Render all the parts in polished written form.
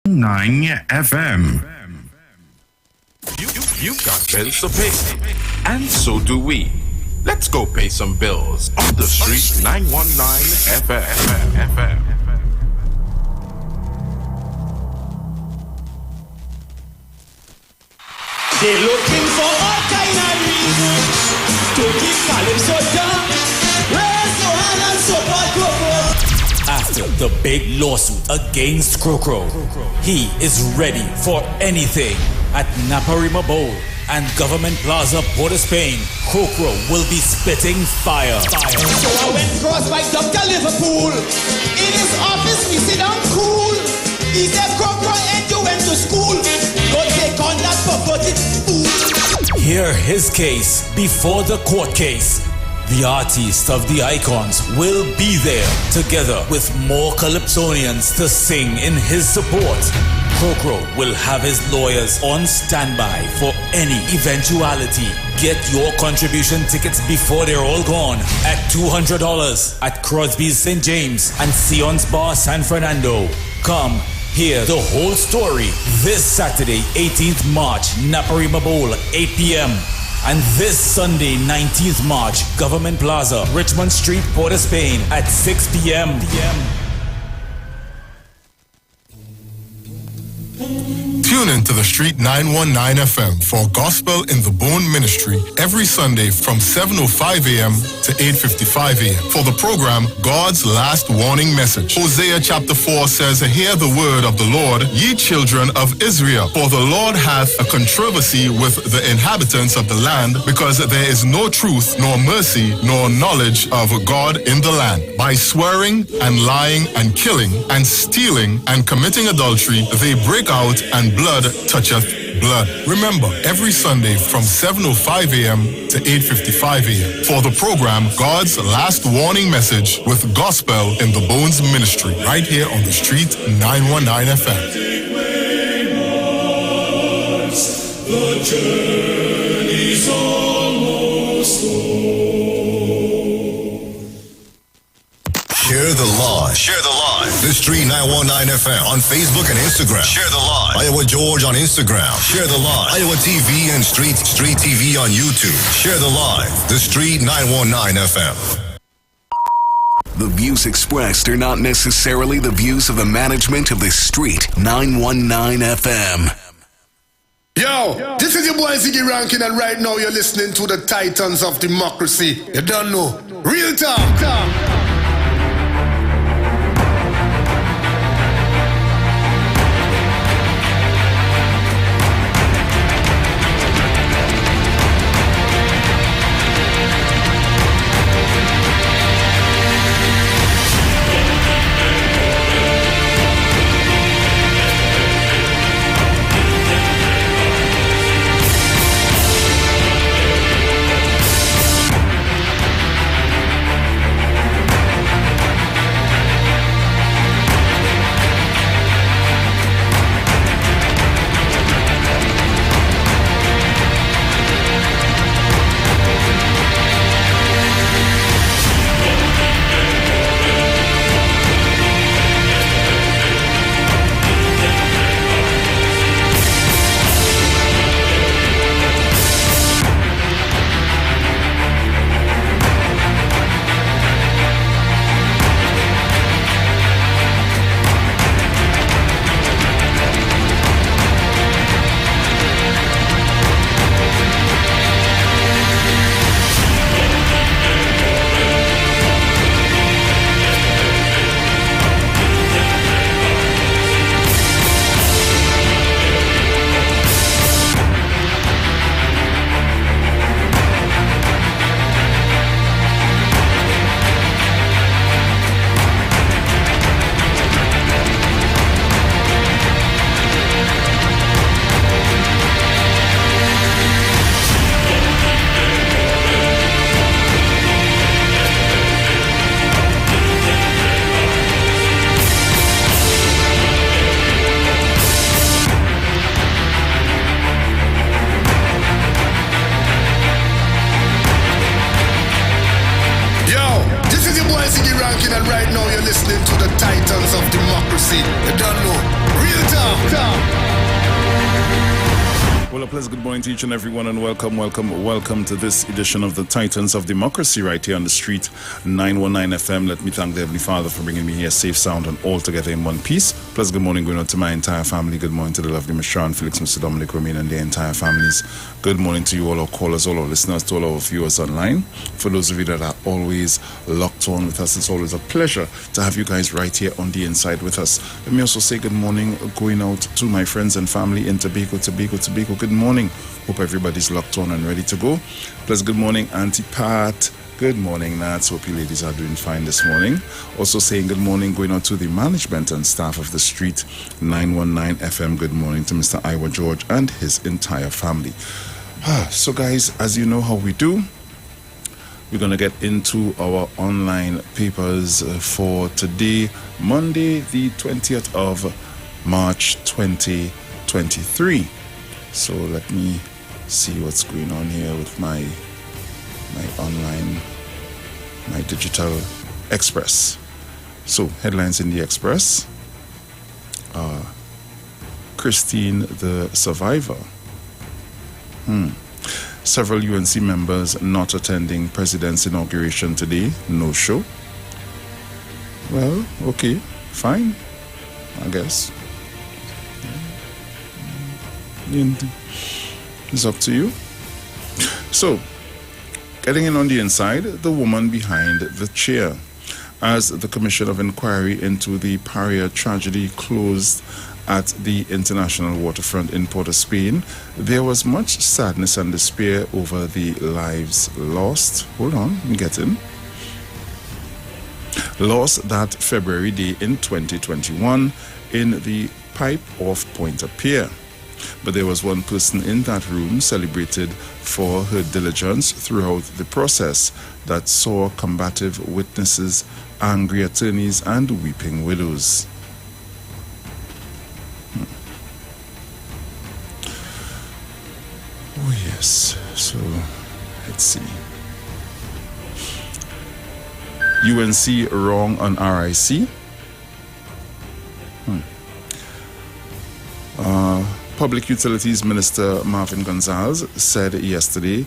9 FM. You got bills to pay, and so do we. Let's go pay some bills on the street. 919 FM. They're looking for all kind of reasons to keep Calypso down. Raise your hand and support Crocro. After the big lawsuit against Crocro, he is ready for anything at Naparima Bowl and Government Plaza, Port of Spain. Crocro will be spitting fire. So I went cross by Dr. Liverpool. In his office, we sit down cool. He said, Crocro, and you went to school. Go take on that perverted fool. Hear his case before the court case. The artists of the icons will be there together with more Calypsonians to sing in his support. Crocro will have his lawyers on standby for any eventuality. Get your contribution tickets before they're all gone at $200 at Crosby's St. James and Sion's Bar San Fernando. Come hear the whole story this Saturday, 18th March, Naparima Bowl, 8 p.m. And this Sunday, 19th March, Government Plaza, Richmond Street, Port of Spain at 6 p.m. Tune in to the Street 919 FM for Gospel in the Bone Ministry every Sunday from 7:05 a.m. to 8:55 a.m. for the program God's Last Warning Message. Hosea chapter 4 says, "Hear the word of the Lord, ye children of Israel, for the Lord hath a controversy with the inhabitants of the land, because there is no truth, nor mercy, nor knowledge of God in the land. By swearing and lying and killing and stealing and committing adultery, they break out, and blood toucheth blood." Remember, every Sunday from 7:05 a.m. to 8:55 a.m. for the program God's Last Warning Message with Gospel in the Bones Ministry, right here on the Street 919 FM. The journey's almost over. Share the live. Share the live. The Street 919 FM on Facebook and Instagram. Share the live. Iowa George on Instagram. Share the live. Iowa TV and Street TV on YouTube. Share the live. The Street 919 FM. The views expressed are not necessarily the views of the management of the Street 919 FM. Yo, this is your boy Ziggy Rankin, and right now you're listening to the Titans of Democracy. You don't know. Real talk. pleasant good morning to each and everyone, and welcome to this edition of the Titans of Democracy right here on the street, 919 FM. Let me thank the Heavenly Father for bringing me here safe, sound, and all together in one piece. Pleasant good morning going out to my entire family. Good morning to the lovely Miss Sharon, Felix, Mr. Dominic, Romain, and their entire families. Good morning to you all our callers, all our listeners, to all our viewers online. For those of you that are always locked on with us, it's always a pleasure to have you guys right here on the inside with us. Let me also say good morning going out to my friends and family in Tobago. Good morning. Hope everybody's locked on and ready to go. Plus, good morning, Auntie Pat. Good morning, Nats. Hope you ladies are doing fine this morning. Also saying good morning going out to the management and staff of the street, 919 FM. Good morning to Mr. IWER George and his entire family. So, guys, as you know how we do, we're going to get into our online papers for today, Monday, the 20th of March, 2023. So let me see what's going on here with my online, my digital Express. So headlines in the Express. Christine the survivor. Several UNC members not attending president's inauguration today. No show. Well, okay, fine, I guess. It's up to you. So, getting in on the inside, the woman behind the chair. As the Commission of Inquiry into the Paria tragedy closed at the international waterfront in Port of Spain, there was much sadness and despair over the lives lost. Hold on, I'm getting. Lost that February day in 2021 in the pipe off Pointer Pier. But there was one person in that room celebrated for her diligence throughout the process that saw combative witnesses, angry attorneys, and weeping widows. Oh yes, so let's see. UNC wrong on RIC. Public Utilities Minister Marvin Gonzalez said yesterday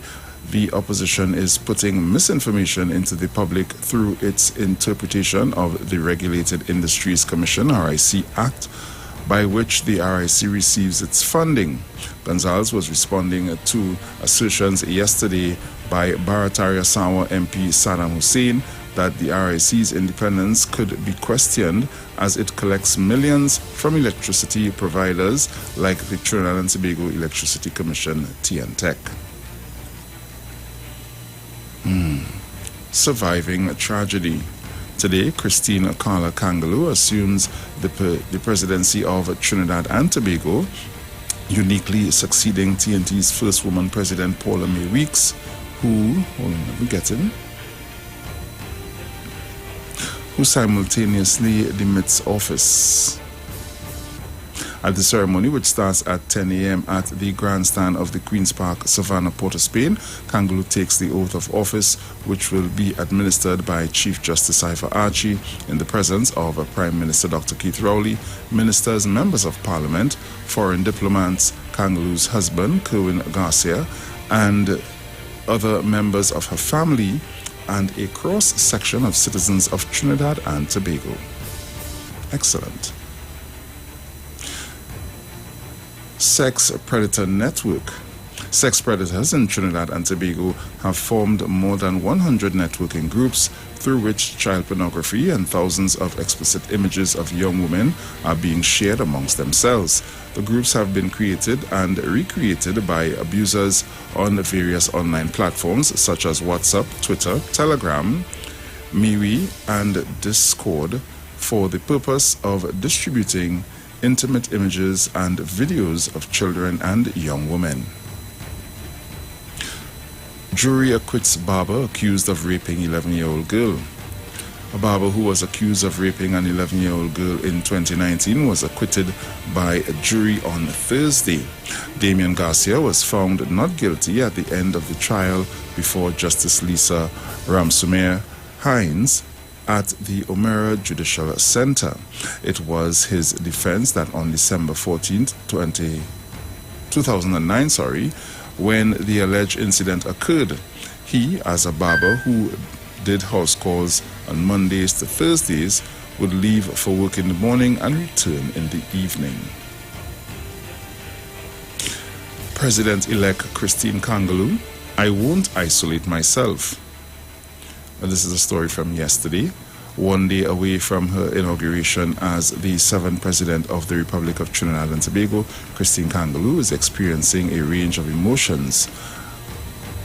the opposition is putting misinformation into the public through its interpretation of the Regulated Industries Commission (RIC) Act, by which the RIC receives its funding. Gonzalez was responding to assertions yesterday by Barataria Sawa MP Saddam Hussein that the RIC's independence could be questioned as it collects millions from electricity providers like the Trinidad and Tobago Electricity Commission, TNTEC. Surviving a tragedy. Today, Christine Carla Kangaloo assumes the presidency of Trinidad and Tobago, uniquely succeeding TNT's first woman president, Paula May Weeks, who simultaneously demits office. At the ceremony, which starts at 10 a.m. at the grandstand of the Queen's Park, Savannah, Port of Spain, Kangaloo takes the oath of office, which will be administered by Chief Justice Ivor Archie in the presence of Prime Minister Dr. Keith Rowley, ministers, members of Parliament, foreign diplomats, Kangaloo's husband, Kerwin Garcia, and other members of her family, and a cross-section of citizens of Trinidad and Tobago. Excellent. Sex predator network. Sex predators in Trinidad and Tobago have formed more than 100 networking groups through which child pornography and thousands of explicit images of young women are being shared amongst themselves. The groups have been created and recreated by abusers on various online platforms such as WhatsApp, Twitter, Telegram, MeWe, and Discord for the purpose of distributing intimate images and videos of children and young women. Jury acquits barber accused of raping 11-year-old girl. A barber who was accused of raping an 11-year-old girl in 2019 was acquitted by a jury on Thursday. Damian Garcia was found not guilty at the end of the trial before Justice Lisa Ramsumer Hines at the Omera Judicial Center. It was his defense that on December 14, 2020, 2009, when the alleged incident occurred. He, as a barber who did house calls on Mondays to Thursdays, would leave for work in the morning and return in the evening. President-elect Christine Kangaloo, I won't isolate myself. This is a story from yesterday, one day away from her inauguration as the 7th President of the Republic of Trinidad and Tobago. Christine Kangaloo is experiencing a range of emotions,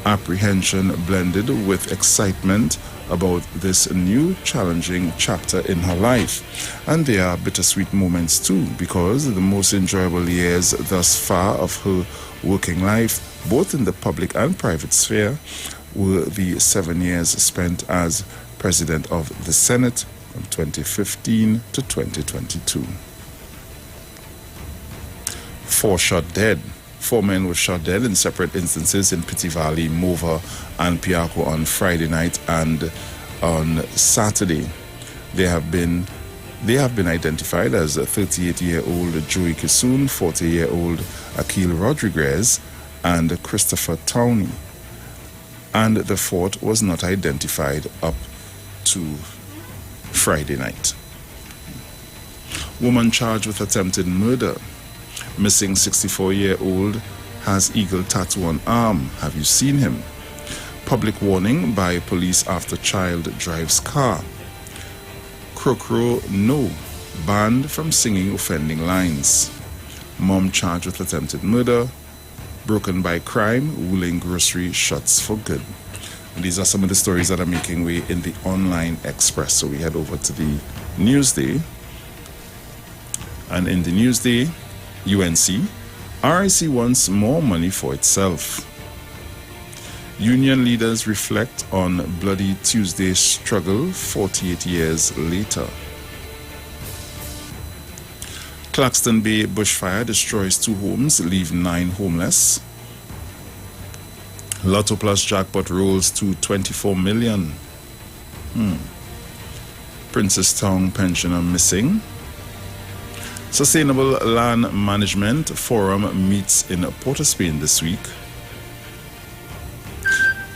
apprehension blended with excitement about this new challenging chapter in her life. And there are bittersweet moments too, because the most enjoyable years thus far of her working life, both in the public and private sphere, were the 7 years spent as President of the Senate from 2015 to 2022. 4 shot dead. 4 men were shot dead in separate instances in Pity Valley, Mova, and Piarco on Friday night and on Saturday. They have been identified as 38-year-old Joey Kisoon, 40-year-old Akil Rodriguez, and Christopher Towney. And the fourth was not identified up to Friday night. Woman charged with attempted murder. Missing 64-year-old has eagle tattoo on arm. Have you seen him? Public warning by police after child drives car. Krokro no, banned from singing offending lines. Mom charged with attempted murder. Broken by crime, Wuling grocery shuts for good. And these are some of the stories that are making way in the online express. So we head over to the Newsday. And in the Newsday, UNC, RIC wants more money for itself. Union leaders reflect on Bloody Tuesday struggle 48 years later. Claxton Bay bushfire destroys 2 homes, leave 9 homeless. Lotto Plus jackpot rolls to 24 million. Princess Town pensioner missing. Sustainable Land Management Forum meets in Port of Spain this week.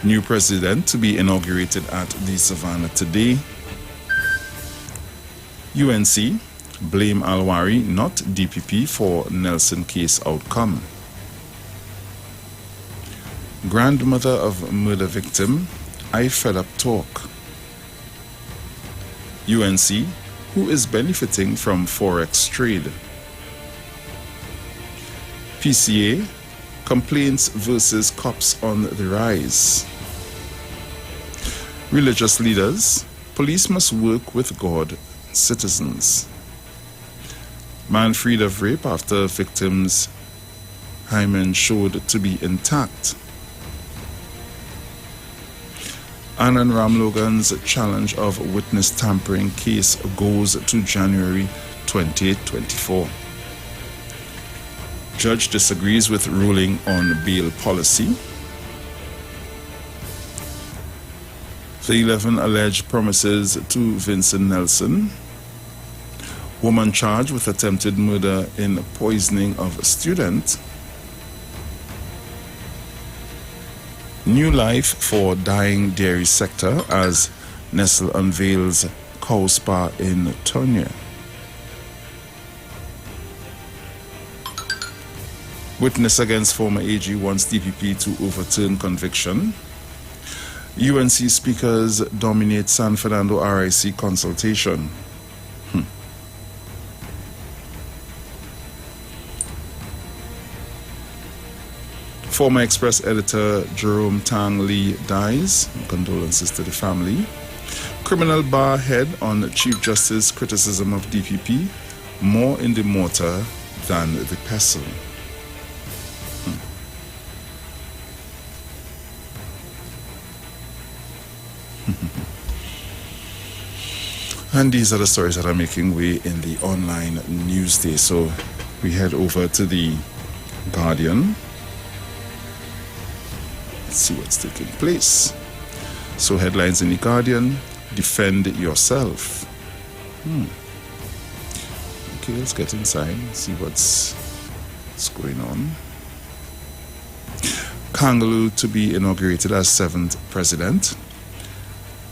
New president to be inaugurated at the Savannah today. UNC, blame Alwari, not DPP, for Nelson case outcome. Grandmother of murder victim, I fed up talk. UNC, who is benefiting from Forex trade. PCA, complaints versus cops on the rise. Religious leaders, police must work with God, citizens. Man freed of rape after victim's hymen showed to be intact. Anand Ramlogan's challenge of witness tampering case goes to January 2024. Judge disagrees with ruling on bail policy. The 11 alleged promises to Vincent Nelson. Woman charged with attempted murder in poisoning of a student. New life for dying dairy sector as Nestle unveils cow spa in Tonya. Witness against former AG wants DPP to overturn conviction. UNC speakers dominate San Fernando RIC consultation. Former Express editor Jerome Tang Lee dies. Condolences to the family. Criminal bar head on Chief Justice criticism of DPP. More in the mortar than the pestle. And these are the stories that are making way in the online Newsday. So we head over to the Guardian. Let's see what's taking place. So headlines in the Guardian: defend yourself. Okay, let's get inside and see what's going on. Kangaloo to be inaugurated as 7th president.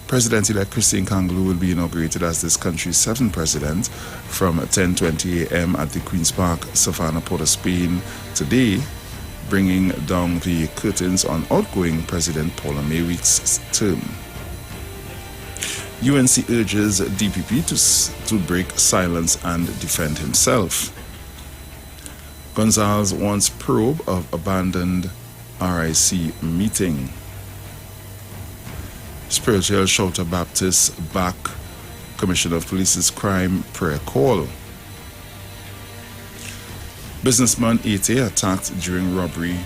President-elect Christine Kangaloo will be inaugurated as this country's 7th president from 10:20 a.m. at the Queen's Park, Savannah, Port of Spain today, bringing down the curtains on outgoing President Paula Mayweek's term. UNC urges DPP to break silence and defend himself. Gonzalez wants probe of abandoned RIC meeting. Spiritual Shouter Baptist back Commissioner of Police's crime prayer call. Businessman Ete attacked during robbery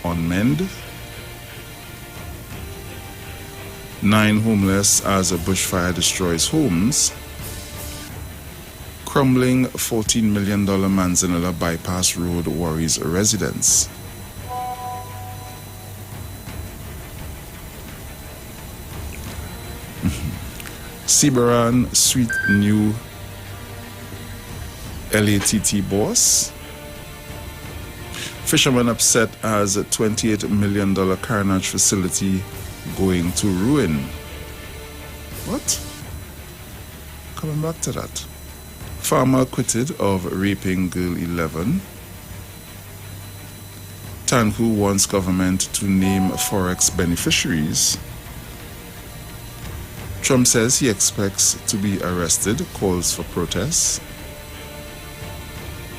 on Mend. 9 homeless as a bushfire destroys homes. Crumbling $14 million Manzanilla bypass road worries residents. Sibaran sweet new LATT boss. Fishermen upset as a $28 million Carnage facility going to ruin. What? Coming back to that. Farmer acquitted of raping girl 11. Tanku wants government to name Forex beneficiaries. Trump says he expects to be arrested, calls for protests.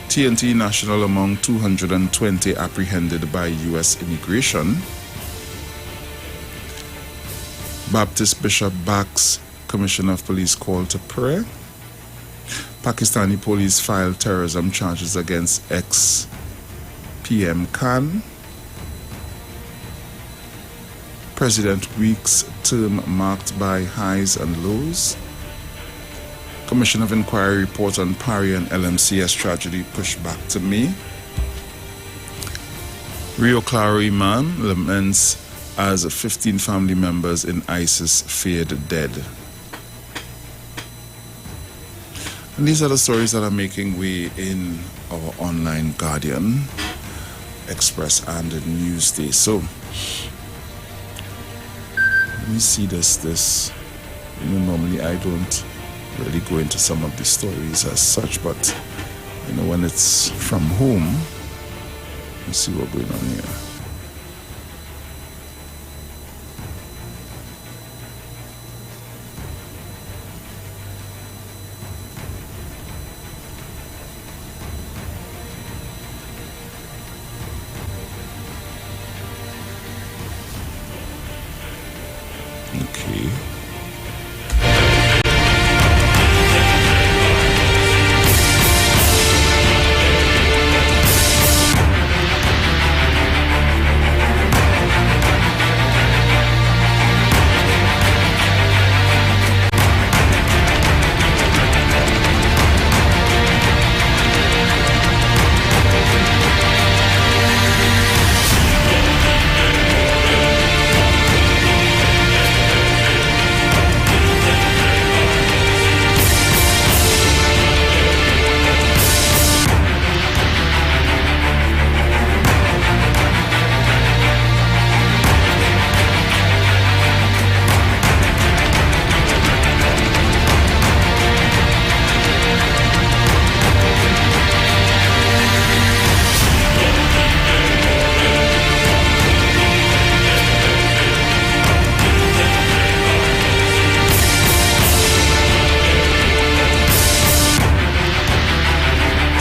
TNT national among 220 apprehended by U.S. immigration. Baptist Bishop backs Commissioner of Police call to prayer. Pakistani police filed terrorism charges against ex-PM Khan. President Week's term marked by highs and lows. Commission of Inquiry report on Pari and LMCS tragedy pushed back to May. Rio Claro Imam laments as 15 family members in ISIS feared dead. And these are the stories that are making way in our online Guardian, Express and Newsday. So, let me see this. Normally I don't really go into some of the stories as such, but when it's from home, let's see what's going on here. Okay.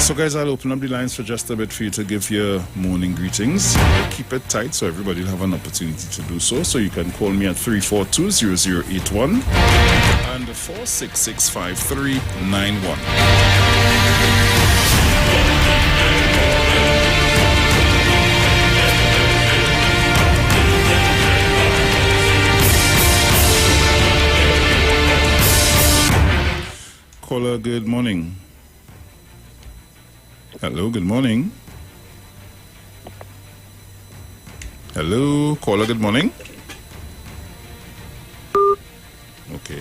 So guys, I'll open up the lines for just a bit for you to give your morning greetings. Keep it tight so everybody will have an opportunity to do so. So you can call me at 342-0081 and 466-5391. Caller, good morning. Hello, good morning. Hello, caller, good morning. Okay.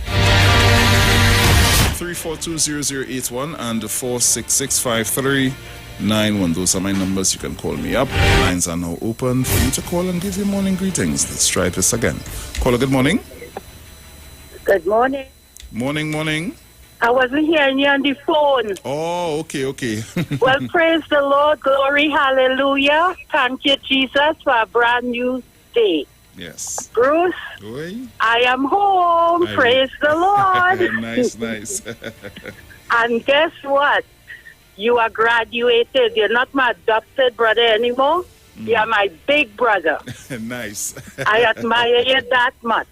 342-0081 and 466-5391. 9291. Those are my numbers. You can call me up. Lines are now open for you to call and give your morning greetings. Let's try this again. Caller, good morning. Good morning. Morning. I wasn't hearing you on the phone. Oh, okay. Well, praise the Lord. Glory, hallelujah. Thank you, Jesus, for a brand new day. Yes. Bruce, Oi. I am home. Praise the Lord. Nice. And guess what? You are graduated. You're not my adopted brother anymore. You are my big brother. Nice. I admire you that much.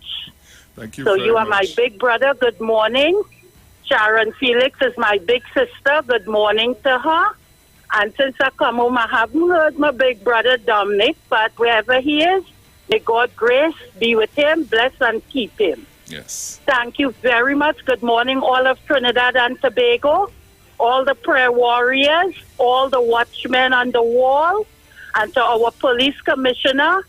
Thank you. So very you are much. my big brother. Good morning. Sharon Felix is my big sister. Good morning to her. And since I come home, I haven't heard my big brother Dominic, but wherever he is, may God grace be with him, bless and keep him. Yes. Thank you very much. Good morning, all of Trinidad and Tobago, all the prayer warriors, all the watchmen on the wall, and to our police commissioner,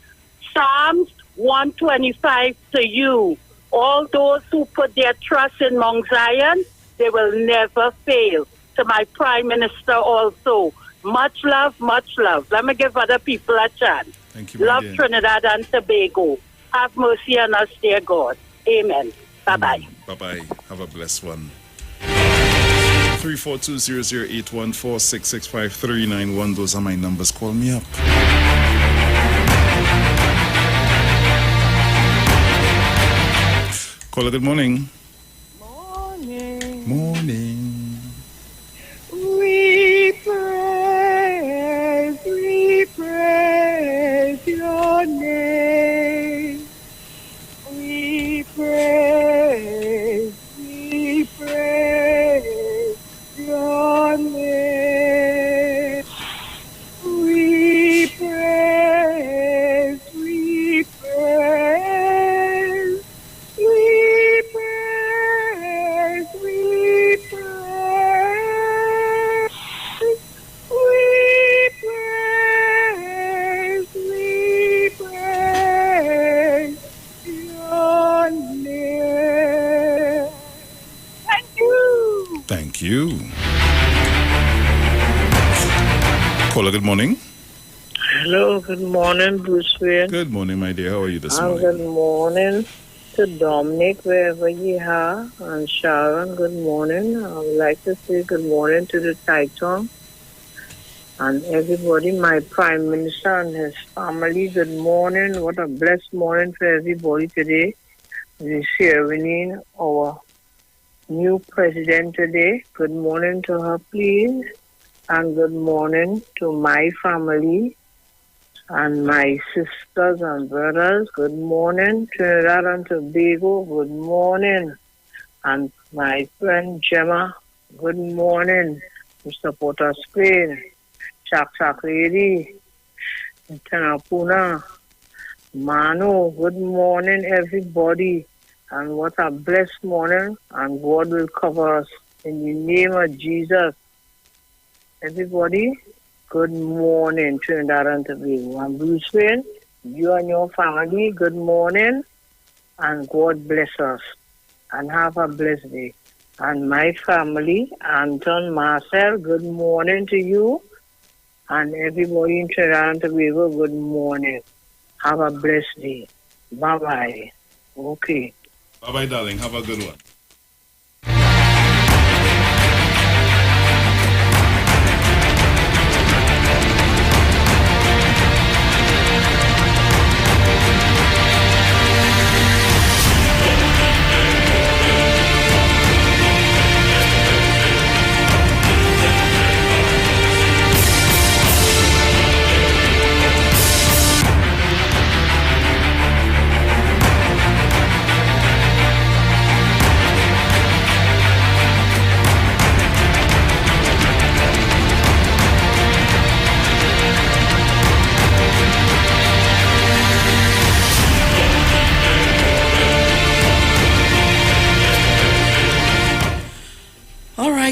Psalms 125 to you. All those who put their trust in Mount Zion, they will never fail. To my Prime Minister also, much love, much love. Let me give other people a chance. Thank you. Love Trinidad and Tobago. Have mercy on us, dear God. Amen. Bye-bye. Bye-bye. Have a blessed one. 342-00814-665-391. Those are my numbers. Call me up. Caller, good morning. Morning. We praise your name. We praise your name. We praise your name. Thank you. Thank you. Caller, good morning. Hello, good morning, Bruce Wayne. Good morning, my dear. How are you this And morning? good morning to Dominic, wherever you are, and Sharon, good morning. I would like to say good morning to the Titan and everybody, my Prime Minister and his family. Good morning. What a blessed morning for everybody today. We're sharing our new president today. Good morning to her, please. And good morning to my family and my sisters and brothers. Good morning, Trinidad and Tobago. Good morning. And my friend Gemma. Good morning, Mr. Porter Spain, Shak Lady, Tenapuna, Mano. Good morning, everybody. And what a blessed morning. And God will cover us in the name of Jesus. Everybody, good morning, Trinidad and Tobago. I'm Bruce Wayne. You and your family, good morning. And God bless us. And have a blessed day. And my family, Anton, Marcel, good morning to you. And everybody in Trinidad and Tobago, good morning. Have a blessed day. Bye-bye. Okay. Bye-bye, darling. Have a good one.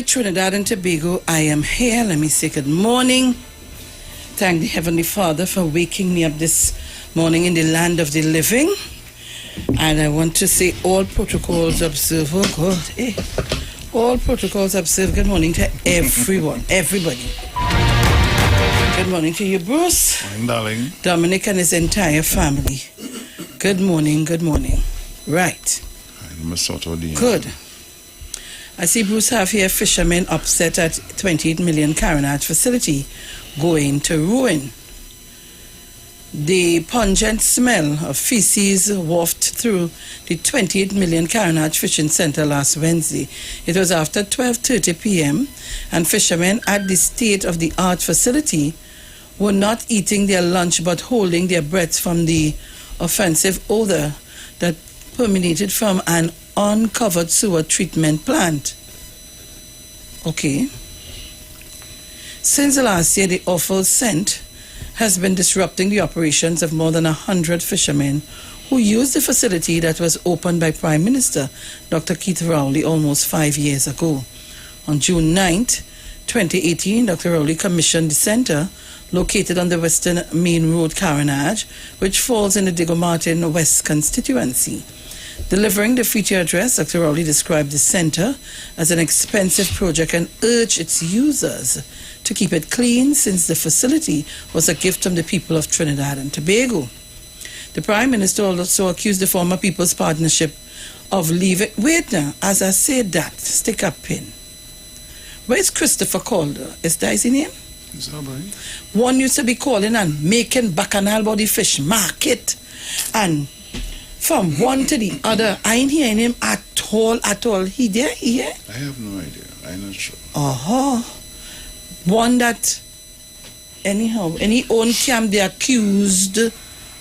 Trinidad and Tobago, I am here. Let me say good morning. Thank the Heavenly Father for waking me up this morning in the land of the living. And I want to say all protocols observed. Oh God, all protocols observed. Good morning to everyone, everybody. Good morning to you, Bruce. Morning, darling. Dominic and his entire family. Good morning, good morning. Right. Good. I see Bruce have here fishermen upset at 28 million Carenage facility going to ruin. The pungent smell of feces wafted through the 28 million Carenage Fishing Center last Wednesday. It was after 12:30 p.m. and fishermen at the state-of-the-art facility were not eating their lunch but holding their breaths from the offensive odor that permeated from an uncovered sewer treatment plant. Okay. Since last year, the awful scent has been disrupting the operations of more than 100 fishermen who used the facility that was opened by Prime Minister Dr. Keith Rowley almost 5 years ago. On June 9th, 2018, Dr. Rowley commissioned the center located on the Western Main Road, Carenage, which falls in the Diego Martin West constituency. Delivering the feature address, Dr. Rowley described the center as an expensive project and urged its users to keep it clean since the facility was a gift from the people of Trinidad and Tobago. The Prime Minister also accused the former People's Partnership of leaving... Wait now, as I said that, stick a pin. Where's Christopher Calder? Is that his name? Is that right? One used to be calling and making bacchanal about the fish market. And from one to the other, I ain't hearing him at all. He there? He here? I have no idea. I'm not sure. One that, anyhow, any own camp, they accused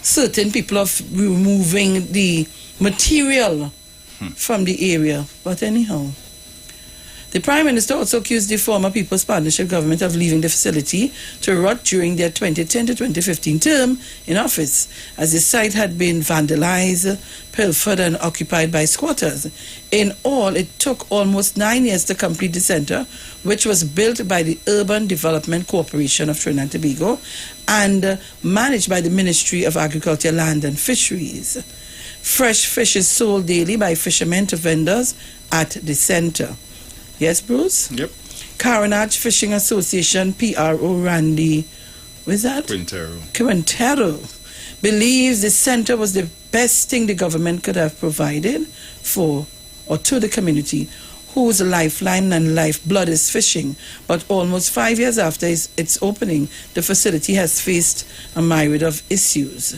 certain people of removing the material from the area. But anyhow, the Prime Minister also accused the former People's Partnership government of leaving the facility to rot during their 2010 to 2015 term in office, as the site had been vandalized, pilfered and occupied by squatters. In all, it took almost 9 years to complete the center, which was built by the Urban Development Corporation of Trinidad and Tobago and managed by the Ministry of Agriculture, Land and Fisheries. Fresh fish is sold daily by fishermen to vendors at the center. Yes, Bruce? Yep. Carenage Fishing Association, PRO Randy, what's that? Quintero believes the center was the best thing the government could have provided for or to the community, whose lifeline and lifeblood is fishing. But almost 5 years after its opening, the facility has faced a myriad of issues.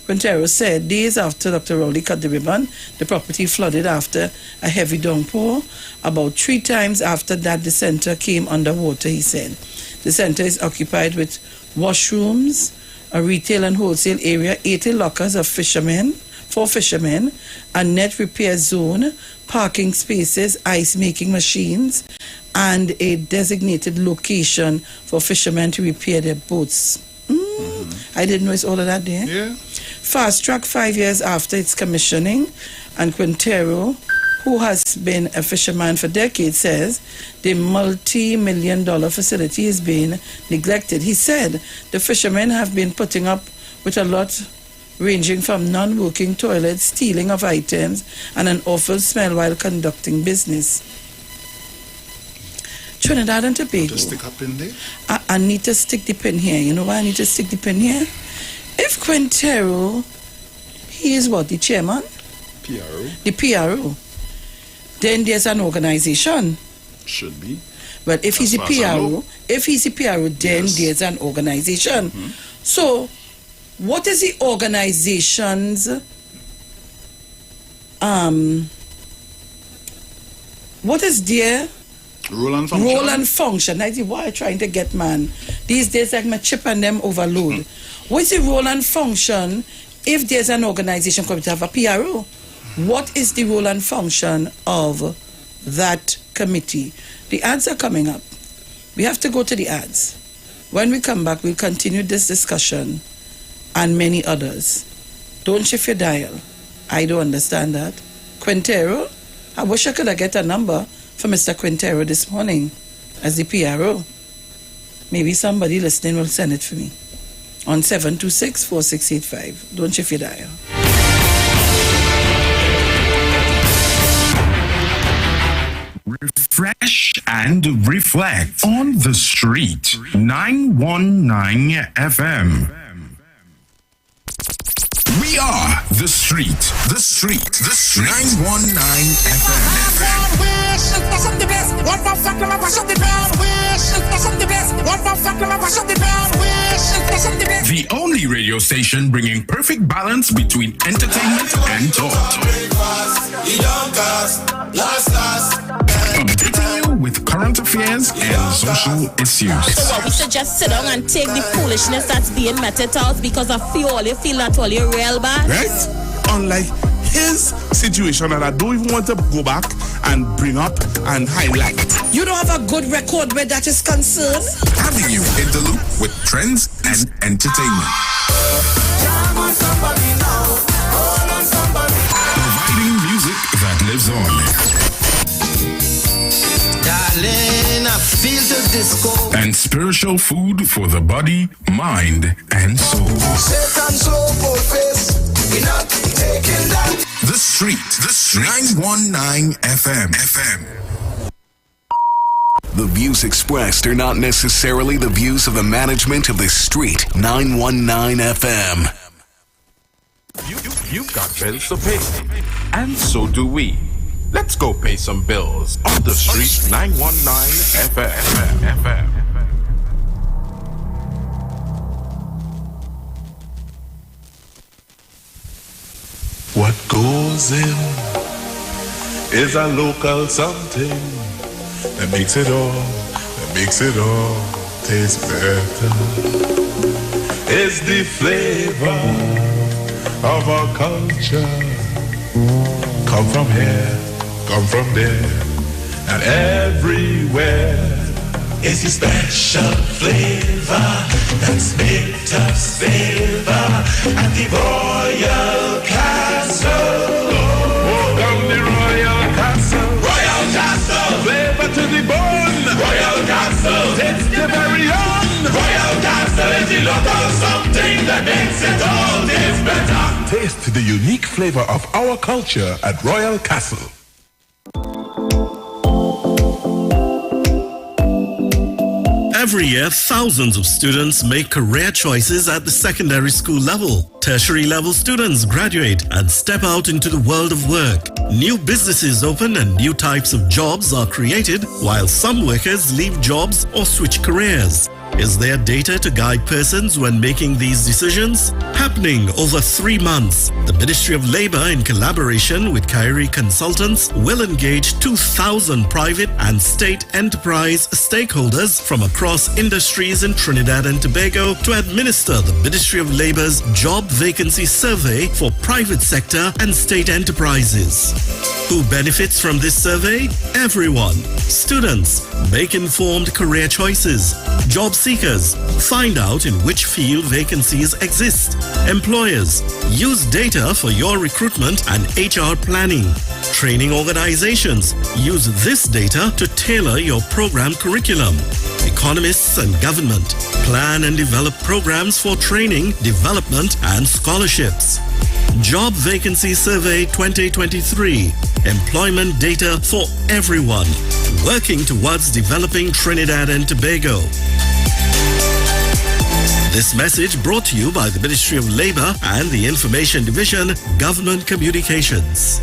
Quintero said days after Dr. Rowley cut the ribbon, the property flooded after a heavy downpour. About 3 times after that, the center came underwater, he said. The center is occupied with washrooms, a retail and wholesale area, 80 lockers for fishermen, a net repair zone, parking spaces, ice-making machines, and a designated location for fishermen to repair their boats. I didn't know it's all of that there. Yeah. Fast track 5 years after its commissioning, and Quintero, who has been a fisherman for decades, says the multi-million-dollar facility is being neglected. He said the fishermen have been putting up with a lot, ranging from non-working toilets, stealing of items, and an awful smell while conducting business. Trinidad and Tobago. Just stick a pin there? I need to stick the pin here. You know why I need to stick the pin here? If Quintero, he is what, the chairman? PRO. The PRO. Then there's an organization. Should be. But if he's a PRO, then there's an organization. So, what is the organization's what is their role and function? I see why I'm trying to get, man. These days, like my chip and them overload. What's the role and function if there's an organization coming to have a PRO? What is the role and function of that committee? The ads are coming up. We have to go to the ads. When we come back, we'll continue this discussion and many others. Don't shift your dial. I don't understand that. Quintero? I wish I could have get a number for Mr. Quintero this morning as the PRO. Maybe somebody listening will send it for me on 726-4685. Don't shift your dial. refresh and reflect on the street. 919 FM. We are the street. The street. The street. 919 FM. The only radio station bringing perfect balance between entertainment and thought. Updating you with current affairs and social issues. So we should just sit down and take the foolishness that's being meted out because of fuel. You feel that all you're real bad? Right? Unlike his situation that I don't even want to go back and bring up and highlight. You don't have a good record where that is concerned. Having you in the loop with trends and entertainment. Providing music that lives on. Darling, I feel the disco. And spiritual food for the body, mind, and soul. The Street. The Street. 919 FM. The views expressed are not necessarily the views of the management of the Street 919 FM. You've got bills to pay, and so do we. Let's go pay some bills on the Street 919 FM. What goes in is a local something that makes it all taste better. It's the flavor of our culture. Come from here, come from there, and everywhere. It's a special flavor that's made us savor at the Royal Castle. Oh, down the Royal Castle. Royal Castle. Flavor to the bone. Royal Castle. It's the very own. Royal Castle is the local something that makes it all this better. Taste the unique flavor of our culture at Royal Castle. Every year, thousands of students make career choices at the secondary school level. Tertiary level students graduate and step out into the world of work. New businesses open and new types of jobs are created, while some workers leave jobs or switch careers. Is there data to guide persons when making these decisions? Happening over 3 months, the Ministry of Labour, in collaboration with Kyrie Consultants, will engage 2,000 private and state enterprise stakeholders from across industries in Trinidad and Tobago to administer the Ministry of Labour's Job Vacancy Survey for private sector and state enterprises. Who benefits from this survey? Everyone. Students, make informed career choices. Job seekers, find out in which field vacancies exist. Employers, use data for your recruitment and HR planning. Training organizations, use this data to tailor your program curriculum. Economists and government, plan and develop programs for training, development and scholarships. Job Vacancy Survey 2023. Employment data for everyone. Working towards developing Trinidad and Tobago. This message brought to you by the Ministry of Labour and the Information Division, Government Communications.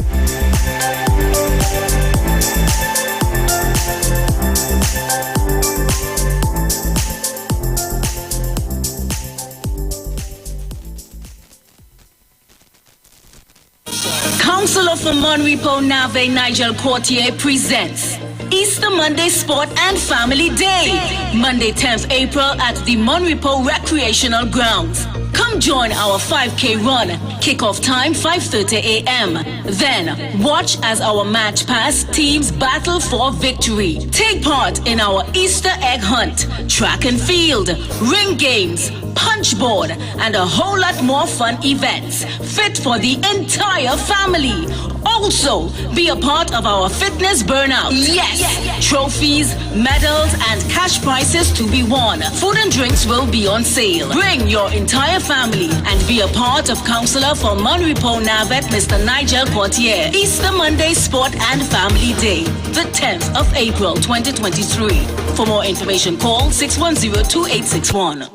Council of Monrepo Nave Nigel Courtier presents Easter Monday Sport and Family Day, Monday 10th April at the Monrepo Recreational Grounds. Come join our 5K run. Kickoff time 5:30 a.m. Then watch as our match pass teams battle for victory. Take part in our Easter egg hunt, track and field, ring games, punchboard, and a whole lot more fun events fit for the entire family. Also, be a part of our fitness burnout. Yes! Trophies, medals, and cash prizes to be won. Food and drinks will be on sale. Bring your entire family and be a part of Councillor for Monrepo Navet, Mr. Nigel Portier. Easter Monday Sport and Family Day, the 10th of April 2023. For more information, call 610-2861.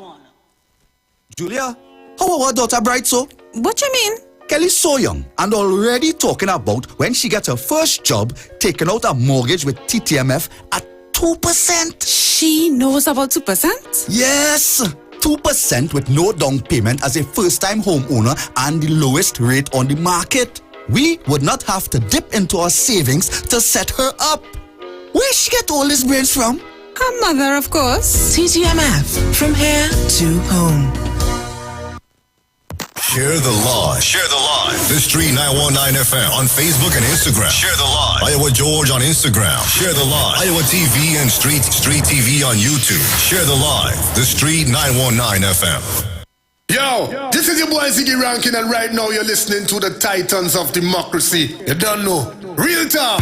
Julia, how our daughter bright so? What you mean? Kelly's so young and already talking about when she gets her first job, taking out a mortgage with TTMF at 2%. She knows about 2%? Yes, 2% with no down payment as a first-time homeowner and the lowest rate on the market. We would not have to dip into our savings to set her up. Where she get all these brains from? Her mother, of course. TTMF, from here to home. Share the live. Share the live. The Street 919 FM on Facebook and Instagram. Share the live. Iowa George on Instagram. Share the live. Iowa TV and Street TV on YouTube. Share the live. The Street 919 FM. Yo, this is your boy Ziggy Rankin, and right now you're listening to the Titans of Democracy. You don't know. Real talk.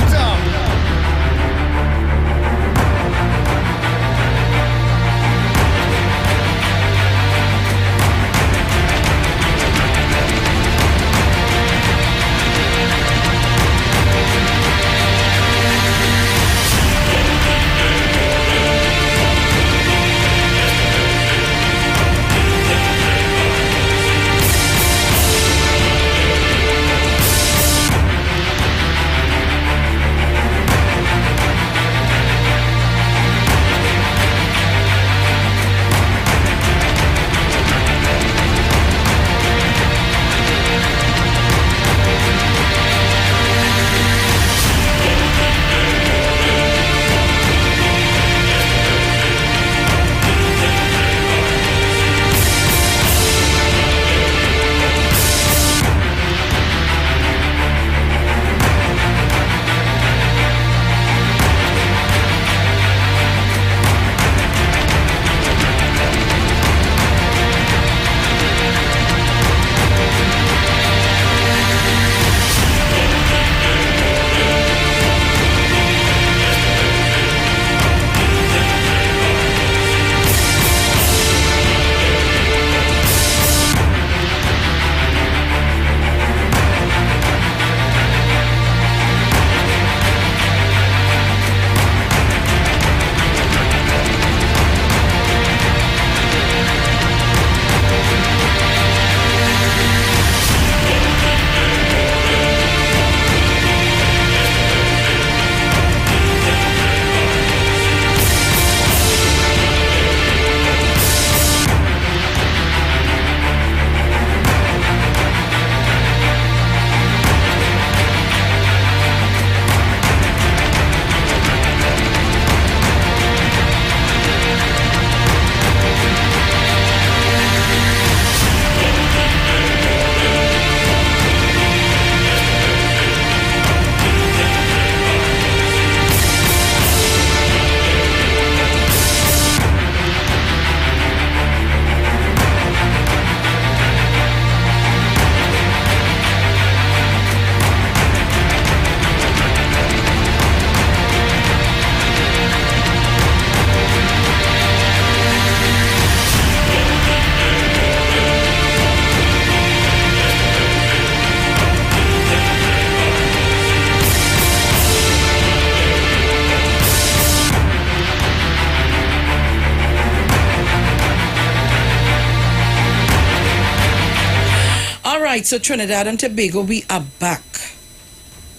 right, so Trinidad and Tobago, we are back.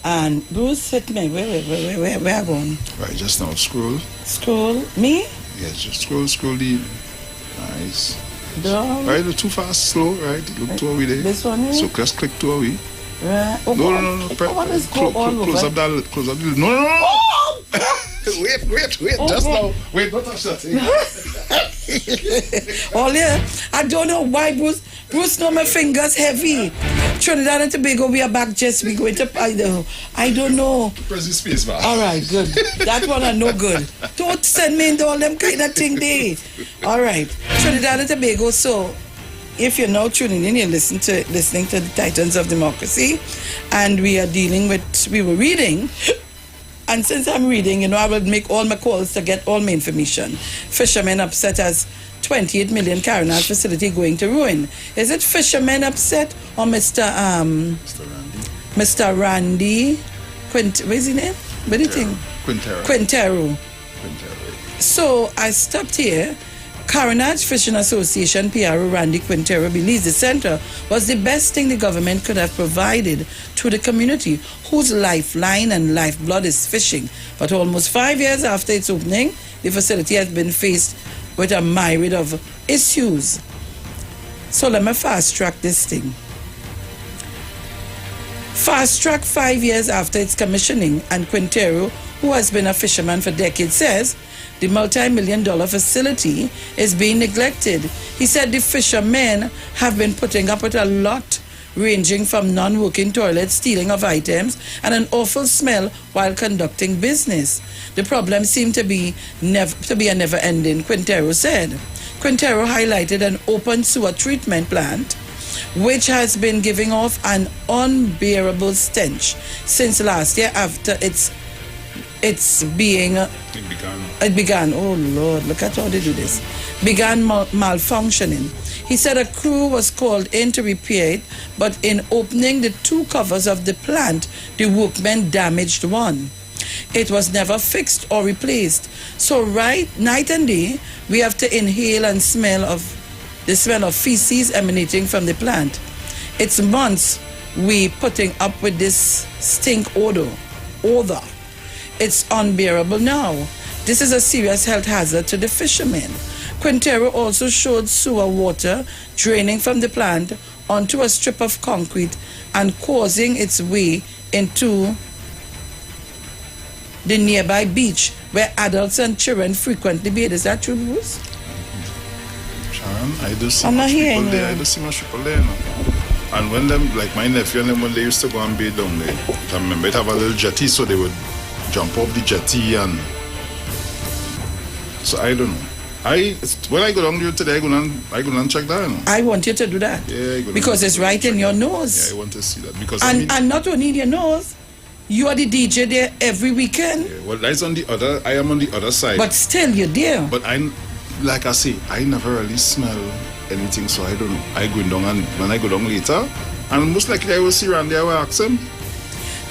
And Bruce hit me. Where are going? Right, just now, scroll. Scroll? Me? Yes, just scroll the... Nice. Down. Right, look too fast, slow, right? Look to away there. This one here? So just click to away. Right. Oh, no. Close up that. Close up the... No. Oh! Wait. Just now. Wait, don't touch that thing. Oh, yeah. I don't know why Bruce know my fingers heavy. Trinidad and Tobago, we are back, Jess. We going to Idaho. I don't know. Press the space bar. All right, good. That one I know good. Don't send me into all them kind of thing there. All right. Trinidad and Tobago, so if you're now tuning in, you're listening to the Titans of Democracy, and we were reading, and since I'm reading, I will make all my calls to get all my information. Fishermen upset as 28 million Carenage facility going to ruin. Is it fishermen upset or Mr. Randy? What's his name? What do you think? Quintero. So I stopped here. Carenage Fishing Association PRO Randy Quintero believes the center was the best thing the government could have provided to the community, whose lifeline and lifeblood is fishing. But almost 5 years after its opening, the facility has been faced with a myriad of issues. So let me fast track this thing. Fast track 5 years after its commissioning, and Quintero, who has been a fisherman for decades, says the multi-million-dollar facility is being neglected. He said the fishermen have been putting up with a lot, ranging from non-working toilets, stealing of items, and an awful smell while conducting business. The problem seemed to be a never-ending, Quintero said. Quintero highlighted an open sewer treatment plant, which has been giving off an unbearable stench since last year after it began, oh Lord, look at how they do this, began malfunctioning. He said a crew was called in to repair it, but in opening the two covers of the plant, the workmen damaged one. It was never fixed or replaced. So night and day, we have to inhale and smell of feces emanating from the plant. It's months we putting up with this stink odor. It's unbearable now. This is a serious health hazard to the fishermen. Quintero also showed sewer water draining from the plant onto a strip of concrete and causing its way into the nearby beach where adults and children frequently bathe. Is that true, Bruce? Sharon, I do see much people there. And when them, like my nephew and them, when they used to go and bathe down there, I remember it have a little jetty, so they would jump off the jetty, and so I don't know. When I go down there today, I go and check that. I want you to do that. Yeah, because it's right in your nose. Yeah, I want to see that because and not only in your nose, you are the DJ there every weekend. Yeah, well, that's on the other. I am on the other side. But still, you're there. But like I say, I never really smell anything, so I don't know. I go down, and when I go down later, and most likely I will see Randy. I will ask him.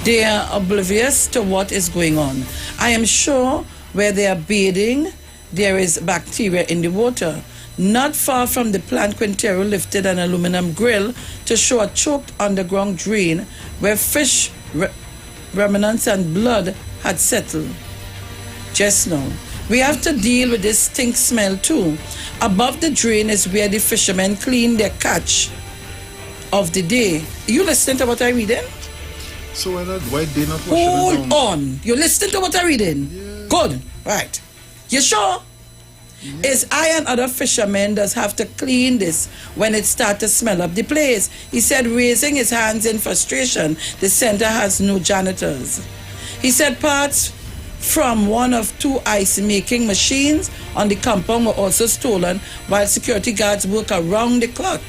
They are oblivious to what is going on. I am sure where they are bathing, there is bacteria in the water. Not far from the plant, Quintero lifted an aluminum grill to show a choked underground drain where fish remnants and blood had settled. Just now. We have to deal with this stink smell too. Above the drain is where the fishermen clean their catch of the day. You listening to what I reading? So why they not washing Hold it down? on. You listening to what I'm reading? Yeah. Good. Right. You sure? Yeah. Is I and other fishermen does have to clean this when it start to smell up the place. He said, raising his hands in frustration, the center has no janitors. He said parts from one of two ice-making machines on the compound were also stolen while security guards work around the clock.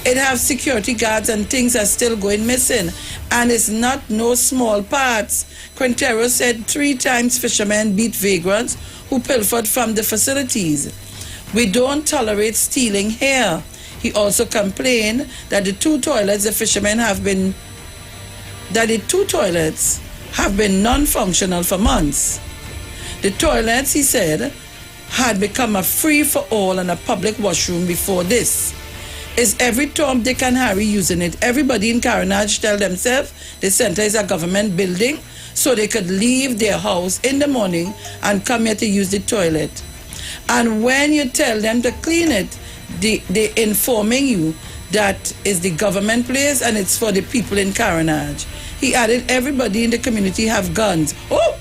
It have security guards and things are still going missing, and it's not no small parts. Quintero said 3 times fishermen beat vagrants who pilfered from the facilities. We don't tolerate stealing here. He also complained that the two toilets have been non-functional for months. The toilets, he said, had become a free-for-all and a public washroom before this. Is every Tom, Dick and Harry using it? Everybody in Carenage tell themselves the center is a government building so they could leave their house in the morning and come here to use the toilet. And when you tell them to clean it, they informing you that is the government place and it's for the people in Carenage. He added, everybody in the community have guns. Oh,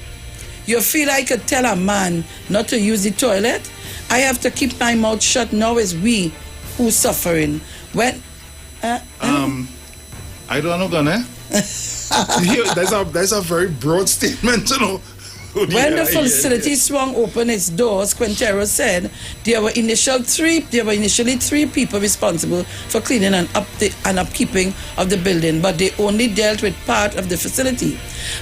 you feel I could tell a man not to use the toilet? I have to keep my mouth shut now as we who's suffering. When I don't know, Ghana. There's a very broad statement, you know. When the facility swung open its doors, Quintero said there were initially three people responsible for cleaning and upkeeping of the building, but they only dealt with part of the facility.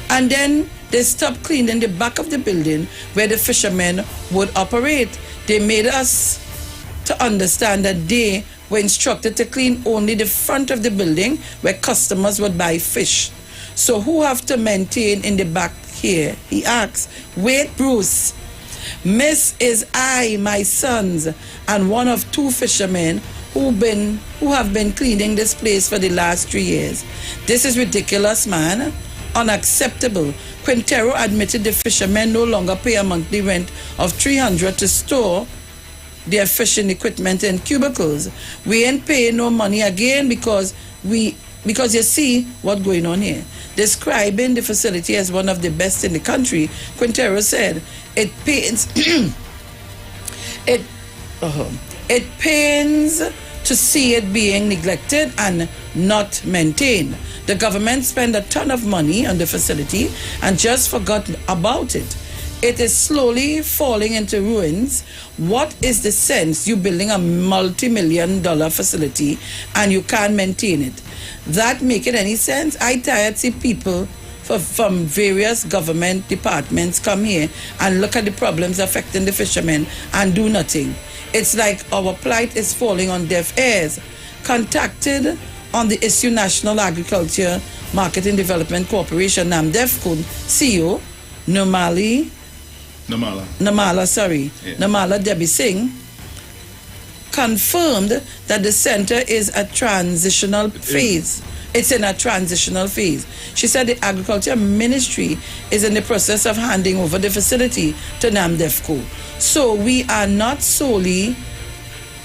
And then they stopped cleaning the back of the building where the fishermen would operate. They made us to understand that they were instructed to clean only the front of the building where customers would buy fish. So who have to maintain in the back here? He asks. Wait, Bruce. Miss is I, my sons, and one of two fishermen who have been cleaning this place for the last 3 years. This is ridiculous, man. Unacceptable. Quintero admitted the fishermen no longer pay a monthly rent of $300 to store their fishing equipment in cubicles. We ain't paying no money again because you see what's going on here. Describing the facility as one of the best in the country, Quintero said, it pains to see it being neglected and not maintained. The government spent a ton of money on the facility and just forgot about it. It is slowly falling into ruins. What is the sense you building a multi-million-dollar facility and you can't maintain it? That make it any sense? I tired see people from various government departments come here and look at the problems affecting the fishermen and do nothing. It's like our plight is falling on deaf ears. Contacted on the issue, National Agriculture Marketing Development Corporation, NAMDEFCO, CEO Namala Debbie Singh, confirmed that the center is a transitional phase. It's in a transitional phase. She said the Agriculture Ministry is in the process of handing over the facility to NAMDEFCO. So we are not solely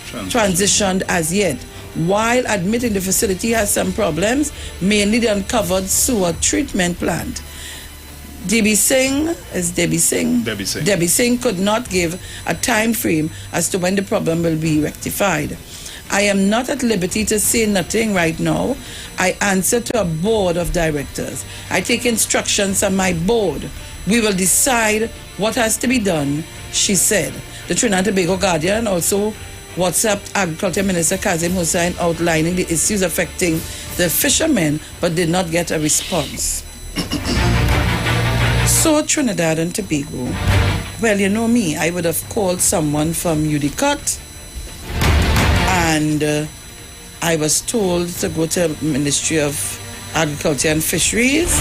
transitioned as yet. While admitting the facility has some problems, mainly the uncovered sewer treatment plant. Debbie Singh could not give a time frame as to when the problem will be rectified. I am not at liberty to say nothing right now. I answer to a board of directors. I take instructions from my board. We will decide what has to be done, she said. The Trinidad and Tobago Guardian also WhatsApped Agriculture Minister Kazim Hussain outlining the issues affecting the fishermen, but did not get a response. So Trinidad and Tobago, well, you know me, I would have called someone from UDCOT, and I was told to go to Ministry of Agriculture and Fisheries,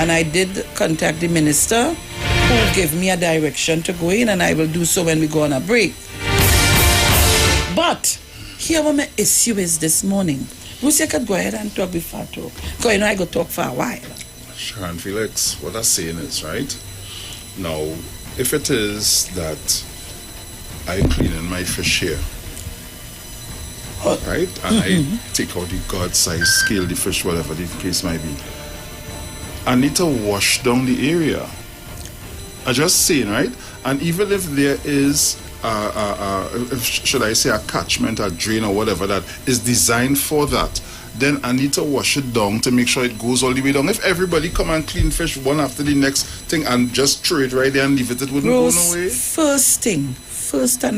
and I did contact the minister, who gave me a direction to go in, and I will do so when we go on a break. But here what my issue is this morning. Bruce, you could go ahead and talk before I talk. Because you know I go talk for a while. Sharon Felix, what I'm saying is, right? Now, if it is that I clean in my fish here, right? And I take out the God size, scale the fish, whatever the case might be, I need to wash down the area. I'm just saying, right? And even if there is should I say a catchment, a drain or whatever that is designed for that, then I need to wash it down to make sure it goes all the way down. If everybody come and clean fish one after the next thing and just throw it right there and leave it, it wouldn't go no way. First and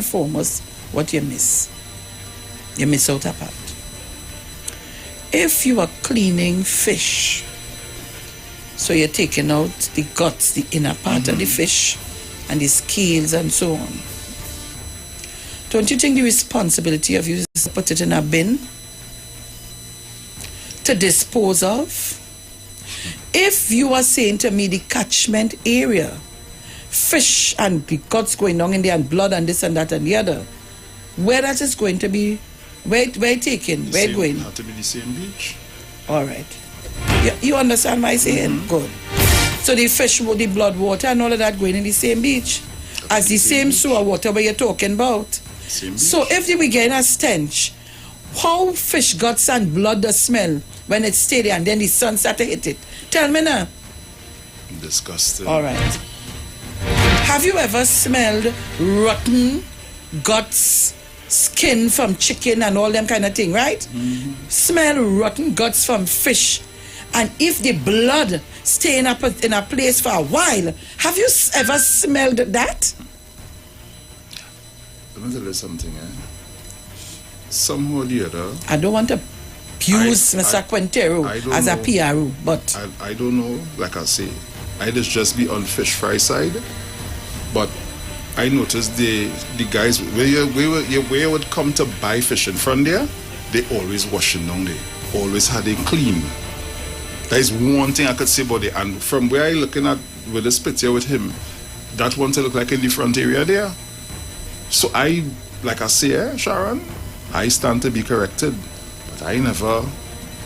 foremost, what you miss out a part. If you are cleaning fish, so you're taking out the guts, the inner part of the fish and the scales and so on, don't you think the responsibility of you is to put it in a bin to dispose of? If you are saying to me the catchment area, fish and the guts going on in there and blood and this and that and the other, where that is going to be, where taken, where going? It have to be the same beach. All right. You understand my saying? Good. So the fish, the blood water and all of that going in the same beach as the same sewer water where you're talking about. So if we get a stench, how fish guts and blood does smell when it stay there and then the sun start to hit it? Tell me now. Disgusting. All right. Have you ever smelled rotten guts, skin from chicken and all them kind of thing, right? Smell rotten guts from fish. And if the blood stay in a place for a while. Have you ever smelled that? Let me tell you something, somehow or the other. I don't want to use Mr. Quintero as a PRO, but I don't know, like I say, I just be on fish fry side, but I noticed the guys where you would come to buy fish in front there, they always washing down there, always had it clean. That is one thing I could say about it. And from where I looking at with this picture with him, that one to look like in the front area there. So I, like I say, Sharon, I stand to be corrected, but I never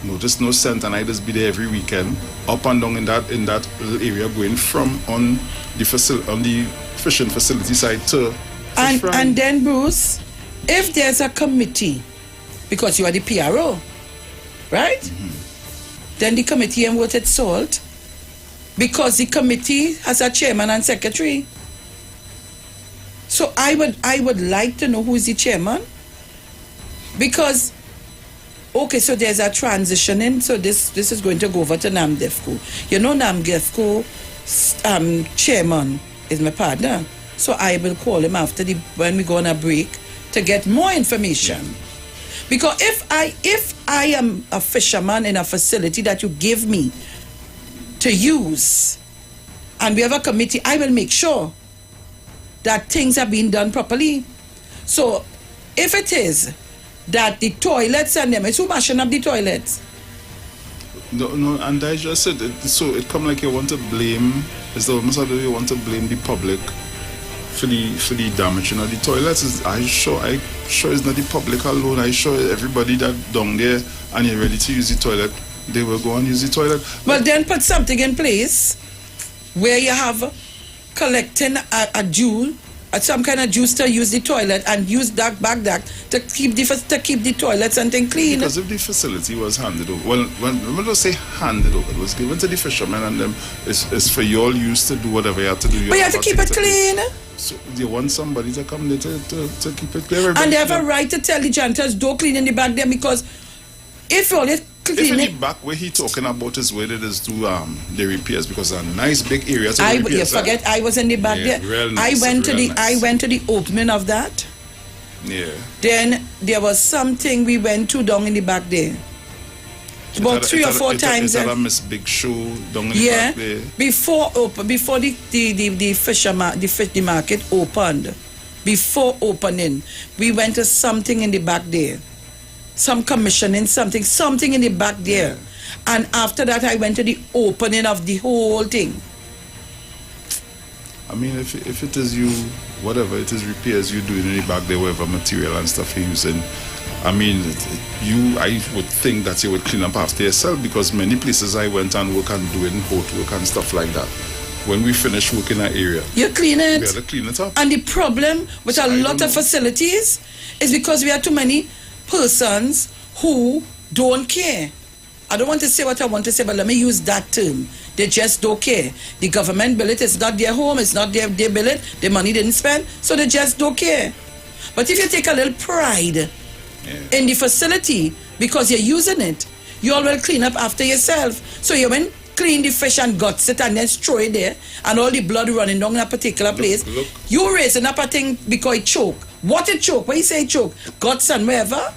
noticed no scent, and I just be there every weekend, up and down in that little area, going from on the fishing facility side to and then Bruce, if there's a committee, because you are the PRO, right? Mm-hmm. Then the committee voted salt, because the committee has a chairman and secretary. So I would like to know who is the chairman, because okay, so there's a transitioning. So this is going to go over to NAMDEFCO. You know, NAMDEFCO chairman is my partner. So I will call him after when we go on a break to get more information. Because if I am a fisherman in a facility that you give me to use, and we have a committee, I will make sure that things are being done properly. So if it is that the toilets and them, it's who mashing up the toilets? No, and I just said so it come like you want to blame, it's almost like you want to blame the public for the damage. You know, the toilets I sure it's not the public alone. I sure everybody that down there and you're ready to use the toilet, they will go and use the toilet. Well, then put something in place where you have collecting a due, some kind of juice to use the toilet, and use that to keep the toilets and things clean. Because if the facility was handed over, well, when we don't say handed over, it was given to the fishermen, and them it's for your use to do whatever you have to do. But you have to keep it clean. So they want somebody to come there to keep it clear. And they have a right to tell the janitors, don't clean in the back there, because if you only clean it, the back where he talking about is where it is to the repairs, because a nice big area to repairs. You forget I was in the back there. Real nice, I went to the opening of that. Yeah. Then there was something we went to down in the back there. About 3 or 4 times. It had a Miss Big Show down in the back there. Before the market opened, before opening, we went to something in the back there. Some commissioning, something in the back there. Yeah. And after that, I went to the opening of the whole thing. I mean, if it is you, whatever it is, repairs you doing in the back there, whatever material and stuff you're using, I mean, I would think that you would clean up after yourself, because many places I went and work and doing boat work and stuff like that. When we finish working that area, you clean it. We have to clean it up. And the problem with a lot of facilities is because we have too many persons who don't care. I don't want to say what I want to say, but let me use that term. They just don't care. The government bill it, it's not their home, it's not their bill it, the money didn't spend, so they just don't care. But if you take a little pride in the facility because you're using it, you all will clean up after yourself. So you went clean the fish and guts it and then throw it there, and all the blood running down in a particular place. Look. You raising up a thing because it choke. What it choke? What you say it choke? Guts and wherever?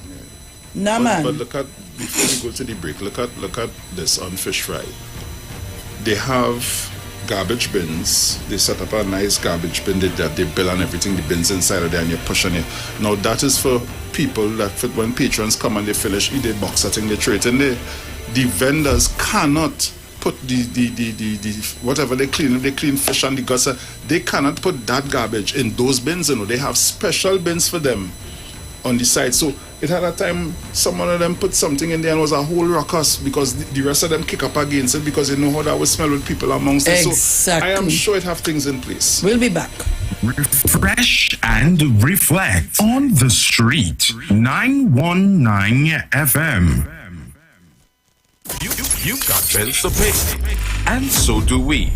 Nah, man. But look at, before we go to the break, look at this on Fish Fry. They have garbage bins. They set up a nice garbage bin that they bill and everything, the bins inside of there, and you're pushing it. Now that is for people that when patrons come and they finish, they box that thing, they throw it in there. The vendors cannot put the whatever they clean fish and the guts, they cannot put that garbage in those bins. You know, they have special bins for them on the side. So it had a time some of them put something in there and was a whole ruckus, because the rest of them kick up against it because they know how that would smell with people amongst them. So I am sure it have things in place. We'll be back. Refresh and reflect on the street. 919 FM. You got bills to pay, and so do we.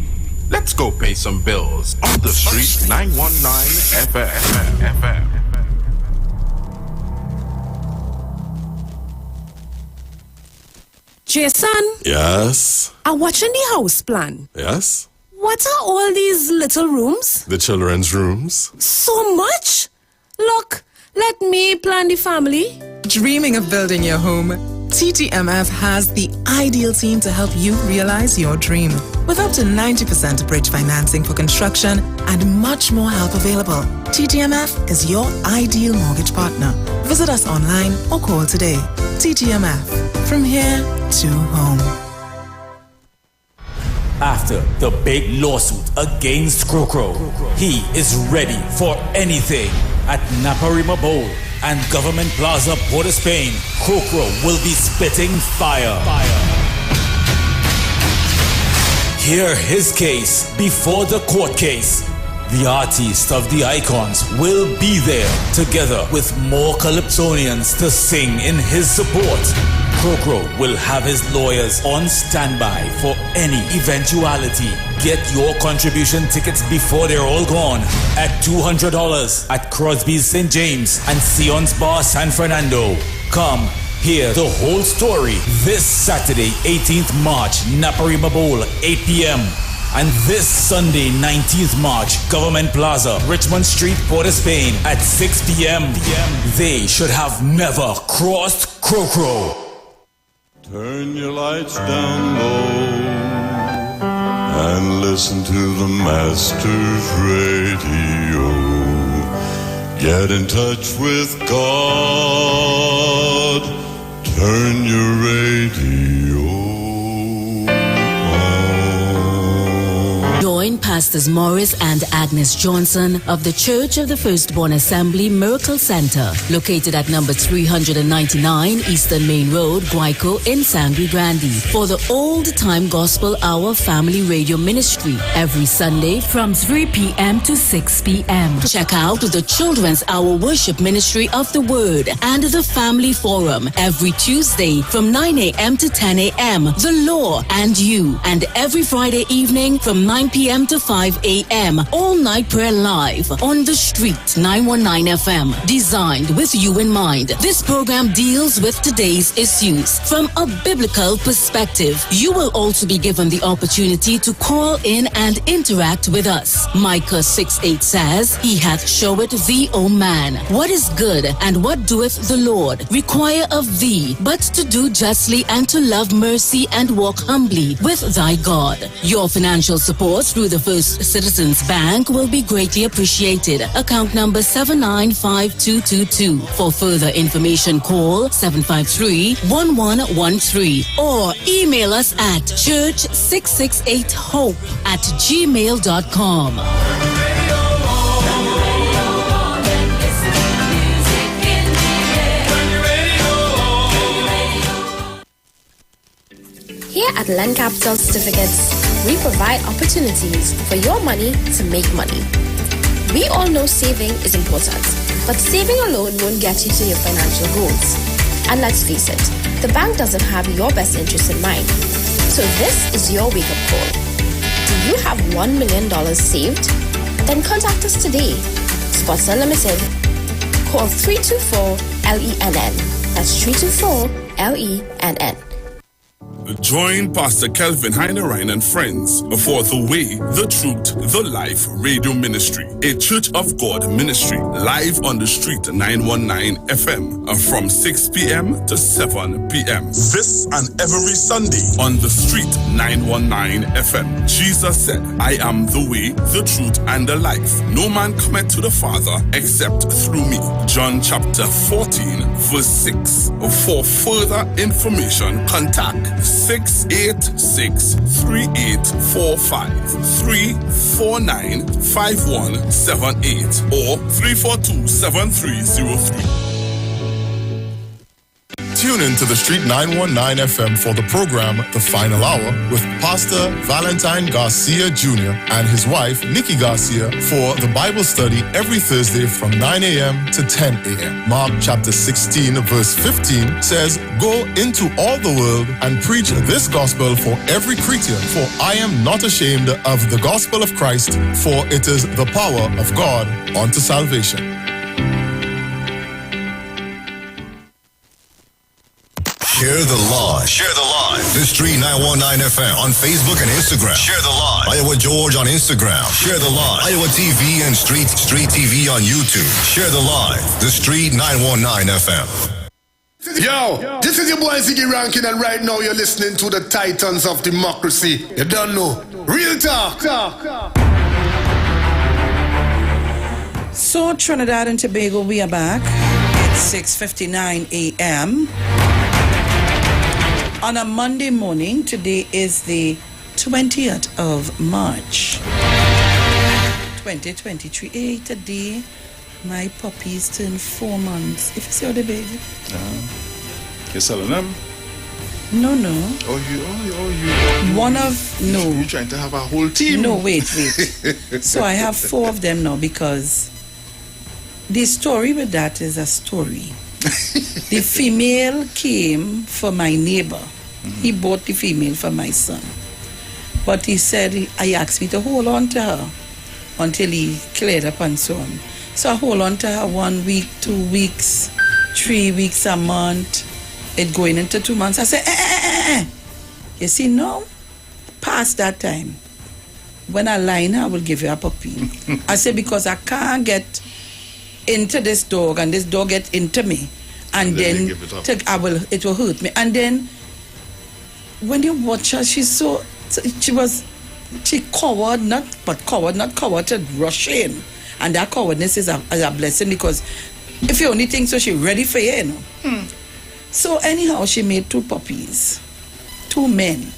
Let's go pay some bills on the street. 919 FM. Jason, Yes. I'm watching the house plan. Yes. What are all these little rooms? The children's rooms. So much? Look, let me plan the family. Dreaming of building your home? TTMF has the ideal team to help you realize your dream. With up to 90% bridge financing for construction and much more help available, TTMF is your ideal mortgage partner. Visit us online or call today. TTMF, from here to home. After the big lawsuit against Crocro, he is ready for anything. At Naparima Bowl and Government Plaza, Port of Spain, Crocro will be spitting fire. Hear his case before the court case. The artist of the icons will be there, together with more Calypsonians to sing in his support. Crocro will have his lawyers on standby for any eventuality. Get your contribution tickets before they're all gone at $200 at Crosby's St. James and Sion's Bar San Fernando. Come hear the whole story this Saturday, 18th March, Naparima Bowl, 8 p.m. And this Sunday, 19th March, Government Plaza, Richmond Street, Port of Spain at 6 p.m. They should have never crossed Crocro. Turn your lights down low and listen to the Master's radio. Get in touch with God. Turn your radio. Join Pastors Morris and Agnes Johnson of the Church of the Firstborn Assembly Miracle Center, located at number 399 Eastern Main Road, Guayco in Sangre Grande, for the Old Time Gospel Hour Family Radio Ministry every Sunday from 3 p.m. to 6 p.m. Check out the Children's Hour Worship Ministry of the Word and the Family Forum every Tuesday from 9 a.m. to 10 a.m. The Law and You, and every Friday evening from 9 p.m. to 5 a.m. All night prayer live on The Street 919 FM, designed with you in mind. This program deals with today's issues from a biblical perspective. You will also be given the opportunity to call in and interact with us. Micah 6:8 says, He hath showed thee, O man, what is good, and what doeth the Lord require of thee, but to do justly and to love mercy and walk humbly with thy God. Your financial support through the First Citizens Bank will be greatly appreciated. Account number 795222. For further information, call 753-1113 or email us at church668hope@gmail.com. Here at Land Capital Certificates, we provide opportunities for your money to make money. We all know saving is important, but saving alone won't get you to your financial goals. And let's face it, the bank doesn't have your best interest in mind. So this is your wake-up call. Do you have $1 million saved? Then contact us today. Spots Unlimited. Call 324-LENN. That's 324-LENN. Join Pastor Kelvin Heinerine and friends for The Way, The Truth, The Life Radio Ministry, a Church of God ministry, live on The Street 919 FM from 6 p.m. to 7 p.m. This and every Sunday on The Street 919 FM. Jesus said, I am the way, the truth, and the life. No man cometh to the Father except through me. John chapter 14, verse 6. For further information, contact 686-3845, 349-5178, or 342-7303. Tune in to the Street 919 FM for the program The Final Hour with Pastor Valentine Garcia Jr. and his wife Nikki Garcia for the Bible study every Thursday from 9 a.m. to 10 a.m. Mark chapter 16 verse 15 says, Go into all the world and preach this gospel for every creature, for I am not ashamed of the gospel of Christ, for it is the power of God unto salvation. Share the live. Share the live. The Street 919 FM on Facebook and Instagram. Share the live. Iowa George on Instagram. Share the live. Iowa TV and Street TV on YouTube. Share the live. The Street 919 FM. Yo, this is your boy Ziggy Rankin, and right now you're listening to the Titans of Democracy. You don't know. Real talk. So Trinidad and Tobago, we are back. It's 6:59 a.m. on a Monday morning. Today is the 20th of March, 2023. Hey, today my puppies turn 4 months. If you see how they big. You're selling them? No. You You're trying to have a whole team? No, wait. So I have 4 of them now, because the story with that is a story. The female came for my neighbor. He bought the female for my son. But he said, he asked me to hold on to her until he cleared up and so on. So I hold on to her 1 week, 2 weeks, 3 weeks, a month. It going into 2 months. I said, You see, no, past that time, when I line her, I will give you a puppy. I said, because I can't get into this dog, and this dog get into me, and then it will hurt me. And then when you watch her, she coward, not coward to rush in. And that cowardness is a blessing, because if you only think so, she ready for you, So anyhow, she made 2 puppies, 2 men.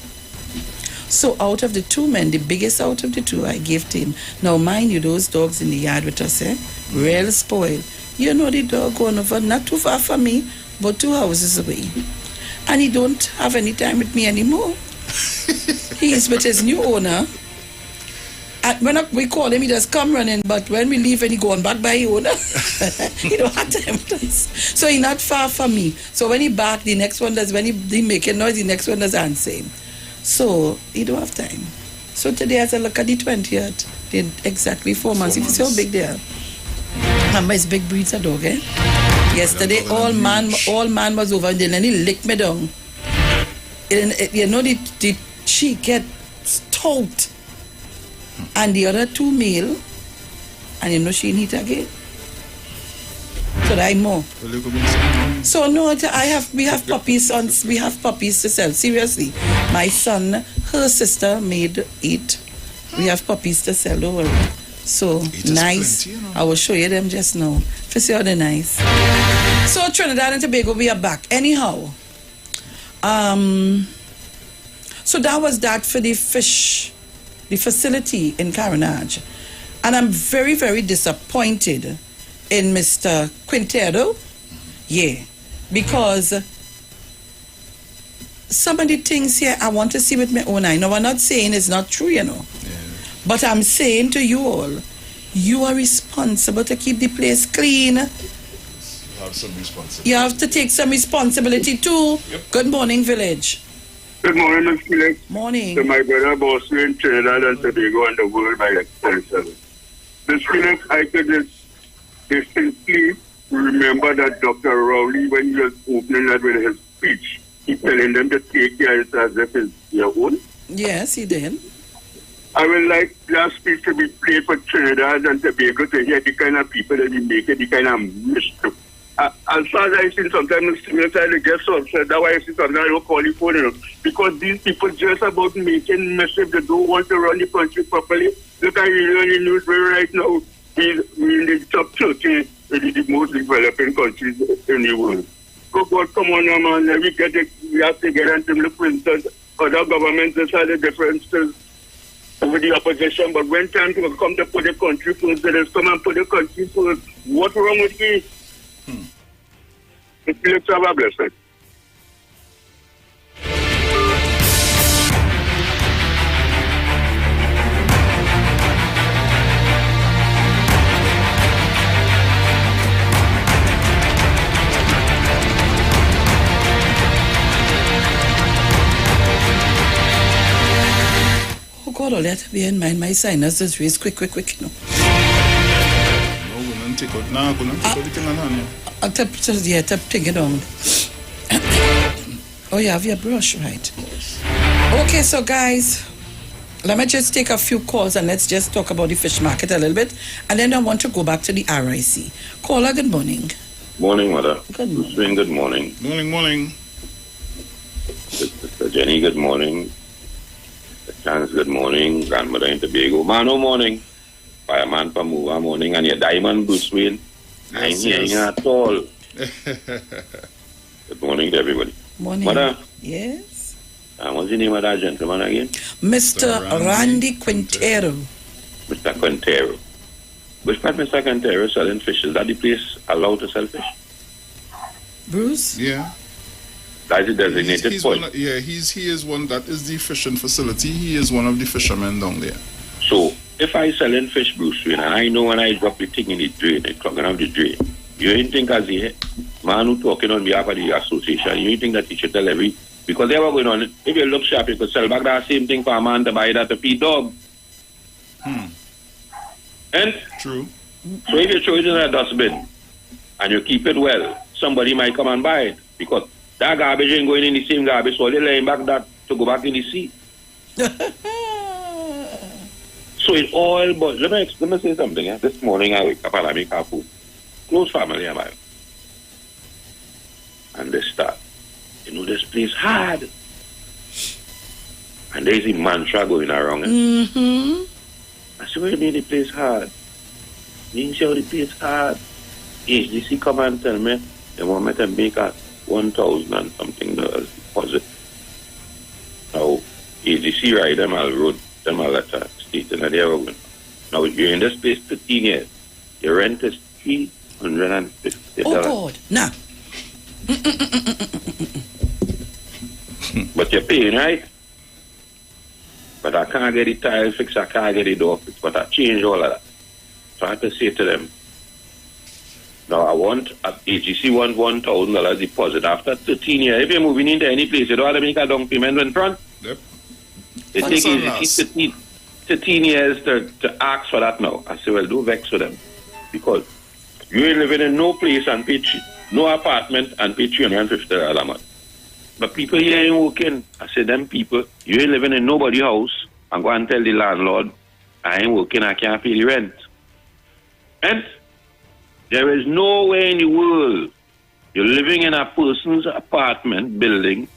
So out of the 2 men, the biggest out of the 2, I gave to him. Now mind you, those dogs in the yard with us, real spoiled. You know, the dog going over, not too far from me, but 2 houses away. And he don't have any time with me anymore. He is with his new owner. And when we call him, he just come running, but when we leave and he going back by his owner, he don't have time with us. So he not far from me. So when he bark, the next one does, when he make a noise, the next one does answer him. So he don't have time. So today, as I look at the 20th, did exactly 4 months. If you see how big they are. Remember, it's big breeds of dog, Yesterday, all man was over, and then he licked me down. And, you know, the cheek get stout. And the other 2 male, and you know she need again. So I more. So no, we have puppies to sell. Seriously, my son, her sister made 8. We have puppies to sell. Don't worry. So nice. Plenty, you know. I will show you them just now. For see how they're nice. So Trinidad and Tobago, we are back. Anyhow, so that was that for the fish. The facility in Carenage. And I'm very, very disappointed in Mr. Quintero. Yeah. Because some of the things here I want to see with my own eye. Now, I'm not saying it's not true, you know. Yeah. But I'm saying to you all, you are responsible to keep the place clean. You have some responsibility. You have to take some responsibility too. Yep. Good morning, village. Good morning, Ms. Felix. Morning. To my brother, boss, in Trinidad and Tobago and the world by extension. Ms. Felix, I could just distinctly remember that Dr. Rowley, when he was opening that with his speech, he telling them to take care of it as if it's their own. Yes, he did. I would like that speech to be played for Trinidad and Tobago to hear the kind of people that we make it, the kind of mischief. As far as I see sometimes the guests upset, that's why I see sometimes I don't call the phone, because these people just about making mischief. They don't want to run the country properly. Look at the news right now. We're in the top 30 in the most developing countries in the world. So God, come on now, man. We have to get into the printers. Other governments decide the differences over the opposition, but when time to come to put the country first, they just come and put the country first. What's wrong with this? Let's have a blessing. Oh God, all that be in mind. My sinus is raised quick, you know. No, we don't take out the thing on you. Tap take it on. Oh, you have your brush, right? Okay, so guys, let me just take a few calls and let's just talk about the fish market a little bit. And then I want to go back to the RIC. Caller, good morning. Morning, Mother. Good morning. Swing, good morning. Morning. Sister Jenny, good morning. Mr. Chance, good morning. Grandmother in Tobago. Mano, morning. Fireman Pamuva, morning. And your Diamond Bruce Wayne. I ain't hearing at all. Good morning to everybody. Morning. Mother. Yes? What's the name of that gentleman again? Mr. Randy Quintero. Mr. Quintero. Which part Mr. Quintero selling fish? Is that the place allowed to sell fish? Bruce? Yeah. That's the designated He's point. one, he is one, that is the fishing facility. He is one of the fishermen down there. So, if I selling fish, Bruce Wayne, and I know when I drop the thing in the drain, the clogging of the drain, you ain't think as the man who talking on behalf of the association, you ain't think that he should tell every, because they were going on, if you look sharp, you could sell back that same thing for a man to buy that to feed dog. And? True. So if you throw it in a dustbin, and you keep it well, somebody might come and buy it, because that garbage ain't going in the same garbage, so they're laying back that to go back in the sea. So it all, but let me say something. Yeah? This morning I wake up and I make our food. Close family am I. And they start, this place hard. And there's a mantra going around. Mm-hmm. I said, what do you mean the place hard? You see how the place hard? HDC come and tell me they want me to make a 1,000 and something deposit. Now, HDC write them all road, them all letter stating that they are going. Now, you're in this place 15 years. Your rent is $350. Oh, God. Nah. But you're paying, right? But I can't get the tile fixed, I can't get the door fixed, but I change all of that. So I have to say to them, now I want, AGC want $1,000 deposit after 13 years. If you're moving into any place, you don't have to make a down payment in front. Yep. It takes AGC 13 years to ask for that now. I say, well, do vex for them. Because you ain't living in no place and pay no apartment and pay $350 a month. But people here ain't working. I say, them people, you ain't living in nobody's house and go and tell the landlord, I ain't working, I can't pay the rent. And there is nowhere in the world you're living in a person's apartment building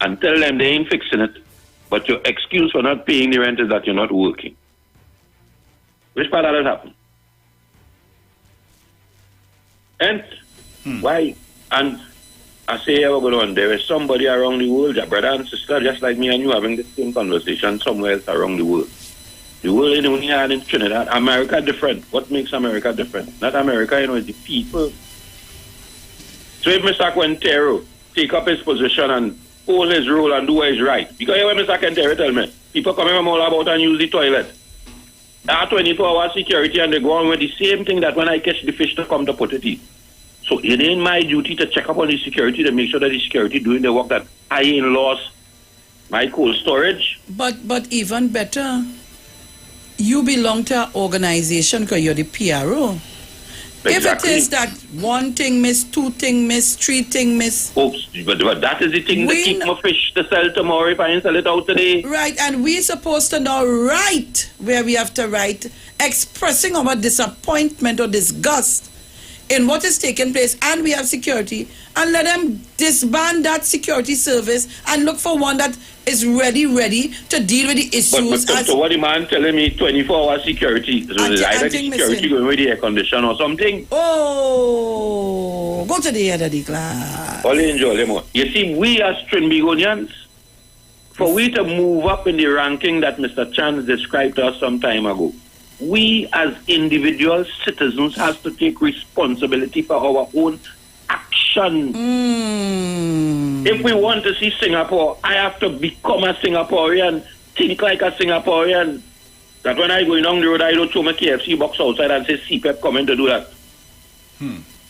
and tell them they ain't fixing it, but your excuse for not paying the rent is that you're not working. Which part of that happen? And why? And I say, there is somebody around the world, your brother and sister, just like me and you, having the same conversation somewhere else around the world. The world ain't only had in Trinidad. America different. What makes America different? Not America, it's the people. So if Mr. Quintero take up his position and hold his role and do what is right, because when Mr. Quintero tell me, people come from all about and use the toilet. They have 24-hour security and they go on with the same thing that when I catch the fish to come to put it in. So it ain't my duty to check up on the security to make sure that the security doing the work that I ain't lost my cold storage. But even better, you belong to an organization because you're the PRO. Exactly. If it is that one thing miss, two thing miss, three thing miss. Oops, but that is the thing to keep my fish to sell tomorrow if I ain't sell it out today. Right, and we're supposed to now write where we have to write, expressing our disappointment or disgust in what is taking place, and we have security, and let them disband that security service and look for one that is ready to deal with the issues. So what the man telling me 24-hour security, so it's either the security going with the air condition or something. Oh, go to the head of the class. All enjoy them. You see, we as Trinbagonians, for we to move up in the ranking that Mr. Chance described to us some time ago, we as individual citizens have to take responsibility for our own action. If we want to see Singapore, I have to become a Singaporean, think like a Singaporean. That when I go down the road, I don't throw my KFC box outside and say CPEP coming to do that.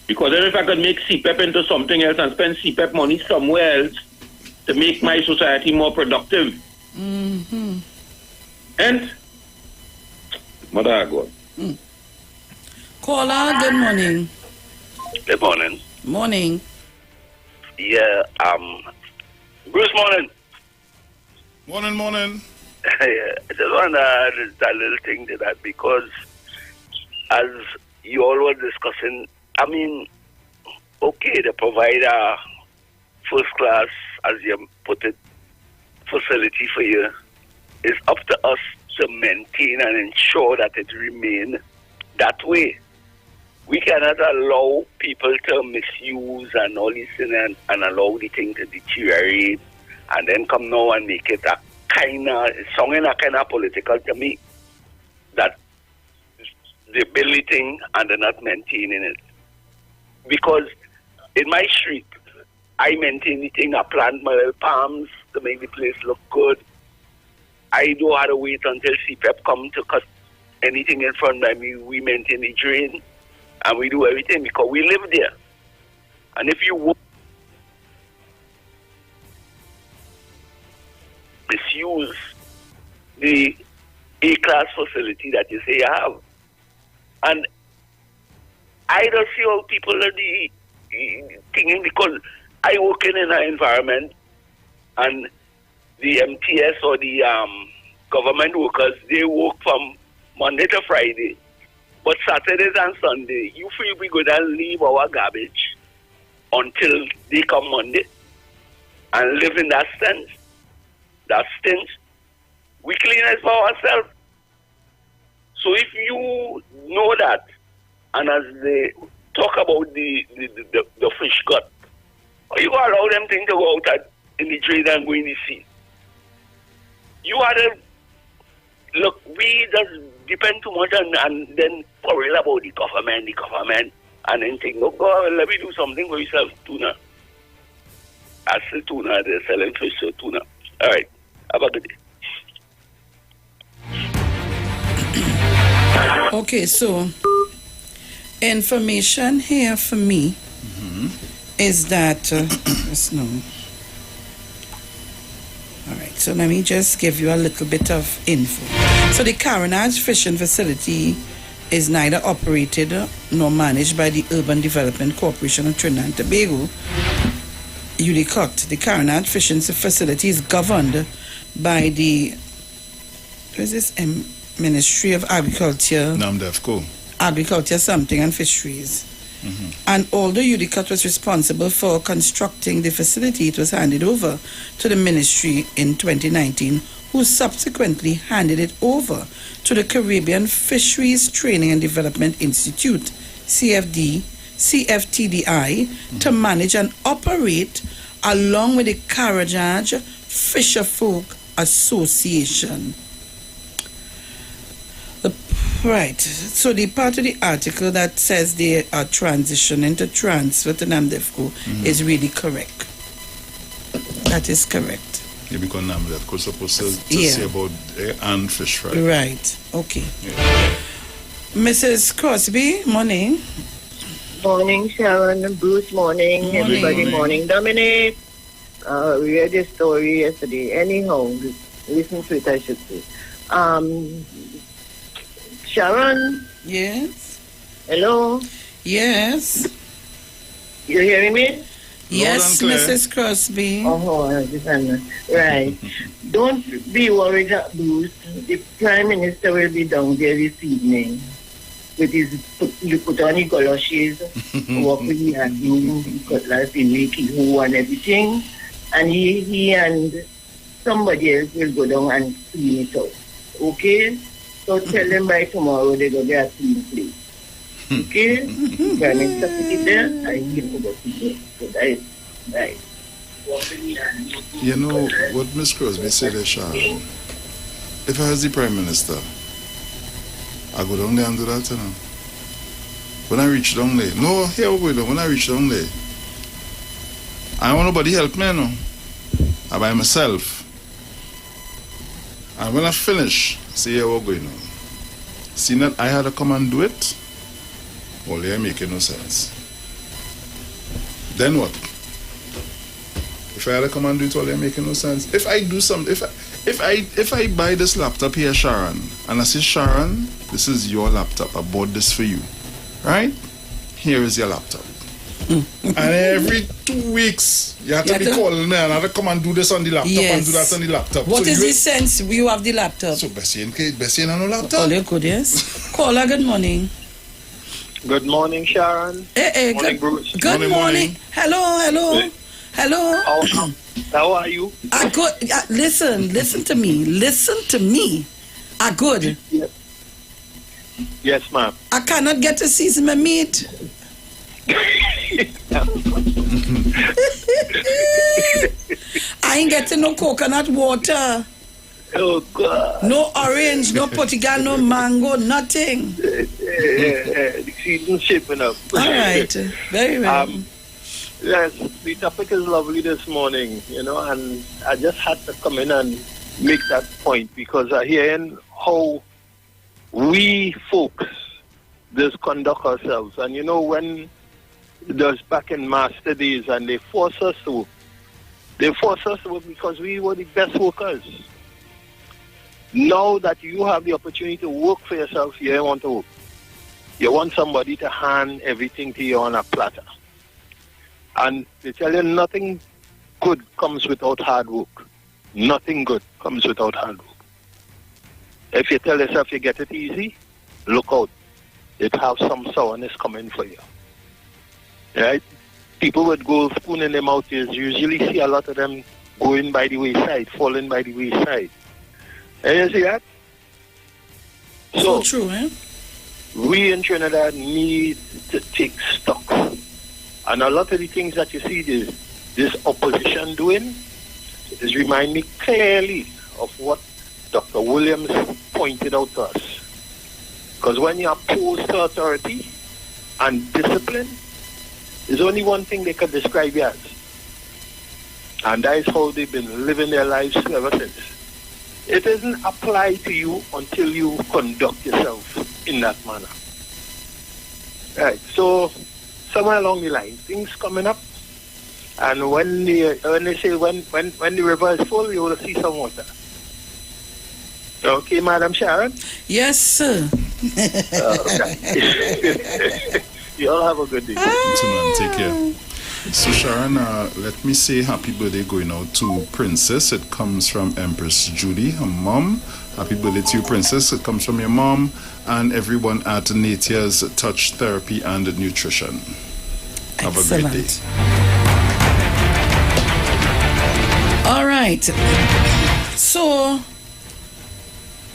Because then if I could make CPEP into something else and spend CPEP money somewhere else to make my society more productive. And Mother God. Caller, good morning. Good morning. Morning. Yeah, Bruce, morning. Morning. I just want to add that little thing to that because as you all were discussing, I mean, okay, they provide a first class, as you put it, facility for you. It's up to us to maintain and ensure that it remain that way. We cannot allow people to misuse and all this and allow the thing to deteriorate and then come now and make it a kind of, sounding a kind of political to me, that they're building and they're not maintaining it. Because in my street, I maintain the thing, I plant my little palms to make the place look good. I don't have to wait until CPEP come to cut anything in front of me. We maintain the drain and we do everything because we live there. And if you misuse the A-class facility that you say you have, and I don't see how people are the thinking, because I work in an environment and the MTS or the government workers, they work from Monday to Friday. But Saturdays and Sunday, you feel we go and leave our garbage until they come Monday and live in that stench. That stench. We clean it for ourselves. So if you know that, and as they talk about the fish gut, you allow them things to go out in the drain and go in the sea. You are the, look, we just depend too much and then worry about the government, and then think, look, God, let me do something for yourself, tuna. I say tuna, they're selling fish, so tuna. All right, have a good day. Okay, so information here for me is that just no. All right, so let me just give you a little bit of info. So the Carenage Fishing Facility is neither operated nor managed by the Urban Development Corporation of Trinidad and Tobago, UDCOT. The Carenage Fishing Facility is governed by the Ministry of Agriculture. NAMDEFCO. Agriculture, something, and Fisheries. And although UDCOT was responsible for constructing the facility, it was handed over to the ministry in 2019, who subsequently handed it over to the Caribbean Fisheries Training and Development Institute, CFTDI, to manage and operate along with the Carenage Fisherfolk Association. Right. So the part of the article that says they are transitioning to transfer to NAMDEFCO is really correct. That is correct. Yeah, because NAMDEFCO is supposed to say about and fish fry. Right. Okay. Yeah. Mrs. Crosby, morning. Morning, Sharon and Bruce. Morning, everybody. Morning, Dominic. We read this story yesterday. Anyhow, listen to it, I should say. Sharon? Yes? Hello? Yes? You hearing me? Yes, Mrs. Crosby. Right. Don't be worried, Bruce. The Prime Minister will be down there this evening with his put on his galoshes, walk with the handloom, cutlass, the wiki, who and everything. And he and somebody else will go down and clean it out. Okay? So tell them by tomorrow they're going to get a clean place. Okay? Prime Minister put it there, I give to go to it. So that is right. You know what Miss Crosby said there, Sharon? If I was the Prime Minister, I go down there and do that, you know. When I reach down there, no, here we go. When I reach down there, I don't want nobody help me, you know. I'm by myself. And when I finish, see here we're going on. See that I had to come and do it, well, they're making no sense. Then what? If I had to come and do it, well, they're making no sense. If I do something, if I buy this laptop here, Sharon, and I say, Sharon, this is your laptop, I bought this for you, right? Here is your laptop. And every 2 weeks, you have to be calling me and I have to come and do this on the laptop and do that on the laptop. What is the sense you have the laptop? So, Bessie and no laptop. Oh, good, yes. Caller, good morning. Good morning, Sharon. Hey, morning, Bruce. Good morning. Hello. How are you? Good. Listen to me. Good. Yes, ma'am. I cannot get to season my meat. I ain't getting no coconut water. Oh, God. No orange, no Portugal, no mango, nothing. The season's shaping up. All right. Very well. Yes, the topic is lovely this morning, and I just had to come in and make that point because I hear how we folks just conduct ourselves. And when those back in master days and they force us to because we were the best workers. Now that you have the opportunity to work for yourself, you don't want to work. You want somebody to hand everything to you on a platter. And they tell you nothing good comes without hard work. Nothing good comes without hard work. If you tell yourself you get it easy, look out. It have some sourness coming for you. Right? People with gold spoon in their mouth, you usually see a lot of them going by the wayside, falling by the wayside. And you see that? So true, eh? We in Trinidad need to take stock. And a lot of the things that you see this opposition doing is remind me clearly of what Dr. Williams pointed out to us. Because when you oppose to authority and discipline, there's only one thing they can describe you as. And that is how they've been living their lives ever since. It doesn't apply to you until you conduct yourself in that manner. Right, so somewhere along the line, things coming up, and when they say when the river is full, you will see some water. Okay, Madam Sharon? Yes, sir. You all have a good day. Take care. So Sharon, let me say happy birthday going out to Princess. It comes from Empress Judy, her mom. Happy birthday to you, Princess. It comes from your mom and everyone at Natia's Touch Therapy and Nutrition. Have Excellent. a great day. All right. So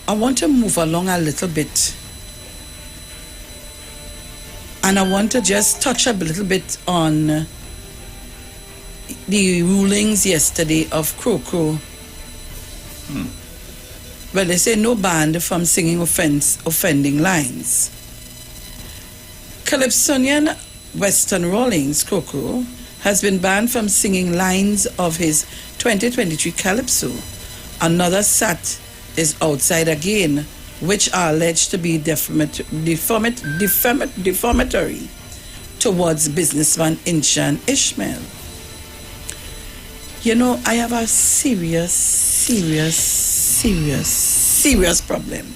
I want to move along a little bit. And I want to just touch a little bit on the rulings yesterday of Crow. Well, they say no ban from singing offending lines. Calypsonian Western Rawlings Crow has been banned from singing lines of his 2023 Calypso. Another sat is outside again, which are alleged to be defamatory towards businessman Inshan Ishmael. I have a serious problem.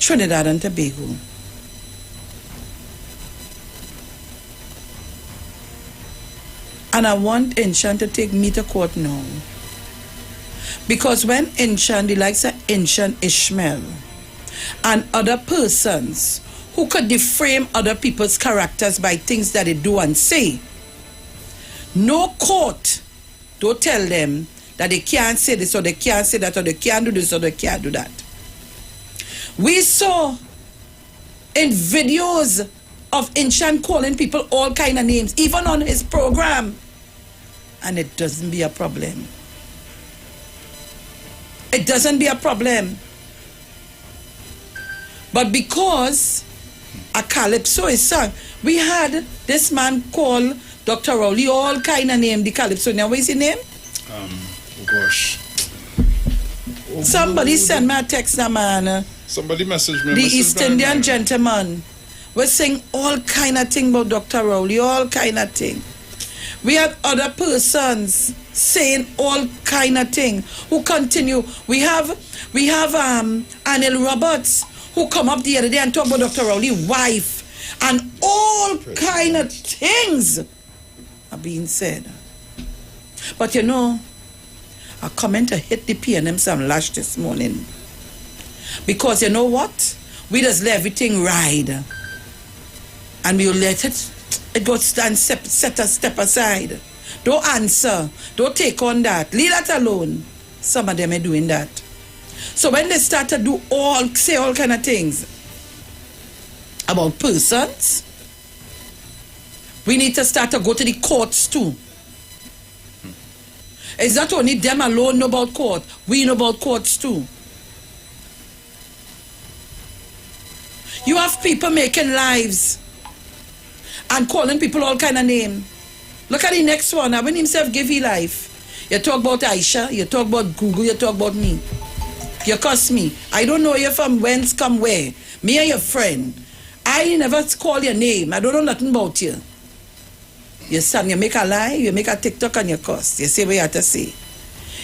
Trinidad and Tobago. And I want Inshan to take me to court now. Because when Inshan, the likes of Inshan Ishmael, and other persons who could defame other people's characters by things that they do and say, no court don't tell them that they can't say this or they can't say that or they can't do this or they can't do that. We saw in videos of Inshan calling people all kind of names, even on his program, and it doesn't be a problem. It doesn't be a problem. But because a calypso is sung, we had this man call Dr. Rowley all kind of name, the calypso. Now, what is his name? Gosh. Somebody sent me a text, man. Somebody messaged me. The East Indian gentleman was saying all kind of thing about Dr. Rowley, all kind of thing. We have other persons saying all kind of thing who continue. We have Anil Roberts who come up the other day and talk about Dr. Rowley's wife And all kind of things are being said. But you know, a commenter hit the PNM some lash this morning. Because you know what? We just let everything ride. And we'll let it go stand, set a step aside. Don't answer. Don't take on that. Leave that alone. Some of them are doing that. So when they start to say all kind of things about persons, we need to start to go to the courts too. It's not only them alone know about court. We know about courts too. You have people making lives and calling people all kind of name. Look at the next one. I when himself give his life. You talk about Aisha, you talk about Google, you talk about me. You cuss me. I don't know you from whence come where. Me and your friend. I never call your name. I don't know nothing about you. You son, you make a lie, you make a TikTok and you cuss. You say what you have to say.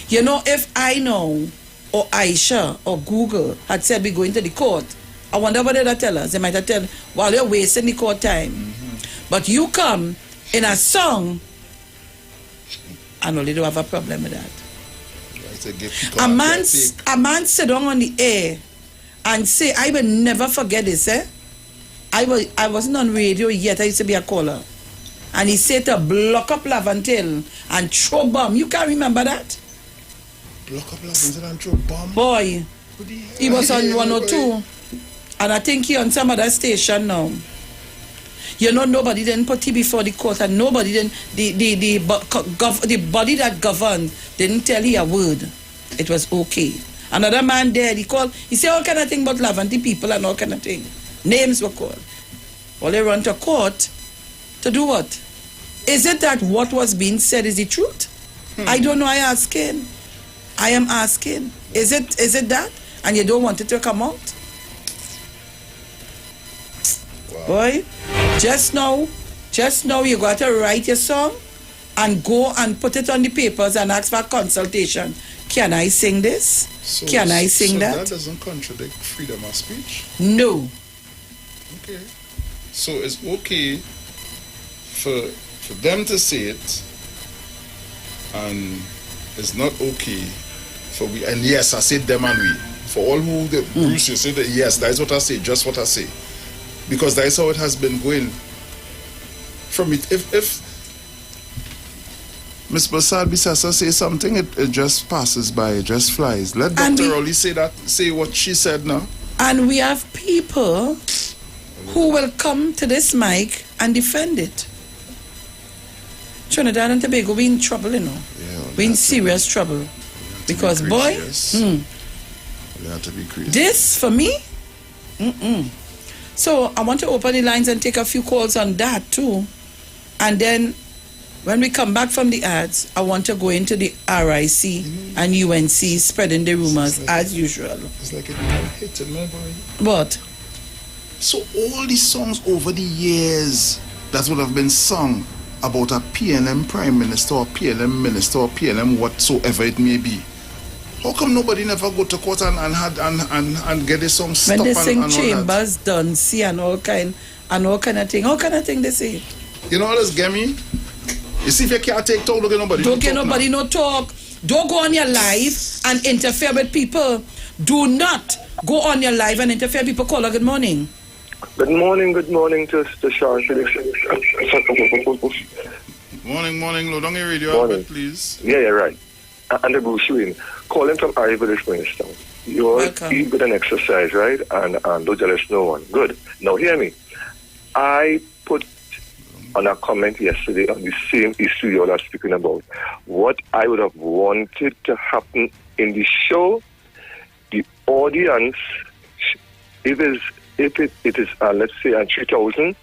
You know, if I know, or Aisha, or Google had said we going to the court, I wonder what they'd tell us. They might have tell, well, you're wasting the court time. But you come in a song, I know they don't have a problem with that. A man sit down on the air and say, I will never forget this, I wasn't on radio yet, I used to be a caller. And he said to block up Laventille and throw bomb. You can't remember that? Block up Laventille and throw bomb? Boy, he was on 102. And I think he on some other station now. You know, nobody didn't put him before the court, and nobody didn't, the body that governed didn't tell he a word. It was okay. Another man there, he said all kind of thing about Laventille people and all kind of thing. Names were called. Well, they run to court to do what? Is it that what was being said is the truth? I don't know, I am asking. Is it that? And you don't want it to come out? Wow. Boy, just now you got to write your song and go and put it on the papers and ask for consultation. Can I sing this? Can I sing that? So that doesn't contradict freedom of speech? No. Okay. So it's okay for them to say it, and it's not okay for we. And yes, I said them and we. For all who Bruce, you say that yes, that is what I say, just what I say, because that is how it has been going. From it, if Miss Basad Bisasa say something, it just passes by, it just flies. Let Dr. Rowley say what she said now. And we have people who will come to this mic and defend it. Trinidad and Tobago, we in trouble, you know. Yeah, we in serious trouble. Because, boy, they have to be crazy. This, for me, So, I want to open the lines and take a few calls on that, too. And then, when we come back from the ads, I want to go into the RIC and UNC spreading the rumors, as usual. It's like a hit in my boy. What? So, all these songs over the years that would have been sung about a PNM Prime Minister or PNM Minister or PNM whatsoever it may be, how come nobody never go to court and get a song stopped? When they sing and Chambers, Duncy and all kind of thing. All kind of thing they say. You know what this get me? You see, if you can't take talk, don't get nobody. Don't get nobody no talk. Don't go on your live and interfere with people. Do not go on your live and interfere with people. Caller, good morning. Good morning to Sean. Morning. Load on your radio a bit, please. Yeah, right. And the Bruce Wayne, calling from Ari Village Minister. You're good and exercise, right? And don't jealous no one. Good. Now hear me. I put on a comment yesterday on the same issue you are speaking about. What I would have wanted to happen in the show, the audience, if it is let's say 3,000,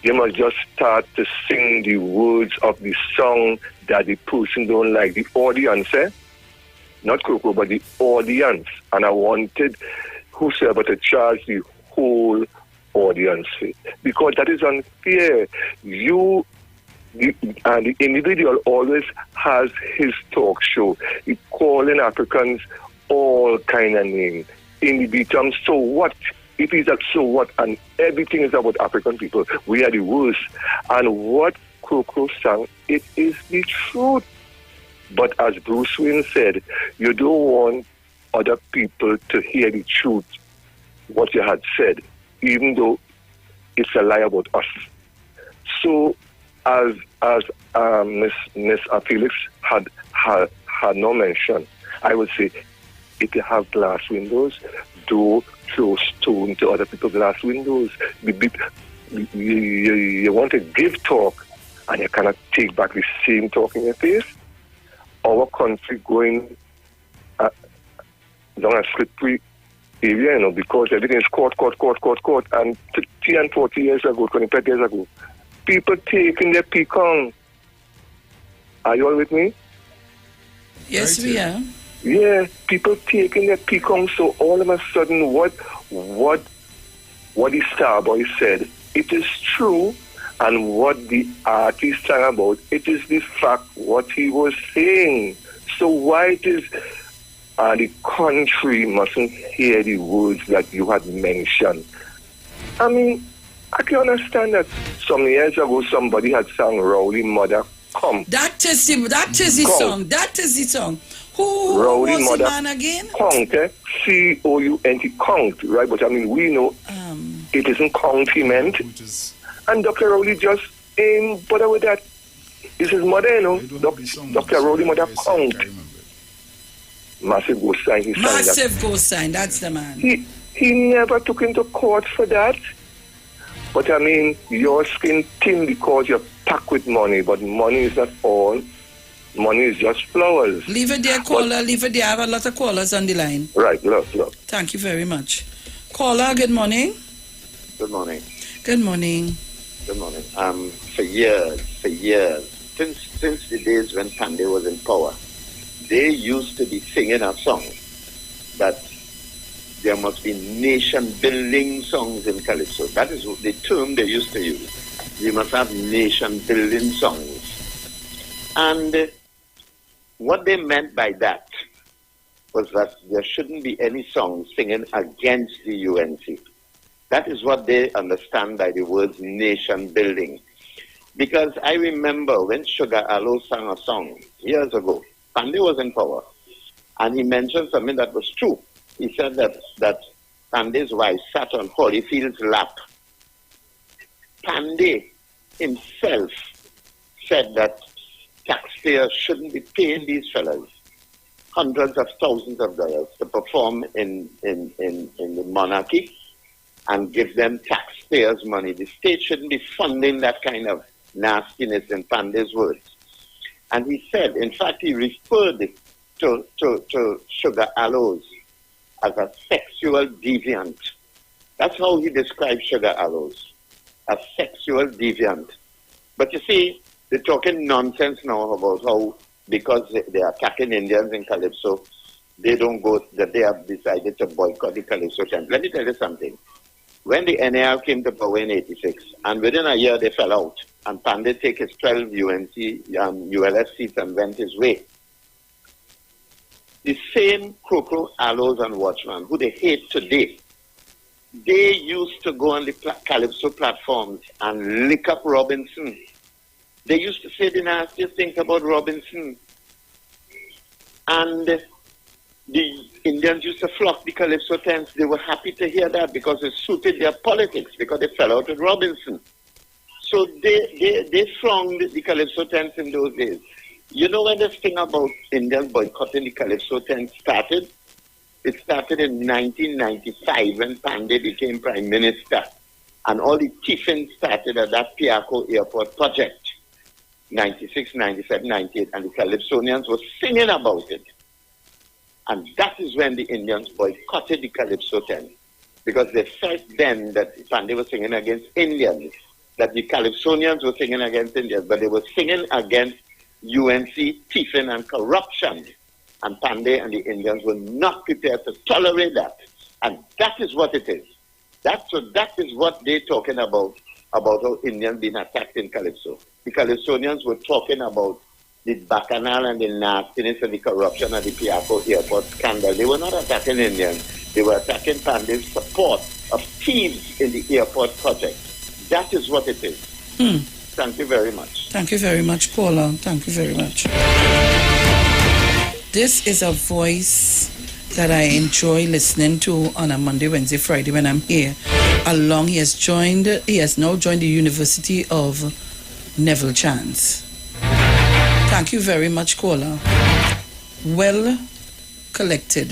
you must just start to sing the words of the song that the person don't like. The audience, not Coco, but the audience. And I wanted whosoever to charge the whole audience fee, because that is unfair. The individual always has his talk show. He calling Africans all kind of names in the terms. So what? It is that so what, and everything is about African people. We are the worst. And what Coco sang, it is the truth. But as Bruce Wayne said, you don't want other people to hear the truth, what you had said, even though it's a lie about us. So as Miss Felix had no mention, I would say, if you have glass windows, do throw stone to other people's glass windows. You want to give talk, and you cannot take back the same talk in your face. Our country going down a slippery area, because everything is court. And 30 and 40 years ago, 25 years ago, people taking their pecan. Are you all with me? Yes, we are. Yeah, people taking their pecan. So all of a sudden, what the Starboy said, it is true. And what the artist sang about, it is the fact what he was saying. So why it is the country mustn't hear the words that you had mentioned? I mean, I can understand that some years ago somebody had sung Rowdy Mother Come. That is the song. That is the song. Who Rowdy was Mother the man again? Count, Count, count, right? But I mean, we know it isn't count he meant. And Dr. Rowley just ain't bother with that. It's his mother, Dr. Rowley Mother Count. Massive ghost sign. He Massive ghost sign, that's the man. He never took into court for that. But I mean, your skin thin because you're packed with money. But money is not all. Money is just flowers. Leave it there, caller. Leave it there. I have a lot of callers on the line. Right, look. Thank you very much. Caller, good morning. Good morning. Good morning. Good morning. For years, since the days when Pandey was in power, they used to be singing a song that there must be nation-building songs in Calypso. That is the term they used to use. We must have nation-building songs. And what they meant by that was that there shouldn't be any songs singing against the UNC. That is what they understand by the words nation-building. Because I remember when Sugar Aloe sang a song years ago, Pandey was in power, and he mentioned something that was true. He said that Pandey's wife sat on Holyfield's lap. Pandey himself said that taxpayers shouldn't be paying these fellas hundreds of thousands of dollars to perform in the monarchy and give them taxpayers' money. The state shouldn't be funding that kind of nastiness, in Pandey's words. And he said, in fact, he referred to Sugar Aloes as a sexual deviant. That's how he described Sugar Aloes, a sexual deviant. But you see, they're talking nonsense now about how, because they're attacking Indians in Calypso, they don't go, that they have decided to boycott the Calypso chant. Let me tell you something. When the NAL came to power in 86, and within a year they fell out, and Pandey took his 12 UNC ULS seats and went his way. The same Croco, Aloes, and Watchman, who they hate today, they used to go on the Calypso platforms and lick up Robinson. They used to say the nastiest things about Robinson. And the Indians used to flock the Calypso tents. They were happy to hear that because it suited their politics, because they fell out with Robinson. So they thronged the Calypso tents in those days. You know when this thing about Indians boycotting the Calypso tents started? It started in 1995 when Pandey became Prime Minister. And all the tiffin started at that Piaco Airport project. 96, 97, 98. And the Calypsonians were singing about it. And that is when the Indians boycotted the Calypso tent. Because they felt then that Pandey was singing against Indians. That the Calypsonians were singing against Indians. But they were singing against UNC, tiffin, and corruption. And Pandey and the Indians were not prepared to tolerate that. And that is what it is. That is what they're talking about how Indians being attacked in Calypso. The Calypsonians were talking about the bacchanal and the nastiness and the corruption at the Piaco Airport scandal. They were not attacking Indians. They were attacking Pandey's support of thieves in the airport project. That is what it is. Thank you very much. Thank you very much, Paula. Thank you very much. This is a voice that I enjoy listening to on a Monday, Wednesday, Friday when I'm here. He has now joined the University of Neville Chance. Thank you very much, Paula. Well collected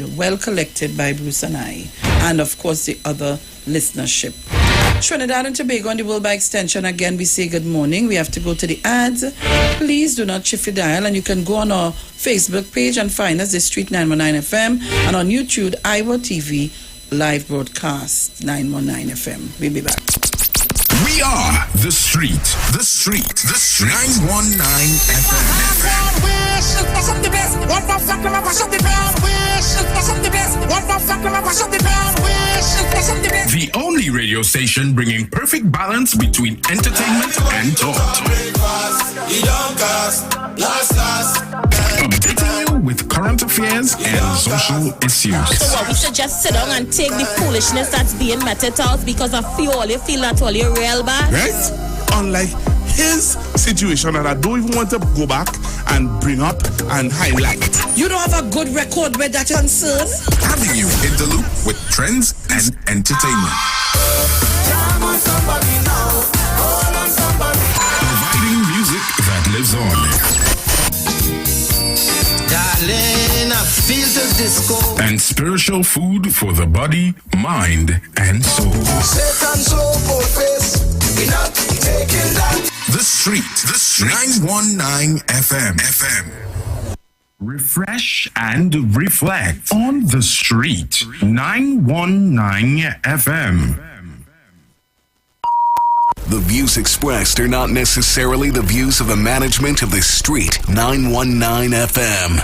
by Bruce and I, and of course the other listenership. Trinidad and Tobago and the World by extension, again we say good morning. We have to go to the ads. Please do not shift your dial, and you can go on our Facebook page and find us, The Street 919 FM, and on YouTube, IWER TV live broadcast 919 FM. We'll be back. We are The Street 919 FM. The only radio station bringing perfect balance between entertainment and talk. Updating you with current affairs and social issues. So we should just sit down and take the foolishness that's being meted out because of you feel that all you're real bad. Right? Unlike his situation that I don't even want to go back and bring up and highlight. You don't have a good record where that's concerned. Having you in the loop with trends and entertainment. Providing music that lives on. Darling, I feel the disco. And spiritual food for the body, mind, and soul. Satan soul for face. We're not taking that. The Street 919 FM. Refresh and reflect on The Street 919 FM. The views expressed are not necessarily the views of the management of The Street 919 FM.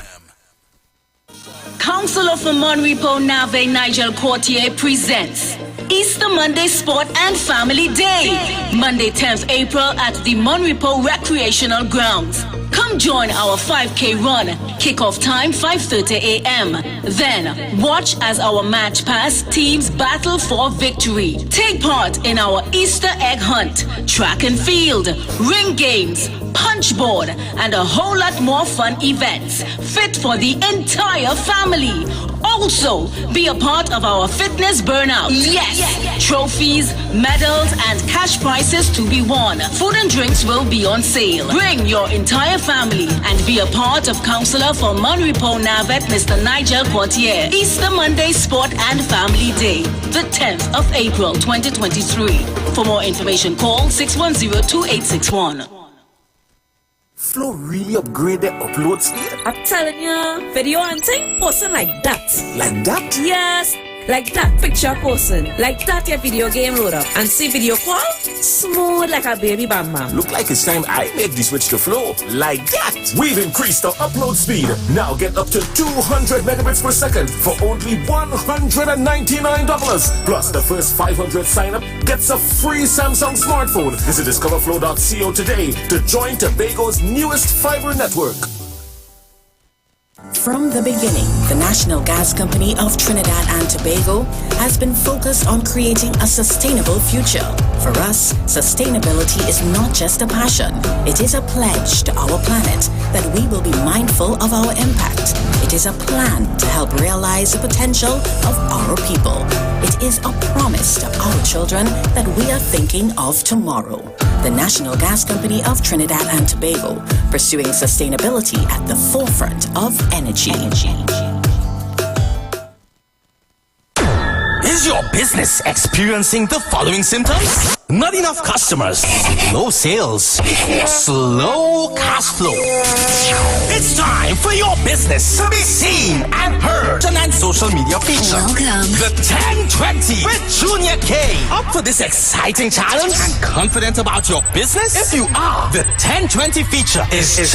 Councillor for Monrepo Nave Nigel Courtier presents Easter Monday Sport and Family Day, Monday 10th April at the Monrepo Recreational Grounds. Come join our 5K run. Kickoff time 5:30 a.m. Then watch as our match pass teams battle for victory. Take part in our Easter egg hunt, track and field, ring games, punch board, and a whole lot more fun events fit for the entire family. Also, be a part of our fitness burnout. Yes! Trophies, medals, and cash prizes to be won. Food and drinks will be on sale. Bring your entire family and be a part of Councillor for Monrepo Navet, Mr. Nigel Courtier. Easter Monday Sport and Family Day, the 10th of April, 2023. For more information, call 610-2861. Flow really upgrade the upload speed. I'm telling you, video and thing posting like that. Like that? Yes, like that picture posting. Like that your video game load up. And see video call? Smooth like a baby bam bam. Look like it's time I make the switch to Flow. Like that. We've increased the upload speed. Now get up to 200 megabits per second for only $199. Plus the first 500 sign up gets a free Samsung smartphone. Visit discoverflow.co today to join Tobago's newest fiber network. From the beginning, the National Gas Company of Trinidad and Tobago has been focused on creating a sustainable future. For us, sustainability is not just a passion. It is a pledge to our planet that we will be mindful of our impact. It is a plan to help realize the potential of our people. It is a promise to our children that we are thinking of tomorrow. The National Gas Company of Trinidad and Tobago, pursuing sustainability at the forefront of energy. Is your business experiencing the following symptoms? Not enough customers, no sales, slow cash flow. It's time for your business to be seen and heard. Tonight's social media feature. Welcome. The 1020 with Junior K. Up for this exciting challenge and confident about your business? If you are, the 1020 feature is just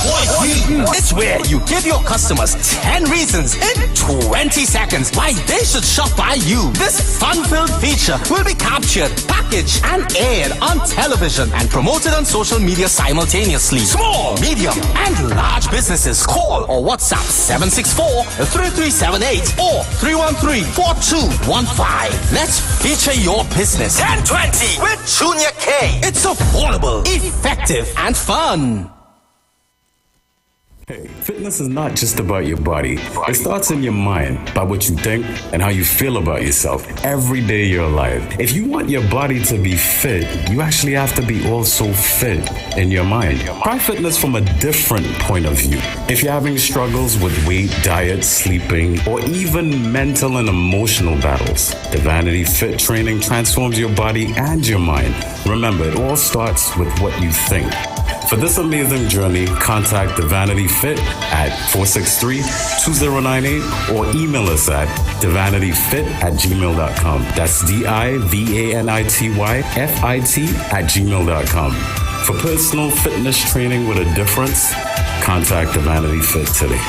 what we It's where you give your customers 10 reasons in 20 seconds why they should shop by you. This fun-filled feature will be captured, packaged, and aired on television and promoted on social media simultaneously. Small, medium, and large businesses call or WhatsApp 764-3378 or 313-4215. Let's feature your business. 1020 with Junior K. It's affordable, effective, and fun. Hey, fitness is not just about your body. It starts in your mind, by what you think and how you feel about yourself every day of your life. If you want your body to be fit, you actually have to be also fit in your mind. Try fitness from a different point of view. If you're having struggles with weight, diet, sleeping, or even mental and emotional battles, the Vanity Fit training transforms your body and your mind. Remember, it all starts with what you think. For this amazing journey, contact the Vanity Fit at 463-2098 or email us at thevanityfit@gmail.com. That's DIVANITYFIT@gmail.com. For personal fitness training with a difference, contact the Vanity Fit today.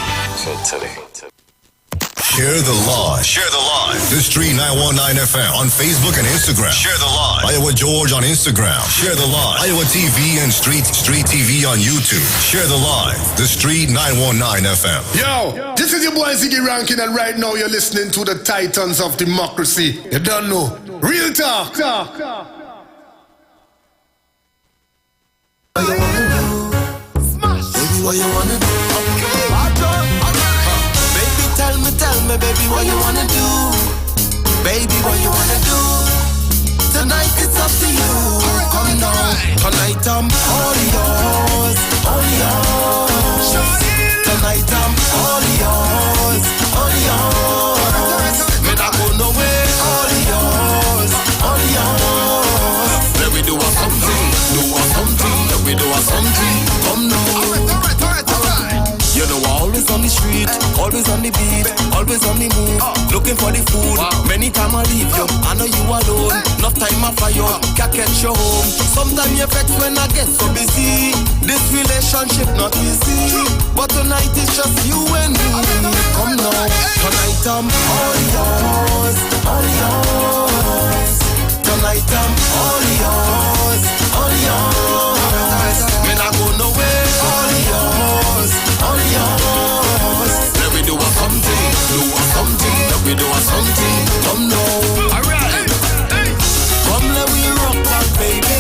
Share the live. Share the live. The Street 919 FM on Facebook and Instagram. Share the live. Iowa George on Instagram. Share the live. Iowa TV and Street TV on YouTube. Share the live. The Street 919 FM. Yo, this is your boy Ziggy Rankin, and right now you're listening to the Titans of Democracy. You don't know. Real talk. What you wanna do? Smash. Baby, what you wanna do? Tell me, baby, what you wanna do? Baby, what you wanna do? Tonight it's up to you. Come now. Tonight I'm all yours, all yours. Tonight I'm all yours, all yours. Me not go nowhere, all yours, all yours. Let me do a something, let me do a something. Come now. You know I'm always on the street, always on the beat, always on the move, looking for the food. Many times I leave you, I know you alone. Enough time I fly you, can't catch you home. Sometimes you vex when I get so busy. This relationship not easy, but tonight it's just you and me. Come now, tonight I'm all yours, all yours. Tonight I'm all yours, all yours. When I go nowhere, all yours, all yours. Let me do a something, let me do a something. Come now, alright. Come let me rock back, baby.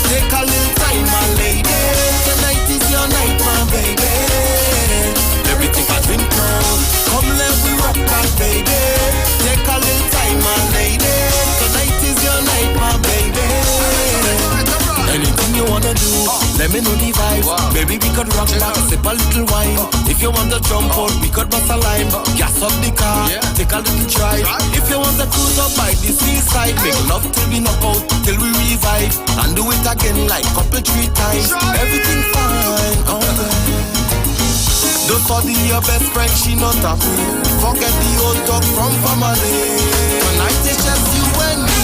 Take a little time, my lady. Tonight is your night, my baby. Let me take a drink now. Come let me rock back, baby. Take a little time, my lady. Tonight is your night, my baby. Anything you wanna do, let me know the vibe. Baby, we could rock back, sip a little wine. If you want to jump out, we could bust a line. Gas up the car, take a little drive. If you want to cruise up by the seaside, make love till we knock out, till we revive. And do it again like couple 3 times. Everything fine, alright. Don't study your best friend, she not happy. Forget the old talk from family. Tonight it's just you and me.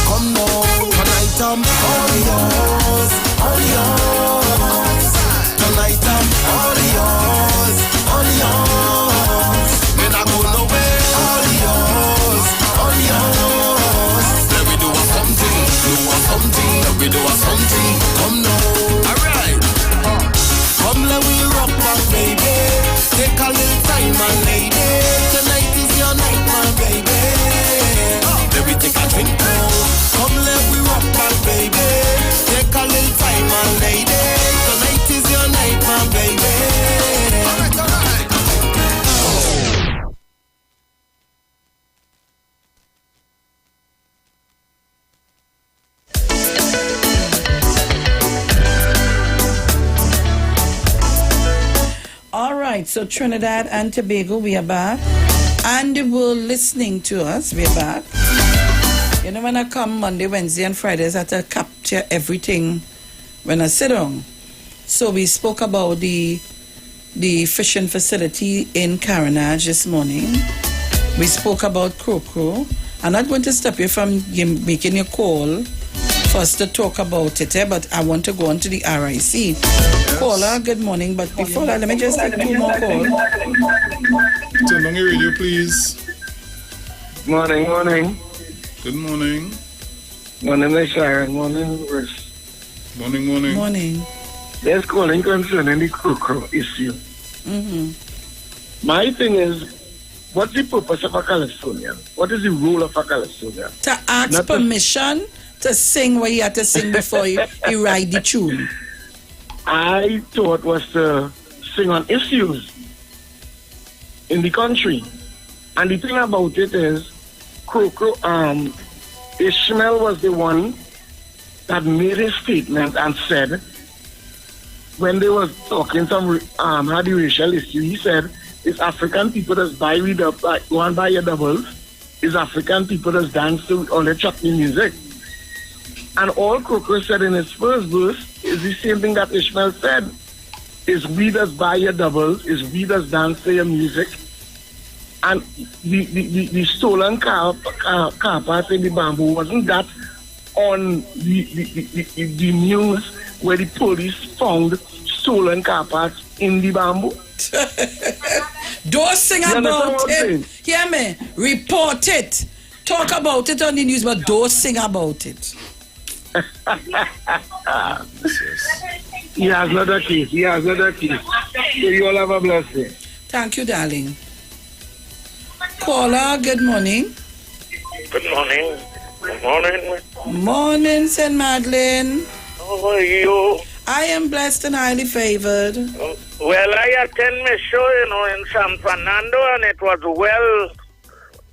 Come now, tonight I'm all yours, all yours. Tonight I'm all yours, all yours. When I go nowhere, all yours, all yours. Let me do a something, let me do a something. Come now, alright. Come let me rock back, baby. Take a little time, my lady. Tonight is your night, my baby. Let me take a drink now. Come let me rock back, baby. Take a little time, my lady. Tonight is your night, my baby. Alright, alright. All right, so Trinidad and Tobago, we are back. And the world listening to us, we are back. You know, when I come Monday, Wednesday, and Fridays, I have to capture everything when I sit down. So we spoke about the fishing facility in Carenage this morning. We spoke about Crow. I'm not going to stop you from making your call for us to talk about it, but I want to go on to the RIC. Yes. Caller, good morning. But before that, let me just take 2 more calls. Turn on your radio, please. Morning. Good morning. Morning, Miss Sharon. Morning, Russ. Morning. There's calling concerning the Krokro issue. My thing is, what's the purpose of a Calypsonian? What is the role of a Calypsonian? To ask permission to sing what he had to sing before he write the tune. I thought was to sing on issues in the country. And the thing about it is, Ishmael was the one that made a statement and said, when they was talking some had the racial issue, he said, it's African people that go and buy your doubles. It's African people that dance to all the chutney music. And all Kroko said in his first verse is the same thing that Ishmael said. Is we that buy your doubles, is we that dance to your music. And the stolen car parts in the bamboo, wasn't that on the news where the police found stolen car parts in the bamboo? Don't sing about it. Hear me? Report it. Talk about it on the news, but don't sing about it. He has another case. So you all have a blessing. Thank you, darling. Caller, good morning. Good morning. Morning, St. Madeleine. How are you? I am blessed and highly favored. Well, I attend my show, in San Fernando, and it was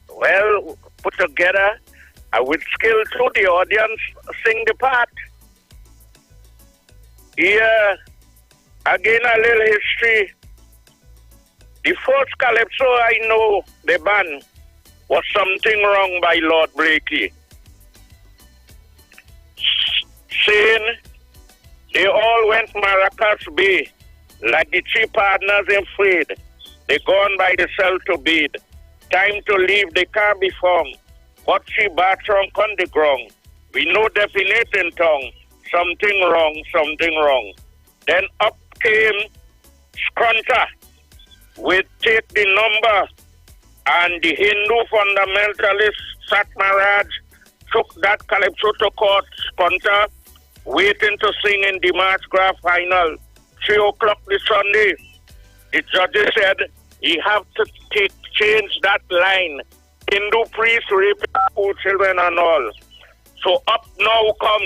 well put together. With skill too, the audience sing the part. Here, again, a little history. The first Calypso I know, the band, was Something Wrong by Lord Blakey. Saying they all went Maracas Bay, like the 3 partners in Fred. They gone by the cell to bed. Time to leave, the car be found. What she bathroom on the ground. We know definite in tongue. Something wrong. Then up came Scrunter with Take the Number, and the Hindu fundamentalist Satmaraj took that Calypso to court. Scrunter waiting to sing in the March Grand Final. 3 o'clock this Sunday. The judges said he have to change that line. Hindu priest raping poor children and all. So up now come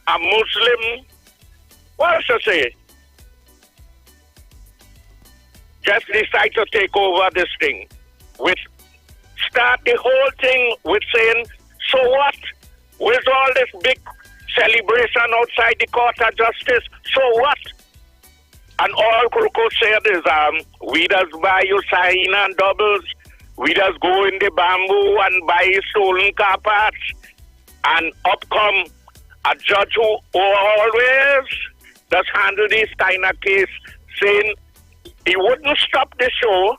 a Muslim, what to say? Just decide to take over this thing. Start the whole thing with saying, so what? With all this big celebration outside the court of justice, so what? And all Kroko said is, we just buy you sign and doubles. We just go in the bamboo and buy stolen car parts. And up come a judge who always does handle this kind of case, saying he wouldn't stop the show.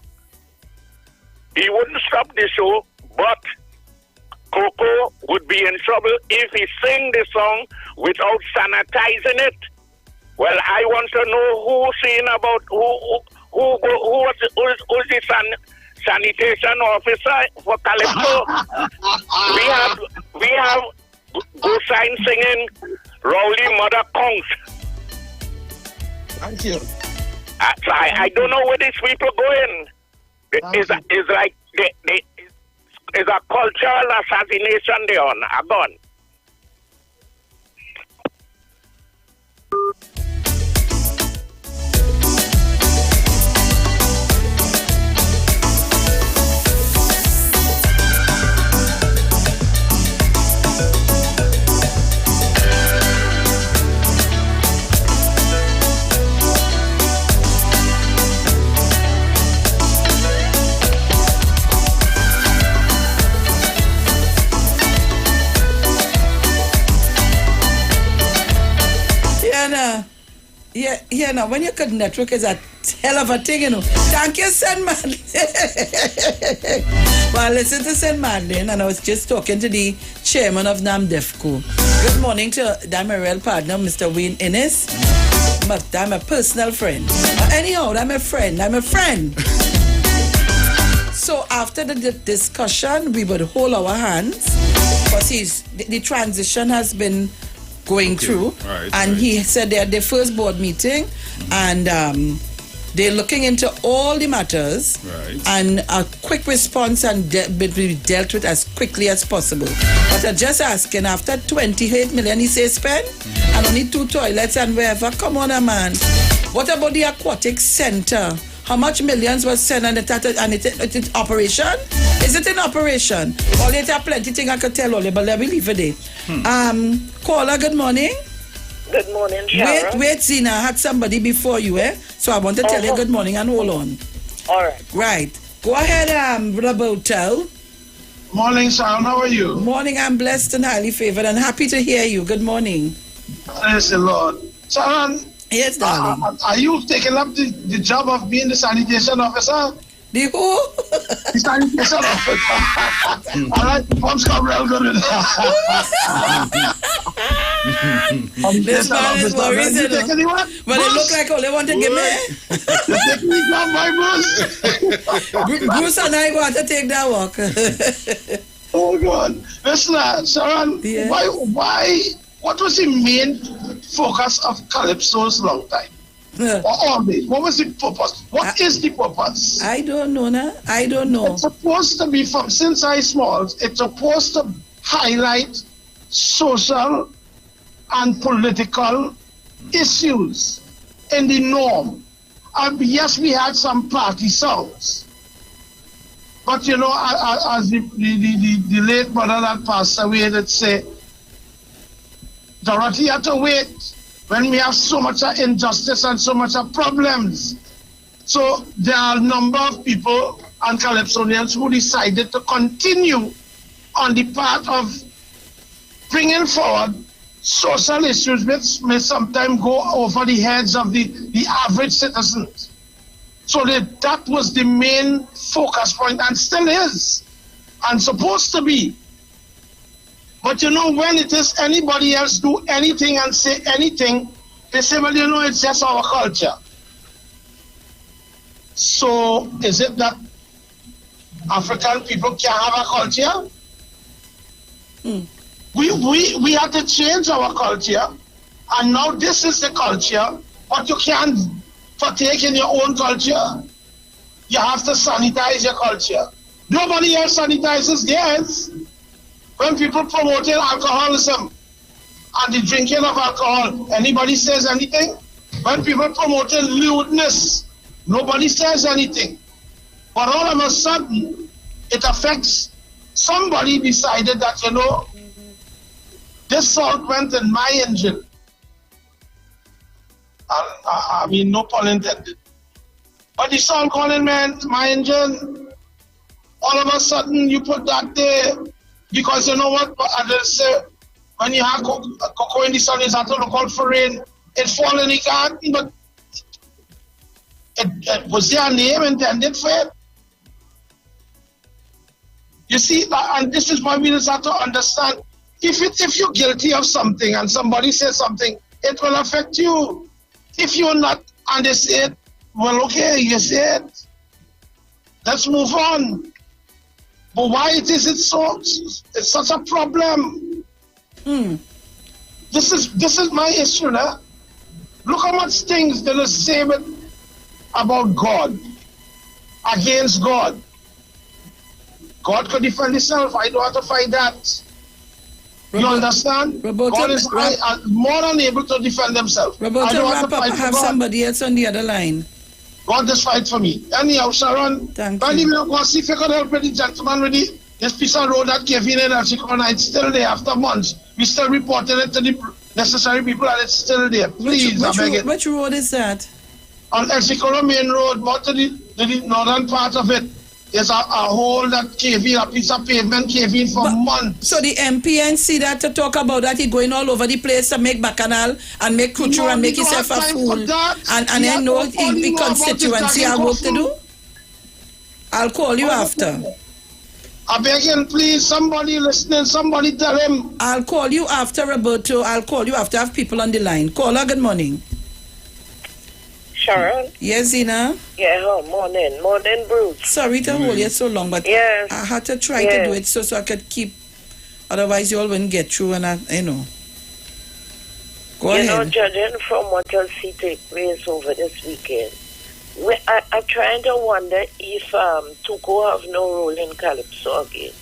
But Kroko would be in trouble if he sing the song without sanitizing it. Well, I want to know who's saying about who's the sanitation officer for Calypso. we have go sign singing Rowley Mother Kongs. Thank you. I don't know where these people going. It's like it's a cultural assassination they on. I'm gone. you know, when you could network is a hell of a thing, you know. Thank you, St. Madeleine. Well, listen to St. Madeleine, and I was just talking to the chairman of NAMDEFCO. Good morning to my real partner, Mr. Wayne Innes. But I'm a personal friend. Anyhow, I'm a friend. So after the discussion, we would hold our hands because the transition has been going through. And he said they're their first board meeting and they're looking into all the matters and a quick response and will be dealt with as quickly as possible. But I'm just asking, after 28 million he says spend and only 2 toilets and wherever, come on, man. What about the aquatic center? How much millions was sent and it's in operation? Is it in operation? Or later plenty things I could tell all but let me leave it there. Caller, good morning. Good morning, Sharon. Wait, Zina, I had somebody before you, So I want to tell you good morning and hold on. All right. Right. Go ahead, Roberto. Morning, Sharon. How are you? Morning. I'm blessed and highly favored and happy to hear you. Good morning. Praise the Lord. Sharon. Yes, darling. Are you taking up the job of being the sanitation officer? The who? The sanitation officer. All right, Mom's got real good with This man is worried, but it look like all they want to give me. You take me down, my Bruce. Bruce and I want to take that walk. Oh, God. Listen, Sharon, why? What was the main focus of Calypso's long time? Or always? What was the purpose? What is the purpose? I don't know, I don't know. It's supposed to be, since I small, it's supposed to highlight social and political issues in the norm. Yes, we had some party songs. But, you know, as the late brother that passed away, that say, Dorothy had to wait when we have so much injustice and so much problems. So there are a number of people and Calypsonians who decided to continue on the path of bringing forward social issues which may sometimes go over the heads of the average citizens. So that was the main focus point and still is and supposed to be. But you know, when it is anybody else do anything and say anything, they say, well, you know, it's just our culture. So is it that African people can't have a culture? We have to change our culture, and now this is the culture, but you can't partake in your own culture. You have to sanitize your culture. Nobody else sanitizes theirs. When people promoting alcoholism and the drinking of alcohol, anybody says anything? When people promoting lewdness, nobody says anything. But all of a sudden, it affects somebody decided that, you know, this salt went in my engine. I mean, no pun intended. But the salt went in my engine. All of a sudden, you put that there. Because you know what, when you have cocoa in the sun, it's have to look out for rain. It fall in the garden, but was there a name intended for it? You see, and this is why we just have to understand, if you're guilty of something and somebody says something, it will affect you. If you're not, and they say it, well, okay, you say it. Let's move on. But why it's such a problem? This is my issue now. Look how much things they say about God, against God. God could defend himself. I don't have to fight that. You understand? God is more than able to defend himself. Roberto, wrap up. I have somebody else on the other line. God just fight for me. Anyhow, Sharon, thank you. Go see if you can help with the gentleman with this piece of road that came in and it's still there after months. We still reported it to the necessary people and it's still there. Please, I beg it. Which road is that? On Exicolo Main Road, but to the northern part of it. There's a hole that cave in, a piece of pavement cave in for months. So the MPN see that to talk about that, he going all over the place to make bacchanal and make couture and make himself a fool. And I know the constituency have work to do. I'll call you after. I beg you, please, somebody listening, somebody tell him. I'll call you after, Roberto. I'll call you after I have people on the line. Caller, good morning. Sharon? Yes, Zina? Yeah, morning. Morning, Bruce. Sorry to hold you so long, but yes. I had to try to do it so I could keep, otherwise you all wouldn't get through and Go ahead. Judging from what I see take place over this weekend, I'm trying to wonder if Tuco have no role in Calypso again.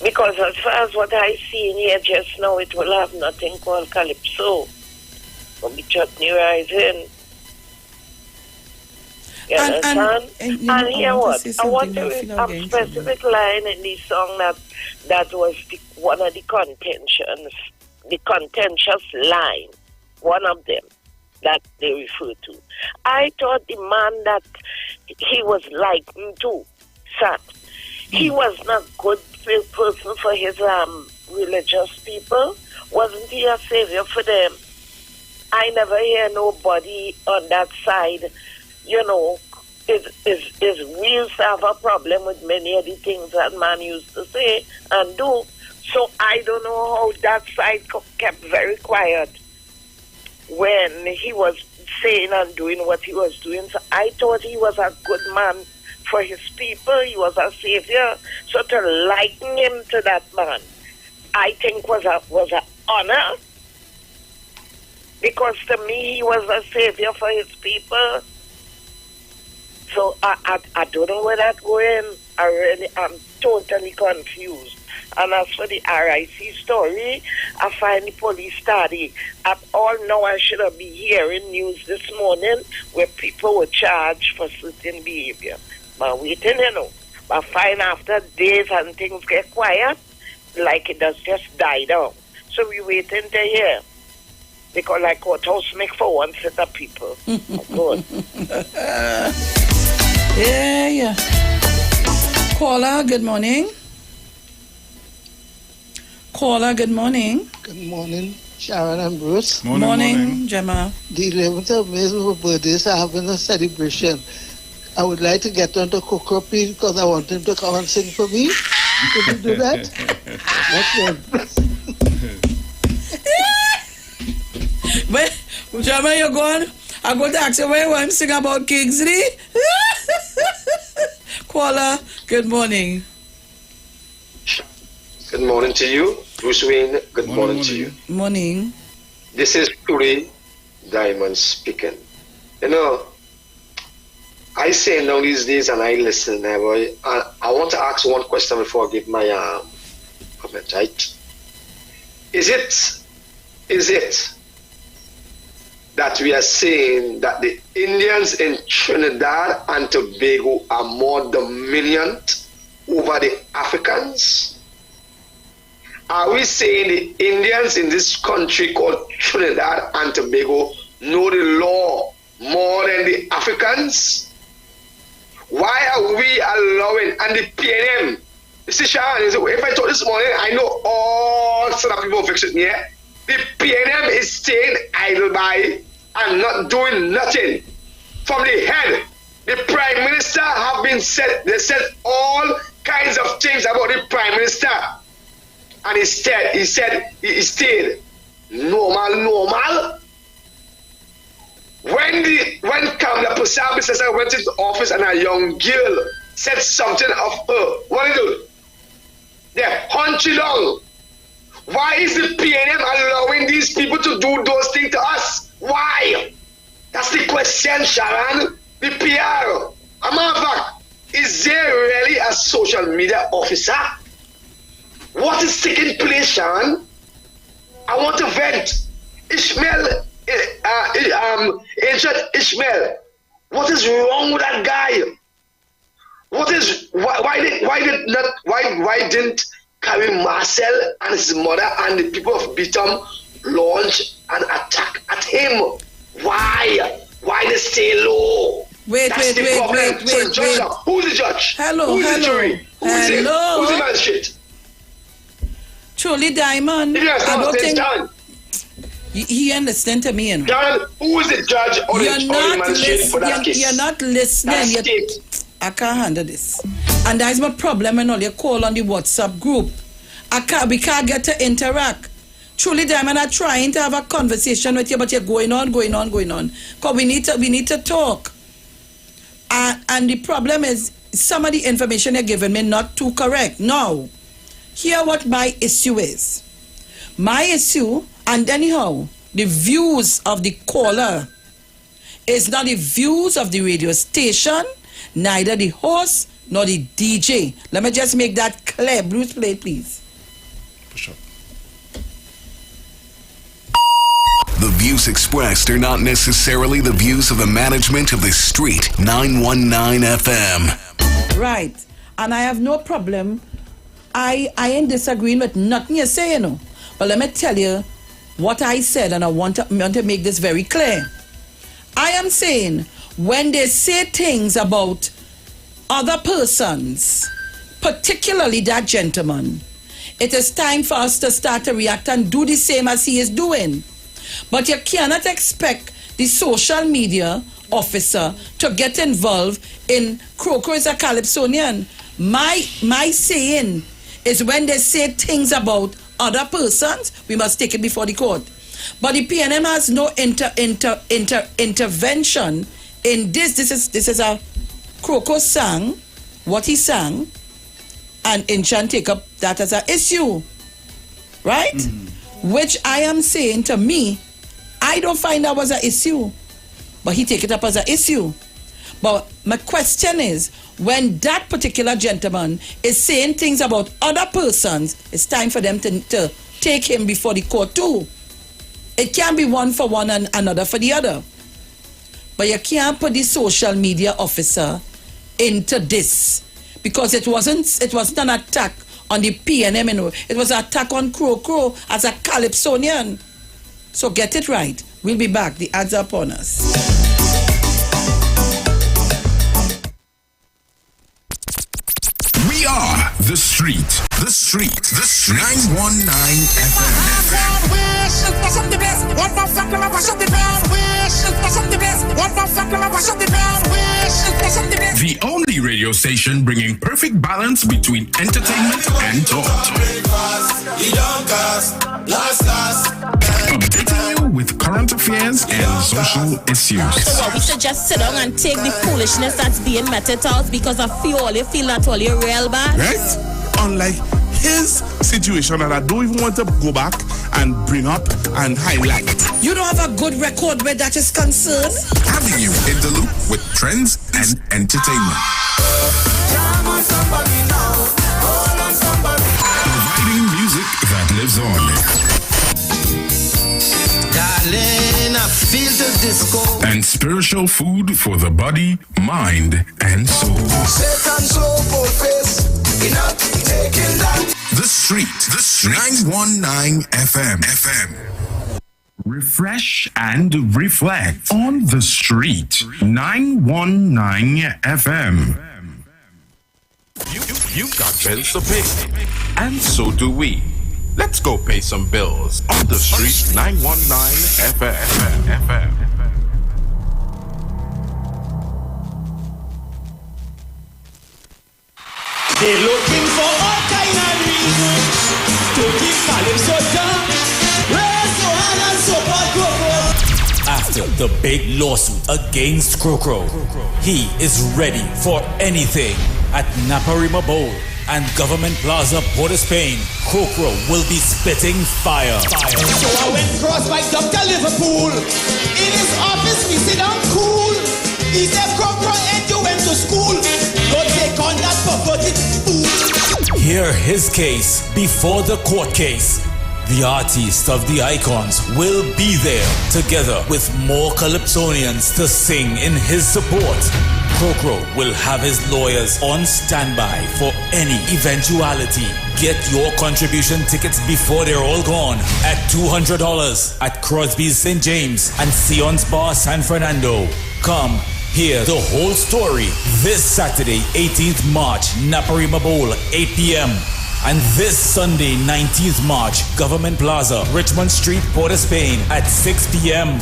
Because as far as what I see in here just now, it will have nothing called Calypso. Will be Chutney Rising. You understand? And hear what? I want to read a specific line in the song that was one of the contentious line, one of them that they refer to. I thought the man that he was like me too, Sat. He was not good person for his religious people. Wasn't he a savior for them? I never hear nobody on that side, is we used to have a problem with many of the things that man used to say and do. So I don't know how that side kept very quiet when he was saying and doing what he was doing. So I thought he was a good man for his people. He was a savior. So to liken him to that man, I think was an honor. Because to me, he was a savior for his people. So I don't know where that's going. I'm totally confused. And as for the RIC story, I find the police study. At all now, I should have been hearing news this morning where people were charged for certain behavior. But waiting, I find after days and things get quiet, like it does just die down. So we waiting to hear. Because like courthouse make for one set of people. Good. Yeah. Caller, good morning. Caller, good morning. Good morning, Sharon and Bruce. Morning, Gemma. The 11th of May is my birthday, so I'm having a celebration. I would like to get on to Coco Pete because I want him to come and sing for me. Could you do that? But, Gemma, you're going? I'm going to ask you where you want him to sing about Kingsley. Caller, good morning. Good morning to you. Bruce Wayne, good morning to you. Morning. This is Puri Diamond speaking. I say now these days and I listen. I want to ask one question before I give my comment, right? Is it that we are saying that the Indians in Trinidad and Tobago are more dominant over the Africans? Are we saying the Indians in this country called Trinidad and Tobago know the law more than the Africans? Why are we allowing, and the PNM, you see, Sharon, if I told this morning, I know all sort of people fix it here. The PNM is staying idle by and not doing nothing. From the head, the Prime Minister have been said, they said all kinds of things about the Prime Minister. And instead, he stayed normal. When Kamala Prasad went into office and a young girl said something of her, what did they do? They're hunched down. Why is the PNM allowing these people to do those things to us? Why? That's the question, Sharon. The PR. A matter of fact, is there really a social media officer? What is taking place, Sharon? I want to vent. Ancient Ishmael, what is wrong with that guy? Why didn't Karim Marcel and his mother and the people of Bitom launch an attack at him? Why they stay low? Wait. So the judge now. Who's the judge? Who's the jury? Who's it? Who's the magistrate? Truly, Diamond. I don't think he understand to me. Diamond, who is the judge or the magistrate for that case? You're not listening. I can't handle this. And that's my problem when all you call on the WhatsApp group. We can't get to interact. Truly, Diamond, I'm trying to have a conversation with you, but you're going on. Because we need to talk. And the problem is, some of the information you're giving me not too correct. Now, hear what my issue is. My issue, and anyhow, the views of the caller is not the views of the radio station, neither the host nor the DJ. Let me just make that clear. Bruce, play, please. Push up. The views expressed are not necessarily the views of the management of the Street 919 FM. Right. And I have no problem. I ain't disagreeing with nothing you say, you know. But let me tell you what I said, and I want to make this very clear. I am saying when they say things about other persons, particularly that gentleman, it is time for us to start to react and do the same as he is doing. But you cannot expect the social media officer to get involved in Croco is a Calypsonian. My saying is when they say things about other persons, we must take it before the court. But the PNM has no intervention in this. This is a Croco sang, what he sang, and Inchan take up that as an issue. Right? Mm-hmm. Which I am saying to me, I don't find that was an issue. But he take it up as an issue. But my question is, when that particular gentleman is saying things about other persons, it's time for them to take him before the court too. It can't be one for one and another for the other. But you can't put the social media officer into this, because it wasn't an attack on the PNM, you know. It was an attack on Croco as a Calypsonian. So get it right. We'll be back. The ads are upon us. We are The Street. The Street. The Street. 919 FM. The only radio station bringing perfect balance between entertainment and talk. Updating you with current affairs and social issues. So we should just sit down and take the foolishness that's being meted out because of all you feel that all you're real bad. Right? Unlike his situation that I don't even want to go back and bring up and highlight. You don't have a good record where that is concerned? Having you in the loop with trends and entertainment. Providing music that lives on. Darling, I feel the disco. And spiritual food for the body, mind, and soul. The Street. The Street. 919 FM. Refresh and reflect on The Street. 919 FM. You got bills to pay. And so do we. Let's go pay some bills on The Street 919 FM. They're looking for all kind of reasons to keep Calypso down. Raise your hand and support Croco. After the big lawsuit against Croco, he is ready for anything at Naparima Bowl and Government Plaza, Port of Spain. Croco will be spitting fire. So I went cross by Dr. Liverpool. In his office we sit down cool. He said, Croco, and you went to school. Don't take on that perverted fool. Hear his case before the court case. The artists of the icons will be there together with more Calypsonians to sing in his support. Croco will have his lawyers on standby for any eventuality. Get your contribution tickets before they're all gone at $200 at Crosby's St. James and Sion's Bar San Fernando. Come Hear the whole story this Saturday, 18th March, Naparima Bowl, 8 p.m. And this Sunday, 19th March, Government Plaza, Richmond Street, Port of Spain, at 6 p.m.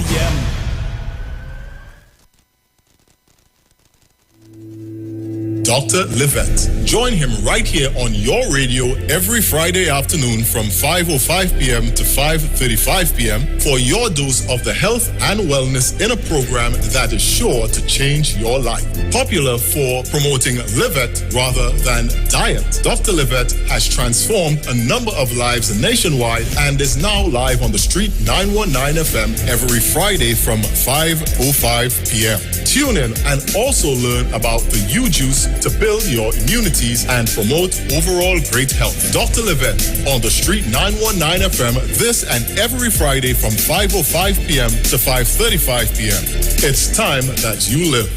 Dr. Livette. Join him right here on your radio every Friday afternoon from 5:05 p.m. to 5:35 p.m. for your dose of the health and wellness in a program that is sure to change your life. Popular for promoting Livette rather than diet, Dr. Livette has transformed a number of lives nationwide and is now live on the Street 919 FM every Friday from 5:05 p.m. Tune in and also learn about the U-Juice to build your immunities and promote overall great health. Dr. Livette on the Street 919 FM this and every Friday from 5:05 p.m. to 5:35 p.m. It's time that you live.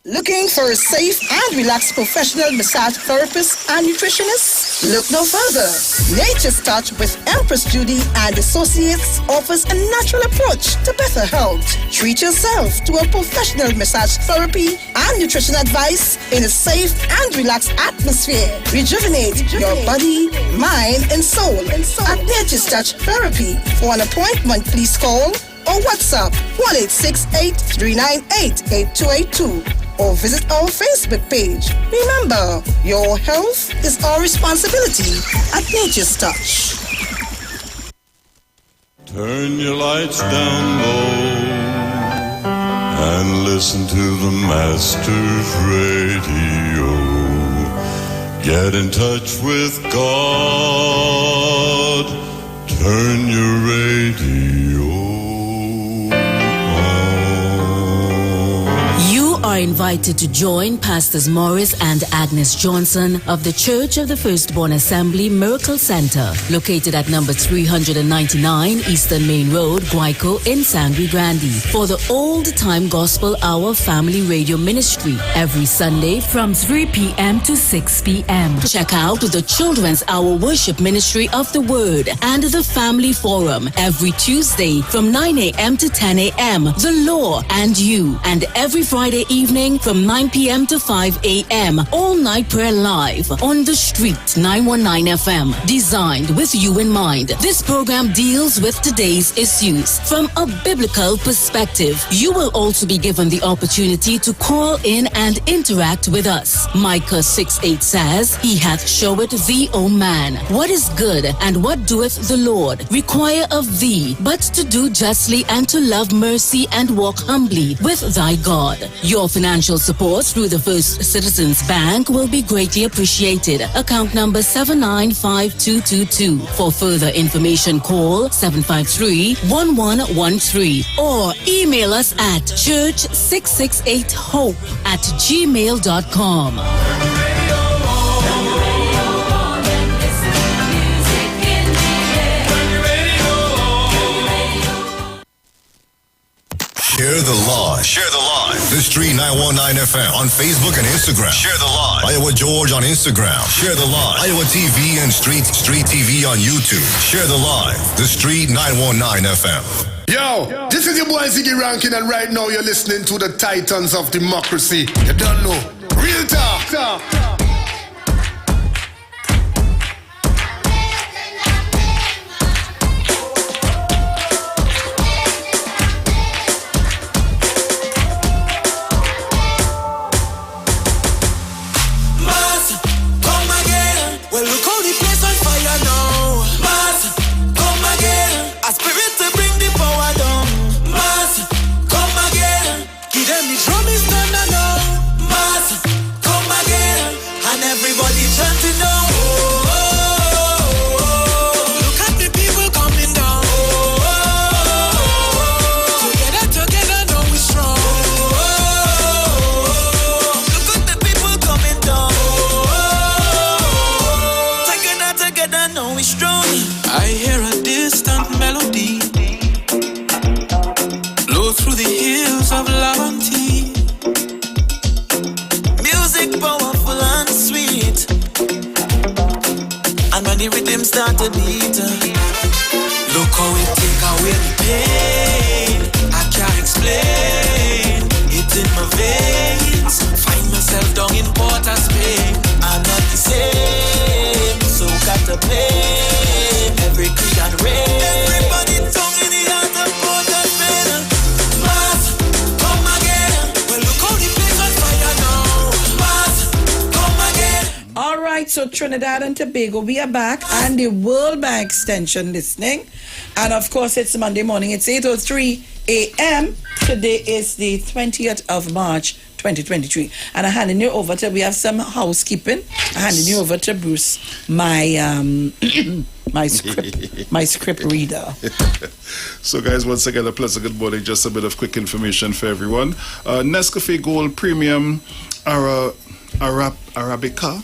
Looking for a safe and relaxed professional massage therapist and nutritionist? Look no further. Nature's Touch with Empress Judy and Associates offers a natural approach to better health. Treat yourself to a professional massage therapy and nutrition advice in a safe and relaxed atmosphere. Rejuvenate your body, mind, and soul at Nature's Touch Therapy. For an appointment, please call or WhatsApp 1-868-398-8282 or visit our Facebook page. Remember, your health is our responsibility at Nature's Touch. Turn your lights down low and listen to the Master's Radio. Get in touch with God. Turn your radio. Are invited to join Pastors Morris and Agnes Johnson of the Church of the Firstborn Assembly Miracle Center, located at number 399 Eastern Main Road, Guayco in Sangre Grande, for the Old Time Gospel Hour Family Radio Ministry every Sunday from 3 p.m. to 6 p.m. Check out the Children's Hour Worship Ministry of the Word and the Family Forum every Tuesday from 9 a.m. to 10 a.m. The Law and You, and every Friday evening from 9 p.m. to 5 a.m. All night prayer live on the Street 919 FM. Designed with you in mind, this program deals with today's issues from a biblical perspective. You will also be given the opportunity to call in and interact with us. Micah 6:8 says, He hath showed thee, O man, what is good and what doeth the Lord require of thee, but to do justly and to love mercy and walk humbly with thy God. Your financial support through the First Citizens Bank will be greatly appreciated. Account number 795222. For further information, call 753-1113 or email us at church668hope@gmail.com. Share the live. Share the live. The Street 919 FM on Facebook and Instagram. Share the live. Iowa George on Instagram. Share the live. Iowa TV and Street TV on YouTube. Share the live. The Street 919 FM. Yo, this is your boy Ziggy Rankin, and right now you're listening to the Titans of Democracy. You don't know. Real talk. Start to beat. Look how it take away the pain. I can't explain. so Trinidad and Tobago, we are back, and the World Bank Extension listening. And of course, it's Monday morning. It's 8:03 a.m. Today is the 20th of March, 2023. And I'm handing you over to, we have some housekeeping. I'm handing you over to Bruce, my script reader. So guys, once again, a pleasant good morning. Just a bit of quick information for everyone. Nescafe Gold Premium Arabica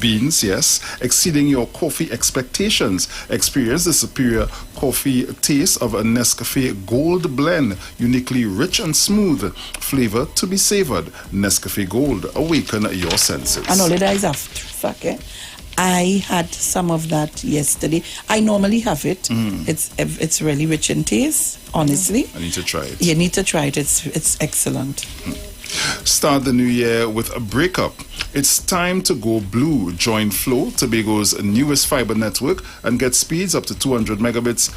beans, yes, exceeding your coffee expectations. Experience the superior coffee taste of a Nescafe Gold blend, uniquely rich and smooth, flavor to be savored. Nescafe Gold, awaken your senses. And all that is after, I had some of that yesterday. I normally have it. It's really rich in taste, honestly. I need to try it. You need to try it. It's excellent. Start the new year with a breakup. It's time to go blue. Join Flow, Tobago's newest fiber network, and get speeds up to 200 megabits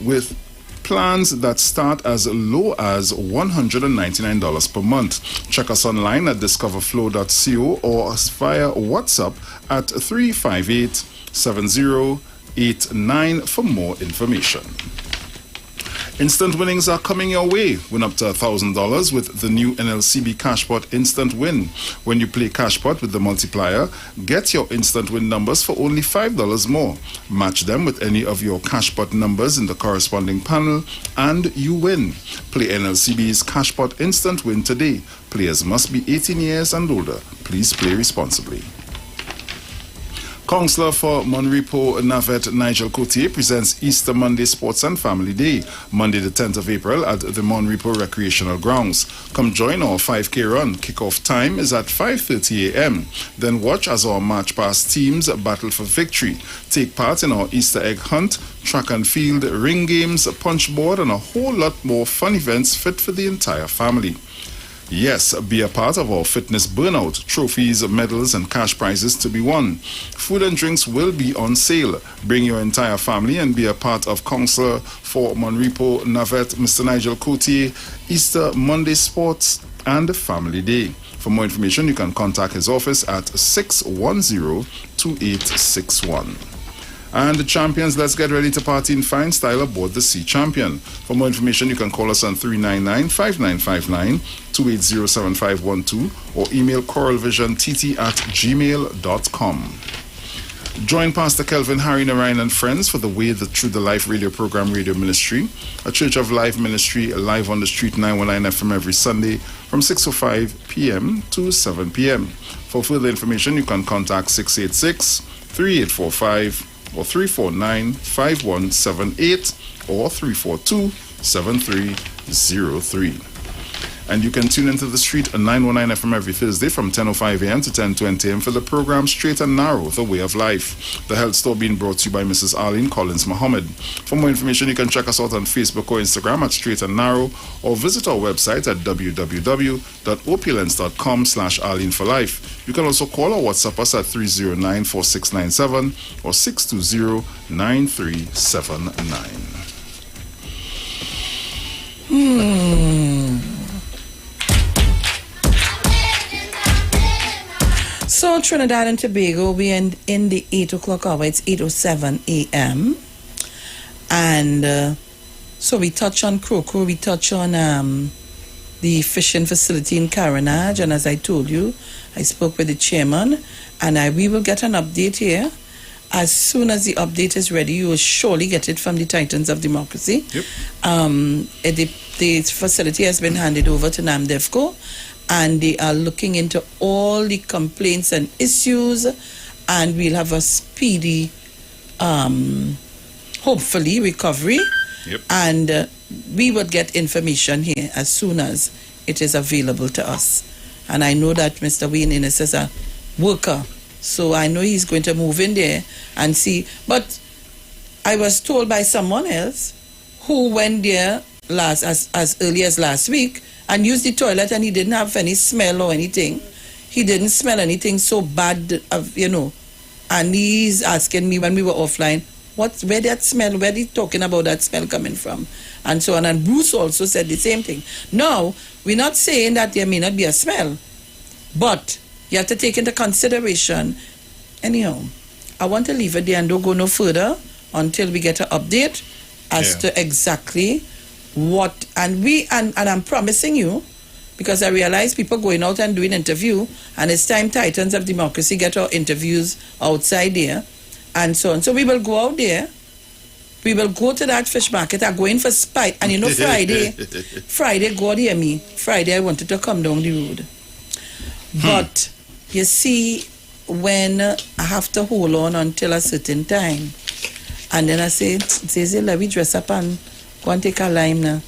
with plans that start as low as $199 per month. Check us online at discoverflow.co or via WhatsApp at 358-7089 for more information. Instant winnings are coming your way. Win up to $1,000 with the new NLCB Cashpot Instant Win. When you play Cashpot with the multiplier, get your instant win numbers for only $5 more. Match them with any of your Cashpot numbers in the corresponding panel, and you win. Play NLCB's Cashpot Instant Win today. Players must be 18 years and older. Please play responsibly. Councillor for Monrepo Navet Nigel Cotier presents Easter Monday Sports and Family Day, Monday the 10th of April at the Monrepo Recreational Grounds. Come join our 5K run. Kickoff time is at 5:30 a.m. Then watch as our March Past teams battle for victory. Take part in our Easter egg hunt, track and field, ring games, punch board, and a whole lot more fun events fit for the entire family. Yes, be a part of our fitness burnout. Trophies, medals, and cash prizes to be won. Food and drinks will be on sale. Bring your entire family and be a part of Councillor for Monrepo Navet, Mr. Nigel Cotier, Easter Monday Sports and Family Day. For more information, you can contact his office at 610-2861. And the champions, let's get ready to party in fine style aboard the Sea Champion. For more information, you can call us on 399-5959, 280-7512, or email coralvisiontt@gmail.com. Join Pastor Kelvin, Harry, Narayan, and friends for the Way Through the Life radio program, Radio Ministry, a Church of Life ministry, live on the street, 919 FM every Sunday from 6:05 p.m. to 7 p.m. For further information, you can contact 686-3845 or 349-5178 or 342-7303. And you can tune into the street on 919 FM every Thursday from 10:05 a.m. to 10:20 a.m. for the program Straight and Narrow, The Way of Life. The health store being brought to you by Mrs. Arlene Collins Muhammad. For more information, you can check us out on Facebook or Instagram at Straight and Narrow, or visit our website at www.opulence.com/Arlene for Life. You can also call or WhatsApp us at 309-4697 or 620-9379. So Trinidad and Tobago, we are in the 8 o'clock hour. It's 8:07 a.m. And so we touch on Croco, we touch on the fishing facility in Carenage. And as I told you, I spoke with the chairman, and we will get an update here. As soon as the update is ready, you will surely get it from the Titans of Democracy. Yep. The facility has been handed over to NAMDEFCO, and they are looking into all the complaints and issues, and we'll have a speedy, hopefully, recovery. Yep. And we would get information here as soon as it is available to us. And I know that Mr. Wayne Innes is a worker, so I know he's going to move in there and see. But I was told by someone else who went there as early as last week and used the toilet, and he didn't have any smell or anything. He didn't smell anything so bad, and he's asking me when we were offline, where that smell, where they talking about that smell coming from, and so on. And Bruce also said the same thing. Now, we're not saying that there may not be a smell, but You have to take into consideration. Anyhow, I want to leave it there and don't go no further until we get an update as to exactly what, and I'm promising you, because I realize people going out and doing interview, and it's time Titans of Democracy get our interviews outside there, and so on. So we will go out there, we will go to that fish market, I'm going for spite, and you know Friday, God hear me, Friday I wanted to come down the road. But, you see, when I have to hold on until a certain time, and then I say, let me dress up and go and take a lime now.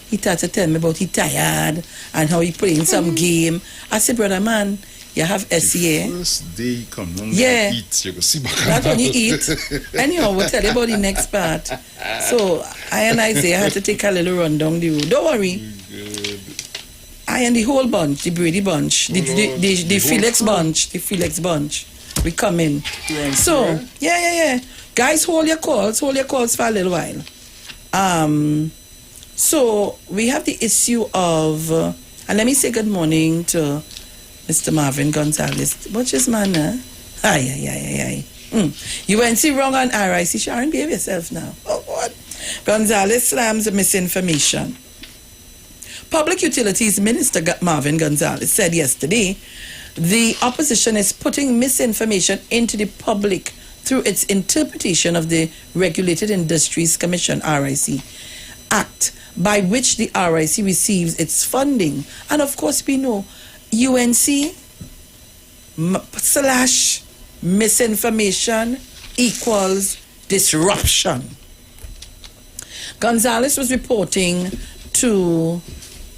He started to tell me about he tired and how he playing some game. I said, brother man, you have SEA. First day you come down eat, you go see back. Not only eat. Anyhow, we'll tell you about the next part. So I and Isaiah had to take a little run down the road. Don't worry. I and the whole bunch, the Brady bunch, the Felix bunch, we come in. So, yeah. Guys, hold your calls for a little while. So, we have the issue of, and let me say good morning to Mr. Marvin Gonzalez. What's his man, huh? Aye. UNC wrong on RIC. Sharon, behave yourself now. Oh, what? Gonzalez slams misinformation. Public Utilities Minister Marvin Gonzalez said yesterday the opposition is putting misinformation into the public through its interpretation of the Regulated Industries Commission, RIC, Act, by which the RIC receives its funding. And of course we know UNC / misinformation equals disruption. Gonzalez was reporting to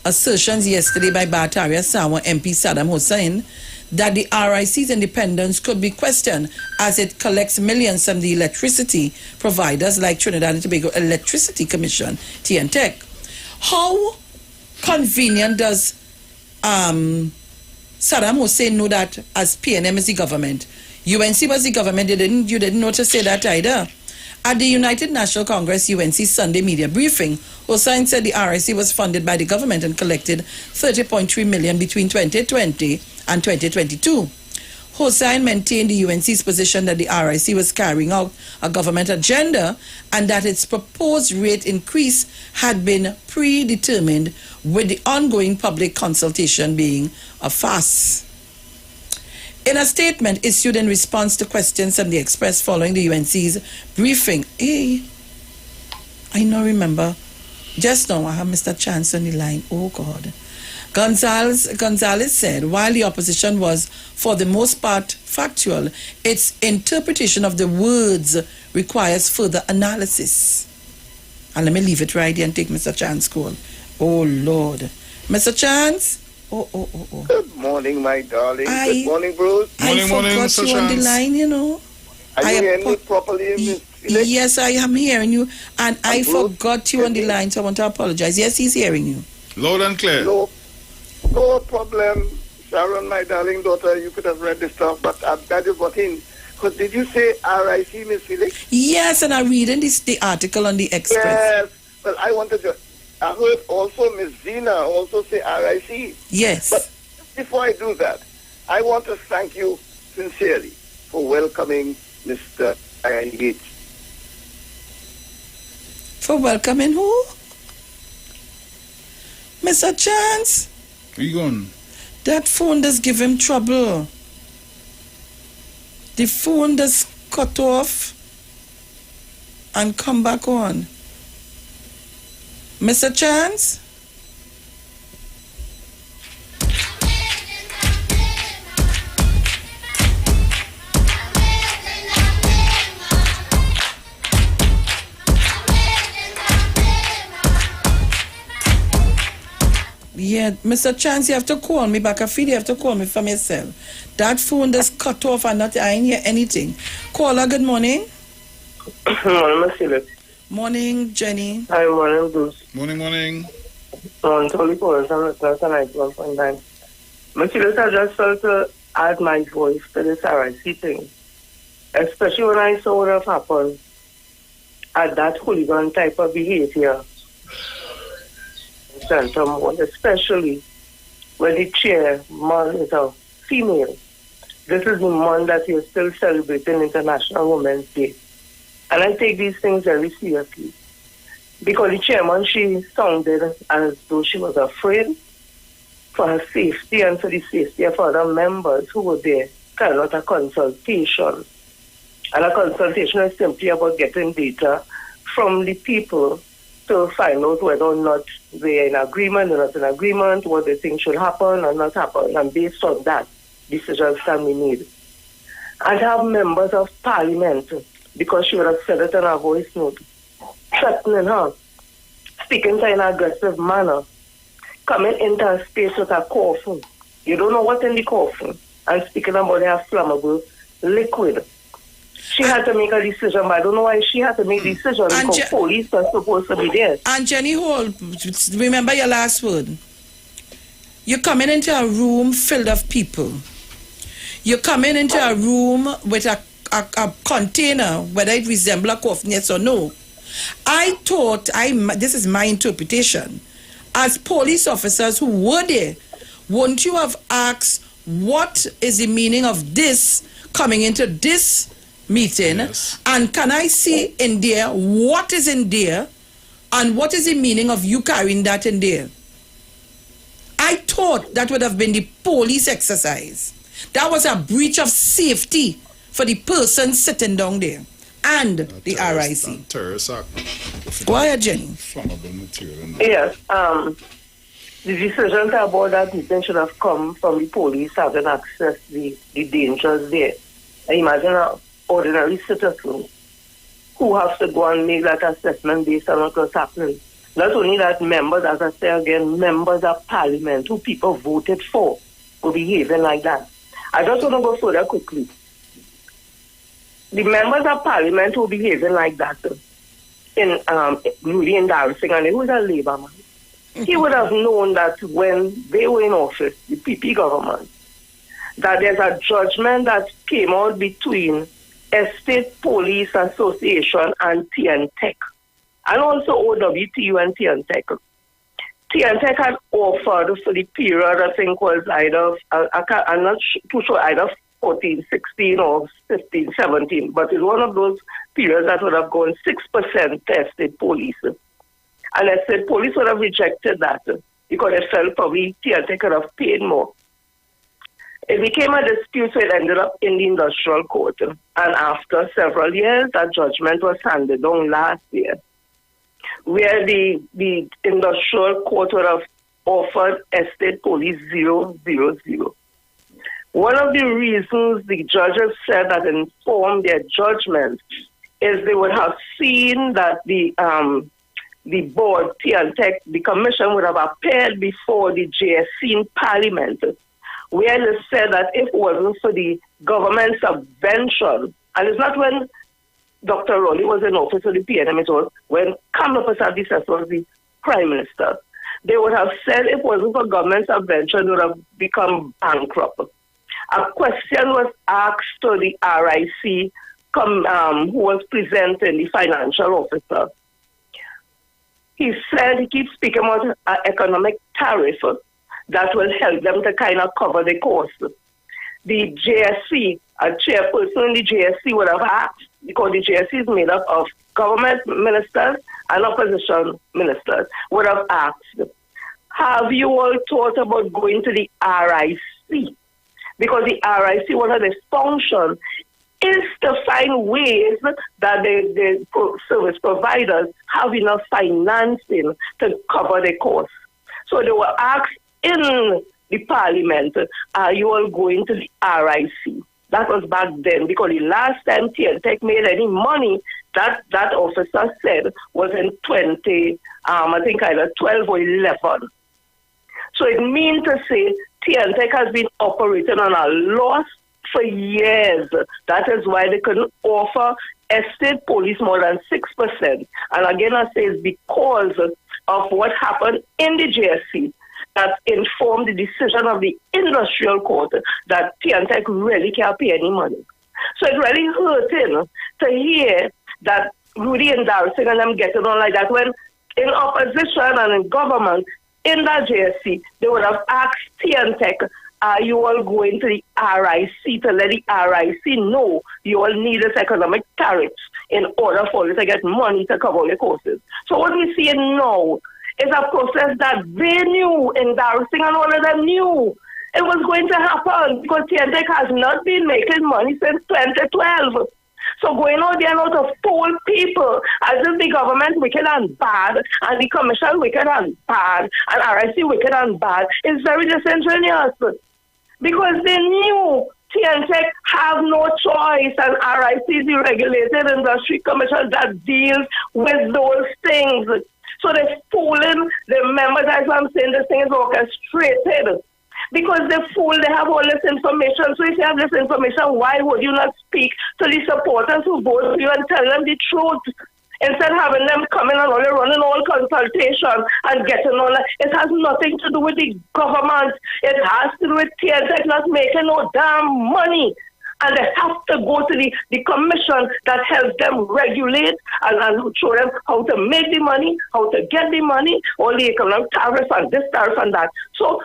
assertions yesterday by Bataria Sawa MP Saddam Hussein that the RIC's independence could be questioned as it collects millions from the electricity providers like Trinidad and Tobago Electricity Commission, TNTEC. How convenient does Saddam Hussein know that as PNM is the government? UNC was the government, you didn't know to say that either. At the United National Congress UNC Sunday media briefing, Hussein said the RIC was funded by the government and collected 30.3 million between 2020 and 2022. Hussein maintained the UNC's position that the RIC was carrying out a government agenda and that its proposed rate increase had been predetermined, with the ongoing public consultation being a farce. In a statement issued in response to questions from the Express following the UNC's briefing, I now remember, just now I have Mr. Chance on the line, oh God. Gonzalez said, while the opposition was for the most part factual, its interpretation of the words requires further analysis. And let me leave it right here and take Mr. Chance call. Oh Lord. Mr. Chance? Oh. Good morning, my darling. Good morning, Bruce. I forgot you on the line, you know. Are you hearing me properly, Miss Felix? Yes, I am hearing you. And I forgot you on the line, so I want to apologize. Yes, he's hearing you. Loud and clear. No problem. Sharon, my darling daughter, you could have read the stuff, but I'm glad you got in. Because did you say RIC, Miss Felix? Yes, and I'm reading the article on the Express. Yes. Well, I heard also Miss Zina also say RIC. Yes. But before I do that, I want to thank you sincerely for welcoming Mr. Ian Gates. For welcoming who? Mr. Chance? Where you going? That phone does give him trouble. The phone does cut off and come back on. Mr. Chance? Yeah, Mr. Chance, you have to call me back. I feel you have to call me from your cell. That phone does cut off and I ain't hear anything. Caller, good morning. Morning, Miss Morning, Jenny. Hi, morning, Bruce. Morning. Totally calling from tonight, 1.9. Miss Felix, I just felt to add my voice to this RIC thing. Especially when I saw what have happened at that hooligan type of behavior. Especially when the chairman is a female. this is the month that you're still celebrating International Women's Day. And I take these things very seriously. Because the chairman, she sounded as though she was afraid for her safety and for the safety of other members who were there. Kind of a consultation. And a consultation is simply about getting data from the people to find out whether or not they're in agreement or not in agreement, what they think should happen or not happen. And based on that, decisions can be made. And have members of parliament, because she would have said it in her voice note, threatening her, speaking to her in an aggressive manner, coming into a space with a coffin. You don't know what's in the coffin, and speaking about their flammable liquid. She had to make a decision, but I don't know why she had to make a decision because police are supposed to be there. And Jenny Hall, remember your last word. You're coming into a room filled of people. You're coming into a room with a container, whether it resembles a coffin, yes or no. I thought, this is my interpretation, as police officers who were there, won't you have asked what is the meaning of this coming into this meeting? Yes. And can I see in there what is in there and what is the meaning of you carrying that in there? I thought that would have been the police exercise. That was a breach of safety for the person sitting down there and the RIC. Terrorist act. Go ahead, Jenny. Flammable material. Yes. The decision about that meeting should have come from the police having access to the dangers there. I imagine an ordinary citizen who has to go and make that assessment based on what was happening. Not only that, members, as I say again, members of parliament who people voted for were behaving like that. I just want to go further quickly. The members of parliament who were behaving like that in Rudy embarrassing, and he was a Labour man. He would have known that when they were in office, the PP government, that there's a judgment that came out between Estate Police Association and TNTech, and also OWTU and TNTech. TNTech had offered for the period, I think was either, I'm not too sure, either 14, 16 or 15, 17, but it's one of those periods that would have gone 6% to Estate Police. And Estate Police would have rejected that because they felt probably TNTech could have paid more. It became a dispute, so it ended up in the industrial court. And after several years, that judgment was handed down last year, where the industrial court would have offered Estate Police 000. One of the reasons the judges said that informed their judgment is they would have seen that the board, TNTech, the commission would have appeared before the JSC in Parliament, where they said that if it wasn't for the government subvention, and it's not when Dr. Rowley was in office of the PNM, it was when Kamala Prasad was the Prime Minister, they would have said if it wasn't for government subvention, they would have become bankrupt. A question was asked to the RIC, who was presenting, the financial officer. He said he keeps speaking about an economic tariff that will help them to kind of cover the cost. The JSC, a chairperson in the JSC would have asked, because the JSC is made up of government ministers and opposition ministers, would have asked, have you all thought about going to the RIC? Because the RIC, one of its functions is to find ways that the service providers have enough financing to cover the cost. So they were asked in the parliament, are you all going to the RIC? That was back then, because the last time TNTech made any money, that officer said was in 20, I think either 12 or 11. So it means to say TNTech has been operating on a loss for years. That is why they couldn't offer Estate Police more than 6%. And again, I say it's because of what happened in the JSC that informed the decision of the industrial court that TNTech really can't pay any money. So it's really hurting to hear that Rudy and Darcy and them getting on like that when in opposition and in government, in that JSC, they would have asked TNTech, are you all going to the RIC to let the RIC know you all need this economic tariffs in order for you to get money to cover your courses? So what we see now is a process that they knew, embarrassing, and all of them knew it was going to happen because TNTech has not been making money since 2012. So going out there now to fool people as if the government wicked and bad and the commission wicked and bad and RIC wicked and bad is very disingenuous because they knew TNTech have no choice and RIC is the regulated industry commission that deals with those things. So they're fooling the members. As I'm saying, this thing is orchestrated. Because they have all this information. So if you have this information, why would you not speak to the supporters who vote for you and tell them the truth? Instead of having them coming and only running all consultation and getting all that. It has nothing to do with the government. It has to do with TNTech not making no damn money. And they have to go to the commission that helps them regulate and show them how to make the money, how to get the money, all the economic tariffs and this tariff and that. So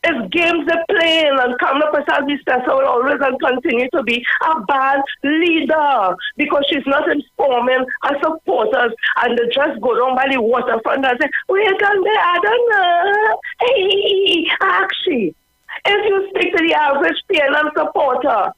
it's games they're playing, and Kamala Prasad Vistesa will always and continue to be a bad leader because she's not informing her supporters, and they just go down by the waterfront and say, wait a minute, I don't know. Hey, actually, if you speak to the average PNM supporter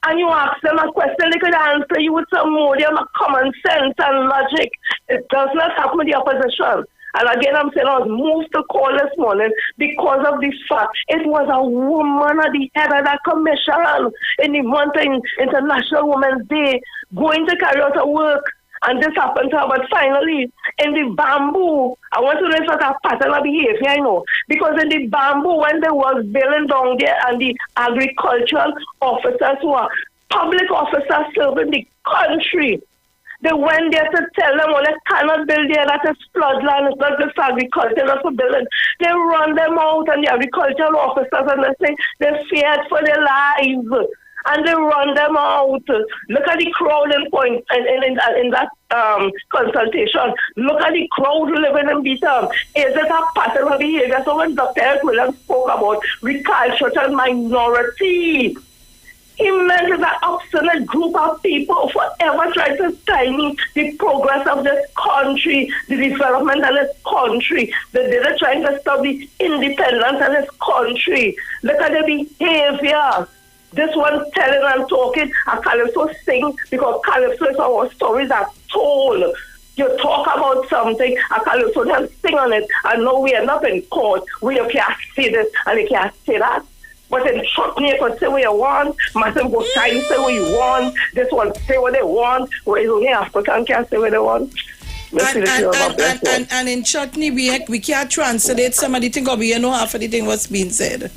and you ask them a question, they could answer you with some more common sense and logic. It does not happen with the opposition. And again, I'm saying I was moved to call this morning because of this fact. It was a woman at the head of that commission in the month of International Women's Day going to carry out her work. And this happened to her. But finally, in the bamboo, I want to know if that's a pattern of behavior, I know. Because in the bamboo, when they was building down there and the agricultural officers who are public officers serving the country, they went there to tell them, well, they cannot build there, that is floodland, it's not just agriculture, that's for building. They run them out, and the agricultural officers, and they say they're feared for their lives. And they run them out. Look at the crowd in that consultation. Look at the crowd living in Beaton. Is it a pattern of behavior? So when Dr. Eric Williams spoke about recalcitrant minority, he meant that an obstinate group of people forever trying to stymie the progress of this country, the development of this country. They're trying to stop the independence of this country. Look at the behavior. This one telling and talking, a Calypso sing, because Calypso is our stories are told. You talk about something, a Calypso then sing on it, and now we end up in court where you can't say this and you can't say that. But in Chutney, you can say what you want. Massive go time say what you want. This one say what they want. Whereas only African can say what they want. And in Chutney, we can't translate some of the thing, or we know half of the thing what's being said.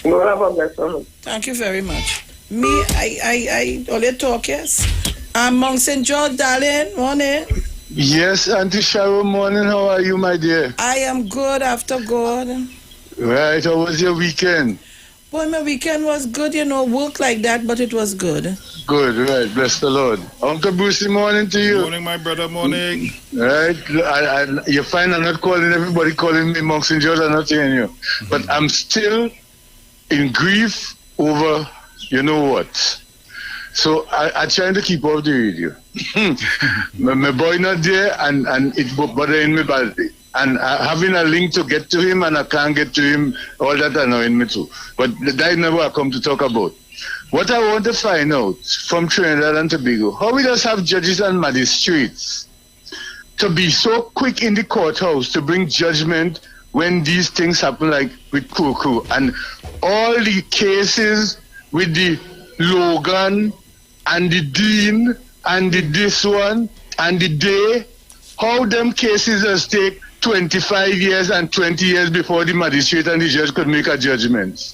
No, have a blessing. Thank you very much. Me, I only talk, yes. Mount St. George, darling, morning. Yes, Auntie Sharon, morning. How are you, my dear? I am good after God. Right, how was your weekend? Boy, my weekend was good, work like that, but it was good. Good, right, bless the Lord. Uncle Brucey, morning to you. Morning, my brother, morning. Right, you find I'm not calling everybody calling me Monk St. George, I'm not hearing you. But I'm still in grief over, you know what. So I trying to keep off the radio. my boy not there, and it bothering me badly. And having a link to get to him, and I can't get to him, all that annoying me too. But that never I come to talk about. What I want to find out from Trinidad and Tobago, how we just have judges and magistrates to be so quick in the courthouse to bring judgment when these things happen, like with Kuku, and all the cases with the Logan and the Dean and the this one and the Day, how them cases has take 25 years and 20 years before the magistrate and the judge could make a judgment.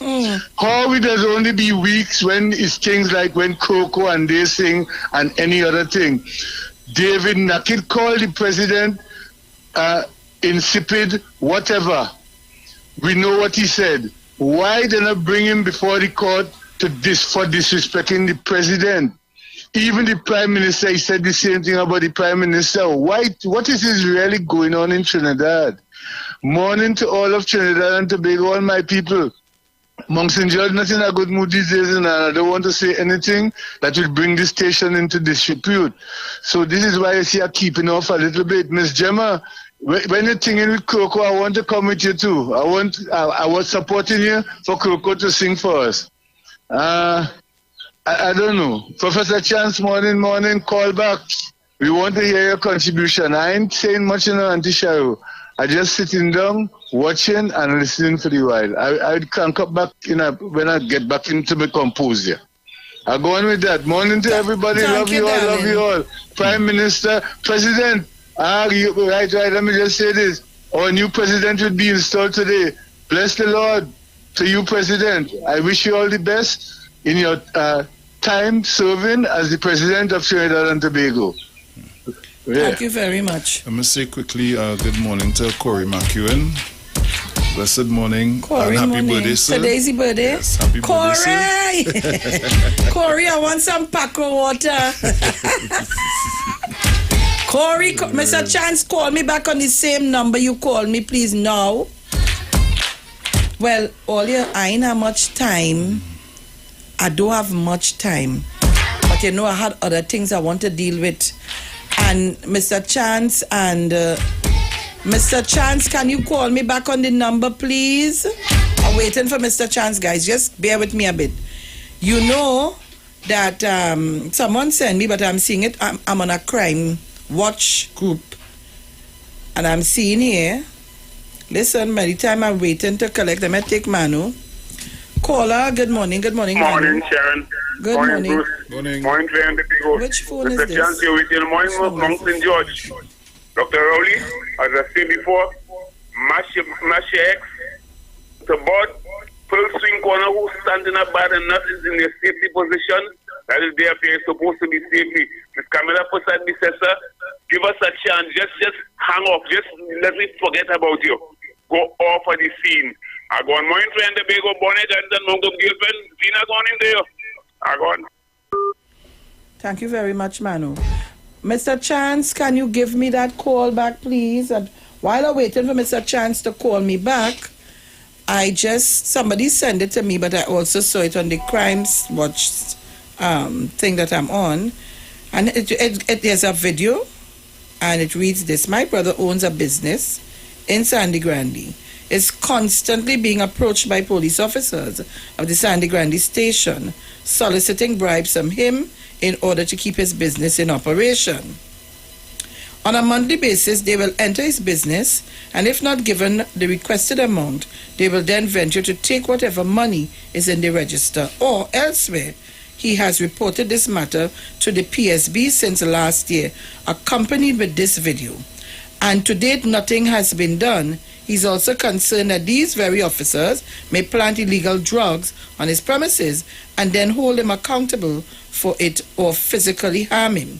How it does only be weeks when it's things like when Coco and they sing and any other thing. David Nakid called the president insipid, whatever. We know what he said. Why did not bring him before the court for disrespecting the president? Even the Prime Minister, he said the same thing about the Prime Minister. What is really going on in Trinidad? Morning to all of Trinidad and Tobago, all my people. Monks and George not in a good mood these days, and I don't want to say anything that will bring the station into disrepute. So this is why I see I'm keeping off a little bit. Miss Gemma, when you're singing with Coco, I want to come with you too. I was supporting you for Coco to sing for us. I don't know. Professor Chance, morning, call back. We want to hear your contribution. I ain't saying much in Auntie Sharo. I just sitting down, watching and listening for the while. I can come back when I get back into my composure. I go on with that. Morning to everybody. Love you all. Prime Minister, President. Right. Let me just say this. Our new president will be installed today. Bless the Lord to you, President. I wish you all the best in your time serving as the President of Trinidad and Tobago. Yeah. Thank you very much. Let me say quickly, good morning to Corey McEwen. Blessed morning. Corey, and happy birthday, sir. Today's your birthday. Yes, happy Corey! birthday, sir. Corey, I want some Paco water. Corey, Mr. Chance, call me back on the same number you called me, please, now. Well, I ain't have much time. I don't have much time. But I had other things I want to deal with. And Mr. Chance Mr. Chance, can you call me back on the number, please? I'm waiting for Mr. Chance, guys. Just bear with me a bit. You know that someone sent me, but I'm seeing it. I'm on a crime watch group. And I'm seeing here. Listen, by the time I'm waiting to collect, I might take Manu. Caller, good morning. Morning, Manu. Sharon. Good morning. Bruce. Morning, Trey. Which phone is Mr. this? Chance, you're with you. Morning, Monks and George. Dr. Rowley, as I said before, mash your X, the board, full swing corner who standing up bad and not is in their safety position. That is there for you supposed to be safely. Miss Camilla Posad Bissessa, give us a chance. Just hang off. Just let me forget about you. Go off of the scene. I go on morning train the Bago Bonnet and then Mount Gilpin. Zina gone in there. I go on. Thank you very much, Manu. Mr. Chance, can you give me that call back, please? And while I'm waiting for Mr. Chance to call me back, somebody sent it to me, but I also saw it on the Crimes Watch thing that I'm on. And there's a video, and it reads this. My brother owns a business in Sandy Grande. Is constantly being approached by police officers of the Sandy Grande station, soliciting bribes from him in order to keep his business in operation. On a monthly basis, they will enter his business, and if not given the requested amount, they will then venture to take whatever money is in the register or elsewhere. He has reported this matter to the PSB since last year, accompanied with this video. And to date, nothing has been done. He's also concerned that these very officers may plant illegal drugs on his premises and then hold him accountable for it or physically harm him.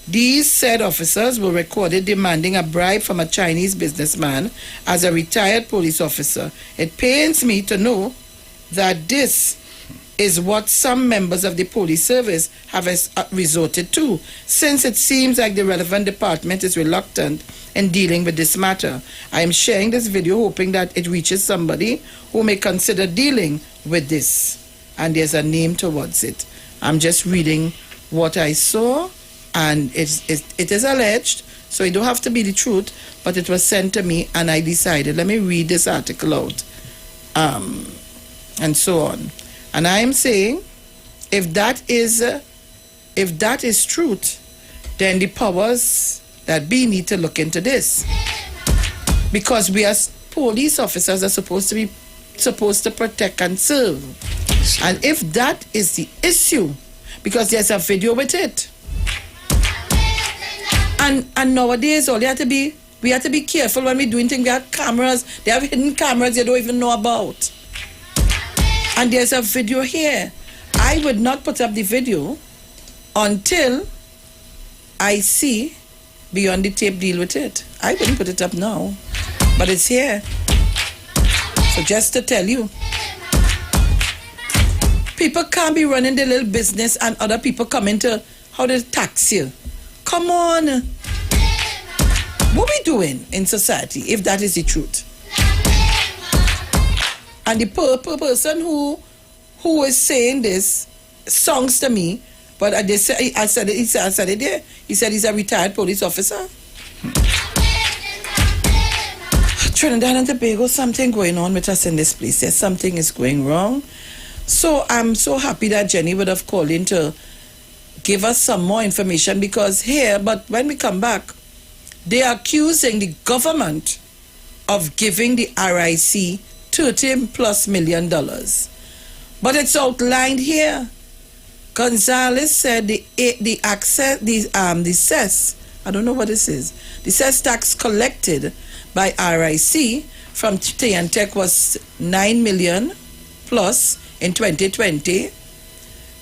These said officers were recorded demanding a bribe from a Chinese businessman as a retired police officer. It pains me to know that this is what some members of the police service have resorted to, since it seems like the relevant department is reluctant in dealing with this matter. I am sharing this video hoping that it reaches somebody who may consider dealing with this. And there's a name towards it. I'm just reading what I saw, and it is alleged, so it don't have to be the truth, but it was sent to me, and I decided, let me read this article out, and so on. And I am saying, if that is truth, then the powers that be need to look into this, because we as police officers are supposed to protect and serve. And if that is the issue, because there's a video with it, and nowadays we have to be careful when we're doing things. We have cameras, they have hidden cameras you don't even know about. And there's a video here. I would not put up the video until I see Beyond the Tape deal with it. I wouldn't put it up now, but it's here. So just to tell you, people can't be running their little business and other people come into how they tax you. Come on. What we doing in society if that is the truth? And the person who is saying this songs to me, but I said it there. He said he's a retired police officer. Trinidad and Tobago, something going on with us in this place. Yes, something is going wrong. So I'm so happy that Jenny would have called in to give us some more information, because here, but when we come back, they are accusing the government of giving the RIC $30+ million. But it's outlined here. Gonzalez said the cess, I don't know what this is, the cess tax collected by RIC from Tech was $9 million plus in 2020,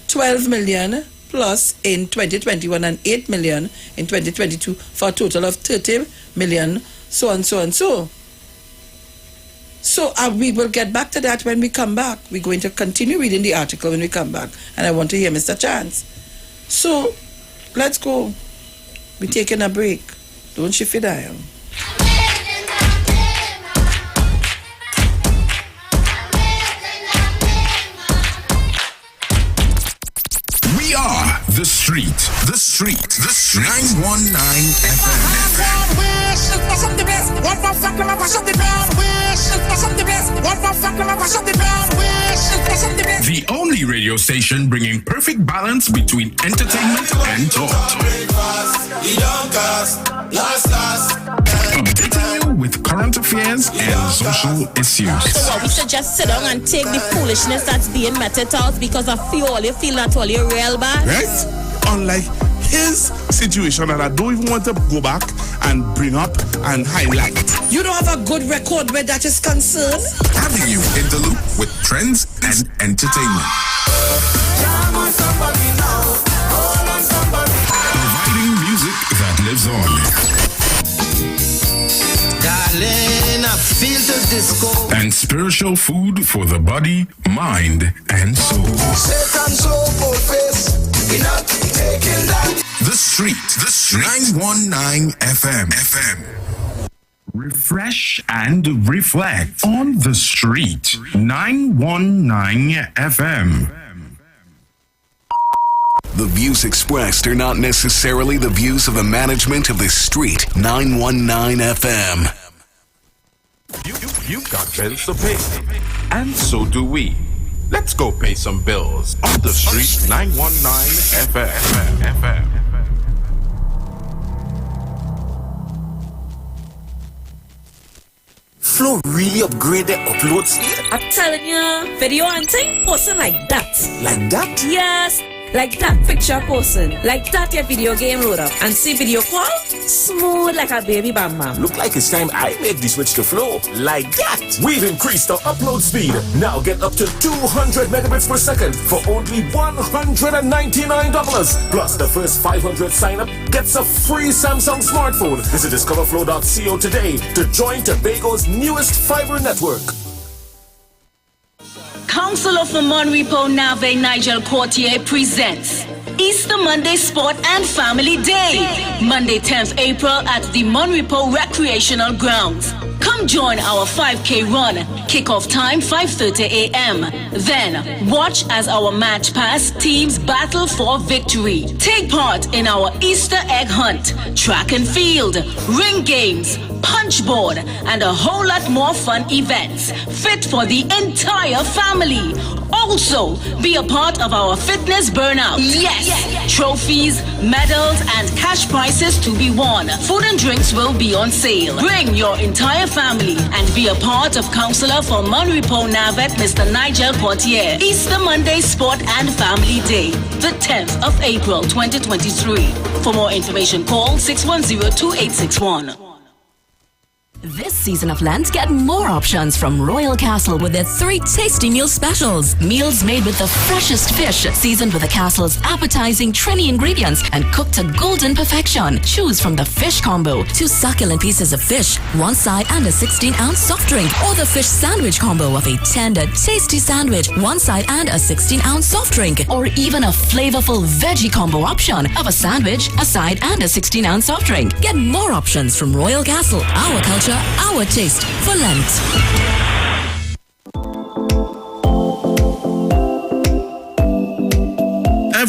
$12 million plus in 2021, and $8 million in 2022, for a total of $30 million, so on, so on, so. So we will get back to that when we come back. We're going to continue reading the article when we come back, and I want to hear Mr. Chance. So let's go. We're taking a break. Don't shift your dial. We are The Street. The Street. The Street. 919 FM. The only radio station bringing perfect balance between entertainment and talk. Updating you with current affairs and social issues. So we should just sit down and take the foolishness that's being meted out because of you feel not all you're real bad. Right? Unlike his situation that I don't even want to go back and bring up and highlight. You don't have a good record where that is concerned? Having you in the loop with trends and entertainment. Providing music that lives on. Darling, I feel the disco. And spiritual food for the body, mind, and soul. The Street. The Street. 919 FM. Refresh and reflect on The Street. 919 FM. The views expressed are not necessarily the views of the management of The Street. 919 FM. You got bills to pay, and so do we. Let's go pay some bills on The Street. 919 FM. Flow really upgraded upload speed. I'm telling you, video and thing posting like that. Like that? Yes. Like that picture posting. Like that your video game load up. And see video call? Smooth like a baby bam bam. Look like it's time I made the switch to Flow. Like that. We've increased our upload speed. Now get up to 200 megabits per second for only $199. Plus the first 500 sign up gets a free Samsung smartphone. Visit discoverflow.co today to join Tobago's newest fiber network. Councillor for Monrepo Nave Nigel Courtier presents Easter Monday Sport and Family Day, Monday 10th April at the Monrepo Recreational Grounds. Come join our 5K run. Kickoff time 5:30 a.m. Then watch as our match pass teams battle for victory. Take part in our Easter egg hunt, track and field, ring games, punchboard, and a whole lot more fun events fit for the entire family. Also, be a part of our fitness burnout. Yes, trophies, medals, and cash prizes to be won. Food and drinks will be on sale. Bring your entire family and be a part of Councillor for Monrepo Navet, Mr. Nigel Courtier. Easter Monday Sport and Family Day, the 10th of April, 2023. For more information, call 610-2861. This season of Lent, get more options from Royal Castle with their 3 tasty meal specials. Meals made with the freshest fish, seasoned with the Castle's appetizing Trini ingredients and cooked to golden perfection. Choose from the fish combo, 2 succulent pieces of fish, 1 side and a 16-ounce soft drink, or the fish sandwich combo of a tender, tasty sandwich, 1 side and a 16-ounce soft drink, or even a flavorful veggie combo option of a sandwich, a side and a 16-ounce soft drink. Get more options from Royal Castle. Our culture, our taste for Lent.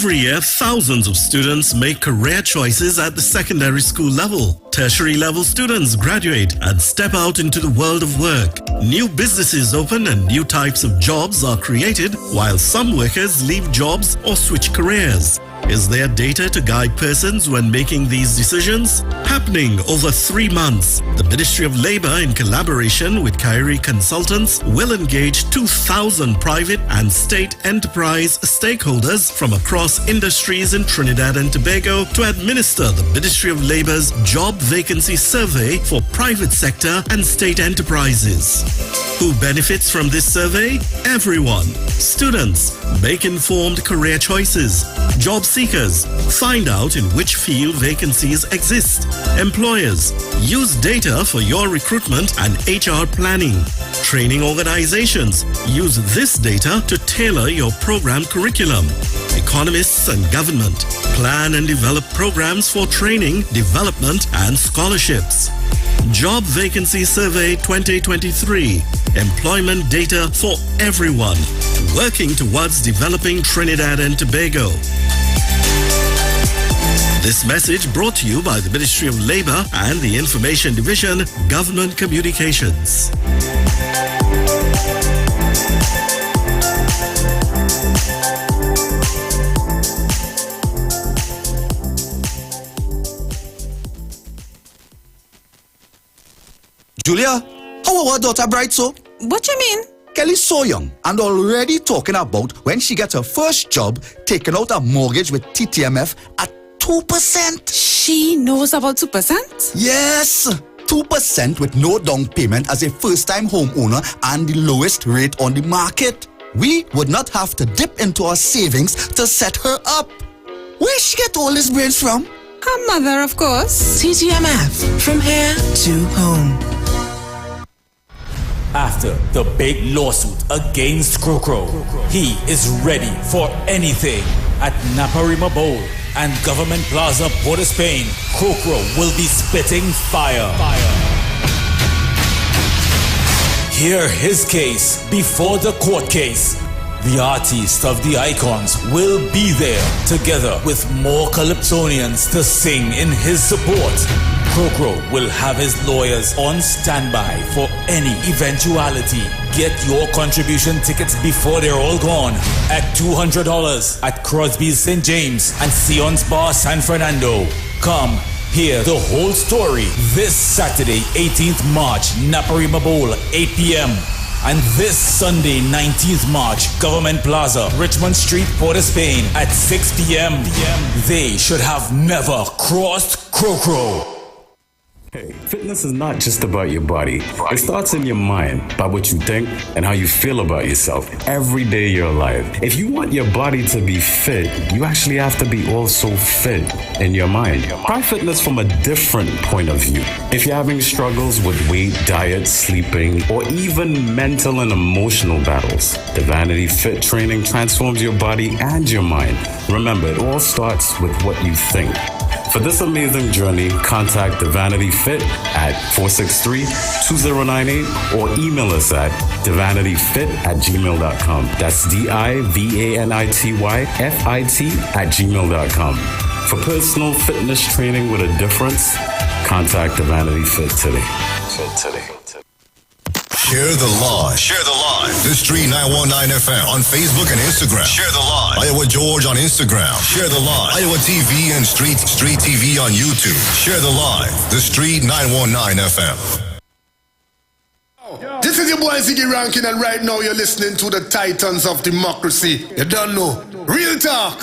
Every year, thousands of students make career choices at the secondary school level. Tertiary level students graduate and step out into the world of work. New businesses open and new types of jobs are created, while some workers leave jobs or switch careers. Is there data to guide persons when making these decisions? Happening over 3 months, the Ministry of Labour, in collaboration with Kyrie Consultants, will engage 2,000 private and state enterprise stakeholders from across industries in Trinidad and Tobago to administer the Ministry of Labour's Job Vacancy Survey for private sector and state enterprises. Who benefits from this survey? Everyone. Students, make informed career choices. Job seekers, find out in which field vacancies exist. Employers, use data for your recruitment and HR planning. Training organizations, use this data to tailor your program curriculum. Economists and government, plan and develop programs for training, development and scholarships. Job Vacancy Survey 2023. Employment data for everyone. Working towards developing Trinidad and Tobago. This message brought to you by the Ministry of Labour and the Information Division, Government Communications. Julia, how our daughter bright so? What you mean? Kelly's so young and already talking about when she gets her first job, taking out a mortgage with TTMF at 2%. She knows about 2%? Yes, 2% with no down payment as a first-time homeowner and the lowest rate on the market. We would not have to dip into our savings to set her up. Where she get all these brains from? Her mother, of course. TTMF, from here to home. After the big lawsuit against Crocro, he is ready for anything. At Naparima Bowl and Government Plaza, Port of Spain, Crocro will be spitting fire. Hear his case before the court case. The artists of the icons will be there, together with more Calypsonians to sing in his support. Crocro will have his lawyers on standby for any eventuality. Get your contribution tickets before they're all gone at $200 at Crosby's St. James and Sion's Bar San Fernando. Come hear the whole story this Saturday, 18th March, Naparima Bowl, 8 p.m. And this Sunday, 19th March, Government Plaza, Richmond Street, Port of Spain at 6 p.m. They should have never crossed Crocro. Hey, fitness is not just about your body. It starts in your mind, by what you think and how you feel about yourself every day of your life. If you want your body to be fit, you actually have to be also fit in your mind. Try fitness from a different point of view. If you're having struggles with weight, diet, sleeping, or even mental and emotional battles, the Vanity Fit training transforms your body and your mind. Remember, it all starts with what you think. For this amazing journey, contact the Vanity Fit at 463-2098 or email us at thevanityfit@gmail.com. That's DIVANITYFIT@gmail.com. For personal fitness training with a difference, contact the Vanity Fit today. Share the live. Share the live. The Street 919 FM on Facebook and Instagram. Share the live. Iowa George on Instagram. Share the live. Iowa TV and Street TV on YouTube. Share the live. The Street 919 FM. This is your boy Ziggy Rankin, and right now you're listening to the Titans of Democracy. You don't know. Real talk.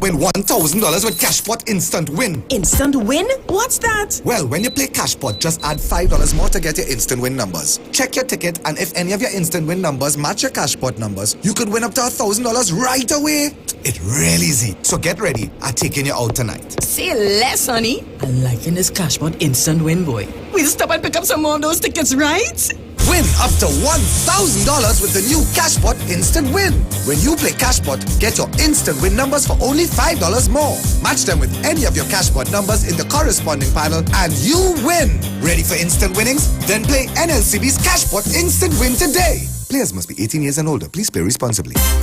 Win $1,000 with Cashpot Instant Win. Instant Win? What's that? Well, when you play Cashpot, just add $5 more to get your Instant Win numbers. Check your ticket, and if any of your Instant Win numbers match your Cashpot numbers, you could win up to $1,000 right away. It's real easy. So get ready. I'm taking you out tonight. Say less, honey. I'm liking this Cashpot Instant Win, boy. We'll stop and pick up some more of those tickets, right? Win up to $1,000 with the new Cashpot Instant Win. When you play Cashpot, get your instant win numbers for only $5 more. Match them with any of your Cashpot numbers in the corresponding panel and you win. Ready for instant winnings? Then play NLCB's Cashpot Instant Win today. Players must be 18 years and older. Please play responsibly. Hey,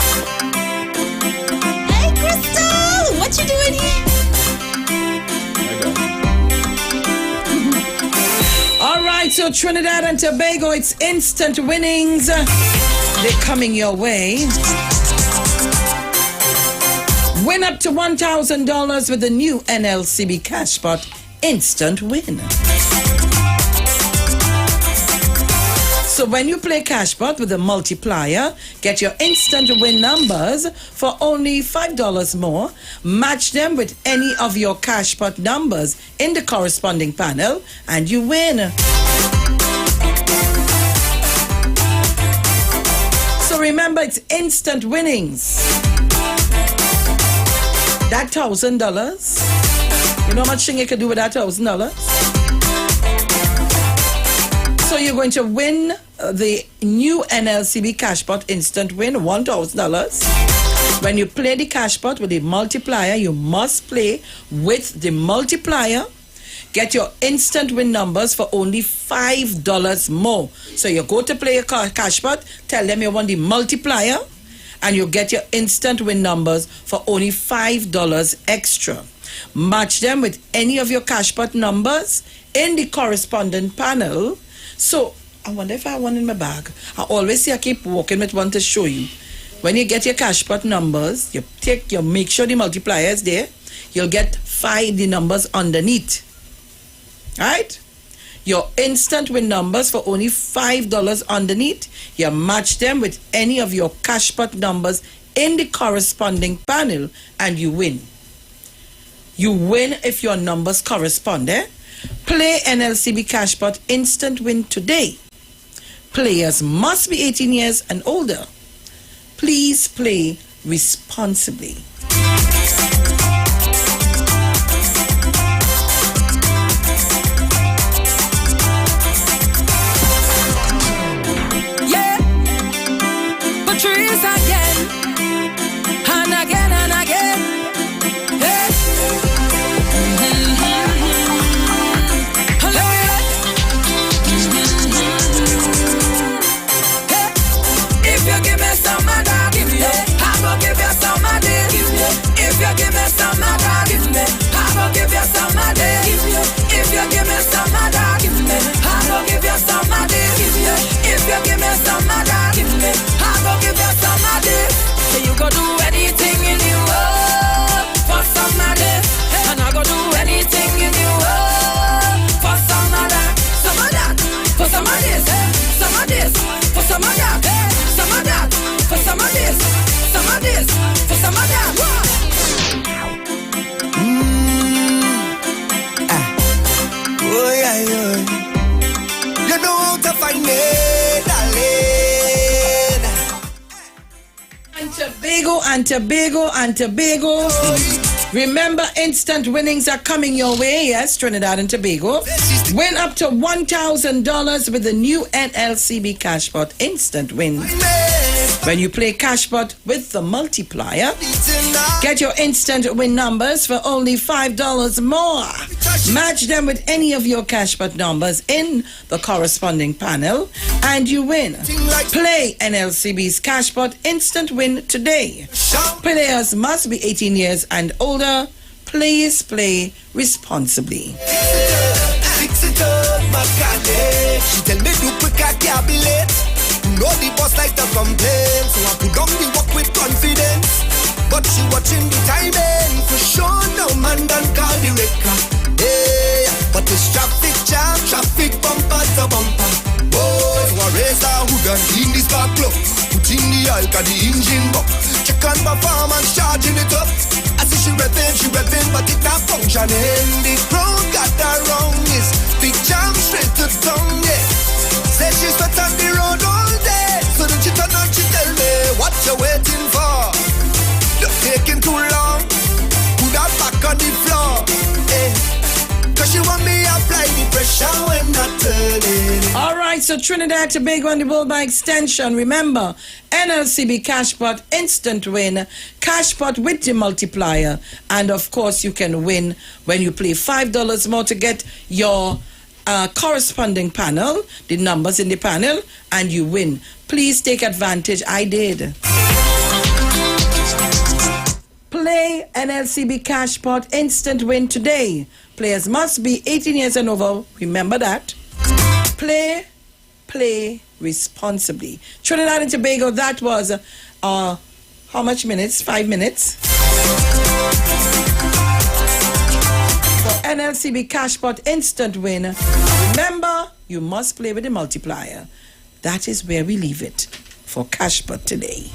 Crystal! What you doing here? All right, so Trinidad and Tobago, it's instant winnings. They're coming your way. Win up to $1,000 with the new NLCB Cashpot Instant Win. So when you play Cashpot with a multiplier, get your instant win numbers for only $5 more. Match them with any of your Cashpot numbers in the corresponding panel and you win. So remember, it's instant winnings. That $1,000, you know how much thing you can do with that $1,000? So you're going to win the new NLCB Cashpot Instant Win, $1,000. When you play the Cashpot with the multiplier, you must play with the multiplier. Get your instant win numbers for only $5 more. So you go to play a Cashpot, tell them you want the multiplier, and you get your instant win numbers for only $5 extra. Match them with any of your Cashpot numbers in the corresponding panel. So, I wonder if I have one in my bag. I always say I keep walking with one to show you. When you get your Cashpot numbers, you make sure the multiplier is there. You'll get the numbers underneath. Right? Your instant win numbers for only $5 underneath. You match them with any of your Cashpot numbers in the corresponding panel and you win. You win if your numbers correspond, eh? Play NLCB Cashpot Instant Win today. Players must be 18 years and older. Please play responsibly. Yeah, Patrice again, and again and again. Hey. If you give me some of that, give me. I will give you some of this. If you give me some of that, give me. I will give you some of this. If you give me some of that, give me. I will give you some of this. If you give me some of that, give me. I will give you some of this. So you go do anything in the world for some of this, and I go do anything in the world for some of that, for some of this, some of this, for some of that, some of that, for some of this, some of this, for some of that. Oh yeah, yeah. You know how to find me, darling. And Tobago, and Tobago, and Tobago. Remember, instant winnings are coming your way. Yes, Trinidad and Tobago. Win up to $1,000 with the new NLCB Cashpot Instant Win. When you play Cashpot with the multiplier, get your instant win numbers for only $5 more. Match them with any of your Cashpot numbers in the corresponding panel and you win. Play NLCB's Cashpot Instant Win today. Players must be 18 years and older. Please play responsibly. Fix it up, my Kanye. She tell me do quick, I can't be late. You know the boss like to complain, so I put on the work with confidence. But she watching the timing, for sure no man done call the wrecker. Yeah, but this traffic jam, traffic bumper to bumper. Boys who are raised our hood and clean the spark plug. Put in the oil, cause the engine buck. Check on my farm and charging it up. I see she revving, but it not functioning. The crowd got that wrong, is big jam straight to tongue, yeah. Say she's stuck on the road all day. So then she turn on, she tell me, what you waiting for? You're taking too long. Put that back on the floor, eh. Cause she want me apply the pressure when not turning. All right. right, so Trinidad Tobago and the World by extension. Remember, NLCB Cashpot Instant Win, Cashpot with the multiplier. And of course, you can win when you play $5 more to get your corresponding panel, the numbers in the panel, and you win. Please take advantage. I did. Play NLCB Cashpot Instant Win today. Players must be 18 years and over. Remember that. Play responsibly. Trinidad and Tobago, that was how much minutes? 5 minutes. For NLCB Cashpot Instant Win, remember, you must play with the multiplier. That is where we leave it for Cashpot today.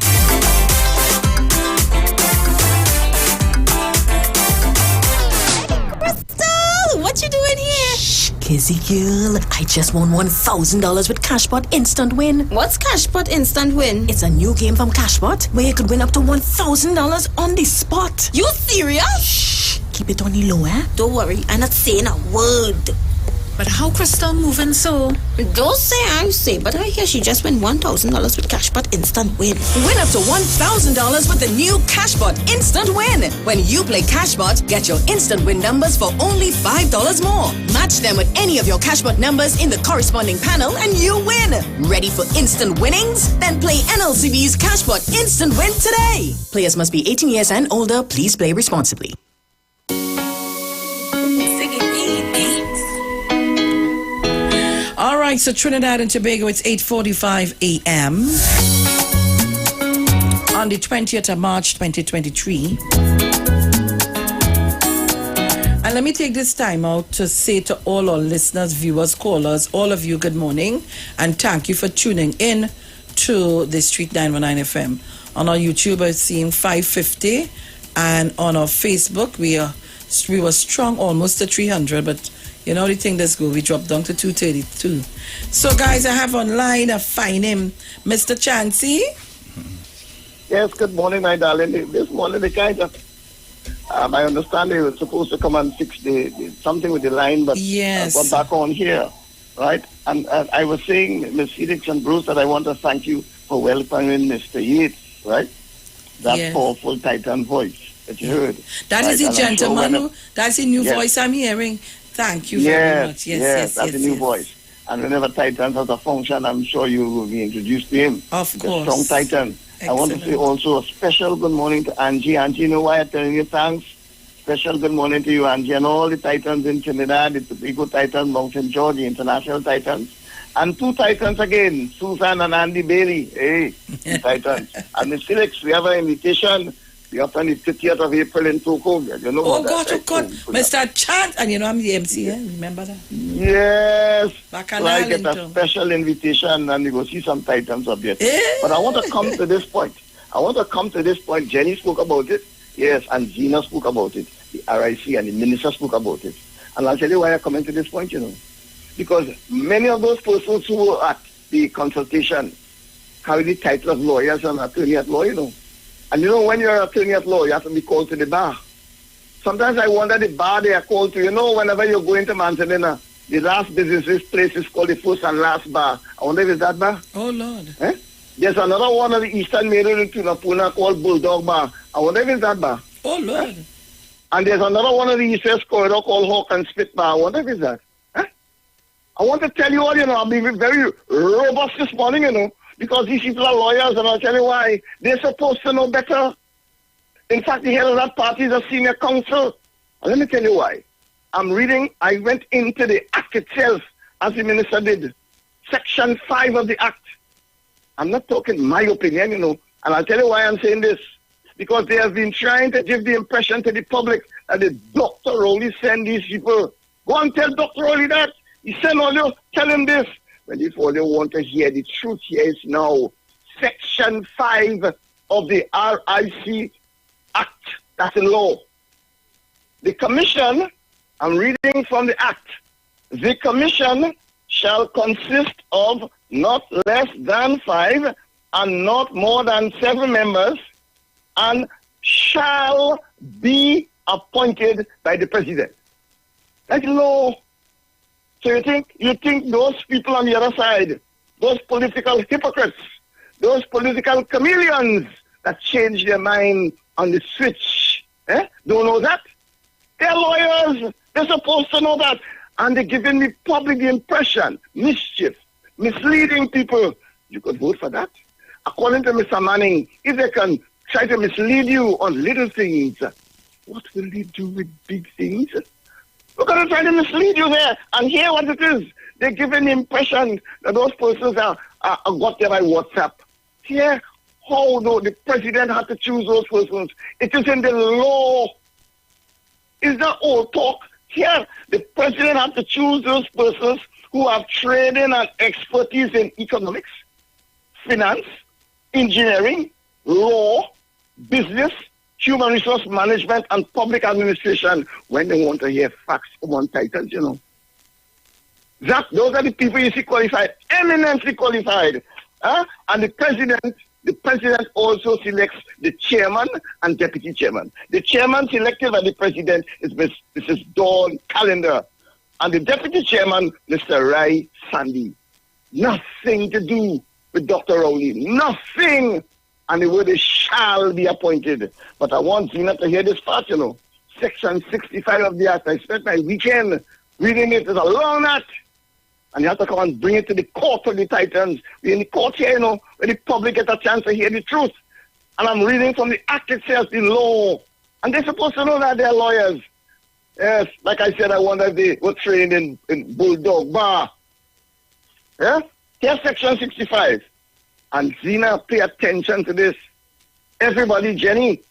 What you doing here? Shh, Kizzy girl. I just won $1,000 with Cashpot Instant Win. What's Cashpot Instant Win? It's a new game from Cashpot where you could win up to $1,000 on the spot. You serious? Shh, keep it on the low, eh? Don't worry, I'm not saying a word. But how Crystal moving so? Don't say I say, but I hear she just won $1,000 with Cashpot Instant Win. Win up to $1,000 with the new Cashpot Instant Win. When you play Cashpot, get your instant win numbers for only $5 more. Match them with any of your Cashpot numbers in the corresponding panel and you win. Ready for instant winnings? Then play NLCB's Cashpot Instant Win today. Players must be 18 years and older. Please play responsibly. All right, so Trinidad and Tobago, it's 8:45 a.m. on the 20th of March, 2023. And let me take this time out to say to all our listeners, viewers, callers, all of you, good morning, and thank you for tuning in to the Street 919 FM. On our YouTube, I'm seeing 550, and on our Facebook, we were strong almost to 300, but you know the thing that's good, we dropped down to 232. So guys, I have online, I find him, Mr. Chansey. Yes, good morning, my darling. This morning, the kind of, I understand they were supposed to come and fix something with the line, but yes. Got back on here, right? And I was saying, Ms. Felix and Bruce, that I want to thank you for welcoming Mr. Yates, right? That powerful Titan voice that you heard. That right? is the gentleman that's the new voice I'm hearing. Thank you very much. Yes, that's a new voice. And whenever Titans has a function, I'm sure you will be introduced to him. Of course. The strong Titan. Excellent. I want to say also a special good morning to Angie. Angie, you know why I'm telling you thanks? Special good morning to you, Angie, and all the Titans in Trinidad, the Tobago Titans, Mount St. George, the International Titans. And two Titans again, Susan and Andy Bailey. Hey, two Titans. And Miss Felix, we have an invitation. We have on the 30th of April in Toko. You know God, Mr. Chant, and you know I'm the MC, remember that? Yes. Bacchanal I get a special invitation and we go see some Titans up there. But I want to come to this point. Jenny spoke about it, yes, and Gina spoke about it. The RIC and the minister spoke about it. And I'll tell you why I'm coming to this point, you know. Because many of those persons who were at the consultation carry the title of lawyers and attorney at law, you know. And you know, when you're an attorney at law, you have to be called to the bar. Sometimes I wonder the bar they are called to. You know, whenever you're going to Manzanilla, the last business place is called the first and last bar. I wonder if it's that bar. Oh, Lord. Eh? There's another one of the Eastern Mayor in Tunapuna called Bulldog Bar. I wonder if it's that bar. Oh, Lord. Eh? And there's another one of the East West Corridor called Hawk and Spit Bar. I wonder if it's that. Eh? I want to tell you all, you know, I'll be very robust this morning, you know. Because these people are lawyers, and I'll tell you why. They're supposed to know better. In fact, the head of that party is a senior counsel. And let me tell you why. I went into the act itself, as the minister did. Section 5 of the act. I'm not talking my opinion, you know. And I'll tell you why I'm saying this. Because they have been trying to give the impression to the public that the Dr. Rowley sent these people. Go and tell Dr. Rowley that. He sent all you, tell him this. But if all you want to hear, the truth here is now Section 5 of the RIC Act. That's in law. The commission, I'm reading from the Act. The commission shall consist of not less than 5 and not more than 7 members and shall be appointed by the president. That's law. So you think those people on the other side, those political hypocrites, those political chameleons that change their mind on the switch, don't know that? They're lawyers. They're supposed to know that. And they're giving the public the impression, mischief, misleading people. You could vote for that. According to Mr. Manning, if they can try to mislead you on little things, what will they do with big things? We're going to try to mislead you there. And here what it is. They're giving the impression that those persons are got there by WhatsApp. Here, how though the president had to choose those persons. It is in the law. Is that all talk? Here, the president had to choose those persons who have training and expertise in economics, finance, engineering, law, business, human resource management, and public administration when they want to hear facts from one titles, you know. Those are the people you see qualified, eminently qualified. And the president also selects the chairman and deputy chairman. The chairman selected by the president is Mrs. Dawn Callender. And the deputy chairman, Mr. Rai Sandy. Nothing to do with Dr. Rowley. Nothing. And the word is shall be appointed. But I want Zina to hear this part, you know. Section 65 of the Act. I spent my weekend reading it. It's a long act. And you have to come and bring it to the court of the Titans. We're in the court here, you know, where the public get a chance to hear the truth. And I'm reading from the act itself, the law. And they're supposed to know that they're lawyers. Yes, like I said, I wonder if they were trained in Bulldog Bar. Yeah? Here's Section 65. And Zina, pay attention to this. Everybody, Jenny.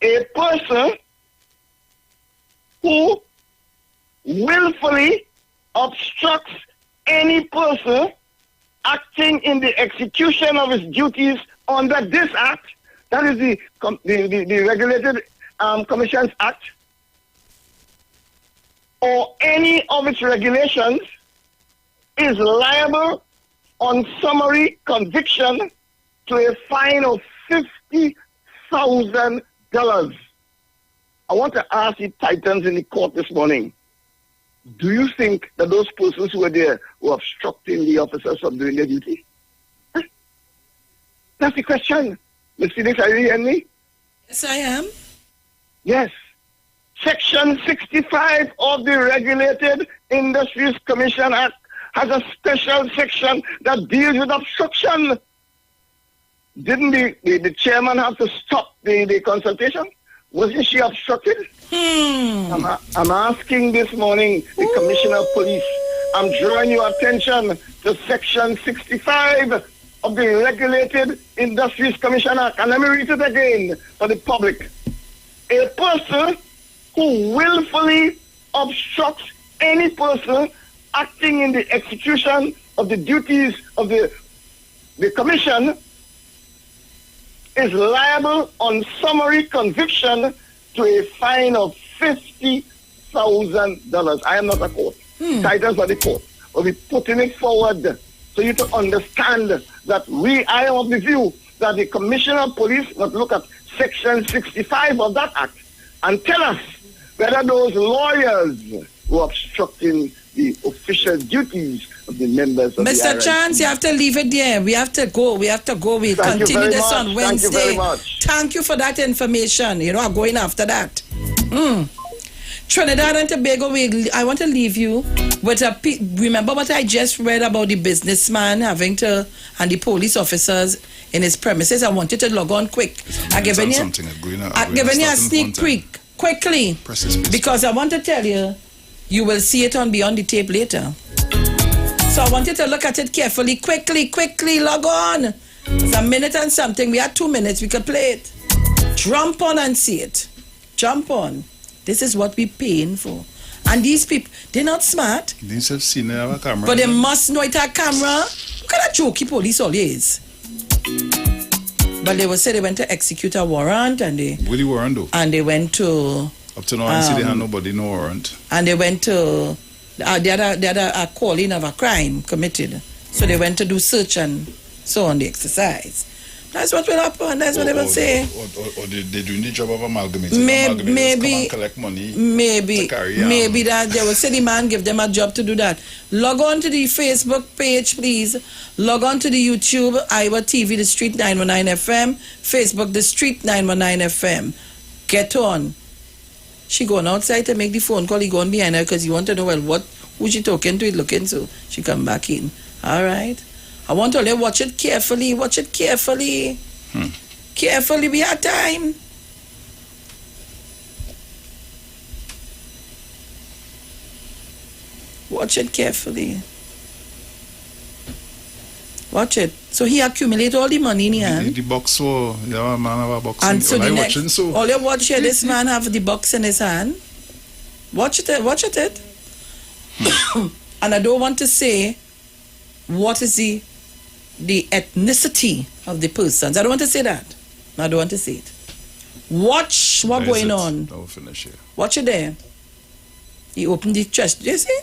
A person who willfully obstructs any person acting in the execution of his duties under this act, that is the Regulated Commissions Act, or any of its regulations, is liable on summary conviction to a fine of $50,000. I want to ask the Titans in the court this morning, do you think that those persons who were there were obstructing the officers from doing their duty? That's the question. Ms. Phoenix, are you hearing me? Yes, I am. Yes. Section 65 of the Regulated Industries Commission Act has a special section that deals with obstruction. Didn't the chairman have to stop the consultation? Wasn't she obstructed? I'm asking this morning the Commissioner of Police. I'm drawing your attention to Section 65 of the Regulated Industries Commission Act. And let me read it again for the public. A person who willfully obstructs any person acting in the execution of the duties of the commission is liable on summary conviction to a fine of $50,000. I am not a court. Titans are the court. But we're putting it forward so you to understand that I am of the view that the Commissioner of Police must look at Section 65 of that Act and tell us whether those lawyers were obstructing the official duties of the members of Mr. the Chance, you have to leave it there. We have to go. We'll continue this on Wednesday. Thank you very much. Thank you for that information. You know, I'm going after that. Trinidad and Tobago, I want to leave you with remember what I just read about the businessman having to, and the police officers in his premises. I want you to log on quick. I'm giving you a sneak peek quickly because I want to tell you, you will see it on Beyond the Tape later. So I want you to look at it carefully, quickly, log on. It's a minute and something. We have 2 minutes. We can play it. Jump on and see it. Jump on. This is what we're paying for. And these people, they're not smart. These have seen it have a camera. But they must know it a camera. Look at that jokey police always. But they will say they went to execute a warrant and they... What the warrant do? And they went to... Up to now, I see they have nobody no warrant. And they went to... they had a calling of a crime committed. So they went to do search and so on, the exercise. That's what will happen. That's what they will say. Or they're doing the job of amalgamating. Maybe come and collect money. Maybe that they will say the man give them a job to do that. Log on to the Facebook page, please. Log on to the YouTube, IWER TV The Street 919 FM, Facebook The Street 919 FM. Get on. She going outside to make the phone call. He going behind her because he want to know, well, who she talking to, looking to. She come back in. All right. I want to watch it carefully. Watch it carefully. Carefully, we have time. Watch it carefully. Watch it. So he accumulate all the money in his hand. The box, yeah, man have a box. And so the next, all you watch here, this man have the box in his hand. Watch it. And I don't want to say what is the ethnicity of the persons. I don't want to say that. I don't want to say it. Watch what's going on. I will finish here. Watch it there. He opened the chest. Do you see?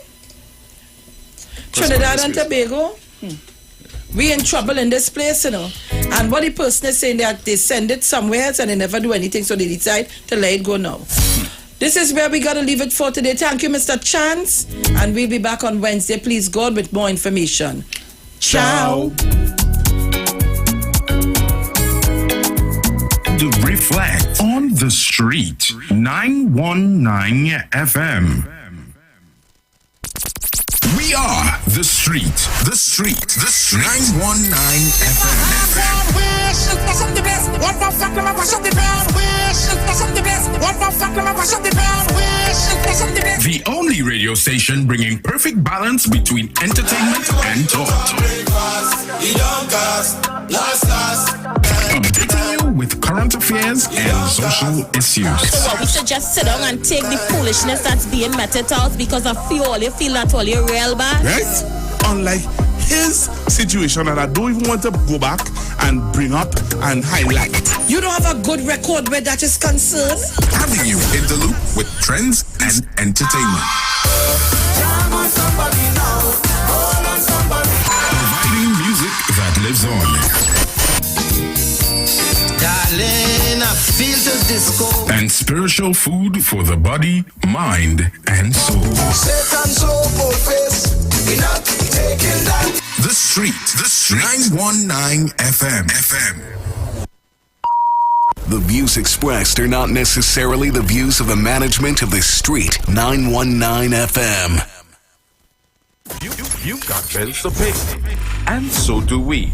Trinidad and Tobago. We in trouble in this place, you know. And what the person is saying that they send it somewhere else and they never do anything, so they decide to let it go now. This is where we got to leave it for today. Thank you, Mr. Chance. And we'll be back on Wednesday, please God, with more information. Ciao. To reflect on the street, 919 FM. We are the street, the street, the street. 919 FM. The only radio station bringing perfect balance between entertainment and thought. Updating you with current affairs and social issues. So we should just sit down and take the foolishness that's being meted out because of you feel that all you're real bad. Right? Unlike his situation that I don't even want to go back and bring up and highlight. You don't have a good record where that is concerned. Having you in the loop with trends and entertainment. Providing music that lives on. Darling, I feel the disco. And spiritual food for the body, mind, and soul. Satan's so face, we're not taking that. The Street, 919 FM. The views expressed are not necessarily the views of the management of the Street 919 FM. You got bills to pay, and so do we.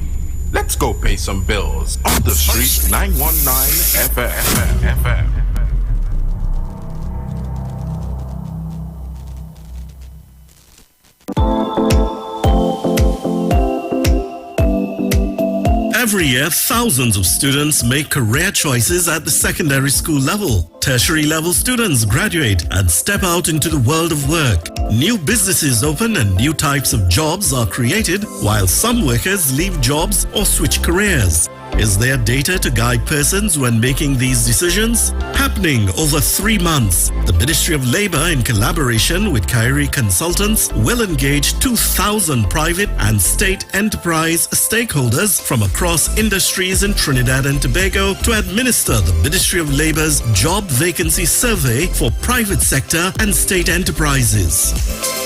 Let's go pay some bills on the Street 919 FM. Every year, thousands of students make career choices at the secondary school level. Tertiary level students graduate and step out into the world of work. New businesses open and new types of jobs are created, while some workers leave jobs or switch careers. Is there data to guide persons when making these decisions? Happening over 3 months, the Ministry of Labour, in collaboration with Kyrie Consultants, will engage 2,000 private and state enterprise stakeholders from across industries in Trinidad and Tobago to administer the Ministry of Labour's Job Vacancy Survey for private sector and state enterprises.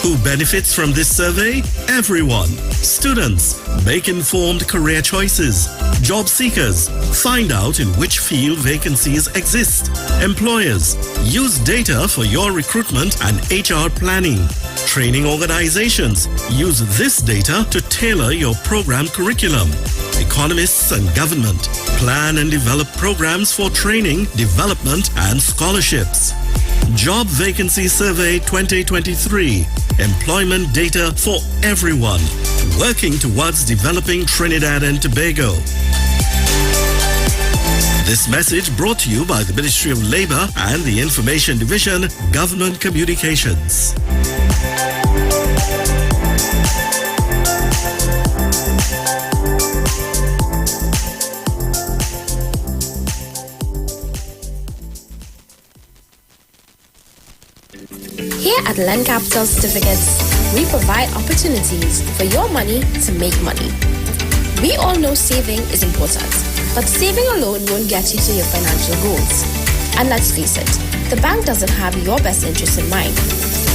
Who benefits from this survey? Everyone. Students, make informed career choices. Job seekers, find out in which field vacancies exist. Employers, use data for your recruitment and HR planning. Training organizations, use this data to tailor your program curriculum. Economists and government, plan and develop programs for training, development and scholarships. Job Vacancy Survey 2023. Employment data for everyone. Working towards developing Trinidad and Tobago. This message brought to you by the Ministry of Labour and the Information Division, Government Communications. Here at Land Capital Certificates, we provide opportunities for your money to make money. We all know saving is important, but saving alone won't get you to your financial goals. And let's face it, the bank doesn't have your best interests in mind.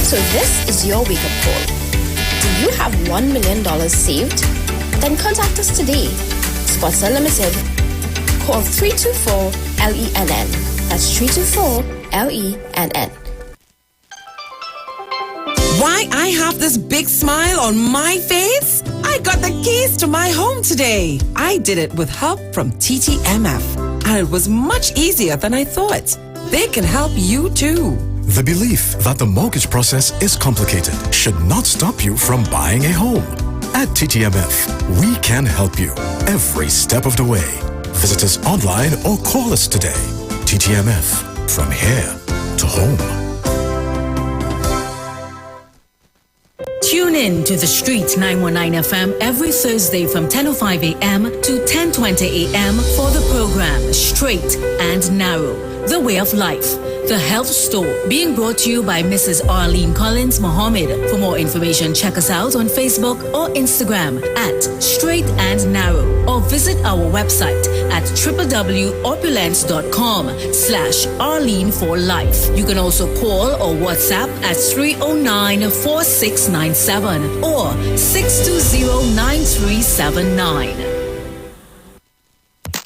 So this is your wake-up call. Do you have $1 million saved? Then contact us today. Sponsor Limited. Call 324-LENN. That's 324-LENN. Why I have this big smile on my face? I got the keys to my home today. I did it with help from TTMF, and it was much easier than I thought. They can help you too. The belief that the mortgage process is complicated should not stop you from buying a home. At TTMF, we can help you every step of the way. Visit us online or call us today. TTMF, from here to home. Tune in to The Street 919 FM every Thursday from 10:05 a.m. to 10:20 a.m. for the program Straight and Narrow, The Way of Life, The Health Store, being brought to you by Mrs. Arlene Collins Mohammed. For more information, check us out on Facebook or Instagram at Straight and Narrow, or visit our website at www.opulence.com/Arlene for Life. You can also call or WhatsApp at 309-4697 or 620-9379.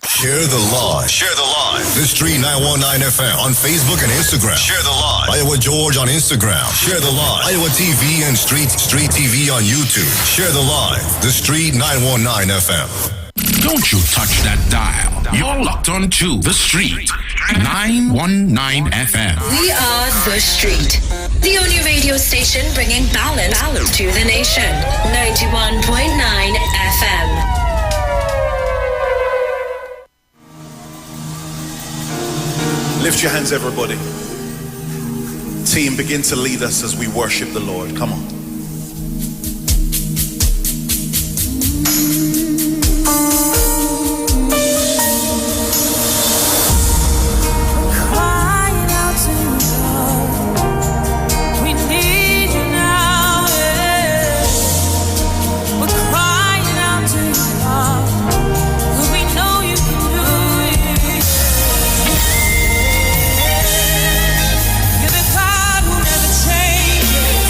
Share the live. Share the live. The Street 919 FM on Facebook and Instagram. Share the live. Iowa George on Instagram. Share the live. Iowa TV and Street TV on YouTube. Share the live. The Street 919 FM. Don't you touch that dial. You're locked on to The Street 919 FM. We are The Street, the only radio station bringing balance to the nation. 91.9 FM. Lift your hands, everybody. Team, begin to lead us as we worship the Lord. Come on. You're the God who never changes.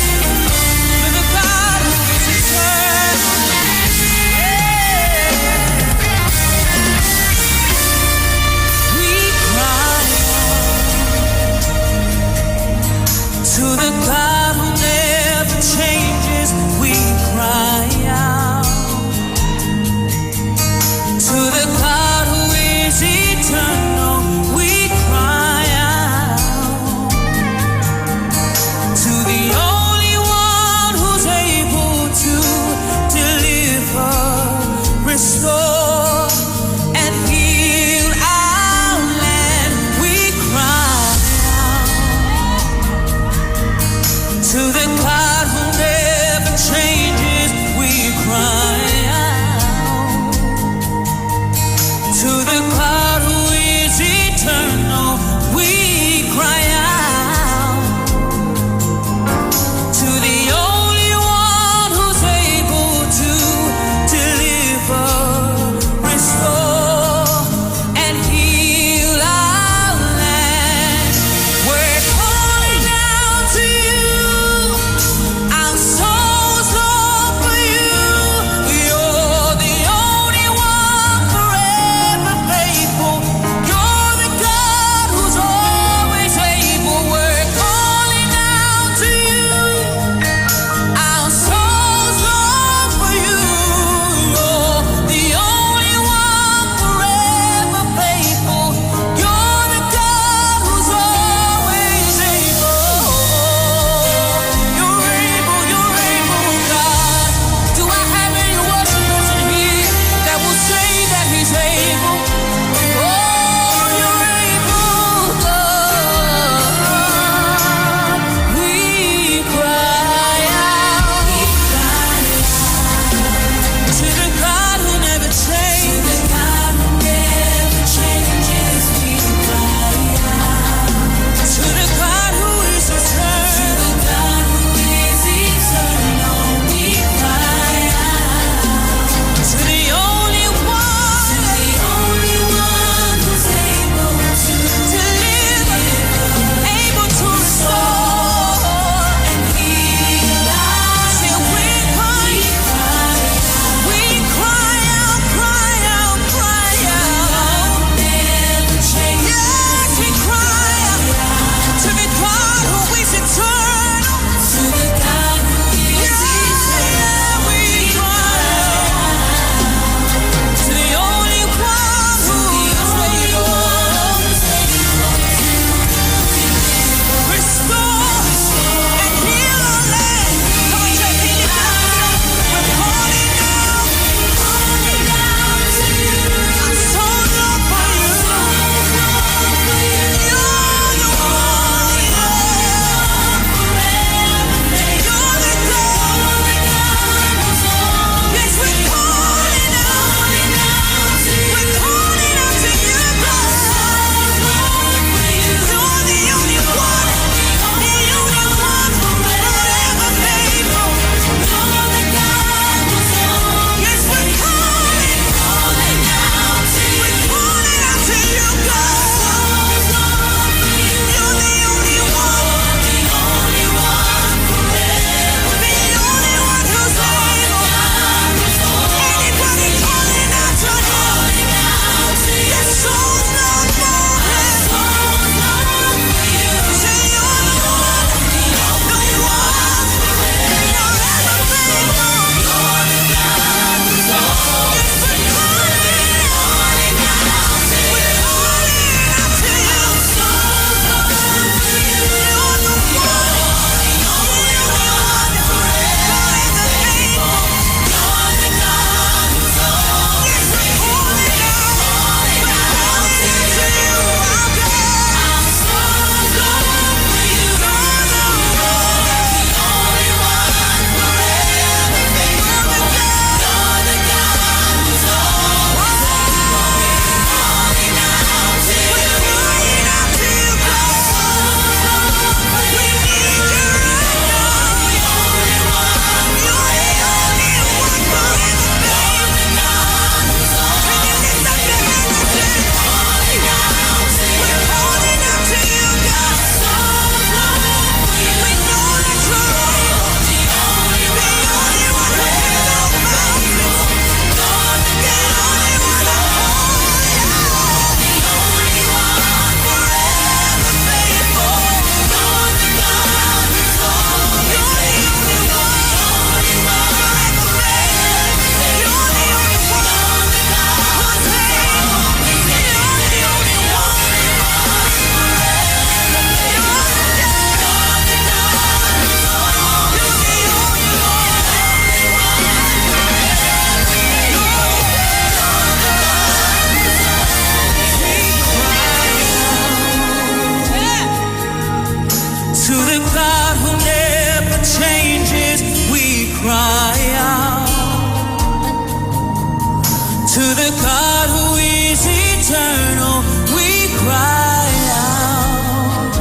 the God who is eternal, we cry out.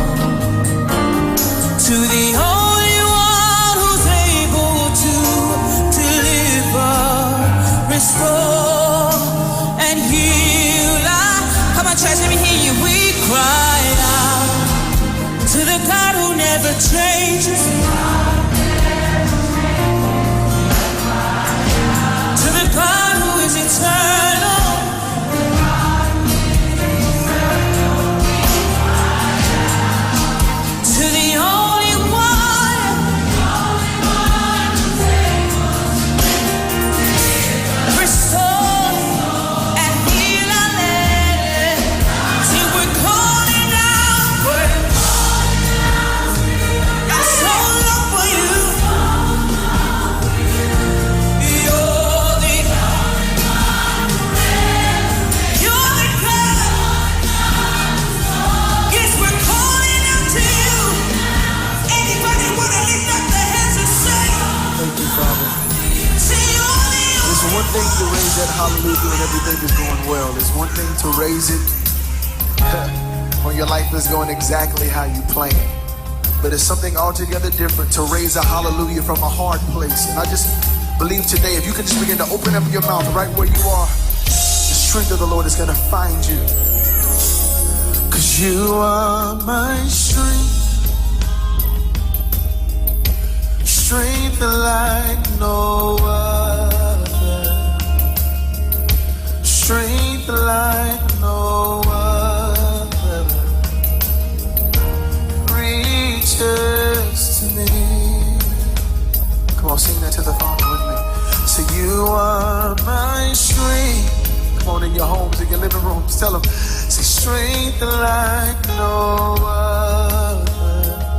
To the only one who's able to deliver, restore, and heal. Come on, church, let me hear you. We cry out to the God who never changes. To the God who is eternal. To the only one. Restore and heal our land. See, we're calling out for our soul up for you. You're the God. Yes, we're calling out to you. Anybody want to lift up their hands and say, Thank you, Father. say you're the It's one thing to raise that hallelujah when everything is going well. It's one thing to raise it when your life is going exactly how you planned. But it's something altogether different to raise a hallelujah from a hard place. And I just believe today, if you can just begin to open up your mouth right where you are, the strength of the Lord is going to find you. 'Cause you are my strength. Strength like no other. Strength like no other reaches to me. Come on, sing that to the Father with me. Say, you are my strength. Come on, in your homes, in your living rooms, tell them. Say, strength like no other.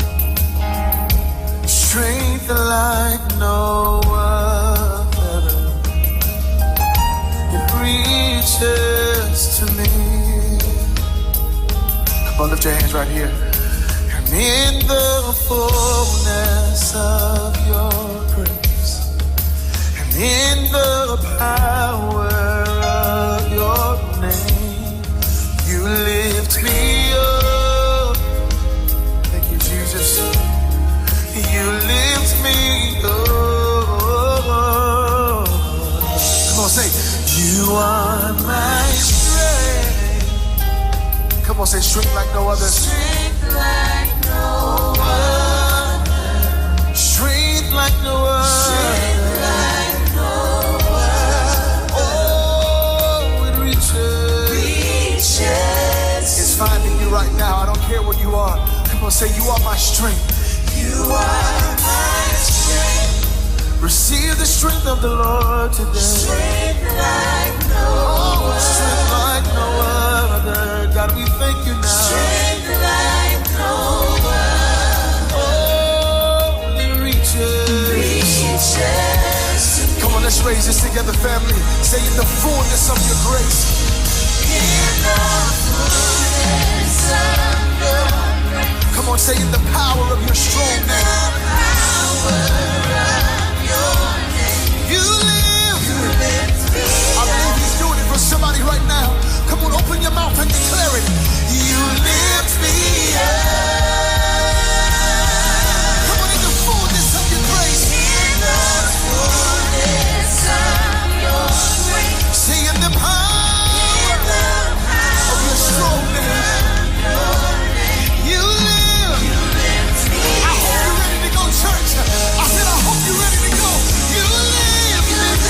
Strength like no other. It reaches to me. Come on, lift your hands right here. And in the fullness of your grace, and in the power of your name, you lift me up. Thank you, Jesus. You lift me up. Come on, say, you are my strength. Come on, say, strength like no other. Strength like no other. Strength like no other. Strength like no other. Oh, it reaches. Reaches. It's finding you right now. I don't care where you are. Come on, say, you are my strength. You are my strength. Receive the strength of the Lord today. Strength like no other. Strength like no other. God, we thank you now. Strength like no other. Oh, it reaches. Reaches. Come on, let's raise this together, family. Say in the fullness of your grace. In the fullness of your grace. Come on, say in the power of your strong name. In the power of your name. You live. You lift me up. I believe he's doing it for somebody right now. Come on, open your mouth and declare it. You lift me up. Come on, in the fullness of your grace. In the fullness of your grace. Say in the power of your strong name. You live. You lift me up. I hope you're ready to go, church. I said, I hope you're ready to go. You live. You live.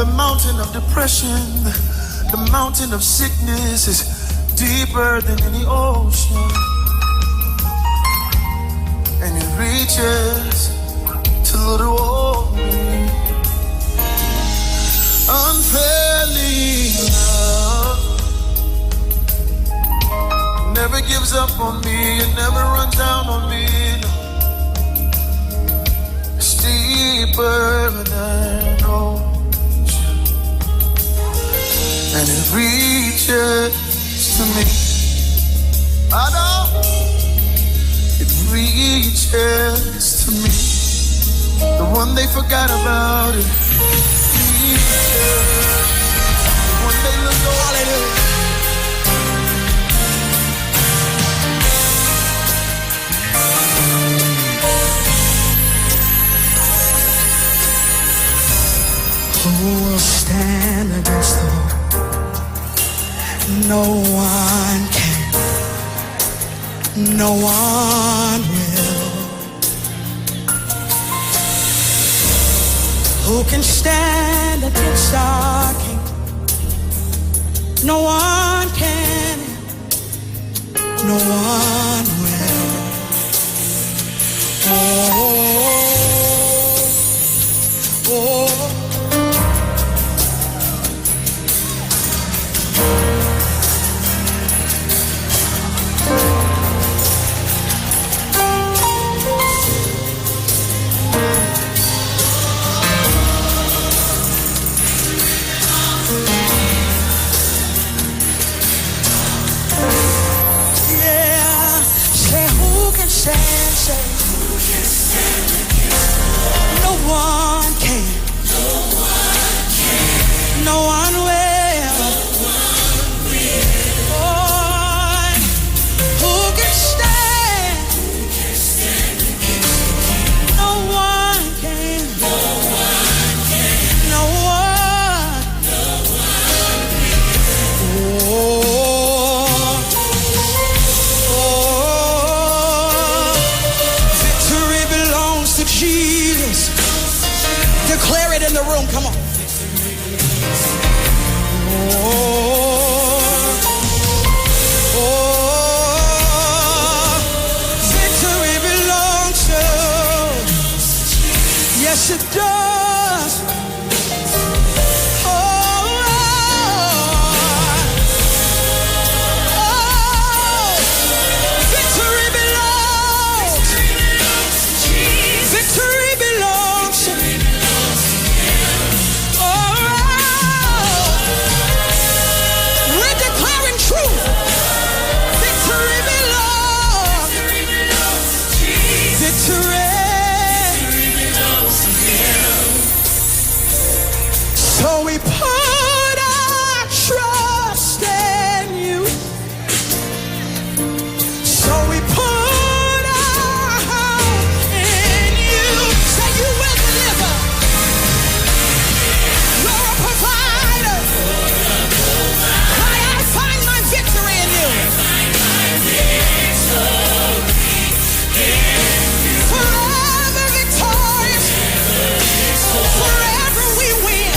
The mountain of depression, the mountain of sickness is deeper than any ocean. And it reaches to little old me. Unfailing love never gives up on me, it never runs down on me. It's deeper than ocean, and it reaches to me. I know it reaches to me. The one they forgot about it. One day look over. Hallelujah. Who will stand against the Lord? No one can. No one will. Who can stand against our King? No one can. No one will. Oh, oh, oh. No one can. No one will. Oh, who can stand? No one can. No one. Victory belongs to Jesus. Declare it in the room. Come on. Victory belongs to. Yes, it does. Victory belongs. Victory belongs to me. We're declaring truth. Victory belongs. Victory. So we put our trust in you. So we put our hope in you. Say you will deliver. You're a provider. I find my victory in you. Forever victorious. Forever we win.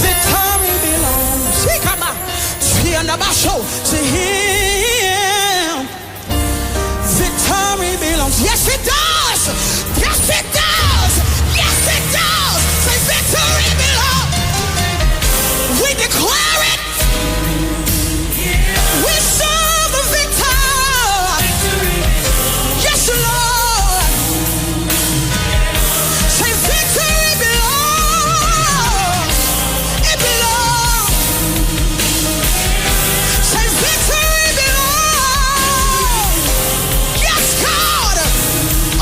Victory belongs. He come out. To him. Victory belongs. Yes, it does. Yes, it does. Yes, it does. Say victory belongs. We declare it. We serve the victor. Yes, Lord. Say victory belongs. It belongs. Say victory belongs. Yes, God.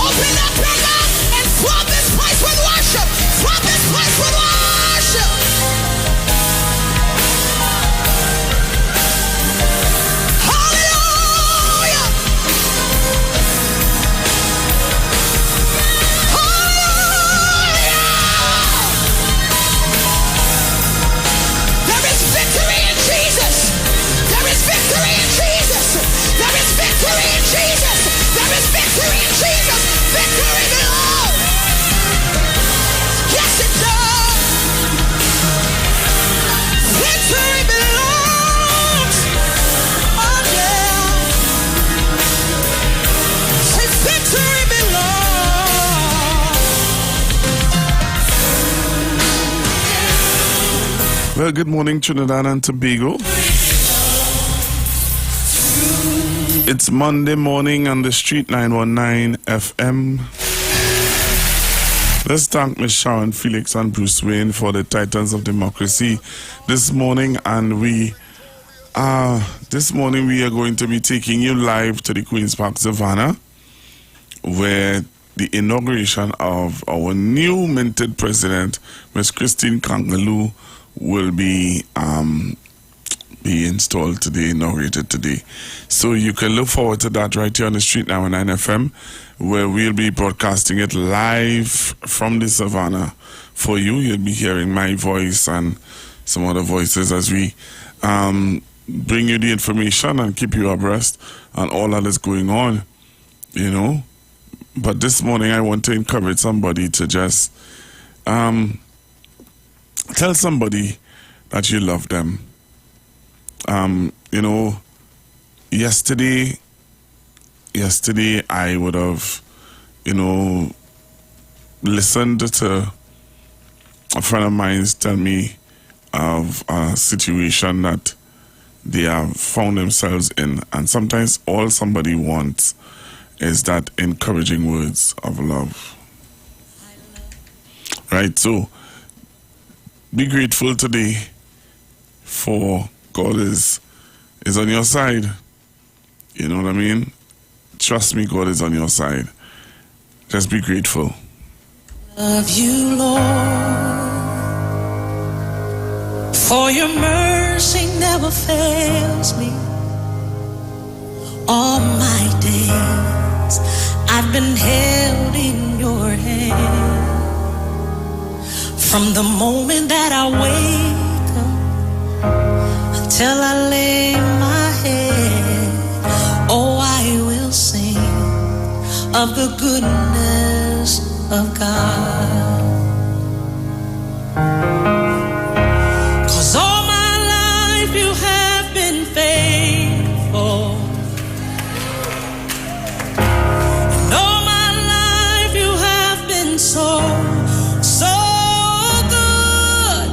Open up your mouth and flood this place with worship. Flood this place with worship. Hallelujah. There is victory in Jesus. There is victory in Jesus. There is victory in Jesus. There is victory in Jesus. Victory belongs. Yes, it does. Victory belongs. Oh, yeah. Say victory belongs. Well, good morning, Trinidad and Tobago. It's Monday morning on the Street 919 FM. Let's thank Ms. Sharon Felix and Bruce Wayne for the Titans of Democracy this morning. And this morning we are going to be taking you live to the Queen's Park Savannah, where the inauguration of our new minted president, Ms. Christine Kangaloo, will be installed today, inaugurated today. So you can look forward to that right here on the Street 919 FM, where we'll be broadcasting it live from the Savannah for you. You'll be hearing my voice and some other voices as we bring you the information and keep you abreast on all that is going on, you know. But this morning I want to encourage somebody to just tell somebody that you love them. You know, yesterday I would have, you know, listened to a friend of mine tell me of a situation that they have found themselves in, and sometimes all somebody wants is that encouraging words of love. Right, so be grateful today for God is on your side. You know what I mean? Trust me, God is on your side. Just be grateful. Love you, Lord, for your mercy never fails me. All my days I've been held in your hand. From the moment that I wake up till I lay my head, oh, I will sing of the goodness of God. 'Cause all my life you have been faithful. And all my life you have been so good.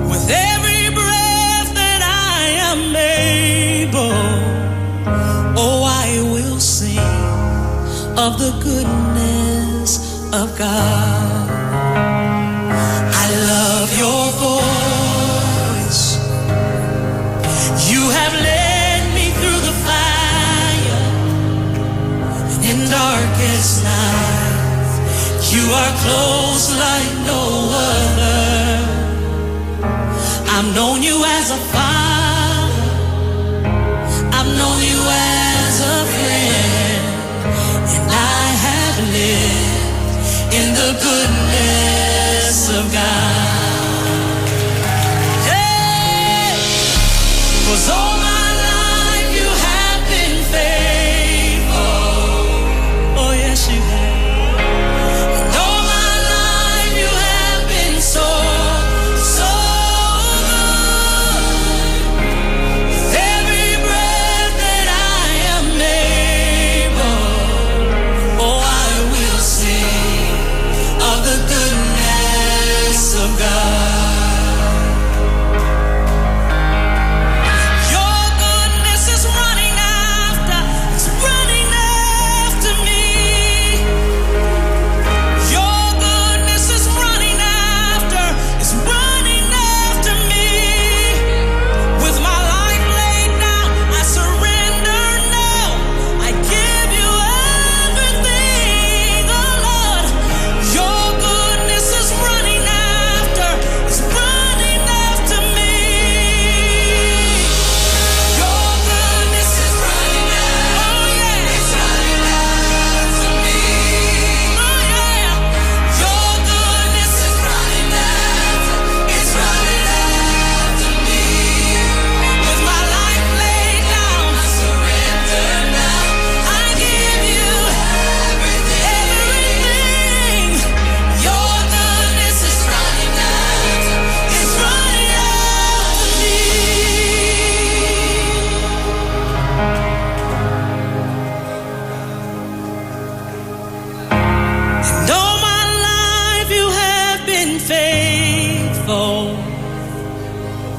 With every breath that I am able, oh, I will sing of the goodness of God. I love your voice. You have led me through the fire and in darkest night. You are close like no other. I've known you as a father. I've known you as a friend. And I have lived in the goodness of God. Hey! 'Cause all my life you have been faithful. Oh yes you have. And all my life you have been so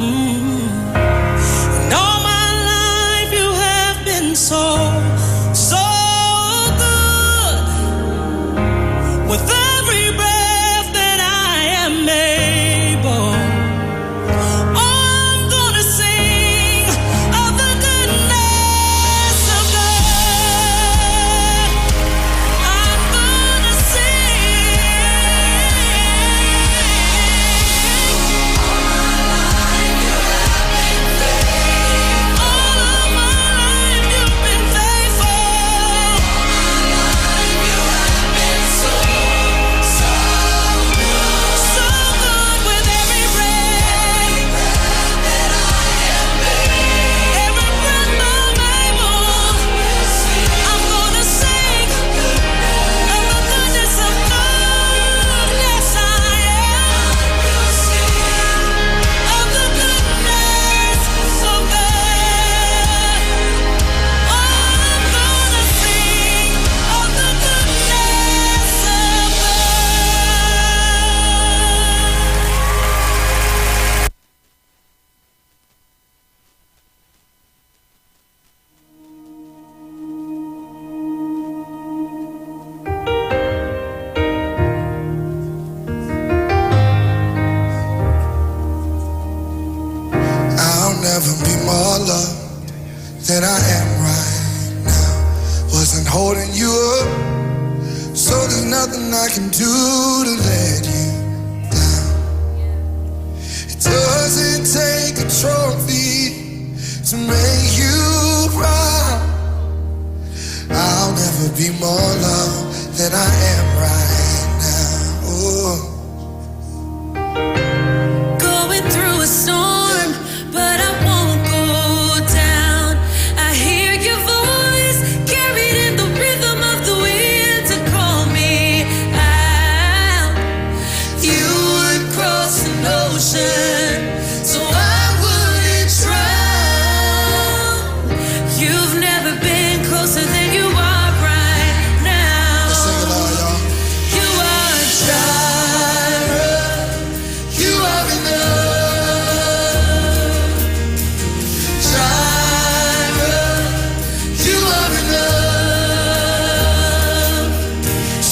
And all my life you have been so good. With every breath that I am able, I'm gonna sing of the goodness of God. I'm gonna sing. All of my life you've been faithful. You have been so good. So good with every breath that I am able. Every breath I'm able, I'm gonna sing of the goodness of God. Yes, I am. Of the goodness of God. I'm gonna sing of the goodness of I'll never be more loved than I am right now. Wasn't holding you up, so there's nothing I can do to let you down. It doesn't take a trophy to make you proud. I'll never be more loved than I am right now. Oh. going through a storm, but I won't go down. I hear your voice carried in the rhythm of the wind to call me out. You would cross an ocean, so I wouldn't drown. You've never been closer than you are right now. Let's sing it all, y'all. You are Jireh. You are enough. Jireh. You are enough.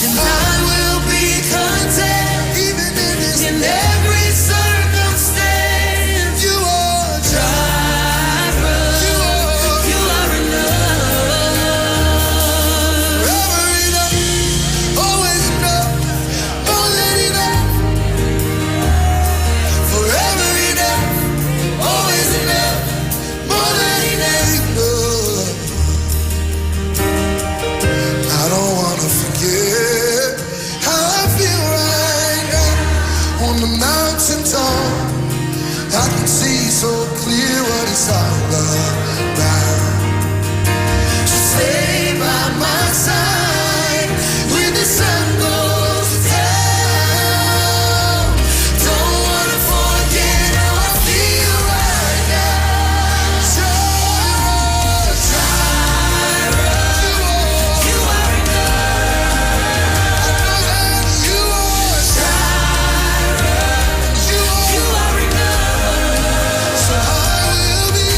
And I will be content even in every circumstance. You are Jireh. You are enough. Forever enough, always enough, more than enough. Forever enough, always enough, more than enough. I don't wanna forget how I feel right now on the mountain top. I can see so clear what it's all about. Stay by my side when the sun goes down. Don't wanna forget how I feel right now. Jireh, you are enough. I know that you are Jireh, you are enough. So I will be.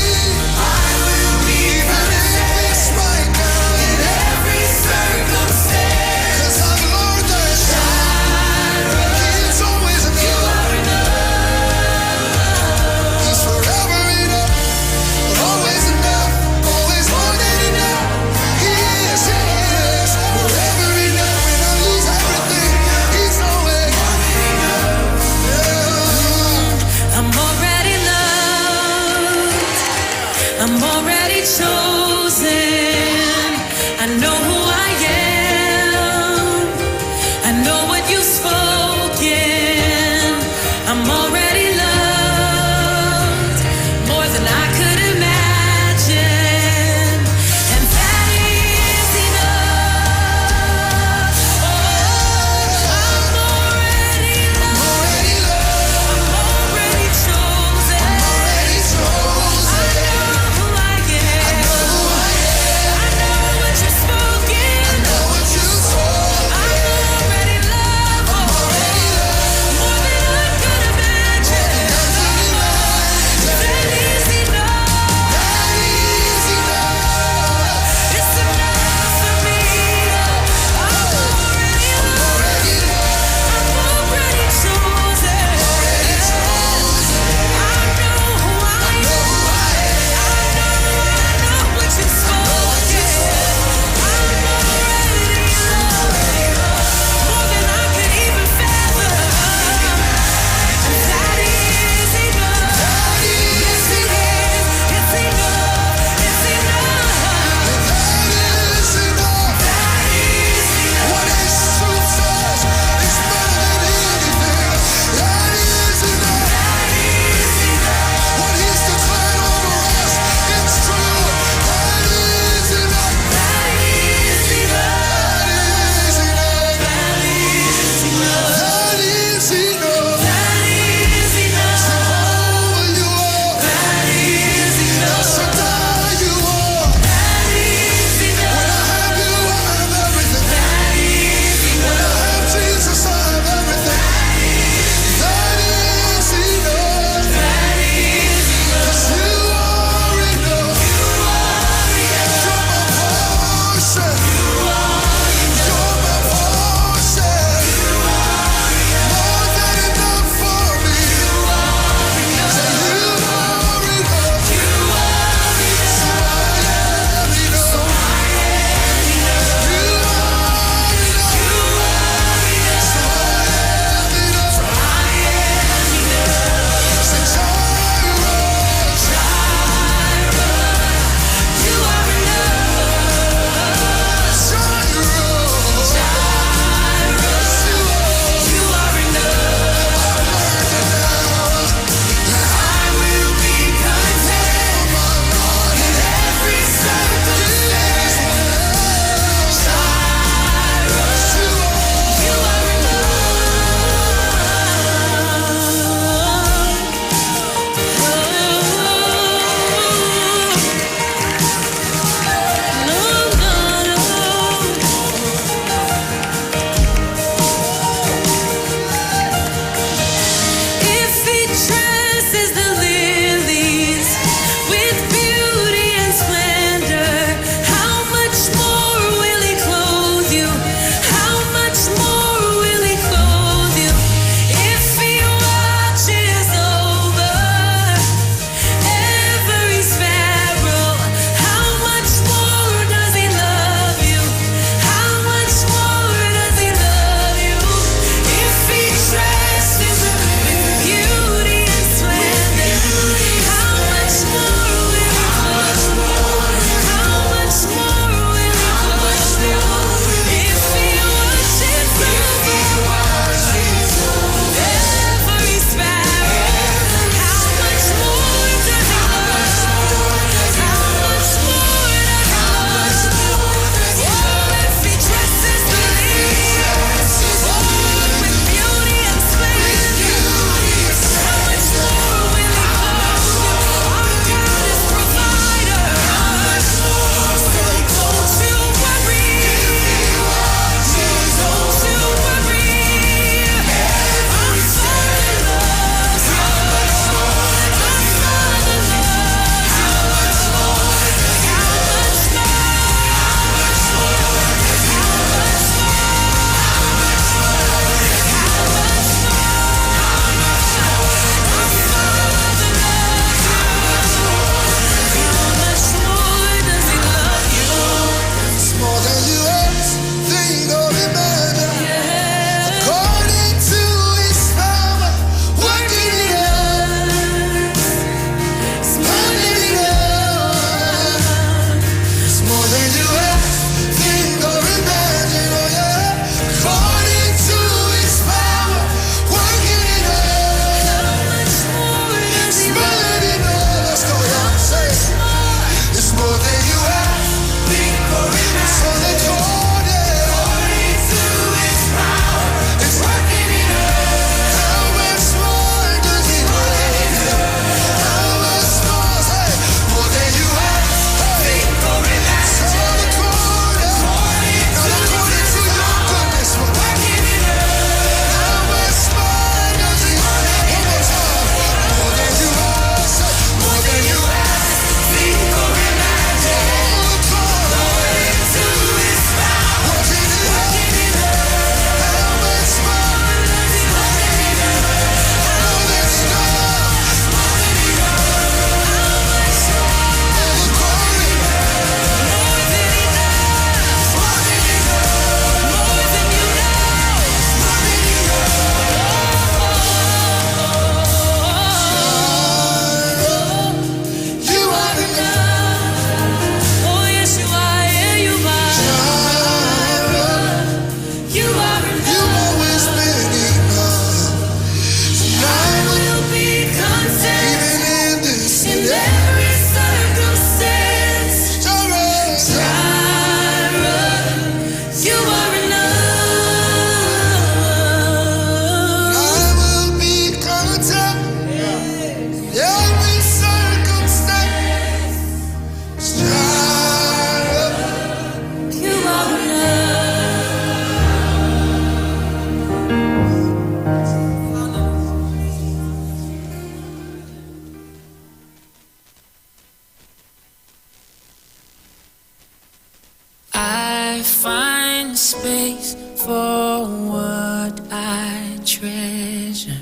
space for what I treasure.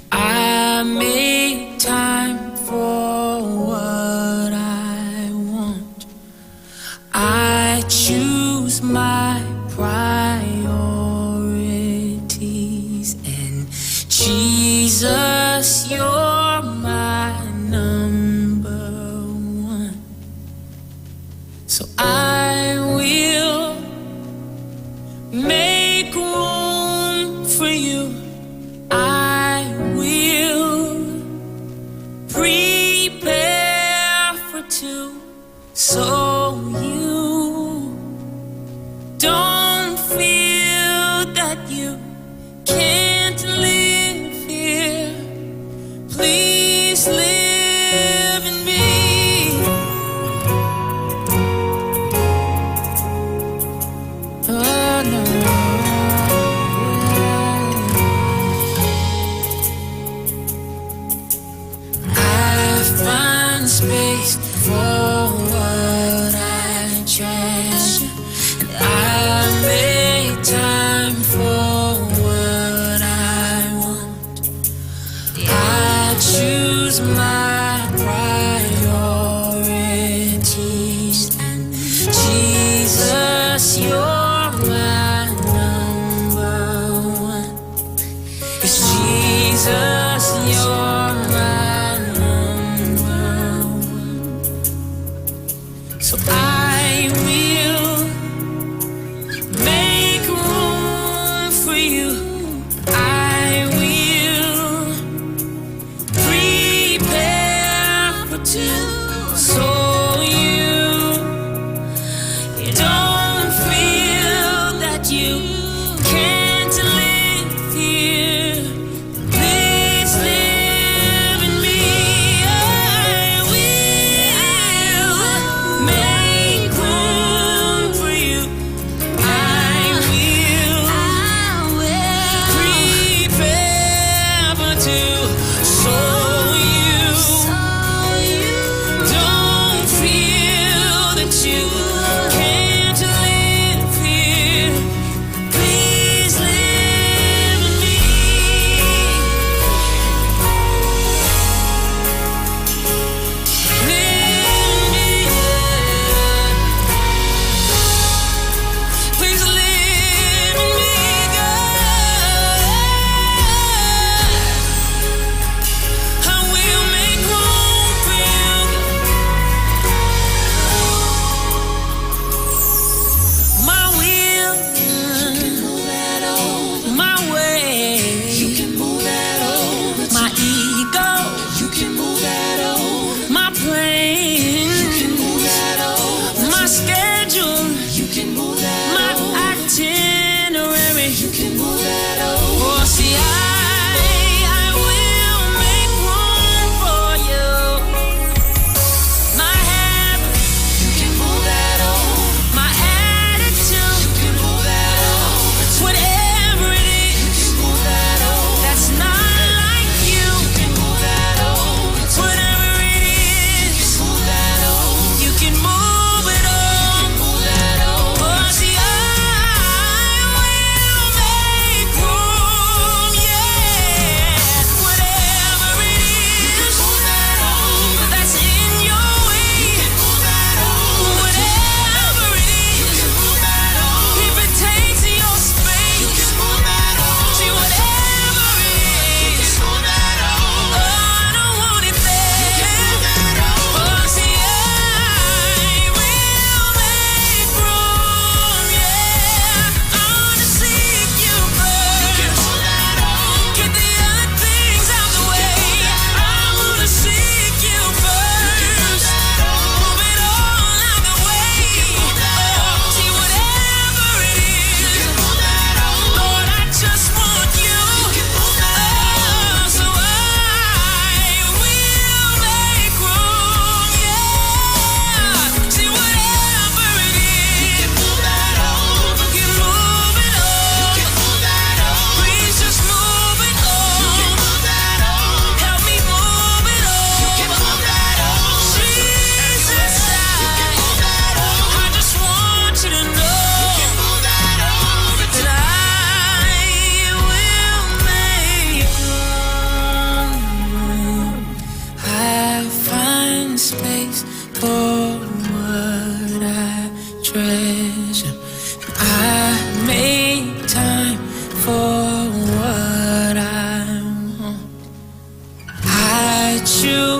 I make time for what I want. I choose my priorities, and Jesus, you're my number one. So I will make room for you. I will prepare for two, so you don't feel that you can't live here. Please live in me. Oh no. Find space for what I treasure, and I make time for what I want. I choose my priorities, and Jesus, you're my number one. 'Cause Jesus, you're my so I will make room for you. I will prepare for two, so you don't feel that you can't live here. Please live in me. I will make room for you. I will prepare for two, so you don't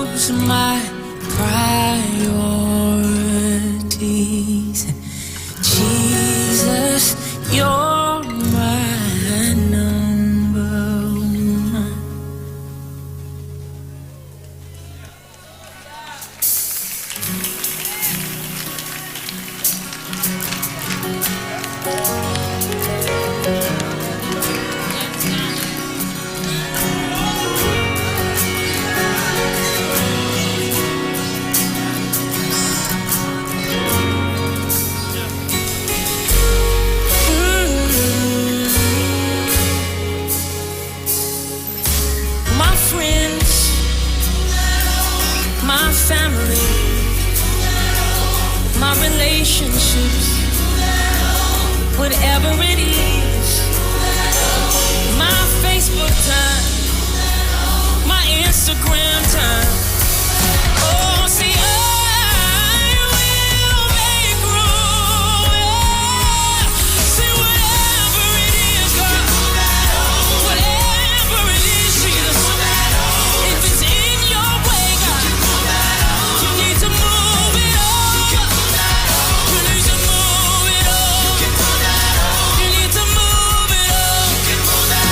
choose my priorities. Jesus, you're my number one. My friends, my family, my relationships, whatever it is, my Facebook time, my Instagram time. Oh, see, I will make room. Yeah. See, whatever it is, God, whatever it is, Jesus, if it's in your way, God, you need to move it over. You need to move it over. You need to move it over.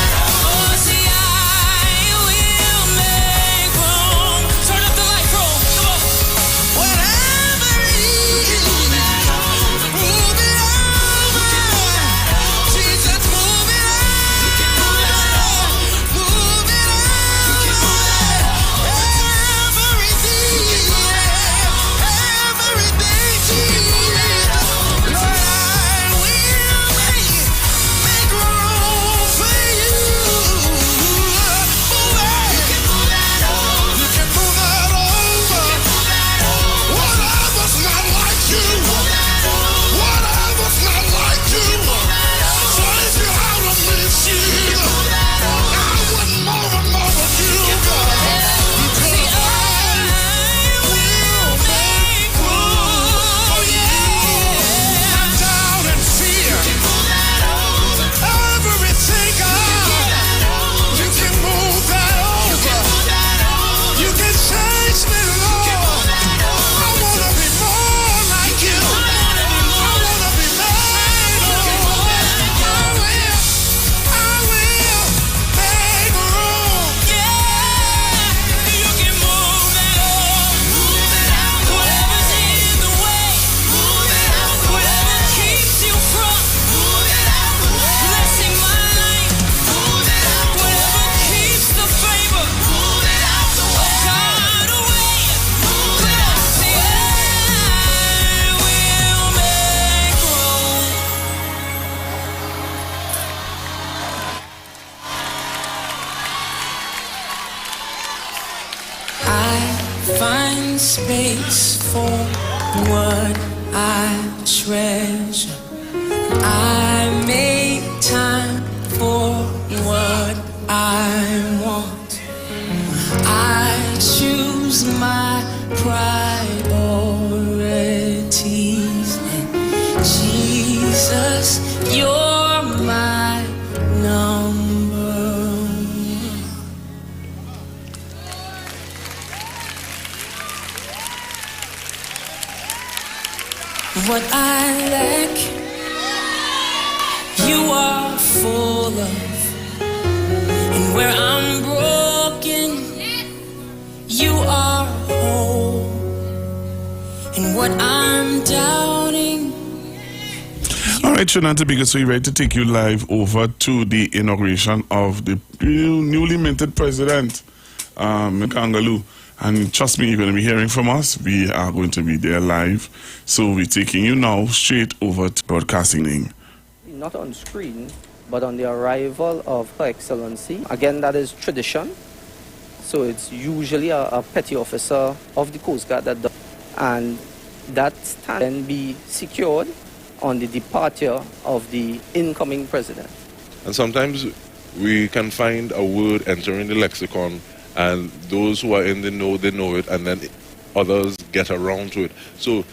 Oh, see, I will make room. Turn up the light, bro. Come on. Whatever it is, move it over. Jesus, move it over. Move it find space for what I treasure. I make time for what I want. I choose my priorities. And Jesus, you're my number one. What I lack, you are full of. And where I'm broken, you are whole. And what I'm doubting. All right, Shona Tobiga, so we're ready to take you live over to the inauguration of the newly minted president, Mkangaloo. And trust me, you're going to be hearing from us. We are going to be there live. So we're taking you now straight over to broadcasting. Not on screen, but on the arrival of Her Excellency. Again, that is tradition. So it's usually a petty officer of the Coast Guard that does. And that can then be secured on the departure of the incoming president. And sometimes we can find a word entering the lexicon, and those who are in the know, they know it, and then others get around to it. So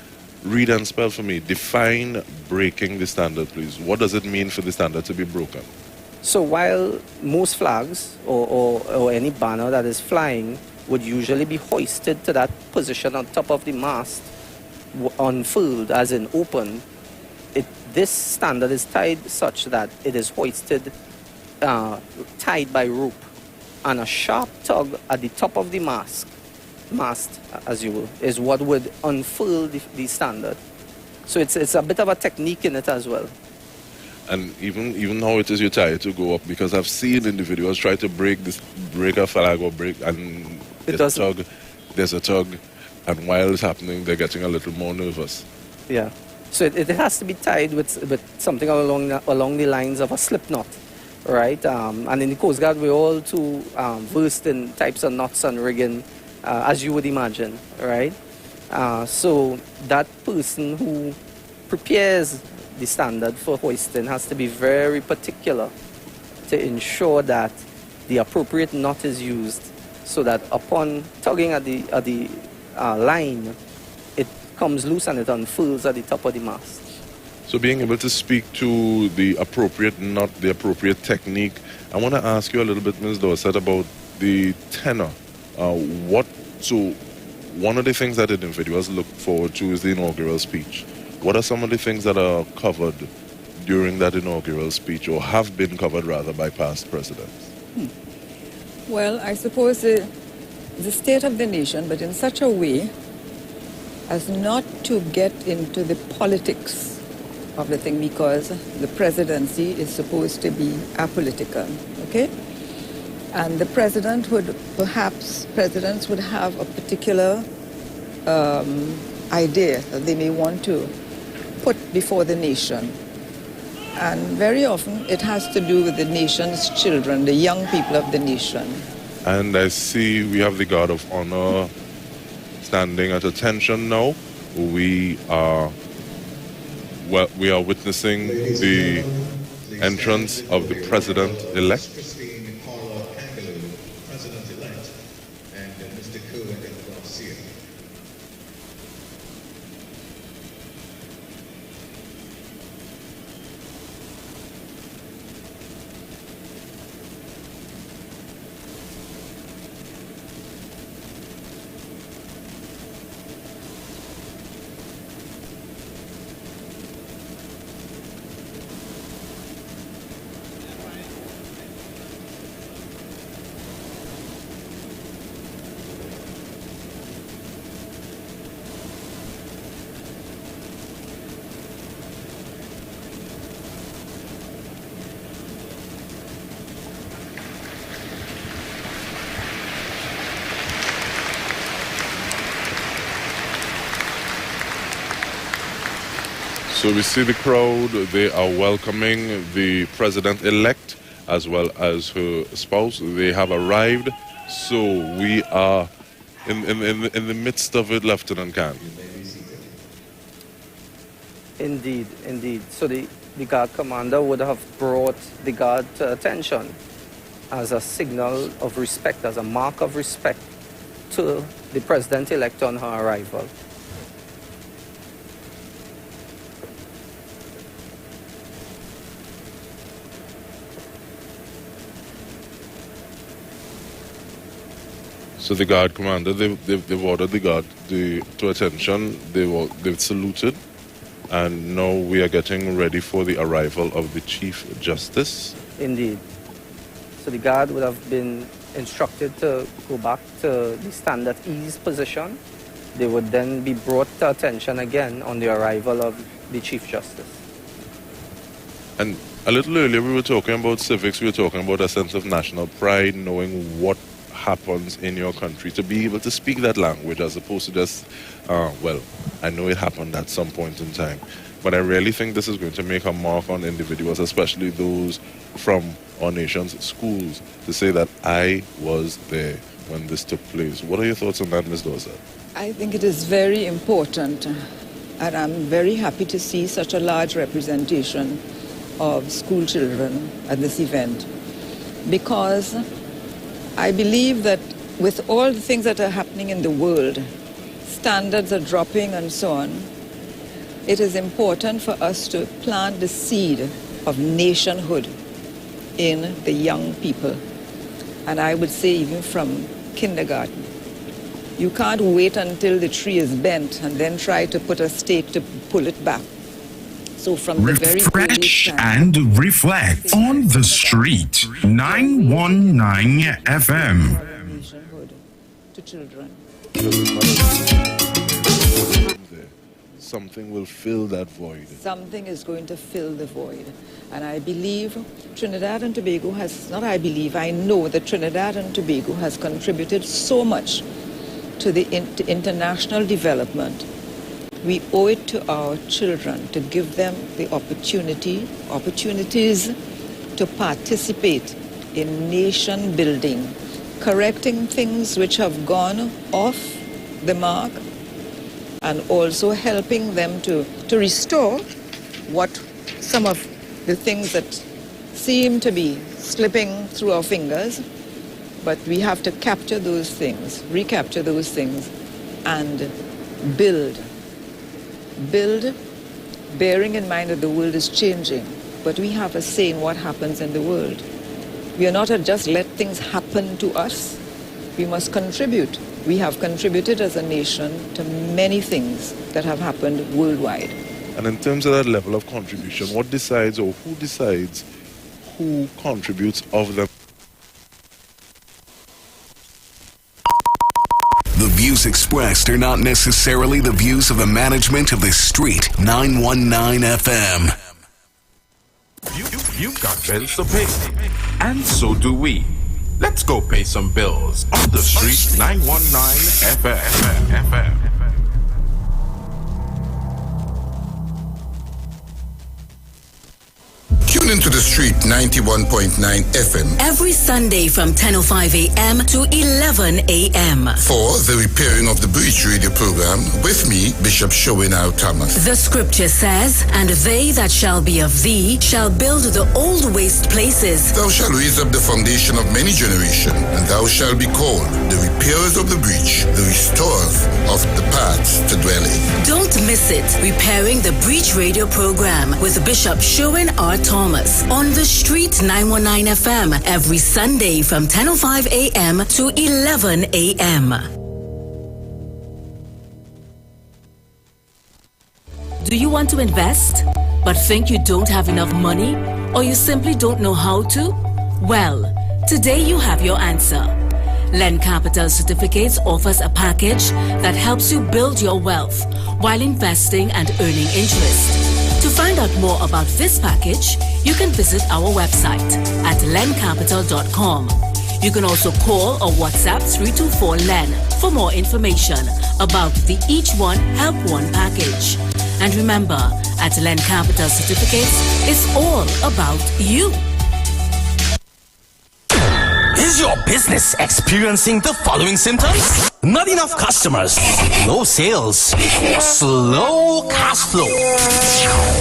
read and spell for me. Define breaking the standard, please. What does it mean for the standard to be broken? So while most flags or any banner that is flying would usually be hoisted to that position on top of the mast, unfurled, as in open. This standard is tied such that it is hoisted, tied by rope, and a sharp tug at the top of the mast, as you will, is what would unfurl the standard. So it's a bit of a technique in it as well. And even how it is you tie it to go up, because I've seen individuals try to break a flag or break, and there's a tug, and while it's happening, they're getting a little more nervous. Yeah. So it has to be tied with something along the lines of a slip knot, right? And in the Coast Guard, we're all too versed in types of knots and rigging, as you would imagine, right? So that person who prepares the standard for hoisting has to be very particular to ensure that the appropriate knot is used, so that upon tugging at the line, it comes loose and it unfurls at the top of the mast. So being able to speak to the appropriate knot, the appropriate technique, I want to ask you a little bit, Ms. Dorset, about the tenor. So one of the things that individuals look forward to is the inaugural speech. What are some of the things that are covered during that inaugural speech, or have been covered rather, by past presidents? Well, I suppose the state of the nation, but in such a way as not to get into the politics of the thing, because the presidency is supposed to be apolitical, okay? And the presidents would have a particular idea that they may want to put before the nation. And very often it has to do with the nation's children, the young people of the nation. And I see we have the Guard of Honor standing at attention now. We are witnessing the entrance of the president-elect. So we see the crowd, they are welcoming the president-elect as well as her spouse. They have arrived, so we are in the midst of it, Lieutenant Khan. Indeed, indeed. So the Guard commander would have brought the Guard to attention as a signal of respect, as a mark of respect to the president-elect on her arrival. So the Guard commander, they've ordered the Guard to attention. They've saluted, and now we are getting ready for the arrival of the Chief Justice. Indeed. So the Guard would have been instructed to go back to the stand at ease position. They would then be brought to attention again on the arrival of the Chief Justice. And a little earlier we were talking about civics, we were talking about a sense of national pride, knowing what happens in your country, to be able to speak that language as opposed to just, I know it happened at some point in time, but I really think this is going to make a mark on individuals, especially those from our nation's schools, to say that I was there when this took place. What are your thoughts on that, Ms. Dorset? I think it is very important, and I'm very happy to see such a large representation of school children at this event, because I believe that with all the things that are happening in the world, standards are dropping and so on, it is important for us to plant the seed of nationhood in the young people. And I would say even from kindergarten. You can't wait until the tree is bent and then try to put a stake to pull it back. So from the very Refresh and reflect on the street. 919 FM. To children. Something will fill that void. Something is going to fill the void. And I believe Trinidad and Tobago has, not I believe, I know that Trinidad and Tobago has contributed so much to the international development. We owe it to our children to give them the opportunities to participate in nation building, correcting things which have gone off the mark, and also helping them to restore what some of the things that seem to be slipping through our fingers. But we have to capture those things, recapture those things, and build, bearing in mind that the world is changing, but we have a say in what happens in the world. We are not to just let things happen to us. We must contribute. We have contributed as a nation to many things that have happened worldwide. And in terms of that level of contribution, what decides or who decides who contributes of them? The views expressed are not necessarily the views of the management of the Street 919 FM. You've got bills to pay, and so do we. Let's go pay some bills on the Street 919 FM. Tune into the Street 91.9 FM. Every Sunday from 10:05 a.m. to 11 a.m. For the Repairing of the Breach radio program with me, Bishop Showinau Thomas. The scripture says, "And they that shall be of thee shall build the old waste places. Thou shalt raise up the foundation of many generations, and thou shalt be called the repairers of the breach, the restorers of the paths to dwell in." Don't miss it. Repairing the Breach radio program with Bishop Sherwin R. Thomas on the Street 919 FM every Sunday from 10:05 a.m. to 11 a.m. Do you want to invest but think you don't have enough money, or you simply don't know how to? Well, today you have your answer. Lend Capital Certificates offers a package that helps you build your wealth while investing and earning interest. To find out more about this package, you can visit our website at lencapital.com. You can also call or WhatsApp 324-LEN for more information about the Each One Help One package. And remember, at Len Capital Certificates, it's all about you. Is your business experiencing the following symptoms? Not enough customers, low sales, slow cash flow.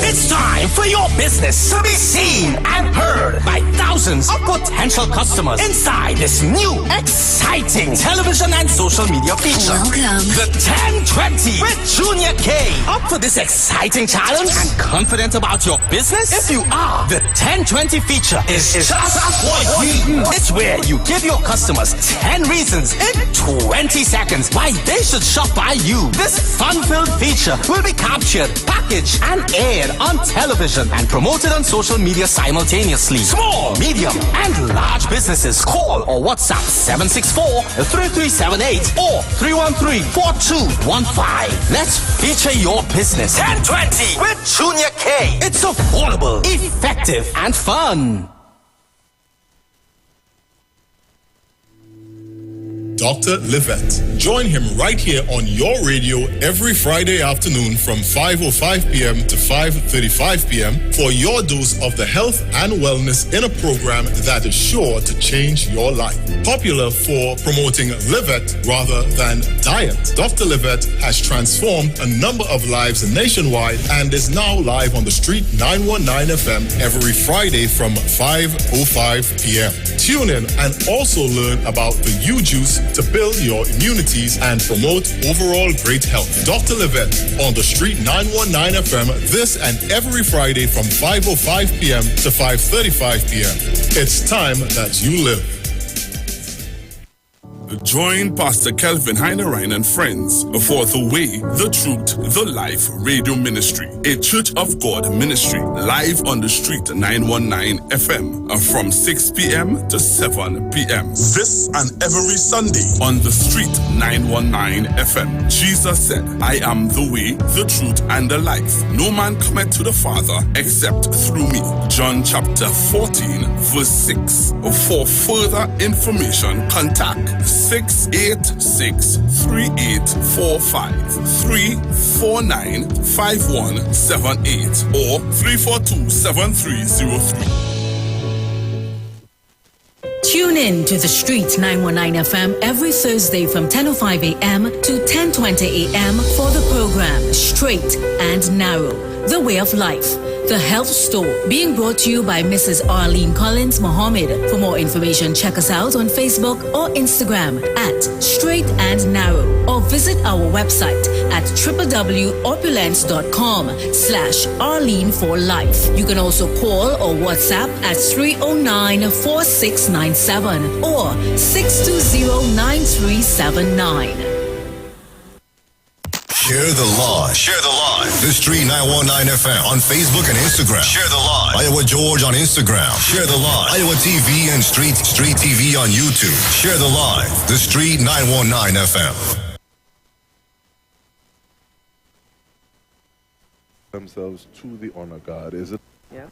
It's time for your business to be seen and heard by thousands of potential customers inside this new, exciting television and social media feature. Welcome. The 1020 with Junior K. Up for this exciting challenge and confident about your business? If you are, the 1020 feature is just what we do. It's where you give your customers 10 reasons in 20 seconds why they should shop by you. This fun-filled feature will be captured, packaged, and aired on television and promoted on social media simultaneously. Small, medium, and large businesses call or WhatsApp 764-3378 or 313-4215. Let's feature your business. 1020 with Junior K. It's affordable, effective, and fun. Dr. Livette. Join him right here on your radio every Friday afternoon from 5:05 p.m. to 5:35 p.m. for your dose of the health and wellness in a program that is sure to change your life. Popular for promoting Livette rather than diet, Dr. Livette has transformed a number of lives nationwide and is now live on the Street 919 FM every Friday from 5:05 p.m. Tune in and also learn about the U-Juice to build your immunities and promote overall great health. Dr. Livette on the Street 919 FM this and every Friday from 5:05 p.m. to 5:35 p.m. It's time that you live. Join Pastor Kelvin Heinerine and friends for The Way, The Truth, The Life Radio Ministry, a Church of God ministry, live on the street 919 FM from 6 p.m. to 7 p.m. This and every Sunday on the street 919 FM. Jesus said, I am the way, the truth, and the life. No man cometh to the Father except through me. John chapter 14, verse 6. For further information, contact 686-3845-349-5178 or 342-7303. Tune in to The Street 919 FM every Thursday from 10:05 a.m. to 10:20 a.m. for the program Straight and Narrow, The Way of Life, The Health Store, being brought to you by Mrs. Arlene Collins Mohammed. For more information, check us out on Facebook or Instagram at Straight and Narrow, or visit our website at www.opulence.com/Arlene for Life. You can also call or WhatsApp at 309-4697 or 620-9379. Share the live. Share the live. The Street 919 FM on Facebook and Instagram. Share the live. Iowa George on Instagram. Share the live. Iowa TV and Street TV on YouTube. Share the live. The Street 919 FM. Themselves to the honor guard, is it? Yeah.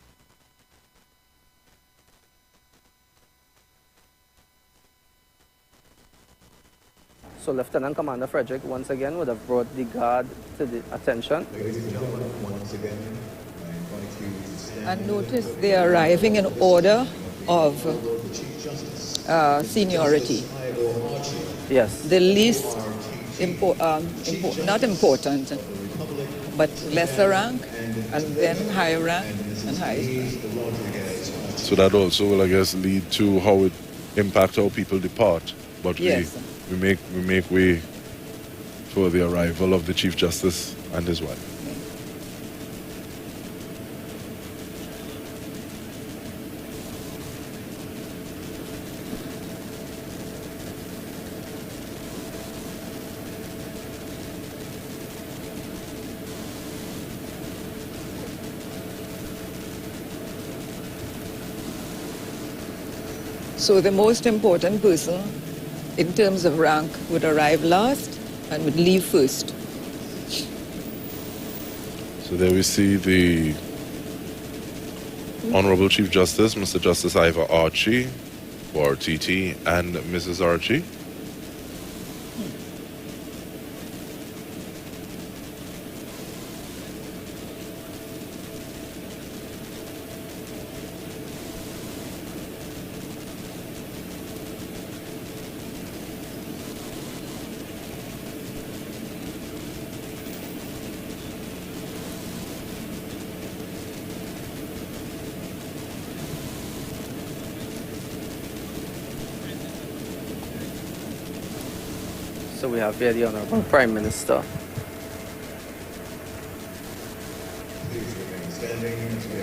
So Lieutenant Commander Frederick once again would have brought the guard to the attention. Ladies and gentlemen, once again, I invite you to stand. And notice they're arriving in order of seniority. Yes. The least not important, but lesser rank, and then higher rank and highest rank. So that also will, I guess, lead to how it impacts how people depart. But yes. we make way for the arrival of the Chief Justice and his wife. So the most important person in terms of rank would arrive last and would leave first. So there we see the Honorable Chief Justice, Mr. Justice Ivor Archie, for TT, and Mrs. Archie. So we have here the Honorable Prime Minister.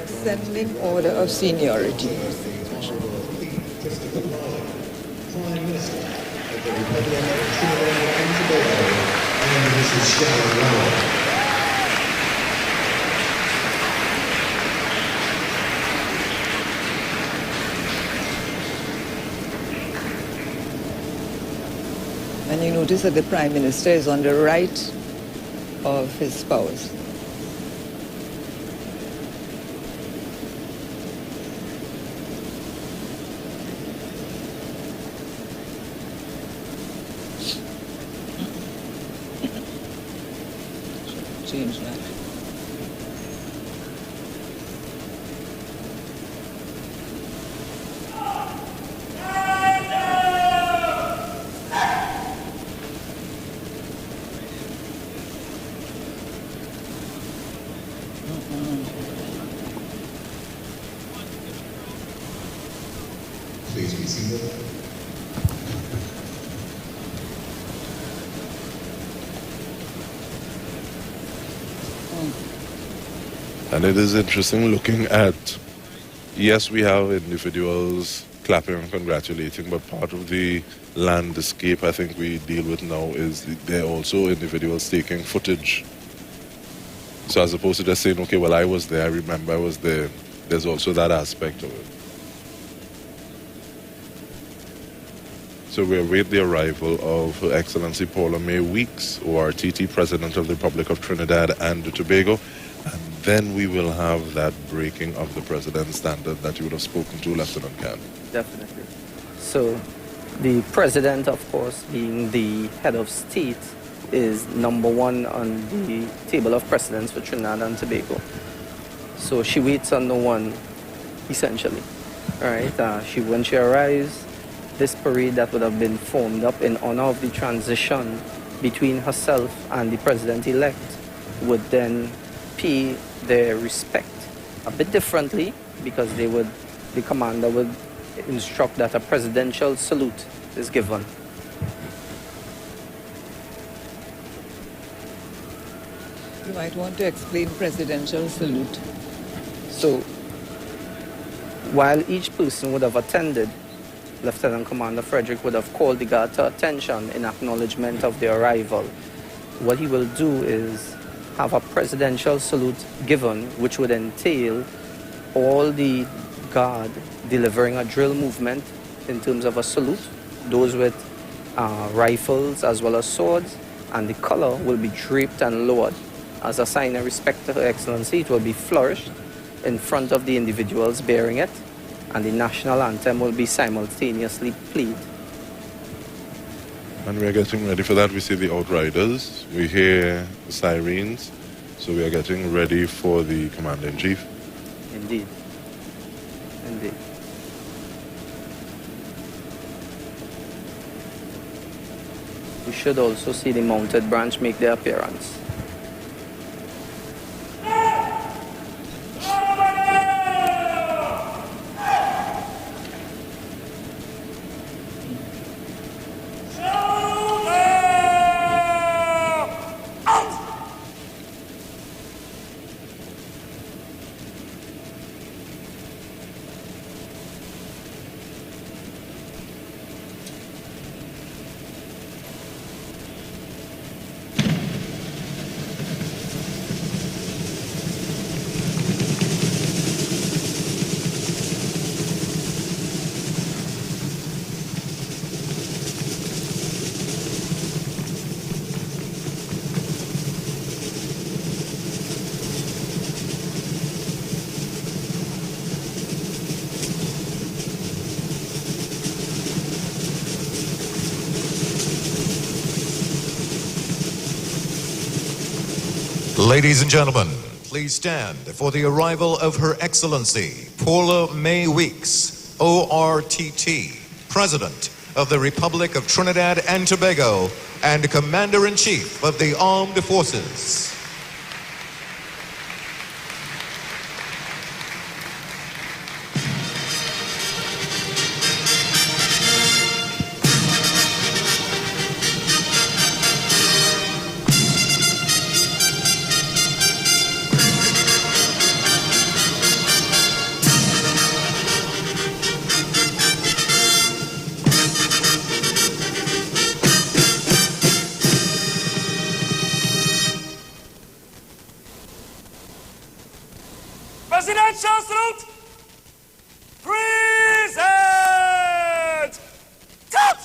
Ascending order of seniority. And you notice that the Prime Minister is on the right of his spouse. Change that. Please be seated. And it is interesting looking at, yes, we have individuals clapping and congratulating, but part of the landscape I think we deal with now is there are also individuals taking footage. So as opposed to just saying, okay, well, I was there, I remember I was there, there's also that aspect of it. So we await the arrival of Her Excellency Paula Mae Weeks, ORTT, President of the Republic of Trinidad and Tobago, and then we will have that breaking of the President's standard that you would have spoken to, Lieutenant Khan. Definitely. So the President, of course, being the head of state, is number one on the table of precedence for Trinidad and Tobago. So she waits on no one, essentially. All right. When she arrives, this parade that would have been formed up in honor of the transition between herself and the president-elect would then pay their respect a bit differently, because the commander would instruct that a presidential salute is given. You might want to explain presidential salute. So, while each person would have attended, Lieutenant Commander Frederick would have called the guard to attention in acknowledgement of their arrival. What he will do is have a presidential salute given, which would entail all the guard delivering a drill movement in terms of a salute, those with rifles as well as swords, and the color will be draped and lowered. As a sign of respect to Her Excellency, it will be flourished in front of the individuals bearing it, and the national anthem will be simultaneously played. And we are getting ready for that. We see the outriders, we hear the sirens, so we are getting ready for the Commander-in-Chief. Indeed. Indeed. We should also see the mounted branch make their appearance. Ladies and gentlemen, please stand for the arrival of Her Excellency Paula Mae Weeks, ORTT, President of the Republic of Trinidad and Tobago and Commander-in-Chief of the Armed Forces. Presidential salute! Present! Cut!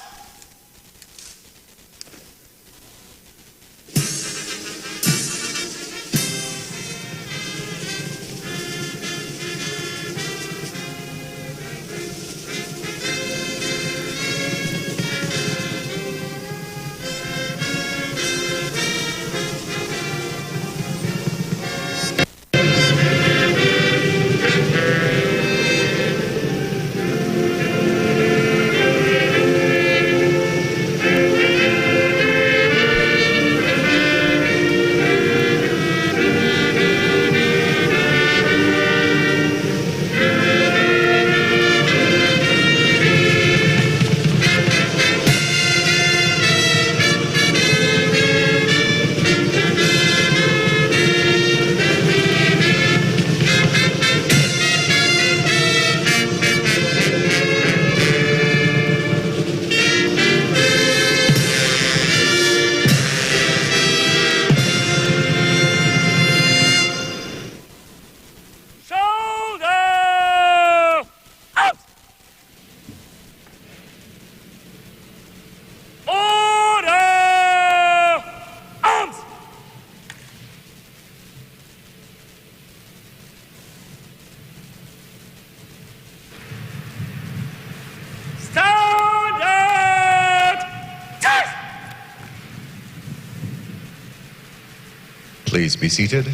Please be seated.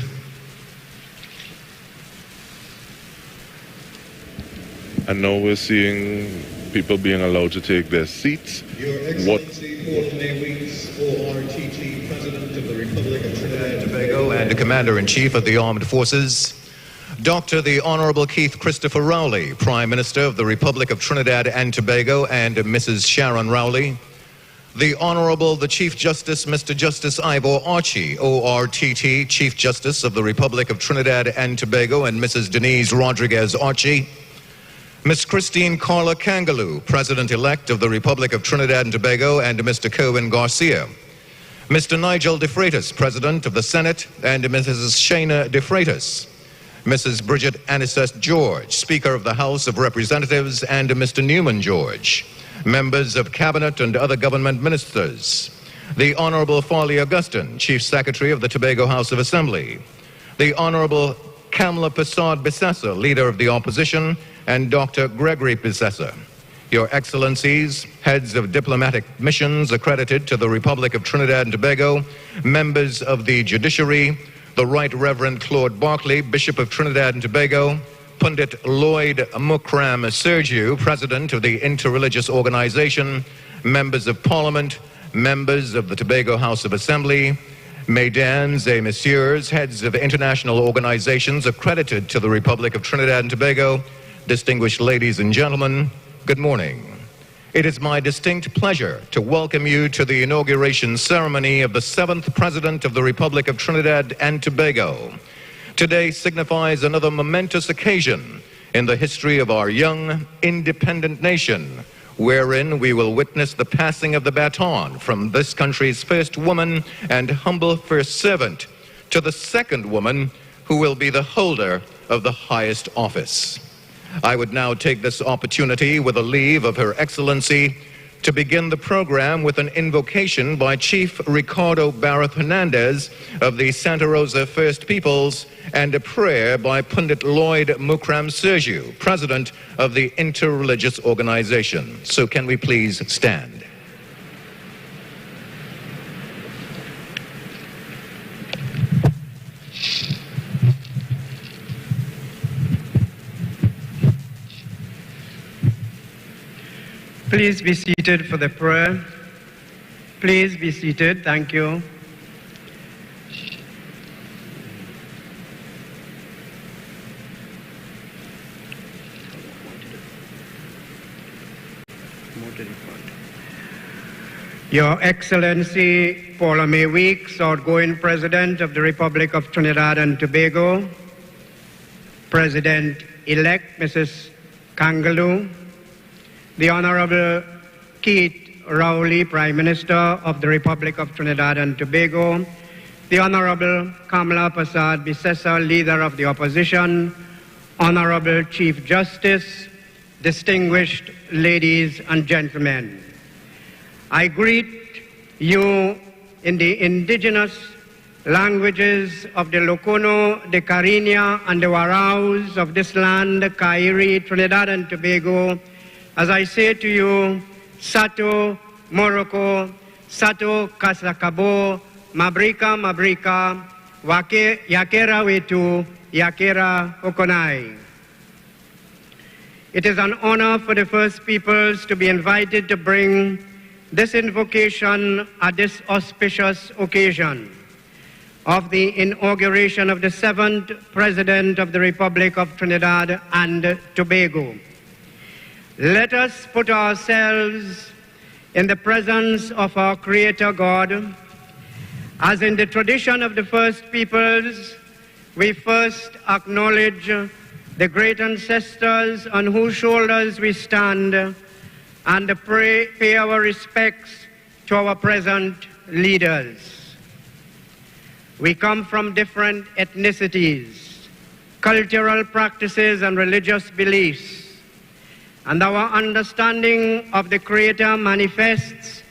And now we're seeing people being allowed to take their seats. Your Excellency Paul May Weeks, ORTT, President of the Republic of Trinidad and Tobago And Commander-in-Chief of the Armed Forces. Dr. the Honorable Keith Christopher Rowley, Prime Minister of the Republic of Trinidad and Tobago, and Mrs. Sharon Rowley. The Honorable the Chief Justice, Mr. Justice Ivor Archie, ORTT, Chief Justice of the Republic of Trinidad and Tobago, and Mrs. Denise Rodriguez Archie. Ms. Christine Carla Kangaloo, President-elect of the Republic of Trinidad and Tobago, and Mr. Cohen Garcia. Mr. Nigel De Freitas, President of the Senate, and Mrs. Shana De Freitas. Mrs. Bridget Anisset George, Speaker of the House of Representatives, and Mr. Newman George, members of Cabinet and other government ministers. The Honorable Farley Augustin, Chief Secretary of the Tobago House of Assembly. The Honorable Kamla Persad Bissessa, Leader of the Opposition, and Dr. Gregory Bissessa. Your Excellencies, heads of diplomatic missions accredited to the Republic of Trinidad and Tobago, members of the judiciary, the Right Reverend Claude Barkley, Bishop of Trinidad and Tobago, Pundit Lloyd Mukram Sergiu, President of the Interreligious Organization, members of Parliament, members of the Tobago House of Assembly, Mesdames et Messieurs, heads of international organizations accredited to the Republic of Trinidad and Tobago, distinguished ladies and gentlemen, good morning. It is my distinct pleasure to welcome you to the inauguration ceremony of the 7th President of the Republic of Trinidad and Tobago. Today signifies another momentous occasion in the history of our young, independent nation, wherein we will witness the passing of the baton from this country's first woman and humble first servant to the second woman who will be the holder of the highest office. I would now take this opportunity, with a leave of Her Excellency, to begin the program with an invocation by Chief Ricardo Barrett Hernandez of the Santa Rosa First Peoples and a prayer by Pundit Lloyd Mukram Sergiu, President of the Interreligious Organization. So can we please stand? Please be seated for the prayer. Please be seated. Thank you. Your Excellency Paula May Weeks, outgoing President of the Republic of Trinidad and Tobago, President-elect Mrs. Kangaloo, the Honorable Keith Rowley, Prime Minister of the Republic of Trinidad and Tobago, the Honorable Kamla Persad Bissessa, Leader of the Opposition, Honorable Chief Justice, distinguished ladies and gentlemen. I greet you in the indigenous languages of the Lokono, the Cariña, and the Waraus of this land, Kairi, Trinidad and Tobago, as I say to you, Sato Morocco, Sato Kasakabo, Mabrika Mabrika, Wake Yakera Wetu, Yakera Okonai. It is an honor for the First Peoples to be invited to bring this invocation at this auspicious occasion of the inauguration of the 7th President of the Republic of Trinidad and Tobago. Let us put ourselves in the presence of our Creator God. As in the tradition of the First Peoples, we first acknowledge the great ancestors on whose shoulders we stand and pay our respects to our present leaders. We come from different ethnicities, cultural practices, and religious beliefs. And our understanding of the Creator manifests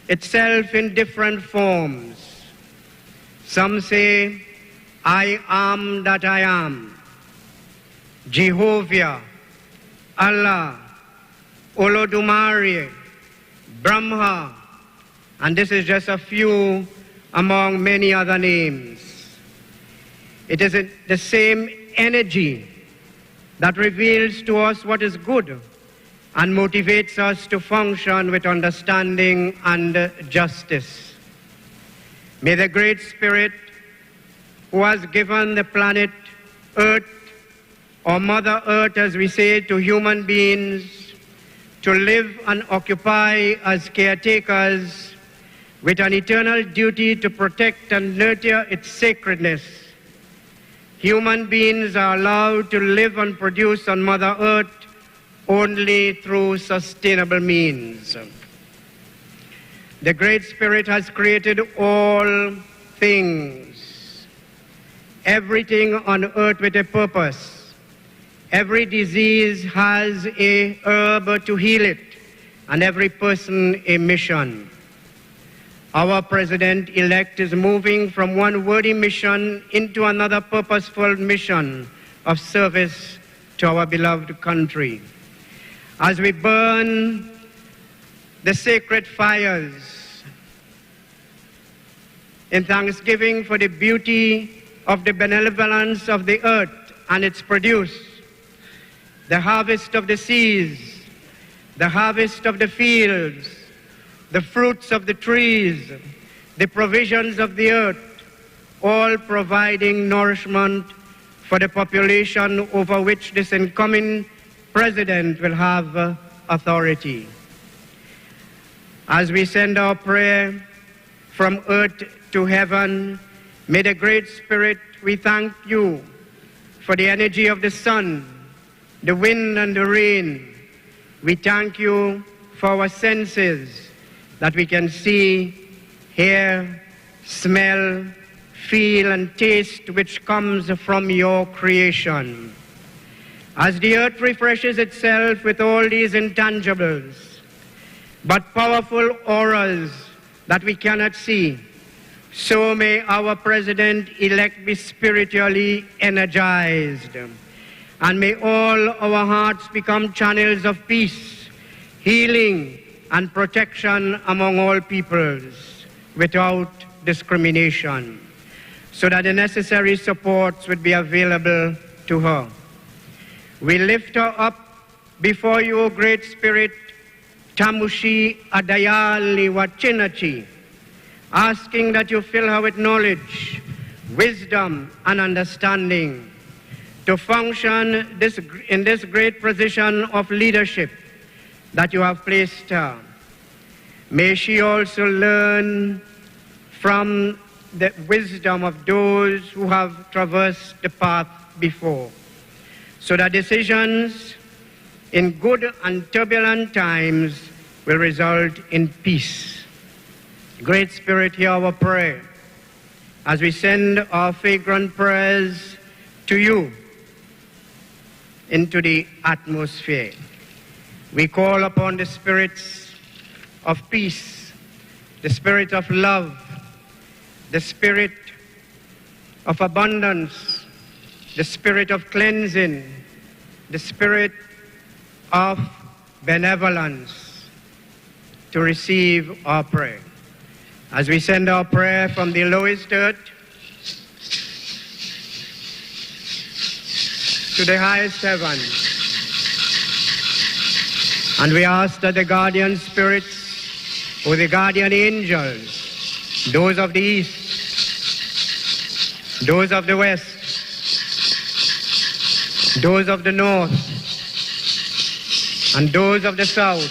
itself in different forms. Some say, I am that I am. Jehovah, Allah, Olodumare, Brahma, and this is just a few among many other names. It is the same energy that reveals to us what is good and motivates us to function with understanding and justice. May the Great Spirit, who has given the planet Earth, or Mother Earth as we say to human beings, to live and occupy as caretakers with an eternal duty to protect and nurture its sacredness, human beings are allowed to live and produce on Mother Earth only through sustainable means. The Great Spirit has created all things, everything on earth with a purpose. Every disease has a herb to heal it, and every person a mission. Our President-elect is moving from one worthy mission into another purposeful mission of service to our beloved country. As we burn the sacred fires in thanksgiving for the beauty of the benevolence of the earth and its produce, the harvest of the seas, the harvest of the fields, the fruits of the trees, the provisions of the earth, all providing nourishment for the population over which this incoming president will have authority. As we send our prayer from earth to heaven, may the Great Spirit, we thank you for the energy of the sun, the wind and the rain. We thank you for our senses that we can see, hear, smell, feel and taste, which comes from your creation. As the earth refreshes itself with all these intangibles, but powerful auras that we cannot see, so may our President-elect be spiritually energized, and may all our hearts become channels of peace, healing, and protection among all peoples without discrimination, so that the necessary supports would be available to her. We lift her up before you, O Great Spirit, Tamushi Adayali Wachinachi, asking that you fill her with knowledge, wisdom, and understanding to function in this great position of leadership that you have placed her. May she also learn from the wisdom of those who have traversed the path before, so that decisions in good and turbulent times will result in peace. Great Spirit, hear our prayer as we send our fragrant prayers to you into the atmosphere. We call upon the spirits of peace, the spirit of love, the spirit of abundance, the spirit of cleansing, the spirit of benevolence to receive our prayer. As we send our prayer from the lowest earth to the highest heaven, and we ask that the guardian spirits or the guardian angels, those of the east, those of the west, those of the north, and those of the south,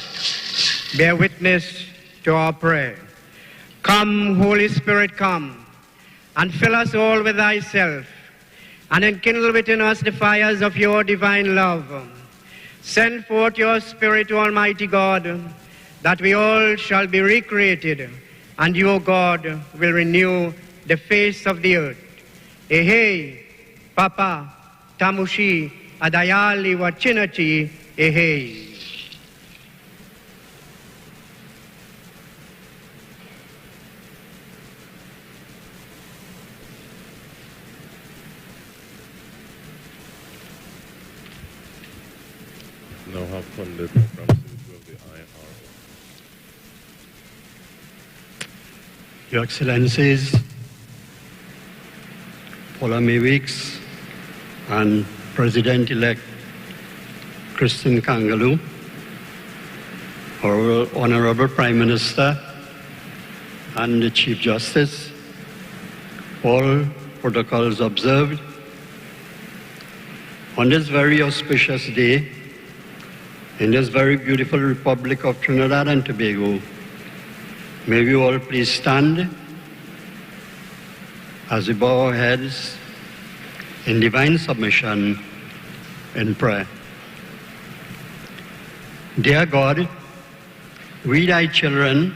bear witness to our prayer. Come, Holy Spirit, come, and fill us all with thyself, and enkindle within us the fires of your divine love. Send forth your Spirit, Almighty God, that we all shall be recreated, and you, God, will renew the face of the earth. Ehe, Papa, Tamushi, Adayali, Wachinachi, Ehe. Now have funded program secretary of the IWER. Your Excellencies, Paula May Weeks and President-elect Christine Kangaloo, our Honorable Prime Minister and the Chief Justice, all protocols observed. On this very auspicious day, in this very beautiful Republic of Trinidad and Tobago, may we all please stand as we bow our heads in divine submission in prayer. Dear God, we thy children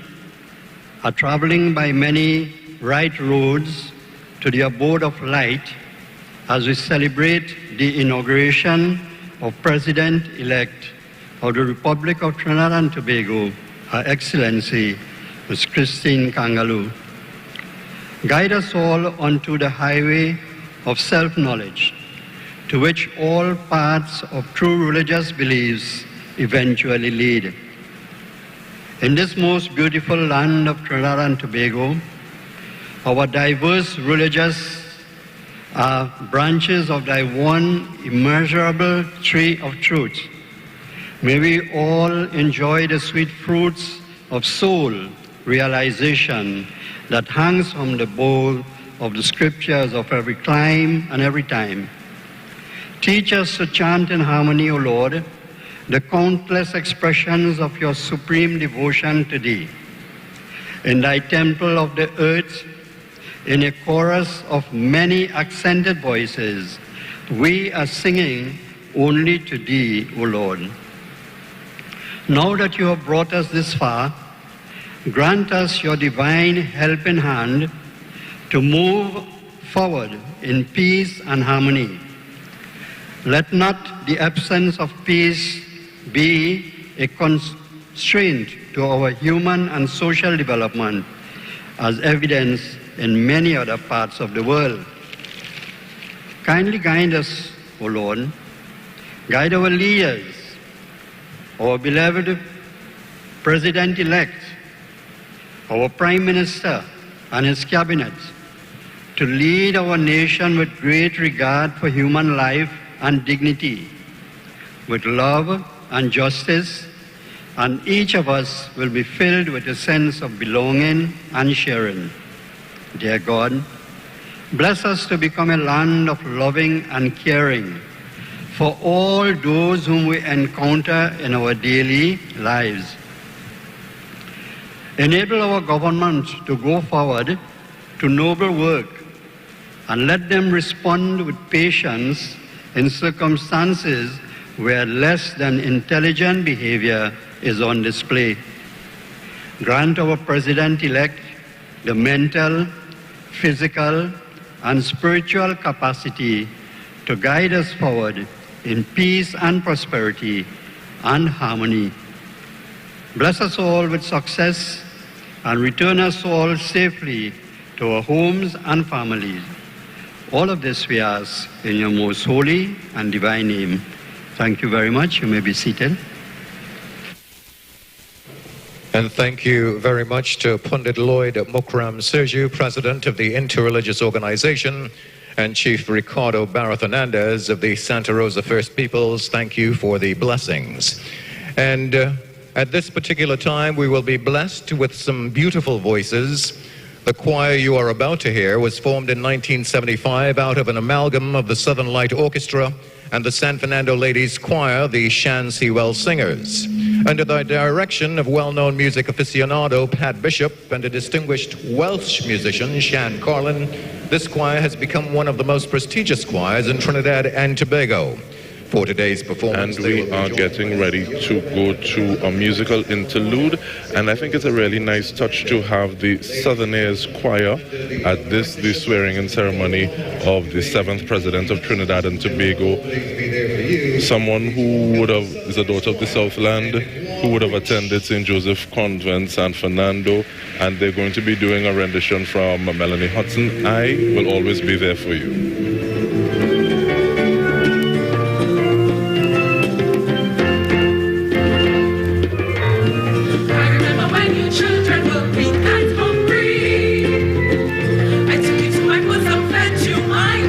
are traveling by many right roads to the abode of light as we celebrate the inauguration of President-elect of the Republic of Trinidad and Tobago, Her Excellency, Ms. Christine Kangaloo. Guide us all onto the highway of self-knowledge, to which all paths of true religious beliefs eventually lead. In this most beautiful land of Trinidad and Tobago, our diverse religious branches of thy one immeasurable tree of truth. May we all enjoy the sweet fruits of soul realization that hangs from the bowl of the scriptures of every clime and every time. Teach us to chant in harmony, O Lord, the countless expressions of your supreme devotion to thee. In thy temple of the earth, in a chorus of many accented voices, we are singing only to thee, O Lord. Now that you have brought us this far, grant us your divine helping hand to move forward in peace and harmony. Let not the absence of peace be a constraint to our human and social development, as evidenced in many other parts of the world. Kindly guide us, O Lord. Guide our leaders, our beloved President-elect, our Prime Minister and his cabinet, to lead our nation with great regard for human life and dignity, with love and justice, and each of us will be filled with a sense of belonging and sharing. Dear God, bless us to become a land of loving and caring for all those whom we encounter in our daily lives. Enable our government to go forward to noble work and let them respond with patience in circumstances where less than intelligent behavior is on display. Grant our President-elect the mental, physical, and spiritual capacity to guide us forward in peace and prosperity and harmony. Bless us all with success and return us all safely to our homes and families. All of this we ask in your most holy and divine name. Thank you very much. You may be seated. And thank you very much to Pundit Lloyd Mukram Serju, President of the Interreligious Organization, and Chief Ricardo Barra Hernandez of the Santa Rosa First Peoples. Thank you for the blessings. And at this particular time, we will be blessed with some beautiful voices. The choir you are about to hear was formed in 1975 out of an amalgam of the Southern Light Orchestra and the San Fernando Ladies Choir, the Shan Sewell Singers. Under the direction of well-known music aficionado Pat Bishop and a distinguished Welsh musician, Shan Carlin, this choir has become one of the most prestigious choirs in Trinidad and Tobago. For today's performance, and we are getting ready to go to a musical interlude, and I think it's a really nice touch to have the Southerners Choir at the swearing-in ceremony of the 7th President of Trinidad and Tobago, someone who is a daughter of the Southland, who would have attended St. Joseph Convent, San Fernando, and they're going to be doing a rendition from Melanie Hudson, I Will Always Be There For You. Children will be kind for free. I took you to my bosom, fed you my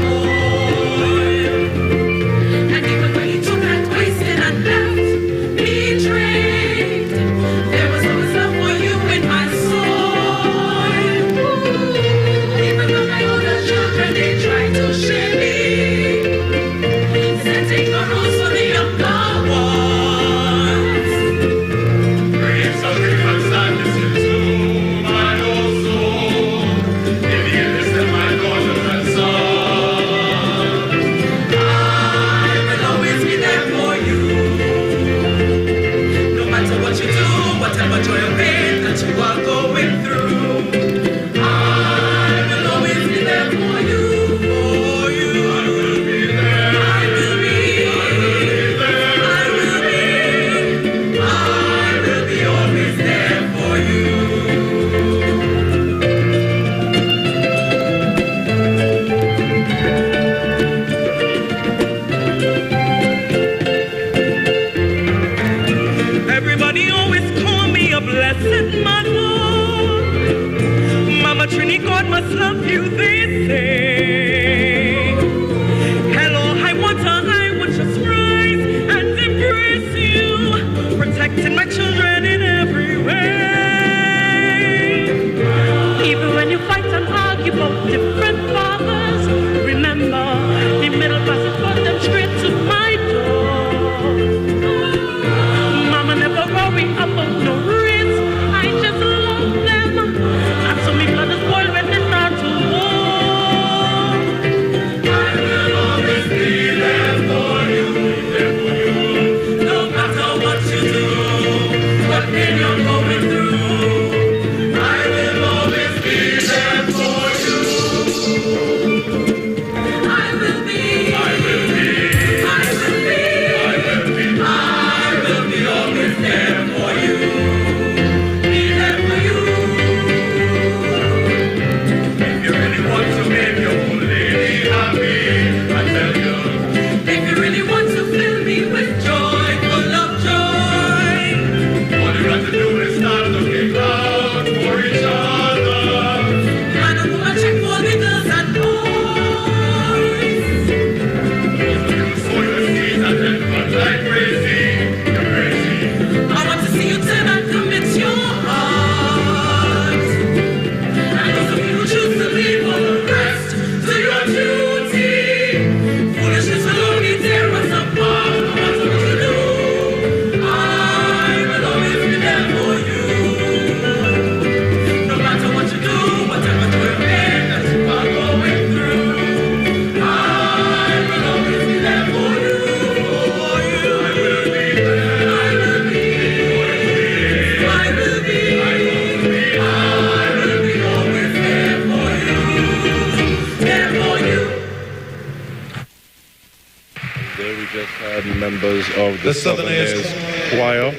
just had members of the Southerners Choir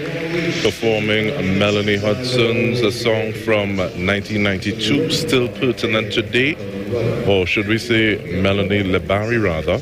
performing Melanie Hudson's a song from 1992, still pertinent today, or should we say Melanie Lebari rather.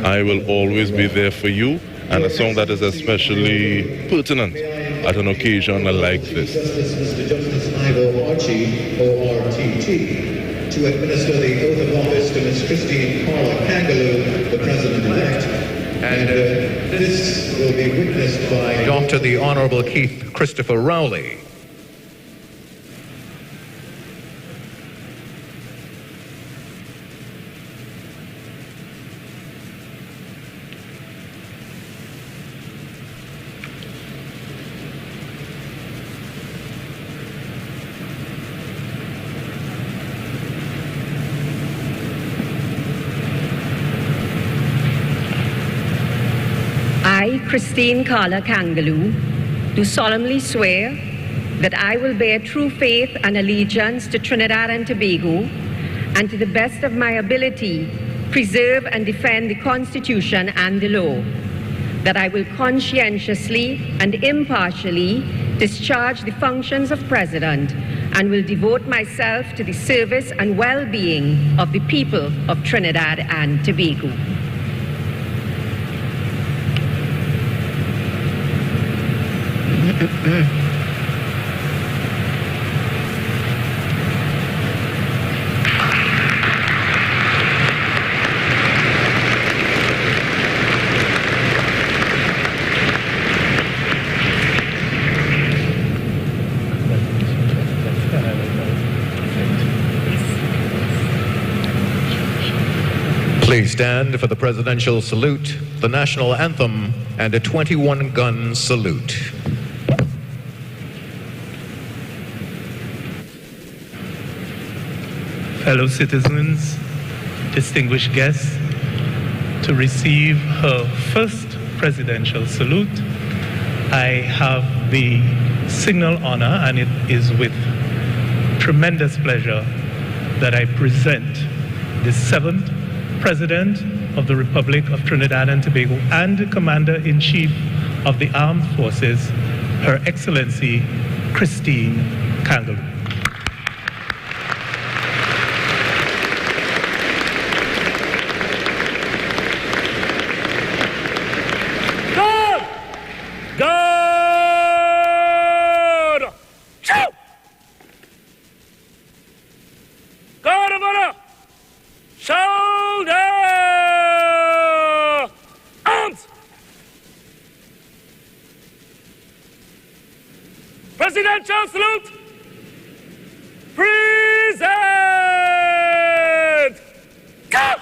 I Will Always Be There For You, and a song that is especially pertinent at an occasion like this. Mr. Justice Ivo Archie, ORTT, to administer the oath of office to Ms. Christine Carla Kangaloo, the President-elect. And this will be witnessed by Dr. the Honorable Keith Christopher Rowley. I, Christine Carla Kangaloo, do solemnly swear that I will bear true faith and allegiance to Trinidad and Tobago, and to the best of my ability preserve and defend the Constitution and the law, that I will conscientiously and impartially discharge the functions of President, and will devote myself to the service and well-being of the people of Trinidad and Tobago. Please stand for the presidential salute, the national anthem, and a 21-gun salute. Fellow citizens, distinguished guests, to receive her first presidential salute, I have the signal honor, and it is with tremendous pleasure that I present the 7th President of the Republic of Trinidad and Tobago and the Commander-in-Chief of the Armed Forces, Her Excellency Christine Kangaloo. Presidential salute. Present. Go.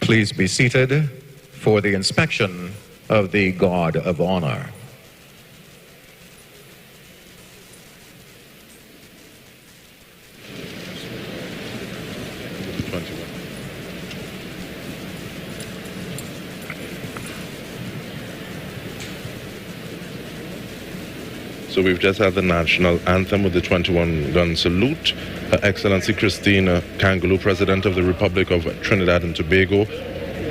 Please be seated for the inspection of the Guard of Honor. So we've just had the national anthem with the 21-gun salute. Her Excellency Christina Kangaloo, President of the Republic of Trinidad and Tobago,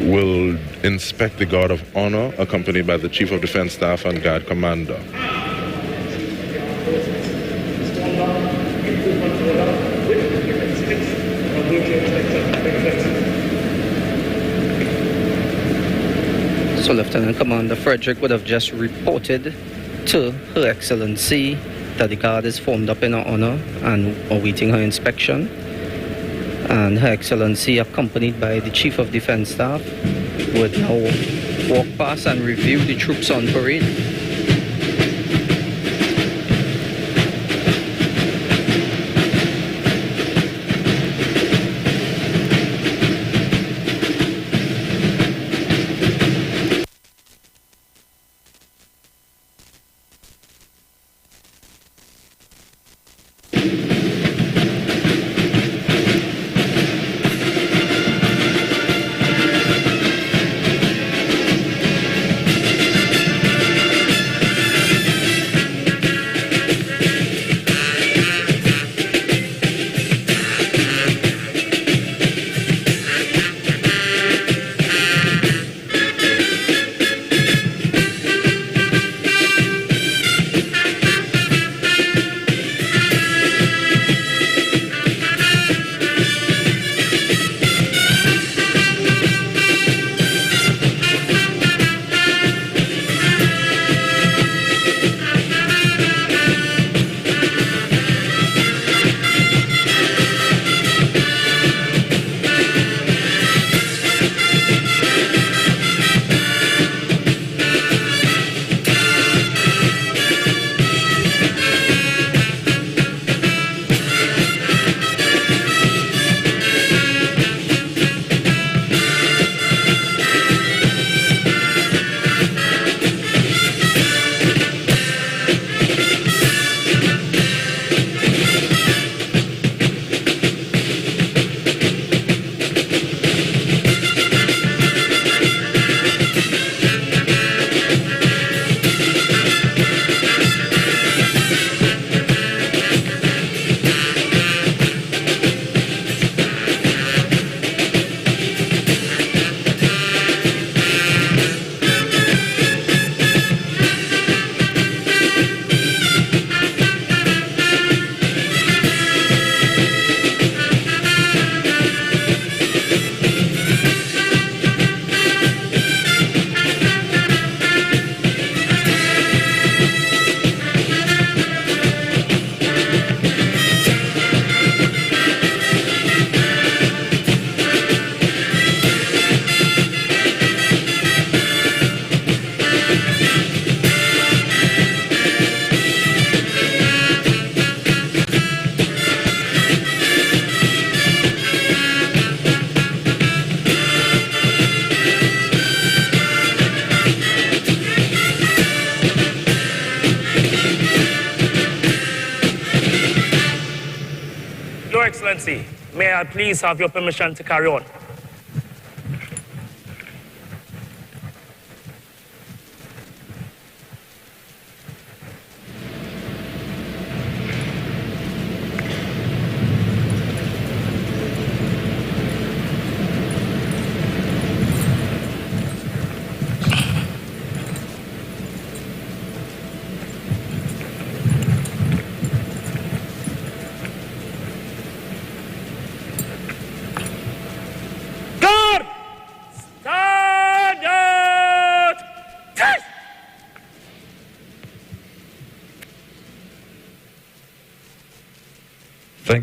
will inspect the Guard of Honor, accompanied by the Chief of Defense Staff and Guard Commander. So Lieutenant Commander Frederick would have just reported to Her Excellency that the guard is formed up in her honor and awaiting her inspection. And Her Excellency, accompanied by the Chief of Defense Staff, would now walk past and review the troops on parade. Excellency, may I please have your permission to carry on?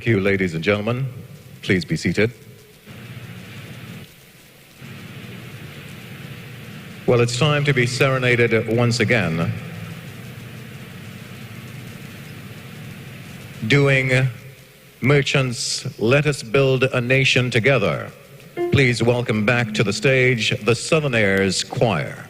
Thank you, ladies and gentlemen. Please be seated. Well, it's time to be serenaded once again. Doing Merchants, Let Us Build a Nation Together. Please welcome back to the stage the Southerners Choir.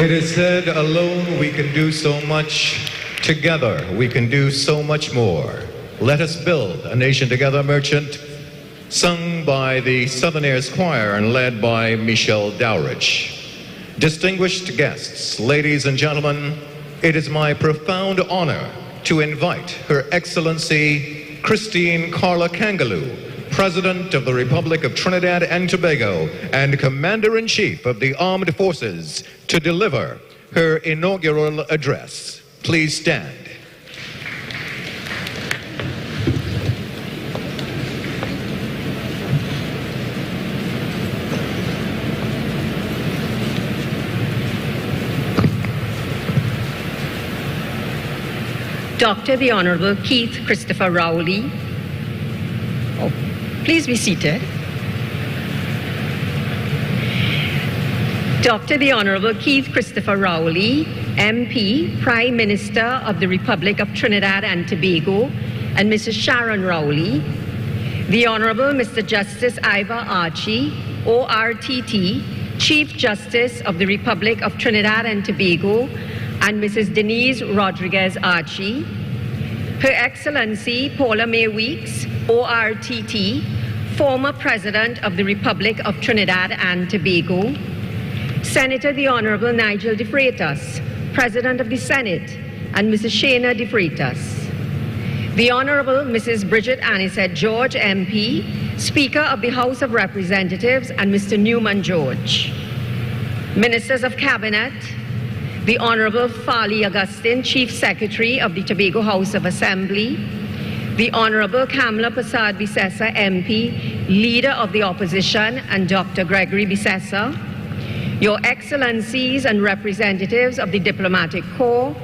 It is said, alone we can do so much, together we can do so much more. Let us build a nation together, Merchant, sung by the Southern Airs Choir and led by Michelle Dowrich. Distinguished guests, ladies and gentlemen, it is my profound honor to invite Her Excellency Christine Carla Kangaloo, President of the Republic of Trinidad and Tobago and Commander-in-Chief of the Armed Forces, to deliver her inaugural address. Please stand. Dr. the Honorable Keith Christopher Rowley. Oh, please be seated. Dr. the Honorable Keith Christopher Rowley, MP, Prime Minister of the Republic of Trinidad and Tobago, and Mrs. Sharon Rowley. The Honorable Mr. Justice IWER Archie, ORTT, Chief Justice of the Republic of Trinidad and Tobago, and Mrs. Denise Rodriguez Archie. Her Excellency Paula May Weeks, ORTT, former President of the Republic of Trinidad and Tobago. Senator the Honorable Nigel de Freitas, President of the Senate, and Mrs. Shana de Freitas. The Honorable Mrs. Bridget Anisette George, MP, Speaker of the House of Representatives, and Mr. Newman George. Ministers of Cabinet, the Honorable Farley Augustine, Chief Secretary of the Tobago House of Assembly, the Honorable Kamla Prasad Bisessa, MP, Leader of the Opposition, and Dr. Gregory Bisessa, Your Excellencies and representatives of the Diplomatic Corps,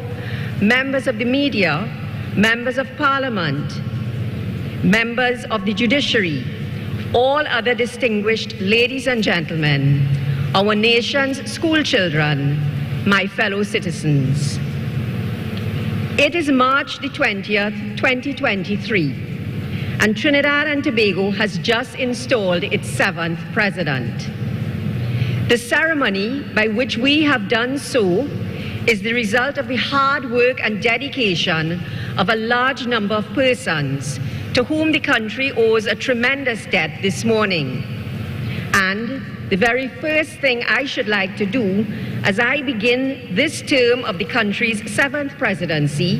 members of the media, members of Parliament, members of the judiciary, all other distinguished ladies and gentlemen, our nation's school children, my fellow citizens. It is March the 20th, 2023, and Trinidad and Tobago has just installed its 7th president. The ceremony by which we have done so is the result of the hard work and dedication of a large number of persons to whom the country owes a tremendous debt this morning. And the very first thing I should like to do as I begin this term of the country's 7th presidency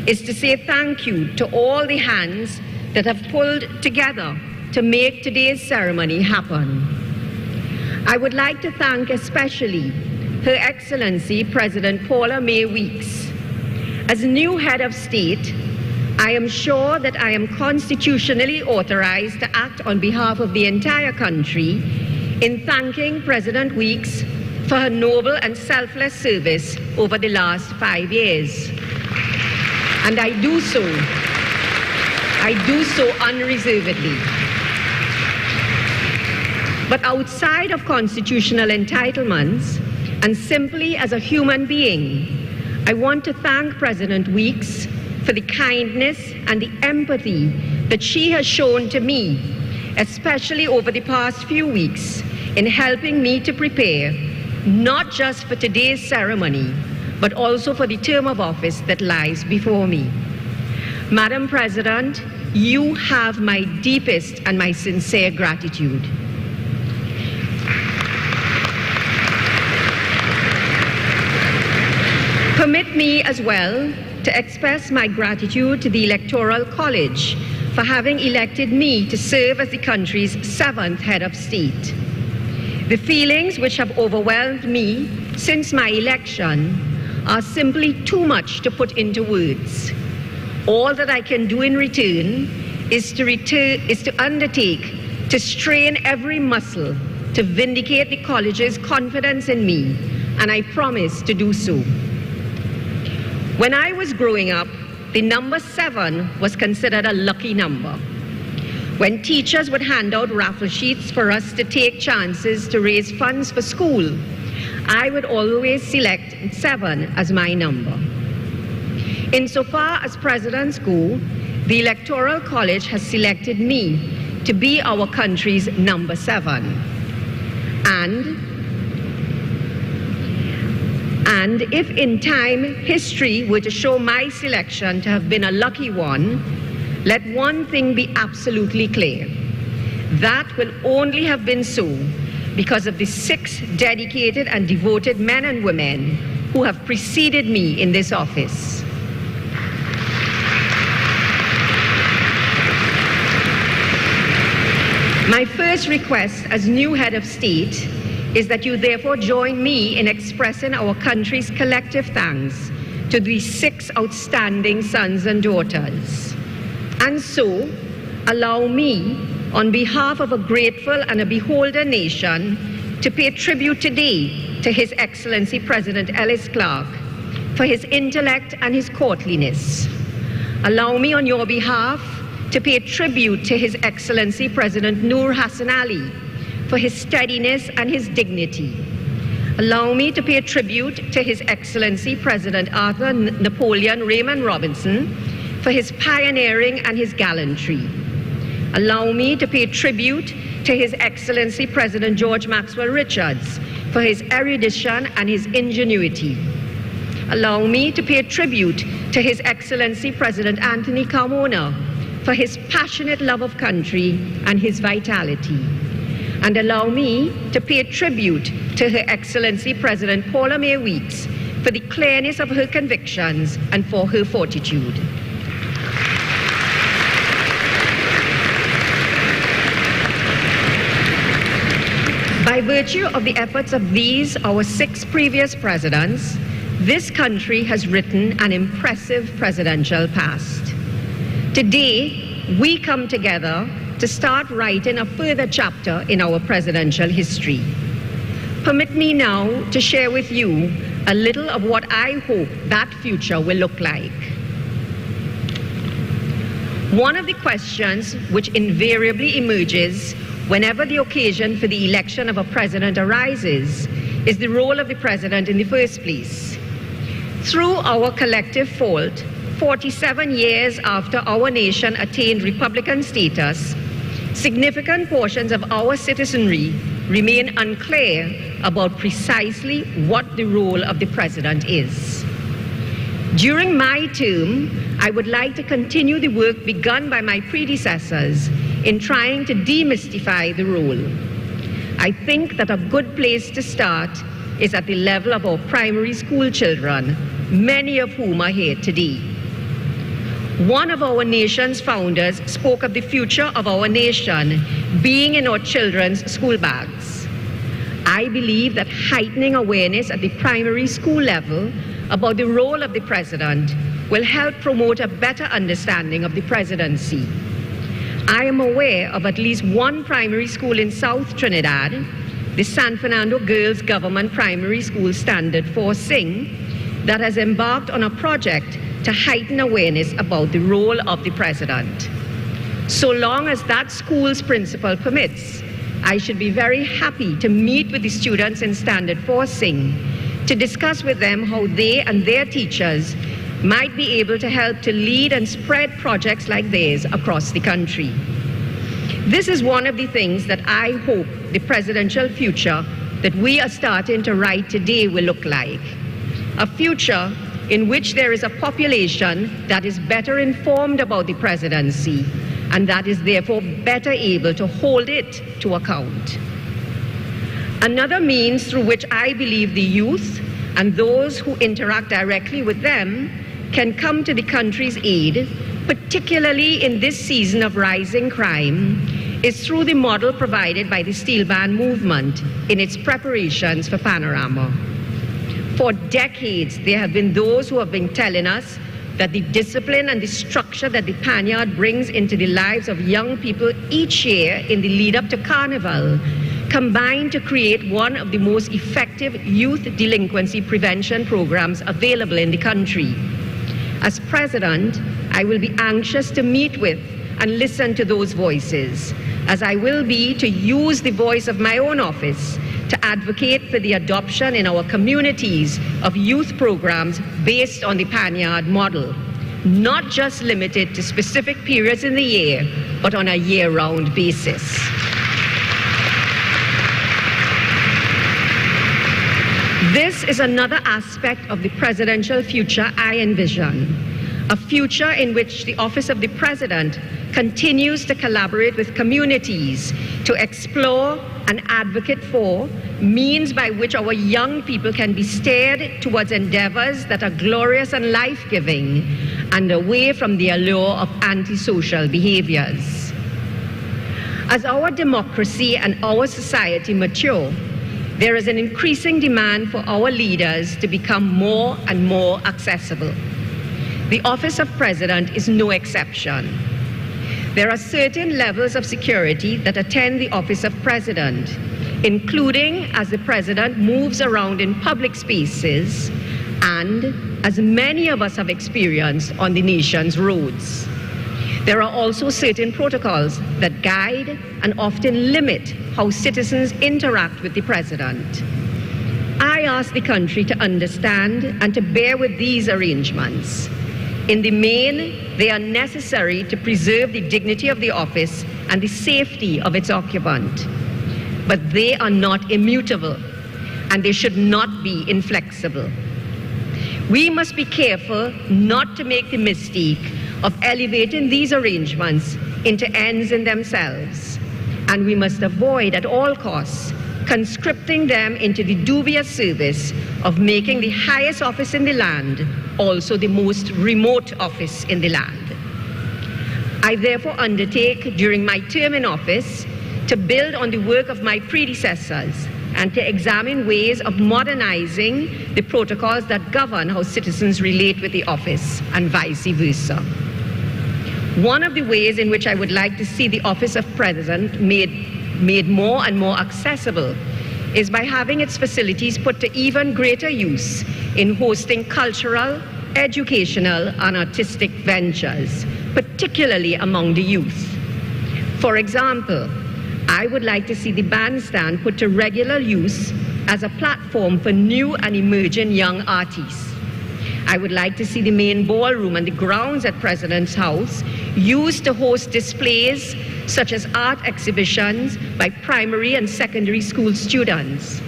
is to say thank you to all the hands that have pulled together to make today's ceremony happen. I would like to thank especially Her Excellency President Paula May Weeks. As new head of state, I am sure that I am constitutionally authorized to act on behalf of the entire country in thanking President Weeks for her noble and selfless service over the last 5 years. And I do so unreservedly. But outside of constitutional entitlements, and simply as a human being, I want to thank President Weeks for the kindness and the empathy that she has shown to me, especially over the past few weeks, in helping me to prepare, not just for today's ceremony, but also for the term of office that lies before me. Madam President, you have my deepest and my sincere gratitude. Permit me as well to express my gratitude to the Electoral College for having elected me to serve as the country's 7th head of state. The feelings which have overwhelmed me since my election are simply too much to put into words. All that I can do in return is to undertake to strain every muscle to vindicate the college's confidence in me, and I promise to do so. When I was growing up, the number 7 was considered a lucky number. When teachers would hand out raffle sheets for us to take chances to raise funds for school, I would always select 7 as my number. Insofar as presidents go, the Electoral College has selected me to be our country's number 7. And if in time history were to show my selection to have been a lucky one, let one thing be absolutely clear. That will only have been so because of the 6 dedicated and devoted men and women who have preceded me in this office. My first request as new head of state is that you therefore join me in expressing our country's collective thanks to these 6 outstanding sons and daughters. And so, allow me, on behalf of a grateful and a beholden nation, to pay tribute today to His Excellency President Ellis Clark for his intellect and his courtliness, allow me on your behalf to pay tribute to His Excellency President Noor Hassan Ali for his steadiness and his dignity. Allow me to pay tribute to His Excellency President Arthur Napoleon Raymond Robinson for his pioneering and his gallantry. Allow me to pay tribute to His Excellency President George Maxwell Richards for his erudition and his ingenuity. Allow me to pay tribute to His Excellency President Anthony Carmona for his passionate love of country and his vitality. And allow me to pay tribute to Her Excellency President Paula Mae Weeks for the clearness of her convictions and for her fortitude. By virtue of the efforts of these, our 6 previous presidents, this country has written an impressive presidential past. Today, we come together to start writing a further chapter in our presidential history. Permit me now to share with you a little of what I hope that future will look like. One of the questions which invariably emerges whenever the occasion for the election of a president arises is the role of the president in the first place. Through our collective fault, 47 years after our nation attained Republican status, significant portions of our citizenry remain unclear about precisely what the role of the president is. During my term, I would like to continue the work begun by my predecessors in trying to demystify the role. I think that a good place to start is at the level of our primary school children, many of whom are here today. One of our nation's founders spoke of the future of our nation being in our children's school bags. I believe that heightening awareness at the primary school level about the role of the president will help promote a better understanding of the presidency. I am aware of at least one primary school in South Trinidad, the San Fernando Girls Government Primary School Standard 4 Sing, that has embarked on a project to heighten awareness about the role of the president. So long as that school's principal permits, I should be very happy to meet with the students in Standard 4 Sing to discuss with them how they and their teachers might be able to help to lead and spread projects like theirs across the country. This is one of the things that I hope the presidential future that we are starting to write today will look like. A future in which there is a population that is better informed about the presidency and that is therefore better able to hold it to account. Another means through which I believe the youth and those who interact directly with them can come to the country's aid, particularly in this season of rising crime, is through the model provided by the Steel Band movement in its preparations for Panorama. For decades, there have been those who have been telling us that the discipline and the structure that the Panyard brings into the lives of young people each year in the lead up to Carnival combine to create one of the most effective youth delinquency prevention programs available in the country. As president, I will be anxious to meet with and listen to those voices, as I will be to use the voice of my own office to advocate for the adoption in our communities of youth programs based on the Panyard model, not just limited to specific periods in the year, but on a year-round basis. This is another aspect of the presidential future I envision, a future in which the Office of the President continues to collaborate with communities to explore and advocate for means by which our young people can be steered towards endeavors that are glorious and life-giving and away from the allure of antisocial behaviors. As our democracy and our society mature, there is an increasing demand for our leaders to become more and more accessible. The Office of President is no exception. There are certain levels of security that attend the Office of President, including as the President moves around in public spaces and as many of us have experienced on the nation's roads. There are also certain protocols that guide and often limit how citizens interact with the president. I ask the country to understand and to bear with these arrangements. In the main, they are necessary to preserve the dignity of the office and the safety of its occupant. But they are not immutable, and they should not be inflexible. We must be careful not to make the mistake of elevating these arrangements into ends in themselves, and we must avoid at all costs conscripting them into the dubious service of making the highest office in the land also the most remote office in the land. I therefore undertake during my term in office to build on the work of my predecessors and to examine ways of modernizing the protocols that govern how citizens relate with the office and vice versa. One of the ways in which I would like to see the office of president made more and more accessible is by having its facilities put to even greater use in hosting cultural, educational, and artistic ventures, particularly among the youth. For example, I would like to see the bandstand put to regular use as a platform for new and emerging young artists. I would like to see the main ballroom and the grounds at President's House used to host displays such as art exhibitions by primary and secondary school students.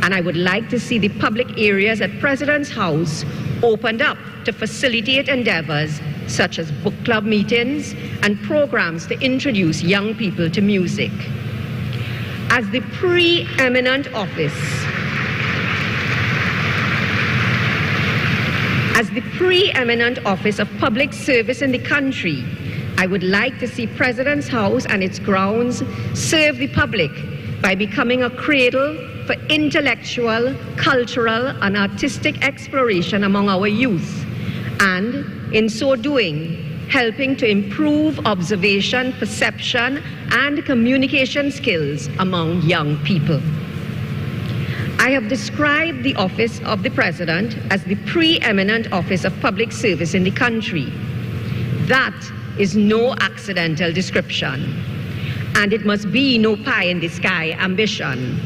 And I would like to see the public areas at President's House opened up to facilitate endeavors such as book club meetings and programs to introduce young people to music. As the preeminent office of public service in the country, I would like to see President's House and its grounds serve the public by becoming a cradle for intellectual, cultural, and artistic exploration among our youth, and in so doing, helping to improve observation, perception, and communication skills among young people. I have described the office of the President as the preeminent office of public service in the country. That is no accidental description, and it must be no pie-in-the-sky ambition.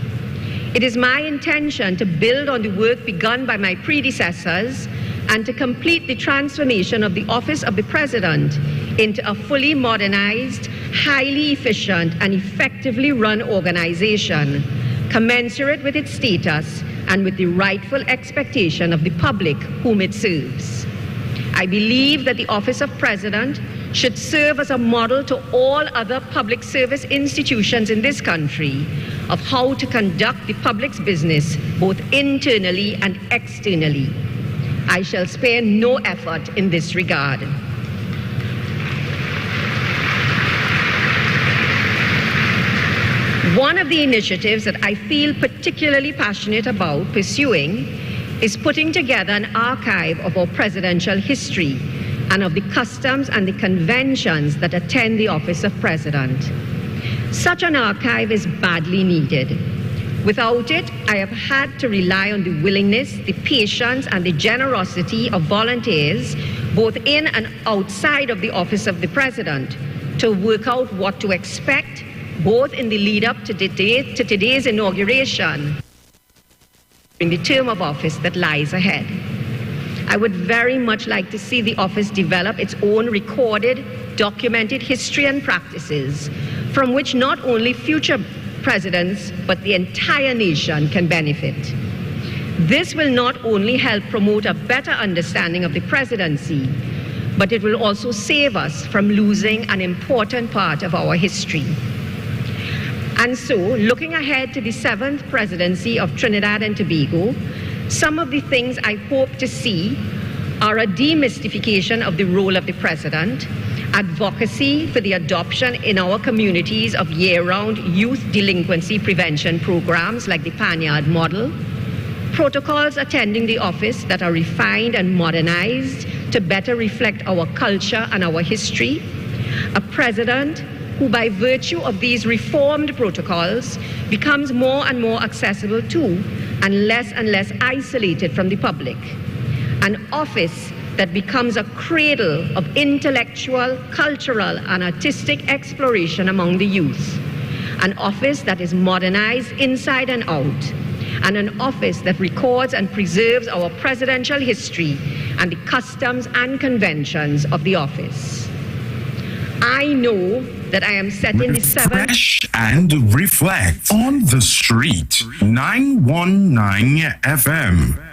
It is my intention to build on the work begun by my predecessors and to complete the transformation of the office of the President into a fully modernized, highly efficient, and effectively run organization, commensurate with its status and with the rightful expectation of the public whom it serves. I believe that the office of President should serve as a model to all other public service institutions in this country of how to conduct the public's business both internally and externally. I shall spare no effort in this regard. One of the initiatives that I feel particularly passionate about pursuing is putting together an archive of our presidential history and of the customs and the conventions that attend the office of President. Such an archive is badly needed. Without it, I have had to rely on the willingness, the patience, and the generosity of volunteers, both in and outside of the office of the President, to work out what to expect, both in the lead-up to today's inauguration in the term of office that lies ahead. I would very much like to see the office develop its own recorded, documented history and practices from which not only future presidents, but the entire nation can benefit. This will not only help promote a better understanding of the presidency, but it will also save us from losing an important part of our history. And so, looking ahead to the 7th presidency of Trinidad and Tobago, some of the things I hope to see are a demystification of the role of the president, advocacy for the adoption in our communities of year-round youth delinquency prevention programs like the Panyard model, protocols attending the office that are refined and modernized to better reflect our culture and our history, a president who by virtue of these reformed protocols becomes more and more accessible to and less isolated from the public, an office that becomes a cradle of intellectual, cultural, and artistic exploration among the youth, an office that is modernized inside and out, and an office that records and preserves our presidential history and the customs and conventions of the office. I know that I am setting the seventh... Refresh and reflect on the street. 919 FM.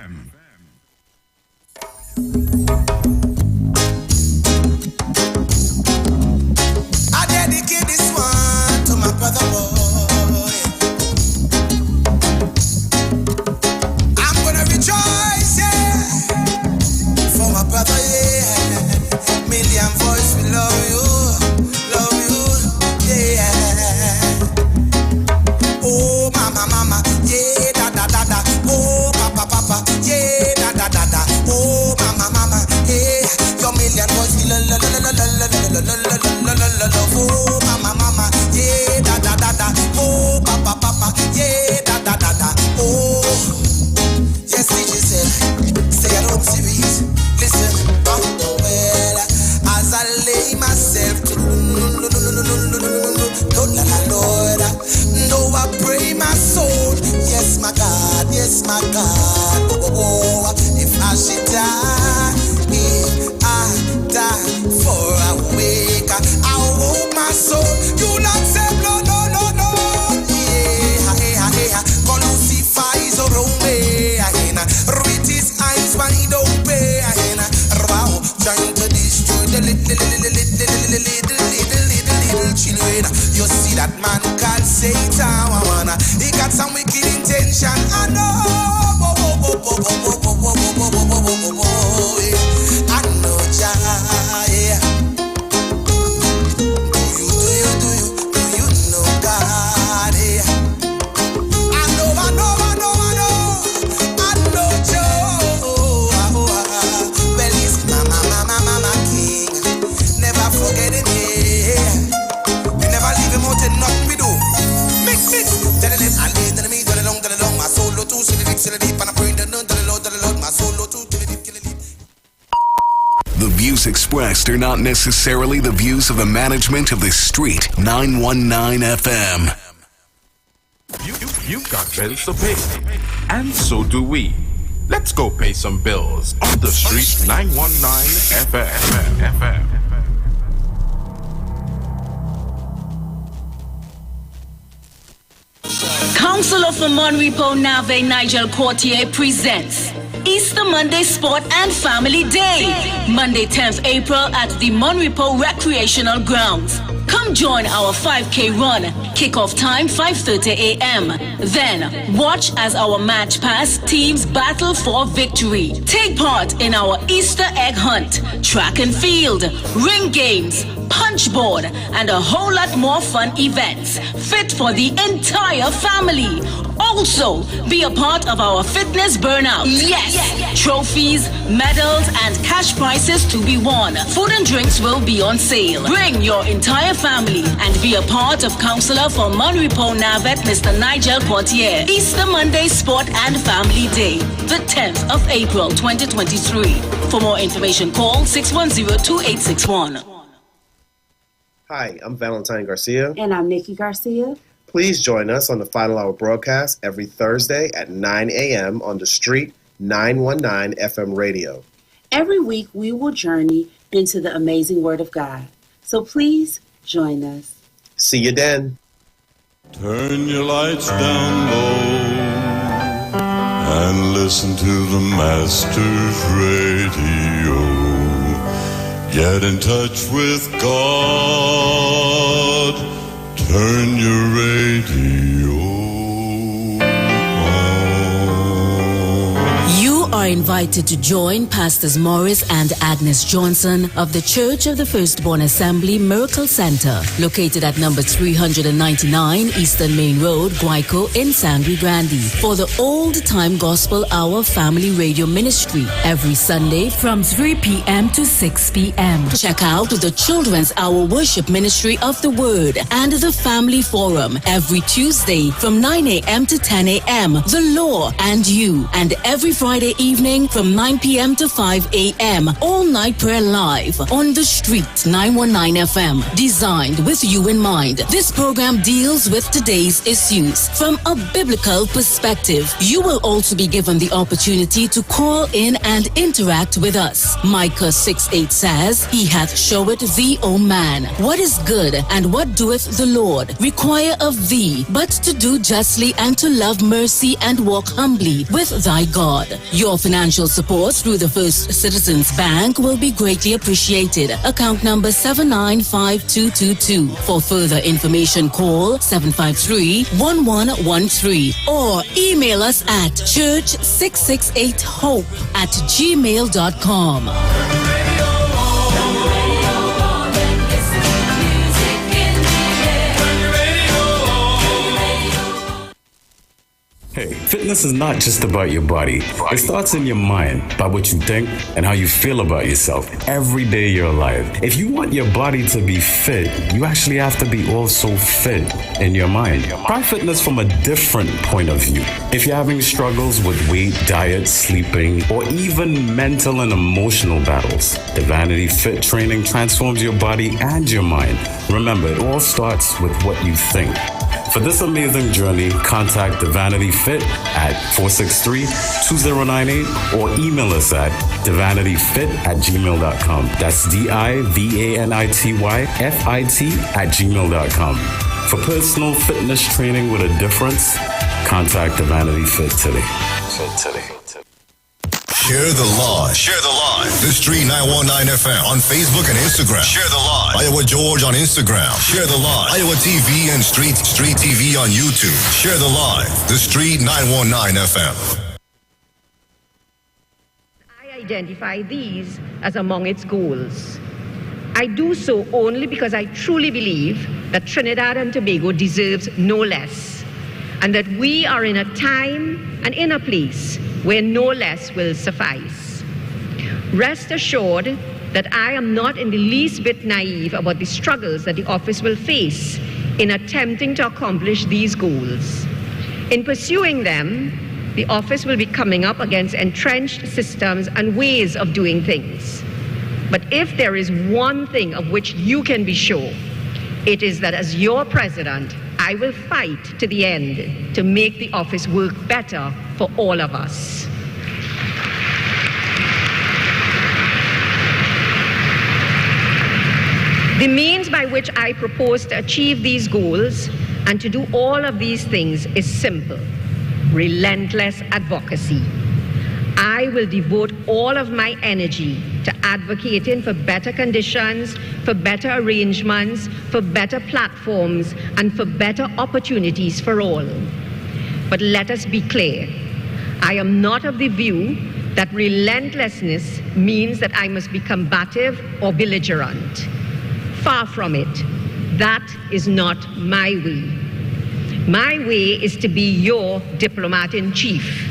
I dedicate this one to my brother boy. I'm gonna rejoice, yeah, for my brother, yeah. Million voice, we love you, yeah. Oh, mama, mama, yeah, da da da da. Oh, papa, papa, yeah, da da da da. Oh, mama, mama, yeah. Your million voice, we love, oh, mama, mama, yeah, da da da da. Oh, papa, papa, yeah, da da da da. Oh, yes, DJ said, stay at home series. Listen, well, as I lay myself to Lord, though I pray my soul, yes, my God, oh, if I should die, for a week, I hope my soul, you not say no, yeah, call Lucifer is around me, read his eyes wide open, trying to destroy the little children. You see that man called Satan, he got some wicked intention, I know, I know, yeah. Do you know God, yeah. I know, Joe. Well, he's mama king. Never forget him, yeah. We never leave him out and nothing we do. Mix. Tell it, I lead to me, tell it long, my soul too, till the deep, and I pray the Lord, my soul too, till the deep. The views expressed are not necessarily the views of the management of the Street 919 FM. You've got bills to pay, and so do we. Let's go pay some bills on the Street 919 FM. Councillor for Monrepo Nave Nigel Courtier presents Easter Monday Sport and Family Day, Monday 10th April at the Monrepo Recreational Grounds. Come join our 5K run. Kickoff time 5:30 a.m. Then watch as our match pass teams battle for victory. Take part in our Easter egg hunt, track and field, ring games, punchboard, and a whole lot more fun events fit for the entire family. Also, be a part of our fitness burnout. Yes! Trophies, medals, and cash prizes to be won. Food and drinks will be on sale. Bring your entire family and be a part of Councillor for Monrepo Navet, Mr. Nigel Courtier. Easter Monday Sport and Family Day, the 10th of April, 2023. For more information, call 610-2861. Hi, I'm Valentine Garcia. And I'm Nikki Garcia. Please join us on the Final Hour broadcast every Thursday at 9 a.m. on the Street 919 FM radio. Every week we will journey into the amazing Word of God. So please join us. See you then. Turn your lights down low and listen to the Master's radio. Get in touch with God. Turn your radio on. You are invited to join Pastors Morris and Agnes Johnson of the Church of the Firstborn Assembly Miracle Center, located at number 399 Eastern Main Road, Guayco in Sangre Grande, for the Old Time Gospel Hour Family Radio Ministry every Sunday from 3 p.m. to 6 p.m. Check out the Children's Hour Worship Ministry of the Word and the Family Forum every Tuesday from 9 a.m. to 10 a.m. The Law and You, and every Friday evening evening from 9 p.m. to 5 a.m. All night prayer live on The Street 919 FM. Designed with you in mind. This program deals with today's issues from a biblical perspective. You will also be given the opportunity to call in and interact with us. Micah 6:8 says, He hath showed thee, O man, what is good, and what doeth the Lord require of thee, but to do justly and to love mercy and walk humbly with thy God. Your financial support through the First Citizens Bank will be greatly appreciated. Account number 795222. For further information, call 753-1113 or email us at church668hope@gmail.com. Hey, fitness is not just about your body. It starts in your mind, by what you think and how you feel about yourself every day you're alive. If you want your body to be fit, you actually have to be also fit in your mind. Try fitness from a different point of view. If you're having struggles with weight, diet, sleeping, or even mental and emotional battles, the Vanity Fit training transforms your body and your mind. Remember, it all starts with what you think. For this amazing journey, contact the Vanity Fit at 463-2098 or email us at thevanityfit@gmail.com. That's DIVANITYFIT@gmail.com. For personal fitness training with a difference, contact the Vanity Fit today. Share the live. Share the live. The Street 919 FM on Facebook and Instagram. Share the live. Iowa George on Instagram. Share the live. Iowa TV and Street TV on YouTube. Share the live. The Street 919 FM. I identify these as among its goals. I do so only because I truly believe that Trinidad and Tobago deserves no less, and that we are in a time and in a place where no less will suffice. Rest assured that I am not in the least bit naive about the struggles that the office will face in attempting to accomplish these goals. In pursuing them, the office will be coming up against entrenched systems and ways of doing things. But if there is one thing of which you can be sure, it is that as your president, I will fight to the end to make the office work better for all of us. The means by which I propose to achieve these goals and to do all of these things is simple: relentless advocacy. I will devote all of my energy to advocating for better conditions, for better arrangements, for better platforms, and for better opportunities for all. But let us be clear, I am not of the view that relentlessness means that I must be combative or belligerent. Far from it. That is not my way. My way is to be your diplomat-in-chief,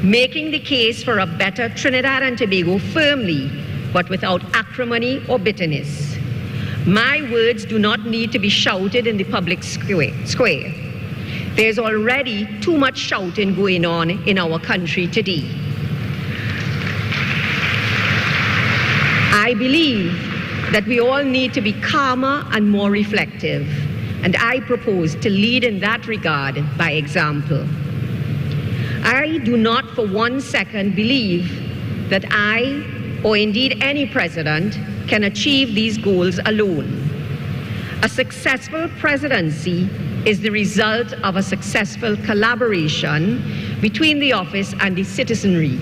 making the case for a better Trinidad and Tobago firmly, but without acrimony or bitterness. My words do not need to be shouted in the public square. There's already too much shouting going on in our country today. I believe that we all need to be calmer and more reflective, and I propose to lead in that regard by example. I do not for one second believe that I, or indeed any president, can achieve these goals alone. A successful presidency is the result of a successful collaboration between the office and the citizenry.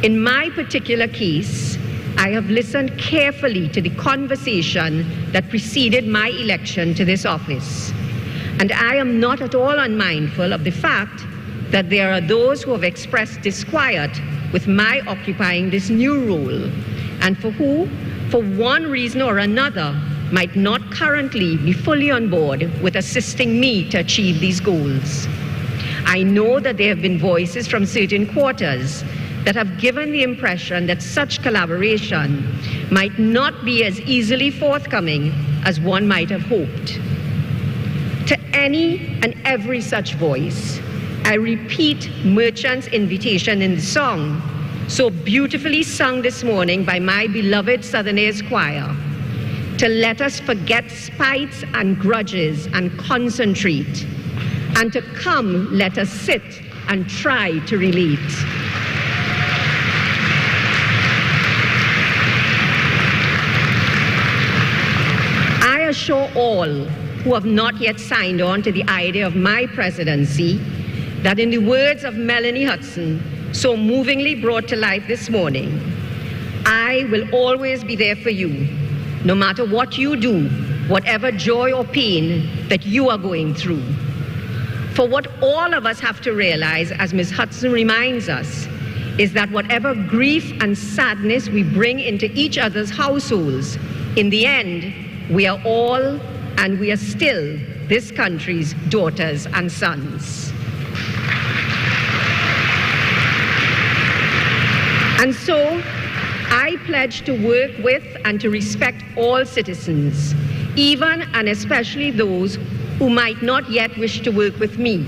In my particular case, I have listened carefully to the conversation that preceded my election to this office, and I am not at all unmindful of the fact that there are those who have expressed disquiet with my occupying this new role, and for who, for one reason or another, might not currently be fully on board with assisting me to achieve these goals. I know that there have been voices from certain quarters that have given the impression that such collaboration might not be as easily forthcoming as one might have hoped. To any and every such voice, I repeat Merchant's invitation in the song so beautifully sung this morning by my beloved Southerners Choir, to let us forget spites and grudges and concentrate, and to come, let us sit and try to relate. I assure all who have not yet signed on to the idea of my presidency that, in the words of Melanie Hudson, so movingly brought to life this morning, I will always be there for you, no matter what you do, whatever joy or pain that you are going through. For what all of us have to realize, as Ms. Hudson reminds us, is that whatever grief and sadness we bring into each other's households, in the end, we are all and we are still this country's daughters and sons. And so, I pledge to work with and to respect all citizens, even and especially those who might not yet wish to work with me,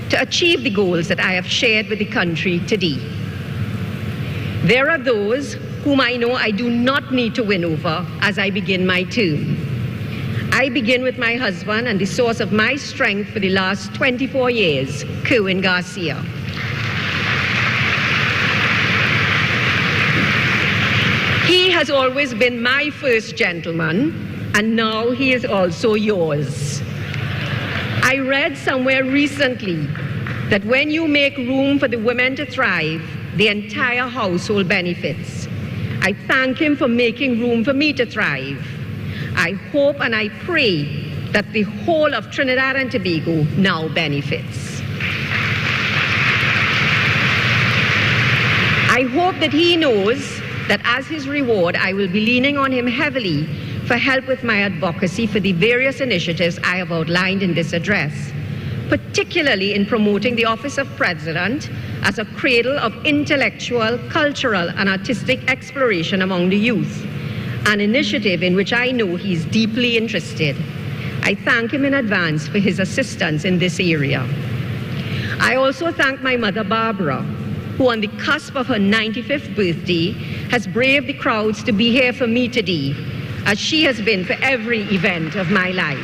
to achieve the goals that I have shared with the country today. There are those whom I know I do not need to win over as I begin my term. I begin with my husband and the source of my strength for the last 24 years, Kerwin Garcia. He has always been my first gentleman, and now he is also yours. I read somewhere recently that when you make room for the women to thrive, the entire household benefits. I thank him for making room for me to thrive. I hope and I pray that the whole of Trinidad and Tobago now benefits. I hope that he knows that as his reward, I will be leaning on him heavily for help with my advocacy for the various initiatives I have outlined in this address, particularly in promoting the office of President as a cradle of intellectual, cultural, and artistic exploration among the youth, an initiative in which I know he is deeply interested. I thank him in advance for his assistance in this area. I also thank my mother, Barbara, who on the cusp of her 95th birthday has braved the crowds to be here for me today, as she has been for every event of my life.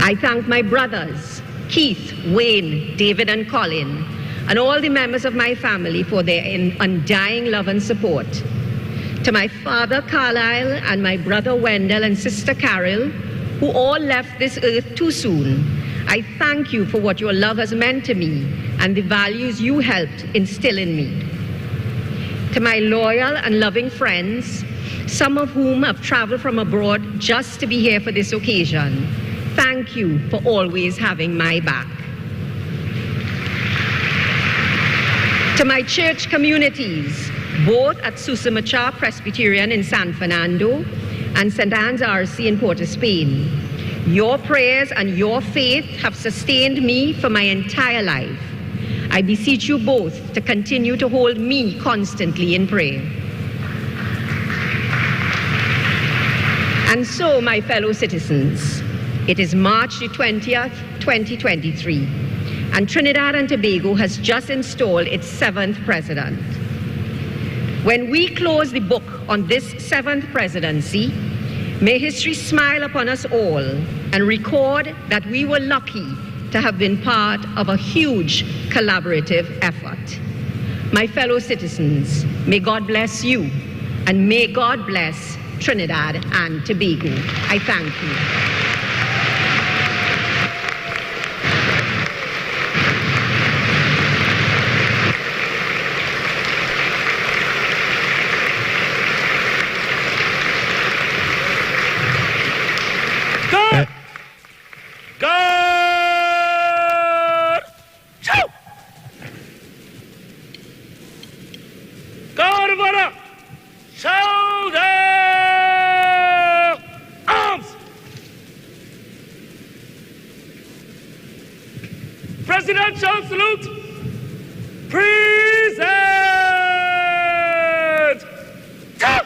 I thank my brothers, Keith, Wayne, David, and Colin, and all the members of my family for their undying love and support. To my father, Carlisle, and my brother, Wendell, and sister, Carol, who all left this earth too soon, I thank you for what your love has meant to me and the values you helped instill in me. To my loyal and loving friends, some of whom have traveled from abroad just to be here for this occasion, thank you for always having my back. To my church communities, both at Susamacha Presbyterian in San Fernando and St. Anne's RC in Port of Spain, your prayers and your faith have sustained me for my entire life. I beseech you both to continue to hold me constantly in prayer. And so, my fellow citizens, it is March the 20th, 2023, and Trinidad and Tobago has just installed its 7th president. When we close the book on this 7th presidency, may history smile upon us all and record that we were lucky to have been part of a huge collaborative effort. My fellow citizens, may God bless you, and may God bless Trinidad and Tobago. I thank you. Presidential salute. Present. Go.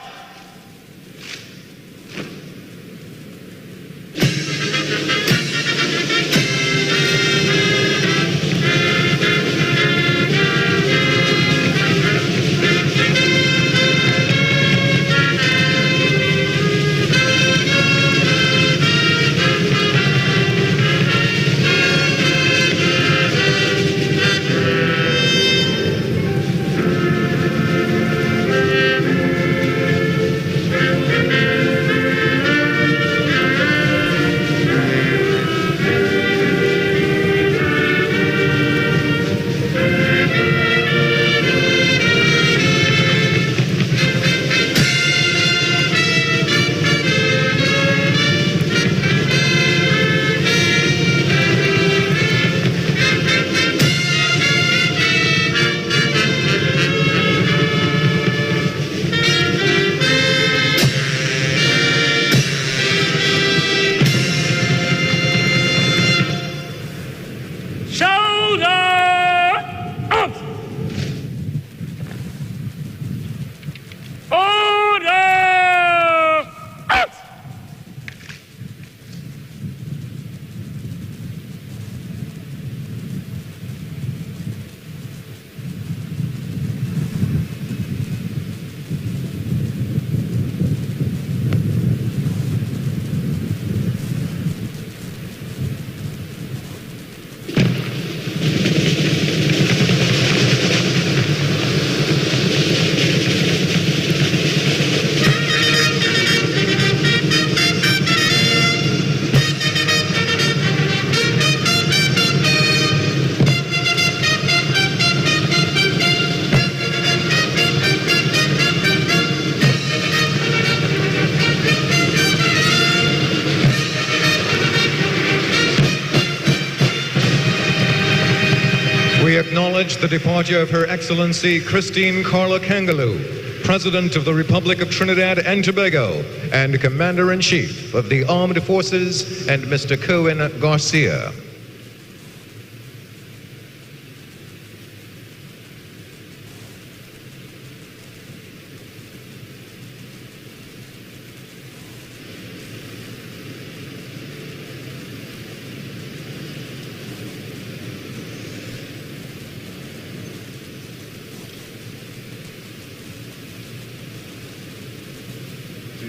acknowledge the departure of Her Excellency Christine Carla Kangaloo, President of the Republic of Trinidad and Tobago and Commander-in-Chief of the Armed Forces, and Mr. Cohen Garcia.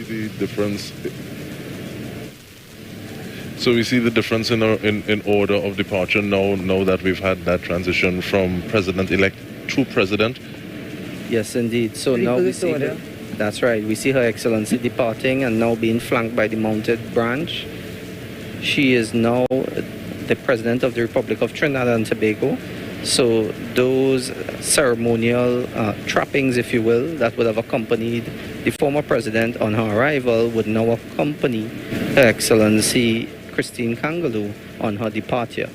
The difference. So we see the difference in order of departure now that we've had that transition from president-elect to president. Yes, indeed. So now we see her, that's right. We see Her Excellency departing and now being flanked by the mounted branch. She is now the President of the Republic of Trinidad and Tobago. So those ceremonial trappings, if you will, that would have accompanied the former president on her arrival would now accompany Her Excellency Christine Kangaloo on her departure.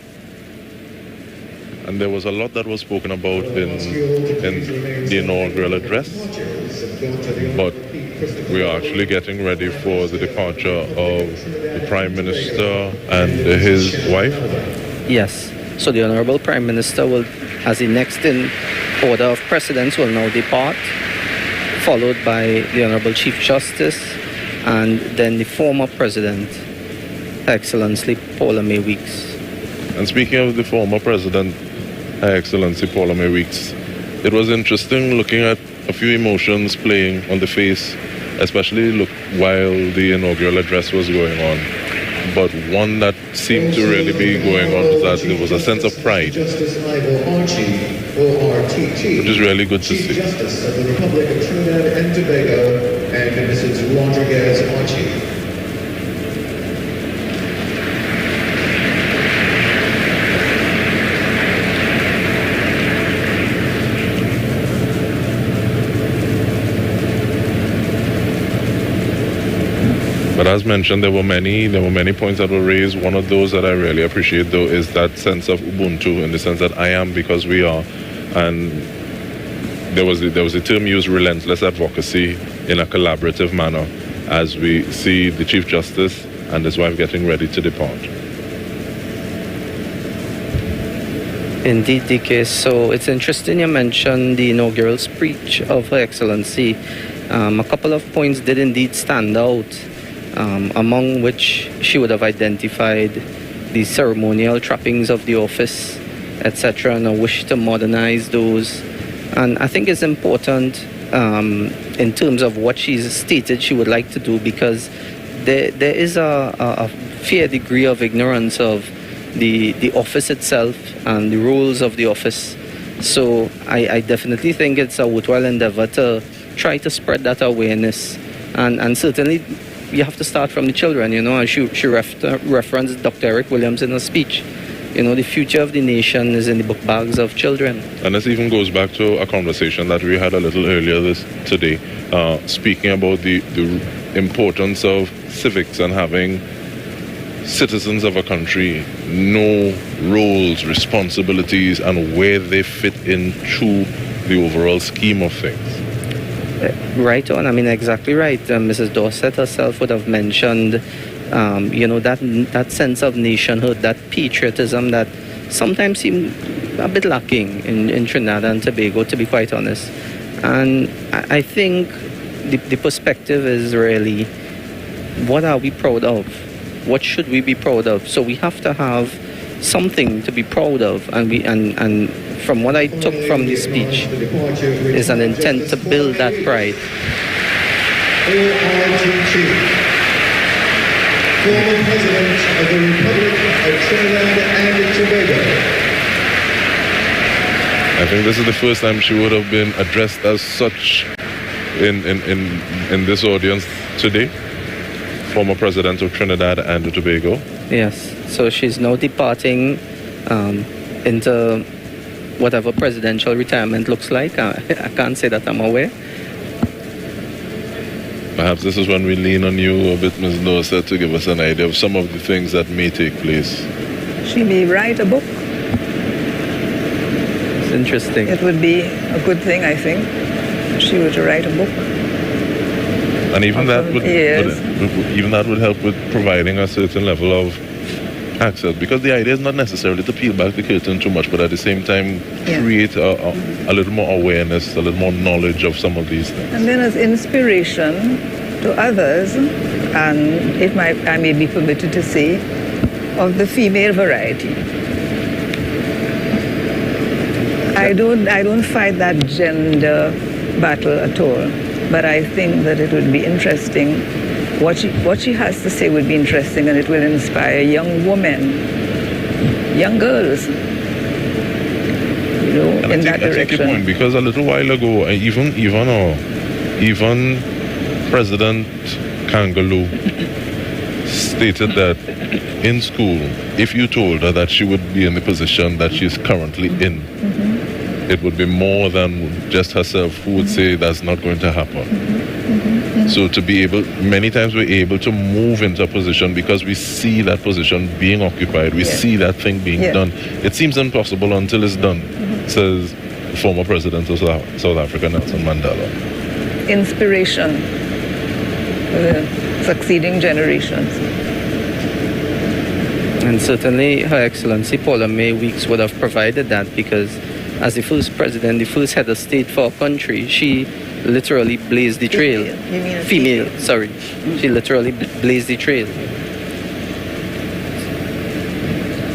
And there was a lot that was spoken about in the inaugural address, but we are actually getting ready for the departure of the Prime Minister and his wife. Yes. So the Honorable Prime Minister will, as the next in order of precedence, will now depart, followed by the Honorable Chief Justice, and then the former President, Her Excellency Paula May Weeks. And speaking of the former President, Her Excellency Paula May Weeks, it was interesting looking at a few emotions playing on the face, especially while the inaugural address was going on. But one that seemed to really be going on was that there was a sense of pride, Justice Ivor Archie, ORTT, which is really good to see. Justice of the Republic of Trinidad and Tobago, and Mrs. Rodriguez Archie. But as mentioned, there were many points that were raised. One of those that I really appreciate, though, is that sense of Ubuntu, in the sense that I am because we are. And there was a term used, relentless advocacy, in a collaborative manner, as we see the Chief Justice and his wife getting ready to depart. Indeed, DK. So it's interesting you mentioned the inaugural speech of Her Excellency. A couple of points did indeed stand out. Among which she would have identified the ceremonial trappings of the office, etc., and a wish to modernize those. And I think it's important in terms of what she's stated she would like to do, because there is a fair degree of ignorance of the office itself and the rules of the office. So I definitely think it's a worthwhile endeavor to try to spread that awareness, and certainly you have to start from the children, and she referenced Dr. Eric Williams in her speech. The future of the nation is in the book bags of children. And this even goes back to a conversation that we had a little earlier today, speaking about the importance of civics and having citizens of a country know roles, responsibilities, and where they fit into the overall scheme of things. Right on. I mean, exactly right. Mrs. Dorset herself would have mentioned, that sense of nationhood, that patriotism that sometimes seems a bit lacking in Trinidad and Tobago, to be quite honest. And I think the perspective is really, what are we proud of? What should we be proud of? So we have to have something to be proud of, and from what I took from this speech is an intent to build that pride. ORTT, former President of the Republic of Trinidad and Tobago. I think this is the first time she would have been addressed as such in this audience today. Former President of Trinidad and Tobago. Yes, so she's now departing into whatever presidential retirement looks like. I can't say that I'm aware. Perhaps this is when we lean on you a bit, Ms. Dorset, to give us an idea of some of the things that may take place. She may write a book. Interesting. It would be a good thing, I think. She were to write a book. And even that would help with providing a certain level of access, because the idea is not necessarily to peel back the curtain too much, but at the same time create a little more awareness, a little more knowledge of some of these things. And then as inspiration to others, and if I may be permitted to say, of the female variety. I don't fight that gender battle at all, but I think that it would be interesting. What she has to say would be interesting, and it will inspire young women, young girls, in that direction. I take your point, because a little while ago, even President Kangaloo stated that in school, if you told her that she would be in the position that she's currently in, it would be more than just herself who would say that's not going to happen. So to be able, many times we're able to move into a position because we see that position being occupied, we see that thing being done. It seems impossible until it's done, says the former president of South Africa, Nelson Mandela. Inspiration for the succeeding generations. And certainly Her Excellency Paula May Weeks would have provided that, because as the first president, the first head of state for our country, she literally blazed the trail. You mean female, sorry. She literally blazed the trail.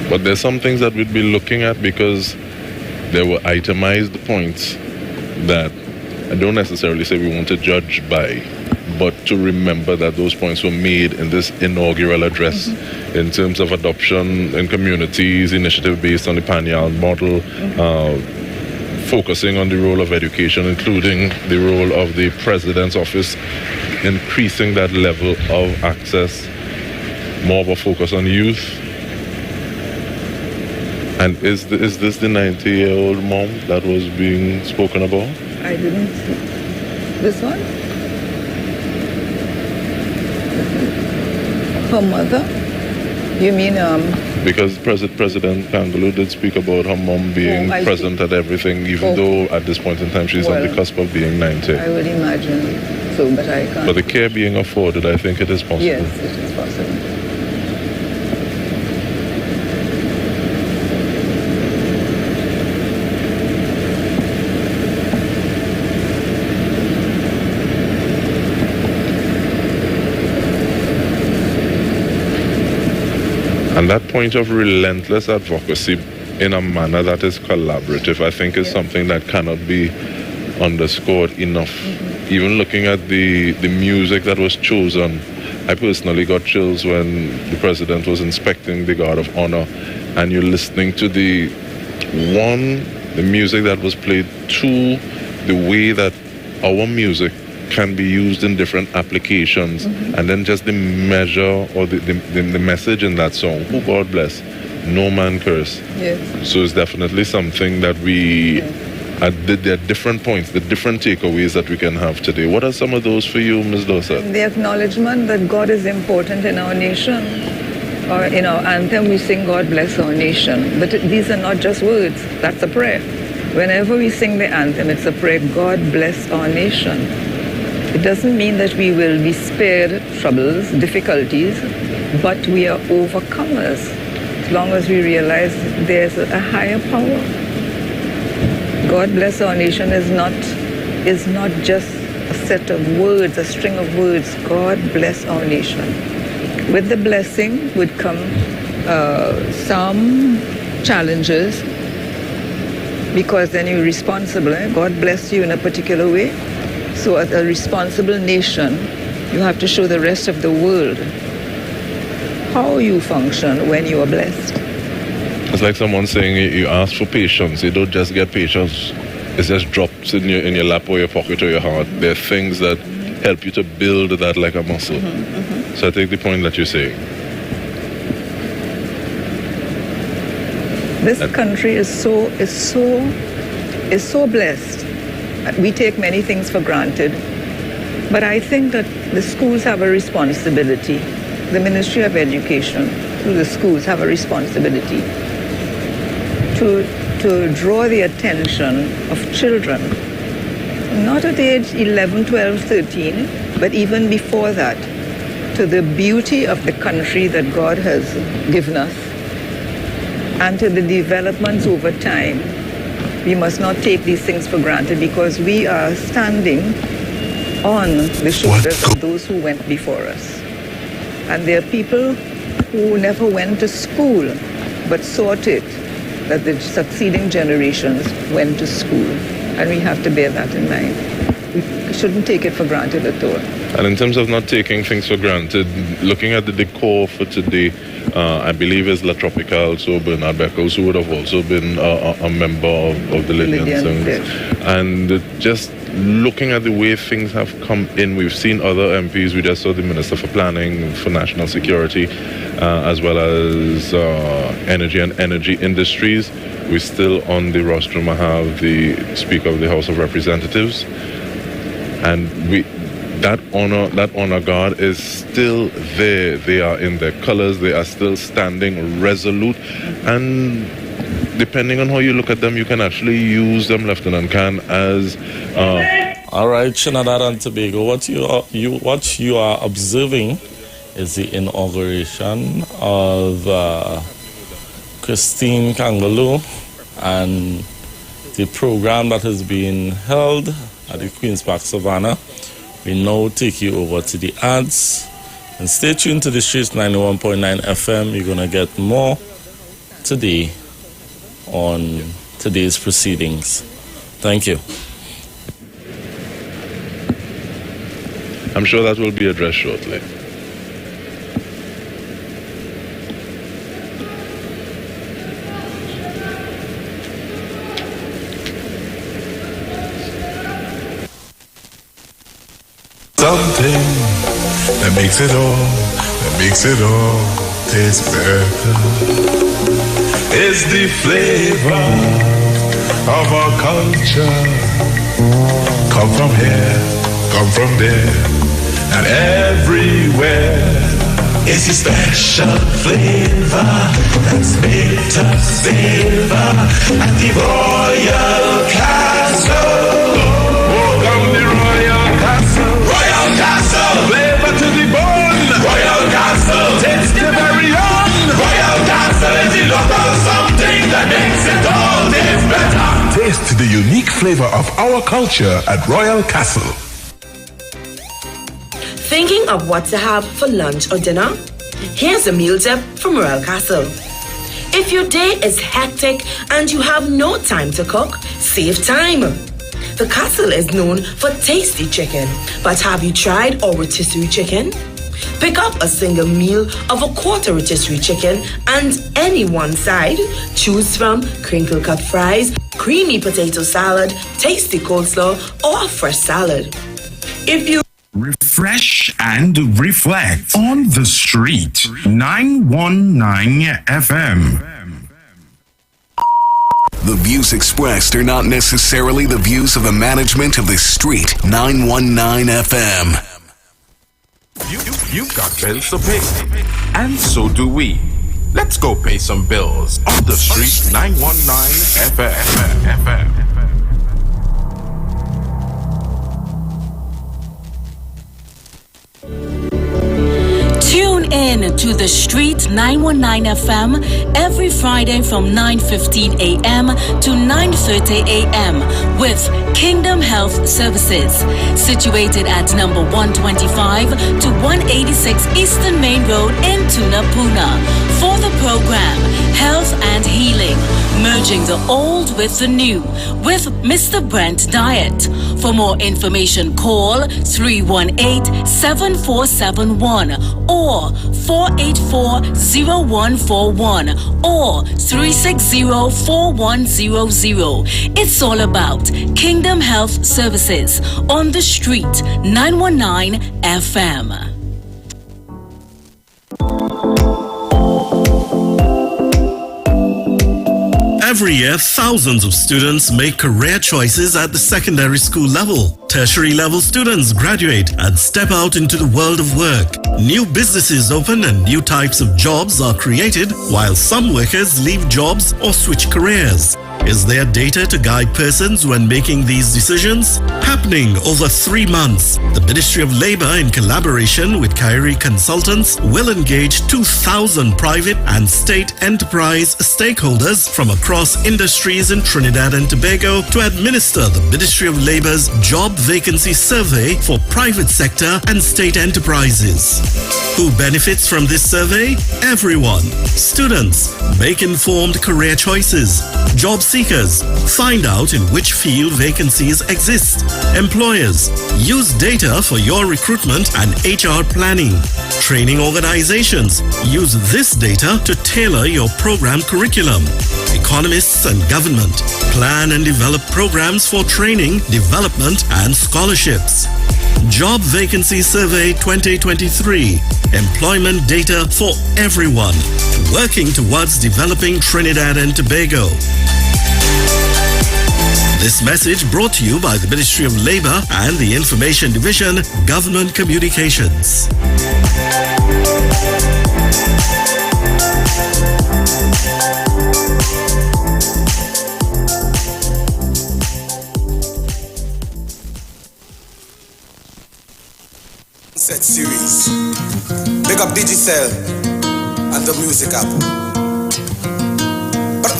But there's some things that we'd be looking at, because there were itemized points that I don't necessarily say we want to judge by, but to remember that those points were made in this inaugural address in terms of adoption in communities, initiative based on the Panyal model, focusing on the role of education, including the role of the President's office, increasing that level of access, more of a focus on youth. And is this the 90-year-old mom that was being spoken about? I didn't see. This one? Her mother? You mean because President Kangaloo did speak about her mom being present at everything, even though at this point in time she's on the cusp of being 90. I would imagine so, but I can't. But the care being afforded, I think it is possible. Yes, it is possible. And that point of relentless advocacy in a manner that is collaborative, I think, is something that cannot be underscored enough. Even looking at the music that was chosen, I personally got chills when the president was inspecting the Guard of Honor, and you're listening to the music that was played, to the way that our music can be used in different applications, and then just the measure or the message in that song, who God bless, no man curse. Yes. So it's definitely something that we, there are different points, the different takeaways that we can have today. What are some of those for you, Ms. Dorset? The acknowledgement that God is important in our nation. Or in our anthem we sing, God bless our nation. But these are not just words, that's a prayer. Whenever we sing the anthem, it's a prayer, God bless our nation. It doesn't mean that we will be spared troubles, difficulties, but we are overcomers as long as we realize there's a higher power. God bless our nation is not just a set of words, a string of words. God bless our nation. With the blessing would come some challenges, because then you're responsible. God bless you in a particular way. So as a responsible nation, you have to show the rest of the world how you function when you are blessed. It's like someone saying you ask for patience. You don't just get patience. It just drops in your lap or your pocket or your heart. There are things that help you to build that like a muscle. So I take the point that you're saying. This country is so blessed. We take many things for granted, but I think that the schools have a responsibility. The Ministry of Education, through the schools, have a responsibility to to draw the attention of children, not at age 11, 12, 13, but even before that, to the beauty of the country that God has given us and to the developments over time. We must not take these things for granted because we are standing on the shoulders of those who went before us. And there are people who never went to school but saw to it that the succeeding generations went to school. And we have to bear that in mind. We shouldn't take it for granted at all. And in terms of not taking things for granted, looking at the decor for today, I believe is La Tropical, so Bernard Beckles, who would have also been a member of the Lydians. And just looking at the way things have come in, we've seen other MPs. We just saw the Minister for Planning, for National Security, as well as Energy and Energy Industries. We still on the rostrum have the Speaker of the House of Representatives. And that honor guard is still there. They are in their colors. They are still standing resolute. And depending on how you look at them, you can actually use them, Lieutenant Khan, as... All right, Trinidad and Tobago, what you are observing is the inauguration of Christine Kangaloo and the program that has been held at the Queen's Park Savannah. We now take you over to the ads. And stay tuned to the Streets 91.9 FM. You're going to get more today on today's proceedings. Thank you. I'm sure that will be addressed shortly. Something that makes it all taste better is the flavor of our culture. Come from here, come from there, and everywhere. It's a special flavor that's made to savor at the Royal Castle. Welcome the Royal Castle. Royal Castle. Flavor to the bone. Royal Castle. Taste the very own. Royal Castle is the local something that makes it all taste better. Taste the unique flavor of our culture at Royal Castle. Thinking of what to have for lunch or dinner? Here's a meal tip from Royal Castle. If your day is hectic and you have no time to cook, save time. The Castle is known for tasty chicken, but have you tried our rotisserie chicken? Pick up a single meal of a quarter rotisserie chicken and any one side. Choose from crinkle cut fries, creamy potato salad, tasty coleslaw, or a fresh salad. If you refresh and reflect on the street 919 FM. The views expressed are not necessarily the views of the management of the Street 919 FM. You've got bills to pay, and so do we. Let's go pay some bills on the Street 919 FM. Tune in to the Street 919 FM every Friday from 9:15 a.m. to 9:30 a.m. with Kingdom Health Services, situated at number 125 to 186 Eastern Main Road in Tunapuna. For the program Health and Healing, merging the old with the new, with Mr. Brent Diet. For more information, call 318-7471 or 484-0141 or 360-4100. It's all about Kingdom Health Services on the Street 919 FM. Every year, thousands of students make career choices at the secondary school level. Tertiary level students graduate and step out into the world of work. New businesses open and new types of jobs are created, while some workers leave jobs or switch careers. Is there data to guide persons when making these decisions? Happening over 3 months, the Ministry of Labour, in collaboration with Kyrie Consultants, will engage 2,000 private and state enterprise stakeholders from across industries in Trinidad and Tobago to administer the Ministry of Labour's Job Vacancy Survey for private sector and state enterprises. Who benefits from this survey? Everyone. Students, make informed career choices. Job seekers, find out in which field vacancies exist. Employers, use data for your recruitment and HR planning. Training organizations, use this data to tailor your program curriculum. Economists and government, plan and develop programs for training, development, and scholarships. Job Vacancy Survey 2023. Employment data for everyone. Working towards developing Trinidad and Tobago. This message brought to you by the Ministry of Labour and the Information Division, Government Communications. Set series. Big up Digicel and the music app. But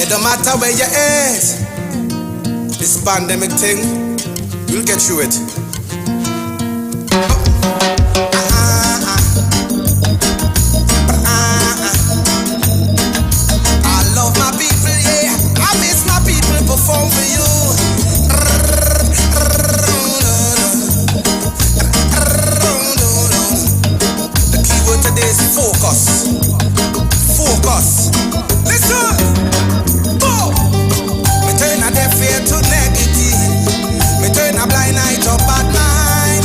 it don't matter where you is. This pandemic thing, you'll get through it. I love my people, yeah. I miss my people perform for you. Focus. Focus. Listen. Go. Me turn a deaf ear to negative. Me turn a blind eye to bad mind.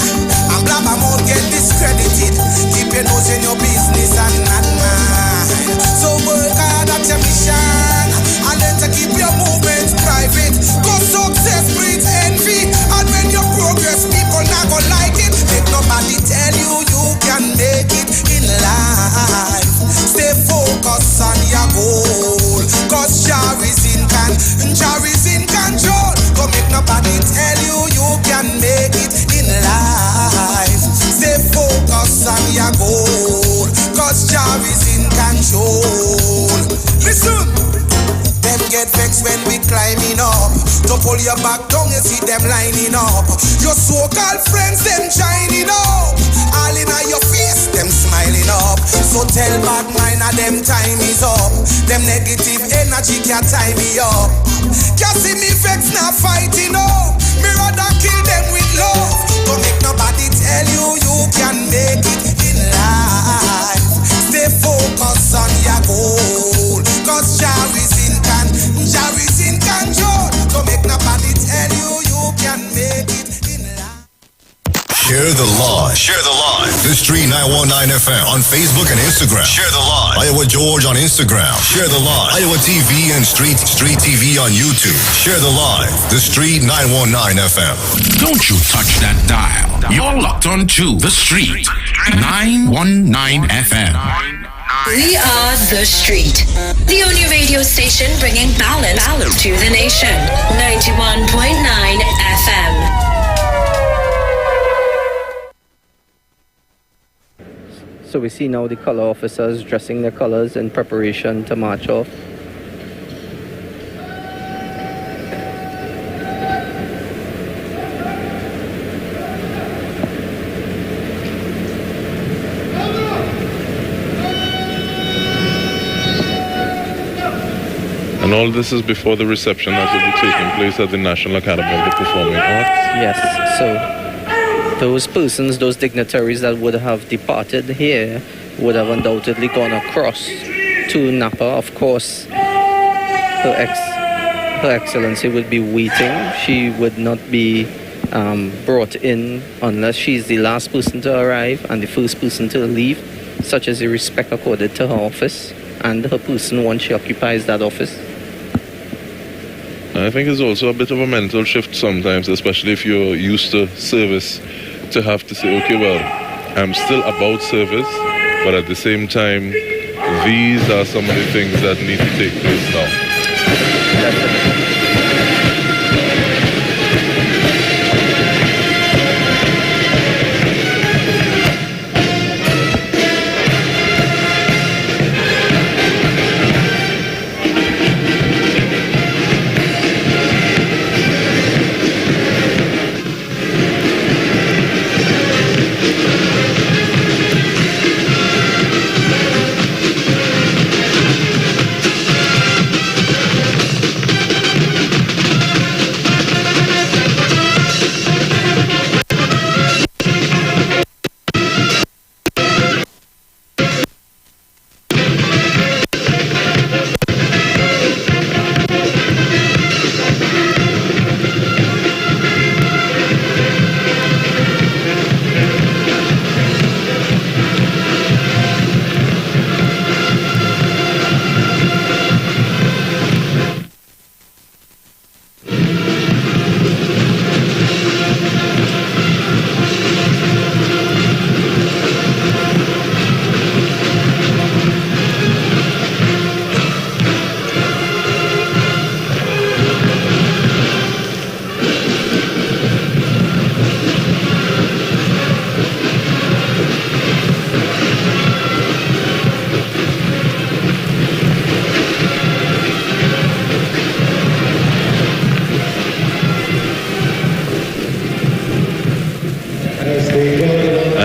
And blabber mouth get discredited. Keep your nose in your business and not mine. So work hard at your mission. And then to keep your movements private. Cause success breeds envy. And when you progress, people not gonna like it. Make nobody tell you you can make it in life. Stay focused on your goal. Cause Jah is in control. Don't make nobody tell you you can make it in life. Stay focused on your goal. Cause Jah is in control. Listen. Them get vexed when we climbing up. To pull your back down, you see them lining up. Your so-called friends, them shining up. All in your face, them smiling up. So tell bad mind them time is up. Them negative energy can't tie me up. Can't see me vex, not fighting up. Me rather kill them with love. Don't make nobody tell you you can make it in life. Stay focused on your goal. Cause Jah is in control. Don't make nobody tell you you can make it in life. Share the live. Share the live. The Street 919 FM on Facebook and Instagram. Share the live. Iowa George on Instagram. Share the live. Iowa TV and Street TV on YouTube. Share the live. The Street 919 FM. Don't you touch that dial. You're locked on to The Street 919 FM. We are The Street, the only radio station bringing balance to the nation. 91.9 FM. So we see now the color officers dressing their colors in preparation to march off. And all this is before the reception that will be taking place at the National Academy of the Performing Arts? Yes, so those persons, those dignitaries that would have departed here would have undoubtedly gone across to Napa. Of course, Her Excellency would be waiting. She would not be brought in unless she's the last person to arrive and the first person to leave, such as the respect accorded to her office and her person once she occupies that office. I think it's also a bit of a mental shift sometimes, especially if you're used to service, to have to say, okay, well, I'm still about service, but at the same time, these are some of the things that need to take place now.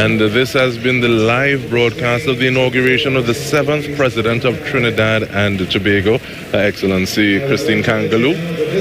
And this has been the live broadcast of the inauguration of the 7th President of Trinidad and Tobago, Her Excellency Christine Kangaloo.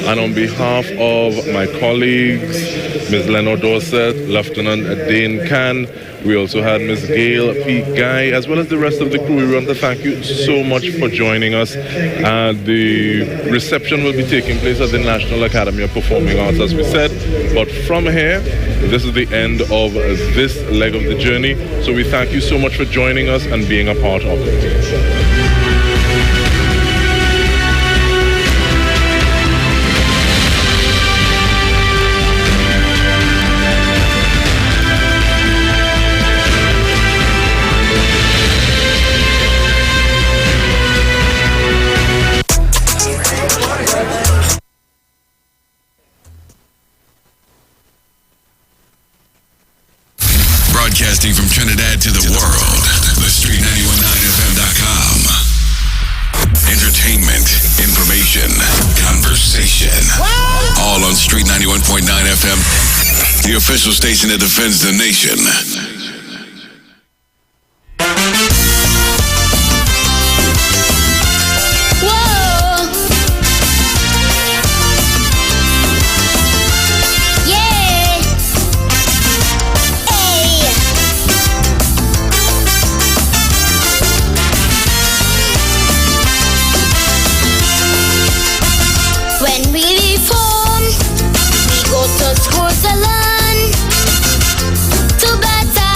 And on behalf of my colleagues, Ms. Lenore Dorset, Lieutenant Dane Khan, we also had Ms. Gail P. Guy, as well as the rest of the crew. We want to thank you so much for joining us. The reception will be taking place at the National Academy of Performing Arts, as we said. But from here, this is the end of this leg of the journey. So we thank you so much for joining us and being a part of it. Broadcasting from Trinidad to the world, the Street919FM.com. Entertainment, information, conversation. All on Street 91.9 FM, the official station that defends the nation. School to learn to better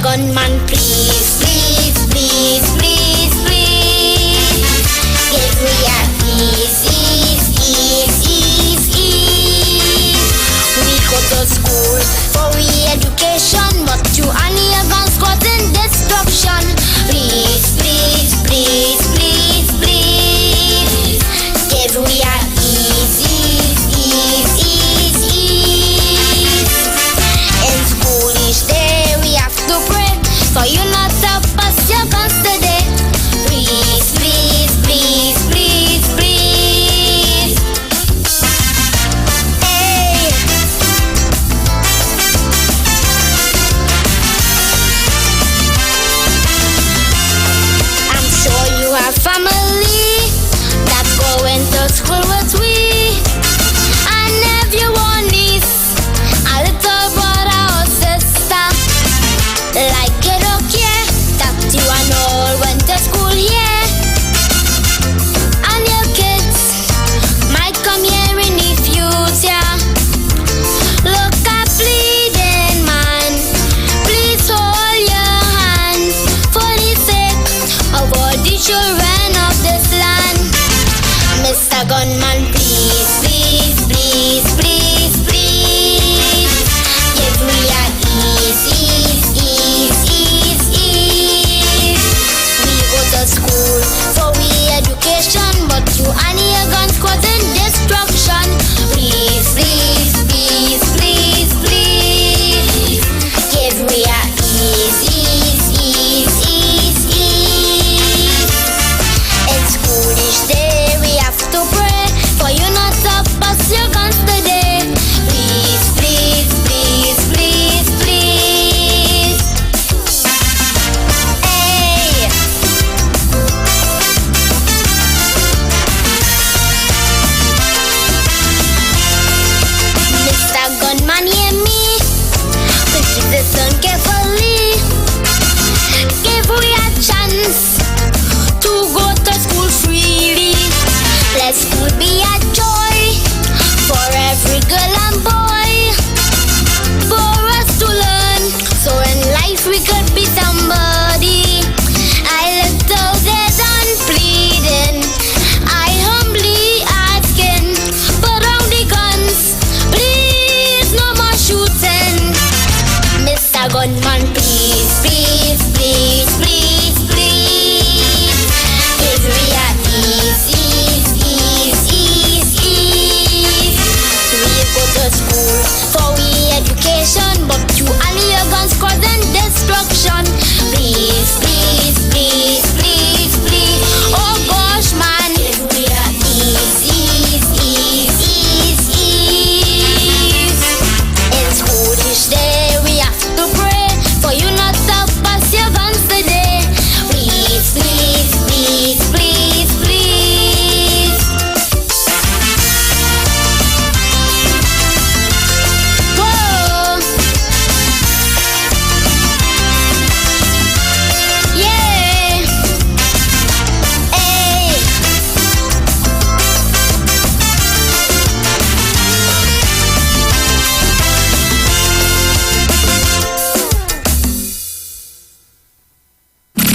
Gunman, please, please, please, please, please, give me a ease, ease, ease, ease, ease. We go to school for we education, but you and your guns causing destruction. Please, please, please, please, please, give me a ease, ease, ease, ease, ease. In school each day we have to pray for you not to pass your guns today. Please, please, please, please, please. Hey. I'm sure you have family that's going to school with we. And if you want niece, a little brother or sister, like it okay that you and all went to school, yeah. And your kids might come here in the future. Look at bleeding man, please hold your hands for the sake of all the children of this land. Mr. Gunman, please, please, please, please, please, give me a ease, ease, ease, ease, ease. We go to school for we education, but you and your guns causing destruction. Please, please, please, please, please, give me a ease, ease, ease, ease, ease. In school each day we have to pray for you not to pass your guns today. Please, please, please, please, please. Hey. Mr. Gunman, hear me. Please listen carefully. Give we a chance to go to school freely. Let school be a joy for every girl and boy. For us to learn, so in life we could be somebody. I look dead and pleading, I humbly asking, put down the guns, please no more shooting. Mr. Gunman, please, please, please, please, please, give me a ease, ease, ease, ease, ease. We go to school for we education, but you and your guns causing destruction. Please, please, please, please, please. Oh gosh, man, give me a ease, ease, ease, ease, ease. In school each day we have to pray for you not to pass your guns today. Please, please, please, please, please. Whoa. Yeah. Hey.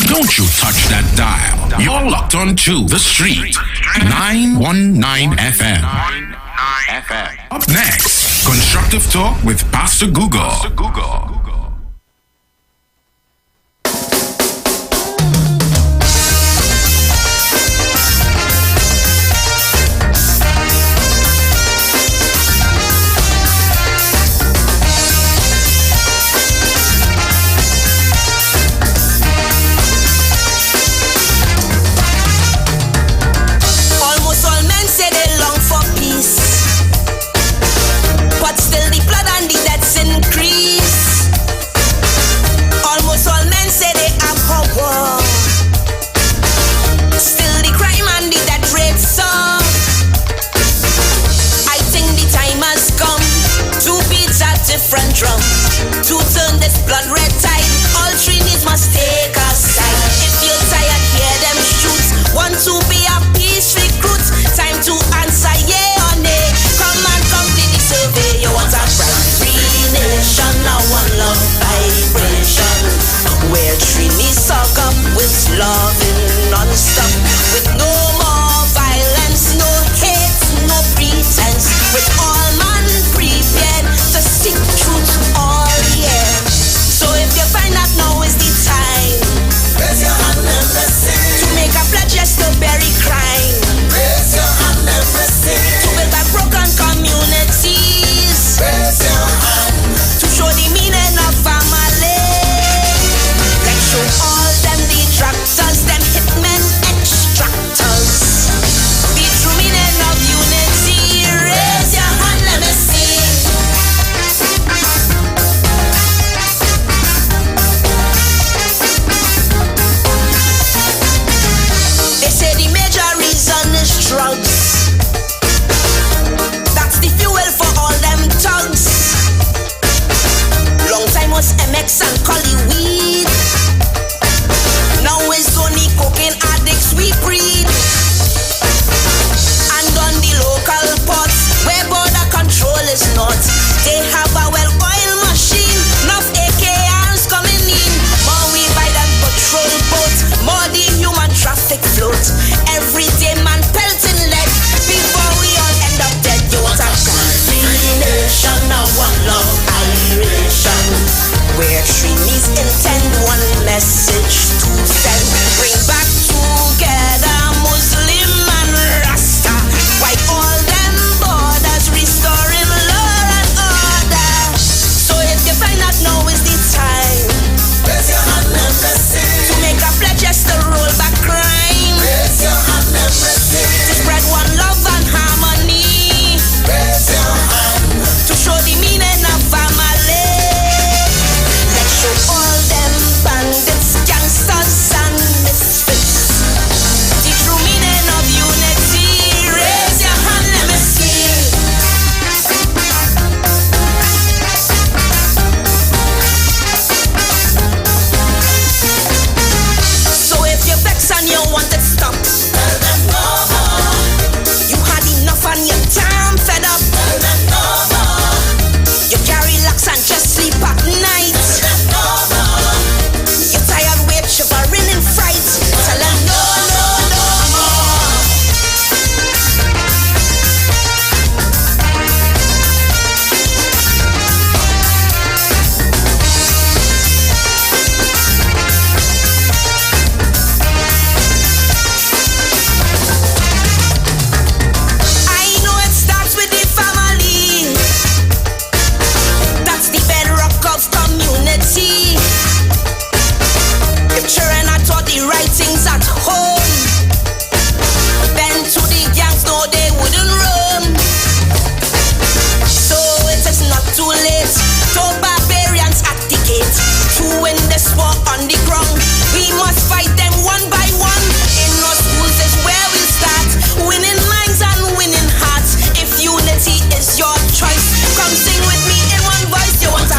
Don't you touch that dial. You're locked onto The Street 919 FM. Up next, Constructive Talk with Pastor Google. Almost all men say they long for peace, but still the blood and the deaths increase. and you're damn fed up. You carry locks and just sleep at night. You're tired, weight, shivering in fright. Tell them no more. I know it starts with the family. That's the bedrock of community. If children are taught the right things at home, then to the gangs, no, they wouldn't run. So it is not too late to barbarians at the gate to win this war on the ground. We must fight them one by one. In our schools is where we start, winning minds and winning hearts. If unity is your choice, come sing with me in one voice. You want a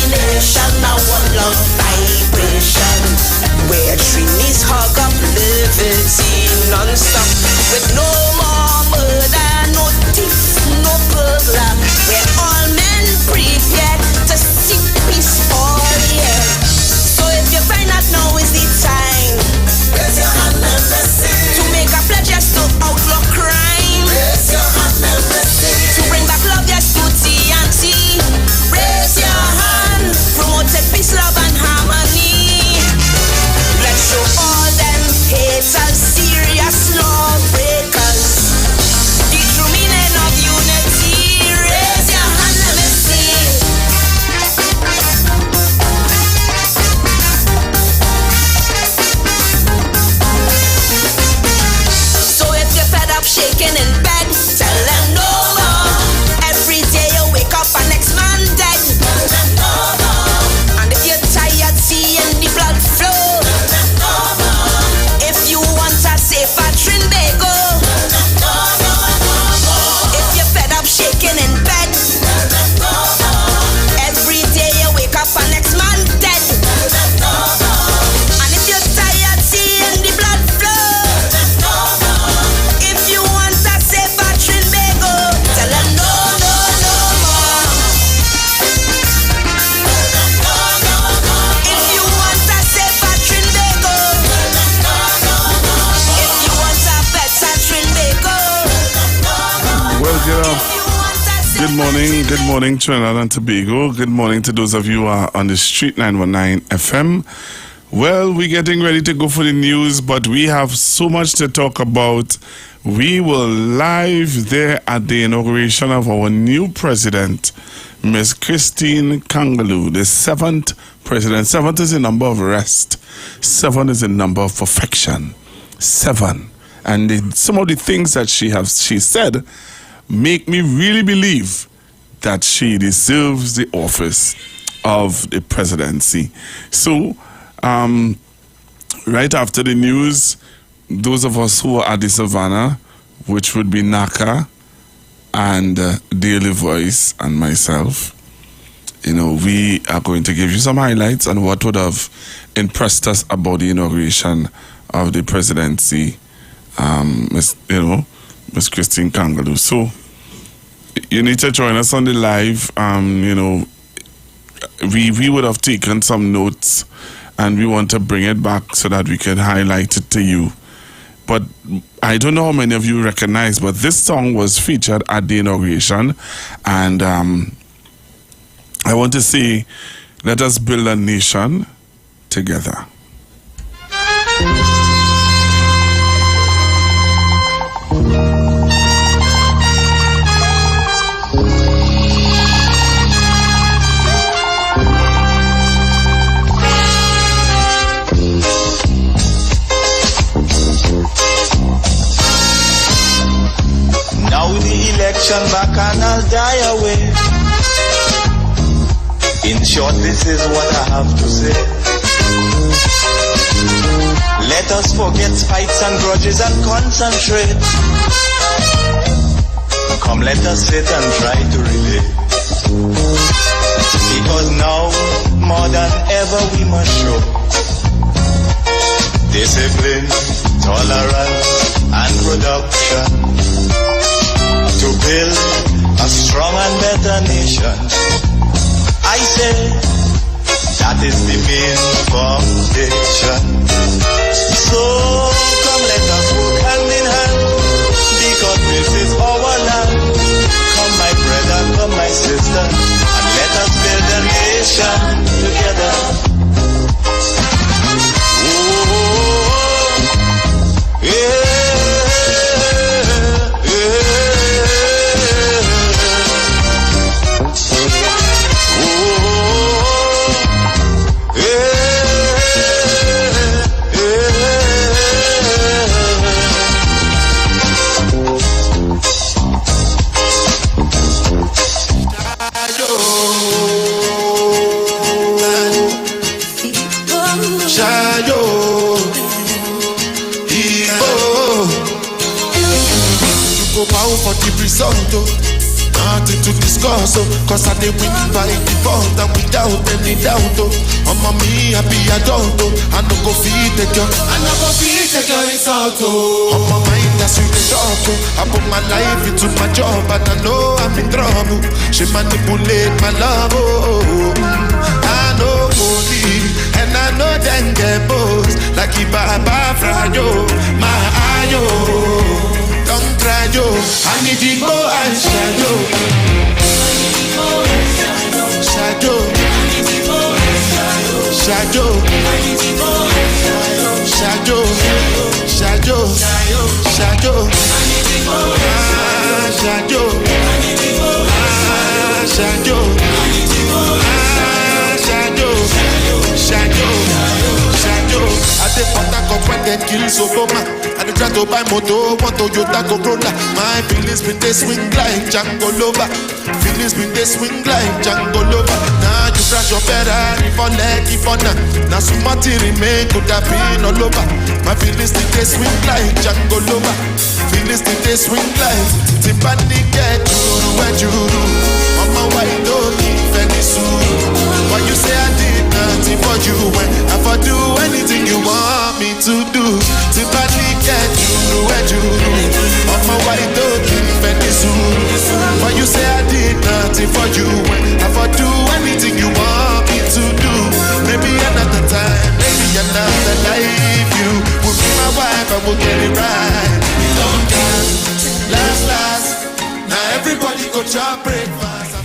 nation, now one love vibration, where trees hug up liberty non-stop, with no more murder, no thief, no burglar, where all men prepare to seek peace all year. So if you find out now is the time, raise your hand and let's sing. To make a pledge, yes, to outlaw crime. Raise your hand and let's sing. To bring back love, yes, to TNT. Raise your hand, promoting peace, love and harmony. Let's show all them haters, serious lawbreakers, the true meaning of unity. Raise your hand, let me see. So if you're fed up shaking in bed, tell them no more. Every day you wake up and next man dead. Tell them no more. And if you're tired seeing the blood flow, tell them no more. If you want a safer Trinbago, tell them no more. If you're fed up shaking in bed, tell them no more. Every day you wake up and next man dead. Tell them no more. And if you're tired seeing the blood flow, tell them no more. If you want a safer Trinbago, tell them no more. If you want a safer Trinbago, tell them no. If you want a better Trinbago, Well, good morning, Trinidad and Tobago. Good morning to those of you who are on the Street 919 FM. Well, we're getting ready to go for the news, but we have so much to talk about. We were live there at the inauguration of our new president, Miss Christine Kangaloo, the 7th president. 7th is the number of rest. 7 is the number of perfection. 7. And some of the things that she said make me really believe that she deserves the office of the presidency. So, right after the news, those of us who are at the Savannah, which would be Naka and Daily Voice and myself, we are going to give you some highlights on what would have impressed us about the inauguration of the presidency, Miss Christine Kangaloo. So you need to join us on the live. We would have taken some notes, and we want to bring it back so that we can highlight it to you. But I don't know how many of you recognize, but this song was featured at the inauguration, and I want to say, let us build a nation together. Now the election back and I'll die away. In short, this is what I have to say. Let us forget spites and grudges and concentrate. Come, let us sit and try to relate. Because now, more than ever, we must show discipline, tolerance, and production. and better nation. I say that is the main foundation. So come let us work hand in hand, because this is our land. Come my brother, come my sister, and let us build a nation together. Oh, yeah. For the result, nothing to discuss, cause I did win by default and without any doubt. I'm a me happy adult, I no go feed the girl, insult. On my mind that's with the talk, I put my life into my job and I know I'm in trouble. She manipulate my love, I know body and I know then get boss like Ibaba Frayo, my ayo. Don't try yo, I need to go and shadow. Shadow. Shadow. Shadow. Shadow. Shadow. Shadow. Shadow. Shadow. I take Pataco when they kill Soboma. I try to buy moto, want Toyota Corolla. My feelings been they swing like Django Lover. Feelings been they swing like Django Lover. Now you crash your Ferrari for leg, for now. Now some material remain could have been all over. My feelings they swing like Django Lover. Feelings they swing like Tiffany get you and you. On my white don't leave any soon. Why you say I did nothing for you when I for do anything you want me to do? Tiffany get you and you. On my white don't leave any soon. Why you say I did nothing for you when I for do anything you want me to do? Maybe another time, maybe another life. You will be my wife, I will get it right. It don't count. Last. Now everybody go chop breakfast.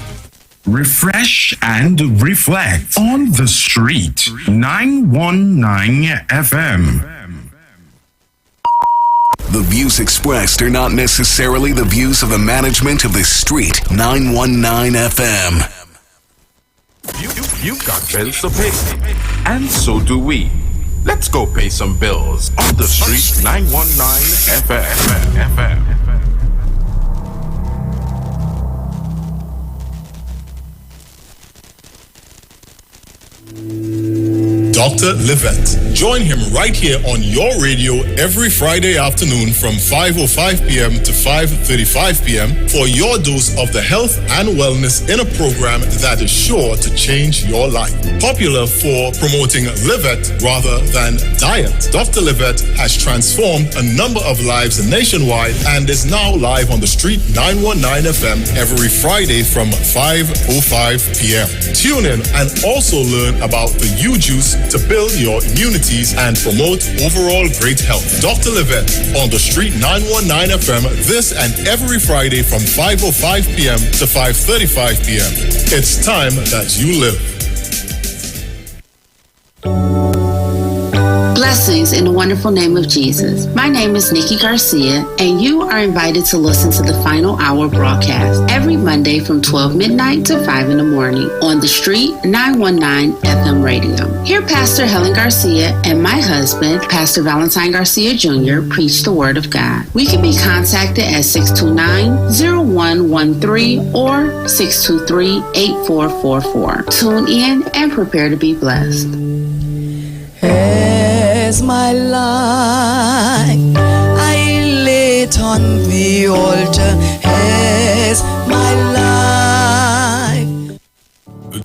Refresh and reflect on the street. 919 FM. The views expressed are not necessarily the views of the management of the street. 919 FM. You've got bills to pay, and so do we. Let's go pay some bills on the street. 919 FM. Dr. Livette. Join him right here on your radio every Friday afternoon from 5:05 p.m. to 5:35 p.m. for your dose of the health and wellness in a program that is sure to change your life. Popular for promoting Livette rather than diet, Dr. Livette has transformed a number of lives nationwide and is now live on the street 919 FM every Friday from 5:05 p.m. Tune in and also learn about the U-Juice to build your immunities and promote overall great health. Dr. Livette on the street 919 FM this and every Friday from 5:05 p.m. to 5:35 p.m. It's time that you live. Blessings in the wonderful name of Jesus. My name is Nikki Garcia, and you are invited to listen to the Final Hour broadcast every Monday from 12 midnight to 5 in the morning on the street 919 FM radio. Here, Pastor Helen Garcia and my husband, Pastor Valentine Garcia Jr., preach the Word of God. We can be contacted at 629-0113 or 623-8444. Tune in and prepare to be blessed. As my life I lay it on the altar, as my life.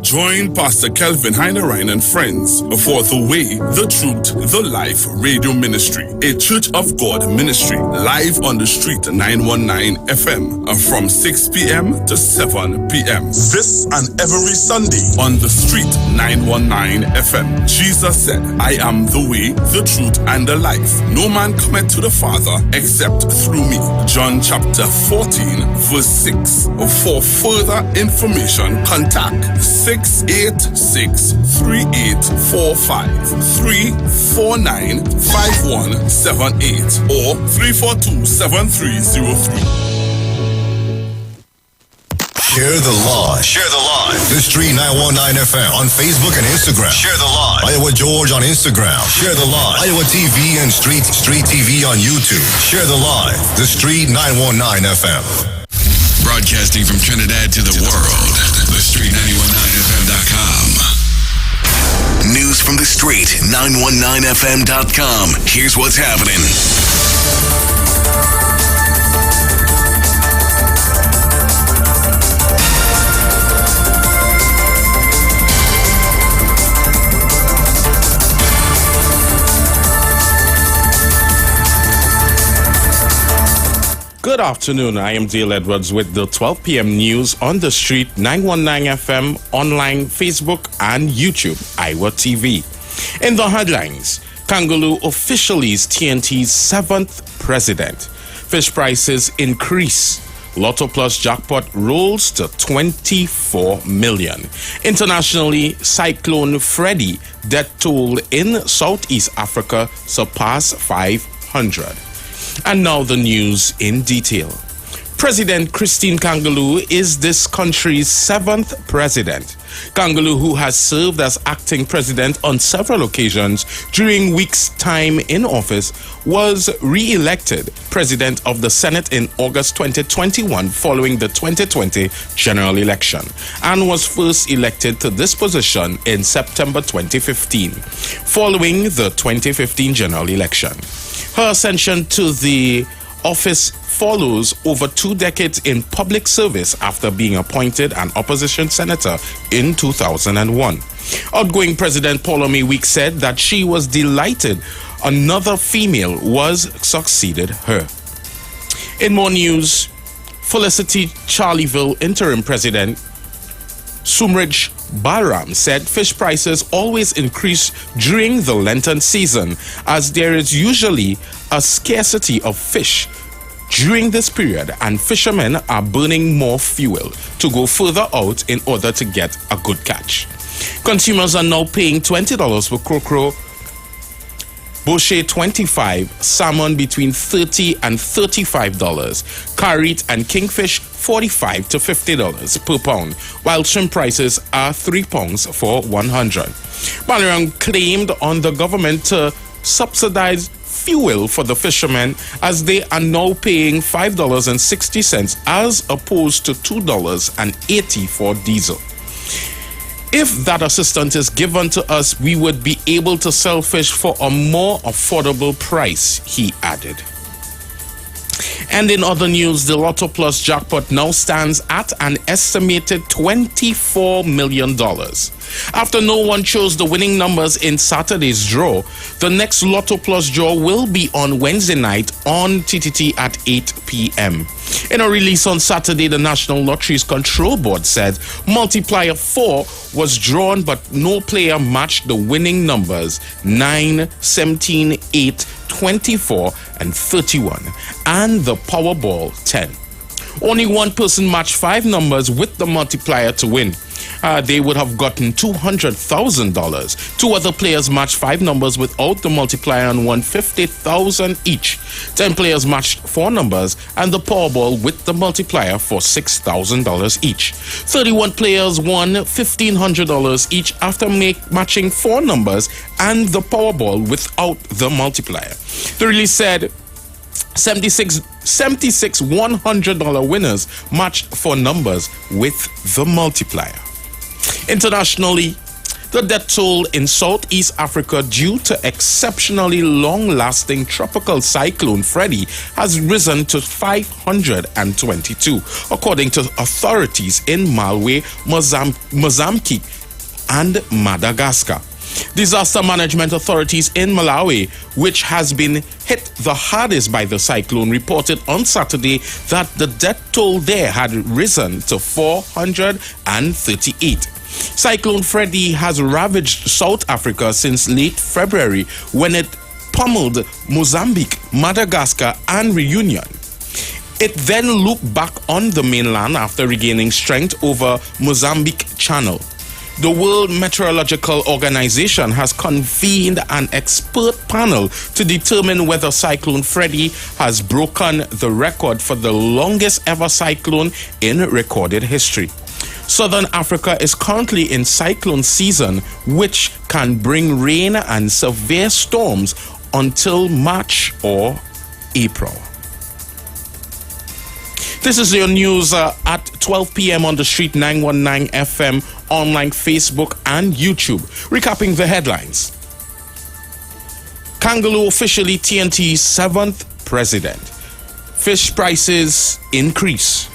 Join Pastor Kelvin Heinerine and friends for The Way, The Truth, The Life Radio Ministry, a Church of God ministry, live on the street 919 FM from 6 p.m. to 7 p.m. This and every Sunday on the street 919 FM. Jesus said, I am the way, the truth, and the life. No man cometh to the Father except through me. John chapter 14, verse 6. For further information, contact 686-3845-349-5178 or 342-7303. Share the live. Share the live. The Street 919 FM on Facebook and Instagram. Share the live. Iowa George on Instagram. Share the live. Iowa TV and Street TV on YouTube. Share the live. The Street 919 FM. Broadcasting from Trinidad to the world. The Street 919FM.com. News from the Street 919FM.com. Here's what's happening. Good afternoon. I am Dale Edwards with the 12 p.m. news on the street 919 FM, online, Facebook, and YouTube, IWER TV. In the headlines, Kangaloo officially is TNT's 7th president. Fish prices increase. Lotto Plus jackpot rolls to 24 million. Internationally, Cyclone Freddy death toll in Southeast Africa surpassed 500. And now the news in detail. President Christine Kangaloo is this country's 7th president. Kangaloo, who has served as acting president on several occasions during weeks' time in office, was re-elected president of the Senate in August 2021 following the 2020 general election, and was first elected to this position in September 2015 following the 2015 general election. Her ascension to the office follows over 2 decades in public service after being appointed an opposition senator in 2001. Outgoing President Pauline Weeks said that she was delighted another female was succeeded her. In more news, Felicity Charleville interim president Sumrij Balram said fish prices always increase during the Lenten season, as there is usually a scarcity of fish during this period, and fishermen are burning more fuel to go further out in order to get a good catch. Consumers are now paying $20 for crocro, bochet $25, salmon between $30 and $35, carrot and kingfish $45 to $50 per pound, while shrimp prices are £3 for 100. Balaram claimed on the government to subsidize fuel for the fishermen, as they are now paying $5.60 as opposed to $2.80 for diesel. If that assistance is given to us, we would be able to sell fish for a more affordable price, he added. And in other news, the Lotto Plus jackpot now stands at an estimated $24 million. After no one chose the winning numbers in Saturday's draw, the next Lotto Plus draw will be on Wednesday night on TTT at 8 p.m. In a release on Saturday, the National Lotteries Control Board said multiplier 4 was drawn, but no player matched the winning numbers 9, 17, 8, 24, and 31, and the Powerball 10. Only one person matched 5 numbers with the multiplier to win. They would have gotten $200,000. 2 other players matched 5 numbers without the multiplier and won $50,000 each. 10 players matched 4 numbers and the Powerball with the multiplier for $6,000 each. 31 players won $1,500 each after matching 4 numbers and the Powerball without the multiplier. The release said 76 $100 winners matched 4 numbers with the multiplier. Internationally, the death toll in Southeast Africa due to exceptionally long-lasting tropical cyclone Freddy has risen to 522, according to authorities in Malawi, Mozambique, and Madagascar. Disaster management authorities in Malawi, which has been hit the hardest by the cyclone, reported on Saturday that the death toll there had risen to 438. Cyclone Freddy has ravaged South Africa since late February when it pummeled Mozambique, Madagascar, and Reunion. It then looped back on the mainland after regaining strength over Mozambique Channel. The World Meteorological Organization has convened an expert panel to determine whether Cyclone Freddy has broken the record for the longest ever cyclone in recorded history. Southern Africa is currently in cyclone season, which can bring rain and severe storms until March or April. This is your news at 12 p.m. on the Street 919 FM, online, Facebook, and YouTube. Recapping the headlines. Kangaloo officially TNT's 7th president. Fish prices increase.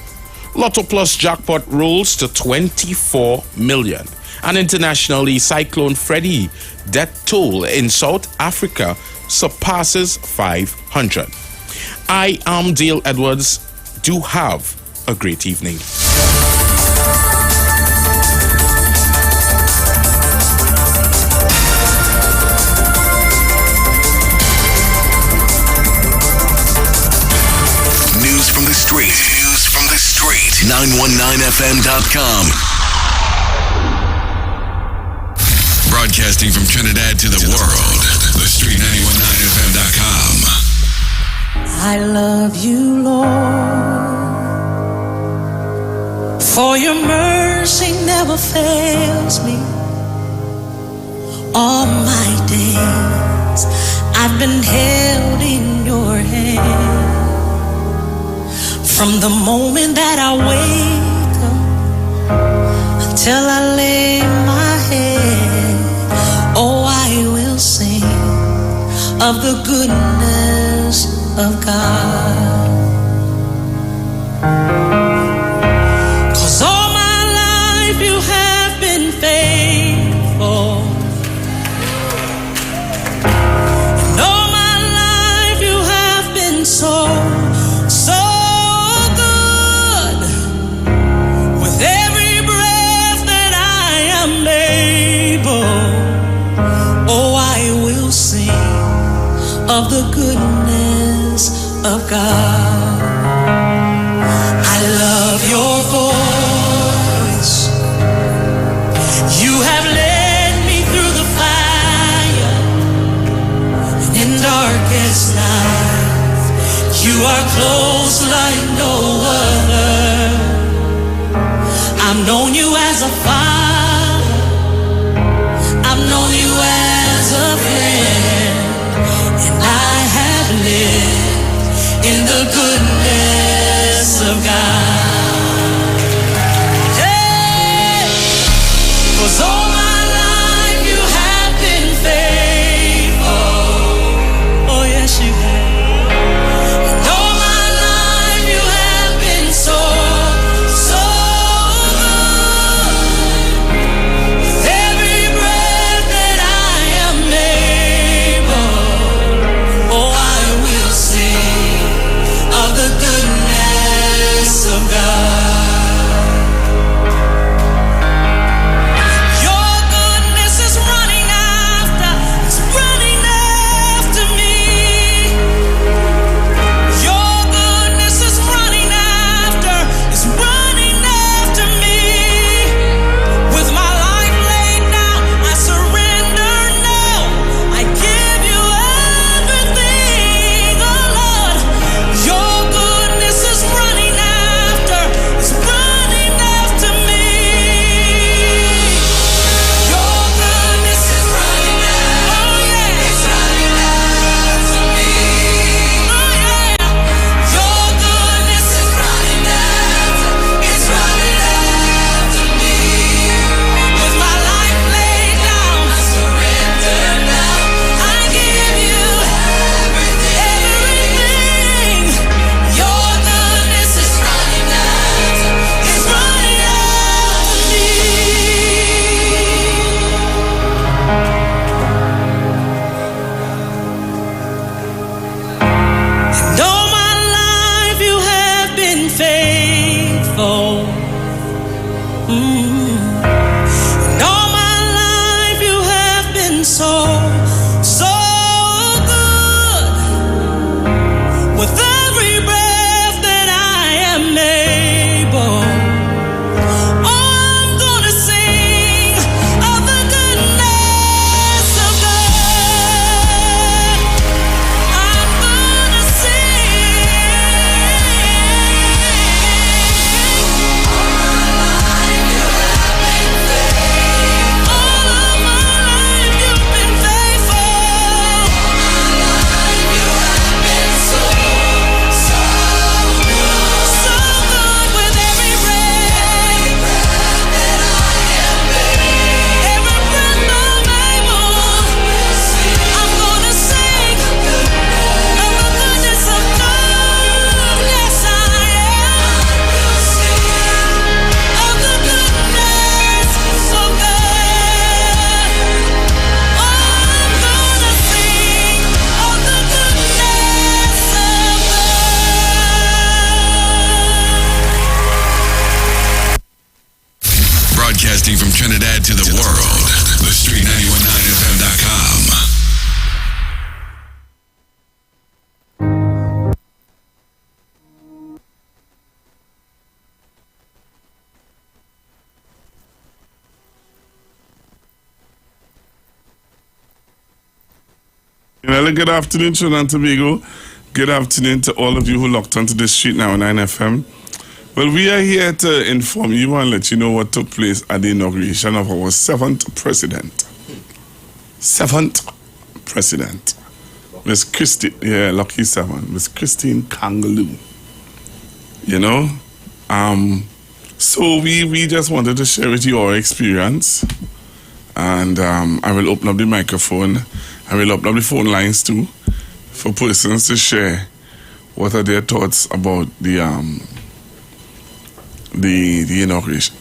Lotto Plus jackpot rolls to 24 million. And internationally, Cyclone Freddy death toll in South Africa surpasses 500. I am Dale Edwards. Do have a great evening. News from the street. News from the street. 919fm.com. Broadcasting from Trinidad to the world. The Street 919fm.com. I love you, Lord, for your mercy never fails me. All my days I've been held in your hand. From the moment that I wake up until I lay my head, oh, I will sing of the goodness of God. 'Cause all my life you have been faithful, and all my life you have been so good. With every breath that I am able, oh, I will sing of the goodness of God. I love your voice. You have led me through the fire, and in darkest night, you are close like no other. I've known you as a father, I've known you as a friend, and I have lived in the goodness of God. Hey, 'cause all my life you have been faithful. Oh yes, you have. And all my life you have been so good. With every breath that I am able, oh, I will sing of Trinidad to the world. The Street 919FM.com. Well, good afternoon, Trinidad and Tobago. Good afternoon to all of you who locked onto the Street 919 FM. Well, we are here to inform you and let you know what took place at the inauguration of our seventh president. Seventh president. Miss Christine, lucky seven. Miss Christine Kangaloo. You know? So we just wanted to share with you our experience. And I will open up the microphone. I will open up the phone lines too for persons to share what are their thoughts about the inauguration.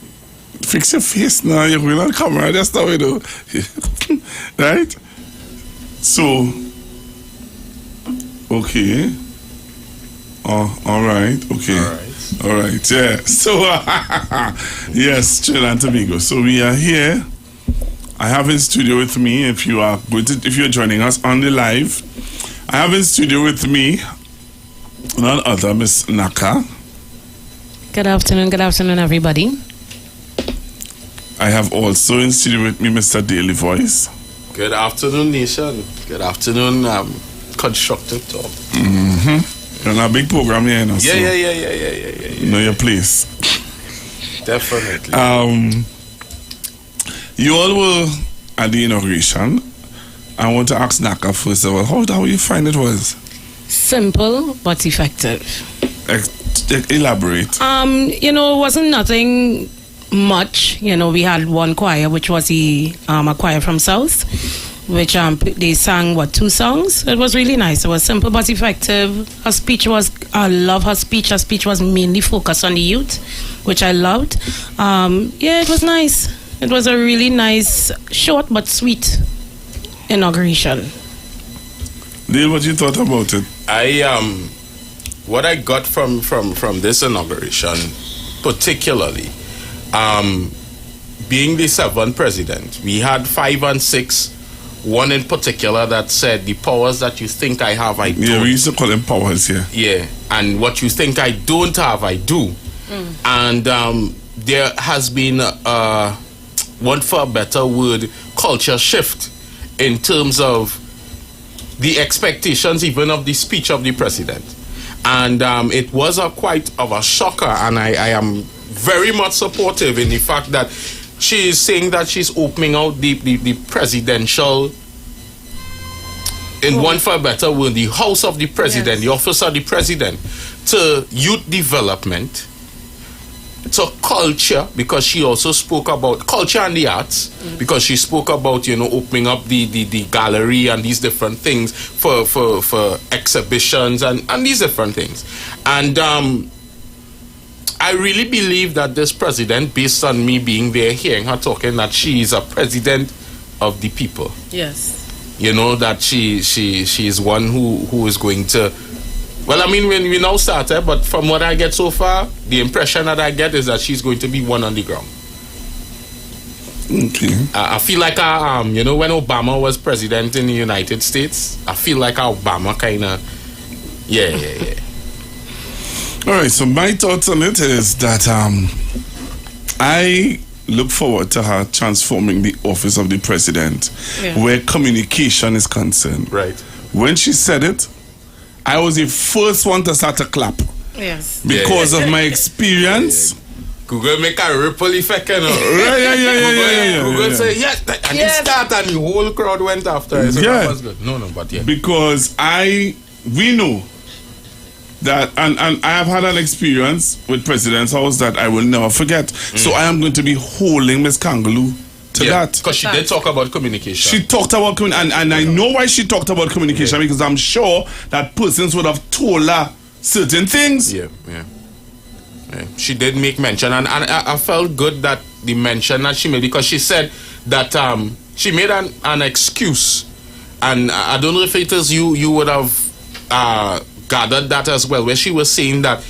Fix your face now, you're going on camera, that's the way to do. Right? So, okay. Oh, all right, okay. All right, yeah. So, yes, Trinidad and Tobago. So we are here. I have in studio with me, if you're joining us on the live, I have in studio with me none other Miss Naka. Good afternoon, everybody. I have also in studio with me Mr. Daily Voice. Good afternoon, nation. Good afternoon, constructive talk. Mm-hmm. You're on a big program here, you know. Yeah. You know your place. Definitely. You all were at the inauguration. I want to ask Naka first of all, how you find it was? Simple but effective. Elaborate. It wasn't nothing much. We had one choir, which was a choir from South, which they sang 2 songs. It was really nice. It was simple but effective. I love her speech. Her speech was mainly focused on the youth, which I loved. It was nice. It was a really nice, short but sweet inauguration. Dale, what you thought about it? What I got from this inauguration, particularly, being the 7th president, we had 5 and 6. One in particular that said, the powers that you think I have, I don't. Yeah, we used to call them powers, yeah. Yeah, and what you think I don't have, I do. And there has been want for a better word, culture shift in terms of the expectations even of the speech of the president. And it was quite of a shocker, and I am very much supportive in the fact that she is saying that she's opening out the presidential, in one for a better word, the house of the president, the office of the president, to youth development, to culture, because she also spoke about culture and the arts, because she spoke about opening up the gallery and these different things for exhibitions and these different things. And I really believe that this president, based on me being there, hearing her talking, that she is a president of the people. Yes. That she is one who is going to. Well, I mean, when we now started, but from what I get so far, the impression that I get is that she's going to be one on the ground. Okay. I feel like, when Obama was president in the United States, I feel like Obama kind of, yeah. All right, so my thoughts on it is that I look forward to her transforming the office of the president, where communication is concerned. Right. When she said it, I was the first one to start to clap. Yes. Because of my experience. Google make a ripple effect, Yeah. Google say yes, and it started and the whole crowd went after it. So that was good. No, but yeah. Because we know that, and I have had an experience with President's House that I will never forget. So I am going to be holding Miss Kangaloo to that. Because she did talk about communication. She talked about communication, and I know why she talked about communication, because I'm sure that persons would have told her certain things. Yeah. She did make mention, and I felt good that the mention that she made, because she said that she made an excuse, and I don't know if it is you would have gathered that as well, where she was saying that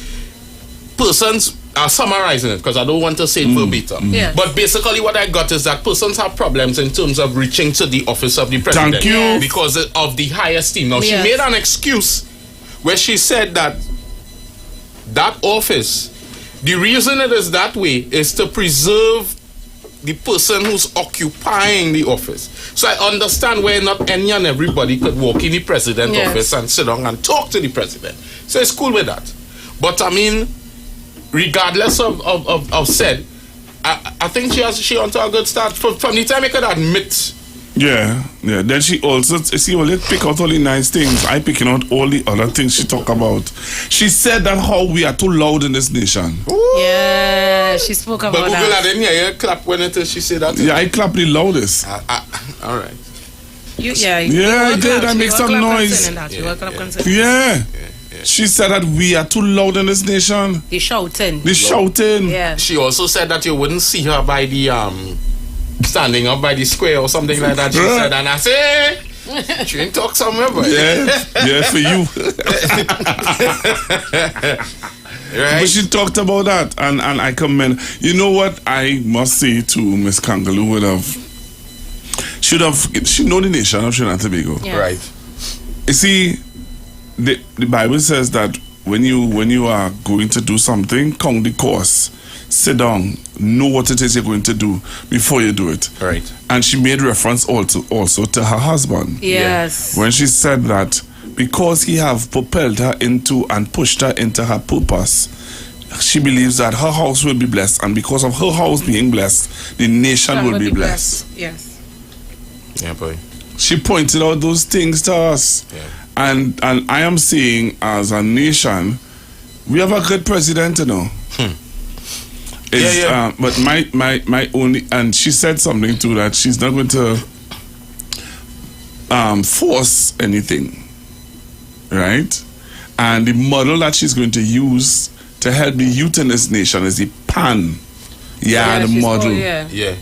persons summarizing it because I don't want to say it verbatim. Yes. But basically what I got is that persons have problems in terms of reaching to the office of the president. Thank you. Because of the high esteem. Now, she made an excuse where she said that office, the reason it is that way is to preserve the person who's occupying the office. So I understand where not any and everybody could walk in the president's office and sit down and talk to the president. So it's cool with that. But I mean, regardless of said, I think she on to a good start from the time I could admit. Yeah. Then she also, see, well, let's pick out all the nice things. I picking out all the other things she talk about. She said that how we are too loud in this nation. Ooh. Yeah, she spoke about that. But I didn't hear you clap when she said that. Yeah, I clap the loudest. All right. I did. I make some noise. Yeah. She said that we are too loud in this nation. The shouting. Yeah. She also said that you wouldn't see her by the standing up by the square or something like that. She said, and I say, she ain't talk somewhere, but yeah, for you. Right. But she talked about that, and I commend. You know what I must say to Miss Kangaloo she know the nation of Trinidad and Tobago. Yes. Right. You see, the Bible says that when you are going to do something, count the cost. Sit down, know what it is you're going to do before you do it. Right. And she made reference also to her husband. Yes. When she said that because he have propelled her into and pushed her into her purpose, she believes that her house will be blessed, and because of her house being blessed, the nation will be blessed. Yes. Yeah, boy. She pointed out those things to us. Yeah. And I am saying, as a nation, we have a good president, you know. But my only, and she said something too, that she's not going to force anything, right? And the model that she's going to use to help the youth in this nation is the PAN. The model. Yeah.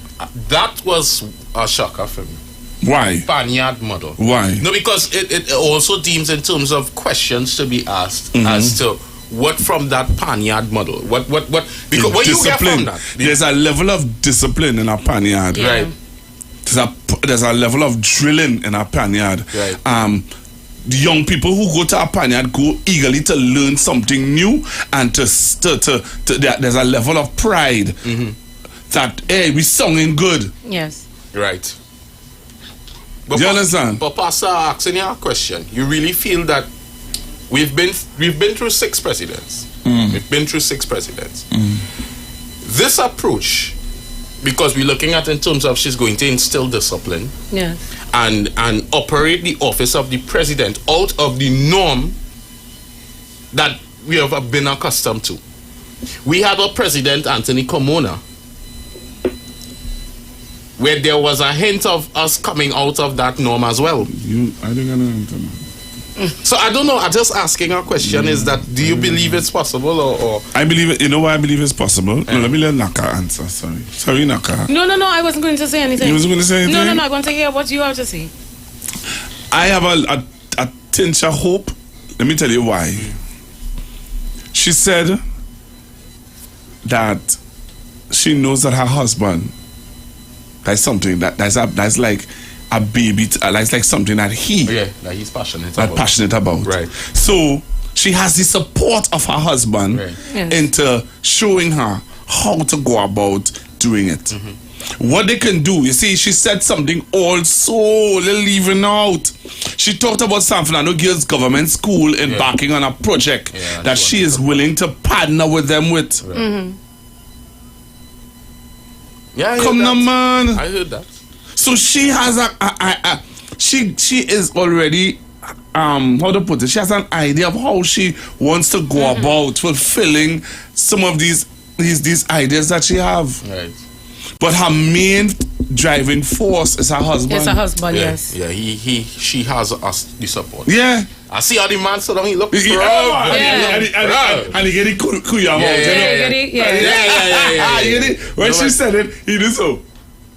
That was a shocker for me. Why? Panyard model. Why? No, because it also deems in terms of questions to be asked as to what from that Panyard model. What because what you get from that? There's a level of discipline in a Panyard. Yeah. Right. There's a level of drilling in a Panyard. Right. The young people who go to a Panyard go eagerly to learn something new, and there's a level of pride that, hey, we singing good. Yes. Right. Do you understand? But Pastor, asking you a question, you really feel that we've been through 6 presidents. We've been through 6 presidents. This approach, because we're looking at in terms of she's going to instill discipline, and operate the office of the president out of the norm that we have been accustomed to. We had a president, Anthony Comona, where there was a hint of us coming out of that norm as well. I don't know. So I don't know. I'm just asking a question: is that do you believe it's possible, or? I believe it. You know why I believe it's possible? No, let me let Naka answer. Sorry, Naka. No. I wasn't going to say anything. You wasn't going to say anything? No. I want to hear what you have to say. I have a tinge of hope. Let me tell you why. She said that she knows that her husband, that's something that's like a baby, that's like something that that he's passionate about. Right. So she has the support of her husband into showing her how to go about doing it. What they can do, you see, she said something also leaving out. She talked about San Fernando Girls Government School embarking on a project that she is willing to partner with them with. Come on, man. I heard that. So she has she is already how to put it, she has an idea of how she wants to go about fulfilling some of these ideas that she have. Right. But her main driving force is her husband. It's her husband, yes. Yeah, she has us the support. Yeah. I see how the man so he look and he get it kuya out. Yeah. When she said it, he did so.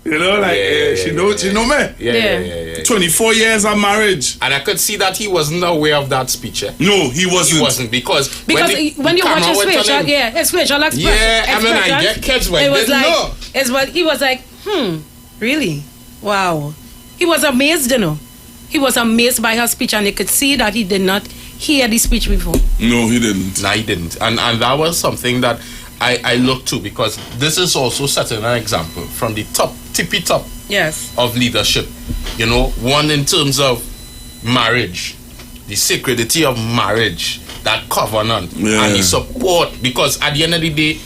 You know, like she know me. Yeah. 24 years of marriage. And I could see that he wasn't aware of that speech. No, he wasn't. He wasn't because when you watch his facial, his facial expression. Yeah, I mean, I get kids when they know. It's what he was like. Really? Wow. He was amazed, you know. He was amazed by her speech, and you could see that he did not hear the speech before. No, he didn't. No, he didn't. And that was something that I looked to, because this is also setting an example from the tippy top of leadership. You know, one in terms of marriage, the sacredity of marriage, that covenant, and the support. Because at the end of the day,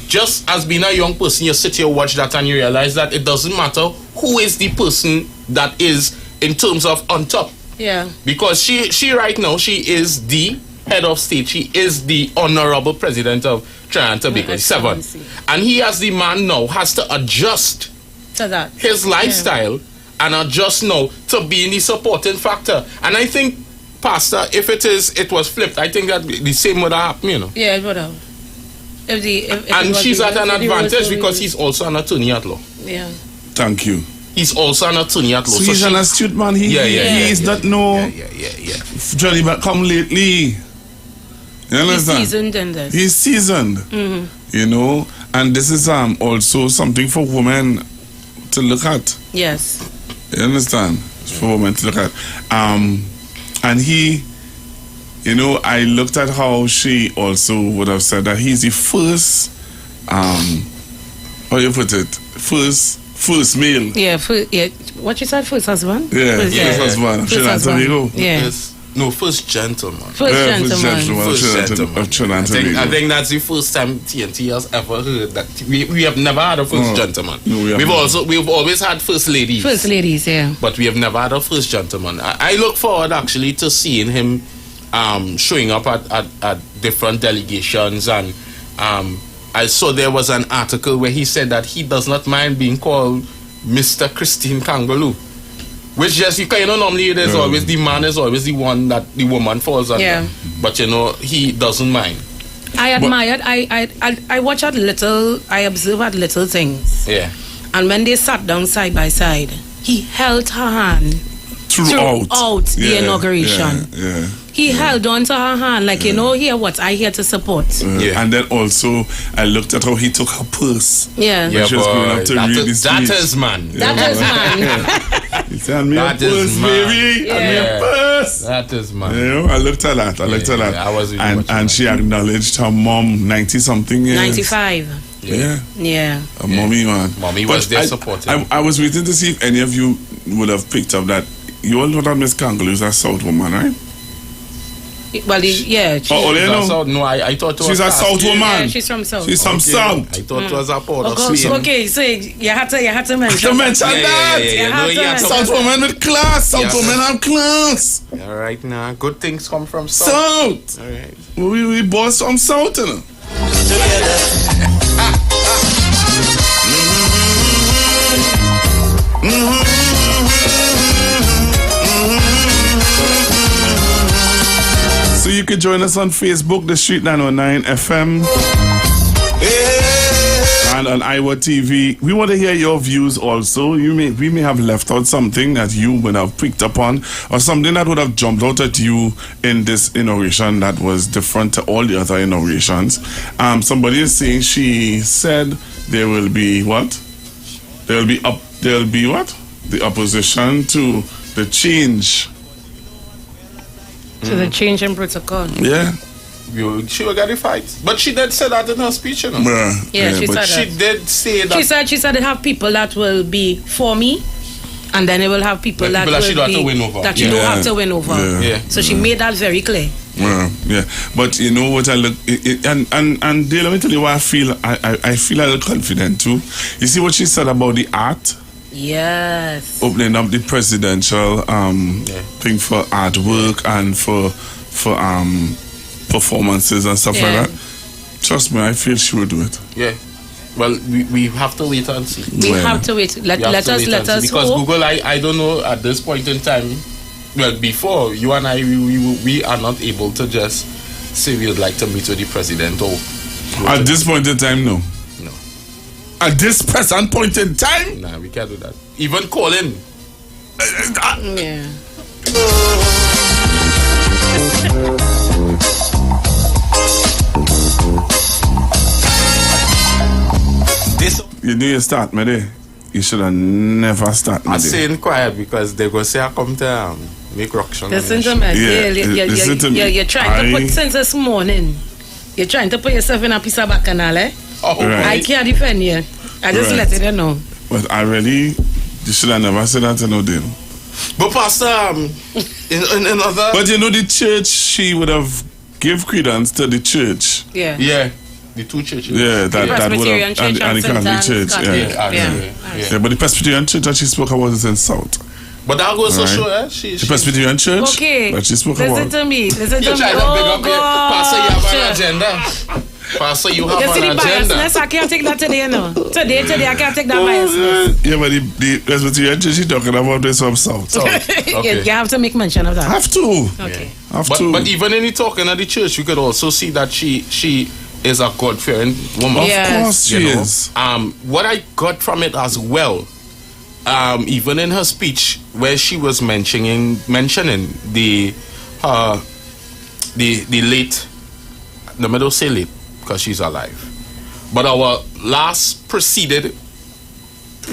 just as being a young person, you sit here, watch that, and you realize that it doesn't matter who is the person that is in terms of on top. Yeah. Because she right now, she is the head of state. She is the honorable president of Trinidad and Tobago, 7. And he, as the man now, has to adjust to that his lifestyle and adjust now to being the supporting factor. And I think, Pastor, if it was flipped, I think that the same would have happened, you know. Yeah, it would have. And she's at an advantage because he's also an attorney at law. Yeah. Thank you. He's also an attorney at law. So he's an astute man. He's not no Johnny but come lately. You understand? He's seasoned in this. He's seasoned. Mm-hmm. You know, and this is also something for women to look at. Yes. You understand? For women to look at. And he, you know, I looked at how she also would have said that he's the first, how you put it, first male. Yeah, what you said, first husband? Yeah, first husband. First husband. Yeah. No, first gentleman. First gentleman of Trinidad and Tobago. I think that's the first time TNT has ever heard that. We have never had a first gentleman. No, we've always had first ladies. First ladies, yeah. But we have never had a first gentleman. I look forward actually to seeing him showing up at different delegations, and I saw there was an article where he said that he does not mind being called Mr. Christine Kangaloo. Which just, you know, normally there's always the man is always the one that the woman falls under. Yeah. But you know, he doesn't mind. I admired, I watch at little, I observe at little things. Yeah. And when they sat down side by side, he held her hand throughout the inauguration. Yeah. He held on to her hand, like, you know, here what I here to support. And then also, I looked at how he took her purse. Yeah. When she was going up to read the speech. That is man. That is man. He said, me a purse, baby. Yeah. Me a purse. That is man. You know, I looked at that. I was really and she acknowledged her mom, 90-something years. 95. Yeah. A mommy, man. Mommy was there supporting. I was waiting to see if any of you would have picked up that. You all know that Miss Kangaloo is a South woman, right? Well, yeah. No, I thought it was she's a South woman. Yeah, she's from South. She's from South. I thought it was a part of Okay, so you had to mention. To mention that. South woman with class. South woman have class. All right, now good things come from South. South. All right. We boss from South, you know. So you can join us on Facebook, The Street 919 FM, and on IWER TV. We want to hear your views also. We may have left out something that you would have picked up on, or something that would have jumped out at you in this inauguration that was different to all the other inaugurations. Somebody is saying, she said there will be what? There will be what? The opposition to the change. To the change in protocol. Yeah. She will get the fight. But she did say that in her speech, you know. Yeah, she said that. She did say that. She said they have people that will be for me, and then they will have people that she don't have to win over. That you don't have to win over. Yeah. So she made that very clear. Yeah. But you know what I look and Dale, let me tell you why I feel I feel a little confident too. You see what she said about the art? Yes. Opening up the presidential thing for artwork and for performances and stuff like that. Trust me, I feel she will do it. Yeah. Well, we have to wait and see. We have to wait. Let us because hope. Google, I don't know at this point in time. Well, before you and I, we are not able to just say we would like to meet with the president. Or at this point in time, no. At this present point in time? Nah, we can't do that. Even calling. Yeah. You knew you start me there. You should have never started me I'm there. saying quiet because they go say I come to make ruction. Listen to me. Listen to me. You're trying to put since this morning. You're trying to put yourself in a piece of bacchanal, eh? Right. I can't defend you. I just Right. let you know. But I really, you should have never said that to no deal. But Pastor, in other... But you know the church, she would have give credence to the church. Yeah. Yeah. The two churches. Yeah, that would have, and the Catholic Church. Yeah, but the Presbyterian Church that she spoke about is in South. But that goes to Right. show, eh? The Presbyterian Church that she spoke Listen about. to me. Listen to You're me. trying to big up your Pastor, you have an gosh. agenda. Pastor, you have You see the an agenda. biasness? I can't take that today, you know. Today, I can't take that biasness. Yeah, but the Presbyterian Church she's talking about is from South. You have to make mention of that. Have to. Okay. But even in the talking at the church, you could also see that she is a God-fearing woman. Yes. Of course she is. What I got from it as well, even in her speech where she was mentioning the late, the middle say late because she's alive, but our last preceded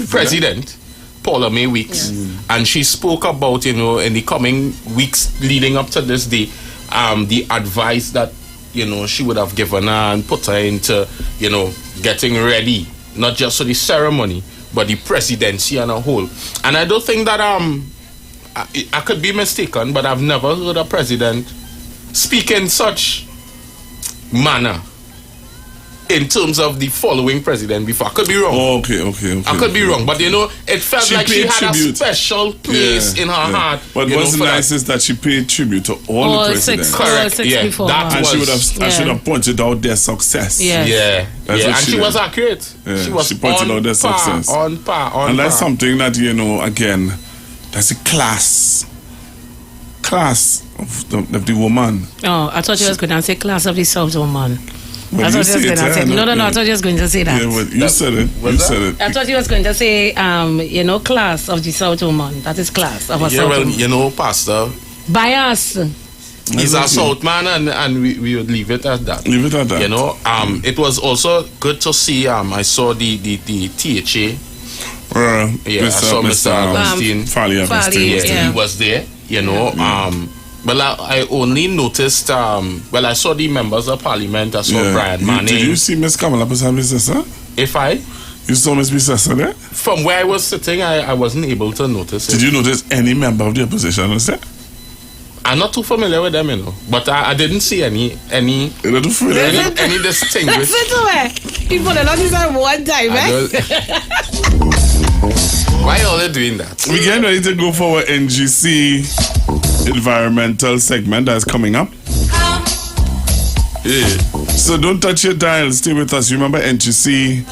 president, Paula May Weeks, and she spoke about, in the coming weeks leading up to this day, the advice that she would have given her and put her into getting ready, not just for the ceremony but the presidency on a whole. And I don't think that I could be mistaken, but I've never heard a president speak in such manner in terms of the following president before. I could be wrong. Okay. I could be wrong, but it felt like she had tribute. a special place in her heart. But what's nice is that she paid tribute to all the presidents. Correct. Yeah, that and was. she would have. I should have pointed out their success. Yeah. That's what And she did. was accurate. Yeah, She was she pointed out their success. On par. And that's something that, again, that's a class of the woman. Oh, I thought you was going to say class of the South woman. Well, I you thought you say was going it, to say. yeah, No, no, I thought you was going to say that. Yeah, but you said it. You said it. I thought you was going to say, class of the South woman. That is class of a South woman. Pastor. Bias. He's a South man, and we would leave it at that. Leave it at that. It was also good to see. I saw the THA. I saw Mr. Agustin. Fali Agustin. He was there. Well, I only noticed. I saw the members of Parliament. I saw Brian Manning. Did you see Miss Kamala Bisesa? You saw Miss Bisesa there? From where I was sitting, I wasn't able to notice it. Did you notice any member of the opposition was there? I'm not too familiar with them, but I didn't see any You're not too familiar? any distinguished. Listen to me. People are not at one time, Why are they doing that? We're getting ready to go for our NGC environmental segment that's coming up. Yeah. So don't touch your dial. Stay with us. Remember, NGC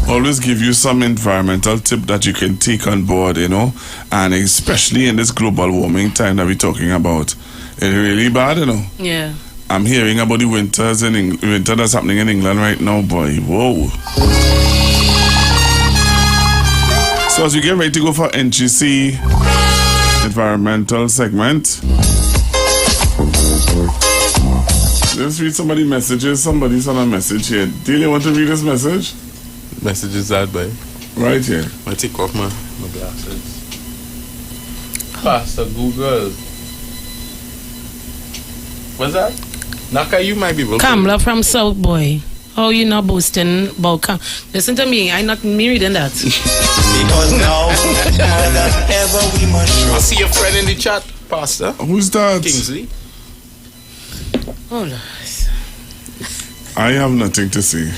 always give you some environmental tip that you can take on board, and especially in this global warming time that we're talking about. It's really bad, Yeah. I'm hearing about the winter that's happening in England right now, boy. Whoa. So as we get ready to go for NGC environmental segment, let's read somebody's messages. Somebody's on a message here. Deal, you want to read this message? Message is that by right here. I take off my glasses. Pastor Google. What's that? Naka, you might be able to. Kamla from South Boy. Oh, you not boasting about listen to me. I'm not me reading that. Because now, more than ever, we must show. I see your friend in the chat, Pastor. Who's that? Kingsley. Oh, Lord. I have nothing to say.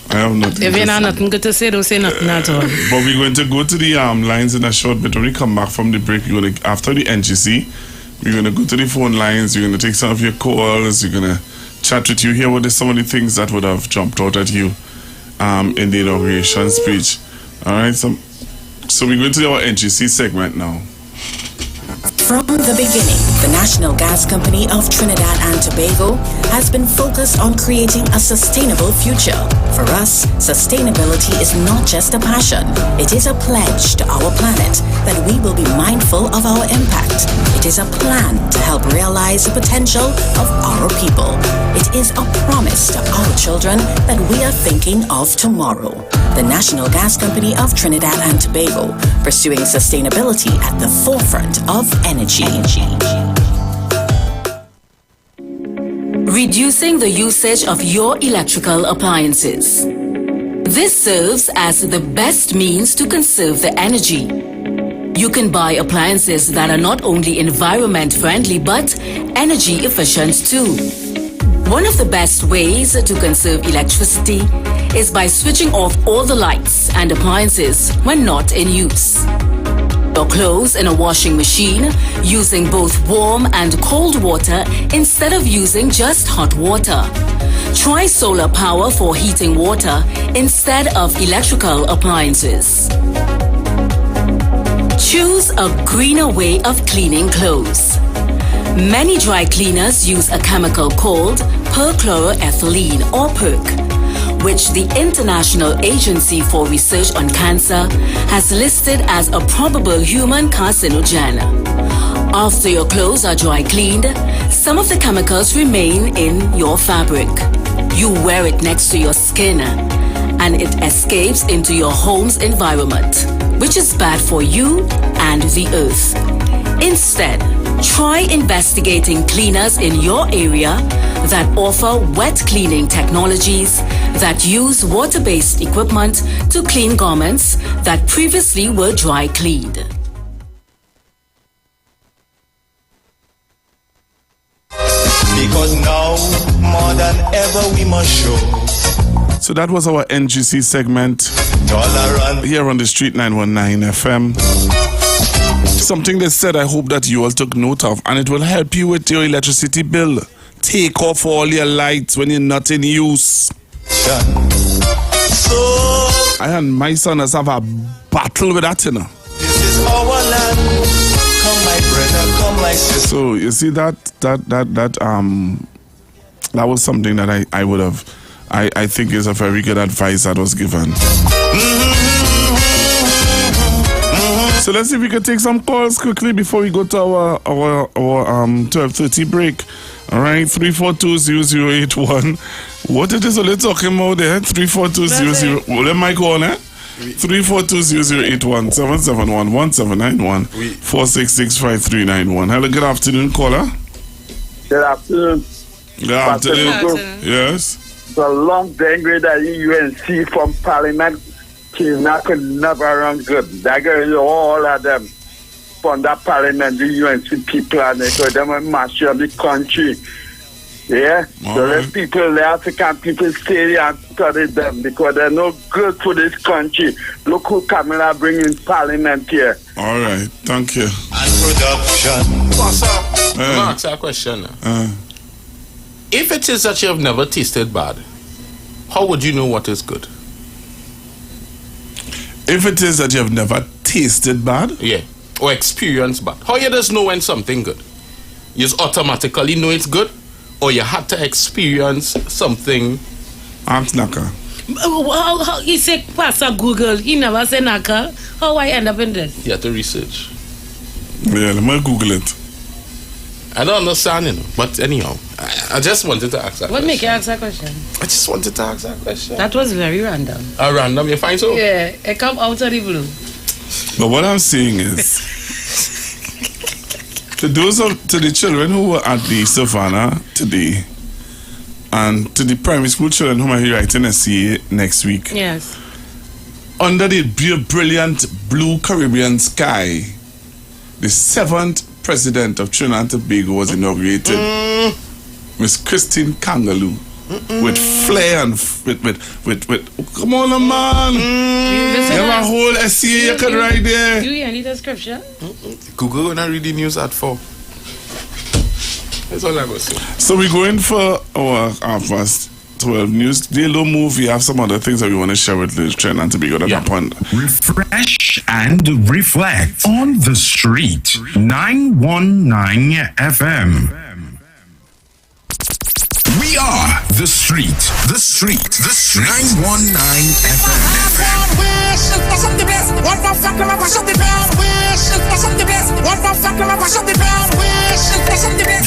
If you have nothing good to say, don't say nothing at all. But we're going to go to the lines in a short bit. When we come back from the break, after the NGC, we're going to go to the phone lines. We're going to take some of your calls. We're going to chat with you, hear what are some of the things that would have jumped out at you in the inauguration speech. All right, so we're going to our NGC segment now. From the beginning, the National Gas Company of Trinidad and Tobago has been focused on creating a sustainable future. For us, sustainability is not just a passion. It is a pledge to our planet that we will be mindful of our impact. It is a plan to help realize the potential of our people. It is a promise to our children that we are thinking of tomorrow. The National Gas Company of Trinidad and Tobago, pursuing sustainability at the forefront of energy. Reducing the usage of your electrical appliances. This serves as the best means to conserve the energy. You can buy appliances that are not only environment friendly but energy efficient too. One of the best ways to conserve electricity is by switching off all the lights and appliances when not in use. Your clothes in a washing machine using both warm and cold water instead of using just hot water. Try solar power for heating water instead of electrical appliances. Choose a greener way of cleaning clothes. Many dry cleaners use a chemical called perchloroethylene or PERC, which the International Agency for Research on Cancer has listed as a probable human carcinogen. After your clothes are dry cleaned, some of the chemicals remain in your fabric. You wear it next to your skin, and it escapes into your home's environment, which is bad for you and the earth. Instead, try investigating cleaners in your area that offer wet cleaning technologies that use water-based equipment to clean garments that previously were dry cleaned. Because now, more than ever, we must show. So that was our NGC segment here on the Street 919 FM. Something they said I hope that you all took note of, and it will help you with your electricity bill. Take off all your lights when you're not in use. I and my son has have a battle with that, you know. This is our land. Come my brother, come my sister. So you see that was something that I would have, I think is a very good advice that was given. So let's see if we can take some calls quickly before we go to our 12:30 break. All right, 342-0081. What it is, are they talking about there? 342-00. Well, let my call, eh? 342-0081 771-1791 466-5391. Hello, good afternoon, caller. Good afternoon. Good afternoon. Yes. It's a long dangry that UNC from Parliament could never run good. They got all of them from that Parliament, the UNC people, and they got them and mash up the country. Yeah? So let people, the African people, stay there and study them because they're no good for this country. Look who Camilla bring in Parliament here. All right. Thank you. And production. What's up? I'm going to ask you a question. If it is that you have never tasted bad, how would you know what is good? If it is that you have never tasted bad? Yeah. Or experienced bad. How you just know when something good? You just automatically know it's good? Or you had to experience something? Ask Naka. How you say Pastor Google? You never say Naka. How I end up in this? You have to research. Yeah, let me Google it. I don't understand, you know. But anyhow, I just wanted to ask that What question. make you ask that question? I just wanted to ask that question. That was very random. Random, you find so? Yeah, it come out of the blue. But what I'm saying is, to the children who were at the Savannah today, and to the primary school children who might be writing a CA next week, Yes. under the brilliant blue Caribbean sky, the 7th president of Trinidad and Tobago was inaugurated. Miss Christine Kangaloo. With flair and with come on, man. You have a whole essay you could write there. Do you any description? Google when I read the news at 4. That's all I was saying. So we're going for our first 12 news. They don't move. We have some other things that we want to share with the Trinidad and Tobago that happened. Refresh and reflect on the street. 919 FM. We are the street. The street. The street. 919 FM.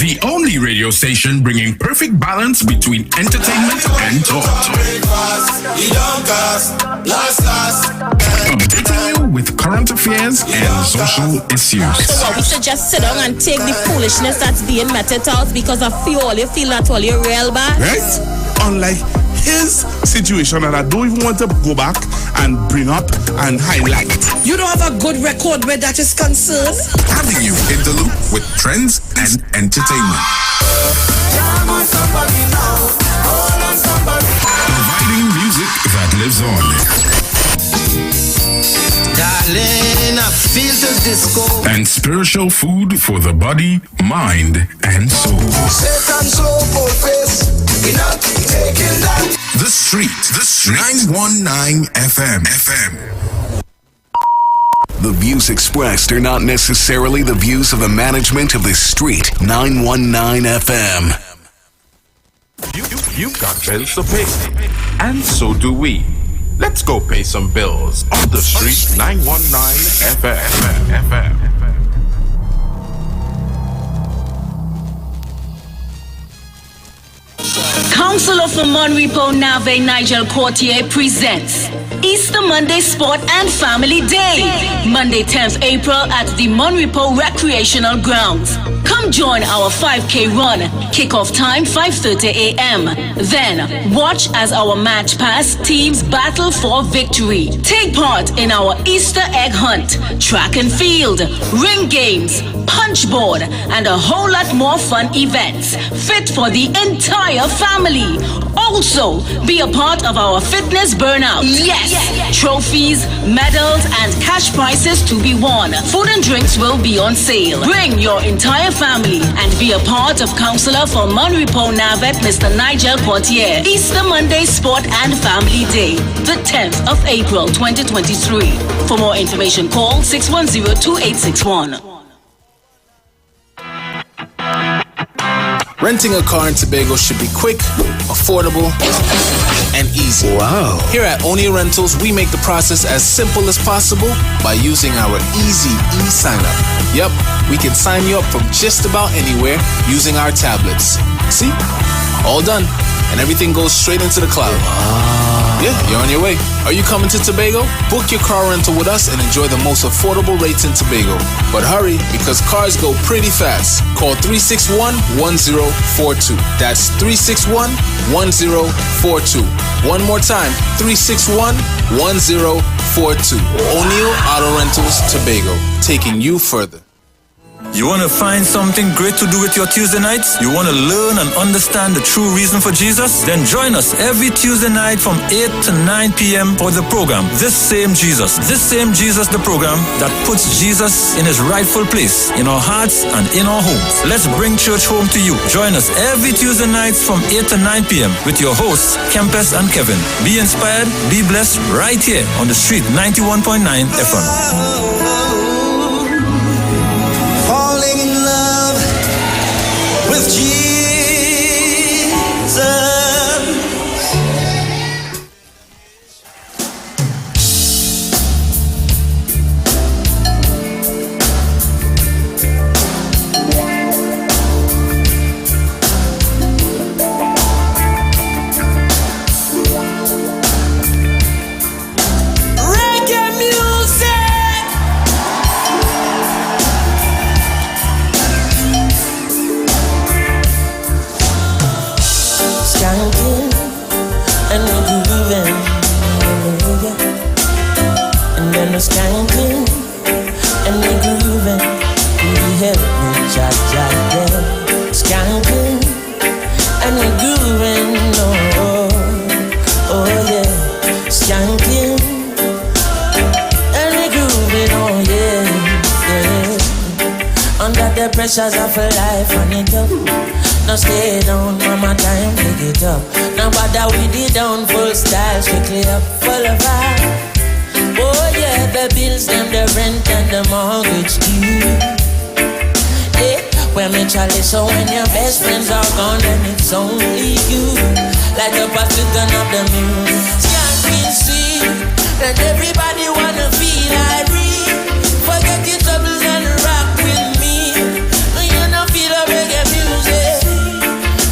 The only radio station bringing perfect balance between entertainment and talk. Updating you with current affairs and social issues. So we should just sit down and take the foolishness that's being meted out because of fuel. You feel that all you're real bad? Right? Unlike his situation that I don't even want to go back and bring up and highlight. You don't have a good record where that is concerned. Having you in the loop with trends and entertainment. Providing music that lives on. Darling, I feel the disco. And spiritual food for the body, mind, and soul. The Street. The Street. 919 FM. The views expressed are not necessarily the views of the management of the Street 919 FM. You've got bills to pay, and so do we. Let's go pay some bills on the Street 919 FM. Councillor for Monrepo Nave Nigel Courtier presents Easter Monday Sport and Family Day, Monday 10th April at the Monrepo Recreational Grounds. Come join our 5K run. Kickoff time 5:30 a.m. Then watch as our match pass teams battle for victory. Take part in our Easter egg hunt, track and field, ring games, punchboard, and a whole lot more fun events fit for the entire family. Also, be a part of our fitness burnout. Yes, trophies, medals, and cash prizes to be won. Food and drinks will be on sale. Bring your entire family and be a part of Councillor for Monrepo Navet, Mr. Nigel Courtier. Easter Monday Sport and Family Day, the 10th of April, 2023. For more information, call 610-2861. Renting a car in Tobago should be quick, affordable, and easy. Wow. Here at O'Neill Rentals, we make the process as simple as possible by using our easy e-sign-up. Yep, we can sign you up from just about anywhere using our tablets. See? All done. And everything goes straight into the cloud. Yeah, you're on your way. Are you coming to Tobago? Book your car rental with us and enjoy the most affordable rates in Tobago. But hurry, because cars go pretty fast. Call 361-1042. That's 361-1042. One more time, 361-1042. O'Neill Auto Rentals, Tobago, taking you further. You want to find something great to do with your Tuesday nights? You want to learn and understand the true reason for Jesus? Then join us every Tuesday night from 8 to 9 p.m. for the program, This Same Jesus, the program that puts Jesus in his rightful place in our hearts and in our homes. Let's bring church home to you. Join us every Tuesday nights from 8 to 9 p.m. with your hosts, Kempes and Kevin. Be inspired, be blessed right here on the Street 91.9 FM. Falling in love with Jesus. Reggae music. Skanking and we're grooving, hallelujah. And then we're skanking and we're grooving. We help me, ja, ja, yeah. Skanking and we're grooving, oh yeah. Skanking and we're grooving, oh yeah. Under the pressures of life, run it up. Now stay down, mama, time, pick it up. Now bother with the down full style, strictly up full of vibe. Oh yeah, the bills, them, the rent and the mortgage due. Yeah, when me Charlie, so when your best friends are gone, then it's only you. Like a plastic gun of the music, can't see. And everybody wanna feel irate. Forget your troubles and rock with me. You know feel the reggae music.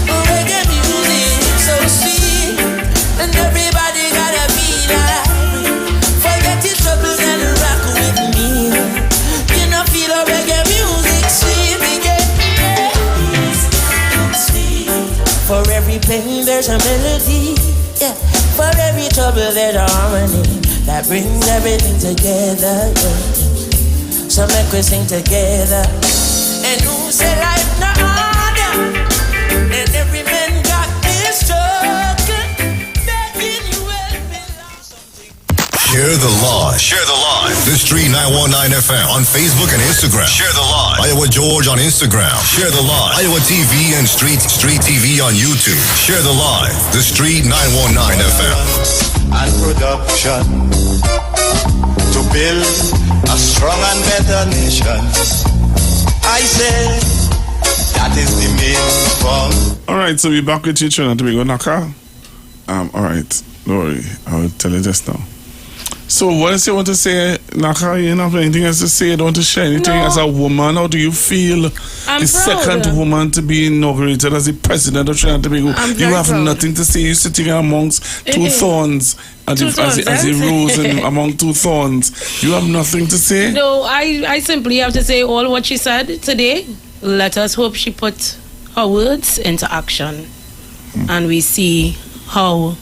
Reggae music so sweet. And everybody gotta feel irate. Forget your troubles and rock with me. You know feel the reggae music sweet. For every pain there's a melody. Yeah. For every trouble there's a harmony that brings everything together. Yeah. So make we sing together. And who say life no harder? And every man got his struggle. Making you help me love something. Share the live. Share the live. The Street 919 FM on Facebook and Instagram. Share the live. Iowa George on Instagram. Share the live. Iowa TV and Street TV on YouTube. Share the live. The Street 919 FM. And production to build a strong and better nation. I say that is the main form. All right, so we're back with you, Trinidad Tobago Naka. All right, don't worry, I will tell you just now. So, what else you want to say, Naka? You don't have anything else to say? You don't want to share anything as a woman? How do you feel I'm the proud. second woman to be inaugurated as the president of Trinidad Tobago? I'm You very have proud. nothing to say. You're sitting amongst two thorns, as a rose among two thorns. You have nothing to say? No, I simply have to say all what she said today. Let us hope she put her words into action. And we see how,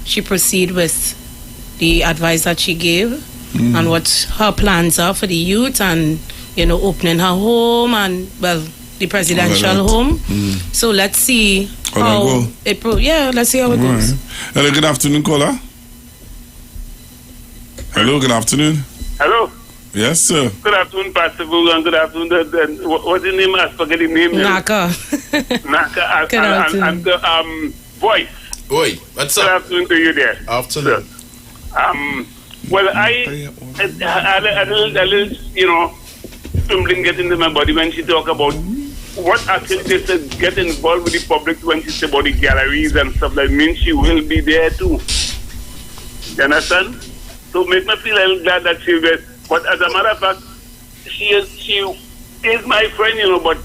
she proceed with the advice that she gave and what her plans are for the youth and, opening her home and, the presidential home. So let's see how it let's see how it goes. Right. Hello, good afternoon, caller. Hello, good afternoon. Hello. Yes, sir. Good afternoon, Pastor Google, and good afternoon. What's your name? I forget the name. Naka. Naka. Good afternoon. And the voice. Oi, what's up? Good afternoon to you there. Afternoon. Well, I had a little, stumbling get into my body when she talk about what actually they said get involved with the public when she say about the galleries and stuff like that. Means she will be there too. You understand? So make me feel a little glad that she will. But as a matter of fact, she is my friend, but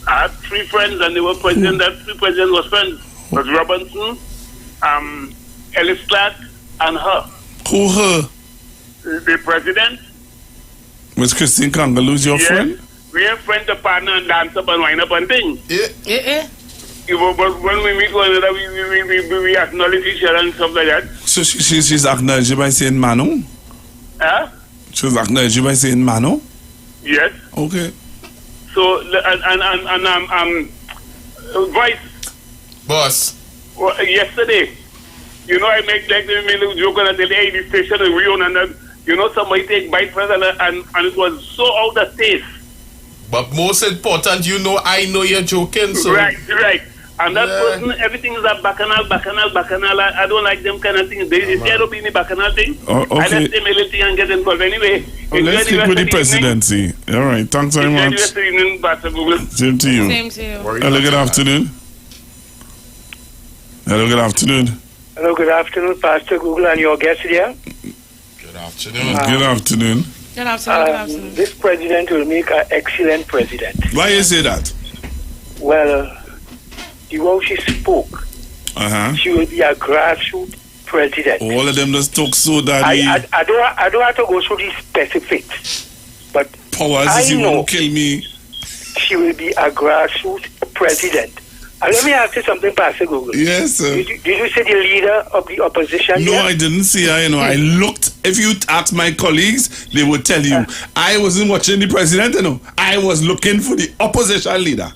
I have three friends and they were president. That three presidents was friends. Was Robinson, Ellis Clark, and her. Who her? The president. Was Christine Kangaloo's your friend? We are friends to partner and dance up and wind up and things. Yeah. But when we meet one another, we acknowledge each other and stuff like that. So she's acknowledged you by saying Mano? Huh? She's acknowledged you by saying Mano? Yes. Okay. So, Vice. Boss. Well, yesterday, I made a joke on the lady station and we own and then, somebody take bite for it and it was so out of taste. But most important, I know you're joking, so... Right. And that person, everything is a bacchanal. I don't like them kind of things. They say don't be any bacchanal thing. Oh, okay. I let them a little thing and get involved anyway. Let's stick with the presidency. All right, thanks very much. Same to you. Same to you. Hello, good afternoon. Hello, good afternoon. Hello, good afternoon, Pastor Google and your guest here. Good afternoon. Good afternoon. Good afternoon. This president will make an excellent president. Why you say that? Well, the way she spoke, she will be a grassroots president. All of them just talk so that I don't have to go through the specifics, but powers I know won't kill me. She will be a grassroots president. And let me ask you something, Pastor Google. Yes, sir. Did you say the leader of the opposition? No, I didn't see her. I looked. If you ask my colleagues, they would tell you. I wasn't watching the president, I was looking for the opposition leader.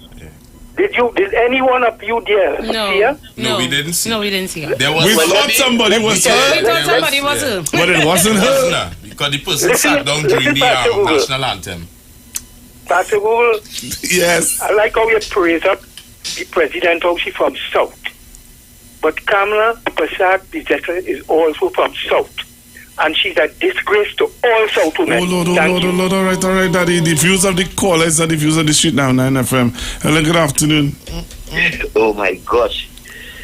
Did anyone of you there see her? No, we didn't see her. No, we didn't see her. We thought somebody was her. We thought somebody was her. But it wasn't her. Because the person sat down during the national anthem. Pastor Google. Yes. I like how you praise up the president, how she from South. But Kamala Prasad, the gentleman, is also from South. And she's a disgrace to all South women. Oh, Lord, all right, Daddy. The views of the callers are the views of the street now, 9 FM. Hello, good afternoon. Oh, my gosh.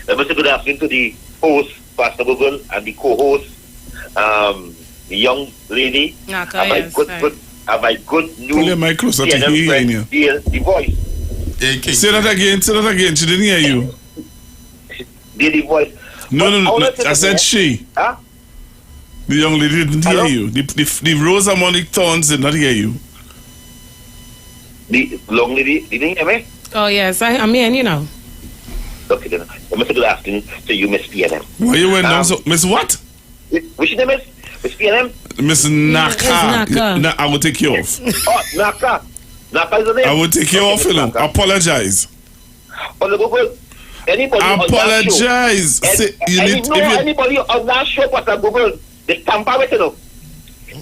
Mr. Good afternoon to the host, Pastor Google, and the co-host, the young lady. Naka, and my good new Pull your mic closer to hear you. The voice. Say that again. She didn't hear you. The voice. No. I said she. Huh? The young lady didn't hear you. The rose among the thorns did not hear you. The young lady didn't hear me? Oh, yes. I'm hearing you now. Okay, then. Mr. Good afternoon to you, Miss PNM. Why you went down so... Miss what? What's your name, Miss PNM? Miss Naka. I will take you off. Oh, Naka. Naka is the name? I will take you off, apologize. On the Google, anybody apologize. Anybody on that show, but on Google, they tamper with you know.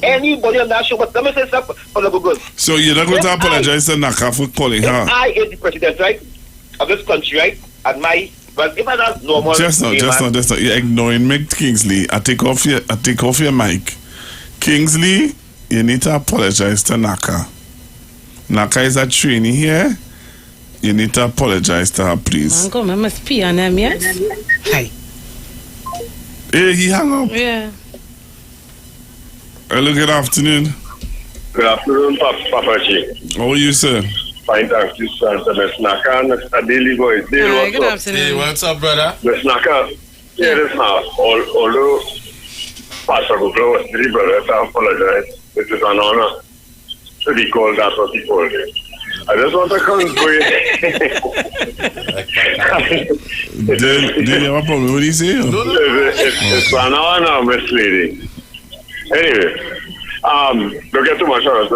Anybody on that show, but let me say something on the Google. So you're not going to apologize to Naka for calling her? I is the president, right, of this country, right? And but if I not normal... Just not. You're ignoring me, Kingsley. I take off your mic. Kingsley, you need to apologize to Naka. Naka is a trainee here. You need to apologize to her, please. Uncle, I must pee on them, yes? Hi. Hey, he hung up. Yeah. Hello, good afternoon. Good afternoon, Papa G. How are you, sir? Fine, thank you, sir. Miss Naka, Mr. Daily Boy. Hi, good afternoon. Hey, what's up, brother? Miss Naka, here is now. Although Pastor Google was three brothers, I apologize. It is an honor to be called that what he called him. I just want to Did you have a problem? What do you say? It's an honor, Miss Lady. Anyway, don't get too much on us.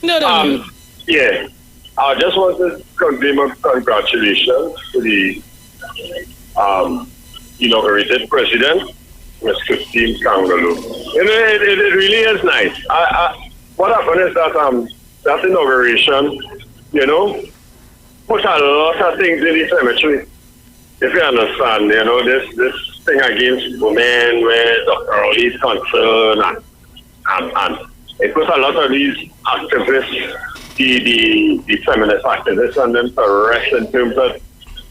No. Yeah, I just want to convey my congratulations to the inaugurated president, Ms. Christine Kangaloo. It really is nice. What happened is that that inauguration, put a lot of things in the cemetery. If you understand, this thing against women where Dr. Rowley is concerned, and it puts a lot of these activists, the feminist activists, and them to rest in terms of,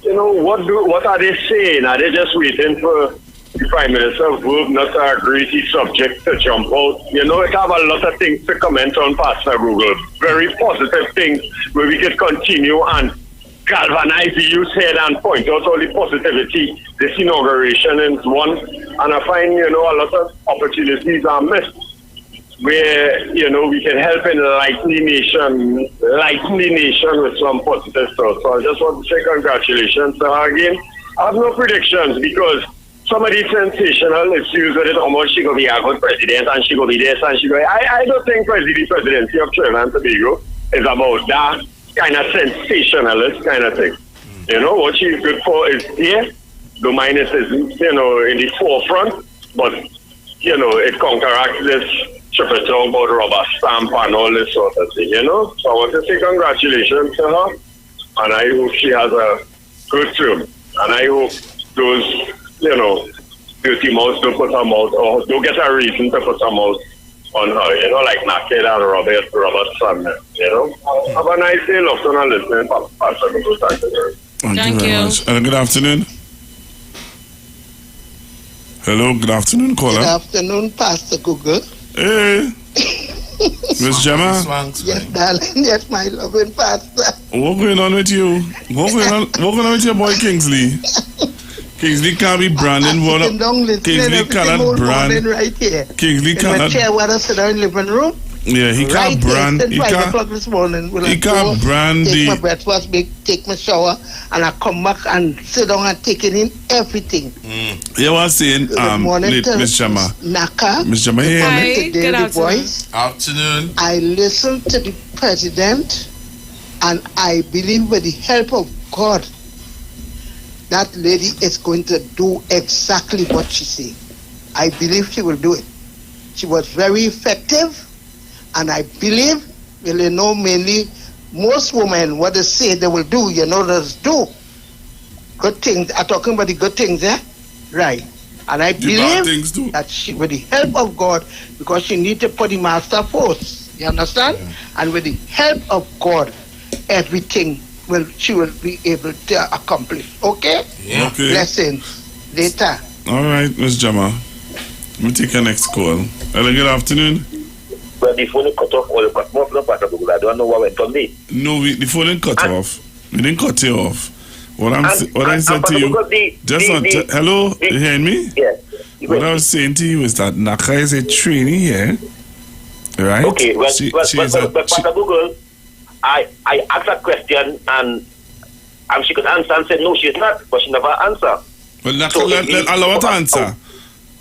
what are they saying? Are they just waiting for the Prime Minister's verb not to agree to subject to jump out? It have a lot of things to comment on, Pastor Google. Very positive things where we could continue and galvanize the youth head and point out all the positivity. This inauguration is one, and I find, a lot of opportunities are missed where, we can help enlighten the nation with some positive stuff. So I just want to say congratulations to her again. I have no predictions because some of these sensational issues with it, how much she going to be a good president and she going to be this and she going to... I don't think the presidency of Trinidad and Tobago is about that kind of sensationalist kind of thing. What she's good for is here. The minus isn't, in the forefront, but, it counteracts this triple talk about rubber stamp and all this sort of thing, So I want to say congratulations to her, and I hope she has a good term. And I hope those, dirty mouths don't put her mouth, or don't get a reason to put her mouth on her, like Naked and Robert Sandman, Have a nice day, love to listening, Pastor. Thank you very much. Good afternoon. Hello, good afternoon, caller. Good afternoon, Pastor Google. Hey. Miss Gemma? Yes, darling. Yes, my loving pastor. What's going on with you? What's going on with your boy Kingsley? Kingsley can't be branding one up. Kingsley cannot brand. Right here. Kingsley cannot. Chair where I sit down in the living room. Yeah, he can't brand. He can't. 5 o'clock this morning. He can't brand. Take my breakfast, take my shower, and I come back and sit down and take in everything. You were saying, Miss Gemma. Naka. Miss Gemma, Hi, good afternoon. Afternoon. I listened to the president, and I believe with the help of God, that lady is going to do exactly what she said. I believe she will do it. She was very effective. And I believe, mainly most women, what they say they will do, they do good things. I'm talking about the good things, Right. And I believe that she, with the help of God, because she needs to put the master first. You understand? Yeah. And with the help of God, everything she will be able to accomplish. Okay? Yeah. Okay. Blessings. Later. All right, Ms. Jama. We'll take your next call. Hello, good afternoon. Well, the phone cut off all the I don't know what went on me. No, the phone didn't cut off. We didn't cut you off. What I said to you, hello, you hearing me? Yeah. What I was saying to you is that Naka is a trainee here, right? Okay, but Pastor Google, I asked a question and she could answer and said no, she's not, but she never answered. Well, Naka, allow her to answer.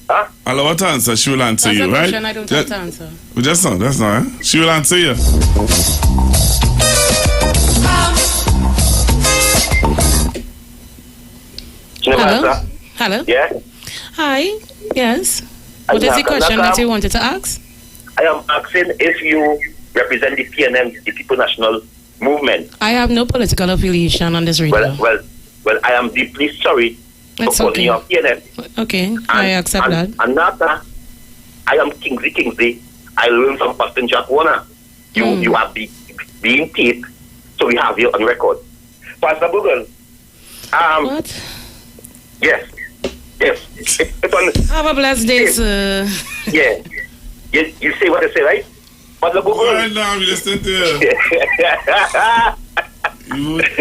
Huh? Allow her to answer. She will answer you, right? I don't have to answer. Well, that's not. She will answer you. Hello? Yeah? Hi. Yes. What is the question that you wanted to ask? I am asking if you represent the PNM, the People National Movement. I have no political affiliation on this radio. Well, I am deeply sorry for calling you PNM. Okay, I accept that. And Nata, I am Kingsley. I learned from Pastor Jack Warner. You have been taped, so we have you on record. Pastor Google. What? Yes. Have a blessed day, sir. Yeah. You say what I say, right? Pastor Google. Right now, we listen to you.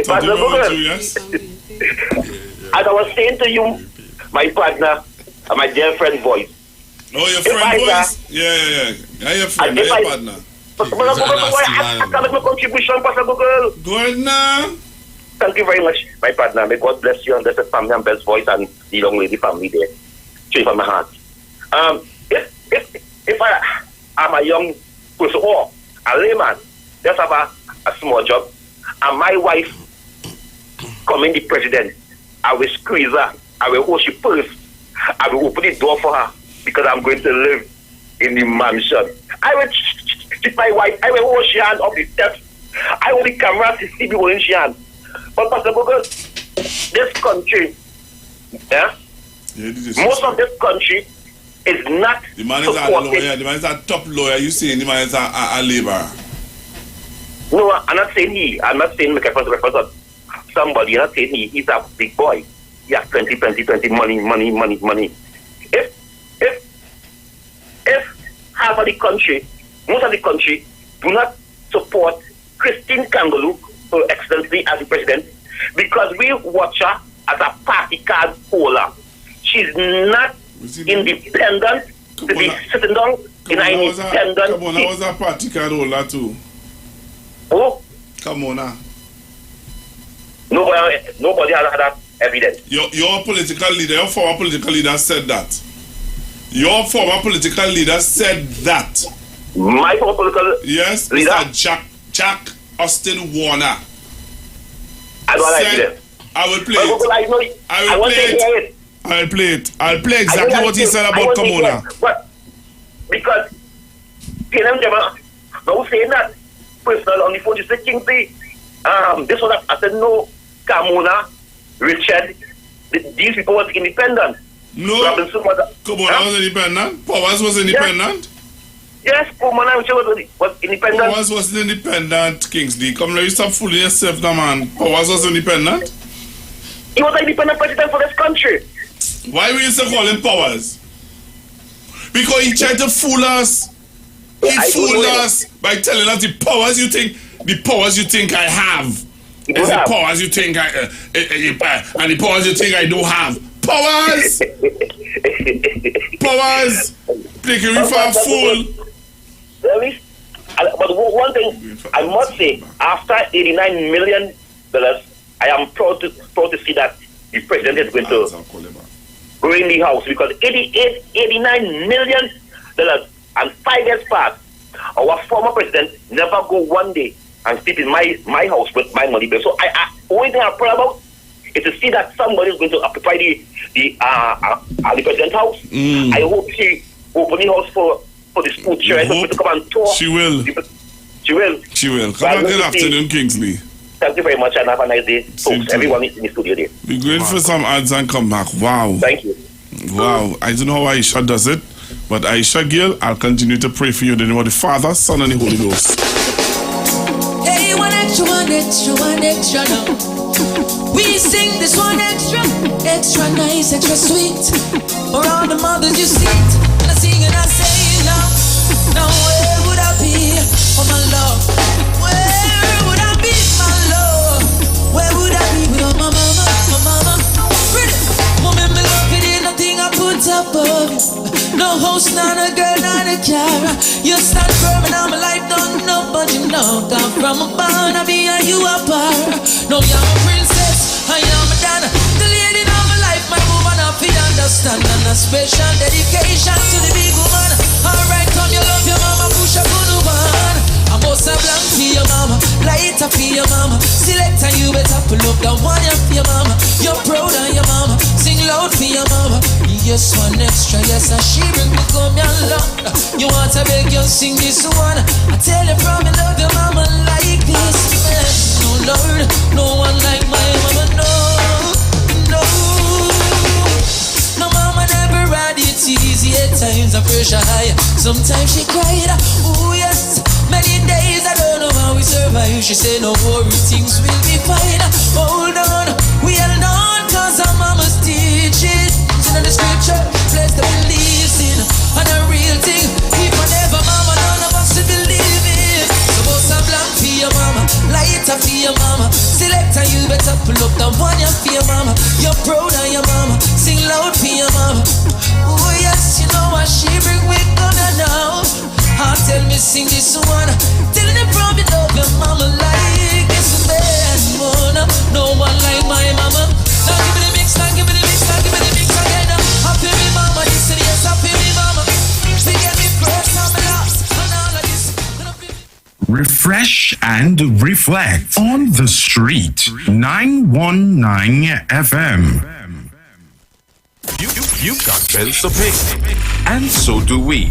Pastor Google. Yes? As I was saying to you, my partner and my dear friend voice. Oh, your friend voice? Yeah. Your friend, your partner. Pastor Google, I can make my contribution, Pastor Google. Go ahead now. Thank you very much, my partner. May God bless you and bless the family and best voice and the young lady family there. Straight from my heart. If I am a young person or a layman, just have a small job, and my wife coming the president, I will squeeze her, I will hold she purse, I will open the door for her because I'm going to live in the mansion. I will treat my wife, I will hold she hand up the steps, I will the camera to see me holding she hand. But Pastor Google, this country, most of this country is not the man is a lawyer, the man is a top lawyer, you saying the man is a laborer. No, I'm not saying he. I'm not saying make a reference of somebody. I'm not saying he. He's a big boy. He has plenty money. If half of the country, most of the country, do not support Christine Kangaloo excellently as the president, because we watch her as a party card holder. She's not independent to be sitting down in an independent. Come on, I was a party card holder too. Oh? Come on now. Nobody has had that evidence. Your political leader, your former political leader said that. Your former political leader said that. My former political leader? Mr. Jack Austin Warner. I don't like it. I will play it. I will play it. I'll play exactly what he said about Kamona. But because PNM Jama, no saying that personal on the phone, you say Kingsley, this was I said no, Kamona, Richard, these people was independent. No, Kamona was independent. Powers was independent. Yes, Kamona was independent. Powers was independent, Kingsley. Come now, you stop fooling yourself now, man. Powers was independent. He was an independent president for this country. Why we used to call him Powers? Because he tried to fool us. He fooled us by telling us the powers you think I have is the powers you think and the powers you think I don't have. Powers! Powers! Taking me for a fool. But one thing I must say, after $89 million, I am proud to see that the president is going to go in the house, because $89 million and 5 years past, our former president never go one day and sit in my house with my money bill. So only thing I'm proud about is to see that somebody is going to occupy the president's house. I hope she open the house for the school children to come and talk. She will. Come on, good afternoon, Kingsley. Thank you very much and have a nice day, folks. Everyone is in the studio there. We're going for some ads and come back. Wow. Thank you. Wow, I don't know how Aisha does it, but Aisha Gill, I'll continue to pray for you in the name of the Father, Son, and the Holy Ghost. Hey, one extra now. We sing this one extra nice, extra sweet. For all the mothers you see it, and I sing and I say now where would I be for my love? Where would I be, my love? Where would I be without my mama? Pretty woman, me love it, ain't nothing I put up of you. No host, not a girl, not a Cara. You stand firm and I'm a life, don't know, but you know, come from a barn, I be and you a bar. No, you're a princess, I am a Donna, the lady of my life, my woman, I feel understand, and a special dedication to the big woman. Alright, come, you love your mama, push a good one. I must have blank for your mama, lighter for your mama. Select and you better pull up the one you for your mama. You're proud of your mama, sing loud for your mama. Yes, one extra, yes, and she bring me come your love. You want to beg you sing this one. I tell you from me love your mama like this. No Lord, no one like my mama, no. No mama never had it easy. At times the pressure high, sometimes she cried. Oh yes, many days I don't know how we survive. She said no worry, things will be fine. Hold on, we held on cause our mama's teaching. In the scripture, place the beliefs in and a real thing. If I never mama, none of us will believe it. So boss a blank for your mama, lighter for your mama. Select and you better pull up the one you for your mama. You're proud of your mama, sing loud for your mama. Oh yes, you know what she bring, we gonna know. How tell me sing this one. Tell me from me love your mama like this man. No one like my mama. Now give me the mix, now give me the mix, now give me the mix again. Happy me mama, this and yes, happy me mama. She get me first, I'm last, and all of this. Refresh and reflect on the street. 919 FM. You've got bills to pay, and so do we.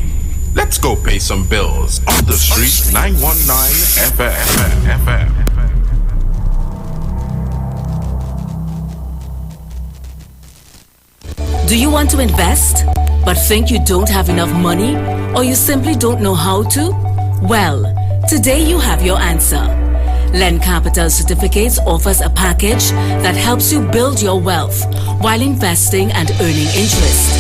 Let's go pay some bills on the street. 919 FM. Do you want to invest, but think you don't have enough money, or you simply don't know how to? Well, today you have your answer. Lend Capital Certificates offers a package that helps you build your wealth while investing and earning interest.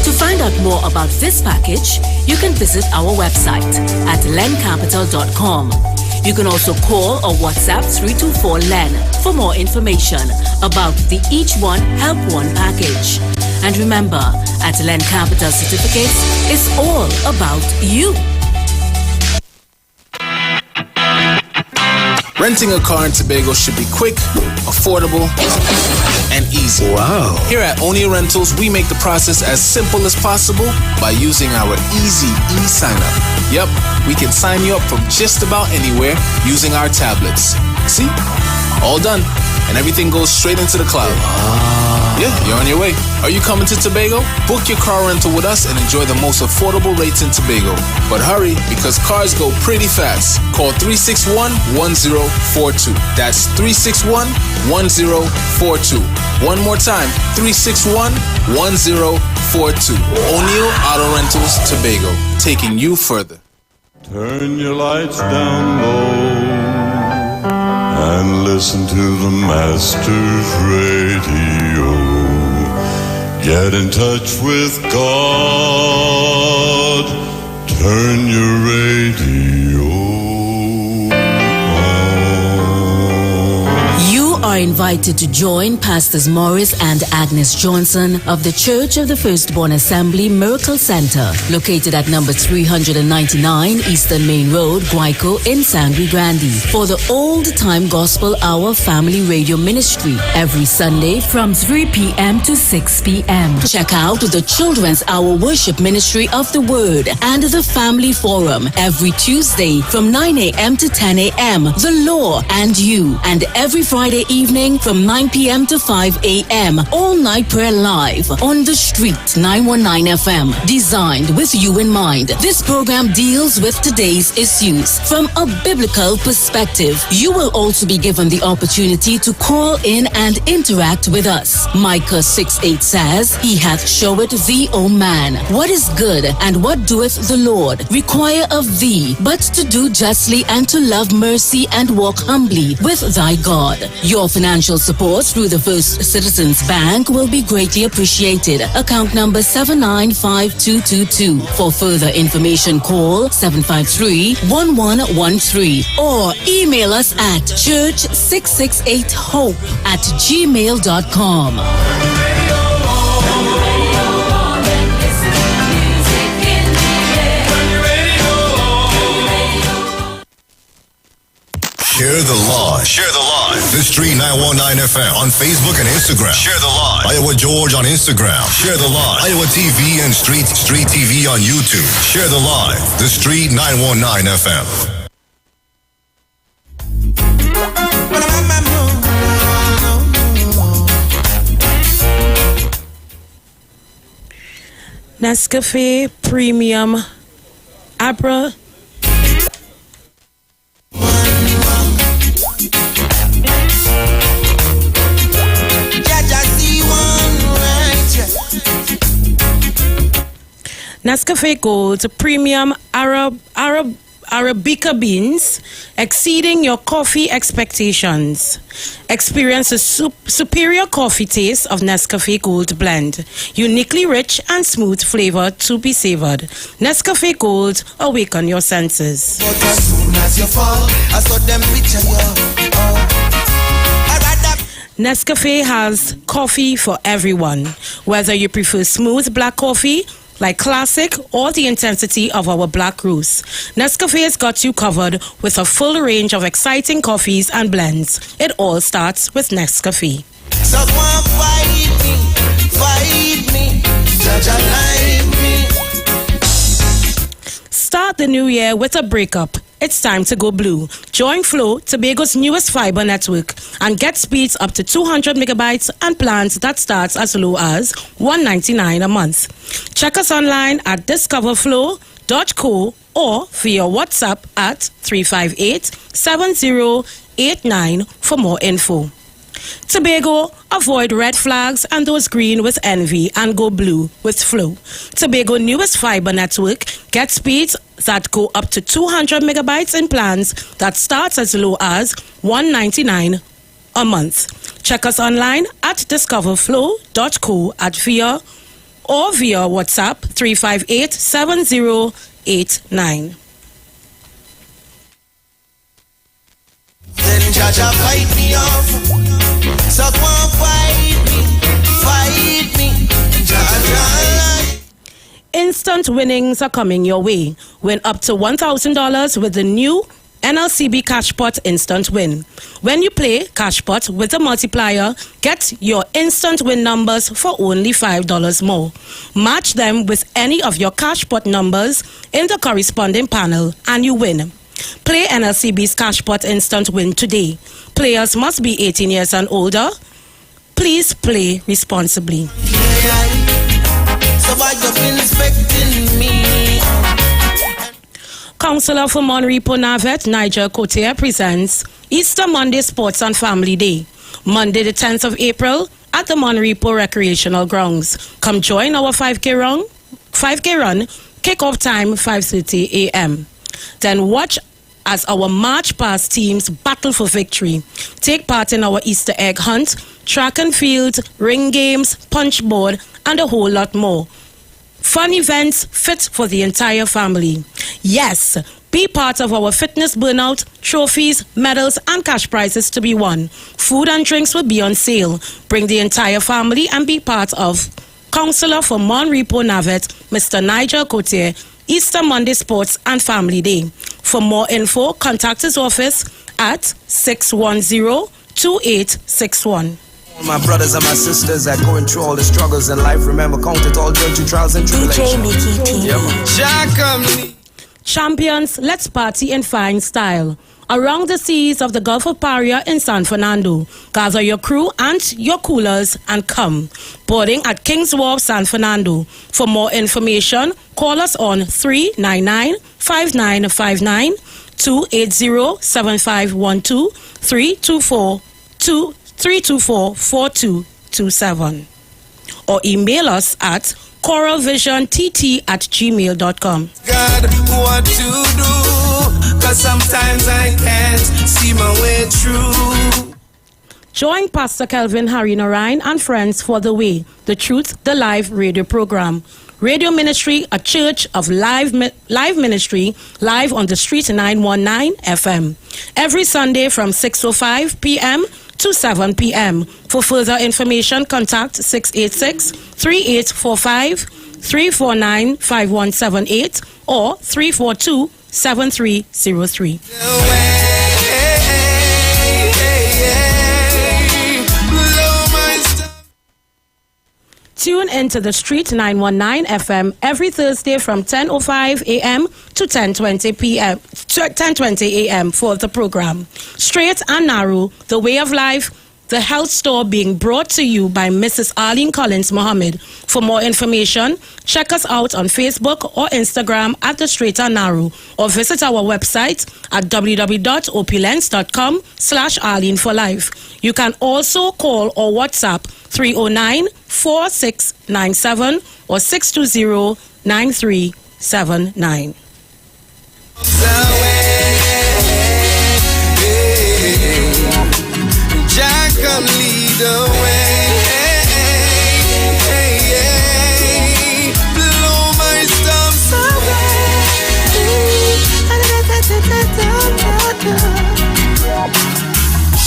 To find out more about this package, you can visit our website at lendcapital.com. You can also call or WhatsApp 324-LEN for more information about the Each One Help One package. And remember, at Lend Capital Certificates, it's all about you. Renting a car in Tobago should be quick, affordable, and easy. Wow. Here at Onia Rentals, we make the process as simple as possible by using our easy e-sign-up. Yep, we can sign you up from just about anywhere using our tablets. See? All done. And everything goes straight into the cloud. Yeah, you're on your way. Are you coming to Tobago? Book your car rental with us and enjoy the most affordable rates in Tobago. But hurry, because cars go pretty fast. Call 361-1042. That's 361-1042. One more time, 361-1042. O'Neill Auto Rentals, Tobago, taking you further. Turn your lights down low and listen to the Master's radio. Get in touch with God. Turn your radio on. You are invited to join Pastors Morris and Agnes Johnson of the Church of the Firstborn Assembly Miracle Center, located at number 399 Eastern Main Road, Guayco in Sangre Grande, for the Old Time Gospel Hour Family Radio Ministry every Sunday from 3 p.m. to 6 p.m. Check out the Children's Hour Worship Ministry of the Word and the Family Forum every Tuesday from 9 a.m. to 10 a.m. The Law and You, and every Friday evening evening from 9 p.m. to 5 a.m. All night prayer live on The Street 919 FM. Designed with you in mind. This program deals with today's issues from a biblical perspective. You will also be given the opportunity to call in and interact with us. Micah 6:8 says, He hath showed thee, O man, what is good, and what doeth the Lord require of thee, but to do justly and to love mercy and walk humbly with thy God. Your financial support through the First Citizens Bank will be greatly appreciated. Account number 795222. For further information, call 753-1113 or email us at church668hope@gmail.com. Share the live. Share the live. The Street 919 FM on Facebook and Instagram. Share the live. Iowa George on Instagram. Share the live. Iowa TV and Street TV on YouTube. Share the live. The Street 919 FM. Nescafe Premium Abra. Nescafe Gold Premium Arabica beans, exceeding your coffee expectations. Experience the superior coffee taste of Nescafe Gold blend. Uniquely rich and smooth flavor to be savored. Nescafe Gold, awaken your senses. But as soon as you fall, I saw them picture you. Nescafe has coffee for everyone. Whether you prefer smooth black coffee, like classic, or the intensity of our black roast, Nescafe has got you covered with a full range of exciting coffees and blends. It all starts with Nescafe. So go and fight me, judge a like me. Start the new year with a breakup. It's time to go blue. Join Flow, Tobago's newest fiber network, and get speeds up to 200 megabytes and plans that starts as low as $199 a month. Check us online at discoverflow.co or via WhatsApp at 358-7089 for more info. Tobago, avoid red flags and those green with envy and go blue with Flow. Tobago's newest fiber network gets speeds that go up to 200 megabytes in plans that starts as low as $199 a month. Check us online at discoverflow.co at via WhatsApp 358-7089. Then Jaja fight me off. So go and fight me, Jaja. Instant winnings are coming your way. Win up to $1,000 with the new NLCB Cashpot Instant Win. When you play Cashpot with a multiplier, get your instant win numbers for only $5 more. Match them with any of your Cashpot numbers in the corresponding panel and you win. Play NLCB's Cashpot Instant Win today. Players must be 18 years and older. Please play responsibly. Councillor for Monrepo Navet, Niger Cotier, presents Easter Monday Sports and Family Day, Monday the 10th of April at the Monrepo Recreational Grounds. Come join our 5K run, kick-off time 5:30 a.m. Then watch as our March Past teams battle for victory. Take part in our Easter egg hunt, track and field, ring games, punch board, and a whole lot more. Fun events fit for the entire family. Yes, be part of our fitness burnout, trophies, medals, and cash prizes to be won. Food and drinks will be on sale. Bring the entire family and be part of Councillor for Monrepo Navet, Mr. Niger Cotier, Easter Monday Sports and Family Day. For more info, contact his office at 610-2861. My brothers and my sisters that going through all the struggles in life, remember, count it all joy to trials and tribulations. Champions, let's party in fine style. around the seas of the Gulf of Paria in San Fernando. Gather your crew and your coolers and come. Boarding at King's Wharf, San Fernando. For more information, call us on 399-5959, 280-7512, 324-4227. Or email us at coralvisiontT@gmail.com. God, what to do? 'Cause sometimes I can't see my way through. Join Pastor Kelvin Harry Narayan and friends for The Way, the Truth, the Live radio program. Radio Ministry, a church of live ministry, live on the street 919 FM. Every Sunday from 6:05 p.m. to 7 p.m. For further information, contact 686-3845, 349-5178, or 342-7303. Tune into the Street 919 FM every Thursday from 10:05 a.m. to 10:20 p.m. 10:20 a.m. for the program. Straight and Narrow, the Way of Life, the health store, being brought to you by Mrs. Arlene Collins Mohammed. For more information, check us out on Facebook or Instagram at The Straight and Narrow, or visit our website at www.opulence.com/Arlene for Life. You can also call or WhatsApp 309-4697 or 620-9379. Jack, come lead the way. Blow my storms away.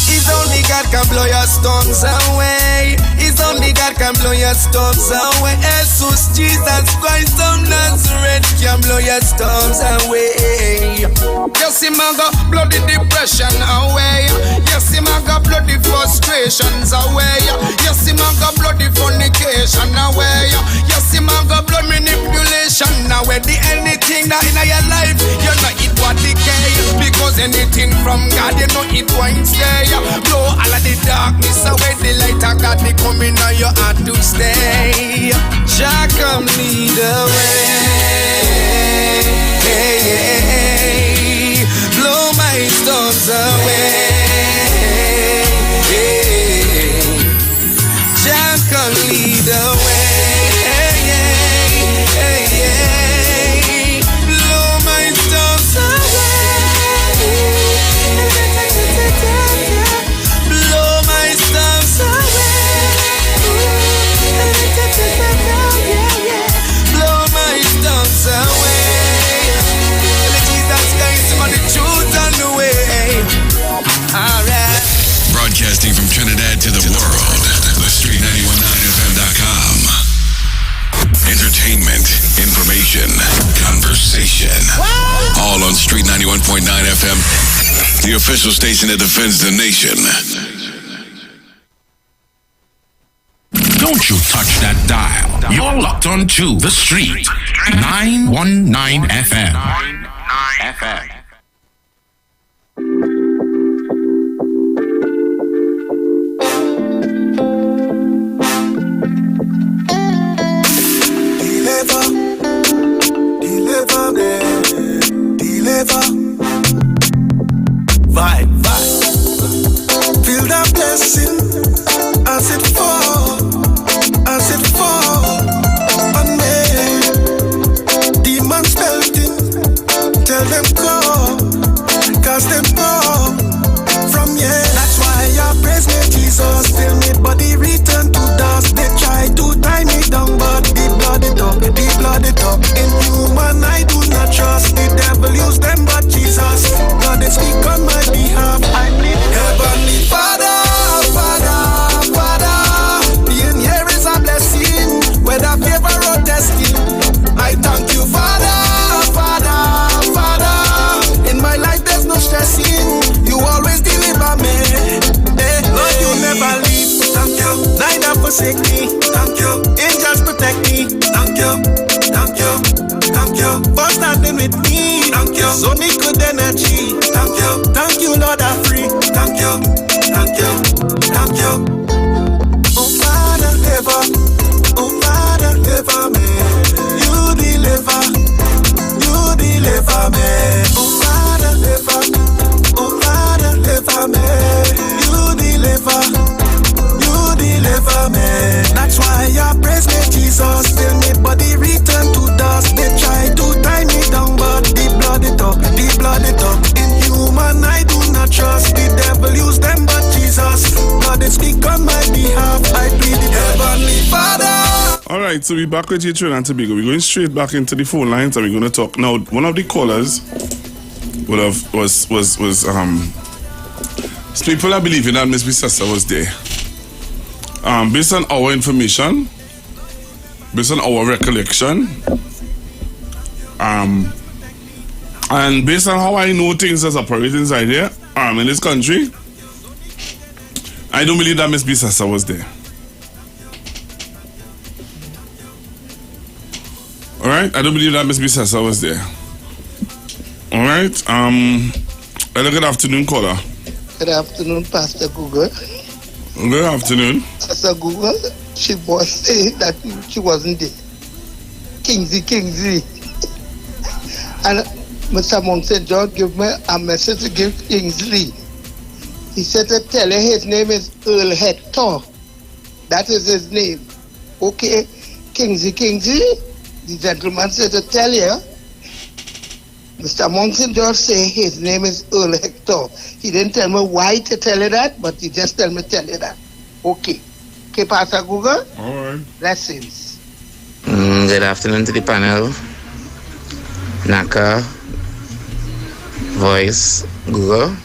It's only God can blow your storms away. It's only God can blow your storms away. Jesus, Jesus Christ of Nazareth can blow your storms away. Yes, Him a go blow the depression away. Yes, Him a go blow the frustrations away. Yes, Him a go blow the fornication away. Yes, Him a go blow manipulation away. The anything that in your life, you know it what decay. Because anything from God, you know it won't stay. Blow all of the darkness away. The light of God, they come in now, you have to stay. Jah come lead the way. Blow my storms away. Jah come lead the way. Blow my storms away. Blow my storms away. Blow my storms away. Jesus Christ, man, the truth and the way. Alright. Broadcasting from Trinidad to the world, the Street919FM.com. Entertainment, information, conversation. All on Street 91.9 FM, the official station that defends the nation. Don't you touch that dial. You're locked on to the Street 919 FM. Deliver me, deliver. Vibe. Feel the blessing as it fall on me. Demons belting, tell them go, 'cause them go from here. That's why I praise me, Jesus. Fill me body return to dust. They try to tie me down, but the blood it up. In human I do not trust. The devil use them, but Jesus, God they speak on my behalf. I need Heavenly Father, being here is a blessing, whether favor or testing. I thank you, Father. In my life there's no stressing. You always deliver me. Lord, you never leave. Thank you. Neither forsake me. Thank you. Angels protect me. Thank you. First that vibing with me. Thank you. So me good energy. Thank you, Lord, I'm free. Thank you. Oh Father, deliver me. You deliver me. Oh Father, deliver me. You deliver me. That's why I praise me, Jesus. Till me body return to dust. They try to tie me down, but the blood it up. In human I do not trust. The devil use them, but Jesus, God they speak on my behalf. I plead the heavenly Father. All right, so we're back with you, Trinidad and Tobago. We're going straight back into the phone lines, and we're going to talk now. One of the callers was people are believing that Miss Bissessa was there. Based on our information, based on our recollection, and based on how I know things as operate inside here, in this country, I don't believe that Miss Bissessa was there. All right, I don't believe that Miss Bissessa was there. All right, hello, good afternoon, caller. Good afternoon, Pastor Google. Good afternoon. Pastor Google, she was saying that she wasn't there. Kingsley. And Mr. Monk said, John, give me a message to give Kingsley. He said to tell her his name is Earl Hector. That is his name. Okay, Kingsley. The gentleman said to tell you, Mr. Monson just say his name is Earl Hector. He didn't tell me why to tell you that, but he just tell me tell you that. Okay, Pastor Google? All right. Blessings. Good afternoon to the panel. Naka, Voice, Google.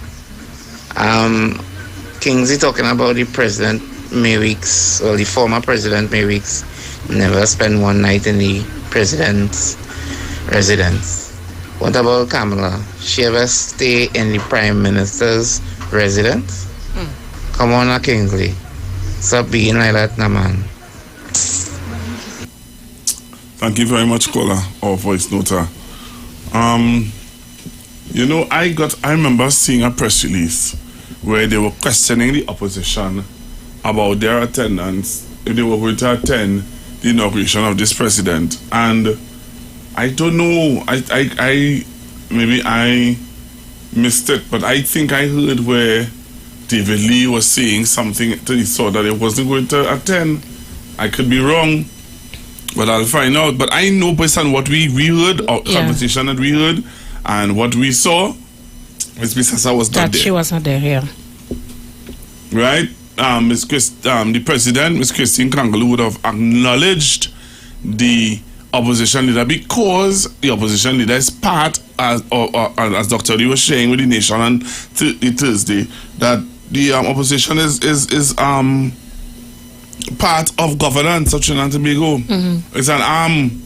Kingsley talking about the President Mayweeks, or the former President Mayweeks, never spend one night in the President's residence. What about Kamala? She ever stay in the Prime Minister's residence? Come on, Kingsley. Stop being like that, nah, man. Thank you very much, caller, or voice noter. You know, I remember seeing a press release where they were questioning the opposition about their attendance, if they were going to attend the inauguration of this president. And I don't know, maybe I missed it, but I think I heard where David Lee was saying something to the sort that it wasn't going to attend. I could be wrong, but I'll find out. But I know based on what we heard, or conversation that we heard, and what we saw, Miss Bissessa was not there. She was not there, yeah. Right? The president, Miss Christine Kangaloo, would have acknowledged the opposition leader, because the opposition leader is part, as Dr. Lee was sharing with the nation on Thursday, that the opposition is part of governance of Trinidad and Tobago. Mm-hmm. It's an arm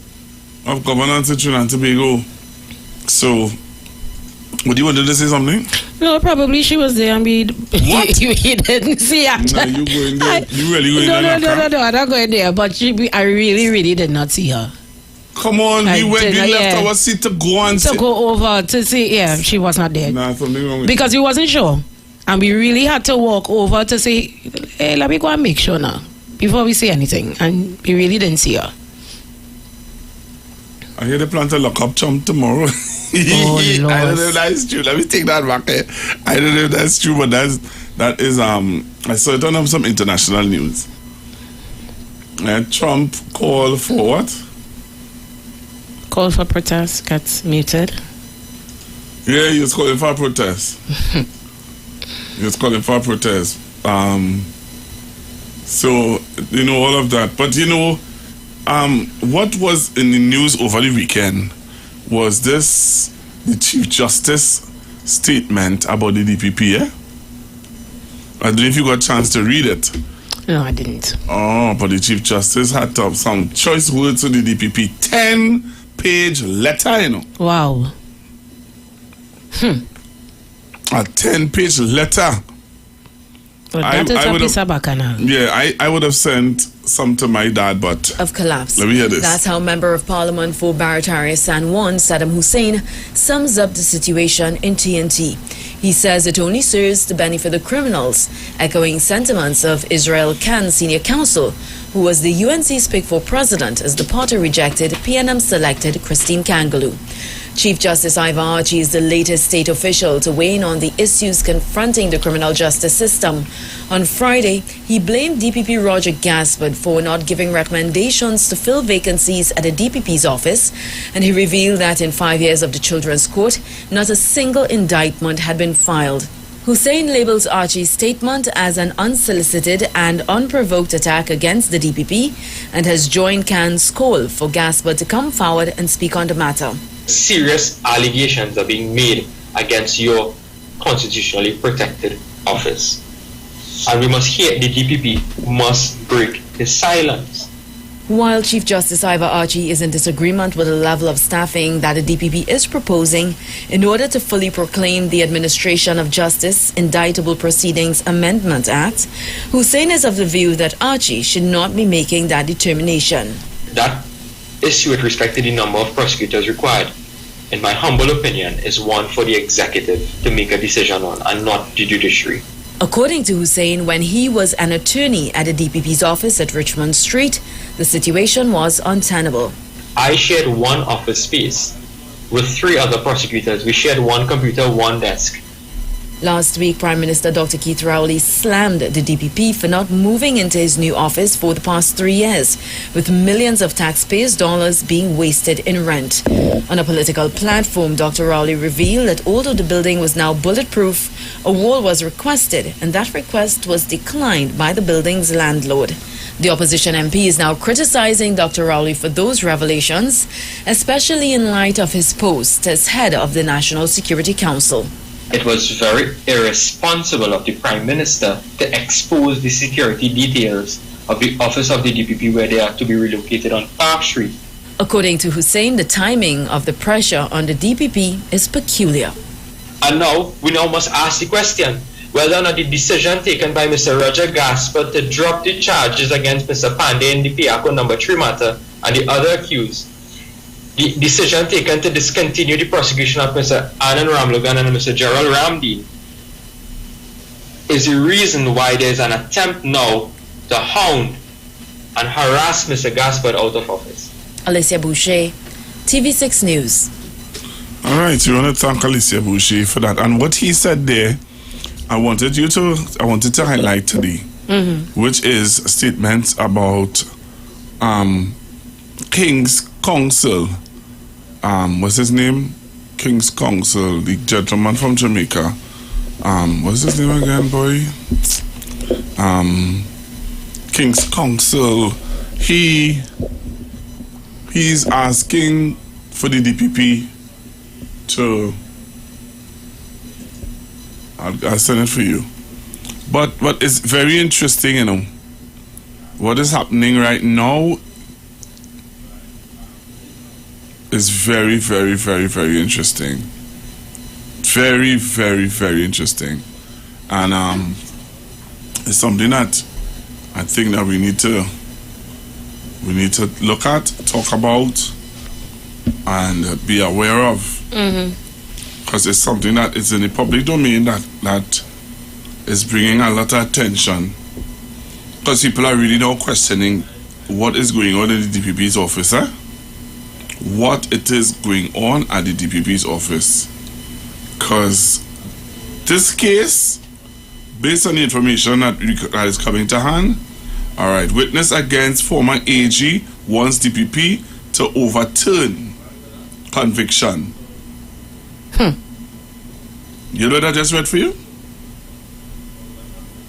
of governance of Trinidad and Tobago. So, would you want to say something? No, probably she was there and we didn't see her. No, you going there? You really going there? No, I'm not going there. But I really did not see her. Come on, we left our seat to go and go over to see. Yeah, she was not there. Nah, something wrong with because we wasn't sure, and we really had to walk over to say, hey, let me go and make sure now before we say anything, and we really didn't see her. I hear they plan to lock up Trump tomorrow. Oh, Lord. I don't know if that's true. Let me take that back there. I don't know if that's true, but that is I saw it on some international news. Trump called for what? Call for protest gets muted. Yeah, he was calling for a protest. He was calling for a protest. So, you know, all of that. But, you know, what was in the news over the weekend was the Chief Justice statement about the DPP, yeah? I don't know if you got a chance to read it. No, I didn't. Oh, but the Chief Justice had to have some choice words to the DPP. 10-page letter, you know. Wow. A 10-page letter But that is a piece of bacana. Yeah, I would have sent some to my dad, but... Of collapse. Let me hear this. That's how Member of Parliament for Barataria San Juan, Saddam Hussein, sums up the situation in TNT. He says it only serves to benefit the criminals, echoing sentiments of Israel Khan Senior Counsel, who was the UNC's pick for president as the party rejected PNM-selected Christine Kangaloo. Chief Justice IWER Archie is the latest state official to weigh in on the issues confronting the criminal justice system. On Friday, he blamed DPP Roger Gaspard for not giving recommendations to fill vacancies at the DPP's office, and he revealed that in 5 years of the Children's Court, not a single indictment had been filed. Hussein labels Archie's statement as an unsolicited and unprovoked attack against the DPP and has joined Khan's call for Gaspard to come forward and speak on the matter. Serious allegations are being made against your constitutionally protected office. And we must hear the DPP must break his silence. While Chief Justice IWER Archie is in disagreement with the level of staffing that the DPP is proposing in order to fully proclaim the Administration of Justice Indictable Proceedings Amendment Act, Hussein is of the view that Archie should not be making that determination. That issue with respect to the number of prosecutors required, in my humble opinion, is one for the executive to make a decision on and not the judiciary. According to Hussein, when he was an attorney at the DPP's office at Richmond Street, the situation was untenable. I shared one office space with 3 other prosecutors. We shared one computer, one desk. Last week, Prime Minister Dr. Keith Rowley slammed the DPP for not moving into his new office for the past 3 years, with millions of taxpayers' dollars being wasted in rent. On a political platform, Dr. Rowley revealed that although the building was now bulletproof, a wall was requested, and that request was declined by the building's landlord. The opposition MP is now criticizing Dr. Rowley for those revelations, especially in light of his post as head of the National Security Council. It was very irresponsible of the Prime Minister to expose the security details of the office of the DPP where they are to be relocated on Park Street. According to Hussein, the timing of the pressure on the DPP is peculiar. And now, we must ask the question whether or not the decision taken by Mr. Roger Gaspard to drop the charges against Mr. Pandey in the Piaco No. 3 matter and the other accused, the decision taken to discontinue the prosecution of Mr. Anand Ramlogan and Mr. Gerald Ramdeen is the reason why there's an attempt now to hound and harass Mr. Gaspard out of office. Alicia Boucher, TV6 News. All right, you want to thank Alicia Boucher for that. And what he said there, I wanted to highlight today, which is statements about King's Counsel. What's his name? King's Counsel, the gentleman from Jamaica. What's his name again, boy? King's Counsel. He's asking for the DPP to... I'll send it for you. But it's very interesting, What is happening right now is very, very, very, very interesting. Very, very, very interesting. And it's something that I think that we need to look at, talk about, and be aware of. Because it's something that is in the public domain that is bringing a lot of attention. Because people are really now questioning what is going on in the DPP's office, what it is going on at the DPP's office. Because this case, based on the information that is coming to hand, all right, witness against former AG wants DPP to overturn conviction. You know what I just read for you?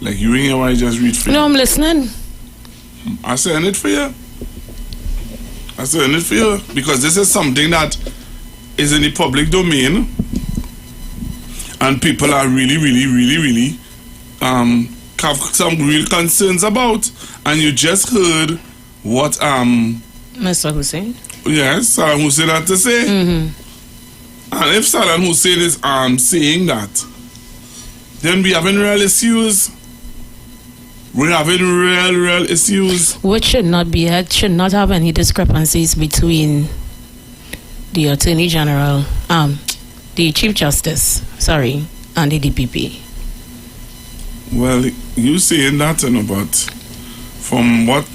Like you ain't hear what I just read for you? No, I'm listening. I saying it for you. Because this is something that is in the public domain, and people are really have some real concerns about. And you just heard what Mr. Hussein. Yes, Saddam Hussein had to say. And if Saddam Hussein is saying that, then we having real issues We're having real issues. Which should not have any discrepancies between the Attorney General, the Chief Justice, and the DPP. Well, you saying that, but from what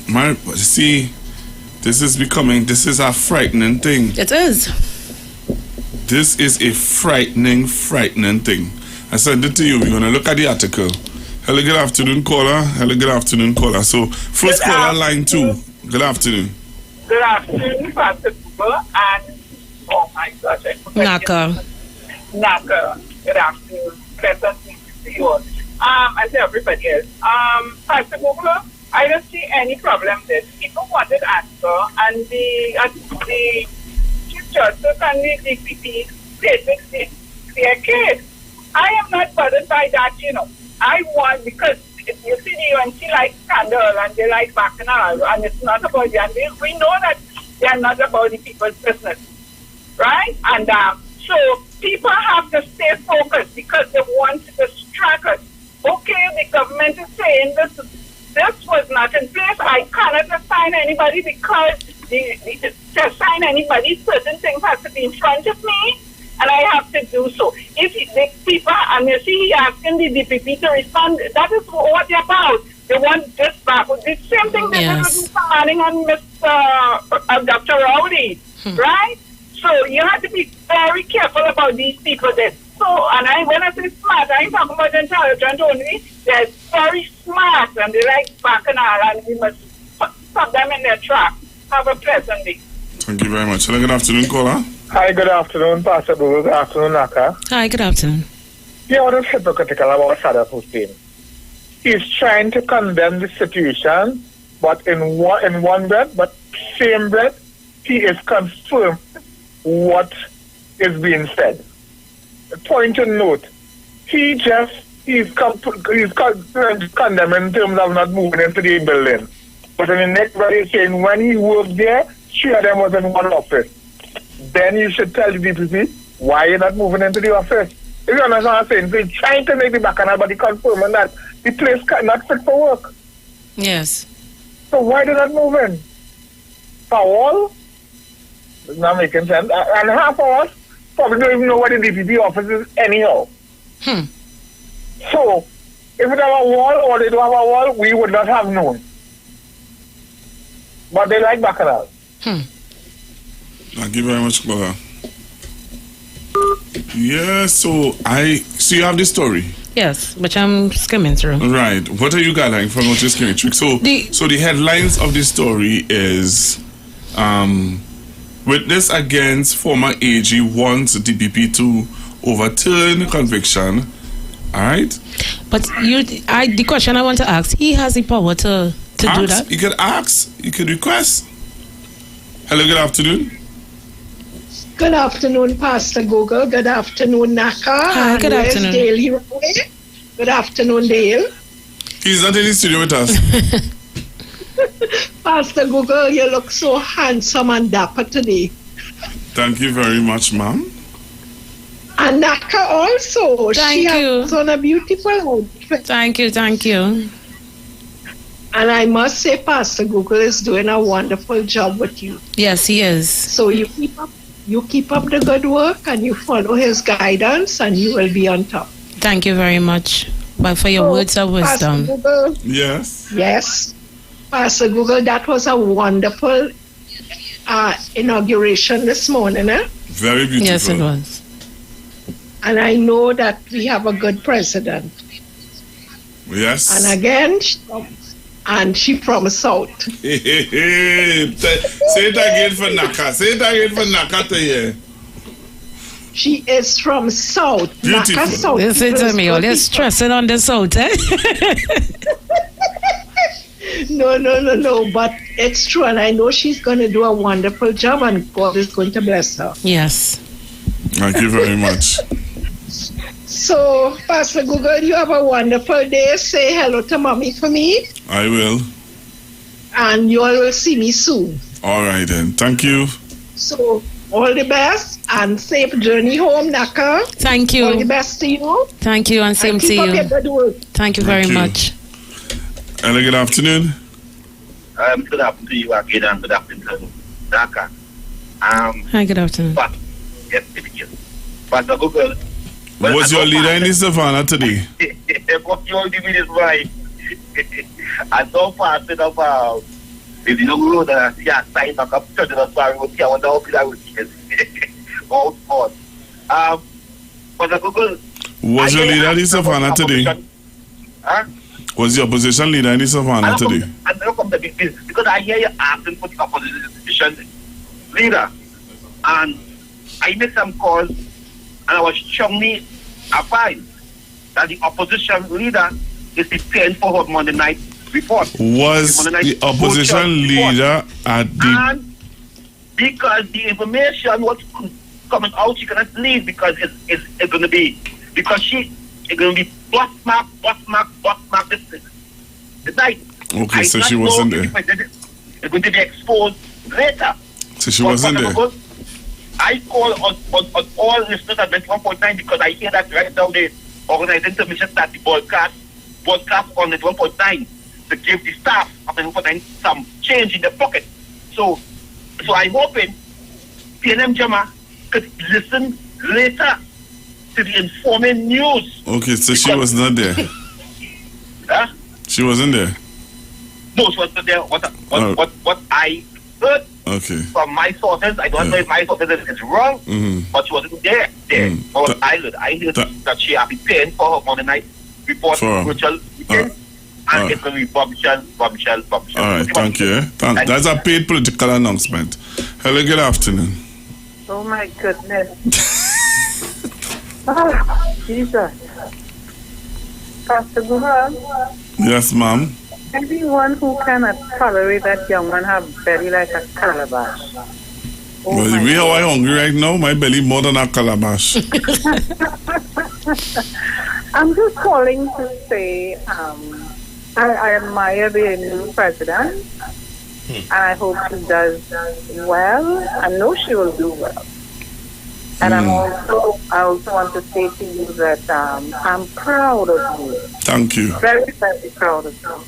this is a frightening thing. It is. This is a frightening thing. I sent it to you. We're going to look at the article. Hello, good afternoon, caller. So, first caller, line 2. Good afternoon. Good afternoon, Pastor Cooper, and oh my gosh, I forgot. Naka. Good afternoon. Pleasant to see you all. And to everybody else. Pastor Cooper, I don't see any problem there. People wanted answer, and the Chief Justice and the DPP stated their case. I am not bothered by that, I want, because you see the UNC like scandal and they like bacchanal, and it's not about the, and we know that they are not about the people's business, right? And so people have to stay focused because they want to distract us. Okay, the government is saying this was not in place. I cannot assign anybody because to assign anybody, certain things have to be in front of me, and I have to do so. If the people, and you see, asking the DPP to respond, that is what they're about. They want this back. The same thing they did with Mr. Manning and Dr. Rowley, right? So you have to be very careful about these people there. So, and when I say smart, I ain't talking about intelligent only. They're very smart, and they like bacchanal, and we must stop them in their track. Have a pleasant day. Thank you very much. Hello, good afternoon, caller. Hi, good afternoon, Pastor Boo. Good afternoon, Naka. Hi, good afternoon. Yeah, what is hypocritical about Saddam Hussein? He's trying to condemn the situation, but in one breath, but same breath, he is confirming what is being said. A point to note, he's condemning in terms of not moving into the building. But in the next breath, he's saying when he worked there, 3 of them was in one office. Then you should tell the DPP why you're not moving into the office. If you understand what I'm saying, so he's trying to make the bacchanal, but he confirming that the place not fit for work. Yes. So why they're not moving? For all? It's not making sense. And half of us probably don't even know what the DPP office is anyhow. So, if it have a wall or they don't have a wall, we would not have known. But they like bacchanal. Thank you very much, brother. Yeah, so you have the story. Yes, which I'm skimming through. Right. What are you gathering from what you're skimming through? So the headlines of the story is witness against former AG wants DPP to overturn conviction. All right. But the question I want to ask, he has the power to do that. You could ask. You could request. Hello. Good afternoon. Good afternoon, Pastor Google. Good afternoon, Naka. Hi, good afternoon. Dale. Good afternoon, Dale. He's not in the studio with us. Pastor Google, you look so handsome and dapper today. Thank you very much, ma'am. And Naka also. Thank you. Has on a beautiful outfit. Thank you. And I must say, Pastor Google is doing a wonderful job with you. Yes, he is. So you keep up the good work and you follow his guidance and you will be on top. Thank you very much. But for your words of wisdom. Pastor Google, yes. Pastor Google, that was a wonderful inauguration this morning. Very beautiful. Yes, it was. And I know that we have a good president. Yes. And again, she from South. Say it again for Naka to hear. She is from South. Beautiful. Naka South. Listen to me, all this stressing on the South, eh? No. But it's true, and I know she's going to do a wonderful job, and God is going to bless her. Yes. Thank you very much. So, Pastor Google, you have a wonderful day. Say hello to Mommy for me. I will. And you all will see me soon. All right, then. Thank you. So, all the best and safe journey home, Naka. Thank you. All the best to you. Thank you, and same to keep you. up your good work. Thank you very much. Hello, good afternoon. Good afternoon to you again, and good afternoon to Dhaka. Hi, good afternoon. But, yes, it is. But the Google. Was your leader in the Savannah today? What you only mean is right. I so far said about the young road that I see a sign of a church of sorry, what I wonder how I would see it. All sports. But the Google. Was your leader in the Savannah today? Huh? Was your opposition leader in the Savannah today? I don't come to this because I hear you asking for the opposition leader, and I make some calls, and I was strongly advised that the opposition leader is preparing for her Monday night report. Was the opposition leader at the... And because the information was coming out, she cannot leave because it's going to be, because it's going to be bus mark this night. Okay, so she wasn't there. It's going to be exposed later. So she wasn't there. I call on all listeners at 1.9 because I hear that right now the organizing commission start the broadcast on 1.9 to give the staff of 1.9 some change in their pocket. So I'm hoping PNM Jama could listen later to the informing news. Okay, so she was not there. Huh? She wasn't there. No, she wasn't there. What I heard from my sources, I don't know if my sources is wrong, but she wasn't there. What I heard that she had been paying for her Monday night report virtual weekend, and it's going to be bombshell. All right, thank you. That's a paid political announcement. Hello, good afternoon. Oh my goodness. Oh, Jesus. Pastor Guhan. Yes, ma'am. Anyone who cannot tolerate that young man have belly like a calabash. Oh, well, we are hungry right now. My belly more than a calabash. I'm just calling to say I admire the new president, and I hope she does well. I know she will do well. And I also want to say to you that I'm proud of you. Thank you. Very, very proud of you.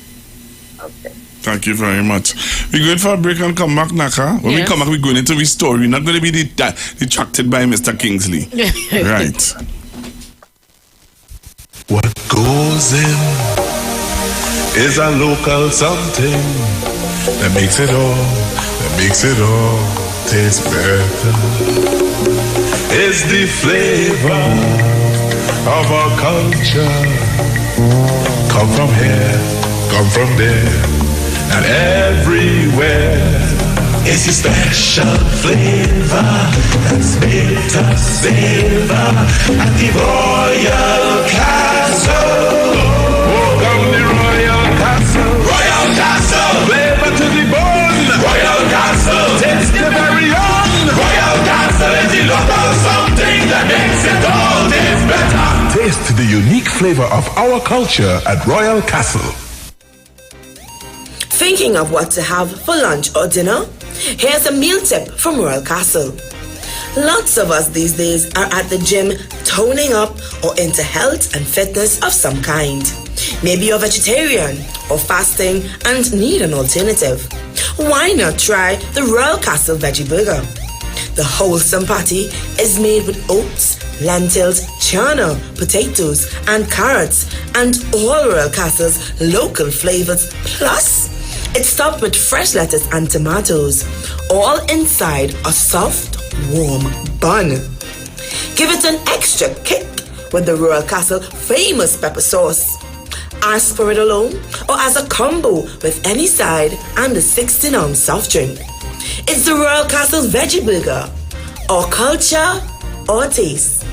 Okay. Thank you very much. We're going for a break and come back, Naka. When we come back, we're going into the story. We're not going to be detracted by Mr. Kingsley. Right. What goes in is a local something that makes it all taste better. It's the flavor of our culture. Come from here, come from there, and everywhere. It's a special flavor that's made us savor at the Royal Castle. Welcome the Royal Castle. Royal Castle. Flavor to the bone. Royal Castle. Taste the very own. Royal Castle is the local something that makes it all taste better. Taste the unique flavor of our culture at Royal Castle. Thinking of what to have for lunch or dinner? Here's a meal tip from Royal Castle. Lots of us these days are at the gym toning up or into health and fitness of some kind. Maybe you're vegetarian or fasting and need an alternative. Why not try the Royal Castle Veggie Burger? The wholesome patty is made with oats, lentils, chana, potatoes, and carrots, and all Royal Castle's local flavors. Plus, it's topped with fresh lettuce and tomatoes, all inside a soft, warm bun. Give it an extra kick with the Royal Castle famous pepper sauce. Ask for it alone or as a combo with any side and a 16-ounce soft drink. It's the Royal Castle Veggie Burger, or culture or taste.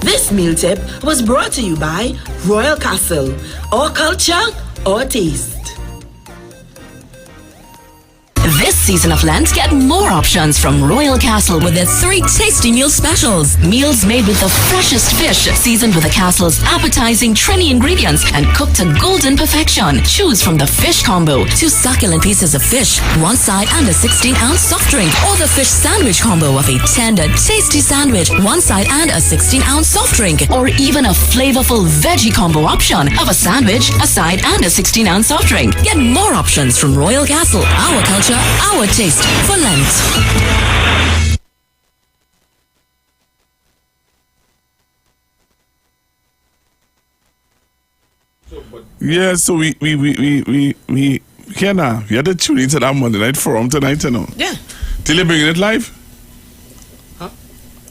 This meal tip was brought to you by Royal Castle, or culture or taste. This season of Lent, get more options from Royal Castle with their 3 tasty meal specials. Meals made with the freshest fish, seasoned with the Castle's appetizing Trini ingredients and cooked to golden perfection. Choose from the fish combo, 2 succulent pieces of fish, 1 side and a 16-ounce soft drink, or the fish sandwich combo of a tender, tasty sandwich, 1 side and a 16-ounce soft drink, or even a flavorful veggie combo option of a sandwich, a side and a 16-ounce soft drink. Get more options from Royal Castle. Our culture, our taste for Lent. Yeah, so we here now. We had to tune into that Monday night forum tonight, you know. Yeah. Till you bringing it live? Huh?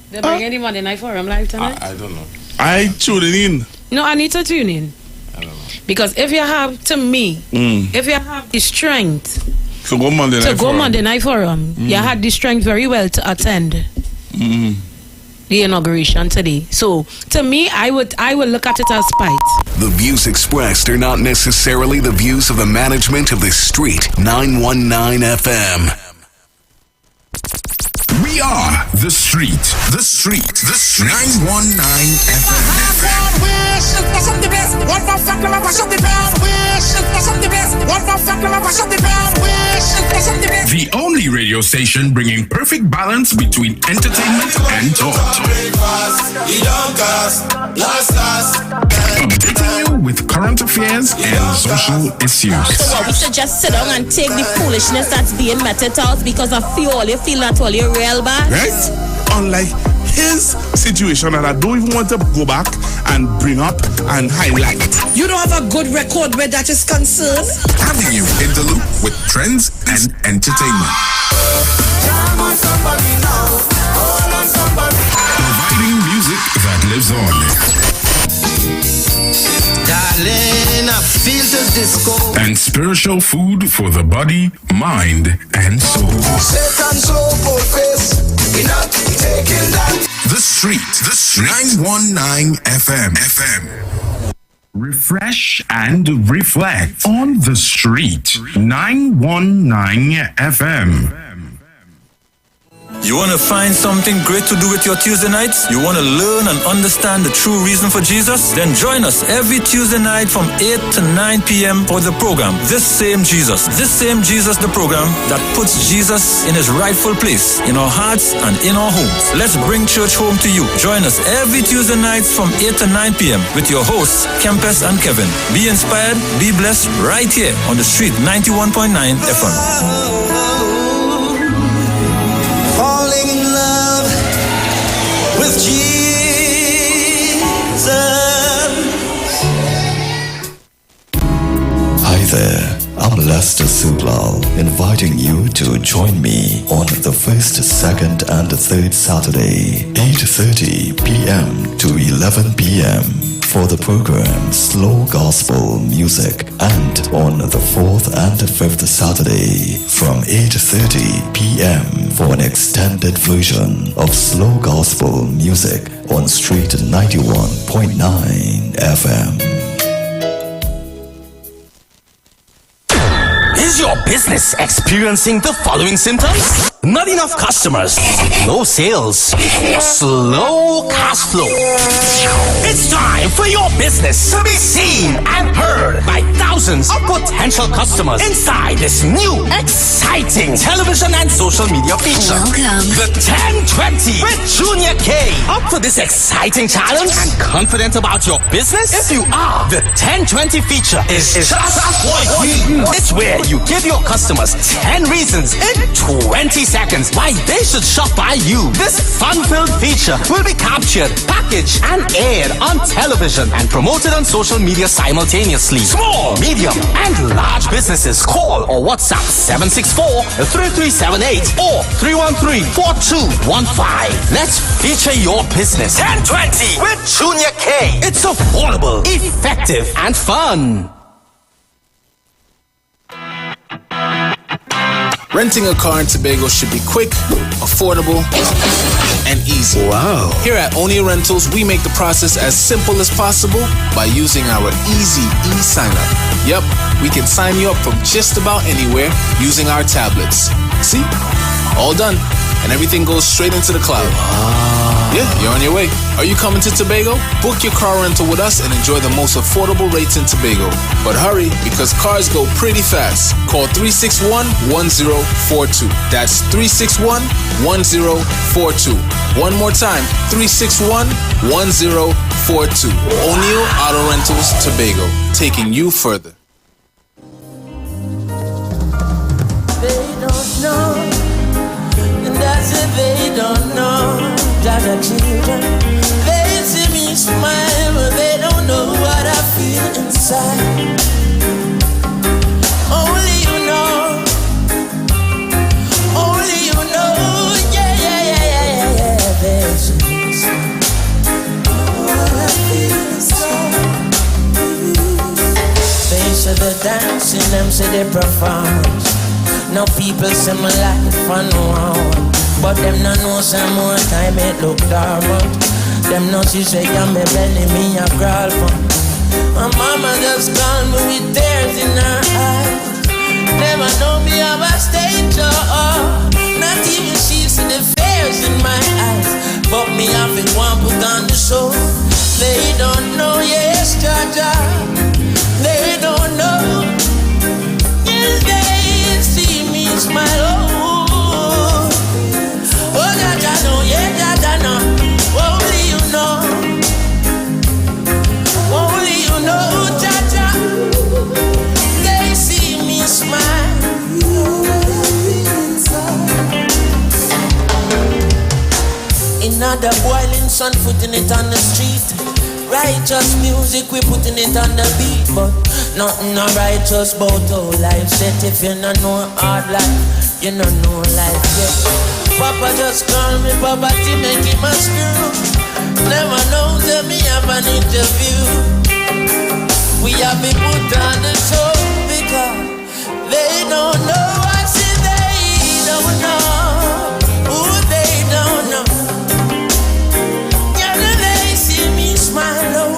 They're bringing the Monday night forum live tonight? I don't know. I tuning in. No, I need to tune in. I don't know. Because if you have, to me, if you have the strength to go Monday night forum, Monday night forum, you had the strength very well to attend the inauguration today. So to me, I would look at it as spite. The views expressed are not necessarily the views of the management of the Street 919 FM. We are The Street. The Street. The Street. 919 The only radio station bringing perfect balance between entertainment and talk. Updating you with current affairs and social issues. So we should just sit down and take the foolishness that's being meted out because of you feel that all you're real bad. Right? Unlike his situation that I don't even want to go back and bring up and highlight. You don't have a good record where that is concerned. Having you in the loop with trends and entertainment. Providing music that lives on. Darling, I feel the disco. And spiritual food for the body, mind, and soul. The Street, The Street. 919 FM. Refresh and reflect on The Street. 919 FM. You want to find something great to do with your Tuesday nights? You want to learn and understand the true reason for Jesus? Then join us every Tuesday night from 8 to 9 p.m. for the program, This Same Jesus, the program that puts Jesus in his rightful place in our hearts and in our homes. Let's bring church home to you. Join us every Tuesday nights from 8 to 9 p.m. with your hosts, Kempes and Kevin. Be inspired, be blessed right here on The Street 91.9 FM. Falling in love with Jesus. Hi there, I'm Lester Suglal, inviting you to join me on the first, second, and third Saturday, 8:30 p.m. to 11 p.m. for the program Slow Gospel Music, and on the fourth and fifth Saturday from 8:30 p.m. for an extended version of Slow Gospel Music on Street 91.9 FM. Is your business experiencing the following symptoms? Not enough customers, no sales, slow cash flow. It's time for your business to be seen and heard by thousands of potential customers inside this new, exciting television and social media feature. Welcome. The 1020 with Junior K. Up for this exciting challenge and confident about your business? If you are, the 1020 feature is just what we need. It's where you give your customers 10 reasons in 20 seconds why they should shop by you. This fun-filled feature will be captured, packaged, and aired on television and promoted on social media simultaneously. Small, medium, and large businesses call or WhatsApp 764-3378 or 313-4215. Let's feature your business. 1020 with Junior K. It's affordable, effective, and fun. Renting a car in Tobago should be quick, affordable, and easy. Wow. Here at O'Neill Rentals, we make the process as simple as possible by using our easy e-sign-up. Yep, we can sign you up from just about anywhere using our tablets. See? All done. And everything goes straight into the cloud. Yeah, you're on your way. Are you coming to Tobago? Book your car rental with us and enjoy the most affordable rates in Tobago. But hurry, because cars go pretty fast. Call 361-1042. That's 361-1042. One more time, 361-1042. O'Neill Auto Rentals, Tobago, taking you further. They don't know, and that's if they don't know. Jaja children, they see me smile, but they don't know what I feel inside. Only you know, yeah. They see me smile, what I feel inside. They say they're dancing, them say they perform. Now people say my life fun one, but them no know some more time it look dormant. Them know she say I'm a belly, me a crawl for. My mama just called me with tears in her eyes. Never know me have a stage not even she see the fears in my eyes. But me have it one put on the show. They don't know, yes, Jaja. They don't know. Yes, they see me smile, oh, Jaja know, yeah, Jaja know. Only you know, Jaja. They see me smile. Another boiling sun, putting it on the street. Righteous music, we putting it on the beat, but nothing no righteous about how life set. If you don't know hard life, you don't know life yet. Papa just call me Papa to make him a screw. Never know that me have an interview. We have been put on the show because they don't know. I see they don't know. Ooh, they don't know. Smile, oh,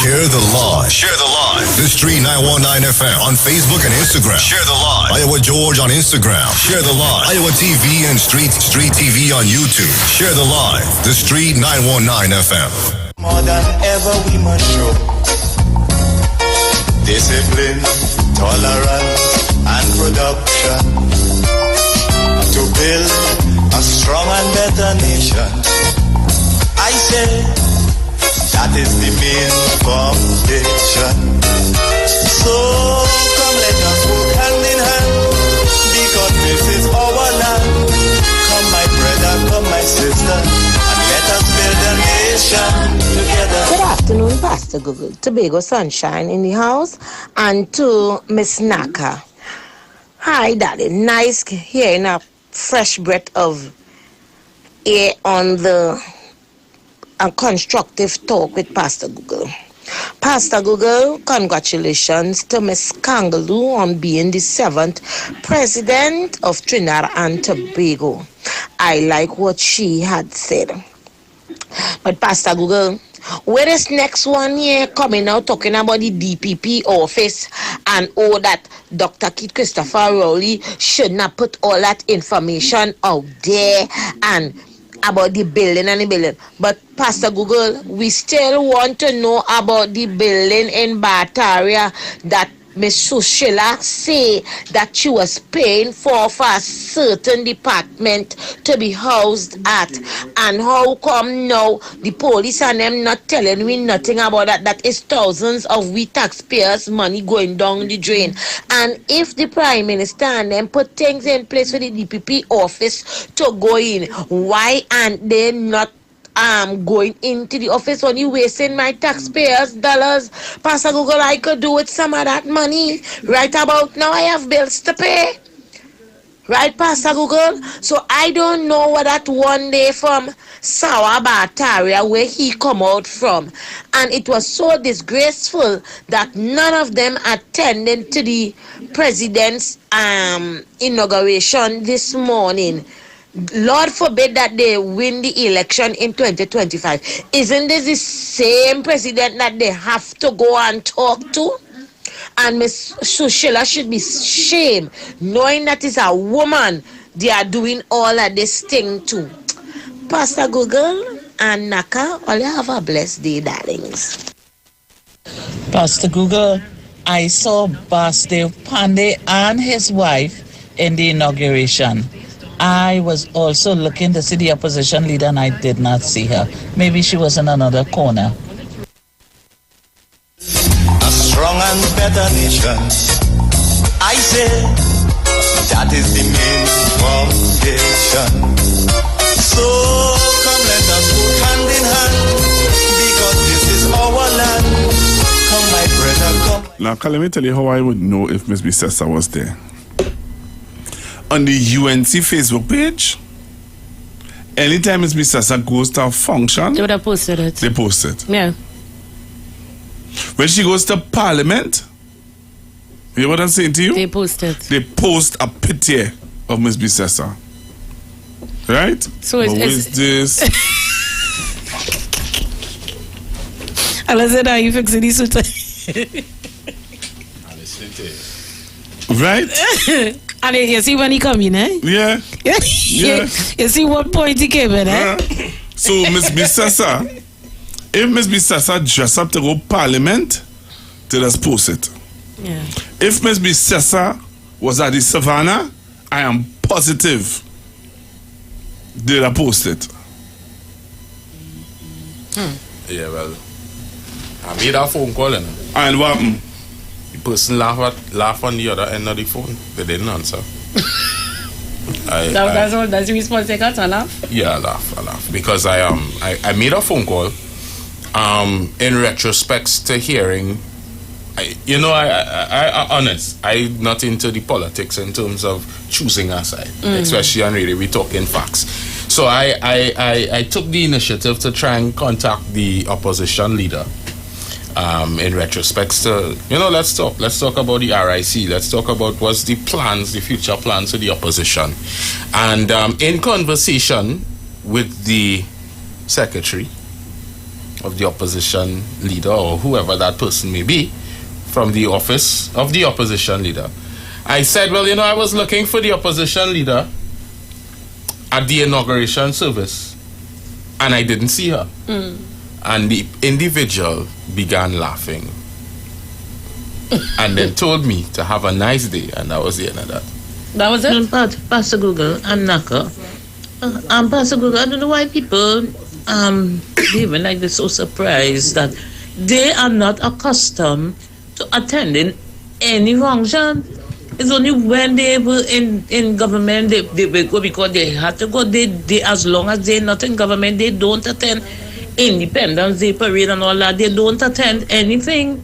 Share the live. Share the live. The Street 919 FM on Facebook and Instagram. Share the live. Iowa George on Instagram. Share the live. Iowa TV and Street TV on YouTube. Share the live. The Street 919 FM. More than ever we must show discipline, tolerance, and production to build a strong and better nation. I say that is the main foundation. So come let us work hand in hand, because this is our land. Come my brother, come my sister, and let us build a nation together. Good afternoon, Pastor Google. Tobago Sunshine in the house, and to Miss Naka. Hi, Daddy. Nice hearing a fresh breath of air on the constructive talk with Pastor Google. Pastor Google, congratulations to Miss Kangaloo on being the 7th President of Trinidad and Tobago. I like what she had said. But Pastor Google, where is next one here coming out talking about the DPP office and all that Dr. Keith Christopher Rowley should not put all that information out there and about the building and the building. But Pastor Google, we still want to know about the building in Bataria that Miss Sushila say that she was paying for a certain department to be housed at. And how come now the police and them not telling me nothing about that? That is thousands of we taxpayers' money going down the drain. And if the Prime Minister and them put things in place for the DPP office to go in, why aren't they not going into the office only wasting my taxpayers' dollars? Pastor Google, I could do with some of that money. Right about now, I have bills to pay. Right, Pastor Google? So I don't know what that one day from Sawabataria where he come out from. And it was so disgraceful that none of them attended to the president's inauguration this morning. Lord forbid that they win the election in 2025. Isn't this the same president that they have to go and talk to? And Miss Sushila should be shamed, knowing that it's a woman they are doing all of this thing to. Pastor Google and Naka, all you have a blessed day, darlings. Pastor Google, I saw Basdev Pandey and his wife in the inauguration. I was also looking to see the opposition leader and I did not see her. Maybe she was in another corner. Strong and better nation, I say, that is the main foundation. So come let us work hand in hand, because this is our land. Come my brother, come. Now, let me tell you how I would know if Miss Bissessa was there. On the UNC Facebook page, anytime Miss Bissessa goes to a function, they would have posted it. They post it. Yeah. When she goes to Parliament, you know what I'm saying to you? They post it. They post a picture of Miss Bissessa. Right? So it's this? And I said, are you fixing this suit? Right? And you see when he come in, eh? Yeah. Yeah. You see what point he came in, eh? So Miss Bissessa, if Miss Bissessa dress up to go Parliament, they just post it. Yeah. If Miss Bissessa was at the Savannah, I am positive they'd have post it. Yeah, well, I made a phone call and what happened? The person laugh on the other end of the phone. They didn't answer. That's the response they got, I laugh? Yeah, I laugh. Because I made a phone call in retrospect to hearing. I honest, I'm not into the politics in terms of choosing a side, especially on radio. We talking facts. So I took the initiative to try and contact the opposition leader. In retrospect to, let's talk about the RIC. Let's talk about what's the future plans of the opposition. And in conversation with the secretary of the opposition leader, or whoever that person may be, from the office of the opposition leader, I said, well, I was looking for the opposition leader at the inauguration service, and I didn't see her. And the individual began laughing and then told me to have a nice day, and that was the end of that. That was it? But Pastor Google and Naka, Pastor Google, I don't know why people even like they're so surprised that they are not accustomed to attending any function. It's only when they were in government they will go because they had to go. They as long as they're not in government, they don't attend Independence Day parade and all that. They don't attend anything.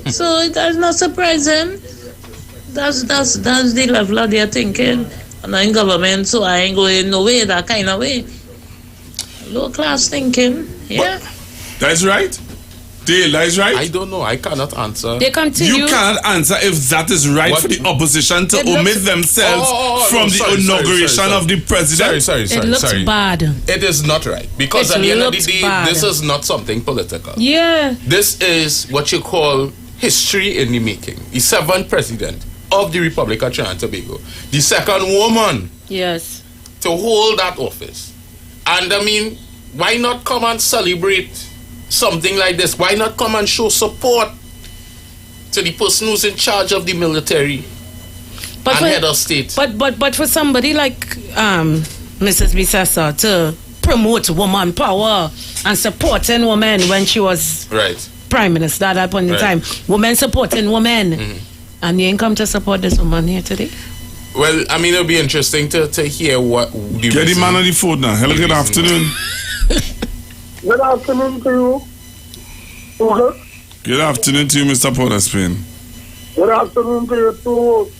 So that's not surprising. That's the level of their thinking. I'm not in government, so I ain't going no way, that kind of way. Low class thinking. Yeah. But that's right. Dale, that is right. I don't know. I cannot answer. They continue. You cannot answer if that is right for the opposition to omit themselves from the inauguration of the president. Sorry. It looks bad. It is not right. Because at the end of the day, this is not something political. Yeah. This is what you call history in the making. The 7th president of the Republic of Trinidad and Tobago. The 2nd woman. Yes. To hold that office. And I mean, why not come and celebrate something like this? Why not come and show support to the person who's in charge of the military and head of state? But for somebody like Mrs. Bissessa to promote woman power and supporting women when she was prime minister at that point in time, women supporting women, and you ain't come to support this woman here today? Well, I mean, it'll be interesting to hear what Get the man on the phone now. Hello, good afternoon. Good afternoon to you. Good afternoon to you, Mr. Porter Spain. Good afternoon to you too.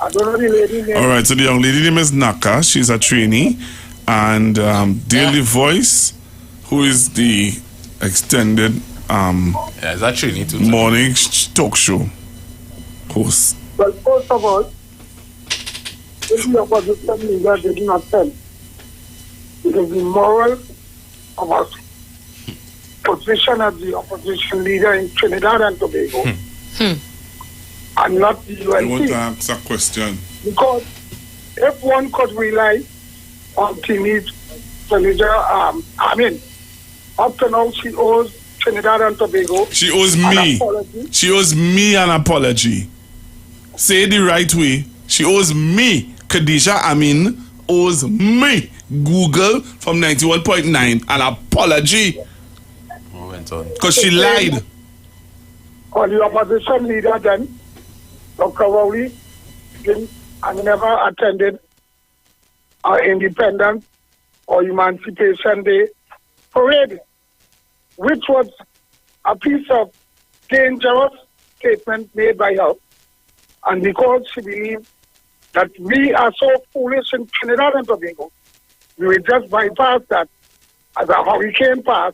I don't know the lady name. All right, so the young lady name is Naka. She's a trainee. And Daily Voice, who is the extended is that trainee too? morning talk show host. Well, first of all, if the opposition leader did not tell, it is the moral of our position as the opposition leader in Trinidad and Tobago, and not the I want to UNC. ask a question. Because if one could rely on Trinidad, up to now she owes Trinidad and Tobago. She owes an me. apology. She owes me an apology. Say it the right way. She owes me. Khadija Amin owes me. Google from 91.9 an apology. Because she lied. Or the opposition leader then, Dr. Rowley, and never attended our Independence or Emancipation Day parade, which was a piece of dangerous statement made by her. And because she believed that we are so foolish in Trinidad and Tobago, we will just bypass that as a hurricane pass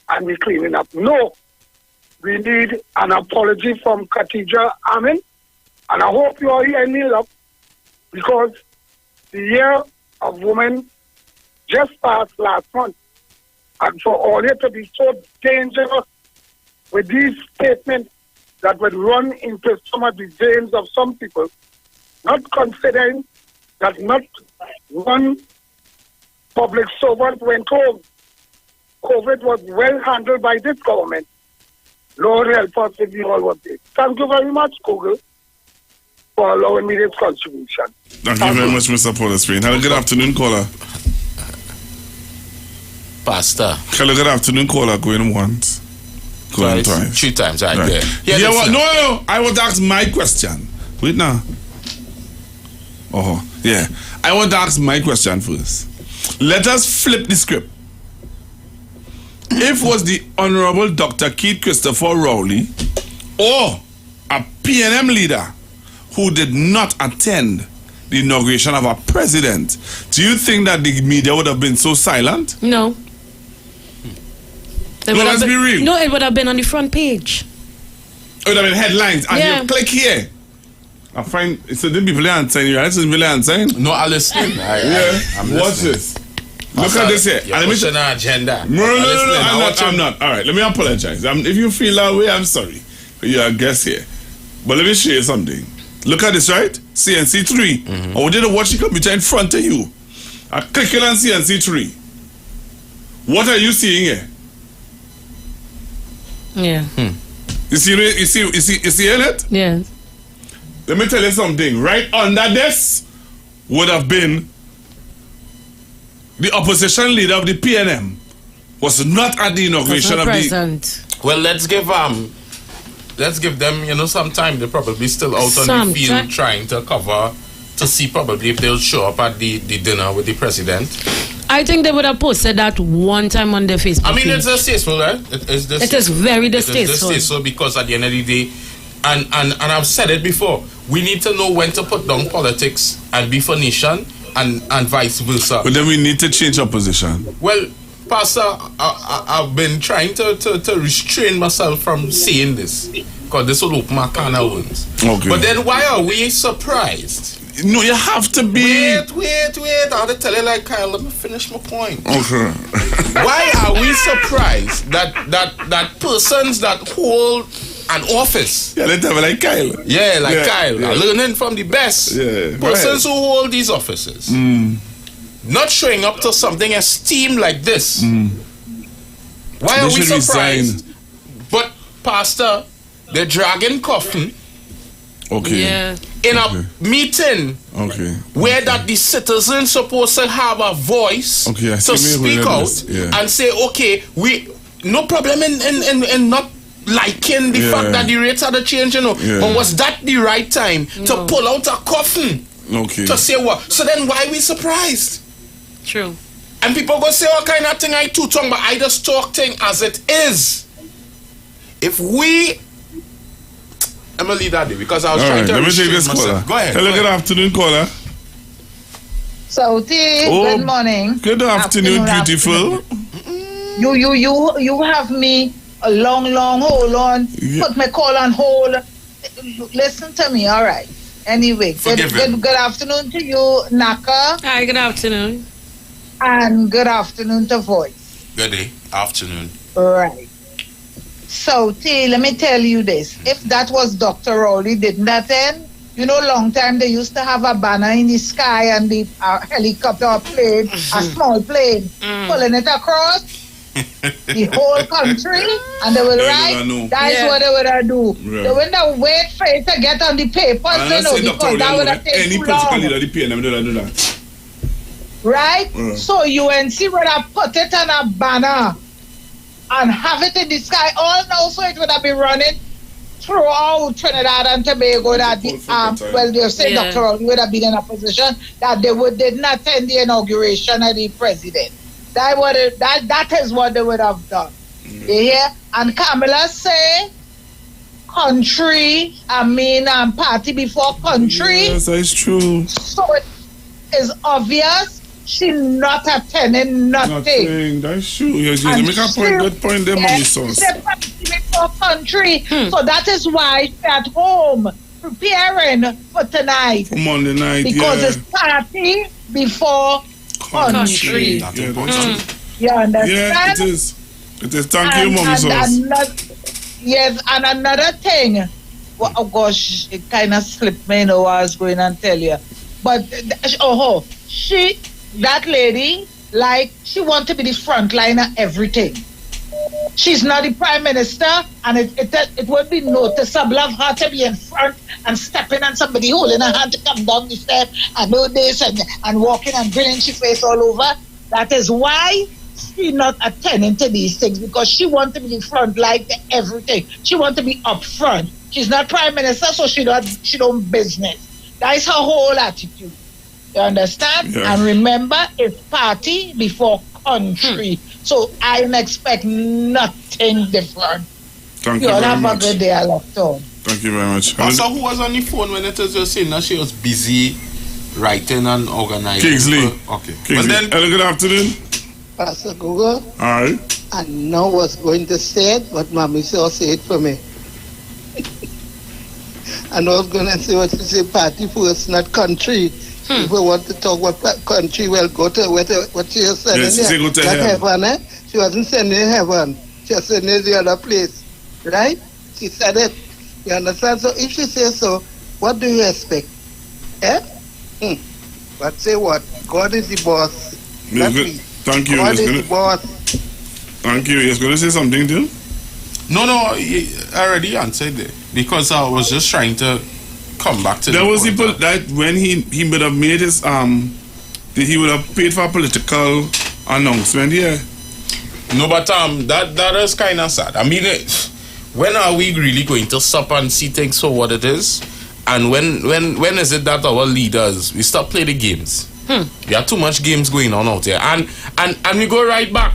and we clean it up. No, we need an apology from Khadija Amin, and I hope you are hearing me, love, because the year of women just passed last month. And for all it to be so dangerous with these statements that would run into some of the veins of some people, not considering that not one public servant went home. COVID was well handled by this government. Lord help us if we all was there. Thank you very much, Google, for allowing me this contribution. Thank you very much, Mr. Paul Spain. Hello, good afternoon, caller. Pastor. Hello, good afternoon, caller. Going once. Going twice. 3 times, right Right. there. Yeah, well, no. I want to ask my question. Wait now. Oh, yeah. I want to ask my question first. Let us flip the script. If was the Honorable Dr. Keith Christopher Rowley or a PNM leader who did not attend the inauguration of a president, do you think that the media would have been so silent? No. No, let's be real. No, it would have been on the front page. It would have been headlines. And Yeah. you click here. I find it's a people answering you, right? It's people answering. No, I listen. I'm Watch listening. this. Look at this here. You're And let me pushing an agenda. No, I'm listening. I'm not. All right, let me apologize. If you feel that way, I'm sorry. You're a guest here. But let me show you something. Look at this, right? CNC3. I want you to watch the computer in front of you. I'm clicking on CNC3. What are you seeing here? Yeah. You see it? Yes. Let me tell you something. Right under this would have been the opposition leader of the PNM was not at the inauguration of the. Well, let's give them, some time. They're probably still out on the field trying to cover to see probably if they'll show up at the dinner with the president. I think they would have posted that one time on their Facebook. I mean, page. it's distasteful, right? It is very distasteful. It is distasteful because at the end of the day, and I've said it before, we need to know when to put down politics and be for nation and vice versa. But then we need to change our position. Well, Pastor, I've been trying to restrain myself from saying this because this will open my can of worms. Okay. But then why are we surprised? No, you have to be. Wait. I have to tell you like Kyle, let me finish my point. Okay. Why are we surprised that persons that hold an office? Yeah, let's have it like Kyle. Yeah, like Kyle. Yeah. Learning from the best. Yeah. Persons who hold these offices. Not showing up to something esteemed like this. Why are we surprised? But Pastor, they're dragging coffin. Okay. Yeah. In a meeting where that the citizens supposed to have a voice to speak out and say, okay, we no problem in not liking the fact that the rates are the change, But was that the right time to pull out a coffin? To say what? So then why are we surprised? True. And people go say all kind of thing I too tongue, but I just talk thing as it is. If we I'm gonna leave that there because I was All trying right, to let me take restrain this myself. caller. Go ahead. Hello, go good ahead. afternoon, caller. Sauti, Oh, good morning. Good afternoon, beautiful. You have me a long hold on. Yeah. Put my call on hold. Listen to me, all right. Anyway, good afternoon to you, Naka. Hi, good afternoon. And good afternoon to Voice. Good day. Afternoon. Right. So, T, let me tell you this. If that was Dr. Rowley, didn't that end? You know, long time they used to have a banner in the sky and the helicopter or plane, a small plane, pulling it across the whole country, and they will write, that's what they would have do. Right. They wouldn't wait for it to get on the papers, you know, because that would have taken any too political long. leader, the PNM do that. Right? So UNC would have put it on a banner and have it in the sky all now, so it would have been running throughout Trinidad and Tobago that they say Dr. Rowley would have been in a position that they didn't attend the inauguration of the president. That is what they would have done. You hear? And Kamala say country, party before country. Yes, that's true. So it is obvious she not attending nothing. That's true. You make a good point there, Mommy Sauce. For country. So that is why she's at home preparing for tonight. For Monday night, because it's party before country. Yeah, You understand? Yeah, it is. It is. Thank you, Mommy Sauce. Yes, and another thing. Well, oh gosh, it kind of slipped me, what I was going to tell you. But, that lady, she wants to be the front line of everything. She's not the prime minister, and it would be noticeable of her to be in front and stepping on somebody, holding her hand to come down the step and do this and walking and grinning she face all over. That is why she's not attending to these things, because she wants to be the front line to everything. She wants to be up front. She's not prime minister, so she don't business. That is her whole attitude. You understand? Yeah. And remember, it's party before country. So I expect nothing different. Thank you all very have much. a good day, Alocton. Thank you very much. Pastor, who was on the phone when it was just saying that she was busy writing and organizing? Kingsley. Okay. Kingsley. But then, hello, good afternoon. Pastor Google. All right. I know what's going to say it, but Mommy saw say it for me. I know I was going to say what you say, party first, not country. People want to talk about country, well, go to what she was sending Yes, she go to heaven, eh? She wasn't sending heaven. She was sending the other place, right? She said it. You understand? So if she says so, what do you expect? Eh? But say what? God is the boss. Yes, good. Thank you. God Yes, is good. the boss. Thank you. Yes, going to say something too? no, I already answered it because I was just trying to come back to There the was point people that when he would have made his he would have paid for a political announcement. Yeah. No, but that is kind of sad. I mean, when are we really going to stop and see things for what it is? And when is it that our leaders we stop playing the games? There are too much games going on out there, and we go right back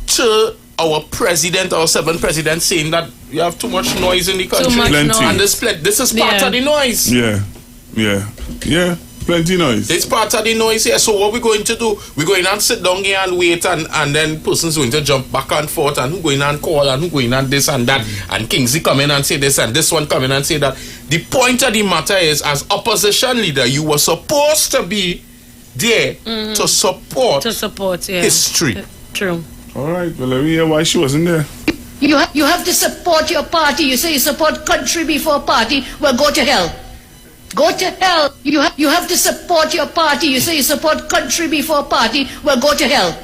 to our president, our 7th president, saying that we have too much noise in the country. Plenty. And this is part of the noise. Yeah. Plenty noise. It's part of the noise here. So what we're going to do, we're going to sit down here and wait, and then person's going to jump back and forth, and who going and call, and who going and this and that, and Kingsley come in and say this, and this one come in and say that. The point of the matter is, as opposition leader, you were supposed to be there to support history. True. All right. Well, let me hear why she wasn't there. You have to support your party. You say you support country before party. Well, go to hell. Go to hell. You have to support your party. You say you support country before party. Well, go to hell.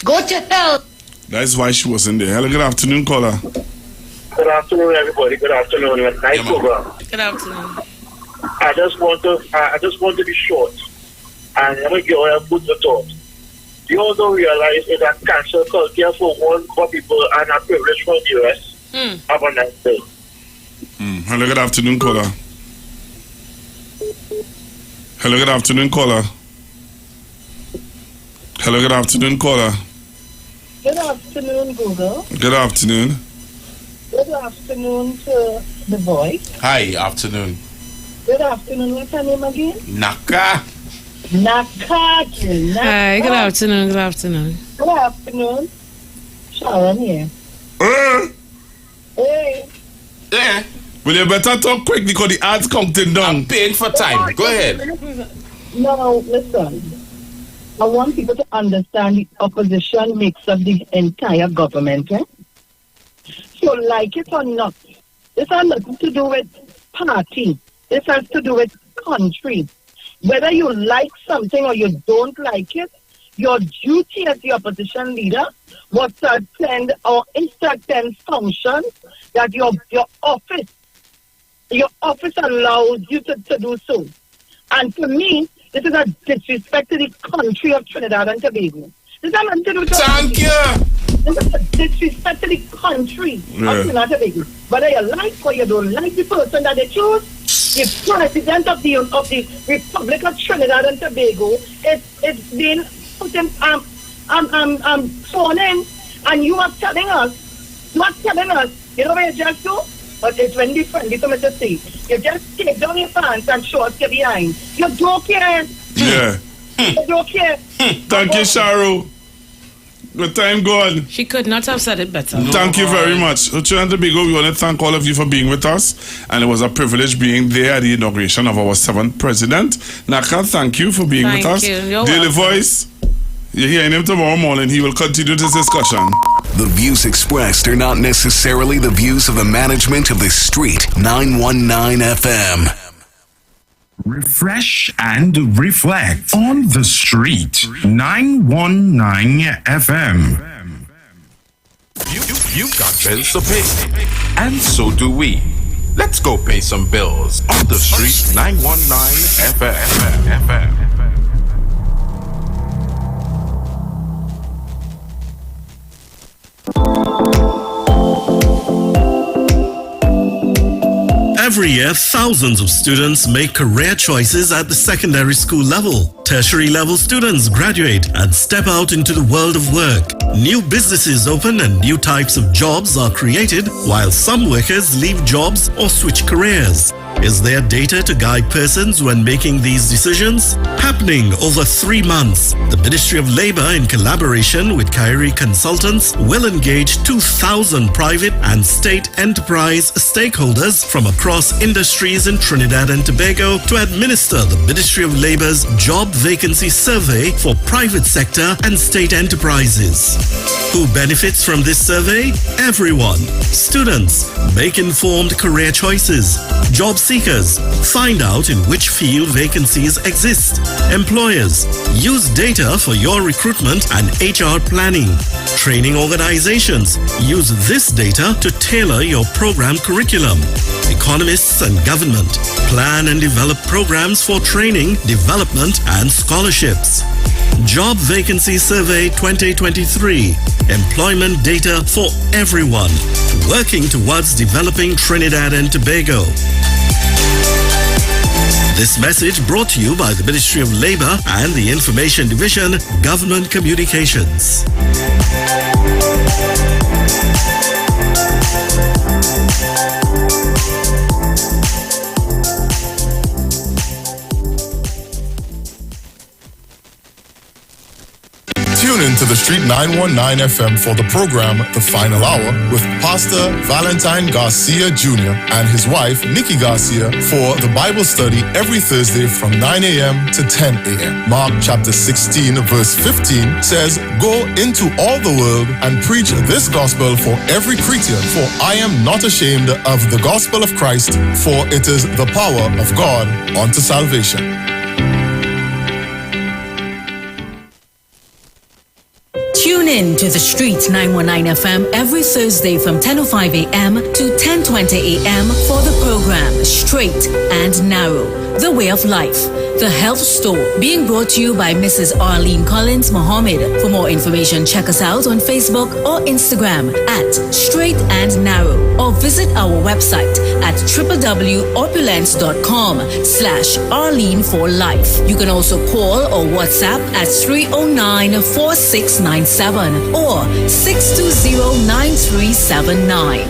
Go to hell. That's why she wasn't there. Hello, good afternoon, caller. Good afternoon, everybody. Good afternoon. Nice program. Good afternoon. I just want to be short, and I'm going to give you a good thought. You also realize that cancel culture for one for people and a privilege for the rest. Have a nice day. Hello, good afternoon, caller. Hello, good afternoon, caller. Hello, good afternoon, caller. Good afternoon, Google. Good afternoon. Good afternoon to The Voice. Hi, afternoon. Good afternoon. What's your name again? Naka. Naka. Hi, good afternoon. Good afternoon. Good afternoon. Sharon here. Hey. Yeah. Well, you better talk quick because the ads counting down. I'm paying for time. Go ahead. No, listen. I want people to understand the opposition makes up the entire government. So, like it or not, this has nothing to do with party. This has to do with country. Whether you like something or you don't like it, your duty as the opposition leader was to attend or instruct and function that your office allows you to do so. And for me, this is a disrespect to the country of Trinidad and Tobago. This has nothing to do with Thank you. This is a disrespect to the country of Trinidad and Tobago. Whether you like or you don't like the person that they choose, the president of the Republic of Trinidad and Tobago it's been put in sworn in, and you are telling us, you know what you just do? But it's when the friendly to me to say, you just take down your pants and show us your behind. You don't care. Yeah. You don't care. Thank you, Sharu. The time gone. She could not have said it better. Thank you very much. Trinidad and Tobago, we want to thank all of you for being with us. And it was a privilege being there at the inauguration of our 7th president. Naka, thank you for being with us. Thank you. You're Daily welcome. Voice, you're hearing him tomorrow morning. He will continue this discussion. The views expressed are not necessarily the views of the management of the Street 919 FM. Refresh and reflect on the Street 919 FM. You've got bills to pay, and so do we. Let's go pay some bills on the Street 919 FM. Every year, thousands of students make career choices at the secondary school level. Tertiary level students graduate and step out into the world of work. New businesses open and new types of jobs are created, while some workers leave jobs or switch careers. Is there data to guide persons when making these decisions? Happening over 3 months, the Ministry of Labour, in collaboration with Kyrie Consultants, will engage 2,000 private and state enterprise stakeholders from across industries in Trinidad and Tobago to administer the Ministry of Labour's Job Vacancy Survey for private sector and state enterprises. Who benefits from this survey? Everyone. Students, make informed career choices. Job seekers, find out in which field vacancies exist. Employers, use data for your recruitment and HR planning. Training organizations, use this data to tailor your program curriculum. Economists and government, plan and develop programs for training, development and scholarships. Job Vacancy Survey 2023. Employment data for everyone. Working towards developing Trinidad and Tobago. This message brought to you by the Ministry of Labour and the Information Division, Government Communications. Tune in to the Street 919 FM for the program The Final Hour with Pastor Valentine Garcia Jr. and his wife Nikki Garcia for the Bible study every Thursday from 9 a.m. to 10 a.m. Mark chapter 16 verse 15 says, "Go into all the world and preach this gospel for every creature, for I am not ashamed of the gospel of Christ, for it is the power of God unto salvation." Tune in to the Street 919 FM every Thursday from 10:05 a.m. to 10:20 a.m. for the program Straight and Narrow, The Way of Life, The Health Store, being brought to you by Mrs. Arlene Collins Mohammed. For more information, check us out on Facebook or Instagram at Straight and Narrow, or visit our website at www.opulence.com/Arlene for Life. You can also call or WhatsApp at 309-4697 or 620-9379.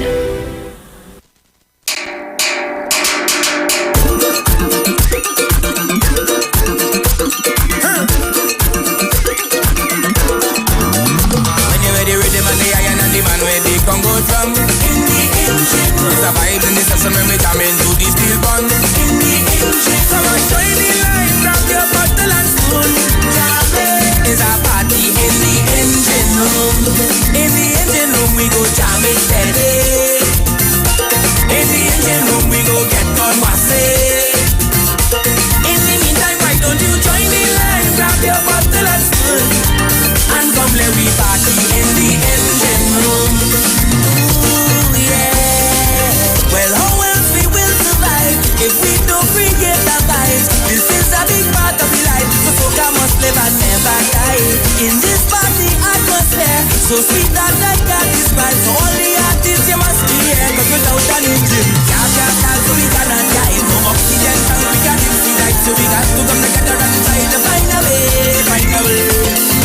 so sweet that I can't describe. So all the artists you must be here, cause without an engine, can't start, so we cannot drive. No oxygen, so we can't live, so we got to come together and try to find a way.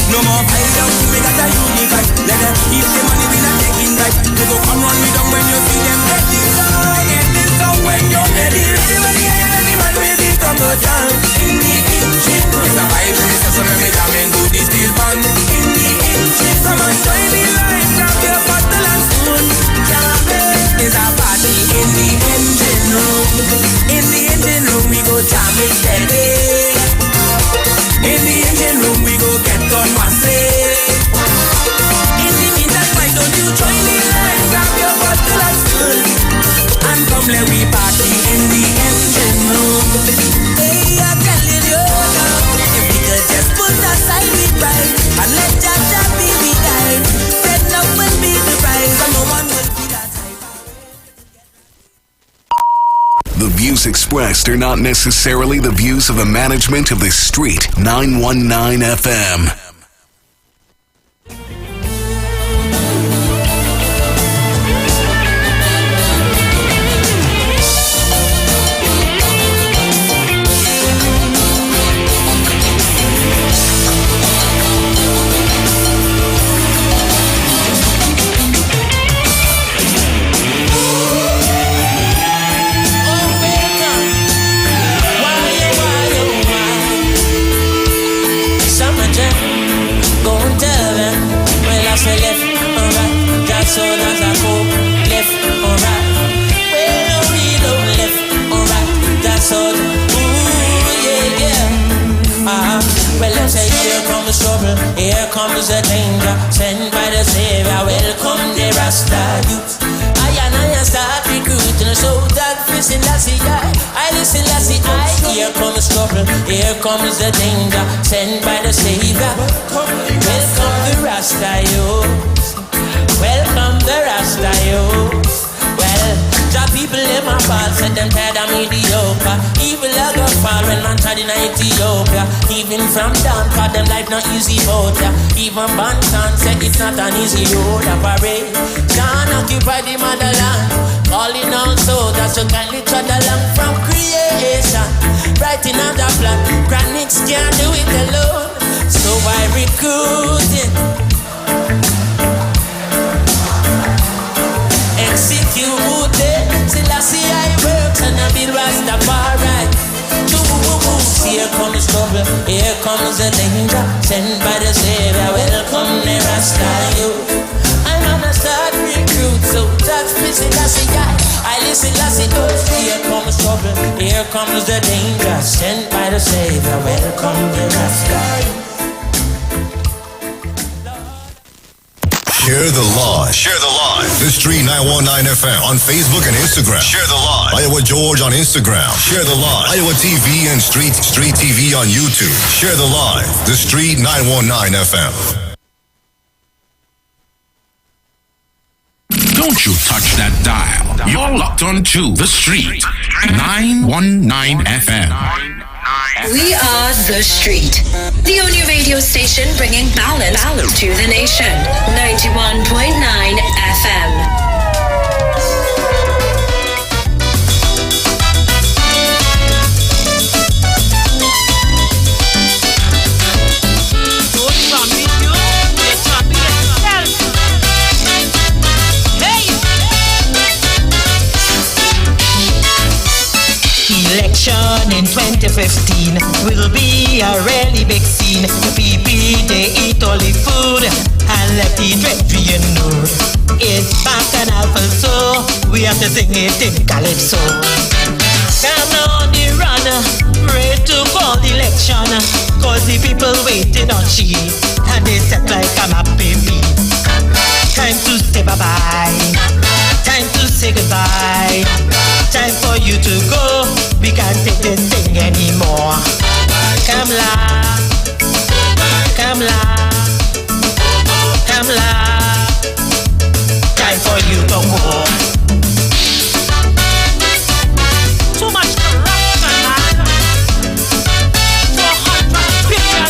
No more fight down, we got a unique life. Let them keep the money, we not taking right. You go come run me down when you see them get this song when you're ready. Ready, man, ready, come go down. In the engine, it's a vibe, so let me jam into the steel pan. In the engine, come on, join the line, grab your bottle and spoon. Jamming is a party in the engine room. In the engine room, we go jam it steady. In the engine room, we go get on massive. In the meantime, why don't you join the line, grab your bottle and spoon, and come let we party in the engine room. Hey, I'm telling you now, if we could just put aside the pride and let Jaja be the guide, then love will be the prize and no one will be that high. The views expressed are not necessarily the views of the management of the Street 919 FM. So that's a go left or right. Well, we don't left or right. That's all. Ooh, yeah. Well, let's say here comes trouble, here comes the danger, sent by the Savior. Welcome the Rasta youth. I start recruiting, so that listen, Lassie, I listen, Lassie, here comes trouble, here comes the danger, sent by the Savior. Welcome the Rasta youth. Welcome the Rasta youth. Well, the people in my part said them tired of mediocre. Evil a go fall when man tried in Ethiopia. Even from down, cause them life not easy out ya. Even Bantan said it's not an easy road to parade. Can't occupy the motherland, calling all soldiers to kindly trot along from creation. Writing on the plan, Chronics can't do it alone, so I recruiting. Executed, Selassie I works and I build Rastafari. Here comes trouble, here comes the danger, sent by the Savior. Welcome the Rasta youth. I'm on a start recruit, so that's busy, Lassie. I listen, Lassie. Here comes trouble, here comes the danger, sent by the Savior. Welcome the Rasta youth. Share the live. Share the live. The Street 919 FM on Facebook and Instagram. Share the live. Iowa George on Instagram. Share the live. Iowa TV and Street TV on YouTube. Share the live. The Street 919 FM. Don't you touch that dial. You're locked on to The Street 919 FM. We are The Street, the only radio station bringing balance to the nation. 91.9 FM. Election in 2015 will be a really big scene. The people, they eat all the food and let the dread for you know. It's bacchanal, so we have to sing it in calypso. Come on the run, ready to call the election, cause the people waiting on she, and they set like a map baby. Time to say bye-bye, time to say goodbye, time for you to go, we can't take this thing anymore. Come la, come la, come la, time for you to go. Too much corruption, man. 400 billion.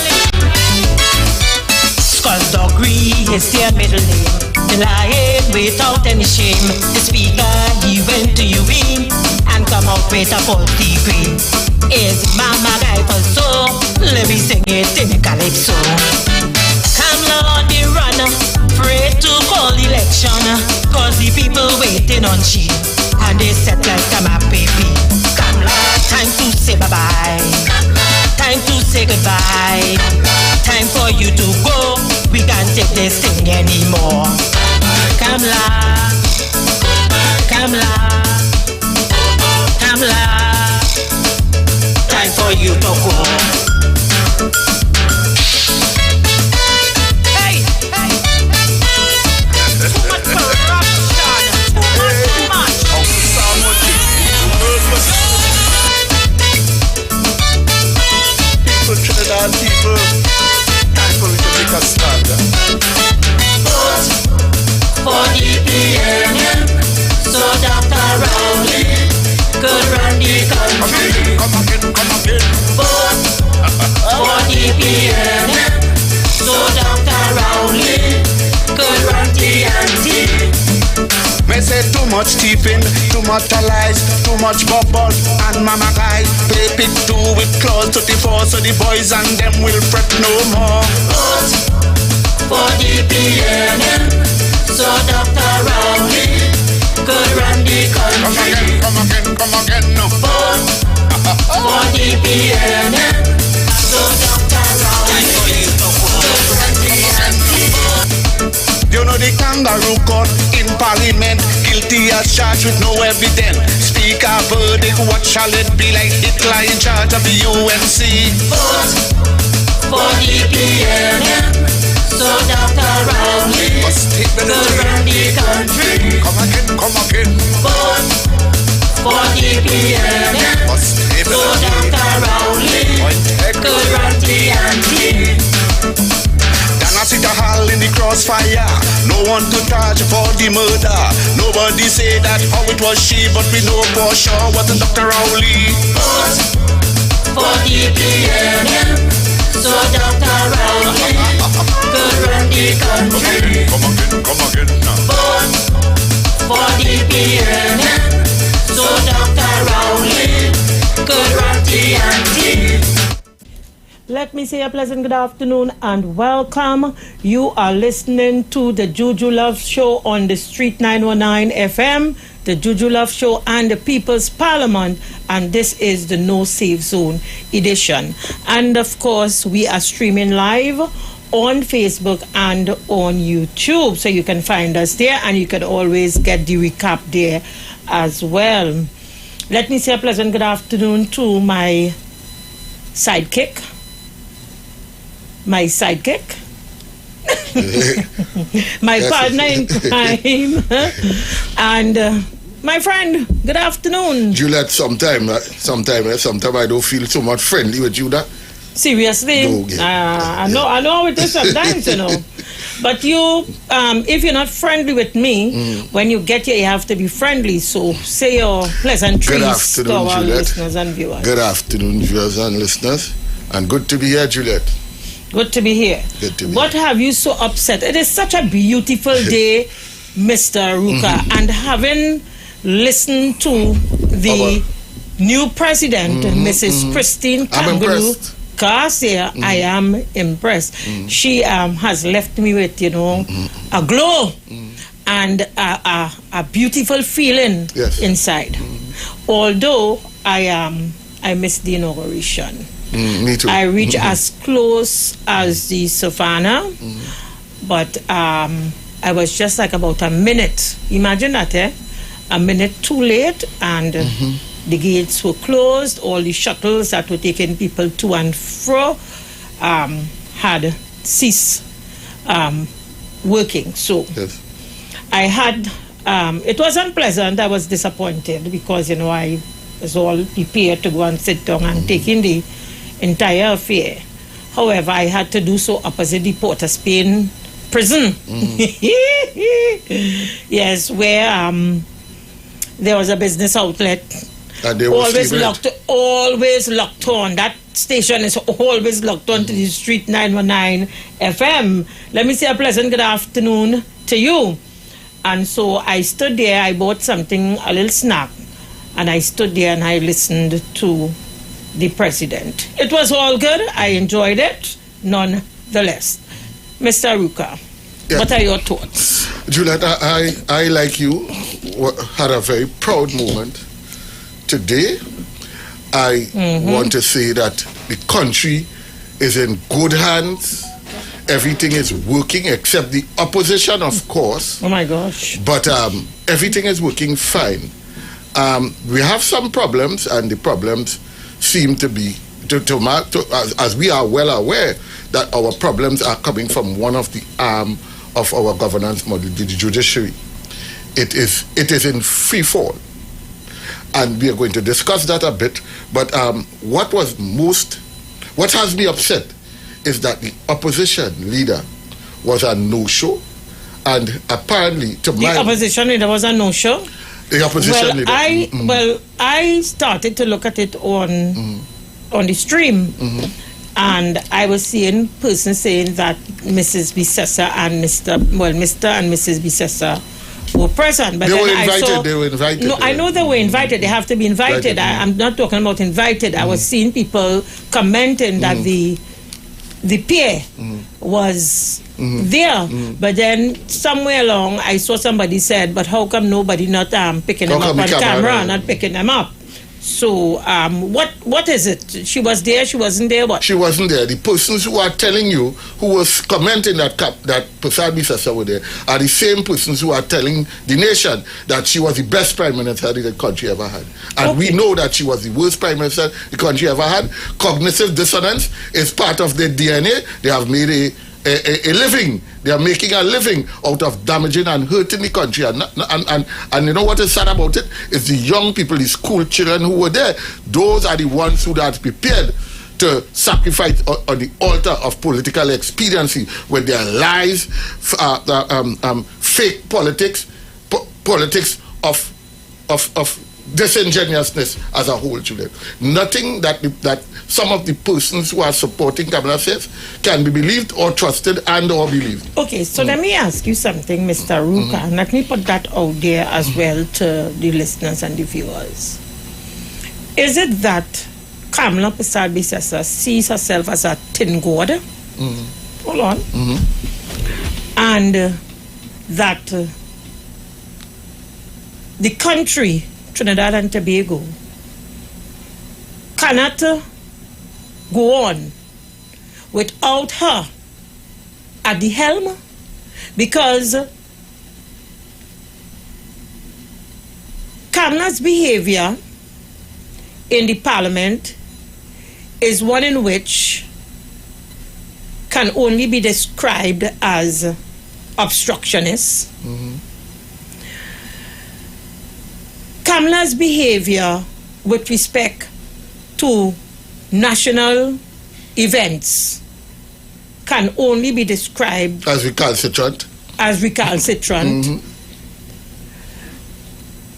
Skullduggery is their middle name. The lion without any shame. The speaker, he went to UE and come out with a faulty green. Is Mama Guy for so? Let me sing it in a calypso. Come Lord the runner, pray to call election, cause the people waiting on she, and they set like a baby. Come Lord, time to say bye-bye. Time to say goodbye. Time for you to go. We can't take this thing anymore. Come Lord, come Lord, come Lord. Time for you to go. Hey, hey. Too much corruption. Too much. People, Trinidad people, time for me to make a stand. Vote for the PNM, so Dr. Rowley could run the country. Come again. Vote for the PNM, so Dr. Rowley could run the ante. Me say too much tipping, too much lies, too much bubble and Mama Guy. Play pick 2 with clause 34, so the boys and them will fret no more. Vote for the PNM, so Dr. Rowley could run the country. Come again, no. Vote for the PNM, so Dr. Rowley could run the ante. You know the kangaroo court in parliament, guilty as charged with no evidence. Speaker verdict, what shall it be like? Hitler in charge of the UNC. Vote for the PNM, so Dr. Rowley could run the country. Come again. Vote for the PNM, so Dr. Rowley could run the ante. I sit a hall in the crossfire. No one to charge for the murder. Nobody say that how it was she, but we know for sure wasn't Dr. Rowley. Vote for the PNM, so Dr. Rowley could run the country. Come again. Vote for the PNM, so Dr. Rowley could run the ante. Let me say a pleasant good afternoon and welcome. You are listening to the Juju Love Show on the Street 919 FM, the Juju Love Show and the People's Parliament, and this is the No Safe Zone edition. And of course, we are streaming live on Facebook and on YouTube, so you can find us there and you can always get the recap there as well. Let me say a pleasant good afternoon to my sidekick. My partner in crime, and my friend. Good afternoon, Juliet. Sometimes I don't feel so much friendly with you. That seriously, I know how it is sometimes, you know. But you, if you're not friendly with me, when you get here, you have to be friendly. So say your pleasantries to our listeners and viewers. Good afternoon, viewers and listeners, and good to be here, Juliet. Good to be here. What have you so upset? It is such a beautiful day, Mr. Ruka, and having listened to the new president, Mrs. Christine Kangaroo Garcia, I am impressed. She has left me with, a glow and a beautiful feeling inside. Although I missed the inauguration. Me too. I reached as close as the savannah, but I was just like about a minute. Imagine that, a minute too late, and the gates were closed. All the shuttles that were taking people to and fro had ceased working. So I had, it was unpleasant. I was disappointed because, I was all prepared to go and sit down and take in the entire affair. However, I had to do so opposite the Port of Spain prison. Yes, where there was a business outlet. And they always locked on. That station is always locked on to the Street 919 FM. Let me say a pleasant good afternoon to you. And so I stood there, I bought something, a little snack, and I stood there and I listened to the president. It was all good. I enjoyed it, nonetheless. Mr. Ruka, what are your thoughts? Juliet, I like you, had a very proud moment today. I want to say that the country is in good hands. Everything is working except the opposition, of course. Oh my gosh. But everything is working fine. We have some problems, and the problems seem to be, as we are well aware, that our problems are coming from one of the arm of our governance model, the judiciary. It is in free fall. And we are going to discuss that a bit. But what has me upset is that the opposition leader was a no-show. And apparently, the opposition leader was a no-show? The opposition leader. Well, I started to look at it on the stream. And I was seeing persons saying that Mrs. Bisessa and Mr. and Mrs. Bisessa were present. But they were invited. No, I know they were invited. They have to be invited. I'm not talking about invited. I was seeing people commenting that the peer was there. But then somewhere along, I saw somebody said, but how come nobody not picking them up on camera, not picking them up? So, what is it? She was there, she wasn't there, what? She wasn't there. The persons who are telling you, who was commenting that Prasad Bisessa were there, are the same persons who are telling the nation that she was the best prime minister the country ever had. And we know that she was the worst prime minister the country ever had. Cognitive dissonance is part of their DNA. They have made a living. They are making a living out of damaging and hurting the country. And you know what is sad about it? It's the young people, the school children who were there. Those are the ones who are prepared to sacrifice on the altar of political expediency with their lies, fake politics, politics of disingenuousness as a whole, Juliet. Nothing that some of the persons who are supporting Kamala says can be believed or trusted and or believed. Okay, so let me ask you something, Mr. Ruka, and let me put that out there as well to the listeners and the viewers. Is it that Kamala Prasad Bisessa sees herself as a tin god? Hold on. And that the country, Trinidad and Tobago, cannot go on without her at the helm, because Kamala's behavior in the parliament is one in which can only be described as obstructionist. Kamala's behavior with respect to national events can only be described as recalcitrant.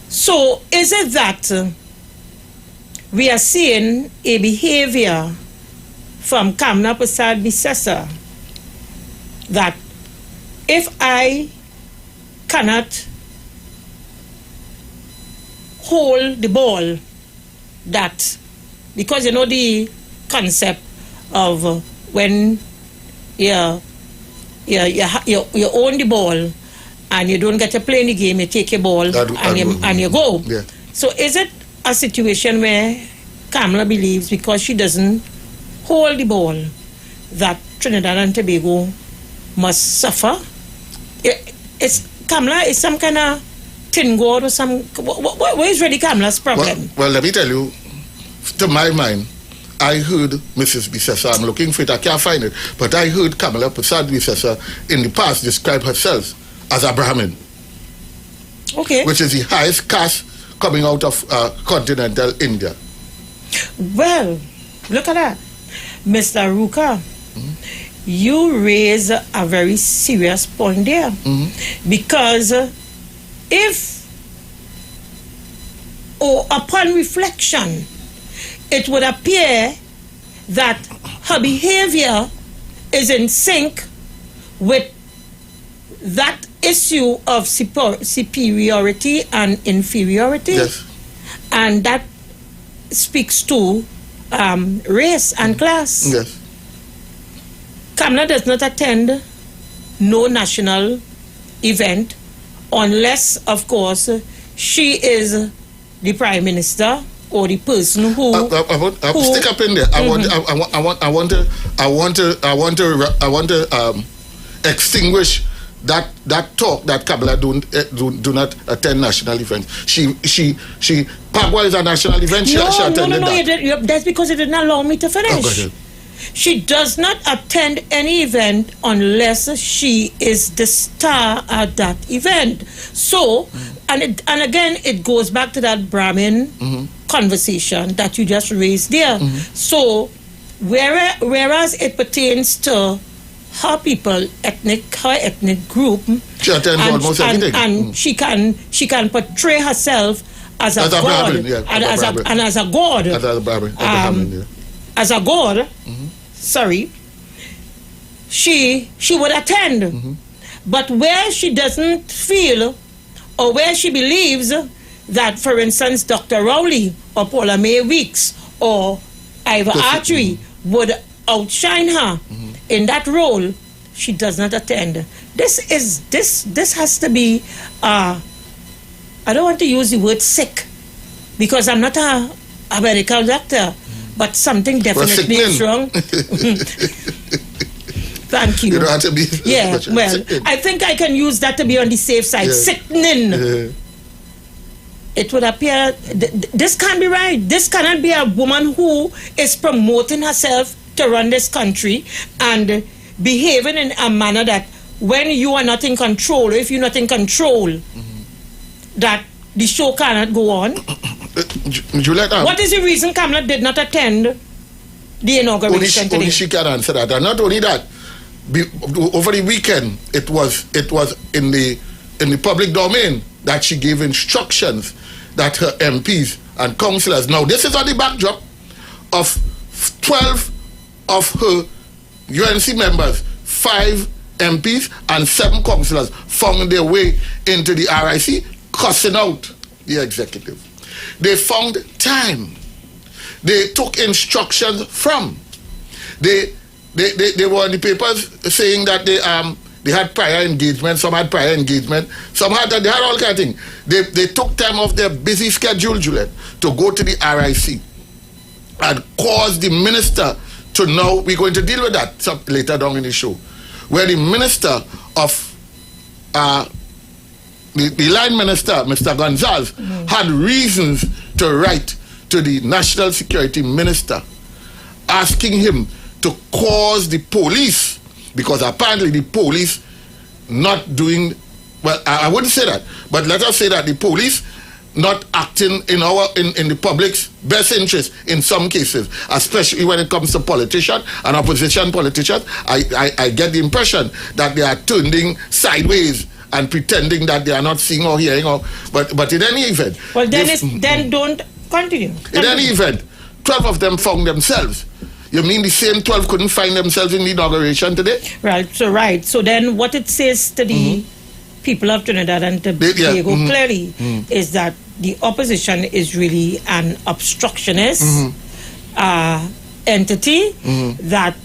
So is it that we are seeing a behavior from Kamala Prasad Bisessa that if I cannot hold the ball, that because you know the concept of when you own the ball and you don't get to play in the game, you take your ball and you go. Yeah. So is it a situation where Kamala believes because she doesn't hold the ball that Trinidad and Tobago must suffer? Kamala is some kind of tin god or some... What is really Kamala's problem? Well, let me tell you, to my mind, I heard Mrs. Bisessa, I'm looking for it, I can't find it, but I heard Kamala Prasad Bisessa in the past describe herself as a Brahmin. Okay. Which is the highest caste coming out of continental India. Well, look at that. Mr. Ruka, you raise a very serious point there. Because if, or upon reflection, it would appear that her behavior is in sync with that issue of superiority and inferiority. Yes. And that speaks to race and class. Yes. Kamala does not attend no national event unless, of course, she is the prime minister or the person who. Stick up in there. I want to extinguish that talk that Kamala do not attend national events. She Pagwa is a national event. She attended that. That's because it didn't allow me to finish. She does not attend any event unless she is the star at that event. So, and again, it goes back to that Brahmin conversation that you just raised there. So, whereas it pertains to her people, her ethnic group, she attends almost everything, and she can portray herself as a god, and as a god, as a god. Sorry, she would attend, but where she doesn't feel, or where she believes that, for instance, Dr. Rowley or Paula Mae Weeks or Ivor Archery would outshine her in that role, she does not attend. This has to be. I don't want to use the word sick, because I'm not a medical doctor. But something definitely is wrong. Thank you. You don't have to be. Yeah, well, I think I can use that to be on the safe side. Yeah. Sickening. Yeah. It would appear this can't be right. This cannot be a woman who is promoting herself to run this country and behaving in a manner that when you are not in control, or if you're not in control, that the show cannot go on. Juliet, what is the reason Kamala did not attend the inauguration today? Only she can answer that. And not only that, over the weekend, it was in the public domain that she gave instructions that her MPs and councillors. Now, this is on the backdrop of 12 of her UNC members, 5 MPs and 7 councillors found their way into the RIC, cussing out the executive. They found time. They took instructions from. They were in the papers saying that they had prior engagement. Some had prior engagement. Some had they had all kind of things. They took time off their busy schedule, Juliet, to go to the RIC and cause the minister to know. We're going to deal with that later down in the show, where the minister of the line minister, Mr. Gonzalez, had reasons to write to the national security minister, asking him to cause the police, because apparently the police not doing, well, I wouldn't say that, but let us say that the police not acting in the public's best interest in some cases, especially when it comes to politicians and opposition politicians. I get the impression that they are turning sideways and pretending that they are not seeing or hearing, but in any event. Well, then don't continue. In any event, 12 of them found themselves. You mean the same 12 couldn't find themselves in the inauguration today? Right. So then what it says to the people of Trinidad and Tobago clearly is that the opposition is really an obstructionist entity that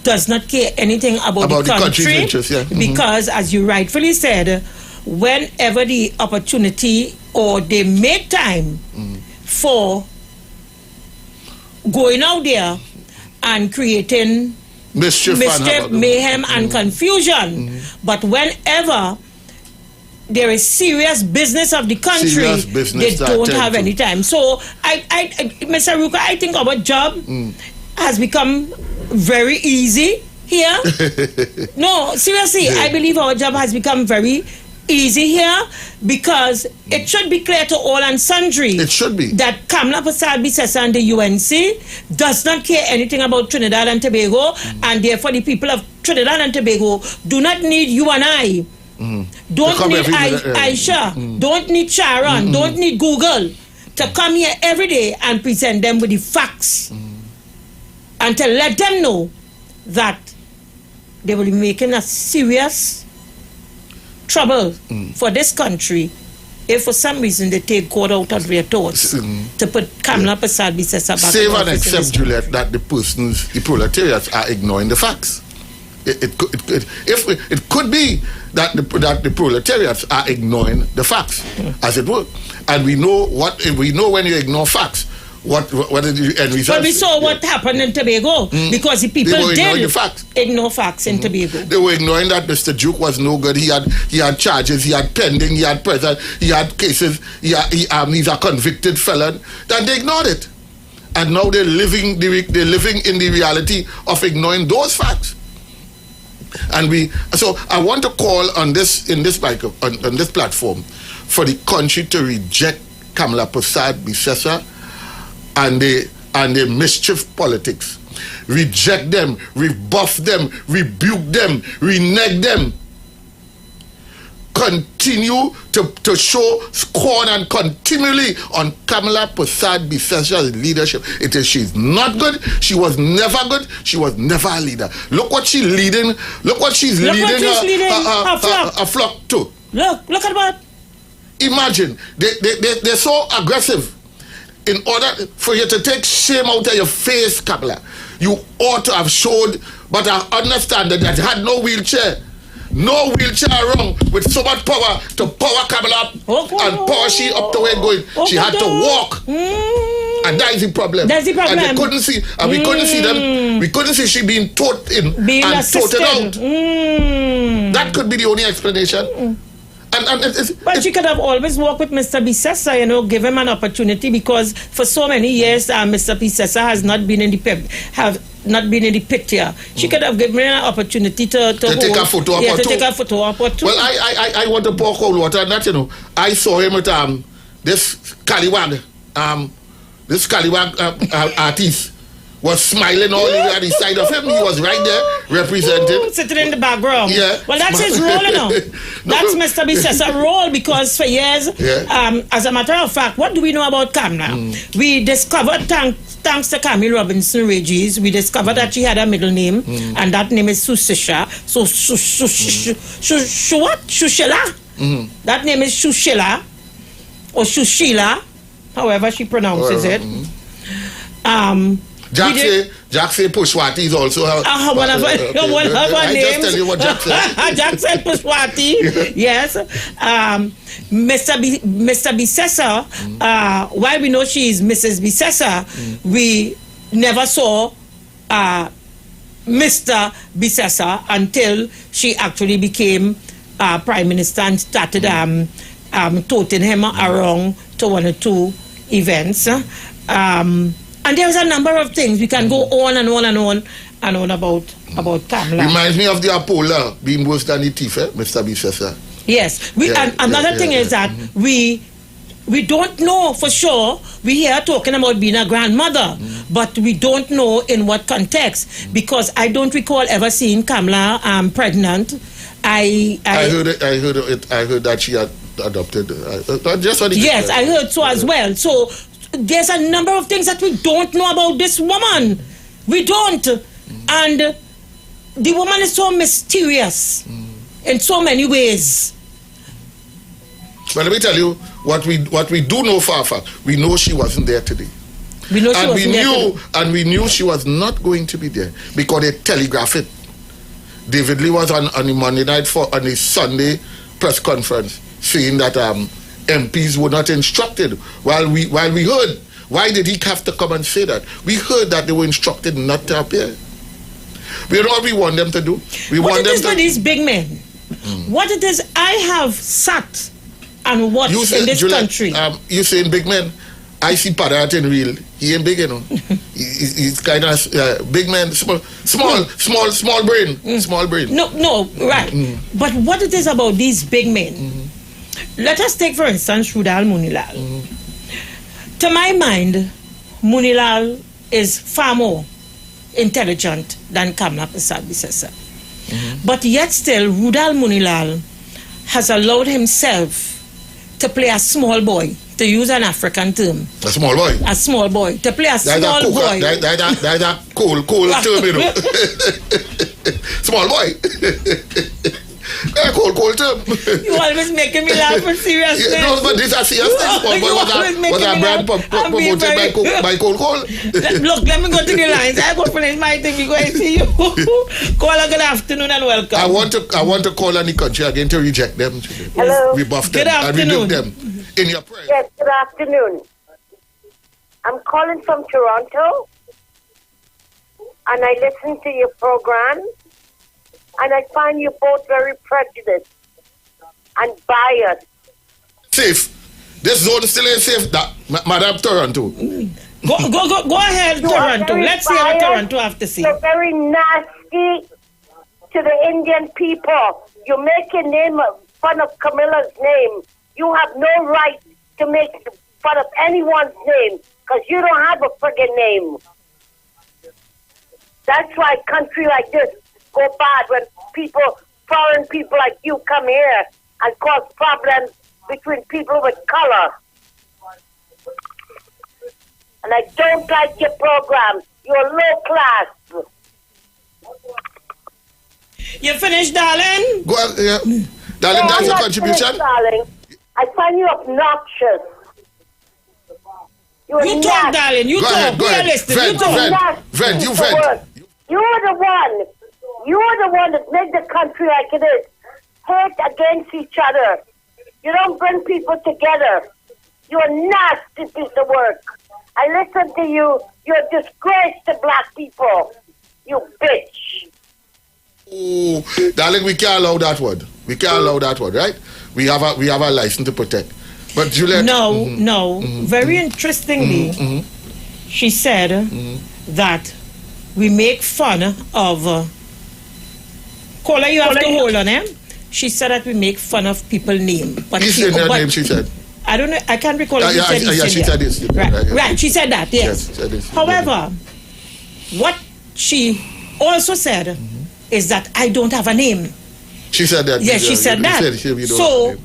does not care anything about the country, interest, because, as you rightfully said, whenever the opportunity or they make time for going out there and creating mischief mayhem and confusion, but whenever there is serious business of the country, they don't have any time. So, Mr. Ruka, I think our job has become very easy here. No, seriously, I believe our job has become very easy here, because it should be clear to all and sundry. It should be that Kamala Persad-Bissessar and the UNC does not care anything about Trinidad and Tobago, and therefore the people of Trinidad and Tobago do not need you and I. Don't need Aisha, don't need Sharon, don't need Google to come here every day and present them with the facts and to let them know that they will be making a serious trouble for this country if for some reason they take God out of their thoughts to put Kamla Prasad Bisesa back. Save and accept, Juliet, that the proletariats are ignoring the facts. It could be that the proletariats are ignoring the facts, as it were, and we know when you ignore facts. What did the end result? But we saw what happened in Tobago because the people did ignore facts in Tobago. They were ignoring that Mr. Duke was no good. He had charges, he had pending, he had present, he had cases. He's a convicted felon. That they ignored it, and now they're living in the reality of ignoring those facts. And so I want to call on this platform for the country to reject Kamla Prasad Bisesa and the mischief politics. Reject them, rebuff them, rebuke them, renege them. Continue to show scorn and continually on Kamla Prasad Bisesa's leadership. She's not good. She was never good. She was never a leader. Look what she's leading. Look what she's leading a flock to. Look at what. Imagine they're so aggressive. In order for you to take shame out of your face, Kamla, you ought to have showed, but I understand that you had no wheelchair around with so much power to power Kamla up and power she up to where going. She had to walk. And that is the problem. That's the problem. And they couldn't see, and we couldn't see them. We couldn't see she being taught in and toted out. That could be the only explanation. But she could have always worked with Mr. Bisesa, give him an opportunity, because for so many years Mr. Bisesa has not been in the picture. She could have given him an opportunity to take a photo up or two. Well, I want to pour cold water on that. I saw him with this Scallywag artist was smiling all the way on the side of him. He was right there, represented. Sitting in the background. Yeah. Well, that's his role, That's Mr. Bisesa's role, because for years, as a matter of fact, what do we know about Kamla? We discovered, thanks to Camille Robinson Regis, we discovered that she had a middle name, and that name is Susisha. So, Shushila? That name is Shushila, or Shushila, however she pronounces it. Jack say Pushwati is also one of her names. I just tell you what Jack said. Jack said Pushwati. Yes. Mr. Bisesa, while we know she is Mrs. Bisesa, we never saw Mr. Bisesa until she actually became Prime Minister and started toting him around to one or two events. And there's a number of things we can go on and on and on and on about Kamla. Reminds me of the Apollo being worse than the thief, Mr. Bisesa. Yes. And another thing is that we don't know for sure. We hear talking about being a grandmother, but we don't know in what context, because I don't recall ever seeing Kamla pregnant. I heard that she had adopted. Yes, I heard so as well. So there's a number of things that we don't know about this woman. We don't. And the woman is so mysterious in so many ways. But let me tell you what we do know for a fact. We know she wasn't there today. We know she wasn't there. And we knew she was not going to be there because they telegraphed it. David Lee was on the Monday night on the Sunday press conference saying that MPs were not instructed. While we heard, why did he have to come and say that? We heard that they were instructed not to appear. What we want them to do. What it is for these big men? What it is, I have sat and watched in this country. You saying big men? I see Padat in real. He ain't big, he's kind of big man, small brain. Small brain. No, right. But what it is about these big men? Let us take, for instance, Rudal Munilal. To my mind, Munilal is far more intelligent than Kamla Prasad Bisesa. But yet still, Rudal Munilal has allowed himself to play a small boy. to use an African term. A small boy. A small boy. To play a small boy. That's a cool term, you know. Small boy. Cool term. You always making me laugh for seriousness. Yeah, no, but this is a serious thing. Small boy was a brand promoted by Cole. Look, let me go to the lines. I go finish my thing. We go and see you. Caller, good afternoon and welcome. I want to call on the country again to reject them. Hello. Rebuff them Good afternoon. and rebuke them. In your prayer. Yes, good afternoon. I'm calling from Toronto, and I listen to your program, and I find you both very prejudiced and biased. Safe. This zone still ain't safe, Madam Toronto. Go ahead, Toronto. Let's see what Toronto have to say. You're very nasty to the Indian people. You make your name fun of Camilla's name. You have no right to make fun of anyone's name because you don't have a friggin' name. That's why country like this go bad when foreign people like you come here and cause problems between people with color. And I don't like your program. You're low class. You finished, darling? Go ahead, yeah. Darling, that's your contribution? Finished, darling. I find you obnoxious. You talk, darling. You talk. Go ahead. Vent. You're the one that made the country like it is. Hate against each other. You don't bring people together. You're a nasty piece of work. I listen to you. You're a disgrace to black people. You bitch. Oh, darling, we can't allow that word. We can't allow that word, right? We have a license to protect. But Juliet... No. Very interestingly, she said that we make fun of... Caller, you have to hold on, eh? She said that we make fun of people's name. But East Indian name, she said. I don't know. I can't recall if she said this. Right, she said that, yes. Said this. However, what she also said is that I don't have a name. She said that. Yes, she said that. So,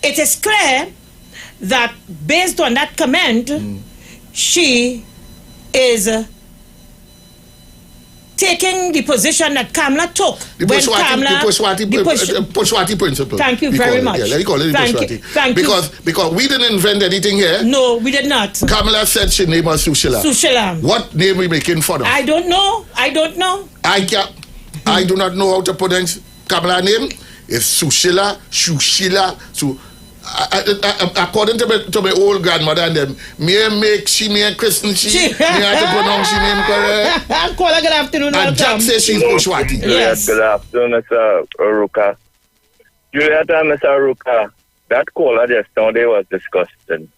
it is clear that based on that comment, she is taking the position that Kamala took. The Pushwati principle. Thank you very much. Yeah, let me call it the Pushwati. Thank you. Because we didn't invent anything here. No, we did not. Kamala said she named us Sushila. Sushila. What name we making fun of? I don't know. I do not know how to pronounce Kamala's name. It's Sushila. According to my old grandmother and them, she may christen she may have to pronounce she name correct. Caller, good afternoon. And Jack says she's Pushwati. Yes. Good afternoon, Mr. Aruka. Juliet and Mr. Aruka, that caller just now they was disgusting.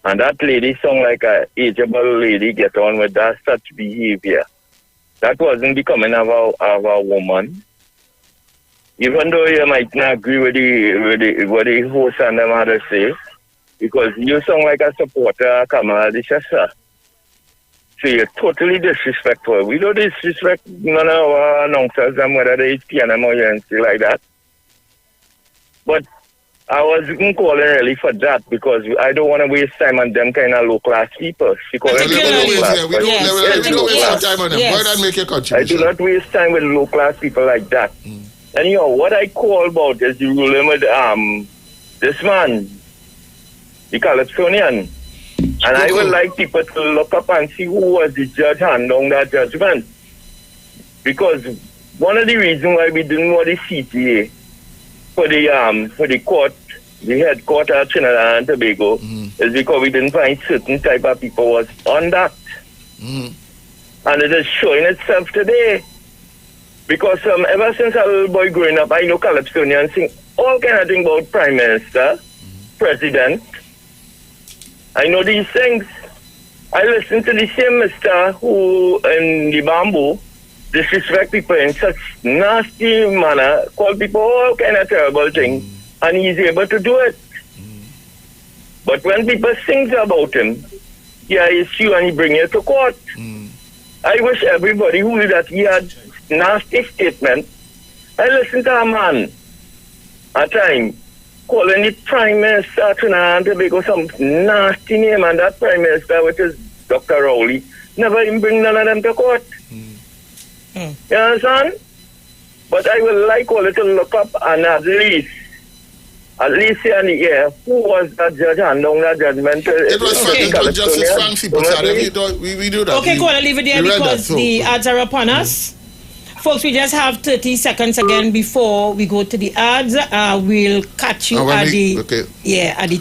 And that lady sound like a ageable lady get on with that such behavior. That wasn't becoming of a woman. Even though you might not agree with what the host and them had to say, because you sound like a supporter of Kamala Dishasa. So you're totally disrespectful. We don't disrespect none of our announcers and whether they speak and like that. But I wasn't calling really for that because I don't want to waste time on them kind of low-class people. We don't waste our time on them. Why not make your contribution? I do not waste time with low-class people like that. Anyhow, what I call about is the ruling with this man, the Calypsonian. And I would like people to look up and see who was the judge hand down that judgment. Because one of the reasons why we didn't want the CTA for the court, the head court at Trinidad and Tobago, is because we didn't find certain type of people was on that. And it is showing itself today. Because ever since a little boy growing up, I know Calypsonians sing all kind of things about Prime Minister, President. I know these things. I listen to the same mister who in the Bamboo disrespect people in such nasty manner, call people all kind of terrible things, and he's able to do it. But when people sing about him, yeah, he sue and he bring you to court. I wish everybody who knew that he had nasty statement. I listen to a man at time calling the Prime Minister of Trinidad and Tobago some nasty name, and that Prime Minister, which is Dr. Rowley, never even bring none of them to court. You understand? But I would like all to look up and at least say in the air, who was that judge and down that judgment? It was Justice Francie, but we do that. Okay, go on, leave it there because the ads are upon us. Folks, we just have 30 seconds again before we go to the ads. We'll catch you at the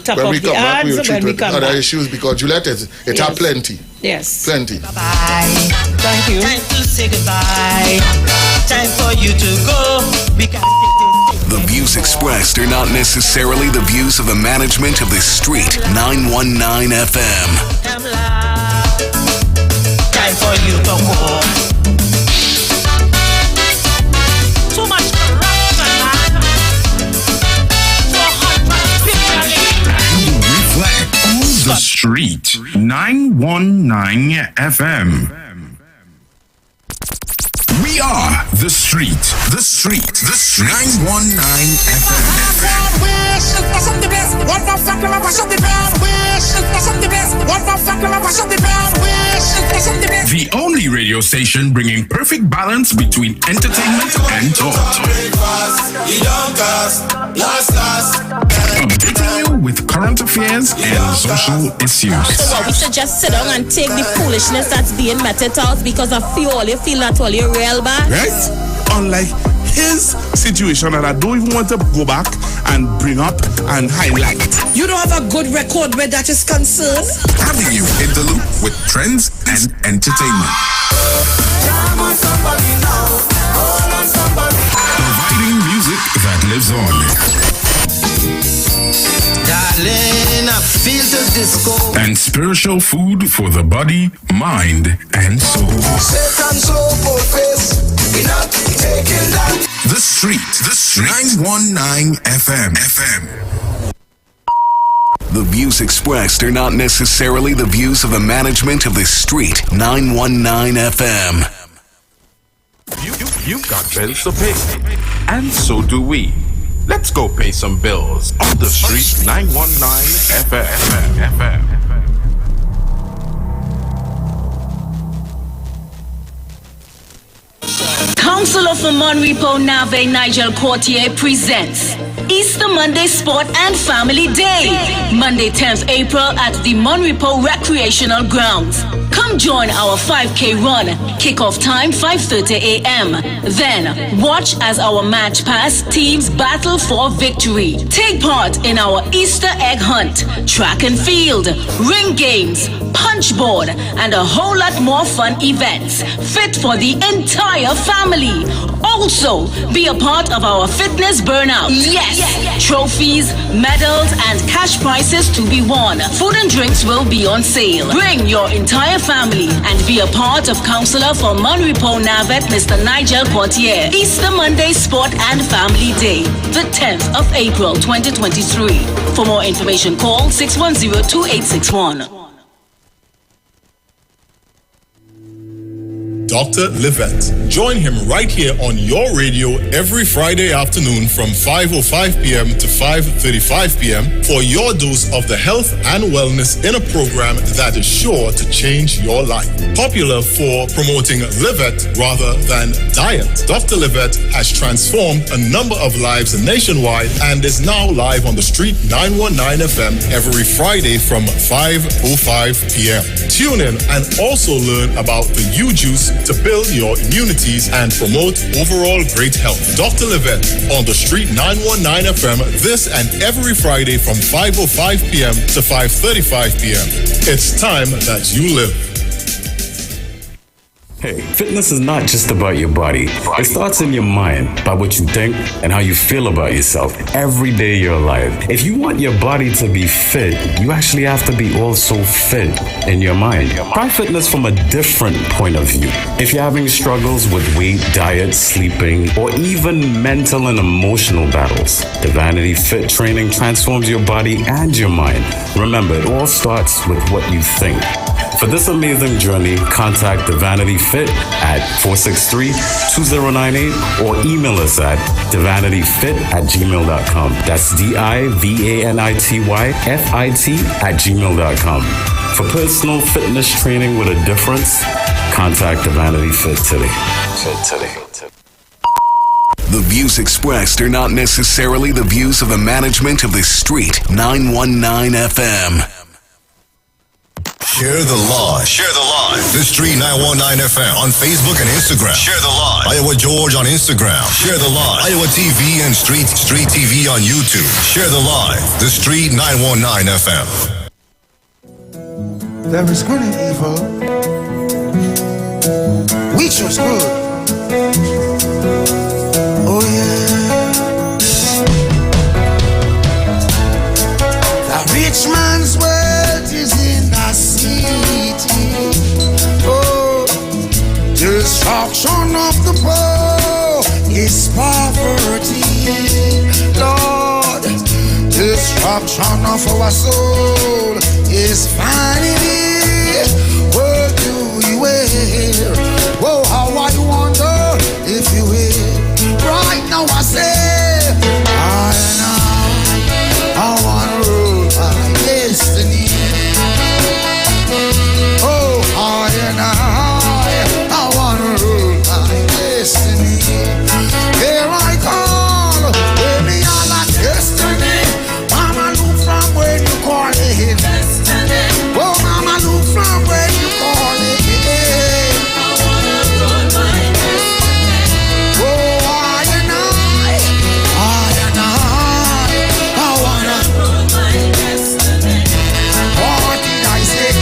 top of the ads when we come back. Other issues because Juliet, it have plenty. Yes. Plenty. Bye. Thank you. Time to say goodbye. Time for you to go. We can The views expressed are not necessarily the views of the management of the Street 919 FM. Time for you to go. Too much corruption, man. 400 people. Reflect on the Street 919 FM. We are the Street. The Street. The Street. 919 FM. The only radio station bringing perfect balance between entertainment and talk. Updating you with current affairs and social issues. So what, we should just sit down and take the foolishness that's being meted out because of fuel. You feel that all you're real bad? Right? Unlike his situation that I don't even want to go back and bring up and highlight. You don't have a good record where that is concerned? Having you in the loop with trends and entertainment. Providing music that lives on. Darling, I feel the disco. And spiritual food for the body, mind, and soul. The Street. The Street. 919 FM. The views expressed are not necessarily the views of the management of the Street 919 FM. You've got bills to pay, and so do we. Let's go pay some bills on the Street 919 FM. Councillor for Monrepo Nave Nigel Courtier presents Easter Monday Sport and Family Day, Monday 10th April at the Monrepo Recreational Grounds. Come join our 5K run. Kickoff time 5:30 a.m. Then watch as our match pass teams battle for victory. Take part in our Easter egg hunt, track and field, ring games, punch board, and a whole lot more fun events fit for the entire family. Also, be a part of our fitness burnout. Yes! Trophies, medals, and cash prizes to be won. Food and drinks will be on sale. Bring your entire family and be a part of Councillor for Monrepo Navet, Mr. Nigel Portier. Easter Monday Sport and Family Day, the 10th of April 2023. For more information, call 610-2861. Dr. Livette. Join him right here on your radio every Friday afternoon from 5:05 p.m. to 5:35 p.m. for your dose of the health and wellness in a program that is sure to change your life. Popular for promoting Livette rather than diet, Dr. Livette has transformed a number of lives nationwide and is now live on the Street 919 FM every Friday from 5:05 p.m. Tune in and also learn about the U-Juice to build your immunities and promote overall great health. Dr. Livette on the Street 919 FM this and every Friday from 5:05 p.m. to 5:35 p.m. It's time that you live. Hey, fitness is not just about your body. It starts in your mind, by what you think and how you feel about yourself every day you're alive. If you want your body to be fit, you actually have to be also fit in your mind. Try fitness from a different point of view. If you're having struggles with weight, diet, sleeping, or even mental and emotional battles, the Vanity Fit training transforms your body and your mind. Remember, it all starts with what you think. For this amazing journey, contact The Vanity Fit at 463-2098 or email us at thevanityfit@gmail.com. That's DIVANITYFIT@gmail.com. For personal fitness training with a difference, contact The Vanity Fit today. The views expressed are not necessarily the views of the management of the Street 919 FM. Share the live. Share the live. The Street 919 FM on Facebook and Instagram. Share the live. Iowa George on Instagram. Share the live. Iowa TV and Street TV on YouTube. Share the live. The Street 919 FM. There is good and evil. We chose good. Oh yeah. The rich man's wealth is in the city. Oh, destruction of the poor is poverty. Lord, destruction of our soul is vanity. What do you wear? Whoa, how I wonder if you will. Right now I say, I wanna rule my destiny. Oh, I wanna rule my destiny. Here I call, baby, I'm like destiny. Mama, look from where you call it. Destiny. Oh, mama, look from where you call it. I wanna rule my destiny. Oh, I wanna rule my destiny. What did I say?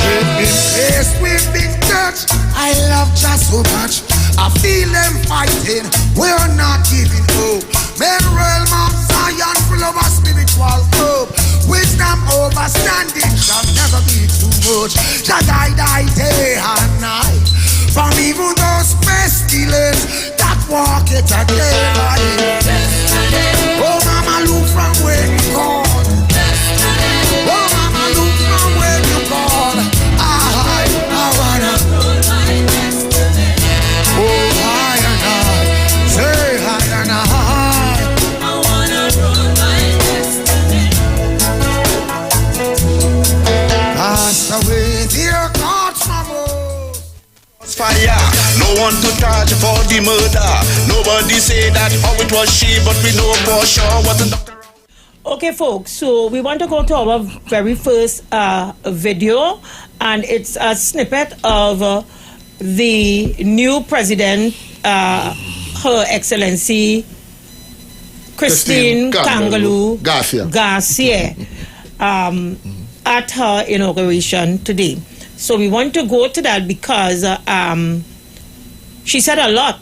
We've been faced, we've been touched. I love just so much. I feel them fighting. We're not giving up. Men realm of Zion full of a spiritual hope. Wisdom overstanding shall never be too much. Shall die day and night. From even those pestilence that walk it again. Oh, mama, look from where you call. Oh, mama, look from where you call. I wanna rule my destiny. Oh, high and high. Say high and high. I wanna rule my destiny. Cast away their thoughts from us. Fire, no one to charge for the murder. Nobody say that how it was she, but we know for sure what the doctor. Okay, folks, so we want to go to our very first video, and it's a snippet of the new president, Her Excellency Christine Kangaloo Garcia, at her inauguration today. So we want to go to that because she said a lot,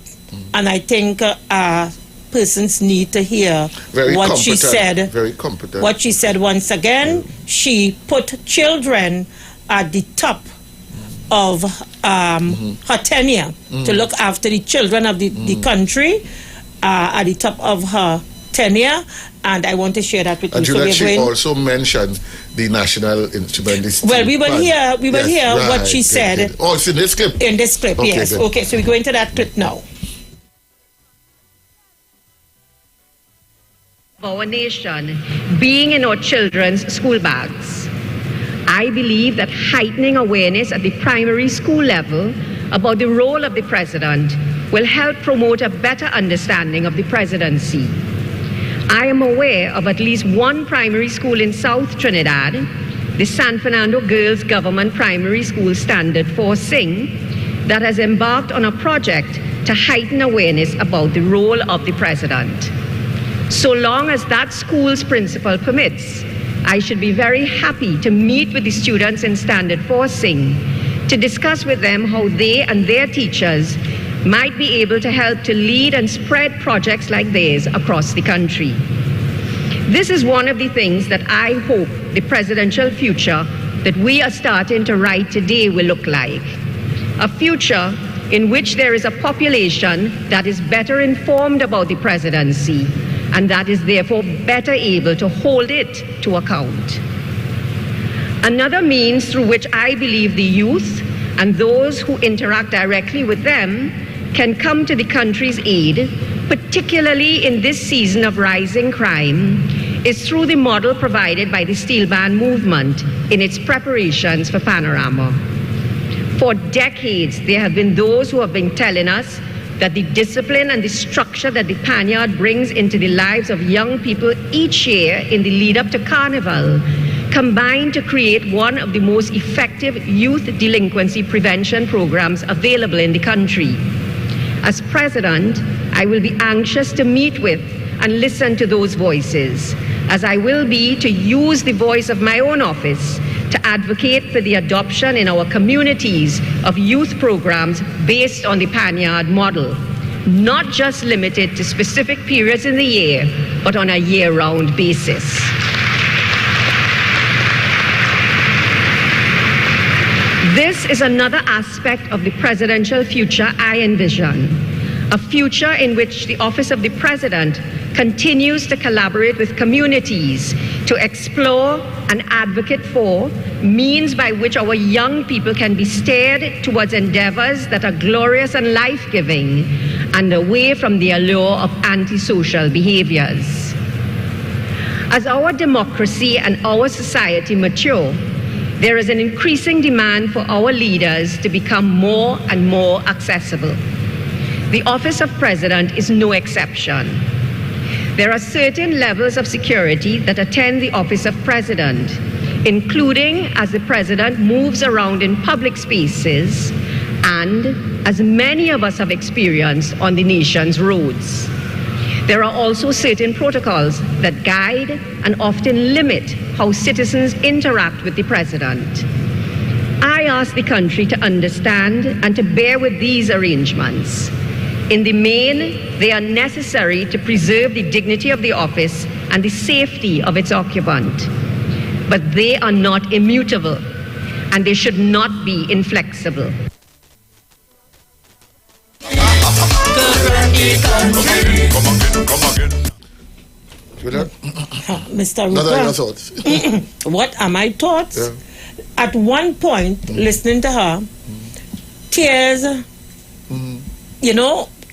and I think persons need to hear what she said. Very competent. What she said once again. She put children at the top of her tenure to look after the children of the country at the top of her tenure, and I want to share that with you. And so she also mentioned the national instrument. Well, we will hear what she said. Oh, it's in this clip? In this clip, okay, yes. Good. Okay, so we go into that clip now. Our nation being in our children's school bags. I believe that heightening awareness at the primary school level about the role of the president will help promote a better understanding of the presidency. I am aware of at least one primary school in South Trinidad, the San Fernando Girls Government Primary School Standard 4 Sing, that has embarked on a project to heighten awareness about the role of the president. So long as that school's principal permits, I should be very happy to meet with the students in Standard 4 Sing to discuss with them how they and their teachers might be able to help to lead and spread projects like theirs across the country. This is one of the things that I hope the presidential future that we are starting to write today will look like. A future in which there is a population that is better informed about the presidency and that is therefore better able to hold it to account. Another means through which I believe the youth and those who interact directly with them can come to the country's aid, particularly in this season of rising crime, is through the model provided by the Steel Band movement in its preparations for Panorama. For decades, there have been those who have been telling us that the discipline and the structure that the Panyard brings into the lives of young people each year in the lead up to Carnival combine to create one of the most effective youth delinquency prevention programs available in the country. As president, I will be anxious to meet with and listen to those voices, as I will be to use the voice of my own office to advocate for the adoption in our communities of youth programs based on the Panyard model, not just limited to specific periods in the year, but on a year-round basis. This is another aspect of the presidential future I envision, a future in which the Office of the President continues to collaborate with communities to explore and advocate for means by which our young people can be steered towards endeavors that are glorious and life-giving and away from the allure of antisocial behaviors. As our democracy and our society mature, there is an increasing demand for our leaders to become more and more accessible. The Office of President is no exception. There are certain levels of security that attend the Office of President, including as the President moves around in public spaces and, as many of us have experienced, on the nation's roads. There are also certain protocols that guide and often limit how citizens interact with the President. I ask the country to understand and to bear with these arrangements. In the main, they are necessary to preserve the dignity of the office and the safety of its occupant. But they are not immutable, and they should not be inflexible. Mr. Rupert, what are my thoughts? Yeah. At one point, listening to her, tears,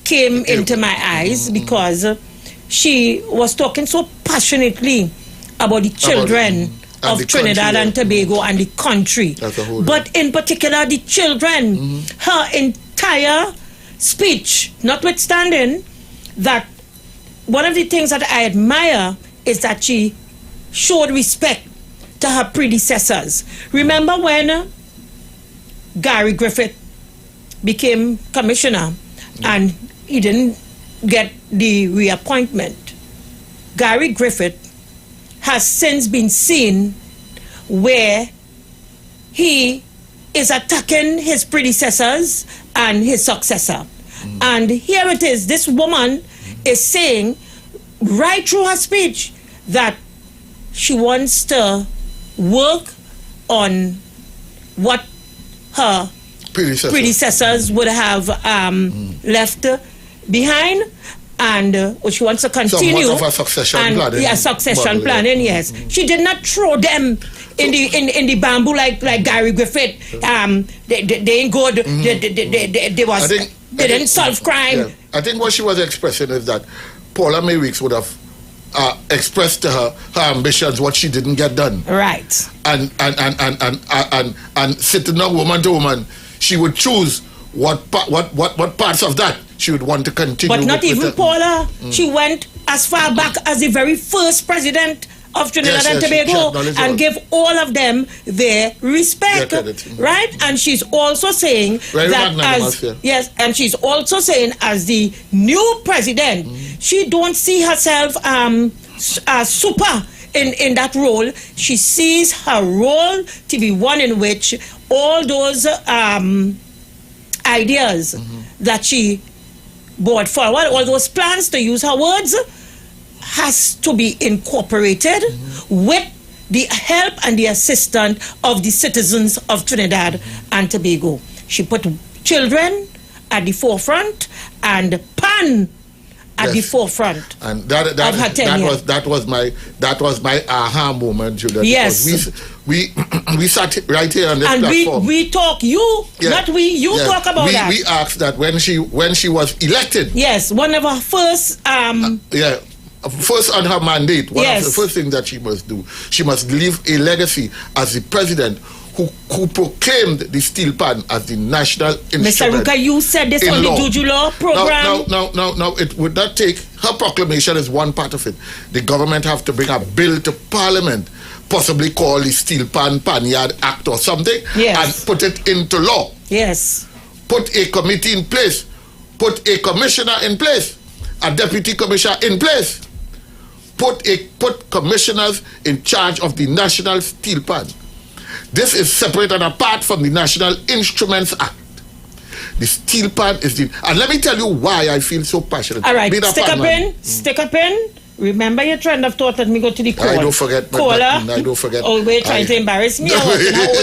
came into my eyes because she was talking so passionately about the children of Trinidad and Tobago and the country. But in particular, the children, her entire speech, notwithstanding that one of the things that I admire is that she showed respect to her predecessors. Remember when Gary Griffith became commissioner and he didn't get the reappointment? Gary Griffith has since been seen where he is attacking his predecessors and his successor. And here it is, this woman is saying right through her speech that she wants to work on what her predecessors would have left behind, and she wants to continue. Somewhat of a succession planning. Yeah, succession planning. Yes, she did not throw them in the bamboo like Gary Griffith. They ain't good. They didn't solve crime. Yeah. I think what she was expressing is that Paula May Weeks would have expressed to her ambitions, what she didn't get done. Right. And sitting down woman to woman, she would choose what parts of that she would want to continue. But not even Paula. She went as far back as the very first president of Trinidad and Tobago and give all of them their respect, right? And she's also saying and she's also saying as the new president, she don't see herself super in that role. She sees her role to be one in which all those ideas that she brought forward, all those plans, to use her words, has to be incorporated with the help and the assistance of the citizens of Trinidad and Tobago. She put children at the forefront and PAN at the forefront. And that was my aha moment, Julia. Yes. we sat right here on this platform. And we talk, not we, you talk about that. We asked that when she was elected. Yes, one of her first... First on her mandate, one of the first things that she must do, she must leave a legacy as the president who proclaimed the steel pan as the national instrument. Mr. Ruka, you said this on the Juju Law program. Now, it would not take, her proclamation is one part of it. The government have to bring a bill to Parliament, possibly call the Steel Pan Panyard Act or something, and put it into law. Yes. Put a committee in place, put a commissioner in place, a deputy commissioner in place, put commissioners in charge of the National Steel Pan. This is separate and apart from the National Instruments Act. The steel pan is the... And let me tell you why I feel so passionate. All right, stick a pin. Remember your trend of thought that me go to the call. I don't forget. Caller. I don't forget. Oh, we're trying to embarrass me.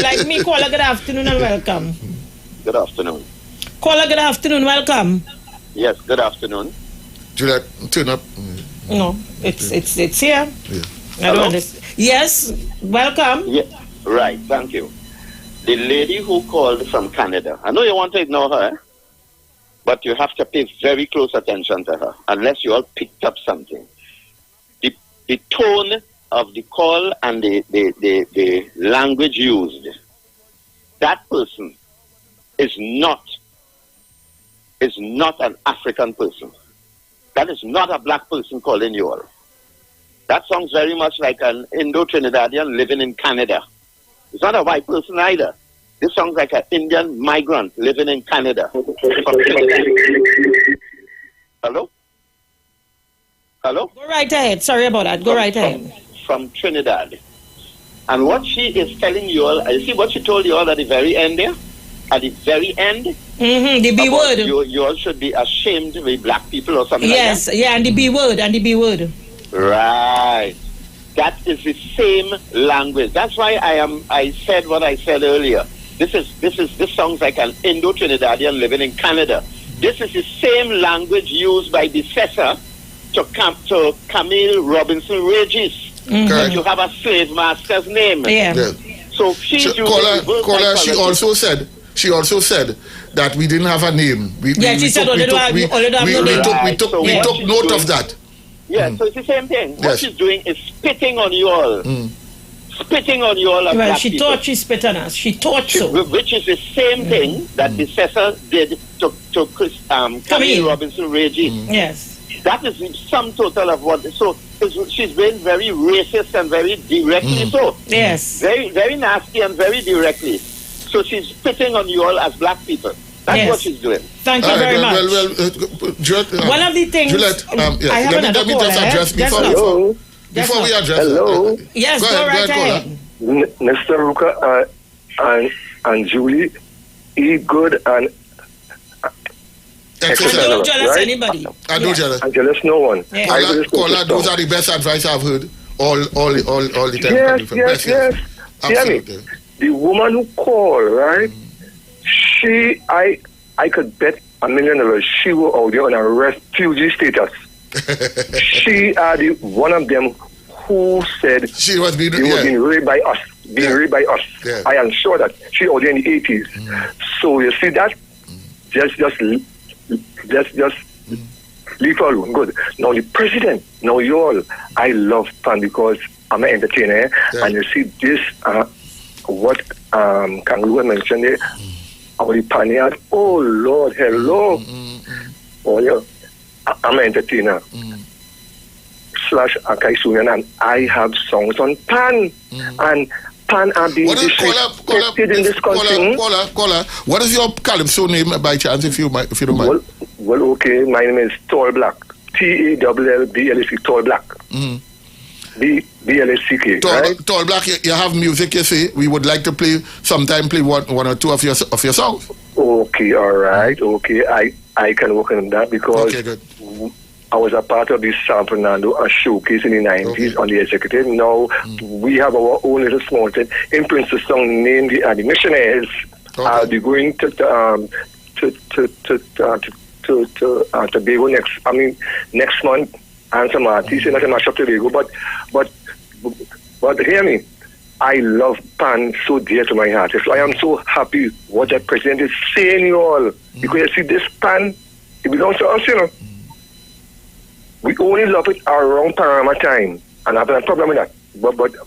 Like me, caller, good afternoon and welcome. Good afternoon. Caller, good afternoon, welcome. Yes, good afternoon. Juliet, turn up. No, it's here. Yeah. I don't understand. Yes, welcome. Yeah. Right, thank you. The lady who called from Canada, I know you want to ignore her, but you have to pay very close attention to her, unless you all picked up something. The tone of the call and the language used, that person is not an African person. That is not a black person calling you all. That sounds very much like an Indo-Trinidadian living in Canada. It's not a white person either. This sounds like an Indian migrant living in Canada. Hello? Hello? Go right ahead. Sorry about that. Go right ahead. From Trinidad. And what she is telling you all, you see what she told you all at the very end there? At the very end? Mm-hmm, the B word. You all should be ashamed to be black people or something like that. Yes, and the B word, Right. That is the same language. That's why I said what I said earlier. This sounds like an Indo-Trinidadian living in Canada. This is the same language used by the Cesar to Camille Robinson Regis. That you have a slave master's name. Yeah. So she's using Caller, she also said that we didn't have a name. We took note of that. Yeah, so it's the same thing. What she's doing is spitting on you all. Spitting on you all. Well, she thought she spit on us. She thought so. Which is the same thing that the Cesar did to Camille Robinson Regis. Yes. That is the sum total of what... So she's been very racist and very directly so. Yes. Very, very nasty and very directly. So she's spitting on you all as black people. That's what she's doing. Thank you very much. Juliet, one of the things... Juliet, I have let me just address before we address... Hello. Yes, go right ahead. Mr. Ruka and Julie, eat good and... I don't jealous anybody. I don't jealous. I jealous no one. Yeah. Caller, those are the best advice I've heard all the time. Yes. Absolutely. The woman who called, right? I could bet $1 million she was out there on a refugee status. She the one of them who said she was being raped by us. Raped by us. Yeah. I am sure that she was there in the 80s. So you see that? Just leave her alone. Good. Now the president, now you all, I love fun because I'm an entertainer, and you see this what Kangaroo mentioned there, our paniard. Oh Lord, hello. Oh yeah, I'm an entertainer. / Akaisunan, and I have songs on pan and pan are being disrespected in this country. Caller, what is your calypso name by chance, if you don't mind? Well, okay, my name is Tall Black. TALLBLAC, Tall Black. BLACK. Tall Black, you have music, you say. We would like to play one or two of your songs. Okay, all right. Okay, I can work on that because I was a part of this San Fernando showcase in the 90s on the executive. Now we have our own little small thing. In Princess song named the Missionaries. I'll be going to Tobago next month, and some artists in Tobago. But hear me. I love Pan so dear to my heart. So I am so happy what the president is saying, you all. Because you see, this Pan, it belongs to us, you know. We only love it around Panorama time. And I have a problem with that.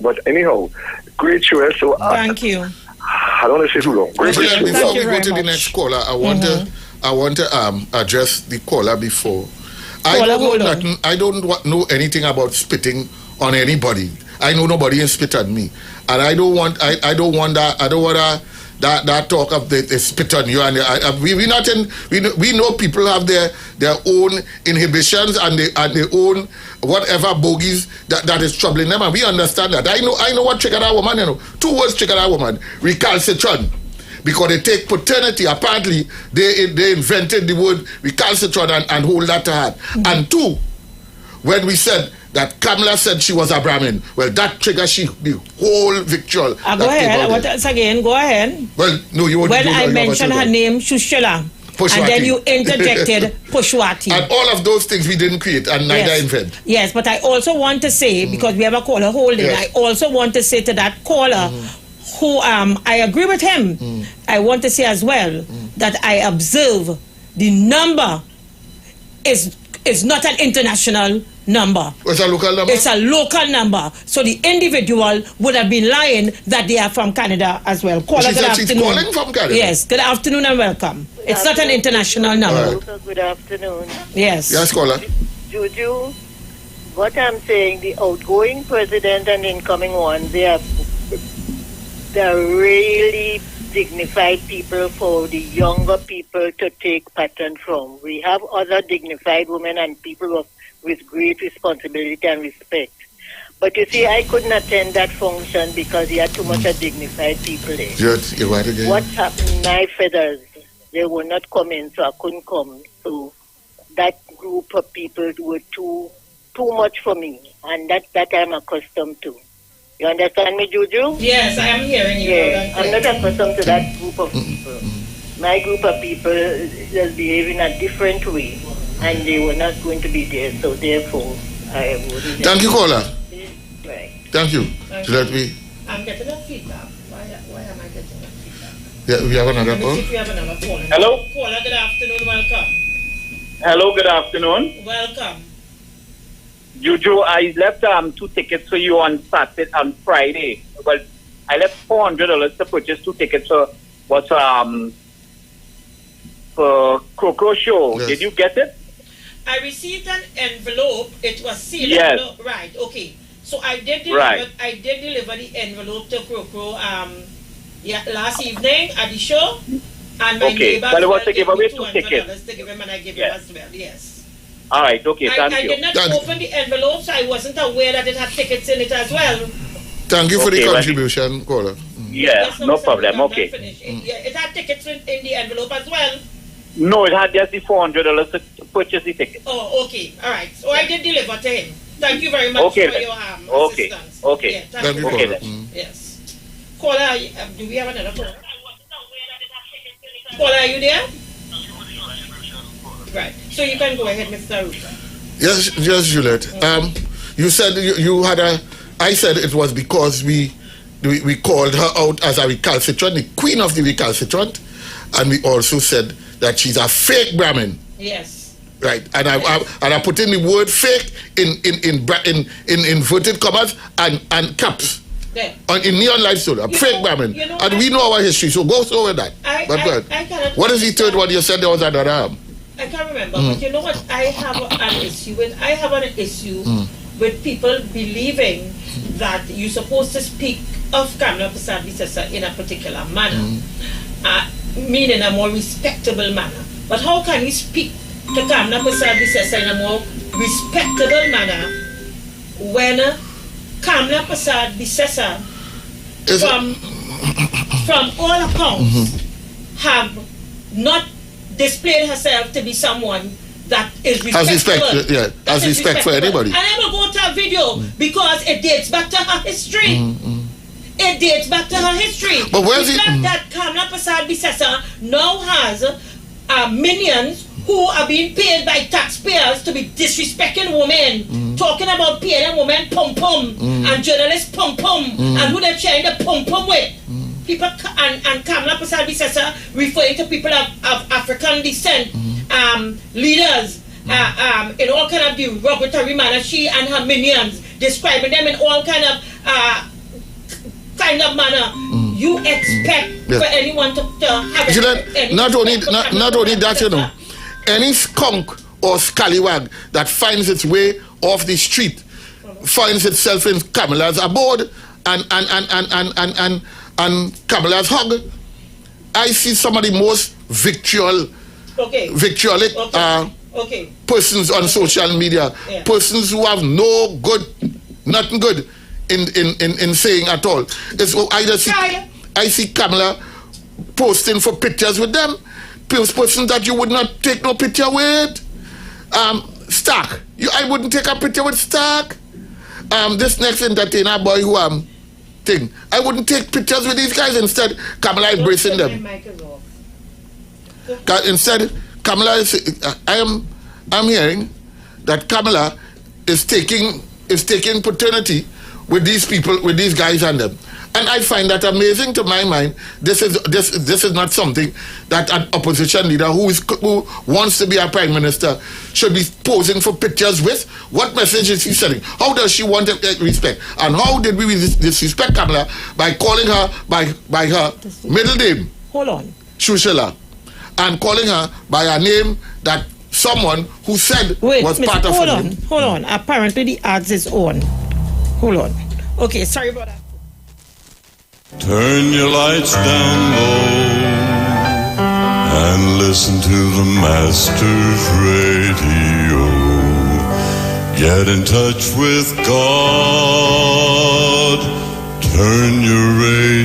But anyhow, great show. So thank you. I don't want to say too long. Great show. Before we go to the next caller, I want to address the caller before. I don't know anything about spitting on anybody. I know nobody has spit on me, and I don't want that talk of they spit on you. And we know people have their own inhibitions and their own whatever bogies that is troubling them, and we understand that. I know what triggered that woman. You know, 2 words triggered that woman: recalcitrant. Because they take paternity. Apparently, they invented the word recalcitrant and hold that to heart. And 2, when we said that Kamala said she was a Brahmin, well, that triggers the whole victual. Go ahead. What else again? Go ahead. Well, no, you won't. When I mentioned her name, Shushila, and then you interjected Pushwati. And all of those things we didn't create and neither invent. Yes, but I also want to say, because we have a caller holding, I also want to say to that caller, who I agree with him. I want to say as well that I observe the number is not an international number. It's a local number? It's a local number. So the individual would have been lying that they are from Canada as well. Caller, she said she's calling from Canada? Yes. Good afternoon and welcome. It's not an international number. Good afternoon. Yes. Yes, caller. Juju, what I'm saying, the outgoing president and incoming one, they're really dignified people for the younger people to take pattern from. We have other dignified women and people with great responsibility and respect. But you see, I couldn't attend that function because he had too much of dignified people there. You're right again. What happened, my feathers, they were not coming, so I couldn't come. So that group of people were too much for me, and that I'm accustomed to. You understand me, Juju? Yes, I am hearing you. Yeah, I'm not accustomed to that group of people. My group of people is behaving a different way, and they were not going to be there, so therefore I wouldn't. Thank you, caller. Right. Thank you. I'm getting a feedback. Why am I getting a feedback? Yeah, we have another call. We have another caller. Hello? Caller, good afternoon, welcome. Hello, good afternoon. Welcome. Juju, I left 2 tickets for you on Friday. Well, I left $400 to purchase 2 tickets for Coco show. Yes. Did you get it? I received an envelope. It was sealed. Yes. Right. Okay. So I did deliver. Right. I did deliver the envelope to Coco. Last evening at the show. And my neighbor. Well, it was to give away 2 tickets. To give him, and I gave him as well. Yes. All right, okay, thank you. I did not open the envelope, so I wasn't aware that it had tickets in it as well. Thank you for the contribution, caller. Yeah, no problem, okay. It had tickets in the envelope as well. No, it had just the $400 to purchase the ticket. Oh, okay, all right. So I did deliver to him. Thank you very much for your assistance. Okay. Yeah, thank you. Okay, then. Yes. Caller, do we have another caller? Caller, are you there? Right. So you can go ahead, Mr. Rupa. Yes, Juliet. You said you had I said it was because we called her out as a recalcitrant, the queen of the recalcitrant, and we also said that she's a fake Brahmin. Yes. Right. And I put in the word fake in inverted commas and caps. There. In neon light solar, fake Brahmin. And we know our history, so go over that. What is the third one you said there was another? I can't remember, but you know what? I have an issue with people believing that you're supposed to speak of Kamala Prasad Bisesa in a particular manner, meaning a more respectable manner. But how can you speak to Kamala Prasad Bisesa in a more respectable manner when Kamala Prasad Bisesa, from all accounts, have not displayed herself to be someone that is respectable. As respect for anybody. And I will go to a video because it dates back to her history. It dates back to her history. But where's the fact that Kamala Prasad Bisesa now has minions who are being paid by taxpayers to be disrespecting women, talking about paying women pum-pum, and journalists pum-pum, and who they're sharing the pum-pum with. People, and Kamala Prasad-Bissessar referring to people of African descent, leaders, in all kind of derogatory manner, she and her minions, describing them in all kind of manner. You expect for anyone to have not only that, you know, any skunk or scallywag that finds its way off the street finds itself in Kamala's abode and Kamala's hug. I see some of the most vitriolic persons on social media, persons who have nothing good in saying at all. It's either I see Kamala posting for pictures with them, persons that you would not take no picture with. Stark, I wouldn't take a picture with Stark. This next entertainer boy who thing, I wouldn't take pictures with these guys. Instead, Kamala embracing them. Instead, Kamala is. I'm hearing that Kamala is taking paternity with these people, with these guys and them. And I find that amazing. To my mind, this is not something that an opposition leader who wants to be a prime minister should be posing for pictures with. What message is he sending? How does she want respect? And how did we disrespect Kamala by calling her by her middle name? Hold on. Shushila, and calling her by a name that someone who said was part of her name. Hold on. Apparently the ads is on. Hold on. Okay, sorry about that. Turn your lights down low and listen to the Master's radio. Get in touch with God. Turn your radio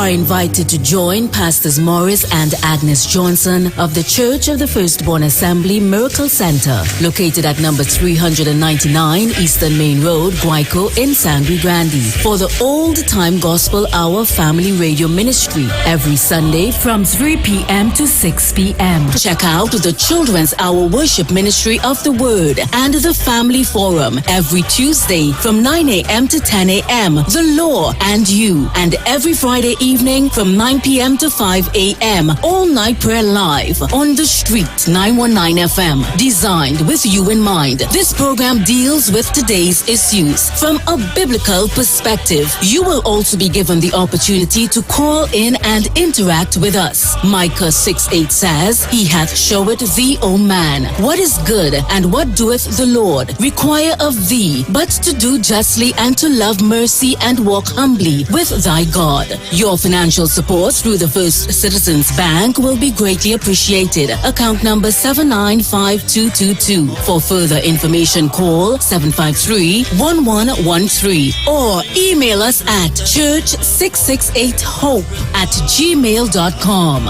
are invited to join Pastors Morris and Agnes Johnson of the Church of the Firstborn Assembly Miracle Center, located at number 399 Eastern Main Road, Guayco in Sangre Grande, for the Old Time Gospel Hour Family Radio Ministry every Sunday from 3 p.m. to 6 p.m. Check out the Children's Hour Worship Ministry of the Word and the Family Forum every Tuesday from 9 a.m. to 10 a.m. The Law and You, and every Friday evening from 9 p.m. to 5 a.m. All night prayer live on the Street 919 FM, designed with you in mind. This program deals with today's issues from a biblical perspective. You will also be given the opportunity to call in and interact with us. Micah 6:8 says, He hath showed thee, O man, what is good, and what doeth the Lord require of thee, but to do justly and to love mercy and walk humbly with thy God. Your financial support through the First Citizens Bank will be greatly appreciated. Account number 795222. For further information, call 753-1113 or email us at church668hope@gmail.com.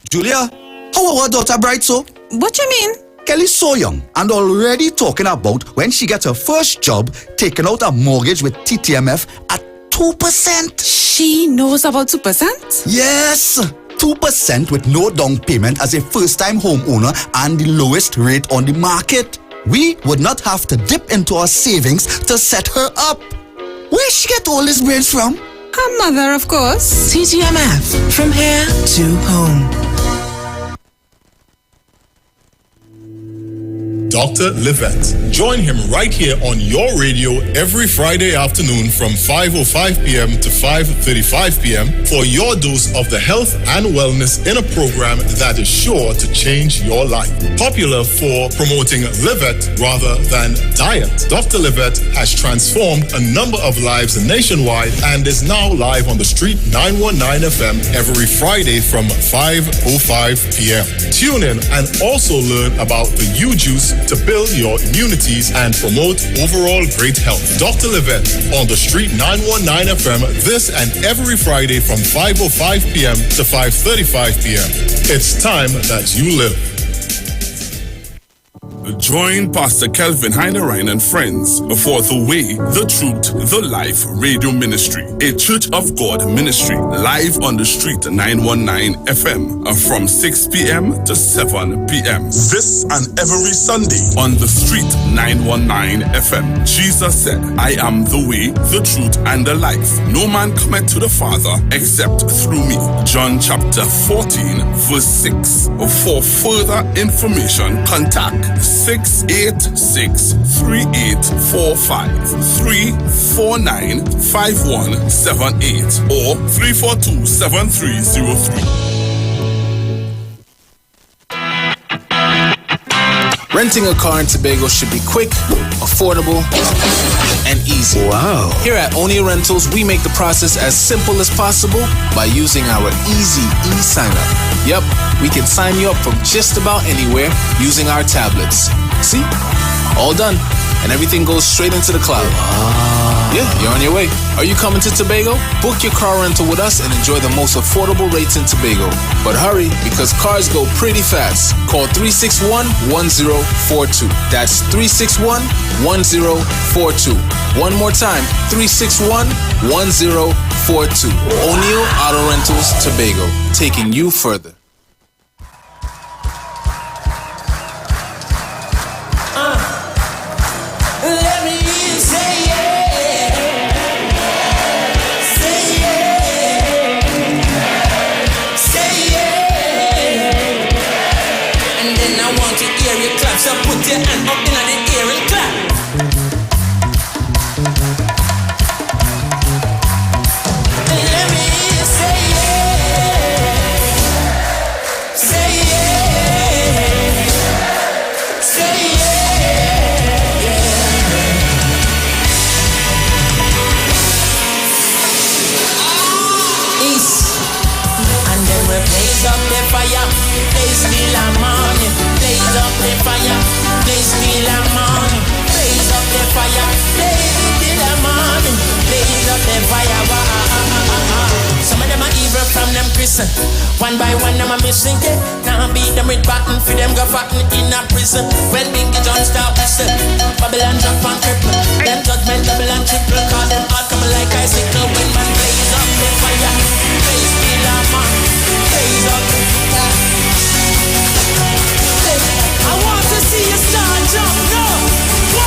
Julia, how our daughter bright so? What you mean? Kelly's so young and already talking about when she gets her first job, taking out a mortgage with TTMF at 2%. She knows about 2%? Yes, 2% with no down payment as a first-time homeowner and the lowest rate on the market. We would not have to dip into our savings to set her up. Where she get all this brains from? Her mother, of course. TTMF, from here to home. Dr. Livette. Join him right here on your radio every Friday afternoon from 5:05 p.m. to 5:35 p.m. for your dose of the health and wellness in a program that is sure to change your life. Popular for promoting Livette rather than diet, Dr. Livette has transformed a number of lives nationwide and is now live on the Street 919 FM every Friday from 5:05 p.m. Tune in and also learn about the U-Juice to build your immunities and promote overall great health. Dr. Livette on the Street 919 FM this and every Friday from 5:05 p.m. to 5:35 p.m. It's time that you live. Join Pastor Kelvin Heinerine and friends for The Way, The Truth, The Life Radio Ministry, a Church of God ministry, live on the street 919 FM from 6 p.m. to 7 p.m. This and every Sunday on the street 919 FM. Jesus said, I am the way, the truth, and the life. No man cometh to the Father except through me. John chapter 14, verse 6. For further information, contact 686-3845, 349-5178, or 342-7303. Renting a car in Tobago should be quick, affordable, and easy. Wow. Here at Onia Rentals, we make the process as simple as possible by using our easy e-sign-up. Yep, we can sign you up from just about anywhere using our tablets. See? All done. And everything goes straight into the cloud. Yeah, you're on your way. Are you coming to Tobago? Book your car rental with us and enjoy the most affordable rates in Tobago. But hurry, because cars go pretty fast. Call 361-1042. That's 361-1042. One more time, 361-1042. O'Neill Auto Rentals, Tobago. Taking you further. So put your hand up in the air and clap. Let me say yeah. Say yeah. Say yeah. East. And then we blaze up the fire. Blaze till the morning. Blaze up the fire, blaze till the morning. Blaze up the fire, blaze till the morning. Blaze up the fire. Some of them are evil from them prison. One by one them are missing. Now beat them with baton, for them go fatten in a prison. When Binky John start whistle, Babylon jump and cripple. Them judgment double and triple. Call them all come like icicle. When man blaze up the fire, blaze till the morning. Blaze up the fire. I want to see you start jump now. 1,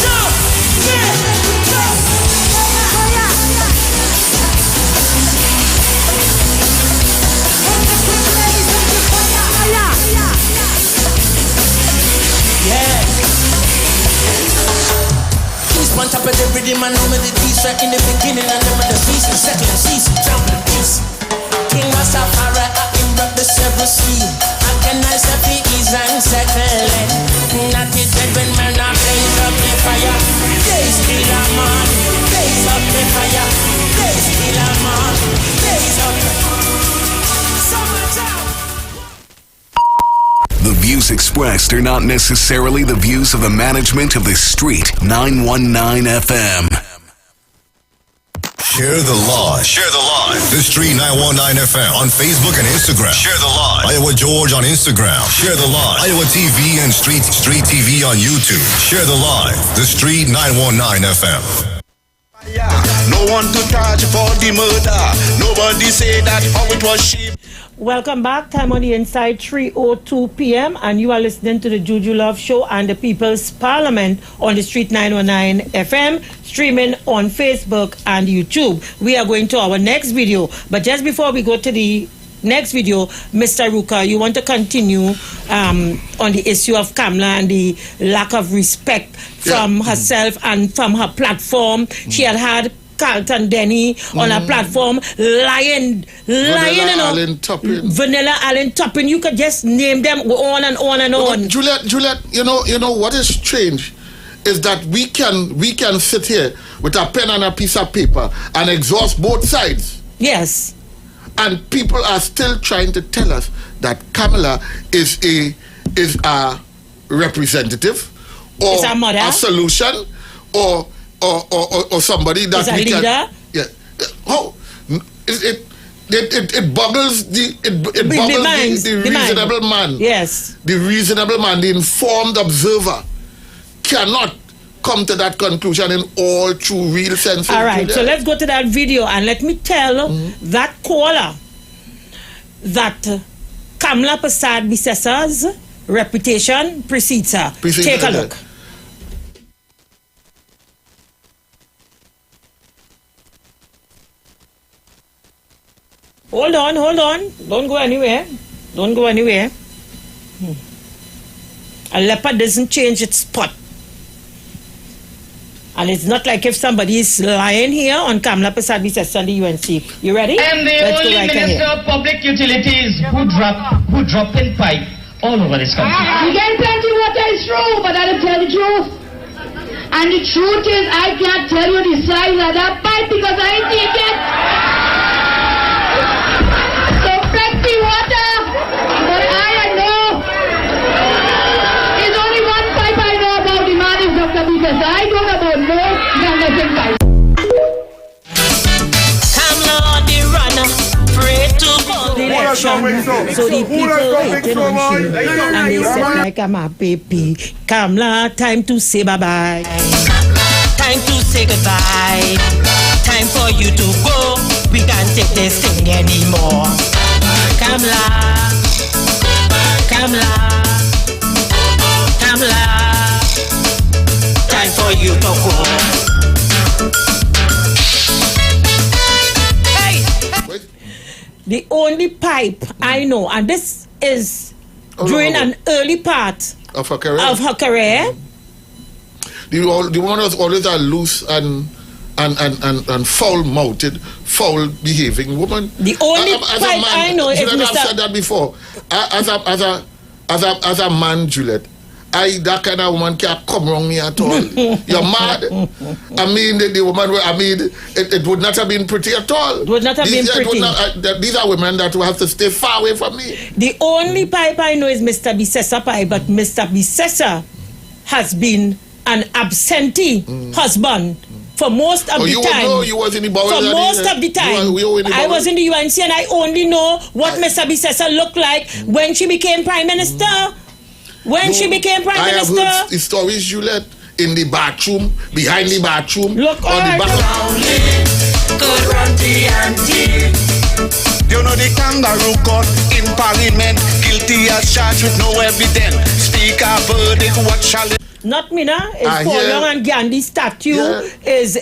2, 3, go. Yeah. Peace on top of the rhythm and home of the peace right in the beginning and then when the season second season jumping peace. King Rastafari, I erupt the several sea. I say peace and settle. Not it dead when man a blaze up the fire. Blaze till the morning. Blaze up the fire. Blaze till the morning. Blaze up the summertime. The views expressed are not necessarily the views of the management of the Street 919 FM. Share the live. Share the live. The Street 919 FM on Facebook and Instagram. Share the live. Iowa George on Instagram. Share the live. Iowa TV and Street TV on YouTube. Share the live. The Street 919 FM. No one to charge for the murder. Nobody say that how it was she. Welcome back. Time on the inside, 3:02 p.m. and you are listening to the Juju Love Show and the People's Parliament on the Street 919 FM, streaming on Facebook and YouTube. We are going to our next video, but just before we go to the next video, Mr. Ruka, you want to continue on the issue of Kamala and the lack of respect from herself and from her platform. She had Carlton Denny on a platform lying, Vanilla Allen Toppin. You could just name them on and on and on. Juliet, you know what is strange is that we can sit here with a pen and a piece of paper and exhaust both sides. Yes. And people are still trying to tell us that Kamala is a representative or a solution or somebody that is a we leader. can. Yeah. Oh, it boggles the reasonable man. Yes. The reasonable man, the informed observer, cannot come to that conclusion in all true real sense. All right, so let's go to that video and let me tell that caller that Kamla Prasad Bisesa's reputation precedes her. Take a look. Hold on. Don't go anywhere. A leopard doesn't change its spot. And it's not like if somebody is lying here on Kamla Prasad Bisesa on the UNC. You ready? I am the only Minister of Public Utilities who dropped in pipe all over this country. You get plenty water is true, but I don't tell the truth. And the truth is, I can't tell you the size of that pipe because I ain't seen it. So plenty water, but I know. There's only one pipe I know about. The man is Dr. Bisesa. I don't know about more than the same pipe. Kamla on the runner, pray to God. So the people waiting on you, and they said like I'm a baby. Kamla, time to say bye-bye. Time to say goodbye. Time for you to go. We can't take this thing anymore. Kamla, time for you to go. The only pipe I know, and this is during an early part of her career. The one was always a loose and foul-mouthed, foul-behaving woman. The only pipe I know is Juliet, Mr. I've said that before. As a man, Juliet, that kind of woman can't come wrong me at all. You're mad. I mean, the woman, it would not have been pretty at all. It would not have been pretty. These are women that will have to stay far away from me. The only pipe I know is Mr. Bisesa pipe, but Mr. Bisesa has been an absentee husband for most of the time. Know you was in the for most of the time. I was in the UNC and I only know what Mr. Bisesa looked like when she became Prime Minister. She became Prime Minister. I have heard stories, Juliet, in the bathroom, behind the bathroom, look on the back. You know the kangaroo court in Parliament, guilty as charged with no evidence. Speaker verdict, what shall it? Not Mina, it's Paul and Gandhi statue is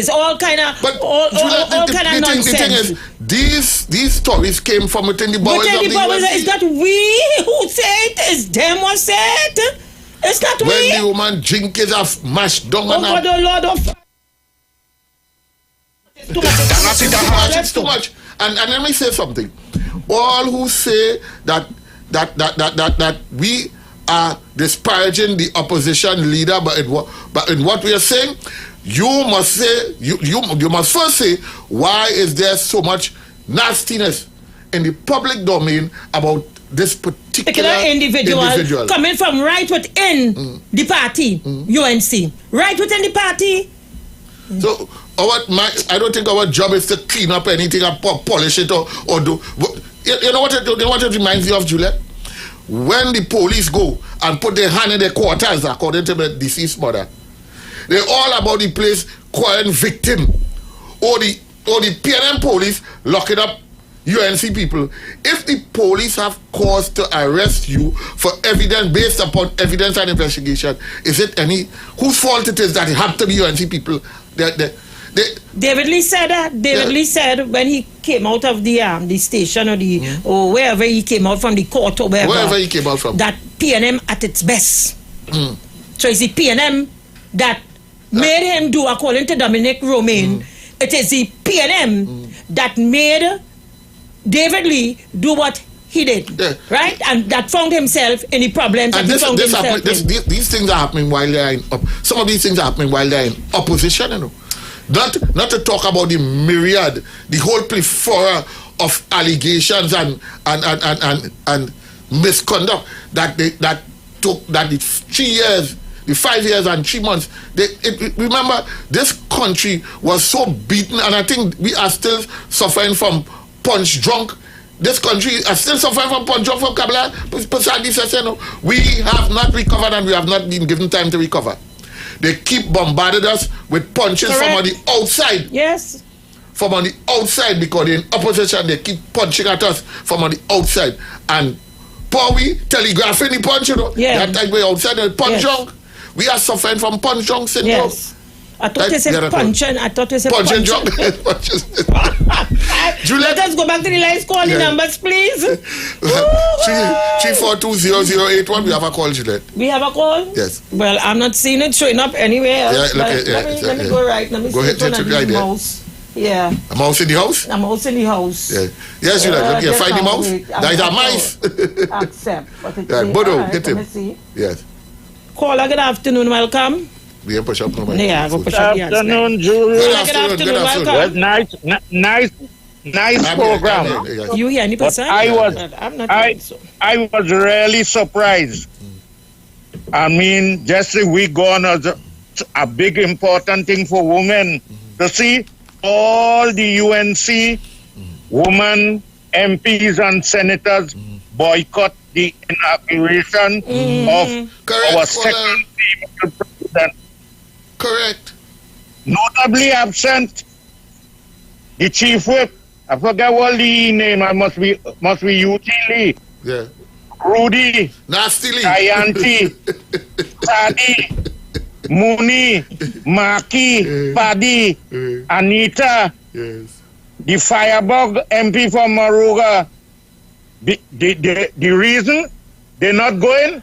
all kind of all kind of nonsense. The thing is, these stories came from within the bowels of the UNC. It's not we who say it, it's them who say it. It's not when we. When the woman drink is a mashed down and God, the Lord of it's too much. And let me say something. All who say that we are disparaging the opposition leader, but in what we are saying, you must say you must first say, why is there so much nastiness in the public domain about this particular individual coming from right within the party, UNC, right within the party. So I don't think our job is to clean up anything and polish it or do. You know what it reminds you of, Juliet? When the police go and put their hand in their quarters, according to the deceased mother, they're all about the place calling victim, or the PNM police locking up UNC people. If the police have cause to arrest you for evidence based upon evidence and investigation, is it whose fault it is that it had to be UNC people? David Lee said that. Lee said when he came out of the station or wherever he came out from, the court or wherever he came out from, that PNM at its best. So it's the PNM that made him do, according to Dominic Romaine, it is the PNM that made David Lee do what he did, right? And that found himself in the problems that he found himself in. These things are happening while they are in some of these things are happening while they are in opposition, you know. Not to talk about the myriad, the whole plethora of allegations and misconduct that took the 3 years, the 5 years and 3 months. Remember, this country was so beaten, and I think we are still suffering from punch drunk. This country is still suffering from punch drunk from Kabbalah. We have not recovered and we have not been given time to recover. They keep bombarding us with punches from on the outside. Yes. From on the outside, because they're in opposition, they keep punching at us from on the outside. And poor we telegraphing the punch, you know. Yeah. That time we outside and punch drunk. We are suffering from punch drunk syndrome. Yes. I thought you said punching. I thought you said punching. Juliet, let us go back to the lines. Call the numbers, please. 3420081. We have a call, Juliet. We have a call? Yes. Well, I'm not seeing it showing up anywhere else. Let me go right. Let me go ahead. the mouse. Yeah. A mouse in the house? A mouse in the house. Yeah. Yes, Juliet. You find the mouse? There is a mice. Accept. Bodo, get him. Let me see. Yes. Caller, good afternoon. Welcome. We push up no man. Yeah, go push up. Good afternoon, Julie. Good afternoon. Welcome. Nice program. You hear any person? I was really surprised. I mean, just a week gone was a big important thing for women to see all the UNC women, MPs and senators boycott the inauguration of our second female president. Correct. Notably absent the chief whip. I forget what the name. I must be Eugene Lee. Yeah. Rudy. Nasty Lee. Ayanti. Sadi. Mooney. Maki. Paddy. Anita. Yes. The Firebug MP from Maruga. The reason they're not going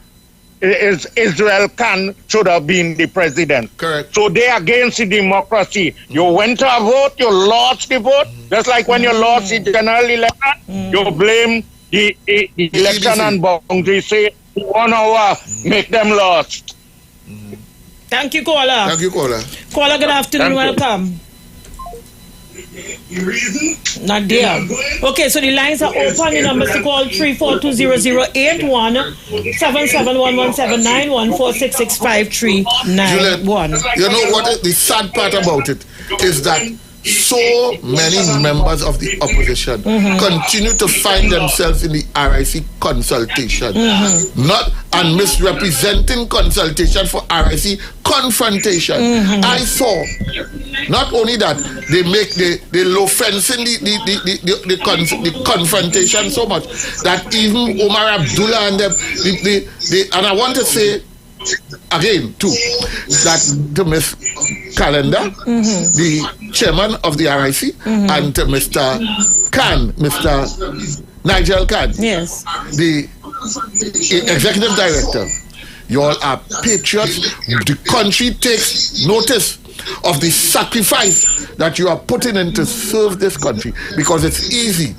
is Israel Khan should have been the president. Correct. So they're against the democracy. You went to a vote, you lost the vote. Just like when you lost the general election, you blame the election and boundary. Say 1 hour, make them lost. Thank you, caller. Thank you, caller. Caller, good afternoon. Welcome. Not there. Okay, so the lines are open. The numbers to call 3420081 7711791466539. You know what? The sad part about it is that so many members of the opposition continue to find themselves in the RIC consultation, not and misrepresenting consultation for RIC confrontation. I saw not only that they make the low fencing the confrontation so much that even Omar Abdullah and them and I want to say again too that to Miss Calendar, the chairman of the RIC, and to Mr. Khan, Mr. Nigel Khan, yes, the executive director. You all are patriots. The country takes notice of the sacrifice that you are putting in to serve this country, because it's easy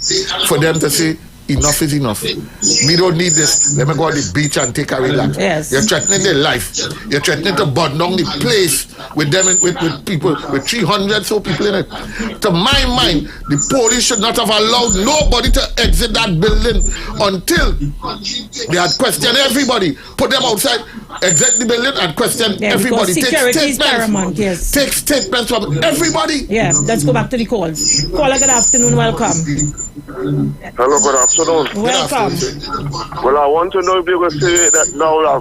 for them to say enough is enough. We don't need this. Let me go on the beach and take a relax. Yes. You're threatening their life. You're threatening to burn down the place with them, with people, with 300 so people in it. To my mind, the police should not have allowed nobody to exit that building until they had questioned everybody. Put them outside, exit the building and question everybody. Take statements. Yes. Take statements from everybody. Yeah, let's go back to the calls. Caller, good afternoon, welcome. Hello, good afternoon. Welcome. Well, I want to know if they will say that now I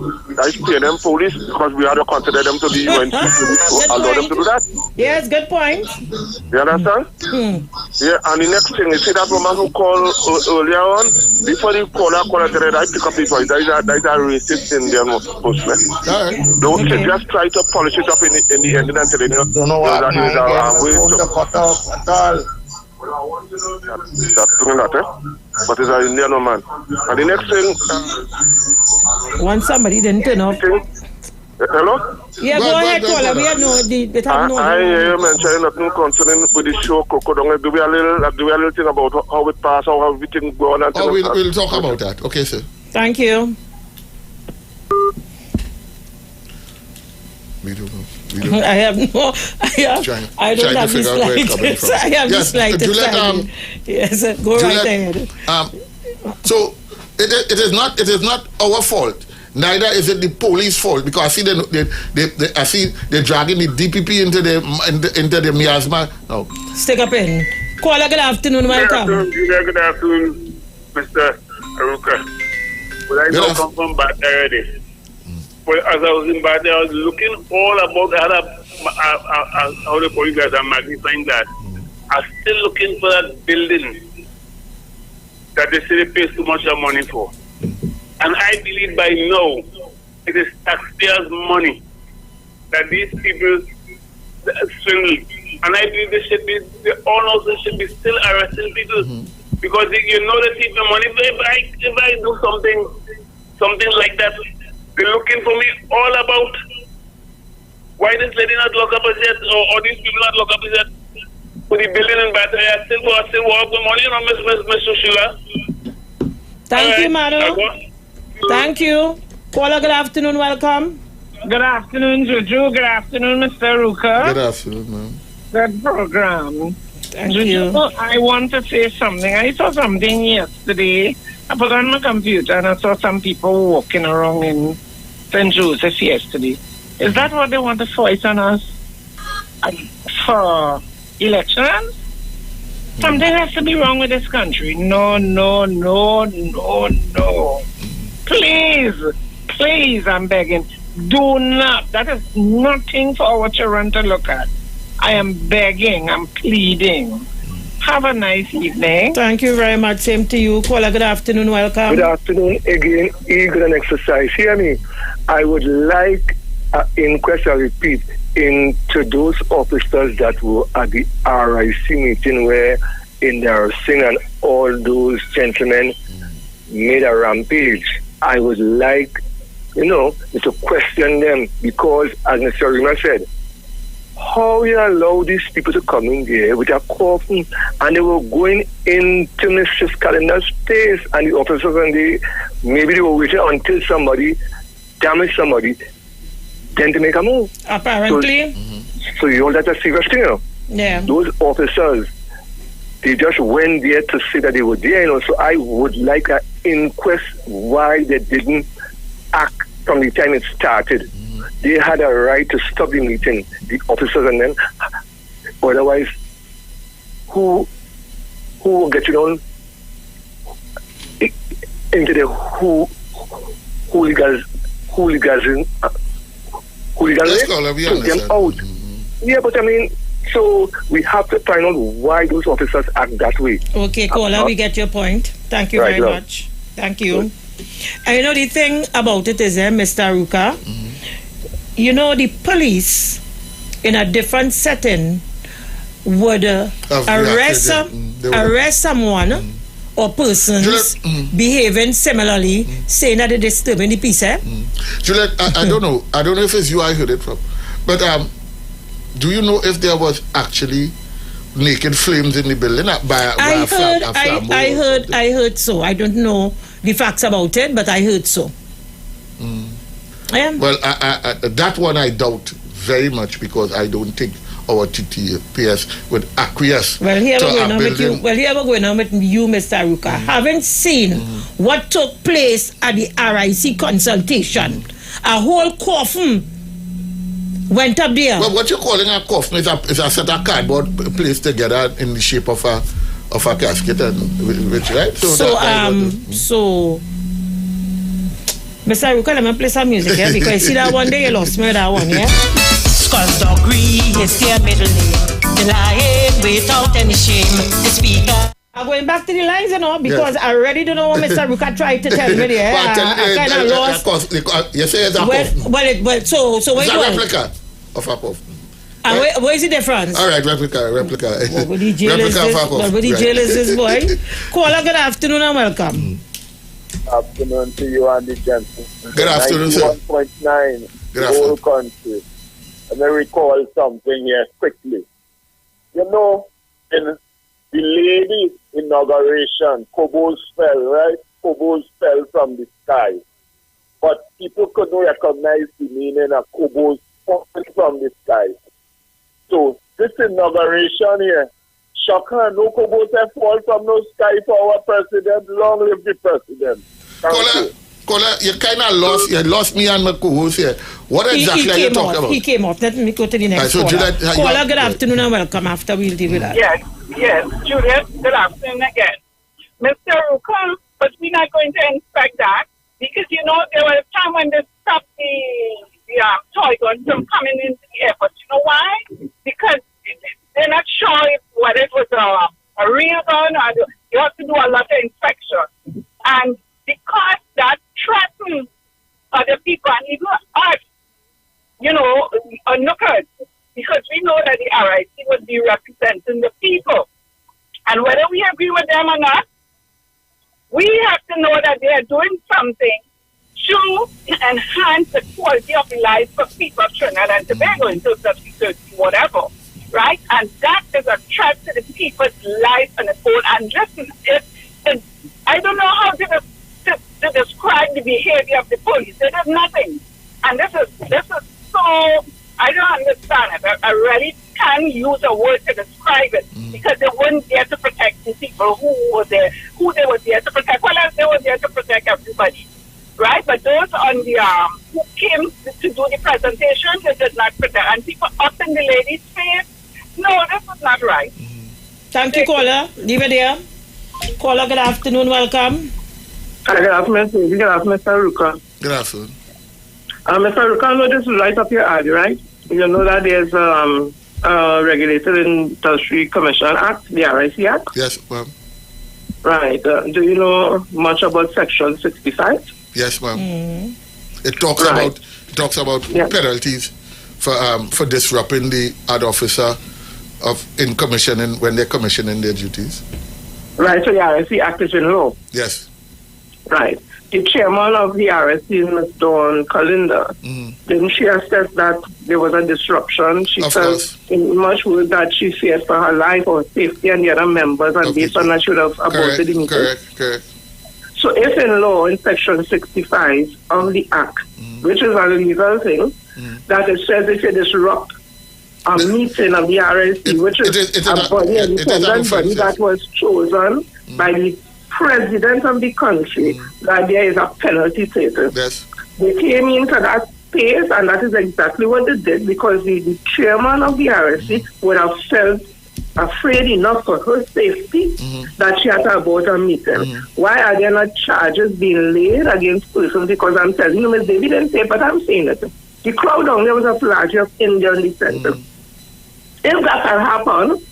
pay them police because we have to consider them to be UNC. Allow them to do that. Yes, good point. You understand? Yeah, and the next thing, you see that woman who called earlier on, before the caller today, I pick up the voice. There is a racist in there, postman. Don't just try to polish it up in the end and tell you, don't know what that is a way to cut off at all. That's doing that, but it's an Indian man. And the next thing, once somebody didn't turn up. Hello? Yeah, go ahead, caller. We have no, they have no. I hear you mentioning nothing concerning with the show, Coco. Don't give me a little thing about how it pass, how everything go on. We'll talk about that. Okay, sir. Thank you. We don't know. I have no. I don't have the slightest. I have the slightest. Yes, go right ahead. So it is not our fault. Neither is it the police fault, because I see they're dragging the DPP into the miasma. No. Stick up in. Caller, good afternoon. Welcome. Good afternoon, Mr. Aruka. Well, I now come from Bat already. But as I was in Bat, I was looking all about how the police guys are magnifying that. I'm still looking for that building that the city pays too much money for. And I believe by now it is taxpayers' money that these people swindle. And I believe the owners should be still arresting people because you know they take the money. If I do something like that, they're looking for me all about why this lady not lock up as yet, or these people not lock up as yet. For the building in battery, I still work with money, you know, Miss Sushila. Thank you, Manu. Thank you. Caller, good afternoon. Welcome. Good afternoon, Juju. Good afternoon, Mr. Ruka. Good afternoon, ma'am. Good program. Thank Juju, you. I want to say something. I saw something yesterday. I put on my computer and I saw some people walking around in St. Joseph yesterday. Is that what they want to force on us for elections? Something has to be wrong with this country. No. Please, I'm begging. Do not. That is nothing for our children to look at. I am begging. I'm pleading. Have a nice evening. Thank you very much. Same to you. Caller, good afternoon. Welcome. Good afternoon again. Eagle and exercise. Hear me. I would like an inquest, I repeat, into those officers that were at the RIC meeting where in their sin and all those gentlemen made a rampage. I would like, to question them because, as Mr. Rima said, how you allow these people to come in there with a coffin and they were going into Mrs. Calendar's space and the officers maybe they were waiting until somebody damaged somebody then to make a move. Apparently. So you know that's a serious thing, Yeah. Those officers, they just went there to say that they were there, So I would like an inquest why they didn't act from the time it started. They had a right to stop the meeting, the officers, and then otherwise, who will get on into the hooligans took them out. Yeah, but I mean, so we have to find out why those officers act that way. Okay, caller, we get your point. Thank you very much. Thank you. And the thing about it is, Mr. Aruka, the police in a different setting would arrest someone or persons behaving similarly, saying that they're disturbing the peace. Juliet, I don't know. I don't know if it's you I heard it from. But do you know if there was actually naked flames in the building I heard so. I don't know the facts about it, but I heard so. Well, that one I doubt very much because I don't think our TTPS would acquiesce. Well, here we're going on with you, Mr. Aruka. Having seen what took place at the RIC consultation, a whole coffin went up there. Well, what you're calling a coffin is a set of cardboard placed together in the shape of a casket, right? So Mr. Aruka, let me play some music here because you see that one day you lost me that one, yeah? Cause Dogry is their middle name. The lying without any shame. The speaker. I'm going back to the lines, because I already don't know what Mr. Aruka tried to tell me there. I kind of lost. You say it's a coffin. So it's a replica of a coffin. And where is the difference? All right, replica. What the jail is this, boy? Caller, good afternoon and welcome. Afternoon to you and the gentlemen. Good afternoon, sir. 91.9, the whole country. Let me recall something here quickly. In the lady's inauguration, Kobos fell, right? Kobos fell from the sky. But people couldn't recognize the meaning of Kobos falling from the sky. So this inauguration here, shocker, no Kobos have fallen from no sky for our president. Long live the president. Caller, you kind of lost me and my co-host here. What exactly are you talking about? He came off. Let me go to the next caller. Caller, good afternoon and welcome. After we'll deal with that. Yes, Yes, Juliet, good afternoon again. Mr. Ruka, but we're not going to inspect that because, you know, there was a time when they stopped the toy guns from coming into the airport. You know why? Because they're not sure whether it was a real gun or you have to do a lot of inspection. And because that threatens other people and even us, you know, onlookers, because we know that the RIC would be representing the people. And whether we agree with them or not, we have to know that they are doing something to enhance the quality of life for people of Trinidad and Tobago in terms of security, whatever, right? And that is a threat to the people's life and the whole. And listen, I don't know how to describe the behavior of the police. They did nothing. And this is so, I don't understand it. I really can't use a word to describe it because they weren't there to protect the people who they were there to protect. Well, they were there to protect everybody, right? But those on the who came to do the presentation, they did not protect. And people up in the lady's face, no, this is not right. Thank you, caller. Leave it there. Caller, good afternoon. Welcome. Good afternoon, Good afternoon, Mr. Ruka. Good afternoon. Mr. Ruka, I know this is right up your alley, right? You know that there's regulated Industry Commission Act, the RIC Act? Yes, ma'am. Right. Do you know much about Section 65? Yes, ma'am. It talks about penalties for disrupting the ad officer in commissioning when they're commissioning their duties. Right. So the RIC Act is in law. Yes. Right. The chairman of the RIC, Ms. Dawn Kalinda, didn't she assess that there was a disruption? She said in much words that she feared for her life or safety and the other members, and based on that, should have aborted the meeting. Correct. So if in law, in Section 65 of the Act, which is a legal thing, that it says if you disrupt a meeting of the RIC, which is a body, an independent body that was chosen by the president of the country, that there is a penalty taken. Yes. They came into that space, and that is exactly what they did, because the chairman of the RSC would have felt afraid enough for her safety that she had to abort a meeting. Why are there not charges being laid against persons? Because I'm telling you, Ms. David didn't say, but I'm saying it. The crowd down there was a flag of Indian descent. If that had happened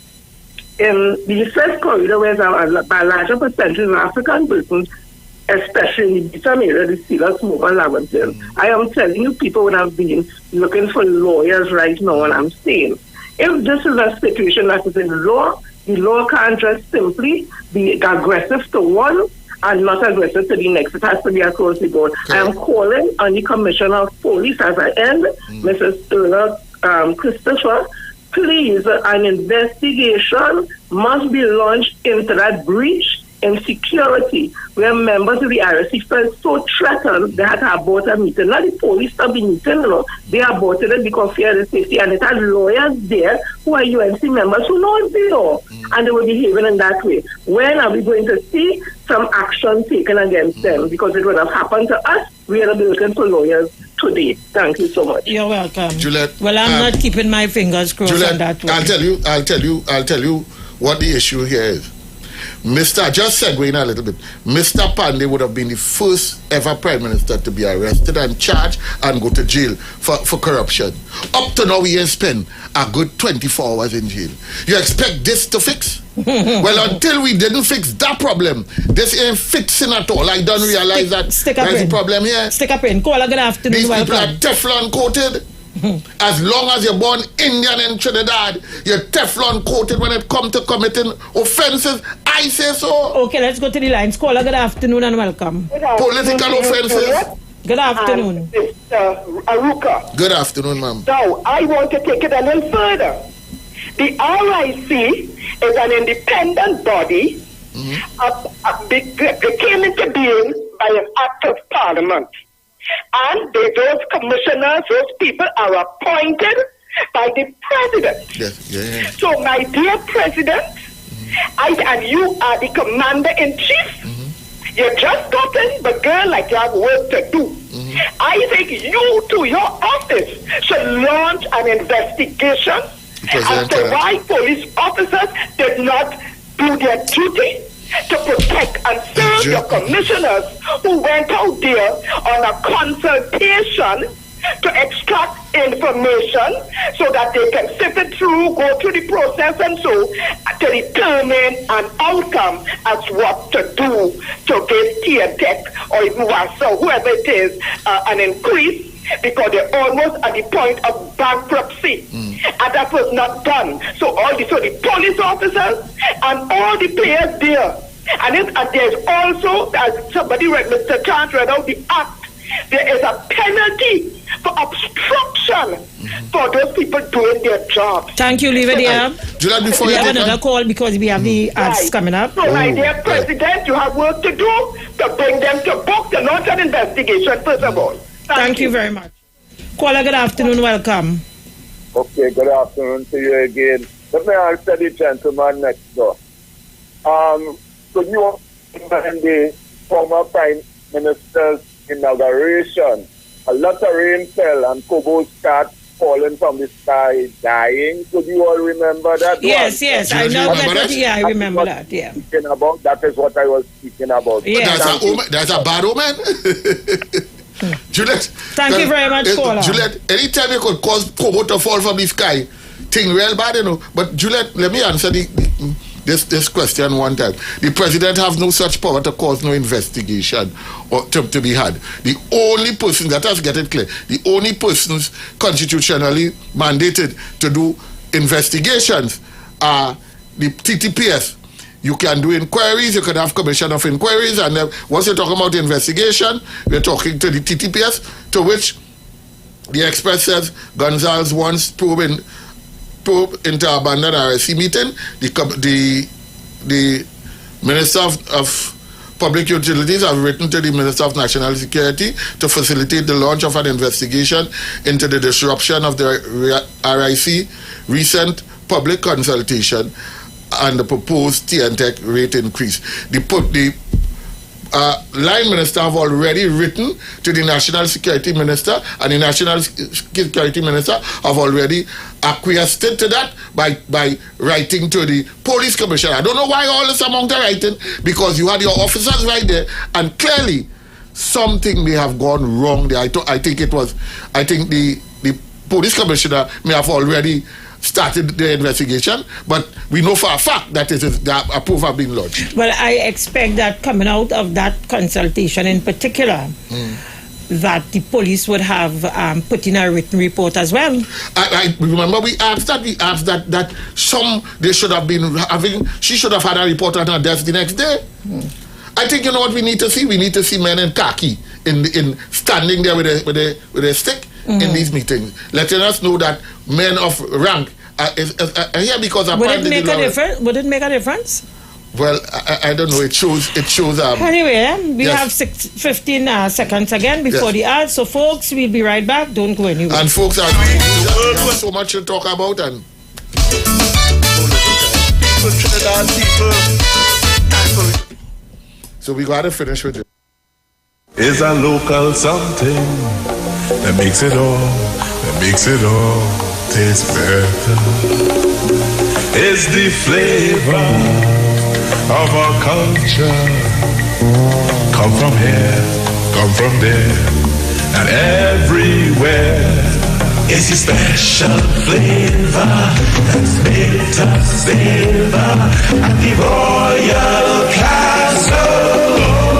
in the first corridor, where there are a larger percentage of African persons, especially in the Beacham area, the Steelers move on Laventille, I am telling you, people would have been looking for lawyers right now, and I'm saying, if this is a situation that is in law, the law can't just simply be aggressive to one and not aggressive to the next. It has to be across the board. I am calling on the Commissioner of Police as I end, Mrs. Erla Christopher. Please, an investigation must be launched into that breach in security, where members of the RSC felt so threatened they had to abort a meeting. Not the police stopped the meeting, they aborted it because fear the safety, and it had lawyers there who are UNC members who know the law, and they were behaving in that way. When are we going to see some action taken against them? Because it would have happened to us. We are looking for lawyers today. Thank you so much. You're welcome, Juliet. Well, I'm not keeping my fingers crossed Juliet, on that one. I'll tell you what the issue here is. Just segueing a little bit, Mr. Pandey would have been the first ever Prime Minister to be arrested and charged and go to jail for corruption. Up to now, he has spent a good 24 hours in jail. You expect this to fix? Well, until we didn't fix that problem, this ain't fixing at all. I don't realize that there's a problem here. Stick up in. Caller, good afternoon. These people are Teflon coated. As long as you're born Indian in Trinidad, you're Teflon coated when it comes to committing offenses. I say so. Okay, let's go to the lines. Caller, good afternoon and welcome. Political offenses. Good afternoon. Mr. Aruka. Good afternoon, ma'am. Now, I want to take it a little further. The RIC is an independent body. It came into being by an act of parliament. And those commissioners, those people are appointed by the president. Yes. So, my dear president, and you are the commander-in-chief. You just got in, but girl, like you have work to do. I think you, to your office, should launch an investigation President as to why police officers did not do their duty to protect and serve the commissioners who went out there on a consultation to extract information so that they can sift it through, go through the process and so to determine an outcome as what to do to give TNTech or so whoever it is an increase, because they're almost at the point of bankruptcy. And that was not done. So the police officers and all the players there. And there's also, as somebody read, Mr. Chant read out the act, there is a penalty for obstruction for those people doing their job. Thank you, leave it there. We have another call because we have the ads coming up. So, my dear President, you have work to do to bring them to book, to launch an investigation, first of all. Thank you very much. Caller, good afternoon, welcome. Okay, good afternoon to you again. Let me answer the gentleman next door. Could you remember the former Prime Minister's inauguration? A lot of rain fell and cobbles start falling from the sky, dying. Could you all remember that? Yes, I know that. Yeah, I remember that. Yeah. That is what I was speaking about. Yeah. That's a bad omen. Juliet. Thank you very much, caller. Juliet, anytime you could cause Kobo to fall from the sky, thing real bad, you know. But Juliet, let me answer this question one time. The president has no such power to cause no investigation or to be had. The only person, that has get it clear, the only persons constitutionally mandated to do investigations are the TTPS. You can do inquiries, you can have commission of inquiries, and once you're talking about the investigation, we're talking to the TTPS, to which the Express says Gonzalez wants probe into abandoned RSC meeting. The Minister of Public Utilities have written to the Minister of National Security to facilitate the launch of an investigation into the disruption of the RIC recent public consultation and the proposed TNTech rate increase. The line minister have already written to the National Security Minister, and the National Security Minister have already acquiesced to that by writing to the police commissioner. I don't know why all this amount of writing, because you had your officers right there, and clearly something may have gone wrong there. I think the police commissioner may have already started the investigation, but we know for a fact that the approval have been lodged. Well, I expect that coming out of that consultation in particular, that the police would have put in a written report as well. I remember we asked that they should have been having, she should have had a report on her desk the next day. I think, you know what we need to see? We need to see men in khaki in standing there with a stick in these meetings, letting us know that men of rank are here because would it make a difference? Would it make a difference? Well, I don't know. It shows. Anyway, we have 15 seconds again before the ad. So, folks, we'll be right back. Don't go anywhere. And folks, there's so much to talk about, and so we got to finish with it. Is a local something that makes it all taste better. It's the flavor of our culture. Come from here, come from there, and everywhere. It's a special flavor that's made us savor at the Royal Castle.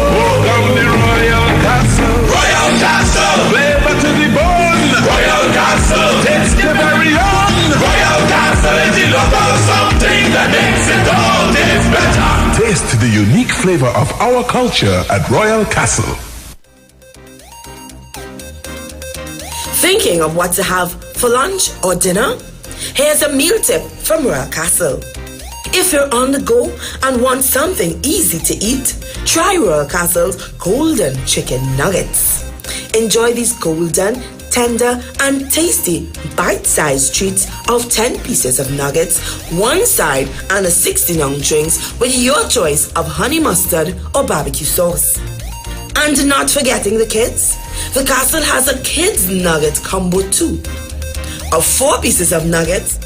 Welcome the Royal Castle. Royal Castle. Flavor to the bone. Royal Castle. Taste the very own. Royal Castle is the local something that makes it all taste better. Taste the unique flavor of our culture at Royal Castle. Thinking of what to have for lunch or dinner? Here's a meal tip from Royal Castle. If you're on the go and want something easy to eat, try Royal Castle's Golden Chicken Nuggets. Enjoy these golden, tender, and tasty bite-sized treats of 10 pieces of nuggets, one side, and a 16-ounce drinks with your choice of honey mustard or barbecue sauce. And not forgetting the kids, the Castle has a kids nugget combo too. Of 4 pieces of nuggets,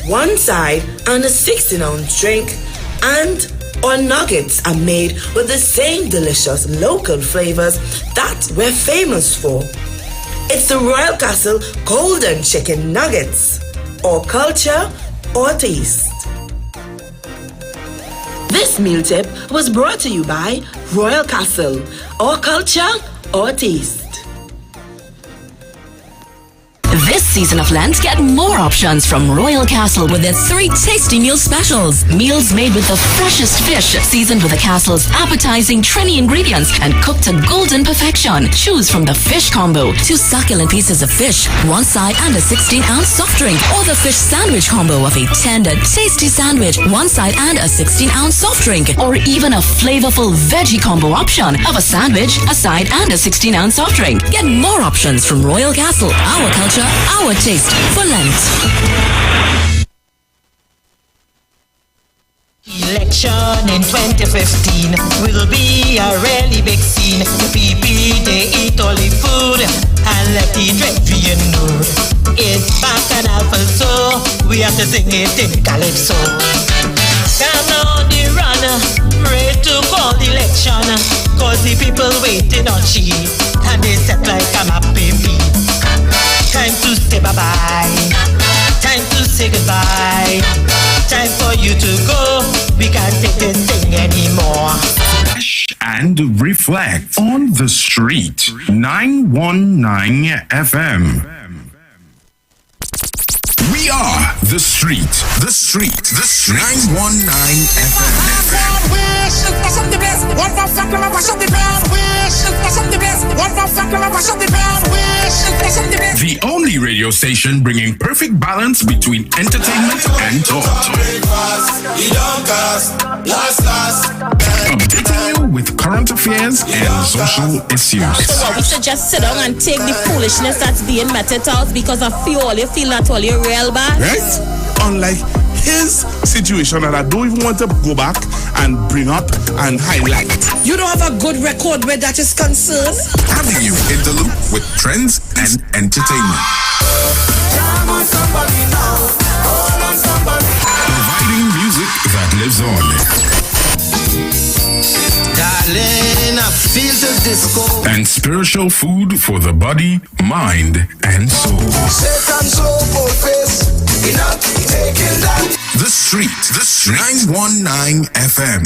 one side, and a 16-ounce drink. And our nuggets are made with the same delicious local flavors that we're famous for. It's the Royal Castle Golden Chicken Nuggets. Or culture, or taste. This meal tip was brought to you by Royal Castle. Or culture, or taste. This season of Lent, get more options from Royal Castle with their 3 tasty meal specials. Meals made with the freshest fish, seasoned with the Castle's appetizing Trini ingredients and cooked to golden perfection. Choose from the fish combo, 2 succulent pieces of fish, one side and a 16-ounce soft drink, or the fish sandwich combo of a tender, tasty sandwich, one side and a 16-ounce soft drink, or even a flavorful veggie combo option of a sandwich, a side and a 16-ounce soft drink. Get more options from Royal Castle. Our culture, our taste for Lent. Election in 2015 will be a really big scene. The people, they eat all the food and let the dread you know. It's bacchanal, so we have to sing it in calypso. Come on the run, ready to call the election, cause the people waiting on she, and they set like a map baby. Time to say bye-bye, time to say goodbye, time for you to go, we can't take this thing anymore. And reflect on the street. 919 FM. We are the street. The street. The street. 919 FM. The only radio station bringing perfect balance between entertainment and talk. Updating you with current affairs and social issues. So we should just sit down and take the foolishness that's being meted out because of you feel that all you're real bad. Right? Unlike his situation that I don't even want to go back and bring up and highlight. You don't have a good record where that is concerned. Having you in the loop with trends and entertainment. Providing music that lives on. Darling, I feel the disco. And spiritual food for the body, mind, and soul. The Street. The Street. 919 FM.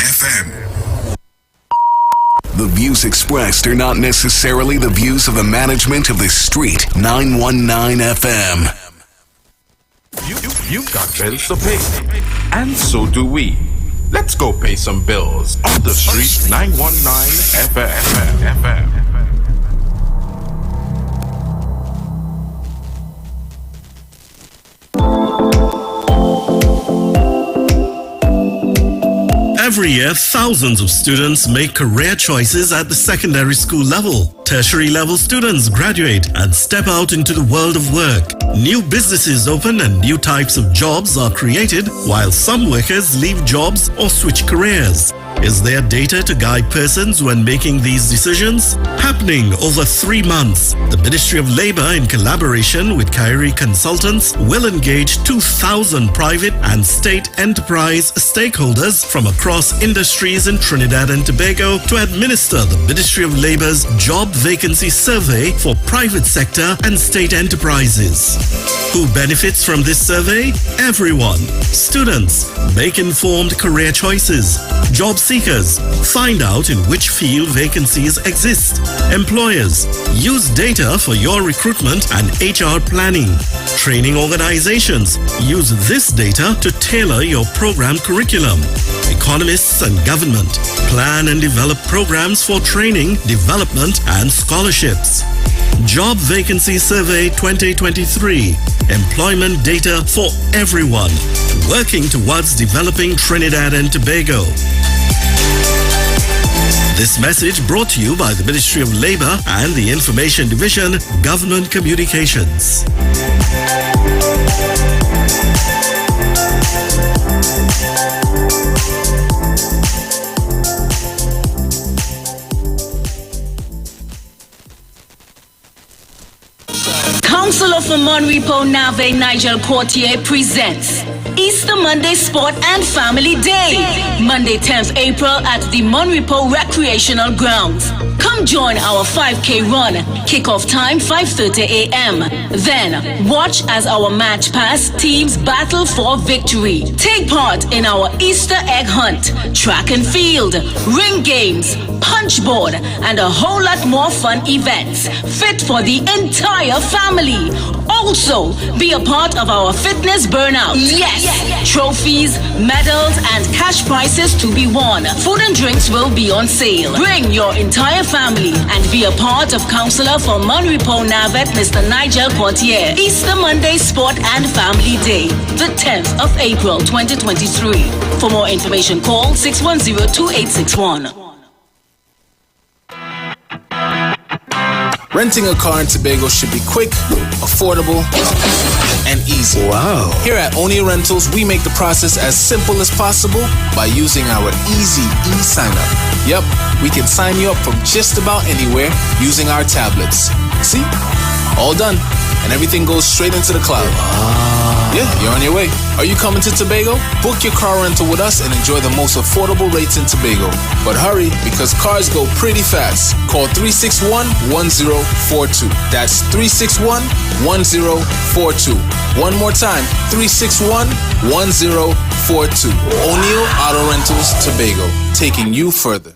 The views expressed are not necessarily the views of the management of The Street. 919 FM. You've got bills to pay. And so do we. Let's go pay some bills on The Street. 919 FM. Every year, thousands of students make career choices at the secondary school level. Tertiary level students graduate and step out into the world of work. New businesses open and new types of jobs are created, while some workers leave jobs or switch careers. Is there data to guide persons when making these decisions? Happening over 3 months, the Ministry of Labour, in collaboration with Kyrie Consultants, will engage 2,000 private and state enterprise stakeholders from across industries in Trinidad and Tobago to administer the Ministry of Labour's Job Vacancy Survey for private sector and state enterprises. Who benefits from this survey? Everyone. Students, make informed career choices. Job seekers, find out in which field vacancies exist. Employers, use data for your recruitment and HR planning. Training organizations, use this data to tailor your program curriculum. Economists and government, plan and develop programs for training, development, and scholarships. Job Vacancy Survey 2023. Employment data for everyone. Working towards developing Trinidad and Tobago. This message brought to you by the Ministry of Labour and the Information Division, Government Communications. Councillor for Monrepo Nave Nigel Courtier presents Easter Monday Sport and Family Day. Monday 10th April at the Monrepo Recreational Grounds. Come join our 5K run. Kickoff time 5:30 a.m. Then watch as our match pass teams battle for victory. Take part in our Easter egg hunt, track and field, ring games, punchboard, and a whole lot more fun events fit for the entire family. Also, be a part of our fitness burnout. Yes, trophies, medals, and cash prizes to be won. Food and drinks will be on sale. Bring your entire family and be a part of Councillor for Monrepo Navet, Mr. Nigel Portier. Easter Monday Sport and Family Day, the 10th of April, 2023. For more information, call 610-2861. Renting a car in Tobago should be quick, affordable, and easy. Wow. Here at O'Neill Rentals, we make the process as simple as possible by using our easy e-sign-up. Yep, we can sign you up from just about anywhere using our tablets. See? All done. And everything goes straight into the cloud. Yeah, you're on your way. Are you coming to Tobago? Book your car rental with us and enjoy the most affordable rates in Tobago. But hurry, because cars go pretty fast. Call 361-1042. That's 361-1042. One more time, 361-1042. O'Neill Auto Rentals, Tobago, taking you further.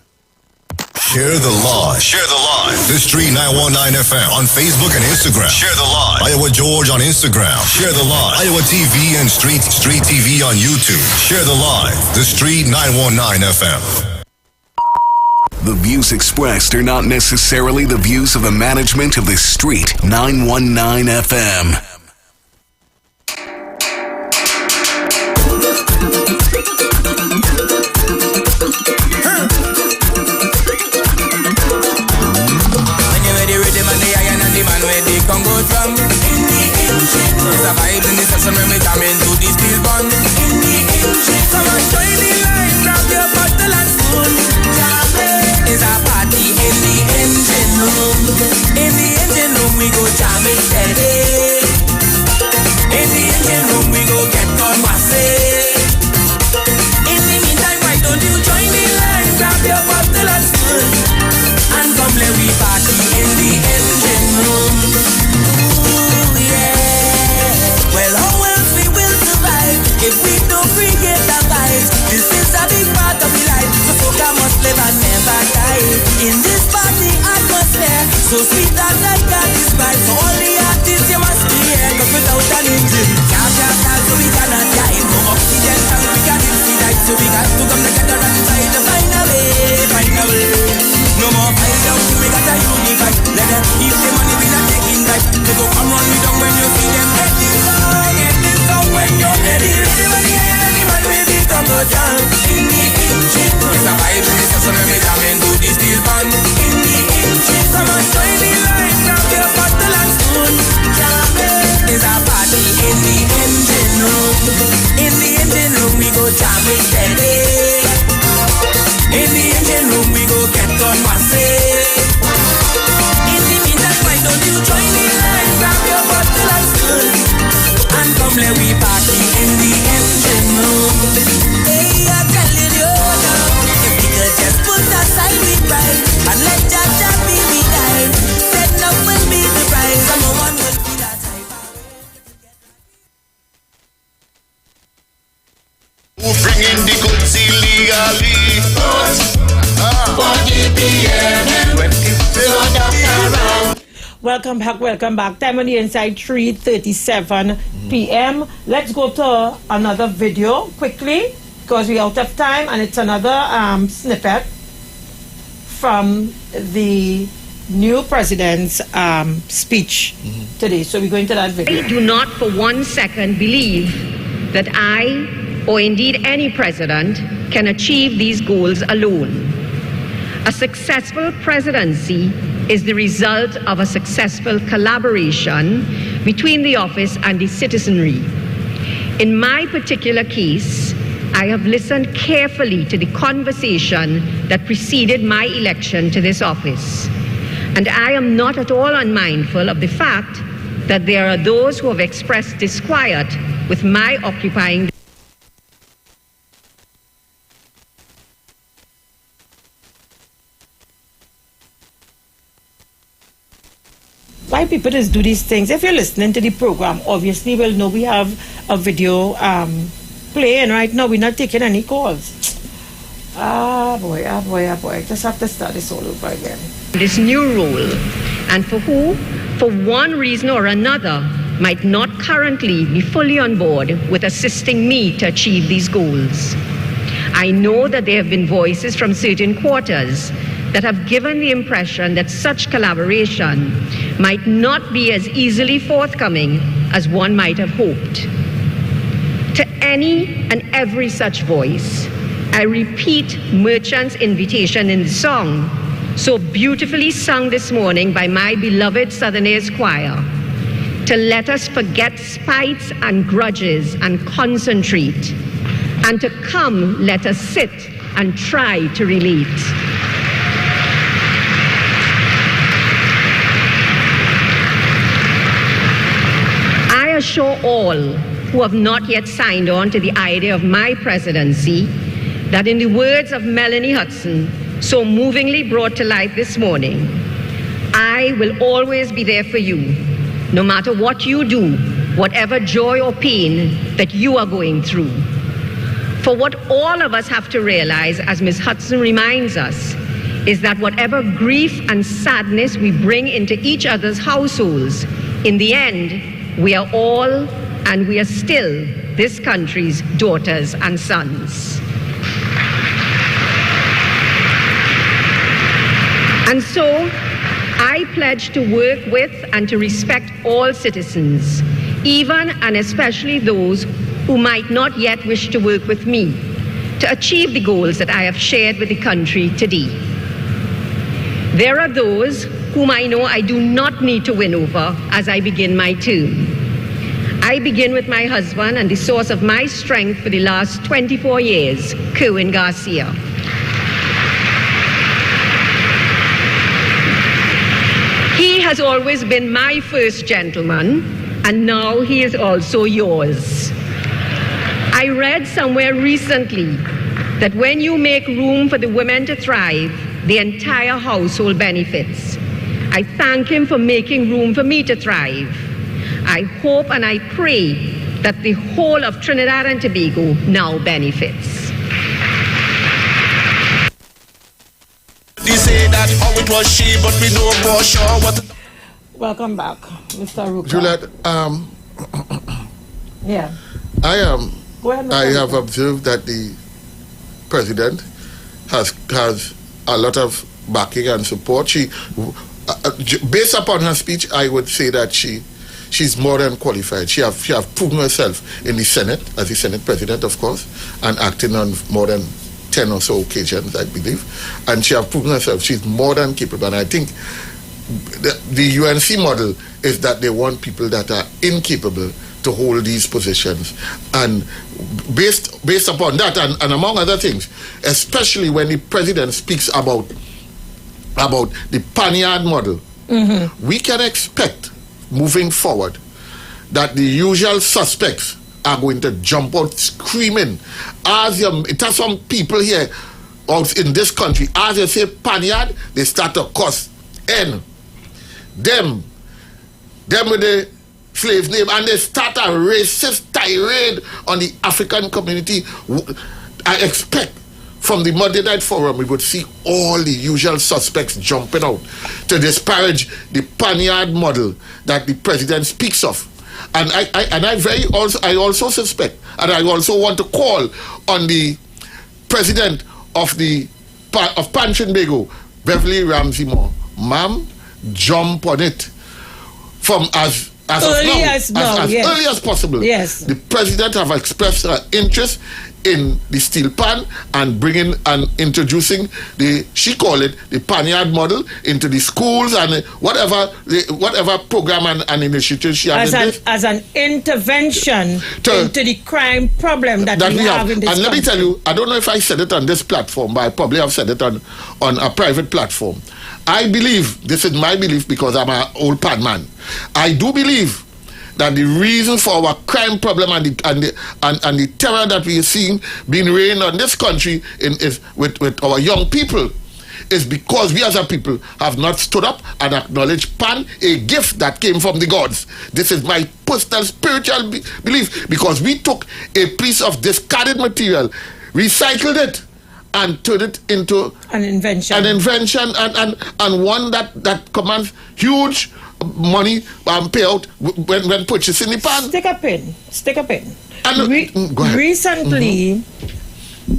Share the live. Share the live. The Street 919 FM on Facebook and Instagram. Share the live. Iowa George on Instagram. Share the live. Iowa TV and Street TV on YouTube. Share the live. The Street 919 FM. The views expressed are not necessarily the views of the management of the Street 919 FM. Congo drum in the engine. There's a vibe in the session when we jam into the steel band in the engine. Come on, join the line, grab your bottle and spoon. Jamming is a party in the engine room. In the engine room we go jamming steady. In the engine room we go get on massive. In the meantime, why don't you join the line, grab your bottle and spoon, and come let we party in the engine room. If we don't create a vibe, this is a big part of the life. So soca must live and never die in this party atmosphere. So sweet and like that is right. So all the artists you must be here, cause without an engine, can't so we cannot die. No oxygen tank, we can't expedite. So we got to come together and try to find a way, find a way. No more fight out, we got a unify. Let them keep the money, we not taking that. So go come run me down when you see them ready. When you're ready, everybody will be Congo jam in the engine. It's a vibe in the session when we jam into the steel band in the engine. Come on, join the line, grab your bottle and spoon. Jamming is a party in the engine room. In the engine room we go jamming steady. In the engine room we go get on massive. In the meantime, why don't you join the line, grab your bottle and spoon, and come let we party in the engine room. Hey, I'm telling you now, if we could just put aside we pride and let Jaja be the guide, then no will be the prize and no one will be that type. Who bring in the goods illegally? For the PNM, so Dr. Welcome back. Time on the inside, 3:37 p.m. Let's go to another video quickly because we're out of time, and it's another snippet from the new president's speech today. So we go into that video. I do not for 1 second believe that I, or indeed any president, can achieve these goals alone. A successful presidency is the result of a successful collaboration between the office and the citizenry. In my particular case, I have listened carefully to the conversation that preceded my election to this office, and I am not at all unmindful of the fact that there are those who have expressed disquiet with my occupying why people just do these things. If you're listening to the program, obviously we'll know we have a video playing right now. We're not taking any calls. Ah boy. Just have to start this all over again. This new role, and for who, for one reason or another, might not currently be fully on board with assisting me to achieve these goals. I know that there have been voices from certain quarters that have given the impression that such collaboration might not be as easily forthcoming as one might have hoped. To any and every such voice, I repeat Merchant's invitation in the song, so beautifully sung this morning by my beloved Southerners Choir, to let us forget spites and grudges and concentrate, and to come, let us sit and try to relate. I assure all who have not yet signed on to the idea of my presidency that, in the words of Melanie Hudson, so movingly brought to life this morning, I will always be there for you, no matter what you do, whatever joy or pain that you are going through. For what all of us have to realize, as Ms. Hudson reminds us, is that whatever grief and sadness we bring into each other's households, in the end, we are all and we are still this country's daughters and sons. And so, I pledge to work with and to respect all citizens, even and especially those who might not yet wish to work with me, to achieve the goals that I have shared with the country today. There are those whom I know I do not need to win over as I begin my term. I begin with my husband and the source of my strength for the last 24 years, Kerwin Garcia. He has always been my first gentleman, and now he is also yours. I read somewhere recently that when you make room for the women to thrive, the entire household benefits. I thank him for making room for me to thrive. I hope and I pray that the whole of Trinidad and Tobago now benefits. They say that how it was she, but we know for sure what. Welcome back, Mr. Ruka. Juliet, yeah. I have observed that the president has a lot of backing and support. She, based upon her speech, I would say that she's more than qualified. She have proven herself in the Senate as the Senate president, of course, and acting on more than 10 or so occasions, I believe. And she have proven herself. She's more than capable. And I think the UNC model is that they want people that are incapable to hold these positions. And based upon that, and among other things, especially when the president speaks about the Panyard model, we can expect, moving forward, that the usual suspects are going to jump out screaming. It has some people here out in this country, as they say Panyard, they start to cuss N. Them with the slave name, and they start a racist tirade on the African community. I expect from the Monday Night Forum we would see all the usual suspects jumping out to disparage the Panyard model that the president speaks of. And I also suspect, and I also want to call on the president of Pan Trinbago, Beverly Ramsey Moore, ma'am, jump on it from as early as possible. Yes. The president have expressed her interest in the steel pan and bringing and introducing she call it the Panyard model into the schools and whatever program and initiative she has as an intervention into the crime problem that we have in this country. Let me tell you, I don't know if I said it on this platform, but I probably have said it on a private platform. I believe, this is my belief because I'm an old pan man, I do believe that the reason for our crime problem and the terror that we are seeing being rained on this country is with our young people is because we as a people have not stood up and acknowledged Pan, a gift that came from the gods. This is my personal spiritual belief, because we took a piece of discarded material, recycled it, and turned it into an invention. And one that commands huge money payout when purchasing the pan. Stick a pin. Recently,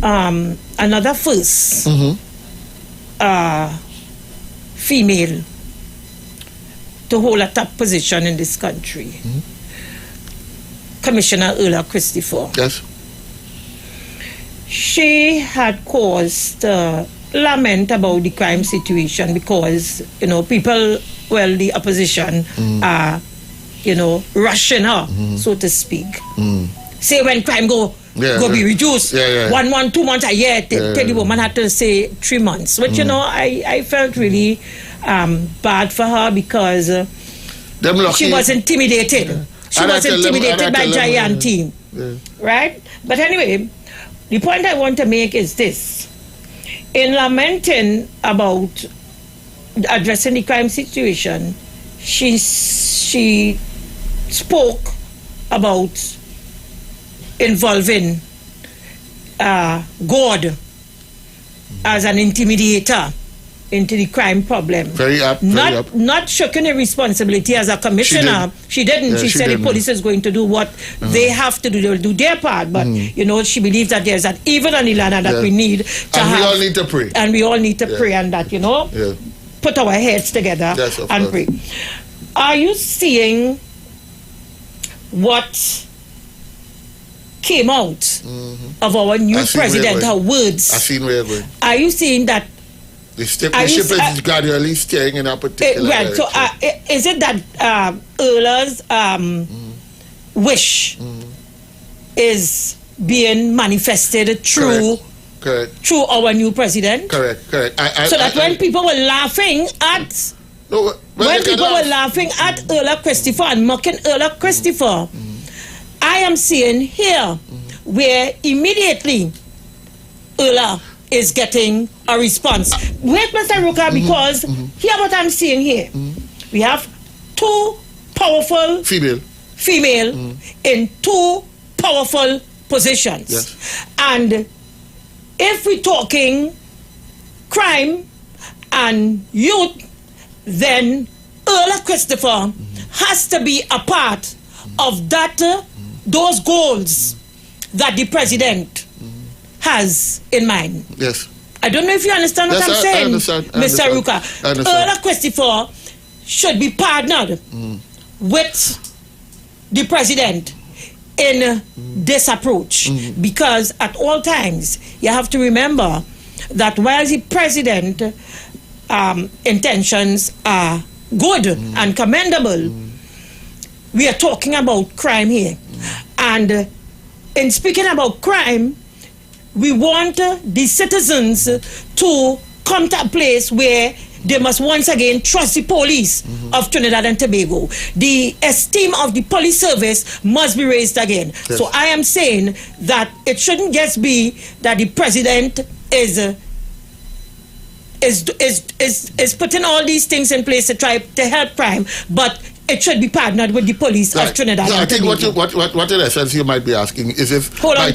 another first female to hold a top position in this country, Commissioner Erla Christopher. Yes. She had caused lament about the crime situation because, people, the opposition are, rushing her, so to speak. Say when crime go be reduced, 1 month, 2 months a year, tell the woman had to say 3 months. But, I felt really bad for her because she was intimidated. She was intimidated by giant team. Right? But anyway, the point I want to make is this. In lamenting about addressing the crime situation, she spoke about involving God as an intimidator into the crime problem. Very up. Not shirking a responsibility as a commissioner. She didn't. Yeah, she said the police is going to do what they have to do. They will do their part. But, she believes that there's an evil on the land and that we need to we all need to pray. And we all need to pray and that, put our heads together and pray. Are you seeing what came out of our new president, her words? I've seen where you're going. Are you seeing that the ship is gradually steering in a particular direction? So is it that Erla's wish is being manifested through our new president? Correct. So that when people were laughing at Erla Christopher and mocking Erla Christopher, I am seeing here where immediately Erla is getting a response. Wait, Mr. Ruka, because here what I'm seeing here. We have two powerful female in two powerful positions. Yes. And if we're talking crime and youth, then Erla Christopher has to be a part of that, those goals that the president has in mind. Yes. I don't know if you understand what I'm saying, I understand. Mr. Ruka. Erla Christopher should be partnered with the president in this approach, because at all times you have to remember that while the president intentions are good and commendable, we are talking about crime here. And in speaking about crime, we want the citizens to come to a place where they must once again trust the police of Trinidad and Tobago. The esteem of the police service must be raised again. Yes. So I am saying that it shouldn't just be that the president is putting all these things in place to try to help crime, but it should be partnered with the police of Trinidad and Tobago. I think what in essence you might be asking is if by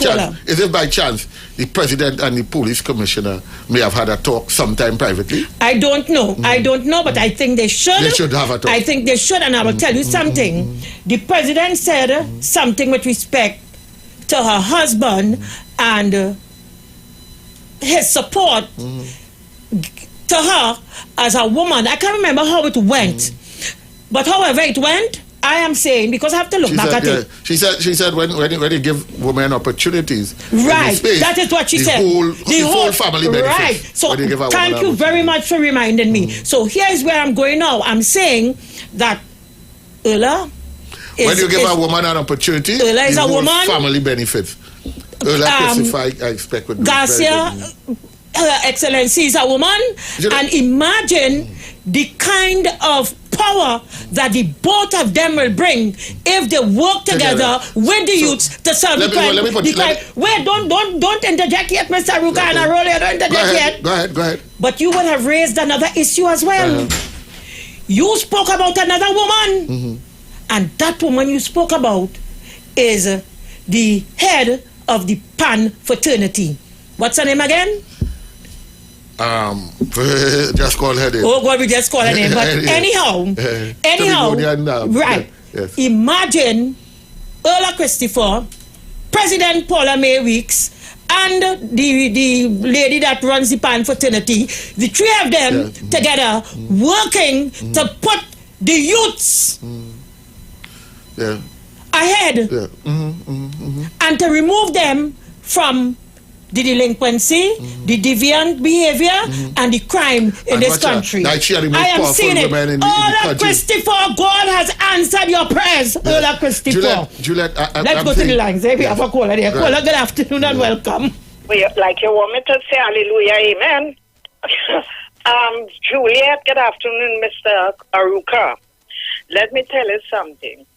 chance the president and the police commissioner may have had a talk sometime privately. I don't know. But I think they should. They should have a talk. I think they should, and I will tell you something. The president said something with respect to her husband and his support to her as a woman. I can't remember how it went. But however it went, I am saying, because I have to look back at it. She said when you give women opportunities, right, space, that is what she said. The whole family benefits. Right. So thank you very much for reminding me. So here is where I'm going now. I'm saying that Erla when you give a woman an opportunity, Erla is a woman. Family benefits. Erla I expect would be Garcia, Her Excellency is a woman, and imagine the kind of power that the both of them will bring if they work together with the youths to solve the crime. Wait, don't interject yet, Mr. Ruka and Arolia, don't interject yet. Go ahead. But you would have raised another issue as well. You spoke about another woman, and that woman you spoke about is the head of the Pan fraternity. What's her name again? Just call her name. Oh God, we just call her name. But anyhow, right. Yes. Imagine Earl Christopher, President Paula May Weeks, and the lady that runs the Pan fraternity, the three of them together working to put the youths ahead and to remove them from the delinquency, the deviant behavior, and the crime in this country. I am seeing it. Ola Christopher, God has answered your prayers. Ola Christopher. Juliet, let's go to the lines. We have a caller there. Caller, good afternoon and welcome. Like you want me to say hallelujah, amen. Juliet, good afternoon, Mr. Aruka. Let me tell you something.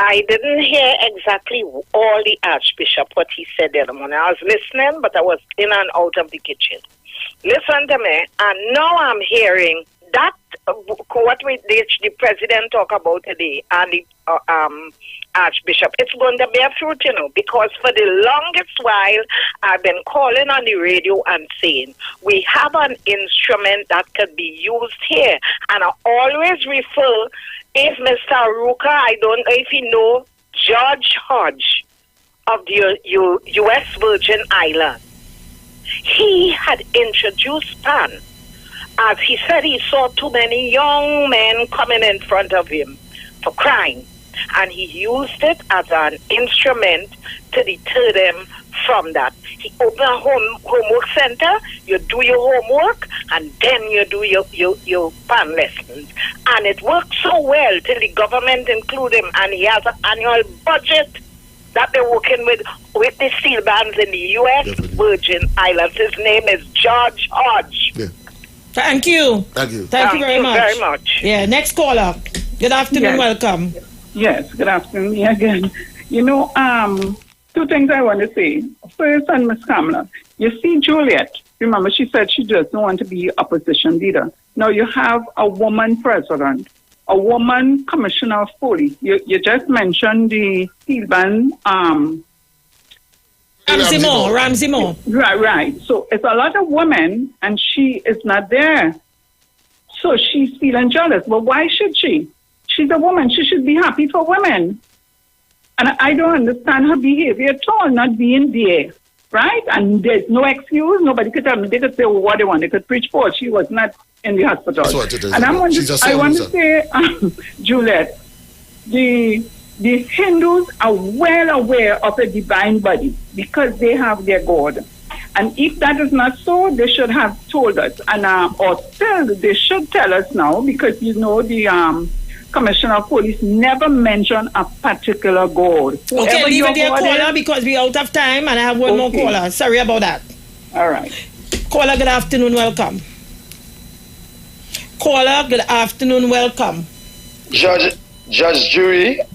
I didn't hear exactly all the Archbishop, what he said the other morning. I was listening, but I was in and out of the kitchen. Listen to me, and now I'm hearing that what the President talk about today and the Archbishop, it's going to bear fruit, because for the longest while I've been calling on the radio and saying we have an instrument that could be used here, and I always refer, if Mr. Aruka, I don't know if you know George Hodge of the U.S. Virgin Islands. He had introduced PAN, as he said he saw too many young men coming in front of him for crime, and he used it as an instrument to deter them from that. He opened a homework center, you do your homework, and then you do your PAN lessons. And it worked so well till the government include him, and he has an annual budget that they're working with the steel bands in the U.S. Virgin Islands. His name is George Hodge. Yeah. Thank you. Thank you. Thank you very much. Yeah, next caller. Good afternoon, welcome. Yes, good afternoon again. Two things I want to say. First, on Ms. Kamala, you see Juliet, remember she said she doesn't want to be opposition leader. Now you have a woman president, a woman commissioner of police. You just mentioned the steel band. Ramsey Moore. Right. So it's a lot of women, and she is not there. So she's feeling jealous. But why should she? She's a woman. She should be happy for women. And I don't understand her behavior at all, not being there, right? And there's no excuse. Nobody could tell me. They could say what they want. They could preach for. She was not in the hospital. That's what it is. And I want to say, Juliet, the Hindus are well aware of a divine body because they have their God. And if that is not so, they should have told us. And they should tell us now, because the Commissioner of Police never mentioned a particular God. Okay, leave it there, caller, because we're out of time and I have one more caller. Sorry about that. All right. Caller, good afternoon, welcome. Caller, good afternoon, welcome. Judge Juju,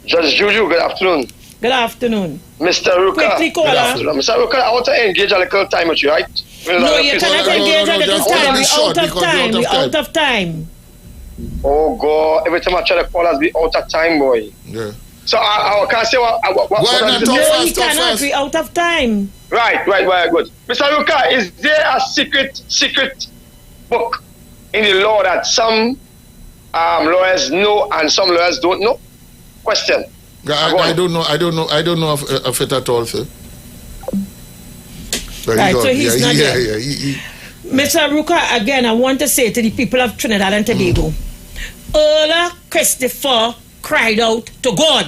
good afternoon. Good afternoon. Mr. Ruka. Quickly, caller. Good afternoon. Mr. Ruka, I want to engage a little time with you, right? No, you cannot engage a little time. We're out of time. Oh God! Every time I try to call us, be out of time, boy. Yeah. So I can't say what. No, we cannot. Be out of time. Right. Good. Mr. Ruka, is there a secret book in the law that some lawyers know and some lawyers don't know? Question. I don't know of it at all, sir. Right. So he's not there. Mr. Ruka, again, I want to say to the people of Trinidad and Tobago, Earl Christopher cried out to God.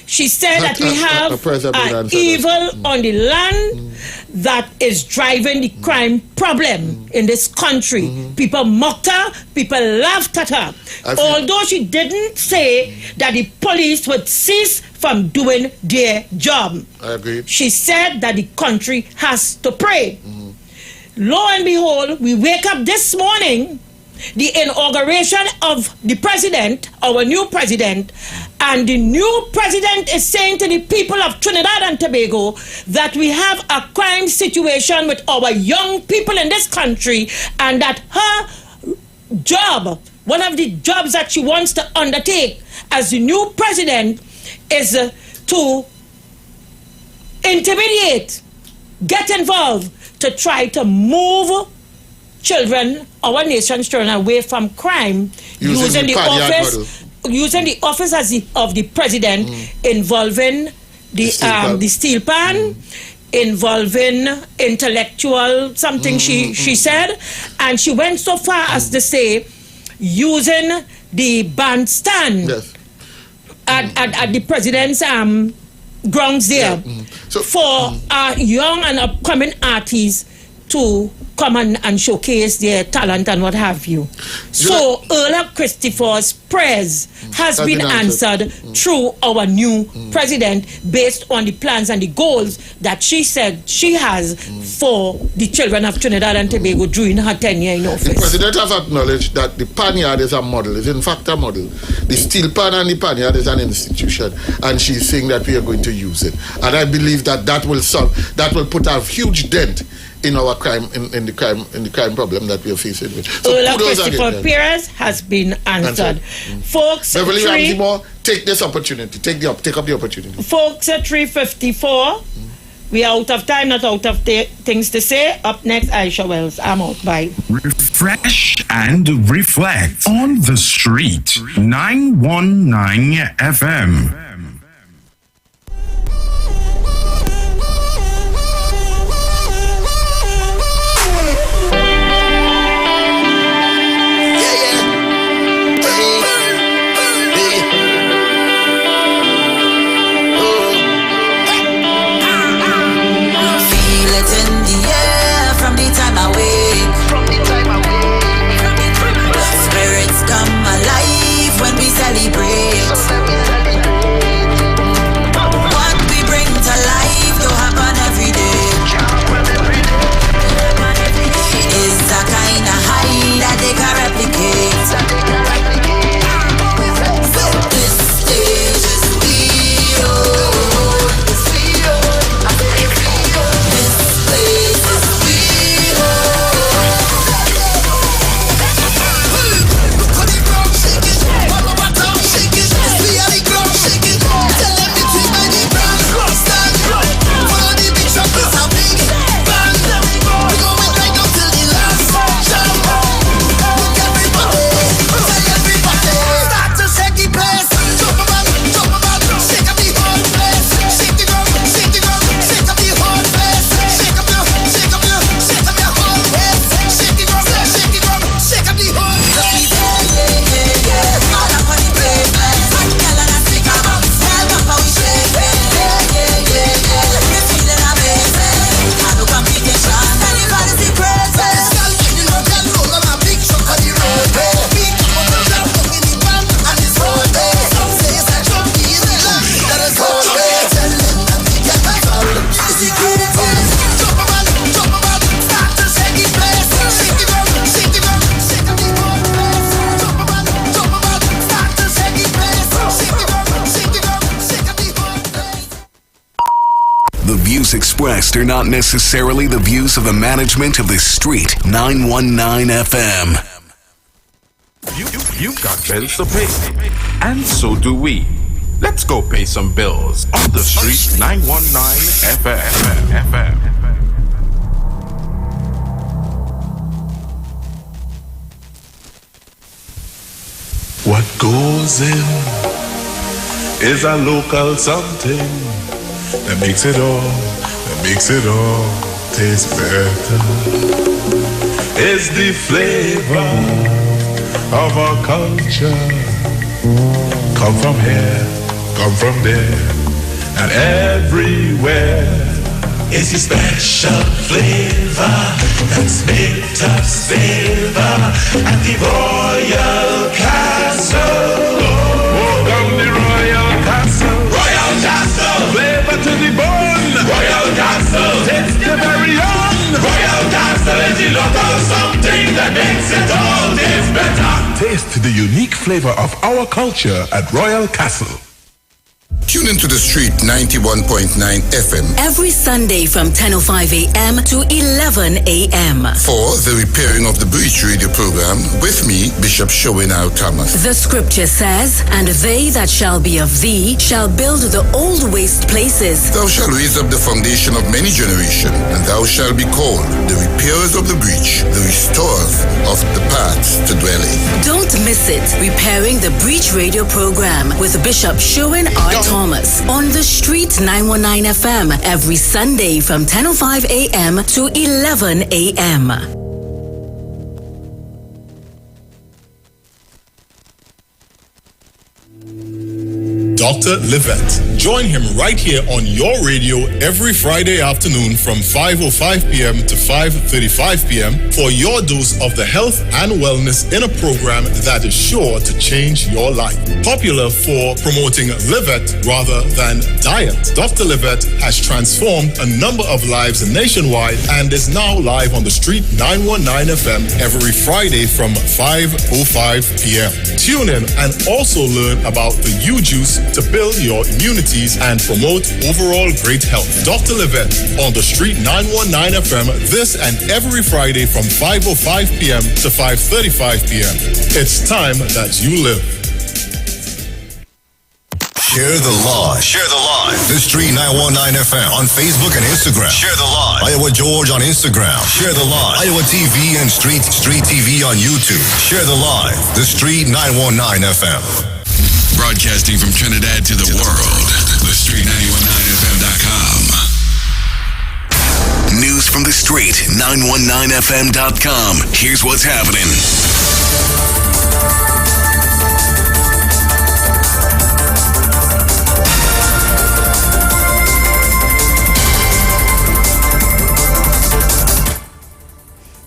She said that we have an evil on the land that is driving the crime problem in this country. People mocked her, people laughed at her. Although she didn't say that the police would cease from doing their job. I agree. She said that the country has to pray. Lo and behold, we wake up this morning the inauguration of the president, our new president, and the new president is saying to the people of Trinidad and Tobago that we have a crime situation with our young people in this country, and that her job, one of the jobs that she wants to undertake as the new president, is to intimidate, get involved, to try to move children, our nation's children, away from crime, using the office of the president, involving the steel pan, involving intellectual something she said, and she went so far as to say using the bandstand at the president's grounds there for young and upcoming artists to come and showcase their talent and what have you. So Earl Christopher's prayers has been answered through our new president, based on the plans and the goals that she said she has for the children of Trinidad and Tobago during her tenure in office. The president has acknowledged that the panyard is a model, is in fact a model. The steel pan and the panyard is an institution, and she's saying that we are going to use it. And I believe that will put a huge dent in our crime, in the crime problem that we are facing with. So Ola Christopher Perez has been answered. Folks, Beverly Ramsey Moore, take this opportunity. Take up the opportunity. Folks, at 3:54, we are out of time, not out of things to say. Up next, Aisha Wells. I'm out. Bye. Refresh and reflect on the street. 919 FM. Expressed are not necessarily the views of the management of the street. 919 FM. You've got bills to pay, and so do we. Let's go pay some bills on the street. 919 FM. What goes in is a local something that makes it all taste better. It's the flavor of our culture. Come from here, come from there, and everywhere. It's a special flavor that's made us savor at the Royal Castle. Welcome the Royal Castle. Royal Castle. Flavor to the bone. Royal Castle. Taste the very own. Royal Castle is the local something that makes it all taste Taste the unique flavor of our culture at Royal Castle. Tune into The Street 91.9 FM every Sunday from 10:05 a.m. to 11 a.m. for the Repairing of the Breach radio program with me, Bishop Sherwin R. Thomas. The scripture says, "And they that shall be of thee shall build the old waste places. Thou shalt raise up the foundation of many generations, and thou shalt be called the repairers of the breach, the restorers of the paths to dwell in." Don't miss it. Repairing the Breach radio program with Bishop Sherwin R. Thomas on The Street 919 FM every Sunday from 10:05 a.m. to 11 a.m. Dr. Livette. Join him right here on your radio every Friday afternoon from 5:05 p.m. to 5:35 p.m. for your dose of the health and wellness in a program that is sure to change your life. Popular for promoting Livette rather than diet, Dr. Livette has transformed a number of lives nationwide and is now live on The Street 919 FM every Friday from 5:05 p.m. Tune in and also learn about the U-Juice to build your immunities and promote overall great health. Dr. Livette on The Street 919 FM this and every Friday from 5:05 p.m. to 5:35 p.m. It's time that you live. Share the live. Share the live. The Street 919 FM on Facebook and Instagram. Share the live. Iowa George on Instagram. Share the live. Iowa TV and Street TV on YouTube. Share the live. The Street 919 FM. Broadcasting from Trinidad to the world. The Street 919FM.com. News from the Street 919FM.com. Here's what's happening.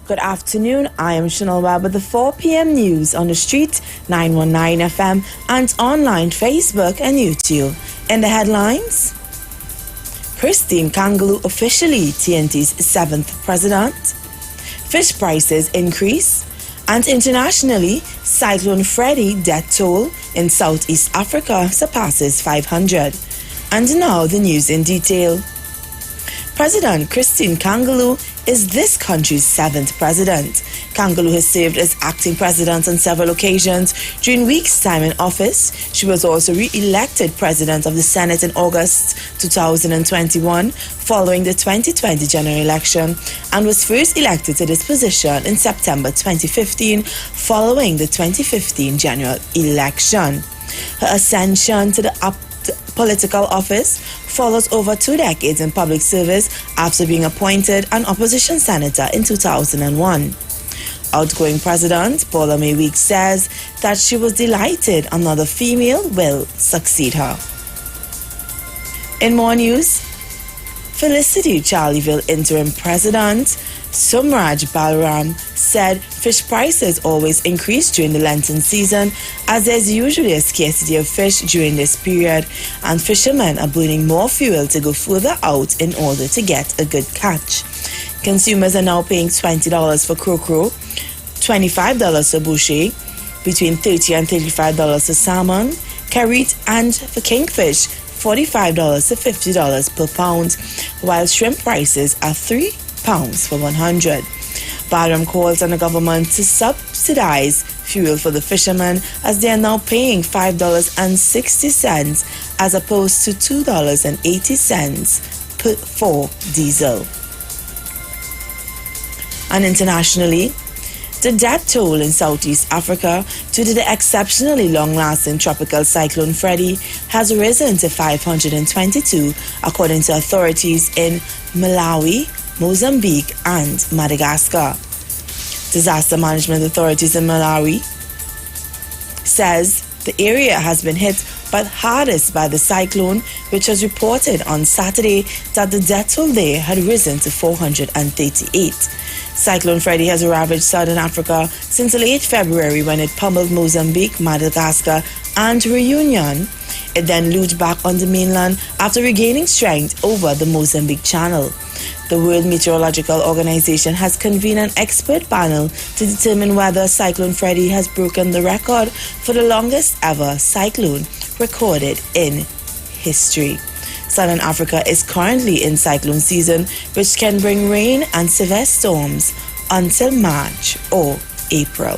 Good afternoon, I am Chanel Webb with the 4 p.m. news on The Street 919 FM and online Facebook and YouTube. In the headlines, Christine Kangaloo officially TNT's 7th president. Fish prices increase. And internationally, Cyclone Freddy death toll in Southeast Africa surpasses 500. And now the news in detail. President Christine Kangaloo is this country's 7th president. Kangaloo has served as acting president on several occasions during weeks' time in office. She was also re-elected president of the Senate in August 2021 following the 2020 general election and was first elected to this position in September 2015 following the 2015 general election. Her ascension to the political office follows over 2 decades in public service after being appointed an opposition senator in 2001. Outgoing President Paula May Weeks says that she was delighted another female will succeed her. In more news, Felicity Charleville interim president Sumraj Balram said fish prices always increase during the Lenten season as there's usually a scarcity of fish during this period and fishermen are burning more fuel to go further out in order to get a good catch. Consumers are now paying $20 for croaker, $25 for boucher, between $30 and $35 for salmon, carrot, and for kingfish, $45 to $50 per pound, while shrimp prices are £3 for 100. Balram calls on the government to subsidize fuel for the fishermen as they are now paying $5.60 as opposed to $2.80 for diesel. And internationally, the death toll in Southeast Africa due to the exceptionally long-lasting tropical cyclone Freddy has risen to 522, according to authorities in Malawi, Mozambique, and Madagascar. Disaster management authorities in Malawi says the area has been hit but hardest by the cyclone, which was reported on Saturday that the death toll there had risen to 438. Cyclone Freddy has ravaged southern Africa since late February when it pummeled Mozambique, Madagascar, and Reunion. It then looped back on the mainland after regaining strength over the Mozambique Channel. The World Meteorological Organization has convened an expert panel to determine whether Cyclone Freddy has broken the record for the longest ever cyclone recorded in history. Southern Africa is currently in cyclone season, which can bring rain and severe storms until March or April.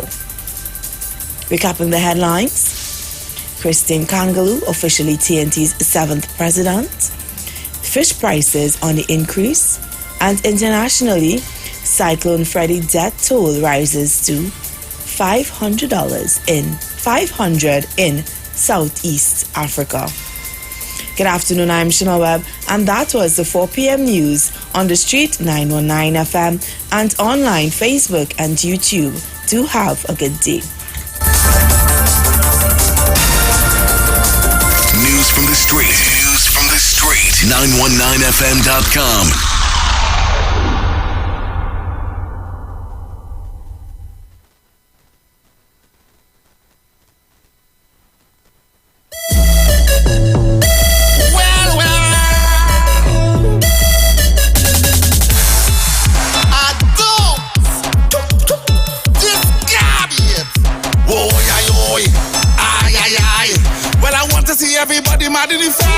Recapping the headlines. Christine Kangaloo, officially TNT's 7th president. Fish prices on the increase. And internationally, Cyclone Freddy death toll rises to $500 in Southeast Africa. Good afternoon, I'm Chanel Webb, and that was the 4 p.m. news on the Street 919 FM and online, Facebook and YouTube. Do have a good day. News from the street. News from the street. 919fm.com. Everybody mad in the front.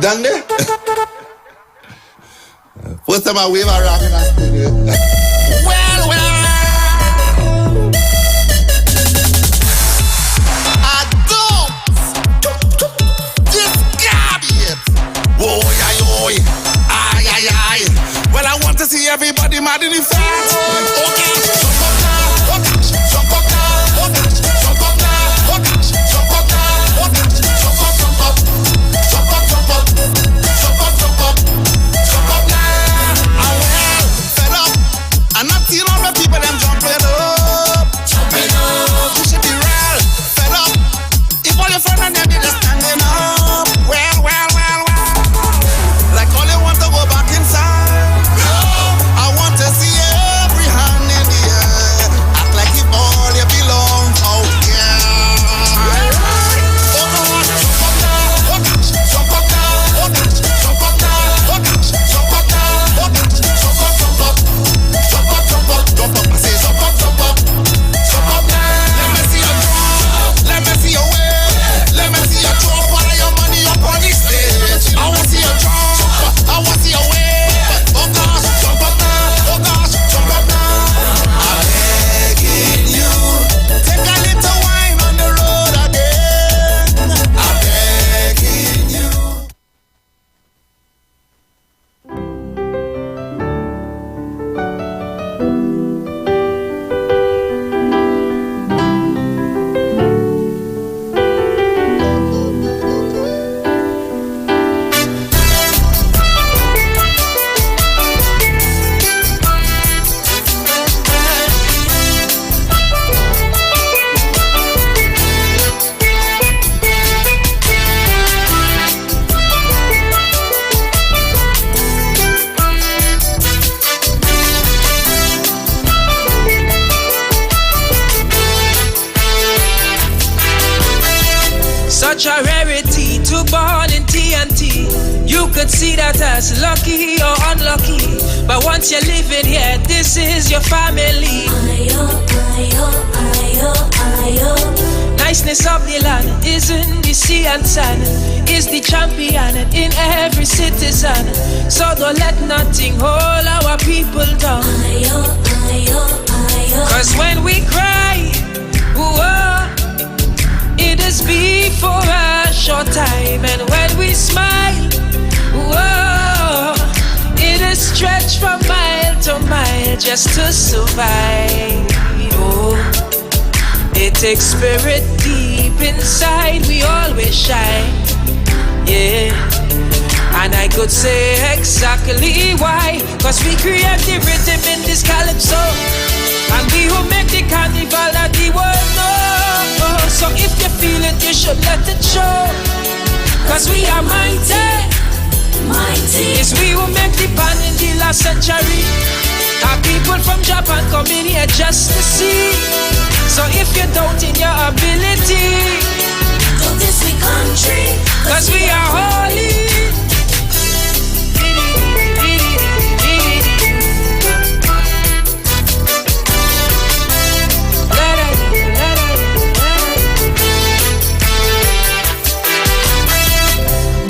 Done there? First time I wave around in that studio. Well. I don't discard it. Oh, aye. Well, I want to see everybody mad in the front. Okay. Jump up now. I'm not seeing all the people them jumping up. You should be real, fed up. If all your friends and them, they just standing up. Well. Like all you want to go back inside. I want to see every hand could see that as lucky or unlucky, but once you're living here, this is your family. Niceness of the land is in the sea and sand, is the champion in every citizen. So don't let nothing hold our people down. Cause when we cry, whoa, it is be for a short time. And when we smile, whoa, it is stretched from mile to mile just to survive. Oh, it takes spirit deep inside, we always shine. Yeah, and I could say exactly why. Cause we create the rhythm in this calypso, and we who make the carnival that the world knows. So if you feel it, you should let it show. Cause we are mighty. It's we who make the band in the last century. Our people from Japan come in here just to see. So if you doubt in your ability, don't this we country, cause we are holy.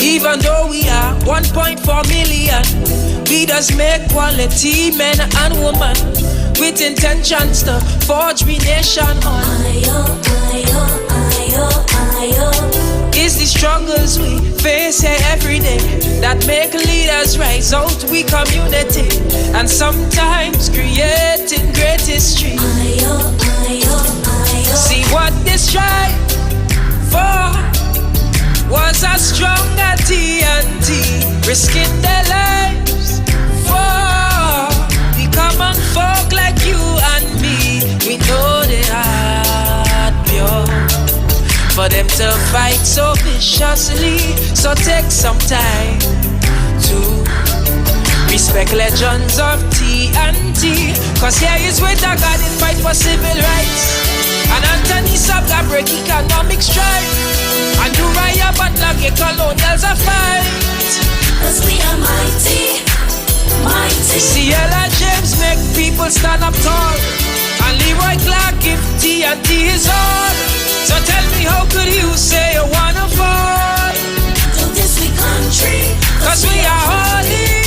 Even though we are 1.4 million, we does make quality men and women with intentions to forge we nation on. It's the struggles we face here every day that make leaders rise out we community, and sometimes creating great history. See what they strive for was a stronger TNT, risking their lives for the common folk like you and me. We know they are pure for them to fight so viciously. So take some time to respect legends of TNT, cause here is where the God in fight for civil rights, and Anthony Sabga break economic strife, and Uriah Butler get colonials a fight. Cause we are mighty. Ciela James make people stand up tall, and Leroy Clark give TNT his all. So tell me, how could you say you wanna fall? To this we country, cause we are holy.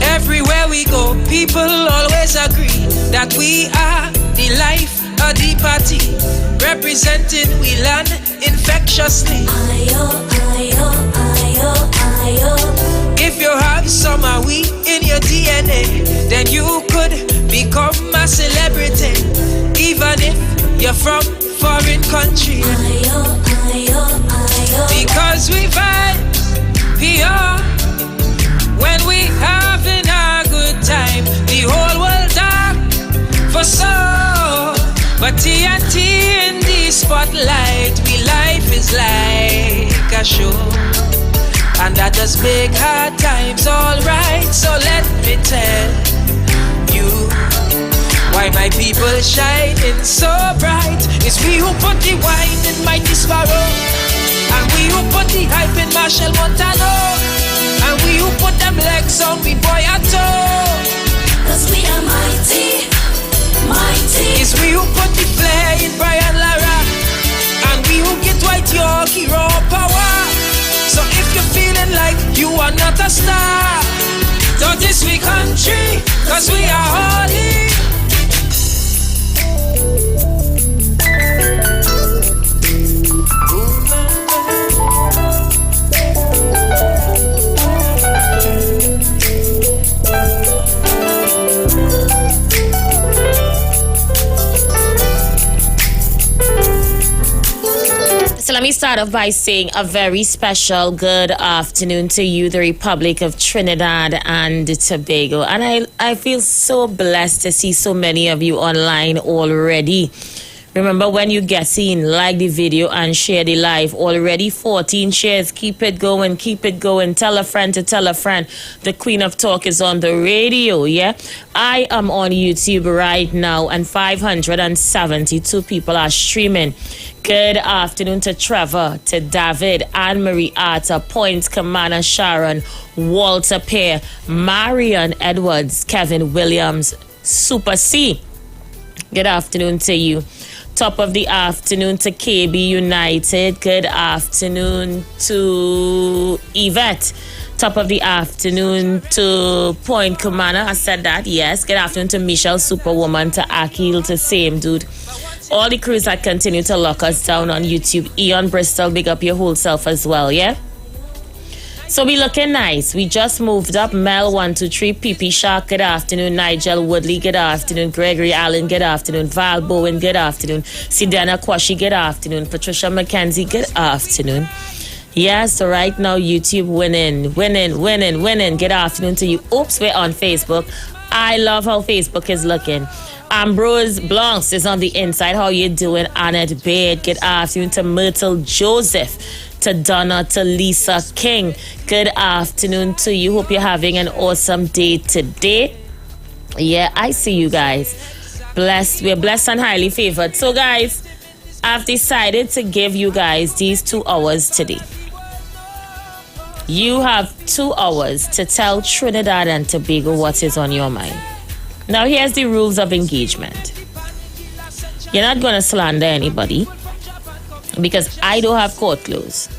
Everywhere we go, people always agree that we are the life of the party, representing we land infectiously. If you have some of we in your DNA, then you could become a celebrity, even if you're from foreign country. Because we vibe pure when we having a good time. The whole world dark for so, but TNT in the spotlight. We life is like a show, and that does make hard times alright. So let me tell you why my people shining so bright. It's we who put the wine in Mighty Sparrow, and we who put the hype in Marshall Montano, and we who put them legs on we boy at toe. Cause we are mighty. It's we who put the flair in Brian Lara, and we who get White York hero power. So if you're feeling like you are not a star, don't this we country, cause we are holy. So let me start off by saying a very special good afternoon to you, the Republic of Trinidad and Tobago. And I feel so blessed to see so many of you online already. Remember, when you get seen, like the video and share the live. Already 14 shares. Keep it going, keep it going. Tell a friend to tell a friend. The Queen of Talk is on the radio, yeah? I am on YouTube right now, and 572 people are streaming. Good afternoon to Trevor, to David, Anne-Marie Arthur, Point Commander Sharon, Walter Pear, Marion Edwards, Kevin Williams, Super C. Good afternoon to you. Top of the afternoon to KB United. Good afternoon to Yvette. Top of the afternoon to Point Commander. I said that, yes. Good afternoon to Michelle Superwoman, to Akil, to Same Dude. All the crews that continue to lock us down on YouTube. Eon Bristol, big up your whole self as well, yeah? So we looking nice. We just moved up. Mel 123, PP Shark, good afternoon. Nigel Woodley, good afternoon. Gregory Allen, good afternoon. Val Bowen, good afternoon. Sidana Kwashi, good afternoon. Patricia McKenzie, good afternoon. Yeah, so right now YouTube winning. Good afternoon to you. Oops, we're on Facebook. I love how Facebook is looking. Ambrose Blancs is on the inside. How you doing? Annette Baird, good afternoon. To Myrtle Joseph, to Donna, to Lisa King, good afternoon to you. Hope you're having an awesome day today. Yeah, I see you guys. Blessed. We're blessed and highly favored. So guys, I've decided to give you guys these 2 hours today. You have 2 hours to tell Trinidad and Tobago what is on your mind. Now here's the rules of engagement. You're not going to slander anybody, because I don't have court clothes.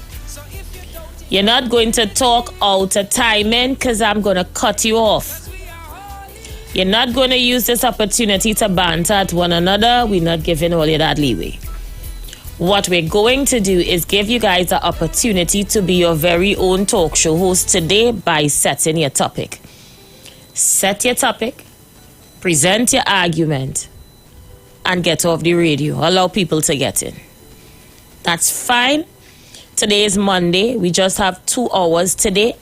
You're not going to talk out of timing, because I'm going to cut you off. You're not going to use this opportunity to banter at one another. We're not giving all of that leeway. What we're going to do is give you guys the opportunity to be your very own talk show host today by setting your topic. Set your topic, present your argument, and get off the radio. Allow people to get in. That's fine. Today is Monday. We just have 2 hours today.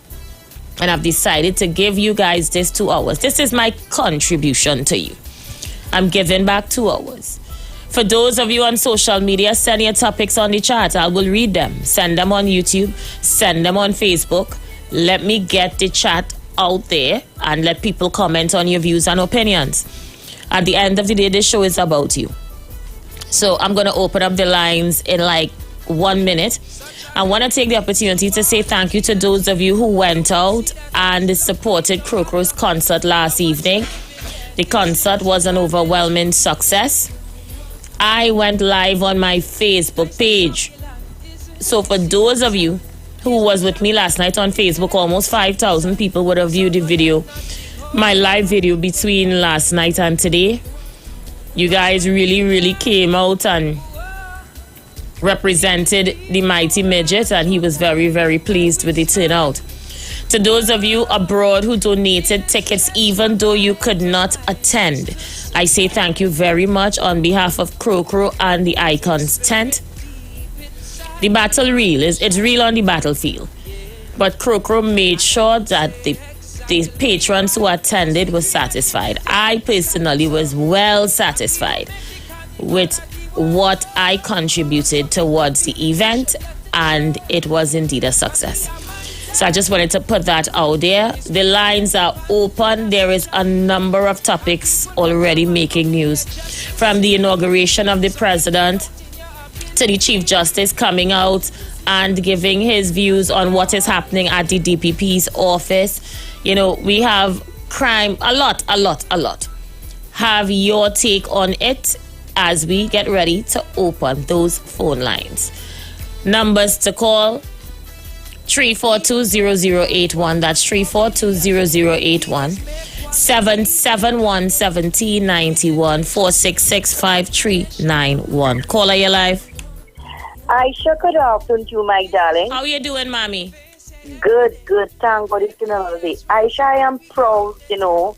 And I've decided to give you guys this 2 hours. This is my contribution to you. I'm giving back 2 hours. For those of you on social media, send your topics on the chat. I will read them. Send them on YouTube. Send them on Facebook. Let me get the chat out there and let people comment on your views and opinions. At the end of the day, this show is about you. So I'm going to open up the lines in like 1 minute. I want to take the opportunity to say thank you to those of you who went out and supported Crocro's concert last evening. The concert was an overwhelming success. I went live on my Facebook page. So for those of you who was with me last night on Facebook, almost 5,000 people would have viewed the video, my live video between last night and today. You guys really came out and represented the mighty midget, and he was very pleased with the turnout. To those of you abroad who donated tickets even though you could not attend, I say thank you very much on behalf of Crocro and the Icons tent. The battle reel it's real on the battlefield, but Crocro made sure that the patrons who attended were satisfied. I personally was well satisfied with what I contributed towards the event, and it was indeed a success. So I just wanted to put that out there. The lines are open. There is a number of topics already making news, from the inauguration of the president to the Chief Justice coming out and giving his views on what is happening at the DPP's office. You know, we have crime, a lot. Have your take on it as we get ready to open those phone lines. Numbers to call: 342-0081. That's 342-0081. 771-1791. 466-5391. Caller, you live. Aisha, good afternoon to you, my darling. How you doing, mommy? Good. Thank God it's another day. Aisha, I am proud, to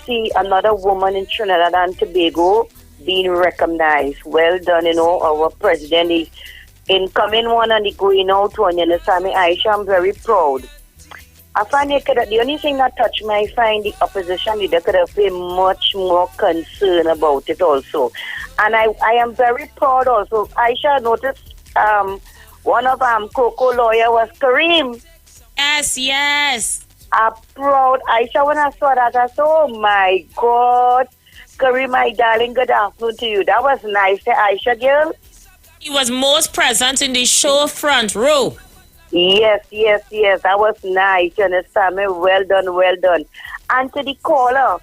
see another woman in Trinidad and Tobago being recognized. Well done, our president is incoming one and the going out one. You understand me, Aisha? I'm very proud. I find that the only thing that touched me, I find the opposition leader could have been much more concerned about it also. And I am very proud also. Aisha noticed one of Coco lawyer was Kareem. Yes. I'm proud. Aisha, when I saw that, I said, oh my God. Kareem, my darling, good afternoon to you. That was nice, Aisha, girl. He was most present in the show front row. Yes. That was nice. You understand me? Well done. And to the caller,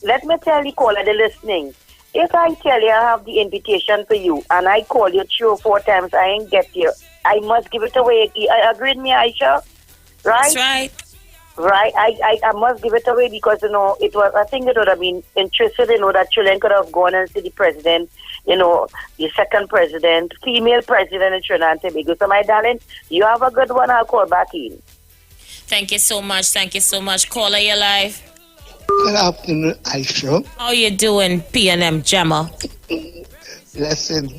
let me tell the caller, the listening. If I tell you I have the invitation for you and I call you 3 or 4 times, I ain't get you, I must give it away. Agree with me, Aisha? Right? That's right. Right, I must give it away because, it was, I think it would have been interesting, that children could have gone and see the president, the second president, female president in Trinidad and Tobago. So, my darling, you have a good one. I'll call back in. Thank you so much. Caller, you're live. Good afternoon, Aisha. How you doing, P&M Gemma? Blessings.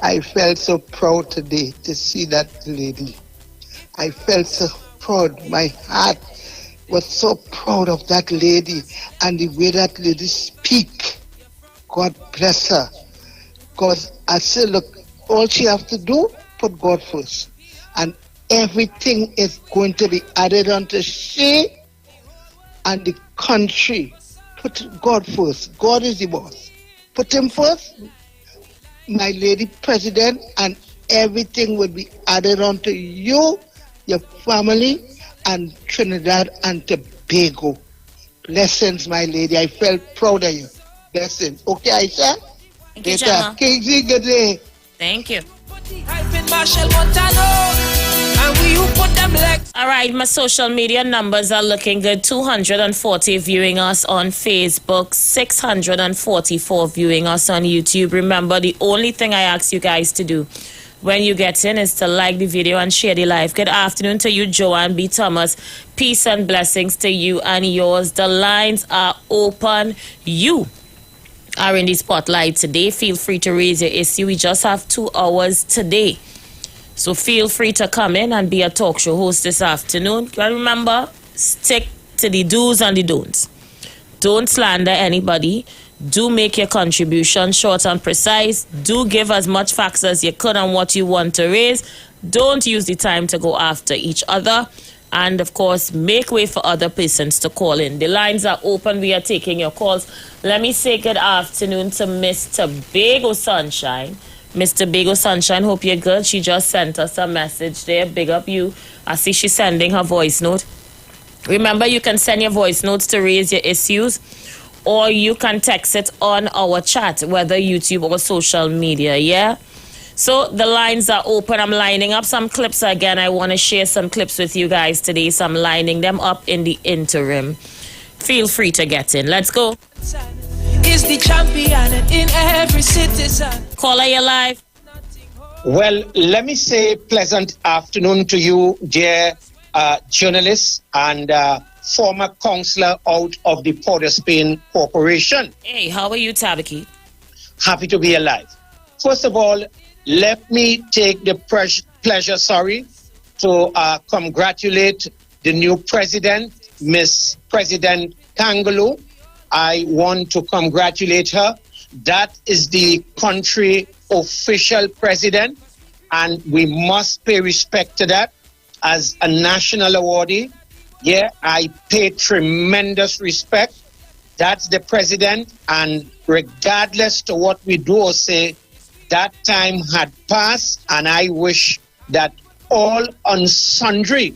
I felt so proud today to see that lady. I felt so proud. My heart was so proud of that lady and the way that lady speak. God bless her. Because I said, look, all she have to do, put God first. And everything is going to be added onto she and the country. Put God first. God is the boss. Put him first, my lady president, and everything will be added onto you, your family, and Trinidad and Tobago. Blessings, my lady. I felt proud of you. Blessings. Okay, Aisha? Thank you, Gemma. KG, good day. Thank you. All right, my social media numbers are looking good. 240 viewing us on Facebook, 644 viewing us on YouTube. Remember, the only thing I ask you guys to do when you get in is to like the video and share the live. Good afternoon to you, Joanne B. Thomas. Peace and blessings to you and yours. The lines are open. You are in the spotlight today. Feel free to raise your issue. We just have 2 hours today. So feel free to come in and be a talk show host this afternoon. And remember, stick to the do's and the don'ts. Don't slander anybody. Do make your contribution short and precise. Do give as much facts as you could on what you want to raise. Don't use the time to go after each other. And, of course, make way for other persons to call in. The lines are open. We are taking your calls. Let me say good afternoon to Mr. Tobago Sunshine. Mr. Tobago Sunshine, hope you're good. She just sent us a message there. Big up you. I see she's sending her voice note. Remember, you can send your voice notes to raise your issues, or you can text it on our chat, whether YouTube or social media, yeah? So the lines are open. I'm lining up some clips again. I want to share some clips with you guys today, so I'm lining them up in the interim. Feel free to get in. Let's go. Is the champion in every citizen. Caller, you're live. Well, let me say pleasant afternoon to you, dear journalist and former councillor out of the Port of Spain Corporation. Hey, how are you, Tabaki? Happy to be alive. First of all, let me take the pleasure, to congratulate the new president, Miss President Kangaloo. I want to congratulate her. That is the country official president, and we must pay respect to that as a national awardee. Yeah, I pay tremendous respect. That's the president, and regardless to what we do or say, that time had passed, and I wish that all and sundry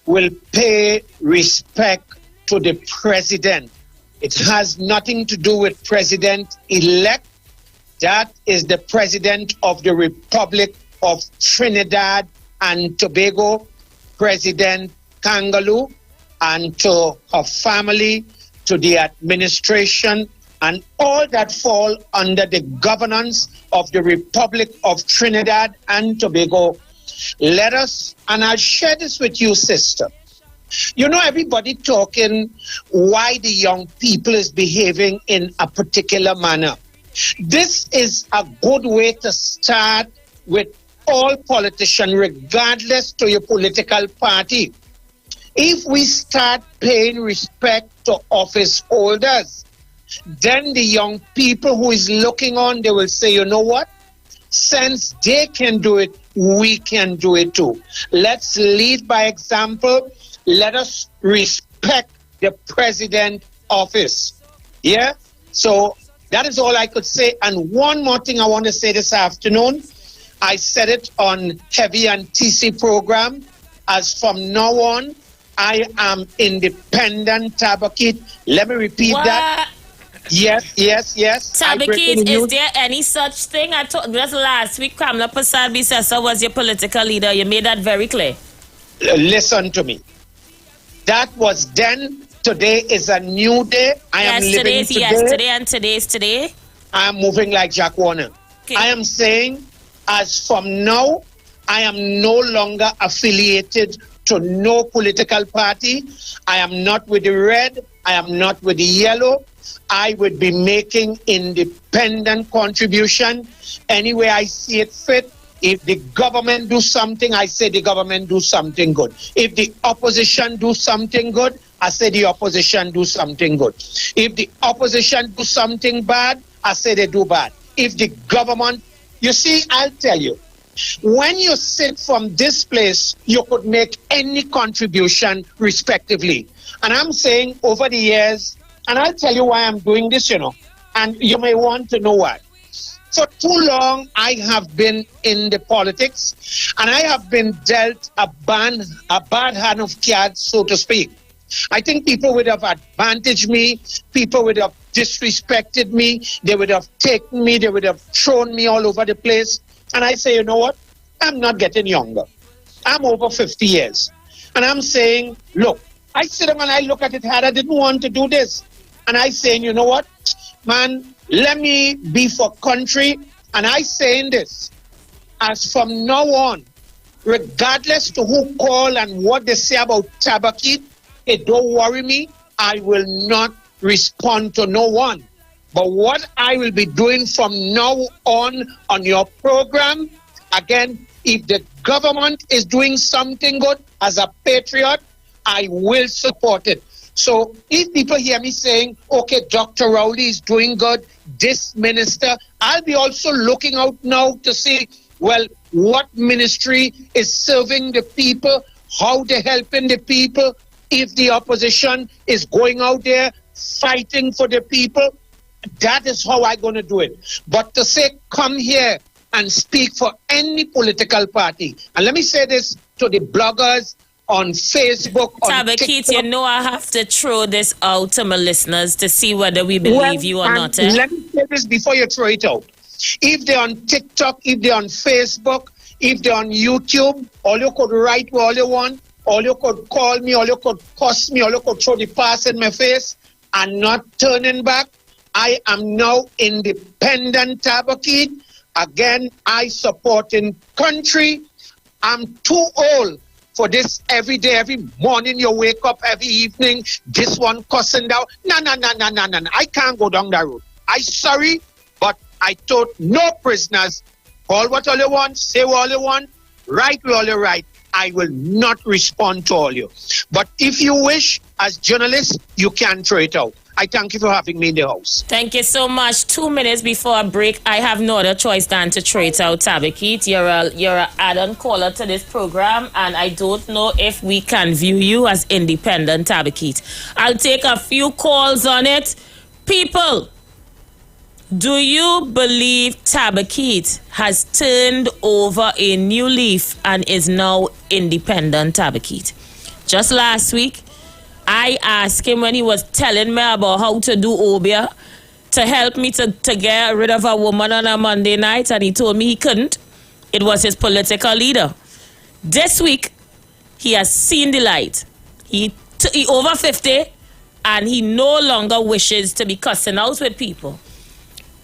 will pay respect to the president. It has nothing to do with president-elect. That is the president of the Republic of Trinidad and Tobago, President Kangaloo, and to her family, to the administration, and all that fall under the governance of the Republic of Trinidad and Tobago. Let us, and I'll share this with you, sister. You know, everybody talking why the young people is behaving in a particular manner. This is a good way to start with all politicians, regardless to your political party. If we start paying respect to office holders, then the young people who is looking on, they will say, you know what? Since they can do it, we can do it too. Let's lead by example. Let us respect the president office. Yeah? So that is all I could say. And one more thing I want to say this afternoon. I said it on Heavy and TC program. As from now on, I am independent Tabakit. Let me repeat that. Yes. Tabakit, is there any such thing? I told just last week, Kamla Prasad Bisesa was your political leader. You made that very clear. Listen to me. That was then. Today is a new day. I am living today. Yesterday and today is today. I am moving like Jack Warner. Okay. I am saying, as from now, I am no longer affiliated to no political party. I am not with the red. I am not with the yellow. I would be making independent contribution any way I see it fit. If the government do something, I say the government do something good. If the opposition do something good, I say the opposition do something good. If the opposition do something bad, I say they do bad. If the government, you see, I'll tell you, when you sit from this place, you could make any contribution respectively. And I'm saying over the years, and I'll tell you why I'm doing this, and you may want to know why. For too long, I have been in the politics, and I have been dealt a bad hand of cards, so to speak. I think people would have advantaged me, people would have disrespected me, they would have taken me, they would have thrown me all over the place. And I say, you know what? I'm not getting younger. I'm over 50 years. And I'm saying, look, I sit down and I look at it hard. I didn't want to do this. And I saying, you know what? Man, let me be for country. And I saying this, as from now on, regardless to who call and what they say about Tabakit, it don't worry me. I will not respond to no one. But what I will be doing from now on your program, again, if the government is doing something good as a patriot, I will support it. So if people hear me saying, okay, Dr. Rowley is doing good, this minister, I'll be also looking out now to see, well, what ministry is serving the people, how they're helping the people, if the opposition is going out there fighting for the people. That is how I'm going to do it. But to say, come here and speak for any political party. And let me say this to the bloggers on Facebook, on Tabakit, you know I have to throw this out to my listeners to see whether we believe you or not. Let me say this before you throw it out. If they're on TikTok, if they're on Facebook, if they're on YouTube, all you could write all you want, all you could call me, all you could cuss me, all you could throw the pass in my face and not turning back. I am now independent Tabakit. Again, I support in country. I'm too old for this every day, every morning you wake up, every evening, this one cussing down. No. I can't go down that road. I'm sorry, but I told no prisoners. Call what all you want, say what all you want, write what all you write. I will not respond to all you. But if you wish, as journalists, you can throw it out. I thank you for having me in the house. Thank you so much. 2 minutes before a break, I have no other choice than to throw it out, Tabakit. You're an add-on caller to this program, and I don't know if we can view you as independent, Tabakit. I'll take a few calls on it. People, do you believe Tabakit has turned over a new leaf and is now independent, Tabakit? Just last week, I asked him when he was telling me about how to do Obia to help me to get rid of a woman on a Monday night, and he told me he couldn't. It was his political leader. This week, he has seen the light. He over 50, and he no longer wishes to be cussing out with people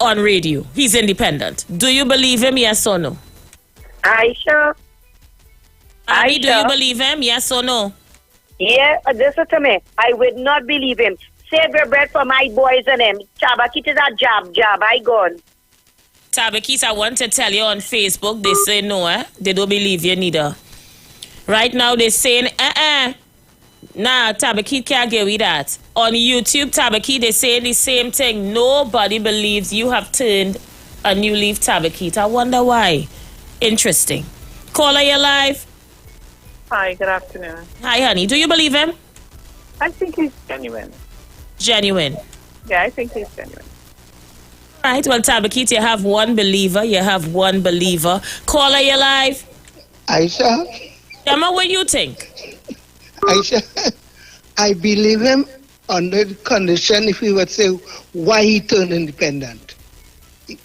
on radio. He's independent. Do you believe him, yes or no? Aisha. Abby, do you believe him, yes or no? Yeah, listen to me. I would not believe him. Save your bread for my boys and him. Tabakit is a job. I gone. Tabakit, I want to tell you on Facebook, they say no, They don't believe you neither. Right now, they're saying, Nah, Tabaki can't get with that. On YouTube, Tabaki, they say the same thing. Nobody believes you have turned a new leaf, Tabaki. I wonder why. Interesting. Caller, you live. Hi, good afternoon. Hi, honey. Do you believe him? I think he's genuine. Genuine. Yeah, I think he's genuine. All right, well, Tabakit, you have one believer. Caller, you live. Aisha? Emma, what do you think? Aisha, I believe him under the condition if he would say why he turned independent.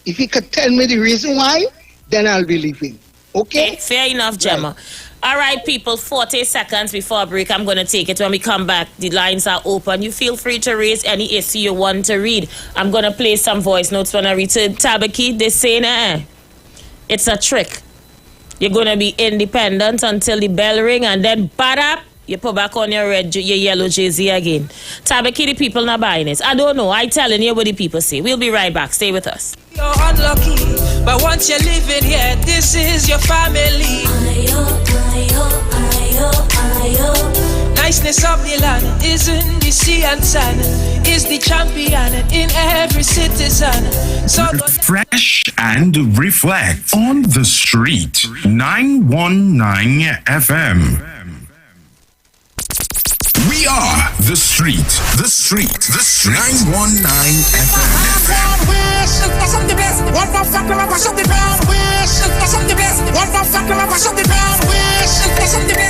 If he could tell me the reason why, then I'll believe him. Okay? Fair enough, Gemma. Right. All right, people, 40 seconds before break. I'm going to take it. When we come back, the lines are open. You feel free to raise any issue you want to read. I'm going to play some voice notes when I return. Tabaki, they say, it's a trick. You're going to be independent until the bell ring, and then badap, you put back on your yellow jersey again. Tabaki, the people not buying it. I don't know. I telling you what the people say. We'll be right back. Stay with us. You're unlucky, but once you're living here, this is your family. Niceness of the land is in the sea and sand, is the champion in every citizen. So Refresh and reflect on the street. 919 FM. We are the street. 919 FM.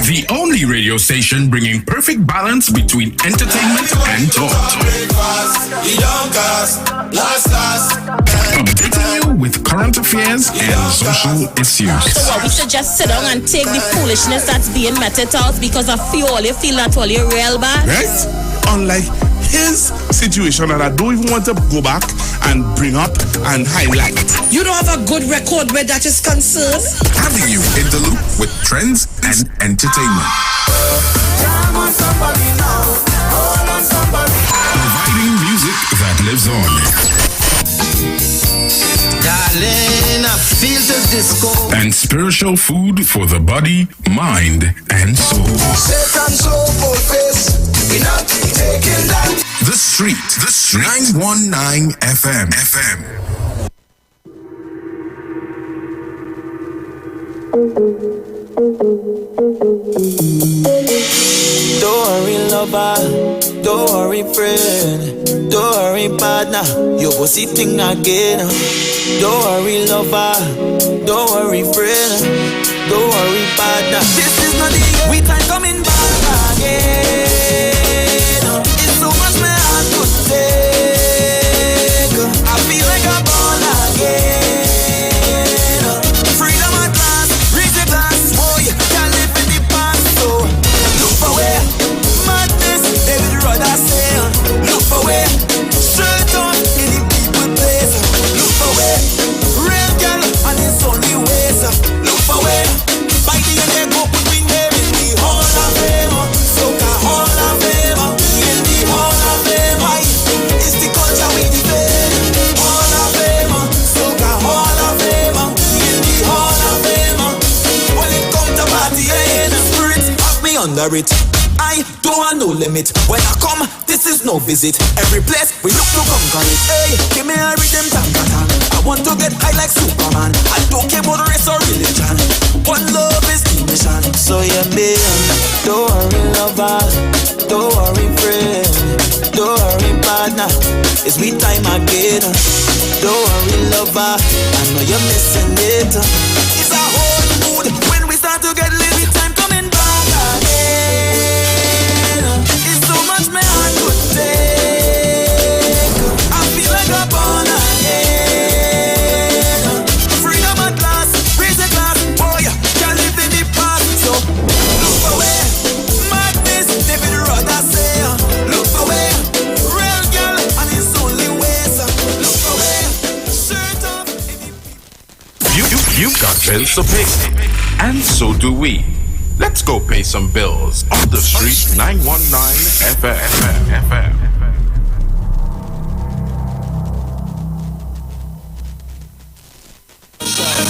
The only radio station bringing perfect balance between entertainment and talk. Updating you with current affairs and social issues. So we should just sit down and take the foolishness that's being meted out because of fuel. You feel that all you're real bad? Right? Unlike his situation, and I don't even want to go back and bring up and highlight. You don't have a good record where that is concerned. Having you in the loop with trends and entertainment. Providing music that lives on. Darling, I feel the disco. And spiritual food for the body, mind, and soul. Satan soul face, we not taking that. The Street. 919 FM. Don't worry, lover. Don't worry, friend. Don't worry, partner. You go see thing again. Don't worry, lover. Don't worry, friend. Don't worry, partner. This is not the end. We time coming back again. It's so much my heart to take. I feel like I'm born again. Freedom at last. Reach the glass. Boy, can't live in the past. So look for where madness they would rather say. Look for where straight on in the people place. Look for where real girl and it's only ways. Look for where by the end they go between them in the hall of fame. Soca hall of fame. In the hall of fame. It's the culture we defend. Hall of fame. Soca hall of fame. In the hall of fame. When it comes to party, the spirit have me under it. I don't want no limit. When I come, this is no visit. Every place we look to conquer it. Hey, give me a rhythm, tang-tang. I want to get high like Superman. I don't care about race or religion. One love is the mission. So yeah, man, don't worry, lover. Don't worry, friend. Don't worry, partner. It's me time again. Don't worry, lover. I know you're missing it. It's a whole mood when we start to get lit. Time coming back again. My heart could take. I feel like I'm born again. Freedom at last, raise a glass. Boy, can't live in the past. So look for where madness they would rather say. Look for where real girl and it's only ways. Look for where shirt off. You've got bills to pay, and so do we. Let's go pay some bills on the street. 919 FM.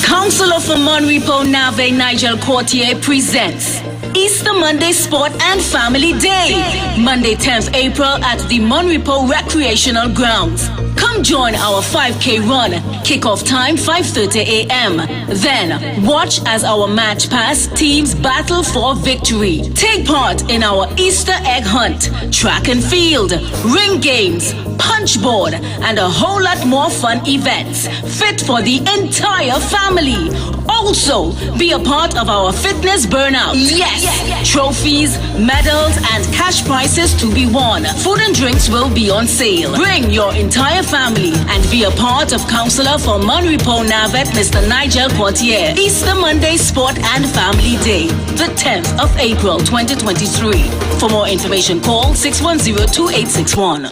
Councillor for Monrepo Nave Nigel Courtier presents Easter Monday Sport and Family Day. Monday 10th April at the Monrepo Recreational Grounds. Come join our 5K run. Kickoff time 5:30 a.m. Then watch as our match pass teams battle for victory. Take part in our Easter egg hunt, track and field, ring games, punchboard, and a whole lot more fun events fit for the entire family. Also, be a part of our fitness burnout. Yes! Trophies, medals, and cash prizes to be won. Food and drinks will be on sale. Bring your entire family and be a part of Councillor for Monrepo Navet, Mr. Nigel Portier. Easter Monday Sport and Family Day, the 10th of April 2023. For more information, call 610-2861.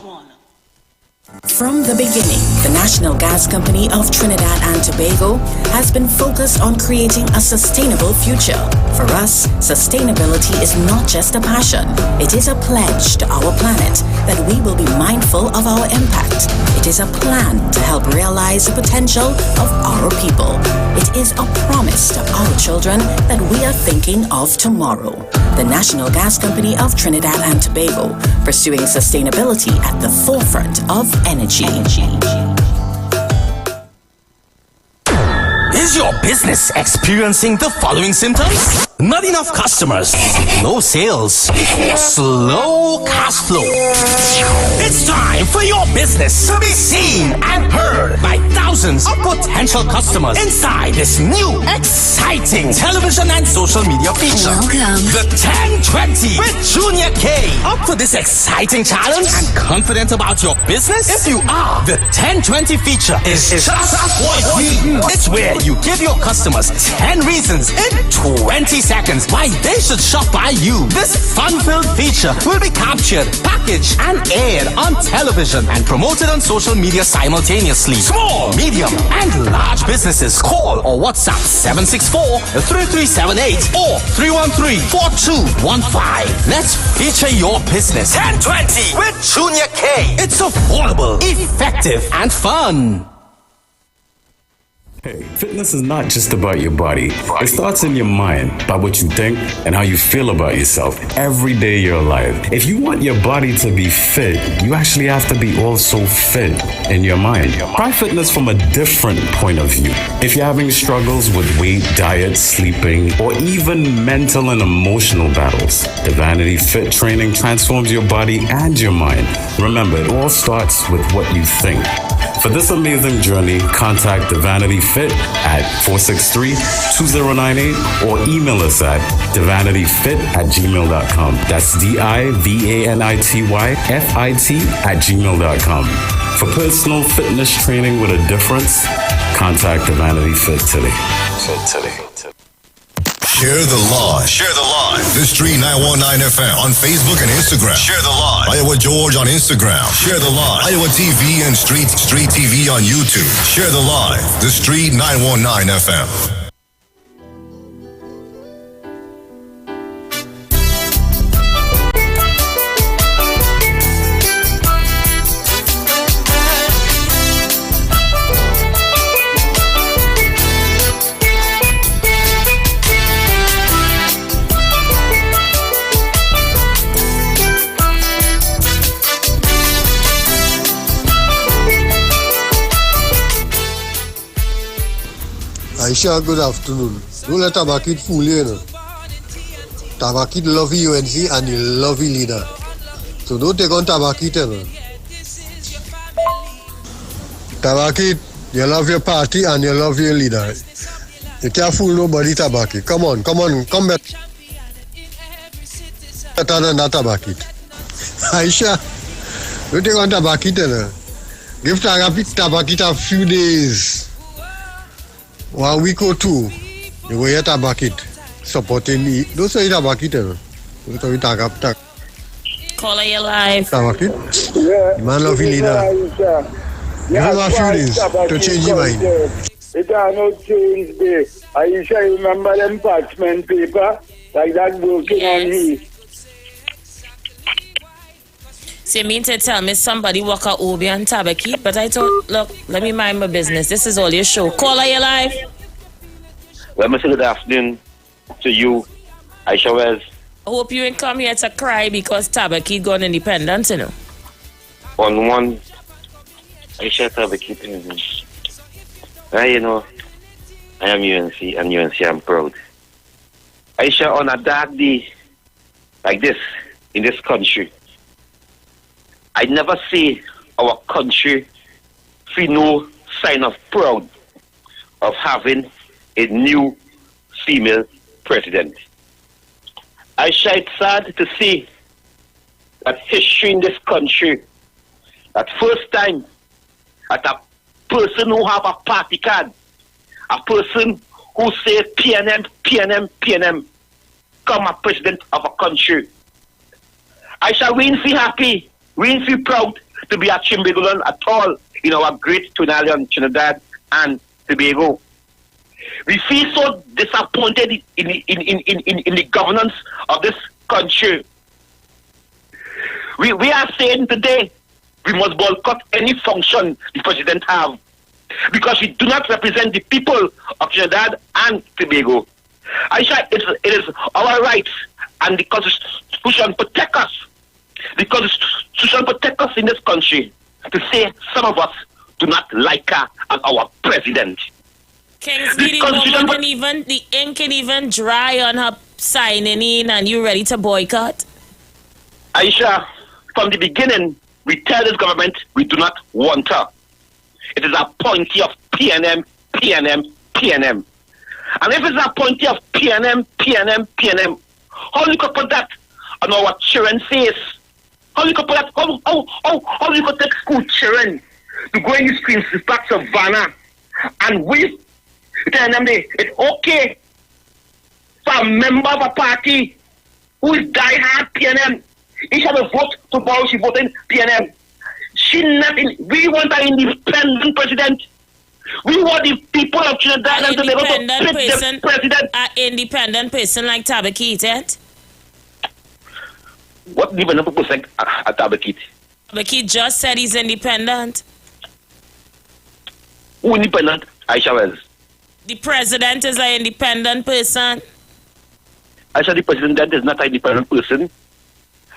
From the beginning, the National Gas Company of Trinidad and Tobago has been focused on creating a sustainable future. For us, sustainability is not just a passion. It is a pledge to our planet that we will be mindful of our impact. It is a plan to help realize the potential of our people. It is a promise to our children that we are thinking of tomorrow. The National Gas Company of Trinidad and Tobago, pursuing sustainability at the forefront of energy. Is your business experiencing the following symptoms? Not enough customers, no sales, slow cash flow. It's time for your business to be seen and heard by thousands of potential customers inside this new, exciting television and social media feature. Welcome. The 1020 with Junior K. Up for this exciting challenge and confident about your business? If you are, the 1020 feature is just what we do. It's where you give your customers 10 reasons in 20 seconds why they should shop by you. This fun-filled feature will be captured, packaged, and aired on television and promoted on social media simultaneously. Small, medium, and large businesses call or WhatsApp 764-3378 or 313-4215. Let's feature your business. 1020 with Junior K. It's affordable, effective, and fun. Hey, fitness is not just about your body. It starts in your mind, by what you think and how you feel about yourself every day of your life. If you want your body to be fit, you actually have to be also fit in your mind. Try fitness from a different point of view. If you're having struggles with weight, diet, sleeping, or even mental and emotional battles, the Vanity Fit training transforms your body and your mind. Remember, it all starts with what you think. For this amazing journey, contact the Vanity Fit at 463-2098 or email us at thevanityfit@gmail.com. That's DIVANITYFIT@gmail.com. For personal fitness training with a difference, contact the Vanity Fit today. Share the live. Share the live. The Street 919 FM on Facebook and Instagram. Share the live. Iowa George on Instagram. Share the live. Iowa TV and Street TV on YouTube. Share the live. The Street 919 FM. Aisha, good afternoon. Don't let Tabakit fool you, you know. Tabakit love UNC and you love your leader. So don't take on Tabakit, you know. Tabakit, you love your party and you love your leader. You can't fool nobody, Tabakit. Come on, come back. Better than that, Tabakit. Aisha, don't take on Tabakit, you know. Give Tabakit a few days. 1 week or two, you will hear Tabakit supporting me. Don't say Tabakit, you know. Don't say Tabakit. Caller, you live. Tabakit? Yeah. The man love you, leader. You have a few days to change your mind. It are no change there. Aisha, remember them parchment paper? Like that working on me. So you mean to tell me somebody walk out Obi and Tabakit? But I thought, look, let me mind my business. This is all your show. Caller, you live. Well, Mr. Good afternoon to you Aisha Wells. I hope you ain't come here to cry because Tabakit gone independent, you know. On one, Aisha Tabakit. You know, I am UNC, and UNC I'm proud. Aisha, on a dark day like this, in this country, I never see our country see no sign of proud of having a new female president. Aisha, it's sad to see that history in this country, that first time that a person who have a party card, a person who say PNM, PNM, PNM, come a president of a country. Aisha, we ain't feel happy, we ain't feel proud to be a Chimbegulan at all in our great twin island, Trinidad and Tobago. We feel so disappointed in the governance of this country. We are saying today we must boycott any function the president have because we do not represent the people of Trinidad and Tobago. Aisha, it is our rights and the Constitution protect us. The Constitution protect us in this country to say some of us do not like her as our president. Kingsley, the ink can even dry on her signing in and you ready to boycott? Aisha, from the beginning, we tell this government we do not want her. It is a appointee of PNM, PNM, PNM. And if it's a appointee of PNM, PNM, PNM, how you could put that on our children's face? How you could put that, how you could take school children to go in the streets to start Savannah and we tell them it's okay for a member of a party who is die-hard PNM. He shall vote tomorrow, she voted PNM. We want an independent president. We want the people of Trinidad and Tobago to pick the president. An independent person like Tabakit, eh? What independent person at Tabakit? Tabakit just said he's independent. Who independent? Aisha Wells. The president is an independent person. Aisha, the president is not an independent person.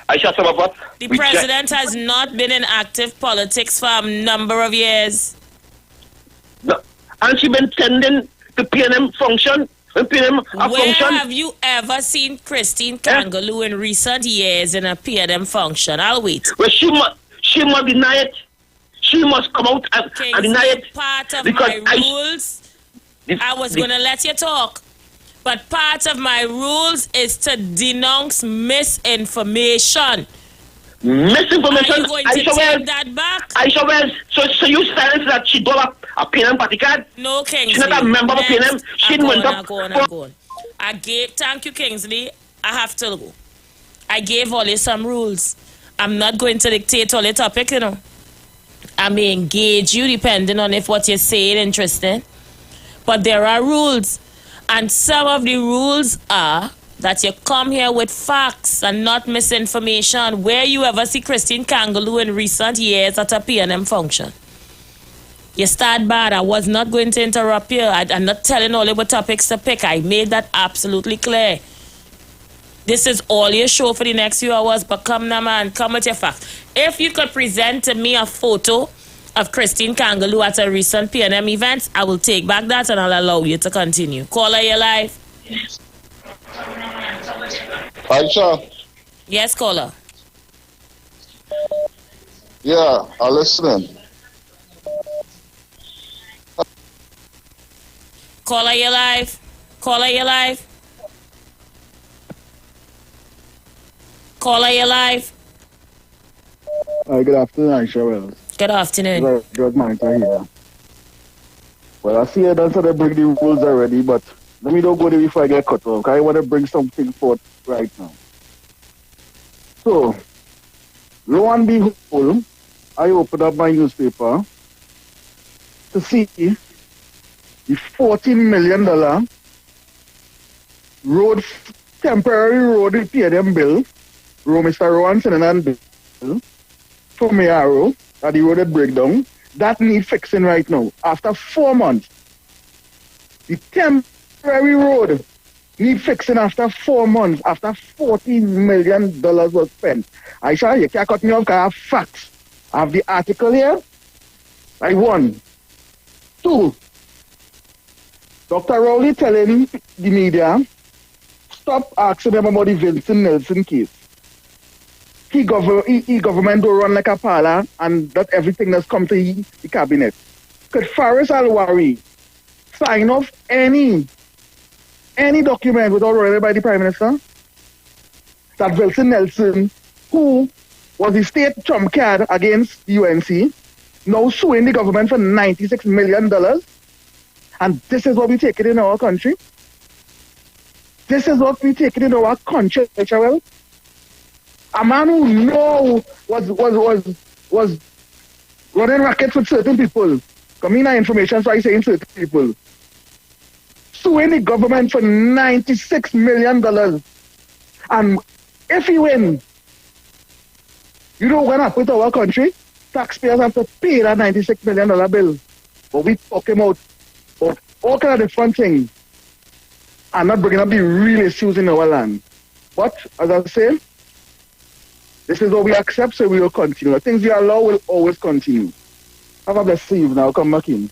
Aisha, some of us... The president has not been in active politics for a number of years. No. And she been tending the PNM function? Where have you ever seen Christine Kangaloo in recent years in a PNM function? I'll wait. Well, she must deny it. She must come out and deny it. Part of my rules, I was going to let you talk. But part of my rules is to denounce misinformation. Misinformation? Are you going to take that back? Aisha Wells, so you silence that she don't have a PNM party card? No, Kingsley. She's not a member of PNM. She went up. Thank you, Kingsley. I have to go. I gave all you some rules. I'm not going to dictate all the topic, you know. I may engage you depending on if what you're saying is interesting. But there are rules. And some of the rules are that you come here with facts and not misinformation. Where you ever see Christine Kangaloo in recent years at a PNM function? You start bad. I was not going to interrupt you. I'm not telling all about topics to pick. I made that absolutely clear. This is all your show for the next few hours, but come now, man, come with your facts. If you could present to me a photo of Christine Kangaloo at a recent PNM event, I will take back that and I'll allow you to continue. Caller, you're live. Aisha. Yes, caller. Yeah, I'm listening. Caller, you're live. Caller, you're live. Caller, you're live. Good afternoon, Aisha Wells. Good afternoon. Good morning to hear. Well, I see you done so they bring the rules already, but let me don't go there before I get cut off. I want to bring something forth right now. So, lo and behold, I opened up my newspaper to see the $14 million temporary road PNM bill, Mr. Rowan and bill, for Mayaro, that the road had breakdown, that need fixing right now. After 4 months, the temporary road need fixing after 4 months, after $40 million was spent. Aisha, you can't cut me off because I have facts. I have the article here. I 1. 2. Dr. Rowley telling the media, stop asking them about the Vincent Nelson case. He government don't run like a parlor and that everything that's come to the cabinet. Could Faris Al-Wari sign off any document without running by the Prime Minister? That Vincent Nelson, who was the state trump card against the UNC, now suing the government for $96 million. And this is what we take it in our country. This is what we take it in our country, well. A man who was running rackets with certain people. Coming in information, so I saying certain people. Suing the government for $96 million. And if he win, you know what happen to our country? Taxpayers have to pay that $96 million bill. But we talk about all kind of different things and not bringing up the real issues in our land. But, as I say, this is what we accept, so we will continue. The things we allow will always continue. Have a blessed evening. I'll come back in.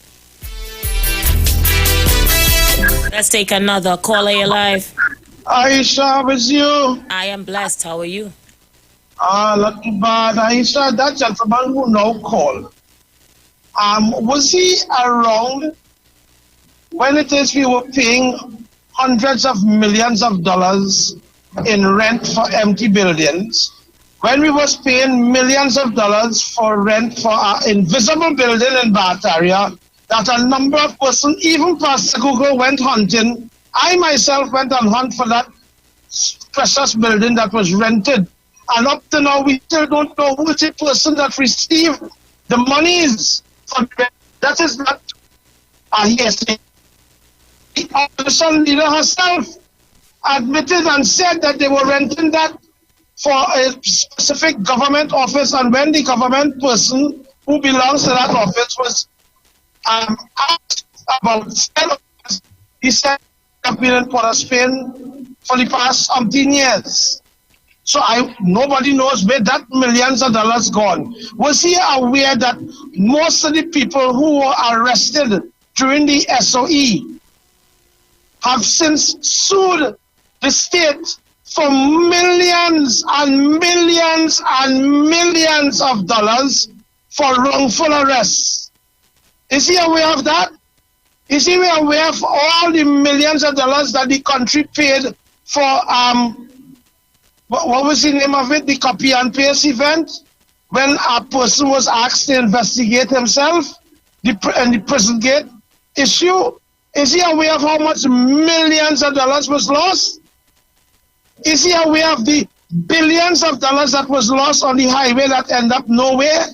Let's take another caller. You're live. Aisha, with you. I am blessed. How are you? Not too bad. Aisha, that gentleman who now called, was he around when it is we were paying hundreds of millions of dollars in rent for empty buildings? When we was paying millions of dollars for rent for our invisible building in Bath area, that a number of persons, even Pastor Google, went hunting. I myself went on hunt for that precious building that was rented. And up to now, we still don't know who is the person that received the monies for that is not a hearsay. The opposition leader herself admitted and said that they were renting that for a specific government office, and when the government person who belongs to that office was asked about sale, he said I've been in Port of Spain for the past 18 years. So nobody knows where that millions of dollars gone. Was he aware that most of the people who were arrested during the SOE have since sued the state for millions and millions and millions of dollars for wrongful arrests? Is he aware of that? Is he aware of all the millions of dollars that the country paid for, what was the name of it? The copy and paste event? When a person was asked to investigate himself in the prison gate issue? Is he aware of how much millions of dollars was lost? Is he aware of the billions of dollars that was lost on the highway that end up nowhere?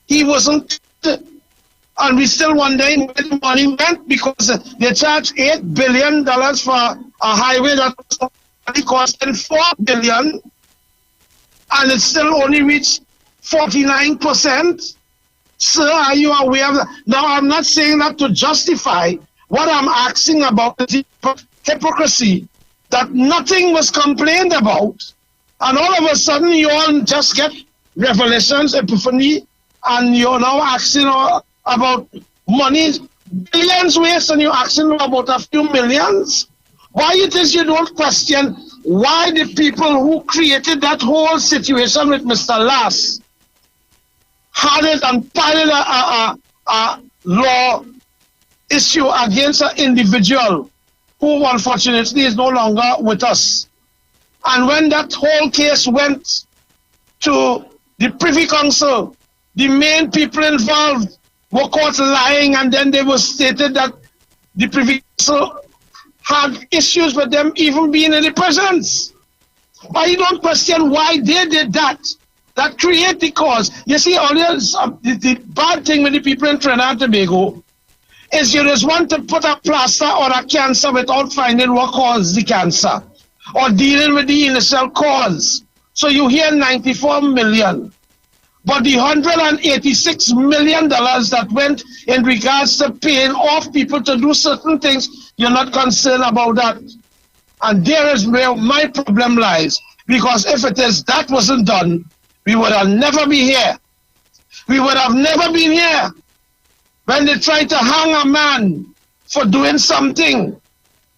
He wasn't, and we still wondering where the money went, because they charged $8 billion for a highway that was costing $4 billion, and it still only reached 49%. Sir, are you aware of that? Now, I'm not saying that to justify. What I'm asking about is the hypocrisy that nothing was complained about, and all of a sudden you all just get revelations, epiphany, and you're now asking about money, billions waste, and you're asking about a few millions? Why it is you don't question why the people who created that whole situation with Mr. Lass had it and piled a law issue against an individual who unfortunately is no longer with us. And when that whole case went to the Privy Council, the main people involved were caught lying, and then they were stated that the Privy Council had issues with them even being in the prisons. Why you don't question why they did that? That create the cause. You see, the bad thing with the people in Trinidad and Tobago is you just want to put a plaster on a cancer without finding what caused the cancer or dealing with the initial cause. So you hear 94 million. But the $186 million that went in regards to paying off people to do certain things, you're not concerned about that. And there is where my problem lies. Because if it is that wasn't done, we would have never been here. We would have never been here when they tried to hang a man for doing something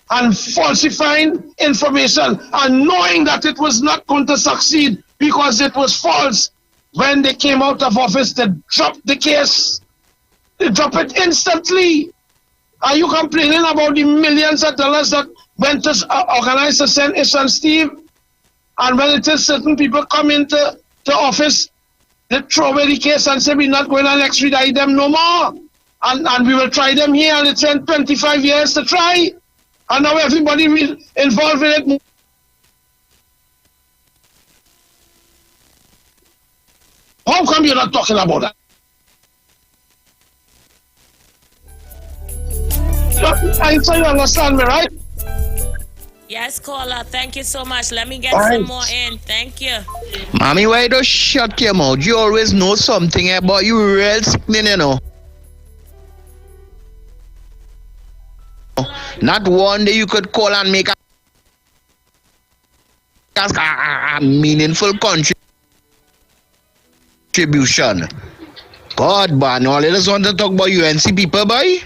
and falsifying information and knowing that it was not going to succeed because it was false. When they came out of office, they dropped the case. They dropped it instantly. Are you complaining about the millions of dollars that went to organize the St. Isan Steve? And when it is certain people come into office, they throw away the case and say we're not going to extradite them no more. And we will try them here, and it's been 25 years to try. And now everybody involved in it. How come you're not talking about that? I say you understand me, right? Yes, caller. Thank you so much. Let me get some more in. Thank you. Mommy, why you don't shut your mouth? You always know something about you real sickening, you know. Not one day you could call and make a meaningful contribution. God, man, all you just want to talk about UNC people, boy?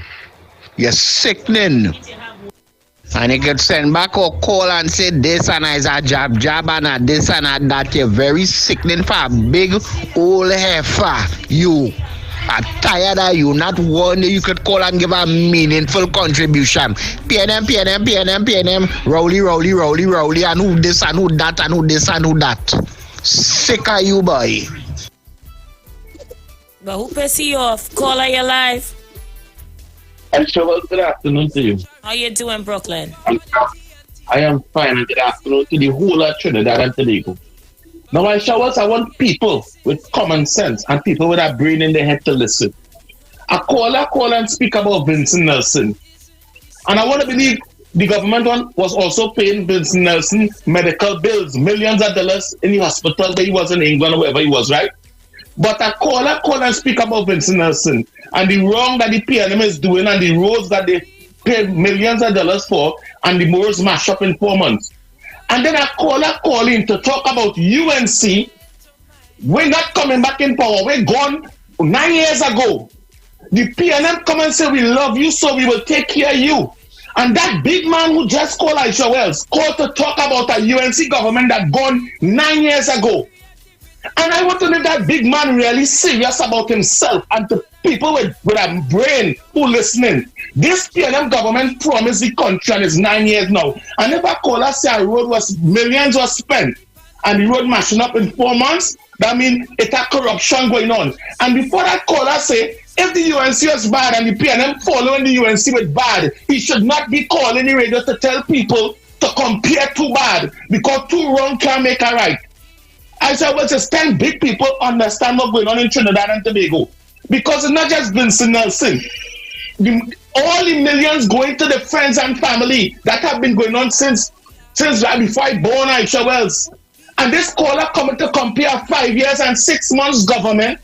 You're sickening. And you could send back or call and say this and is a jab and a this and a that. You're very sickening for a big old heifer. You. I'm tired of you. Not one day you could call and give a meaningful contribution. PNM, rowley, and who this and who that and who this and who that. Sick of you, boy. But who pisses you off? Caller, you live. I'm sure. Good afternoon to you. How you doing, Brooklyn? I am fine, and good afternoon to the whole of Trinidad and Tobago. Now, I want people with common sense and people with a brain in their head to listen. I call and speak about Vincent Nelson. And I want to believe the government was also paying Vincent Nelson medical bills, millions of dollars in the hospital where he was in England or wherever he was, right? But I call and speak about Vincent Nelson and the wrong that the PNM is doing and the roads that they pay millions of dollars for and the roads mash up in 4 months. And then I call in to talk about UNC. We're not coming back in power. We're gone 9 years ago. The PNM come and say, we love you, so we will take care of you. And that big man who just called Aisha Wells called to talk about a UNC government that gone 9 years ago. And I want to know that big man really serious about himself and to people with a brain who listening. This PNM government promised the country and it's 9 years now. And if a caller say a road was millions was spent and the road mashing up in 4 months, that means it's a corruption going on. And before that caller say, if the UNC was bad and the PNM following the UNC with bad, he should not be calling the radio to tell people to compare too bad because too wrong can't make a right. I said, well, just 10 big people understand what's going on in Trinidad and Tobago. Because it's not just Vincent Nelson. All the millions going to the friends and family that have been going on since right before I born Aisha Wells. And this caller coming to compare 5 years and 6 months government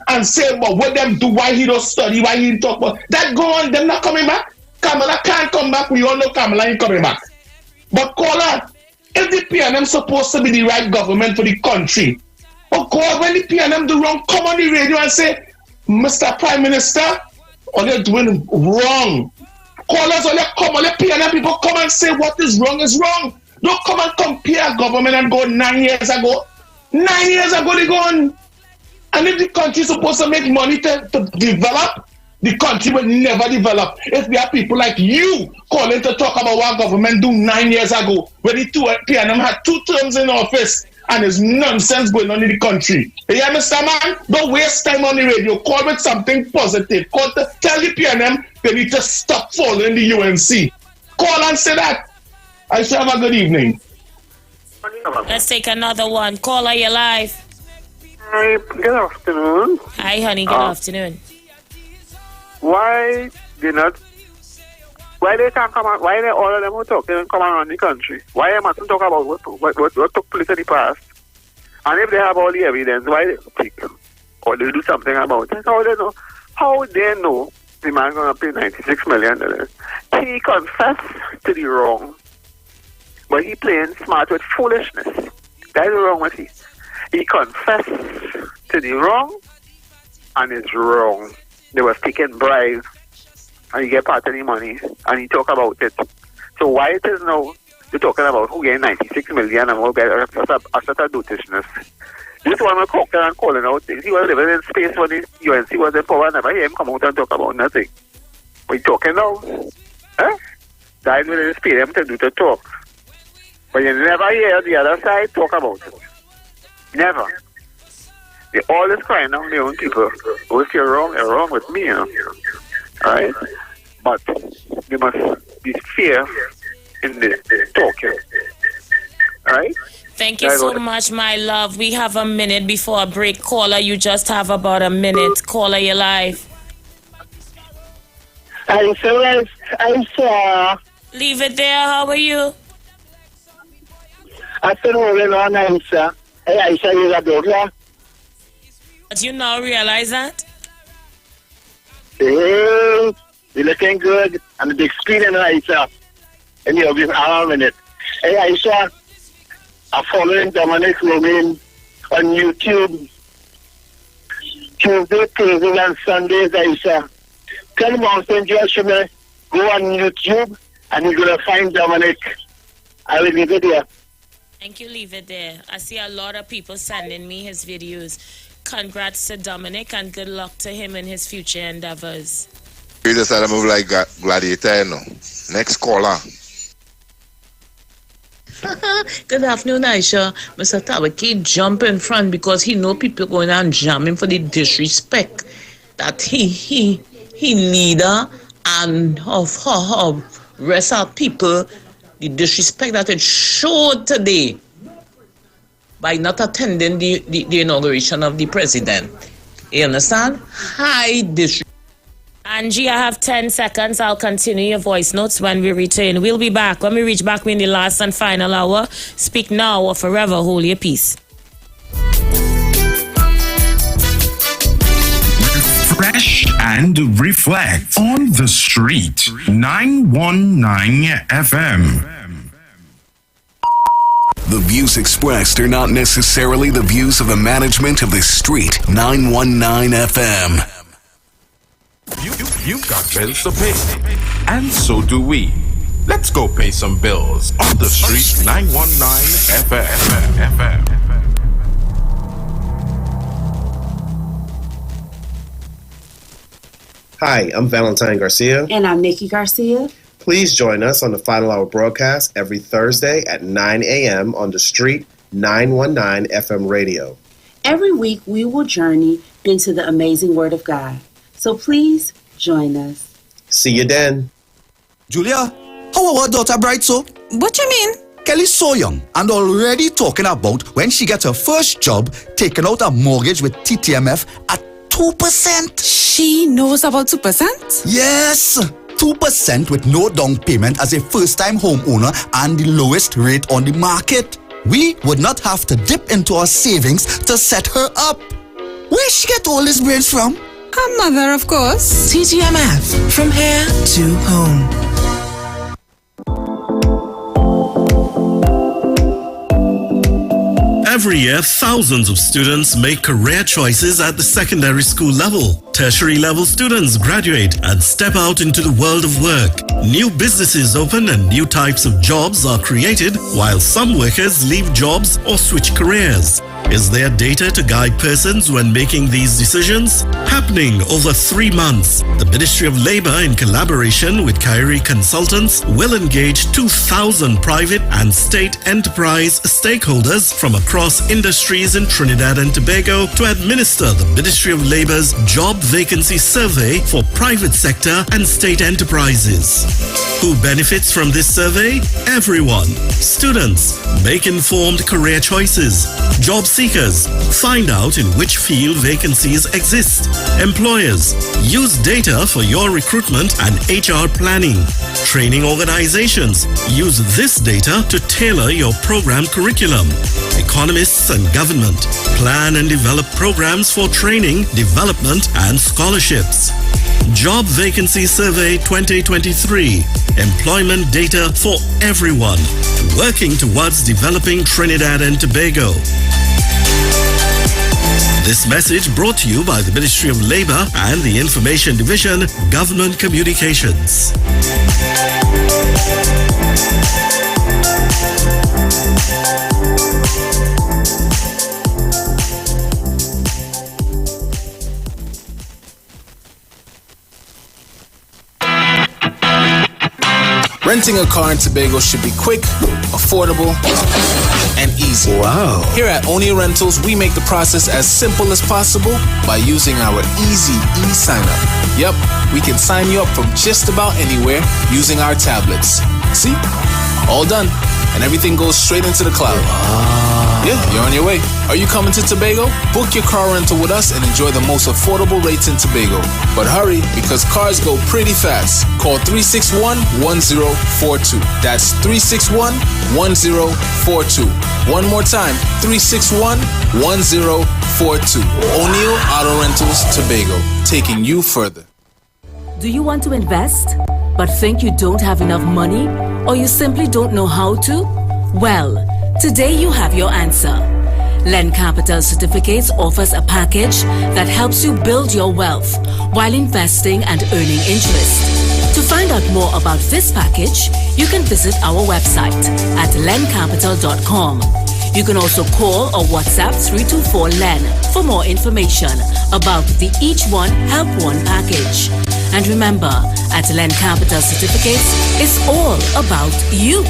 and say, well, what them do, why he don't study, why he don't talk about that go on, them not coming back. Kamala can't come back. We all know Kamala ain't coming back. But caller, if the PNM supposed to be the right government for the country, oh God, when the PNM do wrong, come on the radio and say, Mr. Prime Minister, all you're doing wrong. Callers, all you come, all the PNM people come and say what is wrong is wrong. Don't come and compare government and go 9 years ago. 9 years ago they gone. And if the country is supposed to make money to develop, the country will never develop. If we have people like you calling to talk about what government do 9 years ago, when the PNM had 2 terms in office and there's nonsense going on in the country. You understand, man? Don't waste time on the radio. Call with something positive. Call to tell the PNM they need to stop following the UNC. Call and say that. I shall have a good evening. Let's take another one. Caller, you live. Hi, good afternoon. Hi, honey. Good afternoon. Why they can't come out? Why they all of them who talk they don't come around the country? Why they mustn't talk about what took place in the past? And if they have all the evidence, why they speak? or they do something about it. How they know? How they know the man going to pay $96 million? He confessed to the wrong, but he playing smart with foolishness. That is wrong with he. He confessed to the wrong, and it's wrong. They was taking bribes, and he get part of the money, and he talk about it. So why it is now you're talking about who getting $96 million and who get a sort of dotishness? This one was cooking and calling out things. He was living in space when the UNC was in power. I never hear him come out and talk about nothing. What you talking now? Huh? That will inspire him to do the talk. But you never hear the other side talk about it. Never. They always crying out their own people. Oh, if you're wrong with me, you know. Alright? But you must be fair in the talking. Alright? Thank you so much, my love. We have a minute before a break. Caller, you just have about a minute. Caller, you're live. I'm sorry. Leave it there. How are you? I've been holding on, Aisha. Hey, Aisha, you're a daughter. Do you now realize that? Hey, you're looking good. And the big screen in Aisha. And you'll be arm in it. Hey, Aisha, I'm following Dominic Romain on YouTube. Tuesday, Thursday, and Sundays, Aisha. Tell Mountain Joshua, go on YouTube, and you're going to find Dominic. I will leave it there. Thank you, leave it there. I see a lot of people sending me his videos. Congrats to Dominic and good luck to him in his future endeavors. You just had to move like gladiator, you know. Next caller. Good afternoon, Aisha. Mr. Tabaki jump in front because he know people going and jam him for the disrespect that he leader and of rest of people, the disrespect that it showed today by not attending the inauguration of the president. You understand? High disrespect. Angie, I have 10 seconds. I'll continue your voice notes when we return. We'll be back. When we reach back in the last and final hour, speak now or forever hold your peace. Refresh and reflect on the street. 919 FM. The views expressed are not necessarily the views of the management of the street. 919 FM. You've got bills to pay, and so do we. Let's go pay some bills on the street. 919 FM. Hi, I'm Valentine Garcia. And I'm Nikki Garcia. Please join us on the Final Hour broadcast every Thursday at 9 a.m. on the street, 919 FM radio. Every week we will journey into the amazing Word of God. So please join us. See you then. Julia, how our daughter bright so? What you mean? Kelly's so young and already talking about when she gets her first job, taking out a mortgage with TTMF at 2%. She knows about 2%? Yes, 2% with no down payment as a first-time homeowner and the lowest rate on the market. We would not have to dip into our savings to set her up. Where she get all these brains from? Her mother, of course. TTMF, from here to home. Every year, thousands of students make career choices at the secondary school level. Tertiary level students graduate and step out into the world of work. New businesses open and new types of jobs are created, while some workers leave jobs or switch careers. Is there data to guide persons when making these decisions? Happening over 3 months, the Ministry of Labour, in collaboration with Kyrie Consultants, will engage 2,000 private and state enterprise stakeholders from across industries in Trinidad and Tobago to administer the Ministry of Labour's Job Vacancy Survey for private sector and state enterprises. Who benefits from this survey? Everyone. Students, make informed career choices. Job seekers, find out in which field vacancies exist. Employers, use data for your recruitment and HR planning. Training organizations, use this data to tailor your program curriculum. Economists and government, plan and develop programs for training, development, and scholarships. Job Vacancy Survey 2023. Employment data for everyone. Working towards developing Trinidad and Tobago. This message brought to you by the Ministry of Labour and the Information Division, Government Communications. Renting a car in Tobago should be quick, affordable, and easy. Wow. Here at Oni Rentals, we make the process as simple as possible by using our easy e-sign-up. Yep, we can sign you up from just about anywhere using our tablets. See? All done. And everything goes straight into the cloud. Yeah, you're on your way. Are you coming to Tobago? Book your car rental with us and enjoy the most affordable rates in Tobago. But hurry, because cars go pretty fast. Call 361-1042. That's 361-1042. One more time, 361-1042. O'Neill Auto Rentals, Tobago, taking you further. Do you want to invest, but think you don't have enough money, or you simply don't know how to? Well, today you have your answer. Lend Capital Certificates offers a package that helps you build your wealth while investing and earning interest. To find out more about this package, you can visit our website at lendcapital.com. You can also call or WhatsApp 324-LEN for more information about the Each One Help One package. And remember, at Lend Capital Certificates, it's all about you.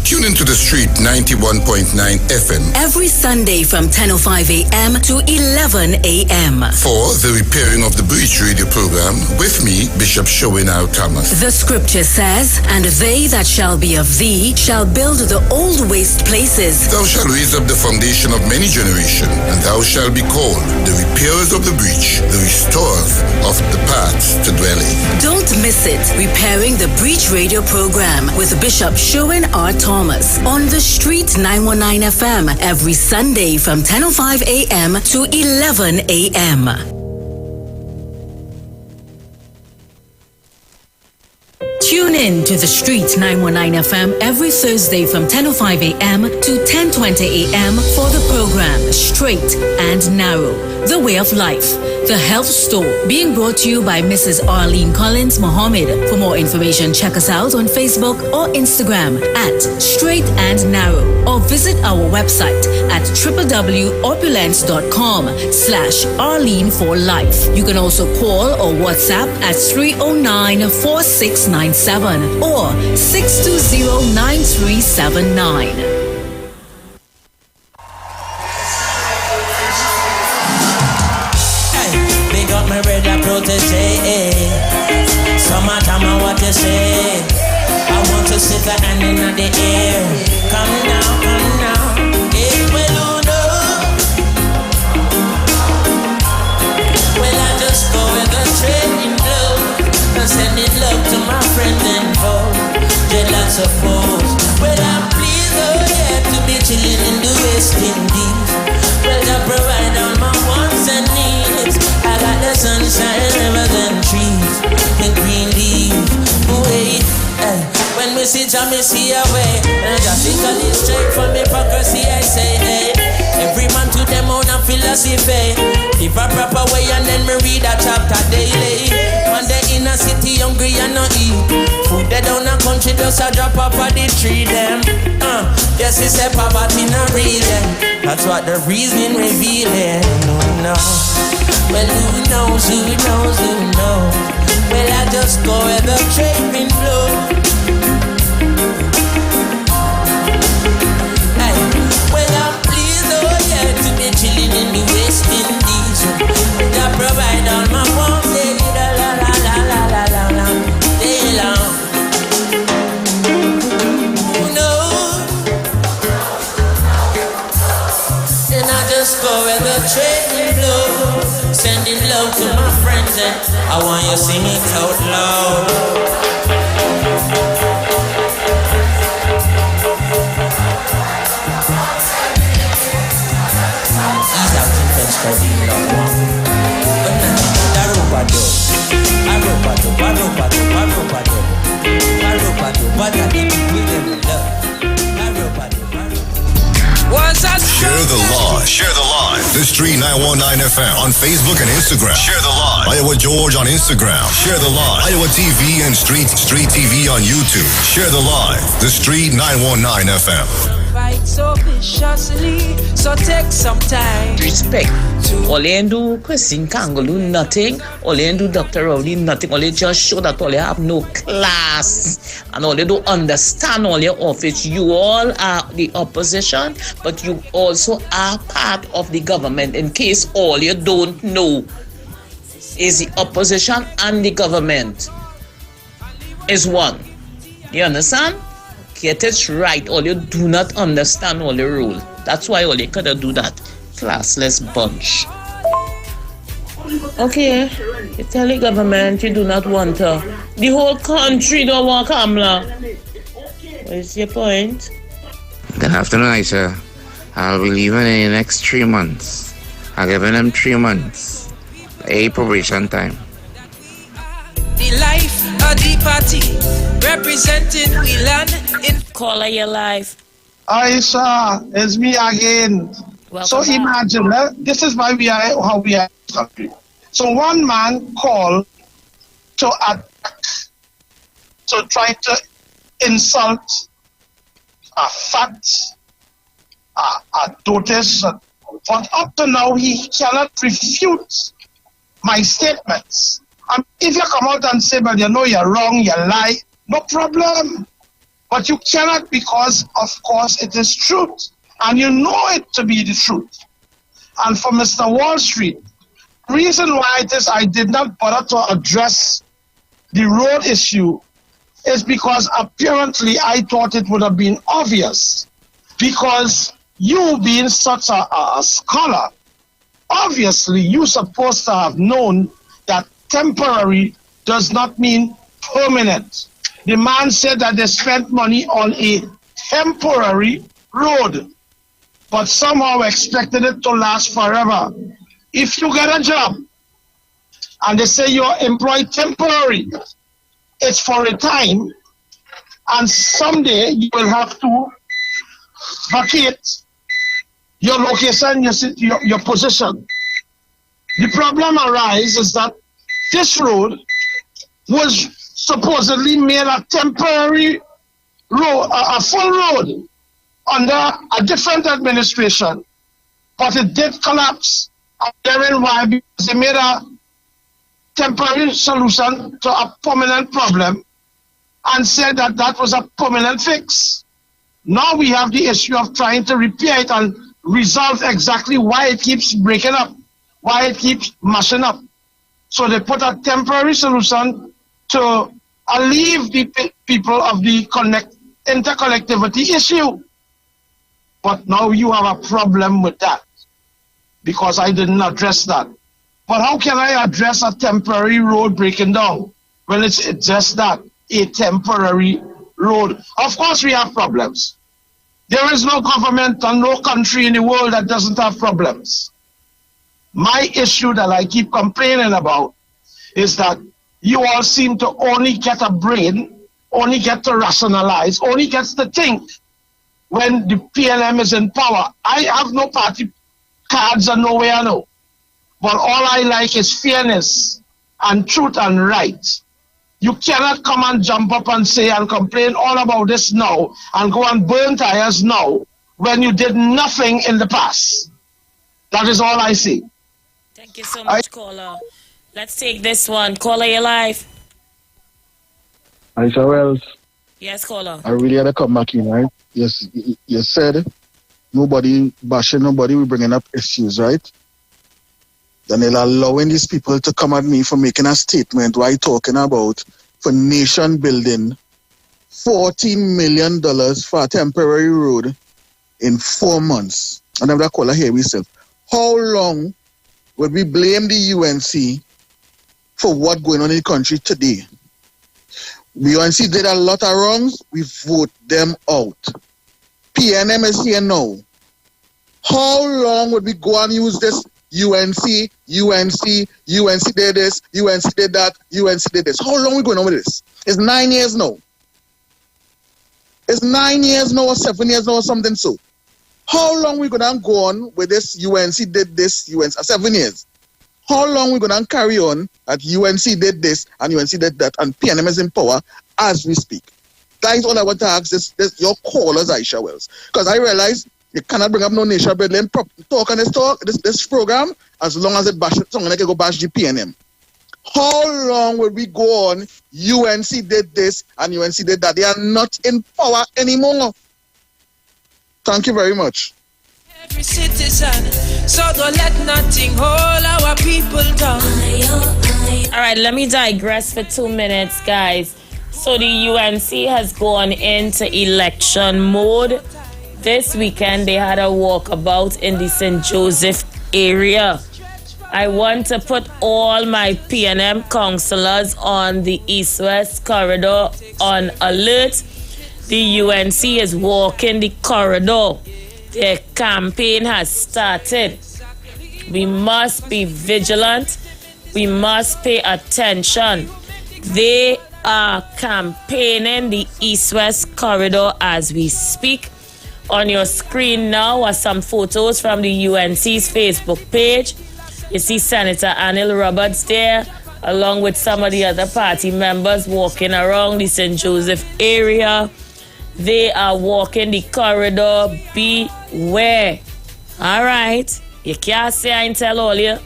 Tune into The Street 91.9 FM every Sunday from 10:05 a.m. to 11 a.m. for the Repairing of the Breach radio program with me, Bishop Showinau Thomas. The scripture says, "And they that shall be of thee shall build the old waste places. Thou shalt raise up the foundation of many generations, and thou shalt be called the repairers of the breach, the restorers of the paths to dwell in." Don't miss it. Repairing the Breach radio program with Bishop Sherwin R. Thomas on The Street 919 FM every Sunday from 10:05 a.m. to 11 a.m. Tune in to The Street 919 FM every Thursday from 10:05 a.m. to 10:20 a.m. for the program Straight and Narrow, The Way of Life, The Health Store, being brought to you by Mrs. Arlene Collins Mohammed. For more information, check us out on Facebook or Instagram at Straight and Narrow, or visit our website at www.opulence.com/Arlene for Life. You can also call or WhatsApp at 309-4697 or 620-9379. My brother protege. Summertime, I what you say. I want to sit a hand in the air. Come now, it will do. Well, I just go with the training flow. I'm sending love to my friends and foes. Jealous of foes. Well, I'm pleased, oh yeah, to be chilling in the West Indies. Well, I provide all my wants and needs. I got the sunshine, rivers and trees, and green leaves. Wait, when we see Jah, me see a way. And drastically straight from hypocrisy, I say, hey. Every man to them own a philosophy. Live a proper way and then me read a chapter daily. One day in a city hungry and no eat. Food they down a country just a drop off of the tree them. Yes, it's a poverty no reason. That's what the reasoning revealing. No. Well, who knows? Well, I just go where the train flow. Hey, well, I'm pleased, oh yeah, to be chilling in the West Indies. I provide all my wants, la la la la la la la. I just go where the train blow. Sending love to my friends and I want you to sing it out loud. Ease out in French for the love one. But now, I rope-a-do, but I didn't with them love. Share the live. Share the live. The Street 919 FM on Facebook and Instagram. Share the live. Iowa George on Instagram. Share the live. Iowa TV and Street TV on YouTube. Share the live. The Street 919 FM. Fight so viciously, so take some time. Respect. All they do, Christine Kango do nothing. All they do, Dr. Rowley, nothing. All they just show that all they have no class. And all they don't understand all your office. You all are the opposition, but you also are part of the government. In case all you don't know is the opposition and the government is one. You understand? Get it right, or you do not understand all the rule. That's why all you could do that. Classless bunch. Okay, you tell the government you do not want her. The whole country don't want Kamala. What is your point? Good afternoon, Aisha. I'll be leaving in the next 3 months. I'm giving them 3 months. A probation time. The life of the party representing Whelan in Caller your life. Aisha, it's me again. Welcome so imagine, this is why how we are in this country. So one man called to attack, to try to insult a fact, a notice, but up to now he cannot refute my statements. If you come out and say, but you know you're wrong, you lie, no problem. But you cannot, because of course it is truth. And you know it to be the truth. And for Mr. Wall Street, the reason why it is I did not bother to address the road issue is because apparently I thought it would have been obvious. Because you being such a scholar, obviously you're supposed to have known that temporary does not mean permanent. The man said that they spent money on a temporary road, but somehow expected it to last forever. If you get a job and they say you're employed temporary, it's for a time, and someday you will have to vacate your location, your position. The problem arises that this road was supposedly made a temporary road, a full road under a different administration, but it did collapse. And why? Because they made a temporary solution to a permanent problem and said that that was a permanent fix. Now we have the issue of trying to repair it and resolve exactly why it keeps breaking up, why it keeps mashing up. So they put a temporary solution to alleviate the people of the interconnectivity issue. But now you have a problem with that because I didn't address that. But how can I address a temporary road breaking down when it's just that, a temporary road? Of course we have problems. There is no government and no country in the world that doesn't have problems. My issue that I keep complaining about is that you all seem to only get a brain, only get to rationalize, only gets to think when the PLM is in power. I have no party cards and nowhere I know. But all I like is fairness and truth and right. You cannot come and jump up and say and complain all about this now and go and burn tires now when you did nothing in the past. That is all I see. Thank you so much, caller. Let's take this one. Caller, your life. Aisha Wells. Yes, caller. I really had to come back in, right? Yes, you said nobody bashing nobody, we bringing up issues, right? Then they're allowing these people to come at me for making a statement why talking about for nation building $14 million for a temporary road in 4 months. and I'm going to call her here myself. How long would we blame the UNC for what's going on in the country today? The UNC did a lot of wrongs. We vote them out. PNM is here now. How long would we go and use this UNC did this, UNC did that, UNC did this? How long are we going on with this? It's 9 years now. It's 9 years now or 7 years now or something so. How long are we going to go on with this UNC did this, UNC 7 years? How long are we going to carry on that UNC did this and UNC did that and PNM is in power as we speak? That is all I want to ask this your callers, Aisha Wells. Because I realize you cannot bring up no nation building talk on this program as long as it bashes someone can go bash the PNM. How long will we go on? UNC did this and UNC did that. They are not in power anymore. Thank you very much. Every citizen, so don't let nothing hold our people down. All right, let me digress for 2 minutes, guys. So the UNC has gone into election mode. This weekend, they had a walkabout in the St. Joseph area. I want to put all my PNM councillors on the East-West corridor on alert. The UNC is walking the corridor. Their campaign has started. We must be vigilant. We must pay attention. They are campaigning the East-West corridor as we speak. On your screen now are some photos from the UNC's Facebook page. You see Senator Anil Roberts there, along with some of the other party members walking around the St. Joseph area. They are walking the corridor. Beware. All right. You can't say I ain't tell all you.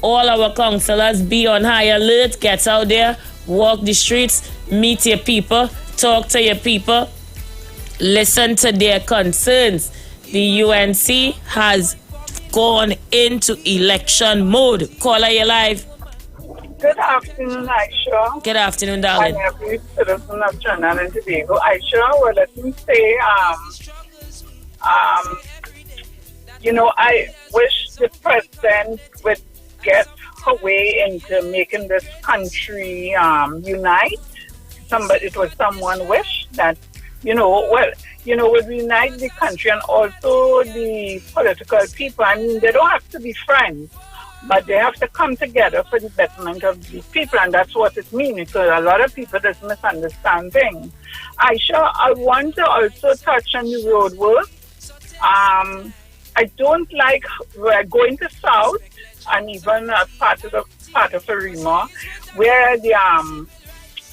All our councillors be on high alert. Get out there. Walk the streets. Meet your people. Talk to your people. Listen to their concerns. The UNC has gone into election mode. Caller, you live. Good afternoon, Aisha. Good afternoon, darling. I'm every citizen of Trinidad and Tobago. Aisha, well, let me say, I wish the president would get her way into making this country unite. It was someone's wish that, would unite the country and also the political people. I mean, they don't have to be friends, but they have to come together for the betterment of the people, and that's what it means. So a lot of people just misunderstand things. Aisha, I want to also touch on the road work. I don't like going to South and even part of Arima, where the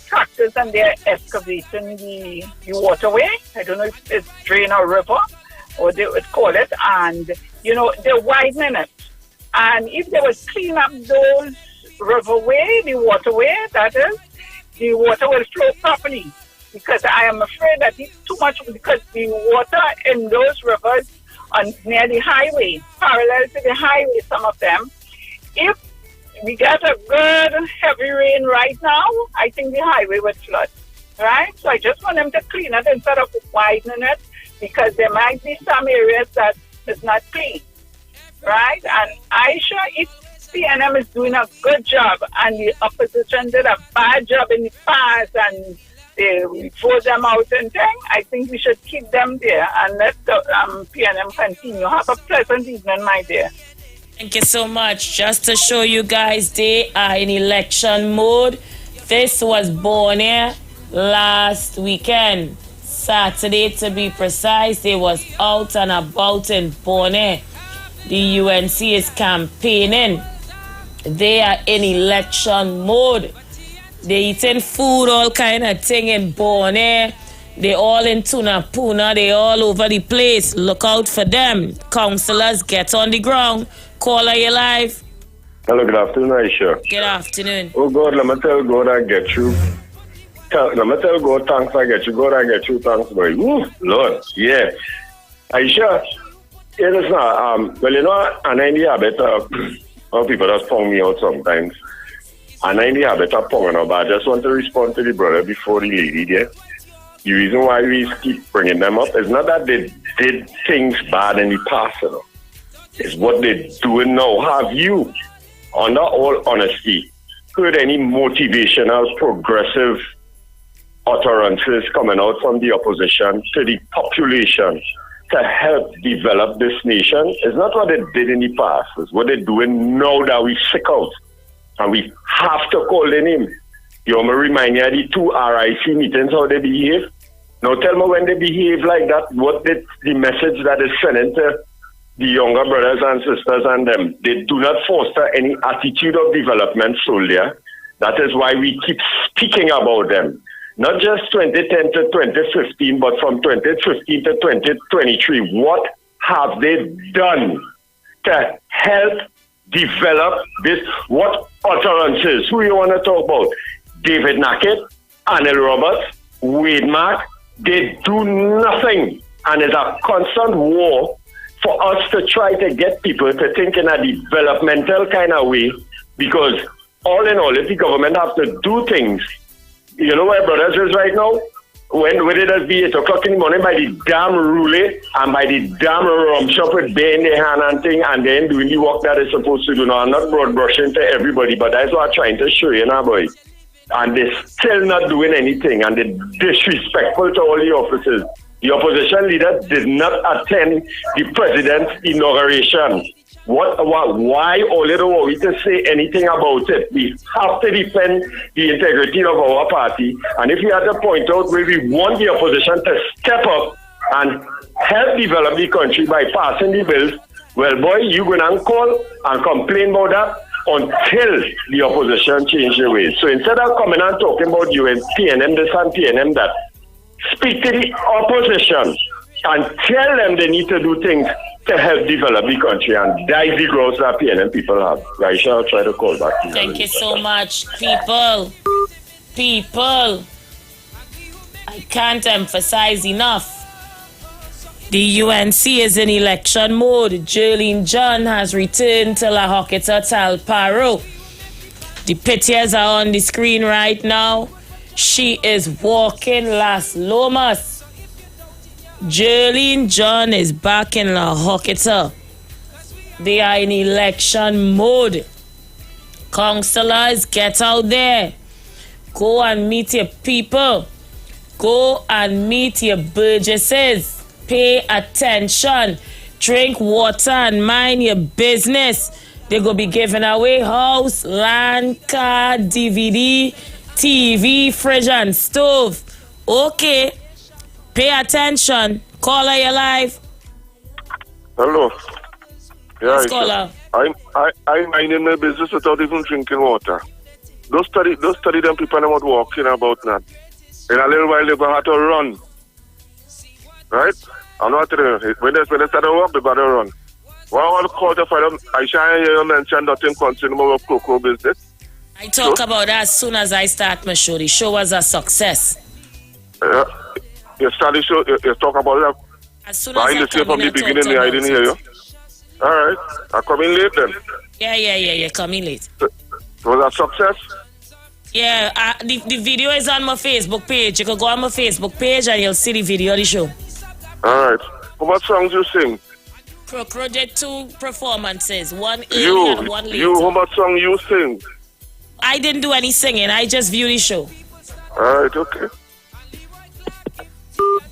tractors and they're excavating the waterway. I don't know if it's drain or river, or they would call it, and they're widening it. And if they would clean up those riverway, the waterway, that is, the water will flow properly. Because I am afraid that it's too much, because the water in those rivers are near the highway, parallel to the highway, some of them. If we get a good heavy rain right now, I think the highway would flood, right? So I just want them to clean it instead of widening it, because there might be some areas that is not clean, right? And Aisha, if PNM is doing a good job and the opposition did a bad job in the past and they throw them out and things, I think we should keep them there and let the PNM continue. Have a pleasant evening, my dear. Thank you so much. Just to show you guys, they are in election mode. This was Bonaire last weekend, Saturday to be precise. They was out and about in Bonaire. The UNC is campaigning. They are in election mode. They eating food, all kind of thing in Bonaire. They all in Tunapuna. They all over the place. Look out for them. Councillors, get on the ground. Caller, you live. Hello, good afternoon, Aisha. Good afternoon. Oh God, let me tell God I get you. Let me tell God thanks I get you. God I get you, thanks boy. Woo, Lord, yeah. Aisha, it is not, and in the habit of people just pong me out sometimes. And in the habit of ponging, but I just want to respond to the brother before the lady there. The reason why we keep bringing them up is not that they did things bad in the past, is what they're doing now. Have you, under all honesty, heard any motivational, progressive utterances coming out from the opposition to the population to help develop this nation? It's not what they did in the past. It's what they're doing now that we're sick of. And we have to call their name. You want me to remind you of the 2 RIC meetings, how they behave? Now tell me when they behave like that, what the message that is sent to the younger brothers and sisters and them. They do not foster any attitude of development solely. That is why we keep speaking about them. Not just 2010 to 2015, but from 2015 to 2023. What have they done to help develop this? What utterances? Who you want to talk about? David Nackett, Anil Roberts, Wade Mark. They do nothing. And it's a constant war for us to try to get people to think in a developmental kind of way. Because all in all, if the government have to do things, you know where brothers is right now? When it does be 8 o'clock in the morning by the damn roulette and by the damn rum shop with beer in their hand and thing, and then doing the work that they're supposed to do. Now, I'm not broad brushing to everybody, but that's what I'm trying to show you now, boy. And they're still not doing anything, and they're disrespectful to all the officers. The opposition leader did not attend the president's inauguration. Why all you don't want to say anything about it? We have to defend the integrity of our party. And if you have to point out where we want the opposition to step up and help develop the country by passing the bills, well, boy, you're going to call and complain about that until the opposition change their ways. So instead of coming and talking about you and PNM this and PNM that, speak to the opposition and tell them they need to do things to help develop the country, and that is the growth that PNM people have. I shall try to call back to you. Thank you so much, people. I can't emphasize enough. The UNC is in election mode. Jerlene John has returned to La Hoqueta Talparo. The pictures are on the screen right now. She is walking Las Lomas. Jerlene John is back in La Hoqueta. They are in election mode. Councillors, get out there. Go and meet your people. Go and meet your burgesses. Pay attention. Drink water and mind your business. They're going to be giving away house, land, car, DVD, TV, fridge and stove. Okay. Pay attention. Caller, you live. Hello. Yeah, yes, caller. I'm minding my business without even drinking water. Don't study them people about walking about that. In a little while they're going to have to run. Right? I'm not telling you. When they start to walk, they're going to run. Well, I want to call the file. I shall hear you mention nothing concerning our cocoa business. I talk about that as soon as I start my show. The show was a success. Yeah. You start the show, you talk about that. As soon as I come from the beginning, I didn't hear you. All right. I come in late then. Yeah, coming late. Was that success? Yeah, the video is on my Facebook page. You can go on my Facebook page and you'll see the video of the show. All right. What songs you sing? Project 2 performances. One early and one late. How much song you sing? I didn't do any singing. I just viewed the show. All right, okay.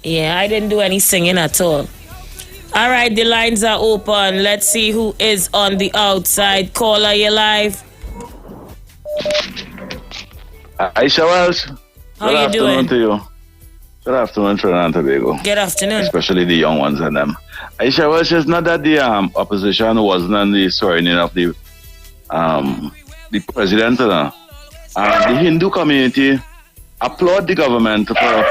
Yeah, I didn't do any singing at all. All right, the lines are open. Let's see who is on the outside. Caller, you live. Aisha Welsh. How you doing? To you. Good afternoon, Trinidad and Tobago. Good afternoon. Especially the young ones and them. Aisha Welsh, it's not that the opposition wasn't on the swearing in of the president. The Hindu community applaud the government for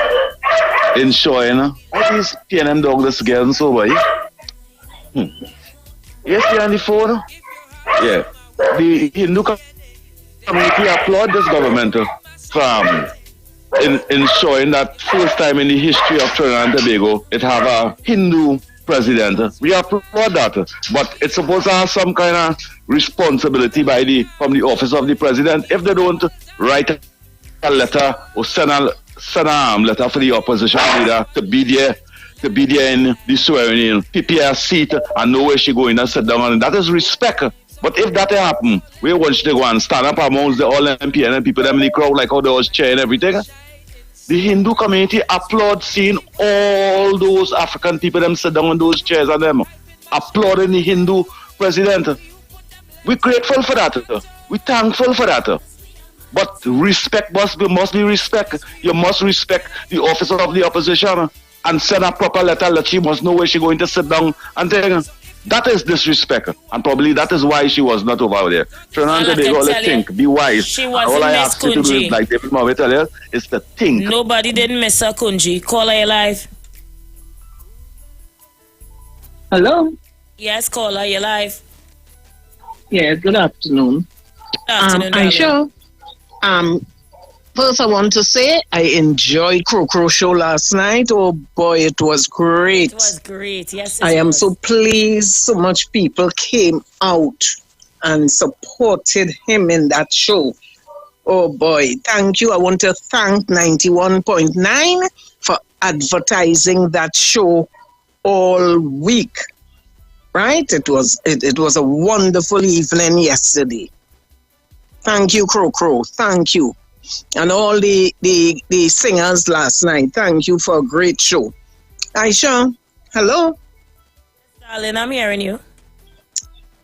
ensuring what is PNM Douglas getting sober. Yes, on the phone. Yeah. The Hindu community applaud this government from ensuring that first time in the history of Trinidad and Tobago it have a Hindu president. We applaud that, but it's supposed to have some kind of responsibility from the office of the president. If they don't write a letter or send a letter for the opposition leader to be there to be there in the swearing in, prepare a seat and know where she going and sit down. And that is respect. But if that happen, we want you to go and stand up amongst the Olympian and people them in the crowd like how they was cheering and everything. The Hindu community applaud seeing all those African people them sit down on those chairs and them applauding the Hindu president. We're grateful for that. We're thankful for that. But respect must be respect. You must respect the officer of the opposition and send a proper letter that she must know where she's going to sit down and take. That is disrespect, and probably that is why she was not over there. Trinidad and Tobago, let's think, be wise. She wasn't all I Miss ask you to do is, like David Marvin tell you, is to think. Nobody didn't miss her, Kunji. Call her live. Hello? Yes, caller, you're live. Yeah, good afternoon. Good afternoon, Aisha, first I want to say I enjoyed Crow show last night. Oh boy, it was great. It was great, yes. I am so pleased so much people came out and supported him in that show. Oh boy, thank you. I want to thank 91.9 for advertising that show all week. Right? It was a wonderful evening yesterday. Thank you, Crow. Thank you. And all the singers last night. Thank you for a great show. Aisha, hello? Darling, I'm hearing you.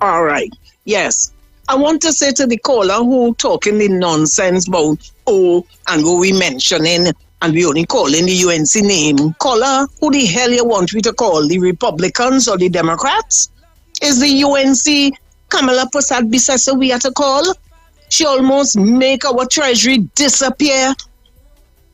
All right. Yes. I want to say to the caller who talking the nonsense about, and who we mentioning, and we only calling the UNC name. Caller, who the hell you want me to call? The Republicans or the Democrats? Is the UNC Kamala Prasad-Bissessar we have to call? She almost make our treasury disappear.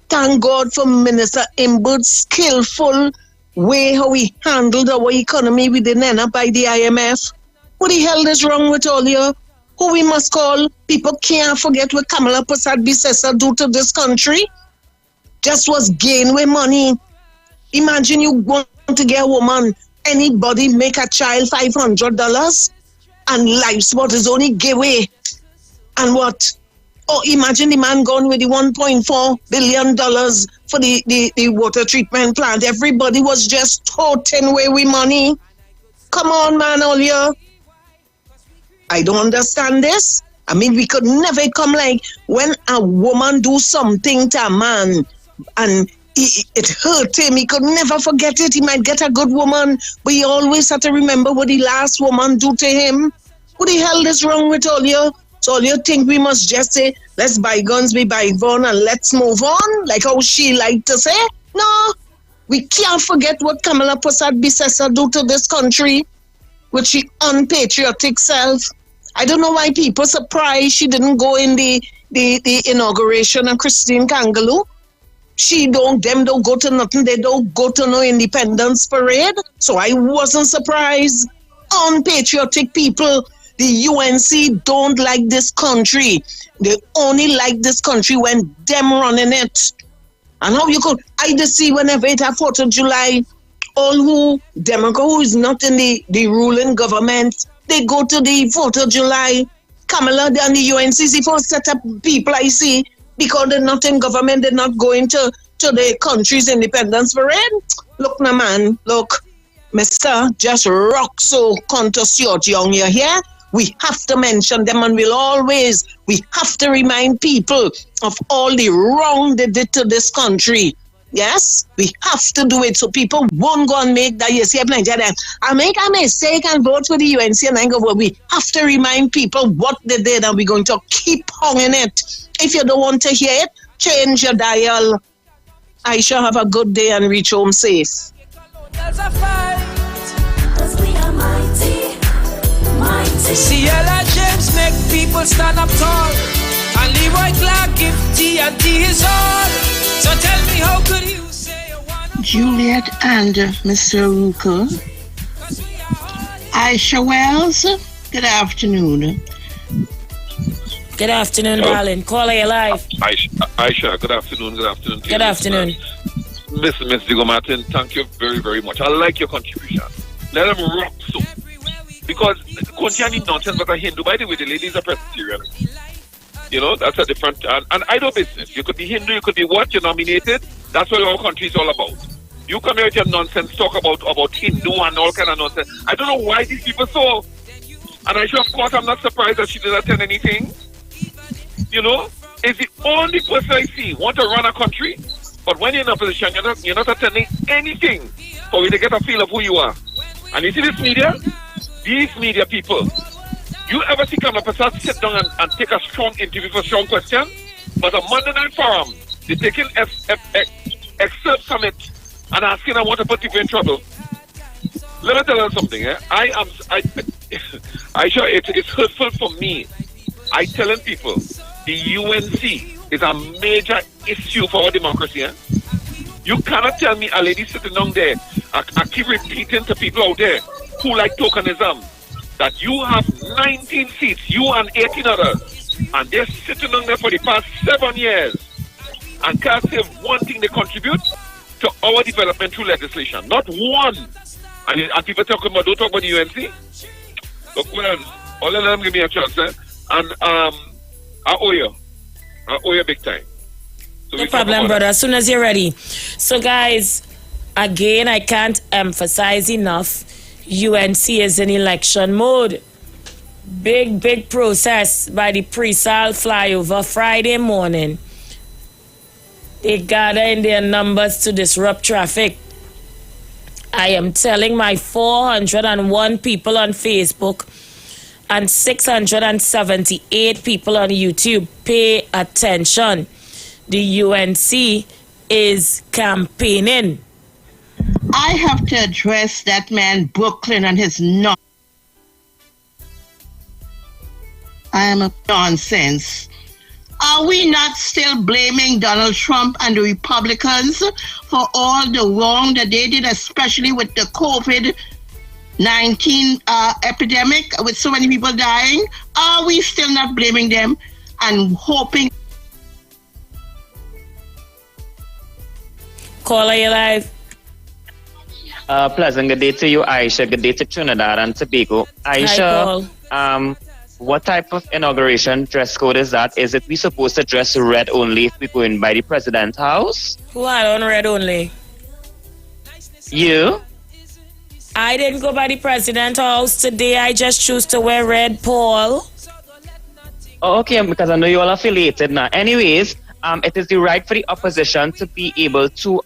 Thank God for Minister Imbert's skillful way how he handled our economy with the NENA by the IMF. What the hell is wrong with all you? Who we must call? People can't forget what Kamala Prasad-Bissessar do to this country. Just was gain with money. Imagine you want to get a woman, anybody make a child $500 and life support is only give away. And what? Oh, imagine the man gone with the $1.4 billion for the water treatment plant. Everybody was just toting away with money. Come on, man, all you. I don't understand this. I mean, we could never come like when a woman do something to a man and it hurt him. He could never forget it. He might get a good woman, but he always had to remember what the last woman do to him. What the hell is wrong with all you? So all you think we must just say, let's bygones be bygone and let's move on, like how she liked to say? No, we can't forget what Kamala Prasad-Bissessar do to this country with she unpatriotic self. I don't know why people surprised she didn't go in the inauguration of Christine Kangaloo. Them don't go to nothing. They don't go to no independence parade. So I wasn't surprised. Unpatriotic people. The UNC don't like this country. They only like this country when them running it. And how you could either see whenever it have 4th of July, all who Democrat who is not in the ruling government, they go to the 4th of July. Kamala and the UNCC first set up people I see because they're not in government, they're not going to the country's independence parade. Look now, man, look, Mister, just rock so contest young, you hear? We have to mention them and we have to remind people of all the wrong they did to this country. Yes, we have to do it so people won't go and make that. You see, Nigeria, I make a mistake and vote for the UNC and I go, well, we have to remind people what they did and we're going to keep hanging it. If you don't want to hear it, change your dial. I shall have a good day and reach home safe. Ciela James make people stand up tall, and Leroy Clark give T&T his all. So tell me, how could you say you want Juliet and Mr. Ruka? Aisha Wells, good afternoon. Good afternoon, darling. Call her live. Aisha, good afternoon. Good afternoon. Miss Digo Martin, thank you very, very much. I like your contribution. Let them rock so. Because Kunjani nonsense but a Hindu. By the way, the ladies are Presbyterian. You know, that's a different... And I do business. You could be Hindu, you could be what? You're nominated. That's what our country is all about. You come here with your nonsense, talk about Hindu and all kind of nonsense. I don't know why these people so. And I sure, of course, I'm not surprised that she didn't attend anything. You know, is the only person I see want to run a country, but when you're in a position, you're not attending anything for you to get a feel of who you are. And you see this media? These media people. You ever see come a person sit down and take a strong interview for strong question? But a Monday night forum, they're taking excerpts from it and asking I want to put people in trouble. Let me tell you something. I sure it's hurtful for me. I telling people the UNC is a major issue for our democracy. You cannot tell me a lady sitting down there. I keep repeating to people out there who like tokenism that you have 19 seats, you and 18 others, and they're sitting down there for the past 7 years and can't say one thing they contribute to our development through legislation. Not one. And people talking about, don't talk about the UNC. Look, well, all of them give me a chance, and I owe you big time. So no problem, brother. As soon as you're ready. So, guys, again, I can't emphasize enough. UNC is in election mode. Big process by the pre-sal flyover Friday morning. They gather in their numbers to disrupt traffic. I am telling my 401 people on Facebook and 678 people on YouTube, pay attention. The UNC is campaigning. I have to address that man Brooklyn and his I am a nonsense. Are we not still blaming Donald Trump and the Republicans for all the wrong that they did, especially with the COVID-19 epidemic with so many people dying? Are we still not blaming them and hoping? Caller, you live. Pleasant good day to you, Aisha. Good day to Trinidad and Tobago. Aisha, Hi, what type of inauguration dress code is that? Is it we supposed to dress red only if we go in by the president's house? Who are on red only? You? I didn't go by the president's house today. I just choose to wear red, Paul. Oh, okay, because I know you all affiliated now. Anyways, it is the right for the opposition to be able to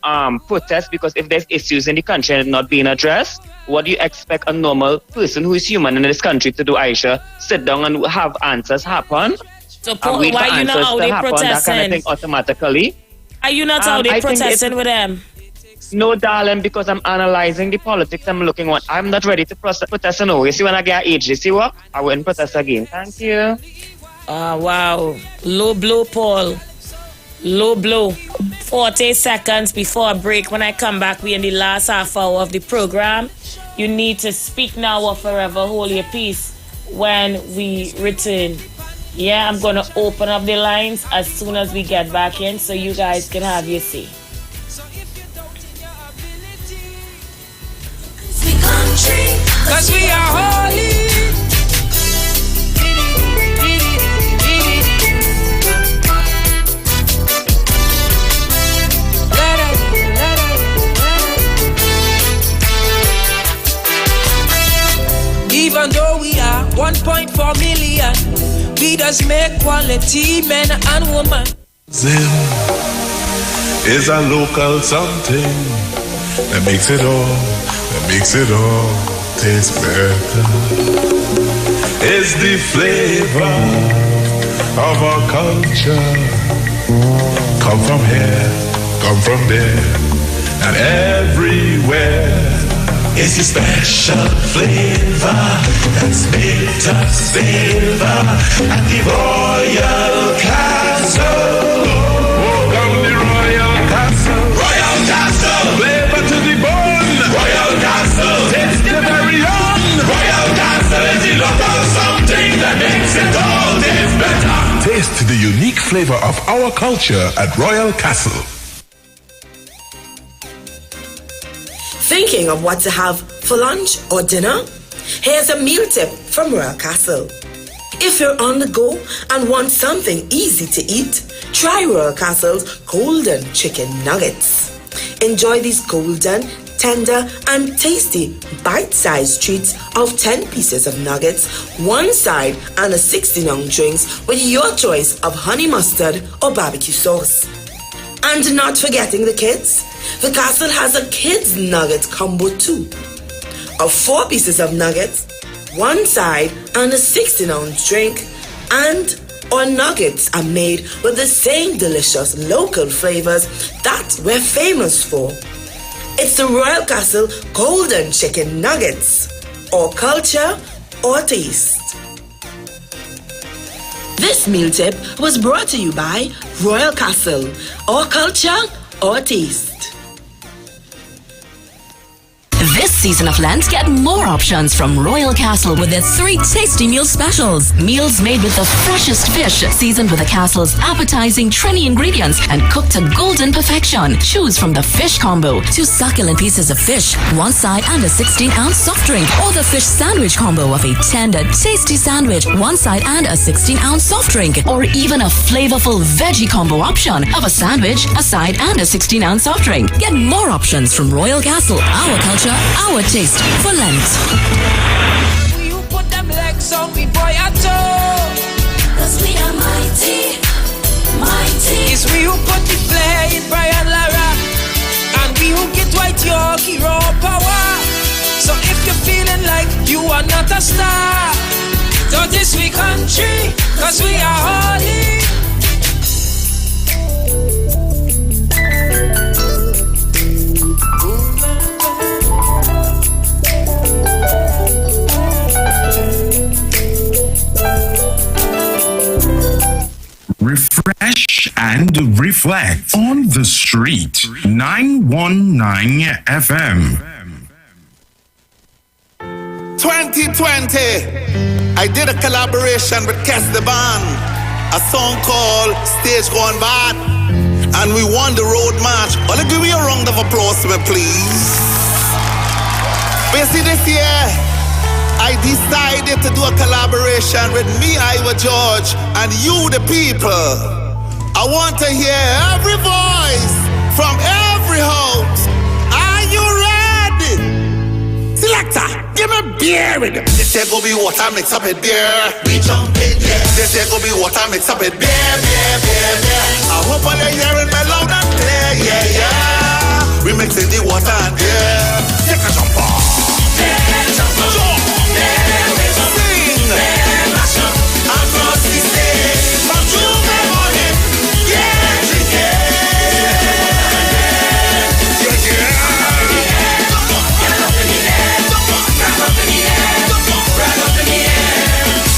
protest, because if there's issues in the country and not being addressed, what do you expect a normal person who is human in this country to do, Aisha? Sit down and have answers happen? So, Paul, why you not out there protesting? That kind of thing automatically. Are you not out there protesting with them? No, darling, because I'm analyzing the politics. I'm looking what I'm not ready to protest no. You see, when I get age, you see what? I wouldn't protest again. Thank you. Wow. Low blow, Paul. Low blow. 40 seconds before a break. When I come back, we're in the last half hour of the program. You need to speak now or forever hold your peace when we return. Yeah, I'm going to open up the lines as soon as we get back in so you guys can have your say. Cause we are holy. Even though we are 1.4 million, we does make quality men and women. Zim is a local something that makes it all taste better. It's the flavor of our culture. Come from here, come from there, and everywhere. It's a special flavor that's made us savor at the Royal Castle. Welcome the Royal Castle. Royal Castle. Flavor to the bone. Royal Castle. Taste the very own. Royal Castle is the local something that makes it all taste better. Taste the unique flavor of our culture at Royal Castle. Thinking of what to have for lunch or dinner? Here's a meal tip from Royal Castle. If you're on the go and want something easy to eat, try Royal Castle's Golden Chicken Nuggets. Enjoy these golden, tender, and tasty bite-sized treats of 10 pieces of nuggets, one side, and a 16-ounce drinks with your choice of honey mustard or barbecue sauce. And not forgetting the kids, the castle has a kids nugget combo too, of 4 pieces of nuggets, one side, and a 16-ounce drink, and our nuggets are made with the same delicious local flavors that we're famous for. It's the Royal Castle Golden Chicken Nuggets, or culture or taste. This meal tip was brought to you by Royal Castle, or culture or taste. This season of Lent, get more options from Royal Castle with their 3 tasty meal specials. Meals made with the freshest fish, seasoned with the Castle's appetizing Trini ingredients and cooked to golden perfection. Choose from the fish combo, 2 succulent pieces of fish, one side and a 16-ounce soft drink, or the fish sandwich combo of a tender, tasty sandwich, one side and a 16-ounce soft drink, or even a flavorful veggie combo option of a sandwich, a side and a 16-ounce soft drink. Get more options from Royal Castle, our culture, our taste for Lent. You put them legs on me, boy, I told. 'Cause we are mighty, mighty. It's we who put the flair in Brian Lara, and we who get white Yorkie raw power. So if you're feeling like you are not a star, don't this we country, 'cause we are holy. Refresh and reflect on the street. 919 FM. 2020, I did a collaboration with Kes the Band, a song called Stage Gone Bad, and we won the road march. Well, give me a round of applause, please. Basically this year, I decided to do a collaboration with me, IWER George, and you, the people. I want to hear every voice from every house. Are you ready? Selector, give me beer with them. This here go be water mixed up with beer. We jump in there. This here go be water mixed up with beer, beer, beer, beer. I hope all you're hearing me loud and clear, yeah, yeah. We mixing the water and beer. Take a jump off. Jump off. Across the stage, from Tuesday morning, yeah,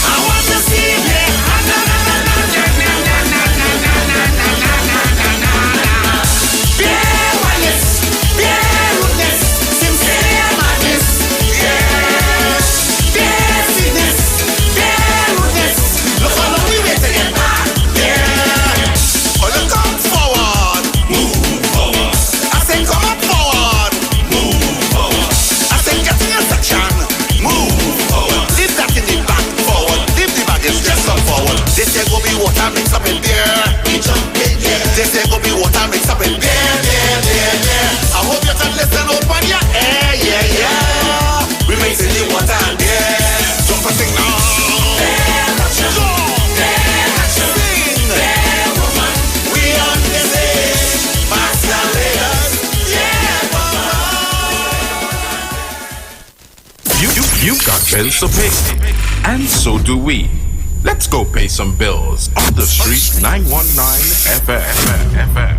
I want to see you. Bear witness, sincere madness, yeah. Bear sickness, bear witness. Look how long we wait to get back, yeah. Oh, look come forward, move forward. I say come up forward, move forward. I say get in your section, move forward. Leave that in the back forward. Leave the baggage just up forward. This here go be water mixed up in beer. We jump in here. This here go be water mixed up in beer, beer, beer, beer. I hope you can listen open your ear, yeah, yeah. We mixing the water and beer. Jump and sing now. You've got bills to pay, and so do we. Let's go pay some bills on the street. 919 FM.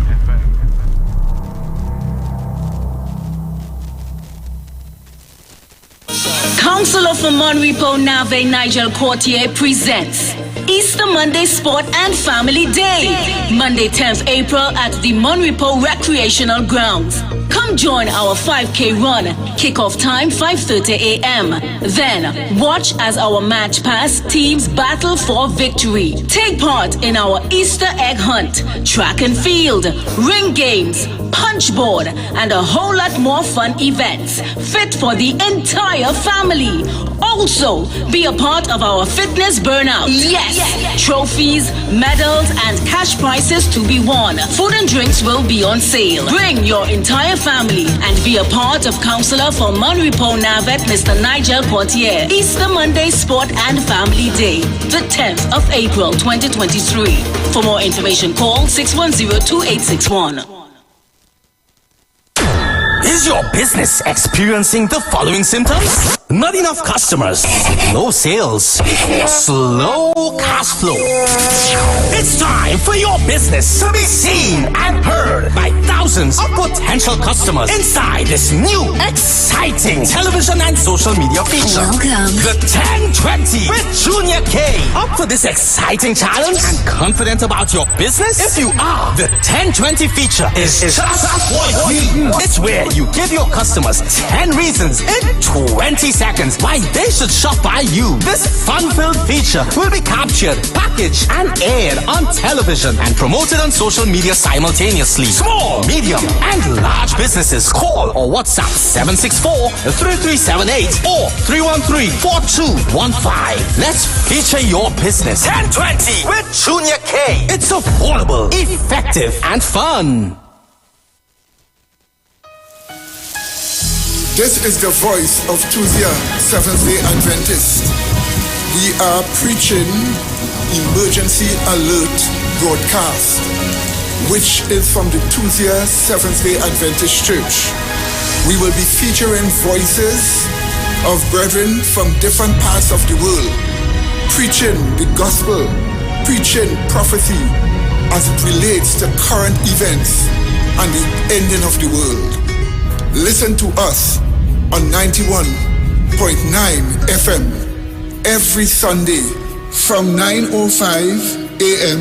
Councillor for Monrepo Nave Nigel Courtier presents Easter Monday Sport and Family Day, Monday 10th April at the Monrepo Recreational Grounds. Come join our 5K run. Kickoff time 5:30 a.m. Then watch as our match pass teams battle for victory. Take part in our Easter egg hunt, track and field, ring games, punch board, and a whole lot more fun events fit for the entire family. family. Also, be a part of our fitness burnout. Yes! Trophies, medals, and cash prizes to be won. Food and drinks will be on sale. Bring your entire family and be a part of Councillor for Monrepo Navet, Mr. Nigel Portier. Easter Monday Sport and Family Day, the 10th of April 2023. For more information, call 610-2861. Is your business experiencing the following symptoms? Not enough customers, no sales, slow cash flow. It's time for your business to be seen and heard by thousands of potential customers inside this new, exciting television and social media feature. Welcome. The 1020 with Junior K. Up for this exciting challenge and confident about your business? If you are, the 1020 feature is just for you. It's where you give your customers 10 reasons in 20 seconds why they should shop by you. This fun-filled feature will be captured, packaged, and aired on television and promoted on social media simultaneously. Small, medium, and large businesses call or WhatsApp 764-3378 or 313-4215. Let's feature your business. 1020 with Junior K. It's affordable, effective, and fun. This is the voice of Tuesday, Seventh-day Adventist. We are preaching Emergency Alert broadcast, which is from the Tuesday, Seventh-day Adventist Church. We will be featuring voices of brethren from different parts of the world, preaching the gospel, preaching prophecy as it relates to current events and the ending of the world. Listen to us on 91.9 FM every Sunday from 9:05 a.m.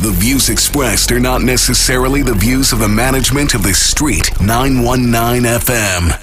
The views expressed are not necessarily the views of the management of the Street 919 FM.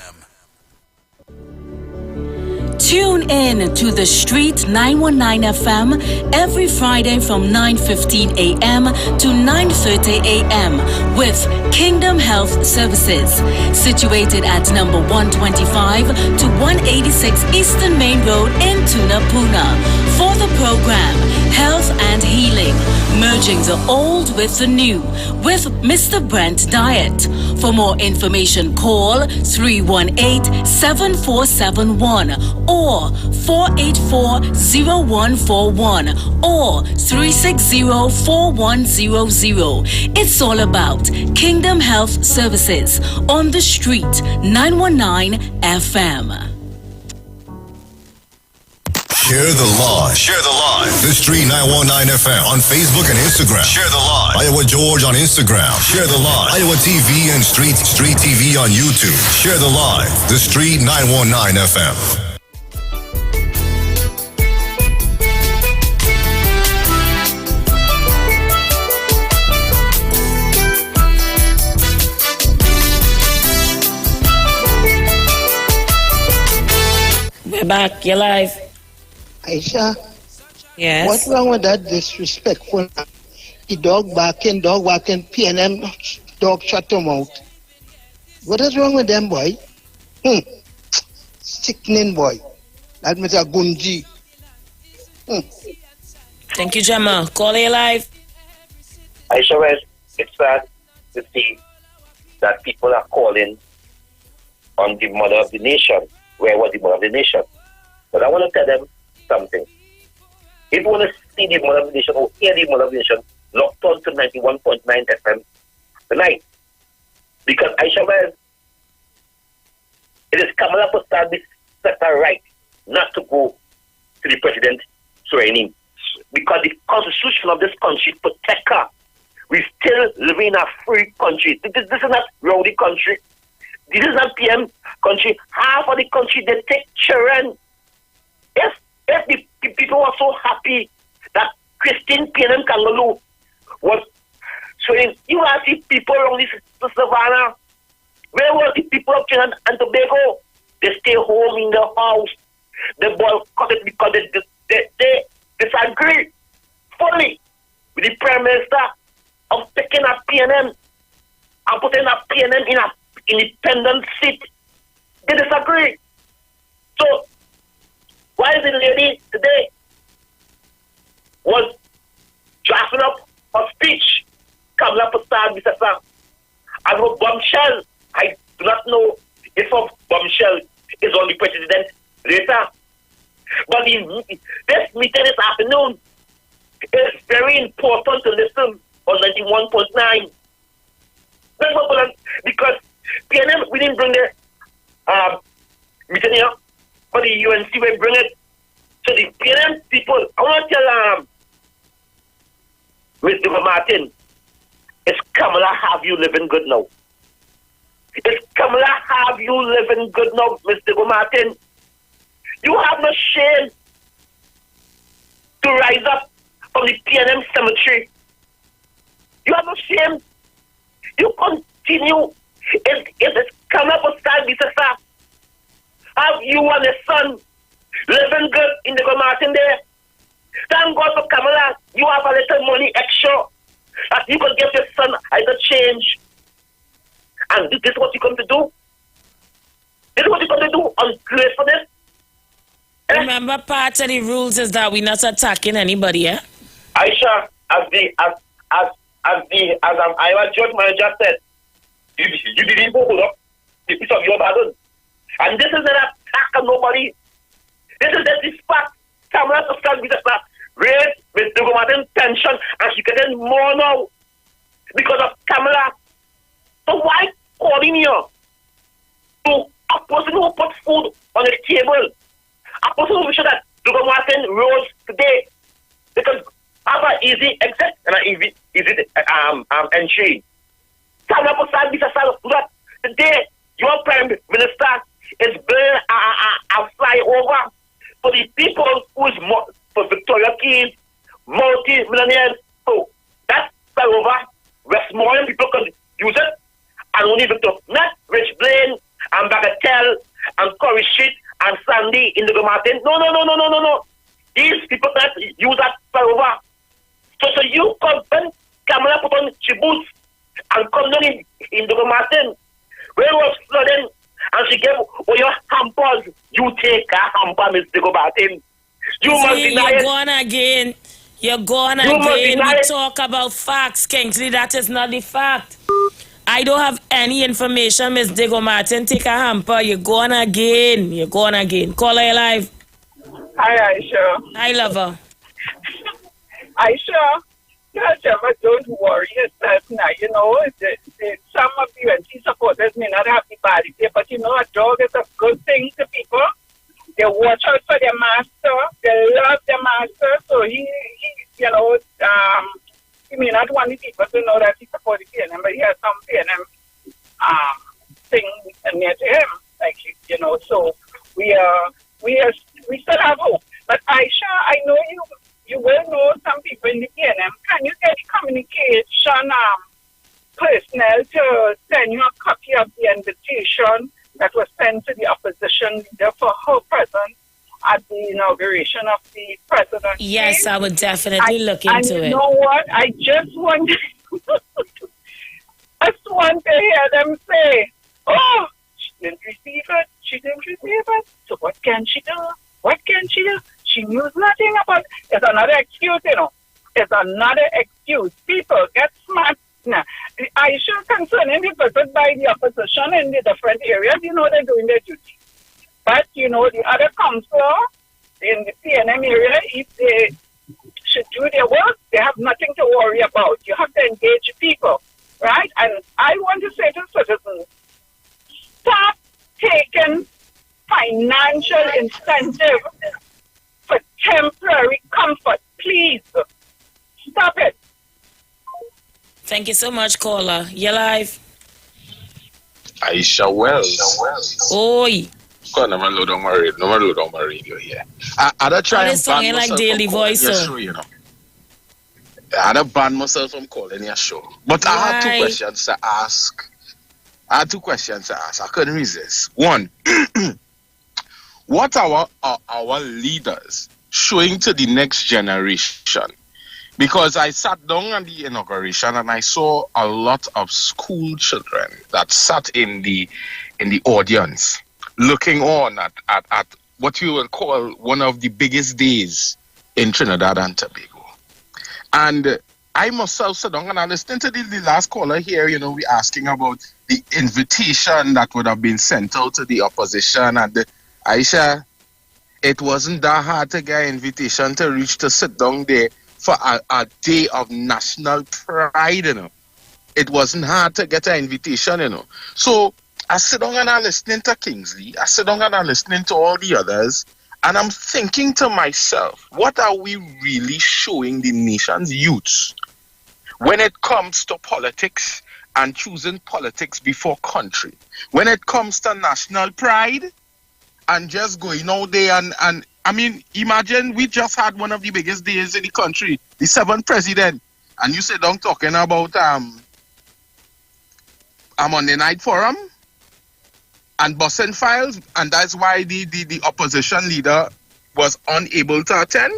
Tune in to The Street 919 FM every Friday from 9:15 a.m. to 9:30 a.m. with Kingdom Health Services, situated at number 125 to 186 Eastern Main Road in Tunapuna. For the program, Health and Healing, merging the old with the new, with Mr. Brent Diet. For more information, call 318-7471 or 484-0141 or 360-4100. It's all about Kingdom Health Services on The Street 919 FM. Share the live. Share the live. The Street 919 FM on Facebook and Instagram. Share the live. Iowa George on Instagram. Share the live. Iowa TV and Street TV on YouTube. Share the live. The Street 919 FM. We're back. You're live. Aisha, yes. What's wrong with that disrespectful? The dog barking, PNM dog shut him out. What is wrong with them, boy? Sickening, boy. That Mr. Gunji. Thank you, Gemma. Call you live. Aisha, well, it's sad to see that people are calling on the mother of the nation. Where was the mother of the nation? But I want to tell them something. If you want to see the mother of the nation or hear the mother of the nation, log on to 91.9 FM tonight. Because Aisha, well, it is Kamala Prasad set her right not to go to the president swearing. Because the constitution of this country protects her. We still live in a free country. This is not rowdy country. This is not PM country. Half of the country, they take children. If the people were so happy that Christine PNM Kangaloo was showing, you are the people around this Savannah. Where were the people of Trinidad and Tobago? They stay home in the house. They boycott it because they disagree fully with the Prime Minister of taking a PNM and putting a PNM in a independent seat. They disagree. So, why is the lady today was drafting up her speech, coming up with Star Bisasa, and her bombshell? I do not know if her bombshell is on the president later. But this meeting this afternoon is very important to listen on 91.9. Because PNM, we didn't bring the meeting here, but the UNC will bring it. So the PNM people, I want to tell Mr. Martin, is Kamala have you living good now? Is Kamala have you living good now, Mr. Martin? You have no shame to rise up from the PNM cemetery. You have no shame. You continue. If it's come up with Star Bisasa, have you and your son living good in the Martin there? Thank God for Kamala. You have a little money extra that you can give your son as a change. And this is what you come to do? This is what you come to do on gracefulness? Remember, part of the rules is that we're not attacking anybody, eh? Aisha, as IWER Judge Manager said, you didn't hold up the piece of your burden. And this is an attack on nobody. This is the fact. Kamala to stand with us, raise Mr. Martin's pension, and she getting more now because of Kamala. So why calling you to a person who put food on the table? A person who should that Dr. Martin rose today because have an easy exit and an easy entry. Kamala to stand with us today. Your Prime Minister is building a flyover for the people who is for Victoria Keys, multi-millionaires. So that flyover, Westmoreland people can use it, and only Victoria, not Rich Blaine and Bagatelle and Corey Street and Sandy in the Martin. No. These people can't use that flyover. So you come when Kamala put on she boots and come down in the Martin. Where was flooding and she gave your hampers, you take a hamper, Mr. Martin. You must deny you're it. going again. You're going again. We talk about facts, Kingsley. That is not the fact. I don't have any information, Miss Diego Martin. Take a hamper. You're going again. You're going again. Call her live. Hi, Aisha. Hi, lover. Aisha, don't worry yourself now. You know, some of the UNC supporters may not have the body there, but you know, a dog is a good thing to people. They watch out for their master. They love their master. So he you know, he may not want the people to know that he supports the PNM, but he has some PNM thing near to him, like, you know. So we still have hope. But Aisha, I know you will know some people in the PNM. Can you get the communication personnel to send you a copy of the invitation that was sent to the opposition leader for her presence at the inauguration of the president? Yes, I would definitely look into it. And you know what? I just want to hear them say, oh, she didn't receive it. So what can she do? She knew nothing about it. It's another excuse, you know. It's another excuse. People get smart. Now, I should concerning the visit by the opposition in the different areas, you know, they're doing their duty. But, you know, the other councillor in the PNM area, if they should do their work, they have nothing to worry about. You have to engage people, right? And I want to say to citizens, stop taking financial incentive for temporary comfort. Please, stop it. Thank you so much, caller. You're live. Aisha Wells. Oi. God, no man load on my radio here. I try and ban like myself Daily from calling Voice, your so. show, you know. I don't ban myself from calling your show. But I had two questions to ask. I couldn't resist. One, what are our leaders showing to the next generation? Because I sat down at the inauguration and I saw a lot of school children that sat in the audience looking on at what you will call one of the biggest days in Trinidad and Tobago. And I myself sit down and I listened to the last caller here, you know, we asking about the invitation that would have been sent out to the opposition. And Aisha, it wasn't that hard to get an invitation to reach to sit down there for a day of national pride, you know. It wasn't hard to get an invitation, you know. So I sit down and I'm listening to Kingsley. I sit down and I'm listening to all the others. And I'm thinking to myself, what are we really showing the nation's youth when it comes to politics and choosing politics before country? When it comes to national pride and just going out there and I mean, imagine we just had one of the biggest days in the country, the 7th president, and you sit down talking about a Monday night forum and busing files, and that's why the opposition leader was unable to attend.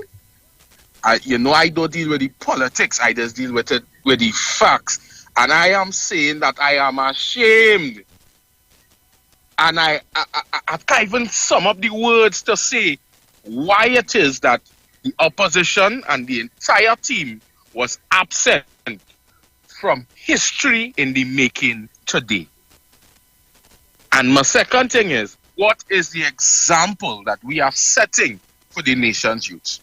You know, I don't deal with the politics, I just deal with the facts. And I am saying that I am ashamed. And I can't even sum up the words to say why it is that the opposition and the entire team was absent from history in the making today. And my second thing is, what is the example that we are setting for the nation's youth?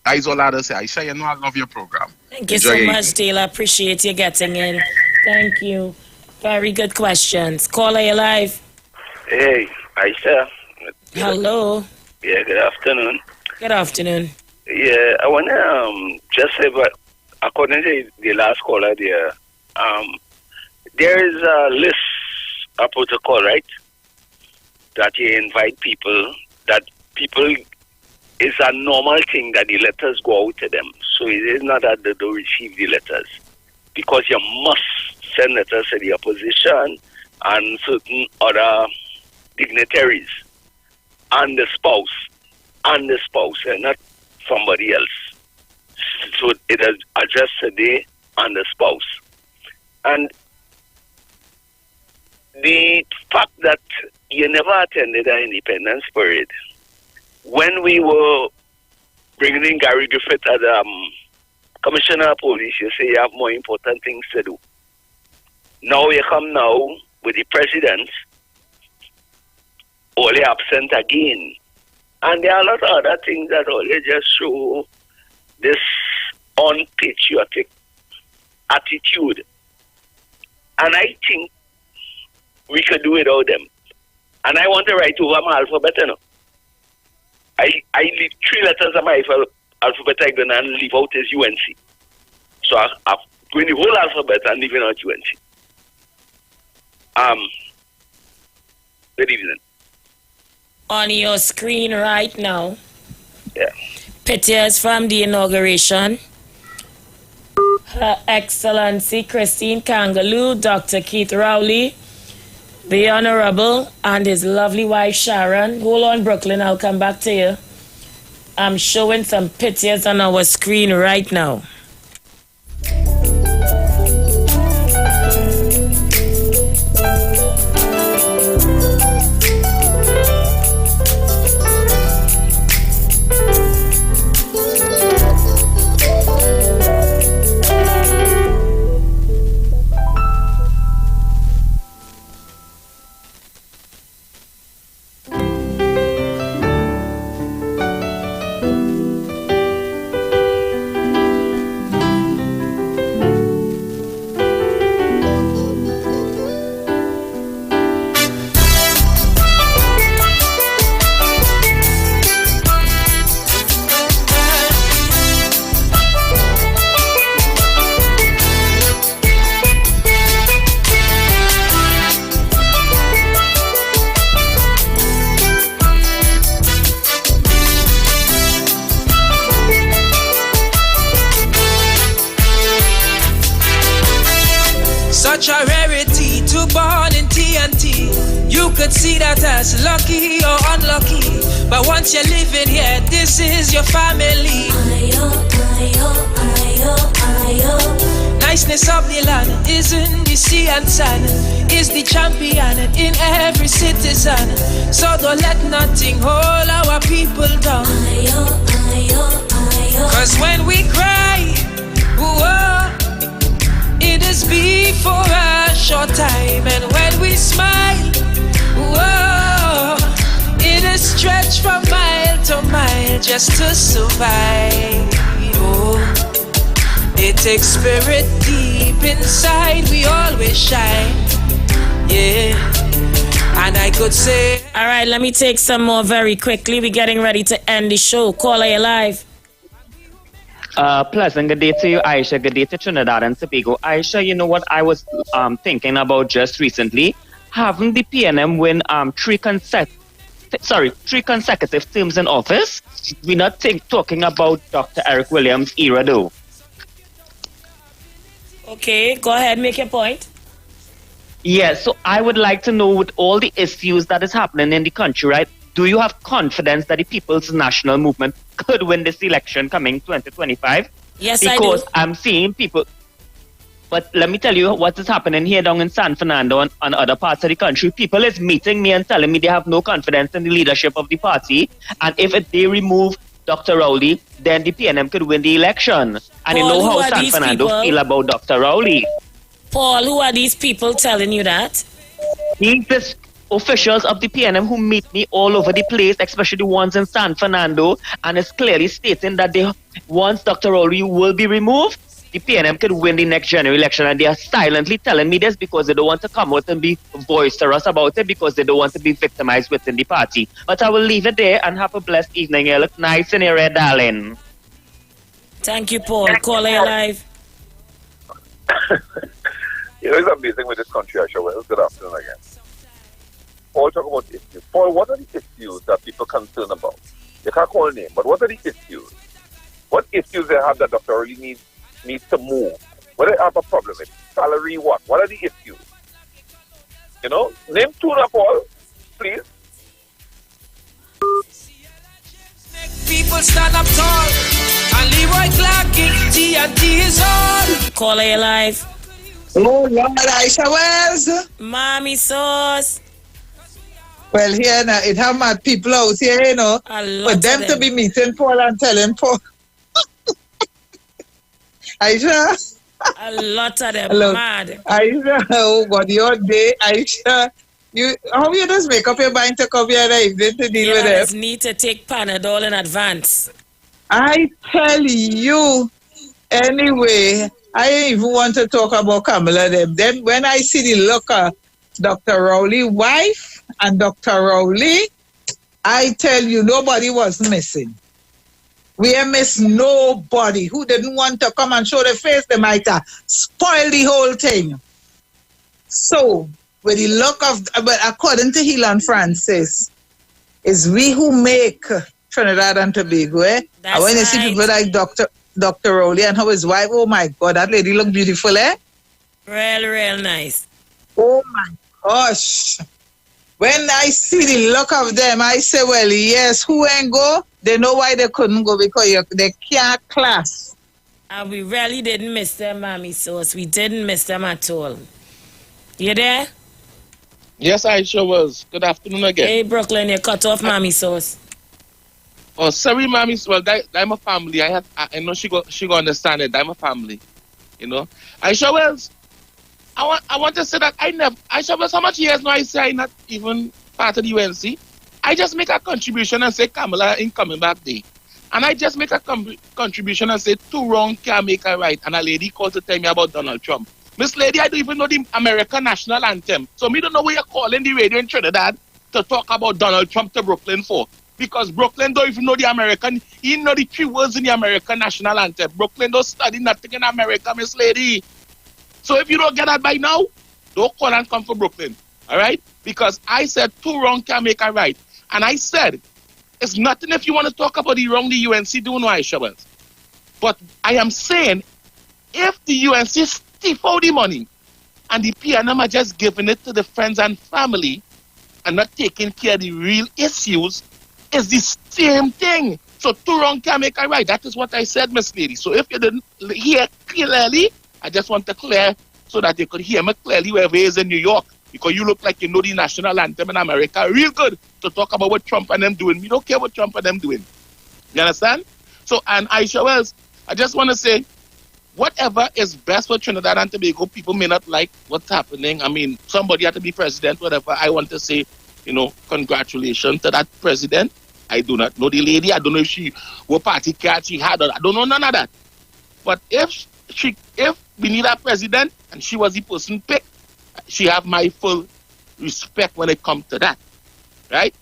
That is all I have to say. Aisha, you know I love your program. Thank you so much, Dale. I appreciate you getting in. Thank you. Very good questions. Caller, you live. Hey, Aisha. Hello. Yeah, good afternoon. Good afternoon. Yeah, I want to just say, but according to the last caller there, there is a list, a protocol, right? That you invite people, that people, it's a normal thing that the letters go out to them. So it is not that they don't receive the letters. Because you must send letters to the opposition and certain other dignitaries and the spouse, and not somebody else. So it is addressed today and the spouse. And the fact that you never attended an independence parade, when we were bringing in Gary Griffith as Commissioner of Police, you say you have more important things to do. Now you come now with the president, only absent again. And there are a lot of other things that only just show this unpatriotic attitude. And I think we could do without them. And I want to write over my alphabet, you know. I leave 3 letters of my alphabet and leave out as UNC. So I'm going the whole alphabet and leaving out UNC. Good evening. On your screen right now. Yeah. Pictures from the inauguration. Her Excellency Christine Kangaloo, Dr. Keith Rowley, the Honorable, and his lovely wife Sharon. Hold on, Brooklyn, I'll come back to you. I'm showing some pictures on our screen right now. Such a rarity to born in TNT. You could see that as lucky or unlucky, but once you're living here, this is your family. Nice righteousness of the land is in the sea and sand, is the champion in every citizen. So don't let nothing hold our people down. Cause when we cry, whoa, it is before a short time. And when we smile, whoa, it is stretched from mile to mile just to survive. Oh, it takes spirit deep inside, we always shine. Yeah, and I could say. All right, let me take some more very quickly. We're getting ready to end the show. Caller, you live. Pleasant good day to you, Aisha. Good day to Trinidad and Tobago. Aisha, you know what I was thinking about just recently? Having the PNM win three consecutive terms in office. We're not talking about Dr. Eric Williams' era, though. Okay, go ahead, make your point. Yeah, so I would like to know, with all the issues that is happening in the country, right? Do you have confidence that the People's National Movement could win this election coming 2025? Yes, I do. Because I'm seeing people. But let me tell you what is happening here down in San Fernando and other parts of the country. People is meeting me and telling me they have no confidence in the leadership of the party. And if they remove Dr. Rowley, then the PNM could win the election. And Paul, you know how San these Fernando people? feel about Dr. Rowley. Paul, who are these people telling you that? These officials of the PNM who meet me all over the place, especially the ones in San Fernando, and it's clearly stating that once Dr. Rowley will be removed, the PNM could win the next general election, and they are silently telling me this because they don't want to come out and be boisterous about it, because they don't want to be victimized within the party. But I will leave it there and have a blessed evening. You look nice in your red, darling. Thank you, Paul. Caller, you live. You know, it's amazing with this country, Aisha. Well, good afternoon again. Paul, talk about issues. Paul, what are the issues that people concerned about? You can't call a name, but what are the issues? What issues they have that Dr. Rowley needs to move? What do they have a problem with? Salary, what? What are the issues? You know, name two now, Paul, please. People stand up tall, and Leroy Clark, TNT is on. Caller, you live. Oh, Lord, Aisha Wells. Mommy sauce. Well, here now, it have mad people out here, you know. For them to be meeting Paul and telling Paul. Aisha. A lot of them Hello. mad. Aisha, oh God, your day, Aisha. How you just make up your mind to come here and to deal with Just them? need to take Panadol in advance. I tell you, anyway, I ain't even want to talk about Kamala them. Then when I see the look of Dr. Rowley's wife and Dr. Rowley, I tell you, nobody was missing. We ain't miss nobody who didn't want to come and show their face. They might have spoiled the whole thing. So, with the look of, but according to Helan Francis, it's we who make Trinidad and Tobago, eh? And when you see people like Dr. Rowley and his wife, oh my God, that lady look beautiful, eh? Real nice. Oh my gosh. When I see the look of them, I say, well, yes, who ain't go? They know why they couldn't go, because they can't class. And we really didn't miss them, Mommy Sauce. We didn't miss them at all. You there? Yes, I sure was. Good afternoon again. Hey, Brooklyn, you cut off Mommy Sauce. Oh, sorry, Mommy. Well, I'm a family. I know she go understand it. I'm a family. You know. I sure was. I want to say that I sure was how much years now I say I'm not even part of the UNC. I just make a contribution and say Kamala ain't coming back there. And I just make a contribution and say two wrong can't make a right. And a lady called to tell me about Donald Trump. Miss Lady, I don't even know the American national anthem. So me don't know where you're calling the radio in Trinidad to talk about Donald Trump to Brooklyn for. Because Brooklyn don't even know the American, he know the 3 words in the American national anthem. Brooklyn don't study nothing in America, Miss Lady. So if you don't get that by now, don't call and come for Brooklyn. All right? Because I said two wrong can't make a right. And I said, it's nothing if you want to talk about the wrong the UNC do, no, Aisha Wells. But I am saying, if the UNC stiff out the money and the PNM are just giving it to the friends and family and not taking care of the real issues, it's the same thing. So two wrong can't make a right. That is what I said, Miss Lady. So if you didn't hear clearly, I just want to clear so that you could hear me clearly wherever it is in New York. Because you look like you know the national anthem in America real good to talk about what Trump and them doing. We don't care what Trump and them doing. You understand? So, and Aisha Wells, I just want to say, whatever is best for Trinidad and Tobago, people may not like what's happening. I mean, somebody had to be president, whatever. I want to say, congratulations to that president. I do not know the lady. I don't know if what party card she had. I don't know none of that. But if we need a president and she was the person picked, she have my full respect when it comes to that, right?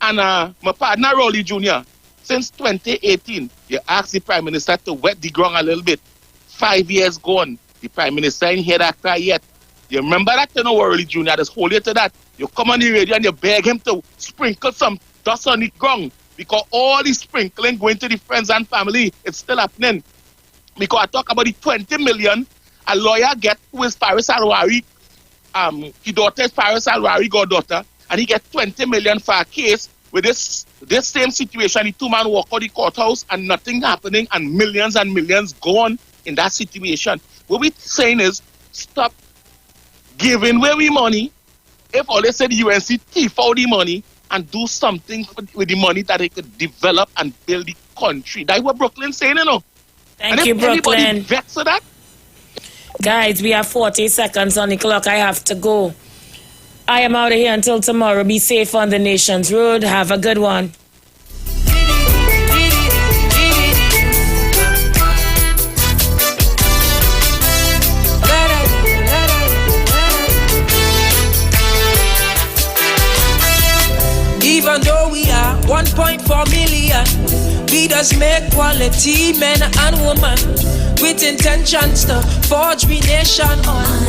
And my partner Rowley Jr., since 2018, you asked the Prime Minister to wet the ground a little bit. 5 years gone, the Prime Minister ain't hear that cry yet. You remember that, Rowley Jr., just hold you to that. You come on the radio and you beg him to sprinkle some dust on the ground because all the sprinkling going to the friends and family, it's still happening. Because I talk about the 20 million a lawyer get who is Faris Alwari, his daughter is Faris Alwari, goddaughter, and he get 20 million for a case with this same situation. The two man walk out the courthouse and nothing happening and millions gone in that situation. What we're saying is stop giving away we money. If all they said the UNC thief out the money and do something with the money that they could develop and build the country. That's what Brooklyn's saying, Thank you, Brooklyn. Anybody vex for that? Guys, we have 40 seconds on the clock. I have to go. I am out of here until tomorrow. Be safe on the nation's road. Have a good one. Even though we are 1.4 million, we just make quality men and women with intentions to forge we nation on.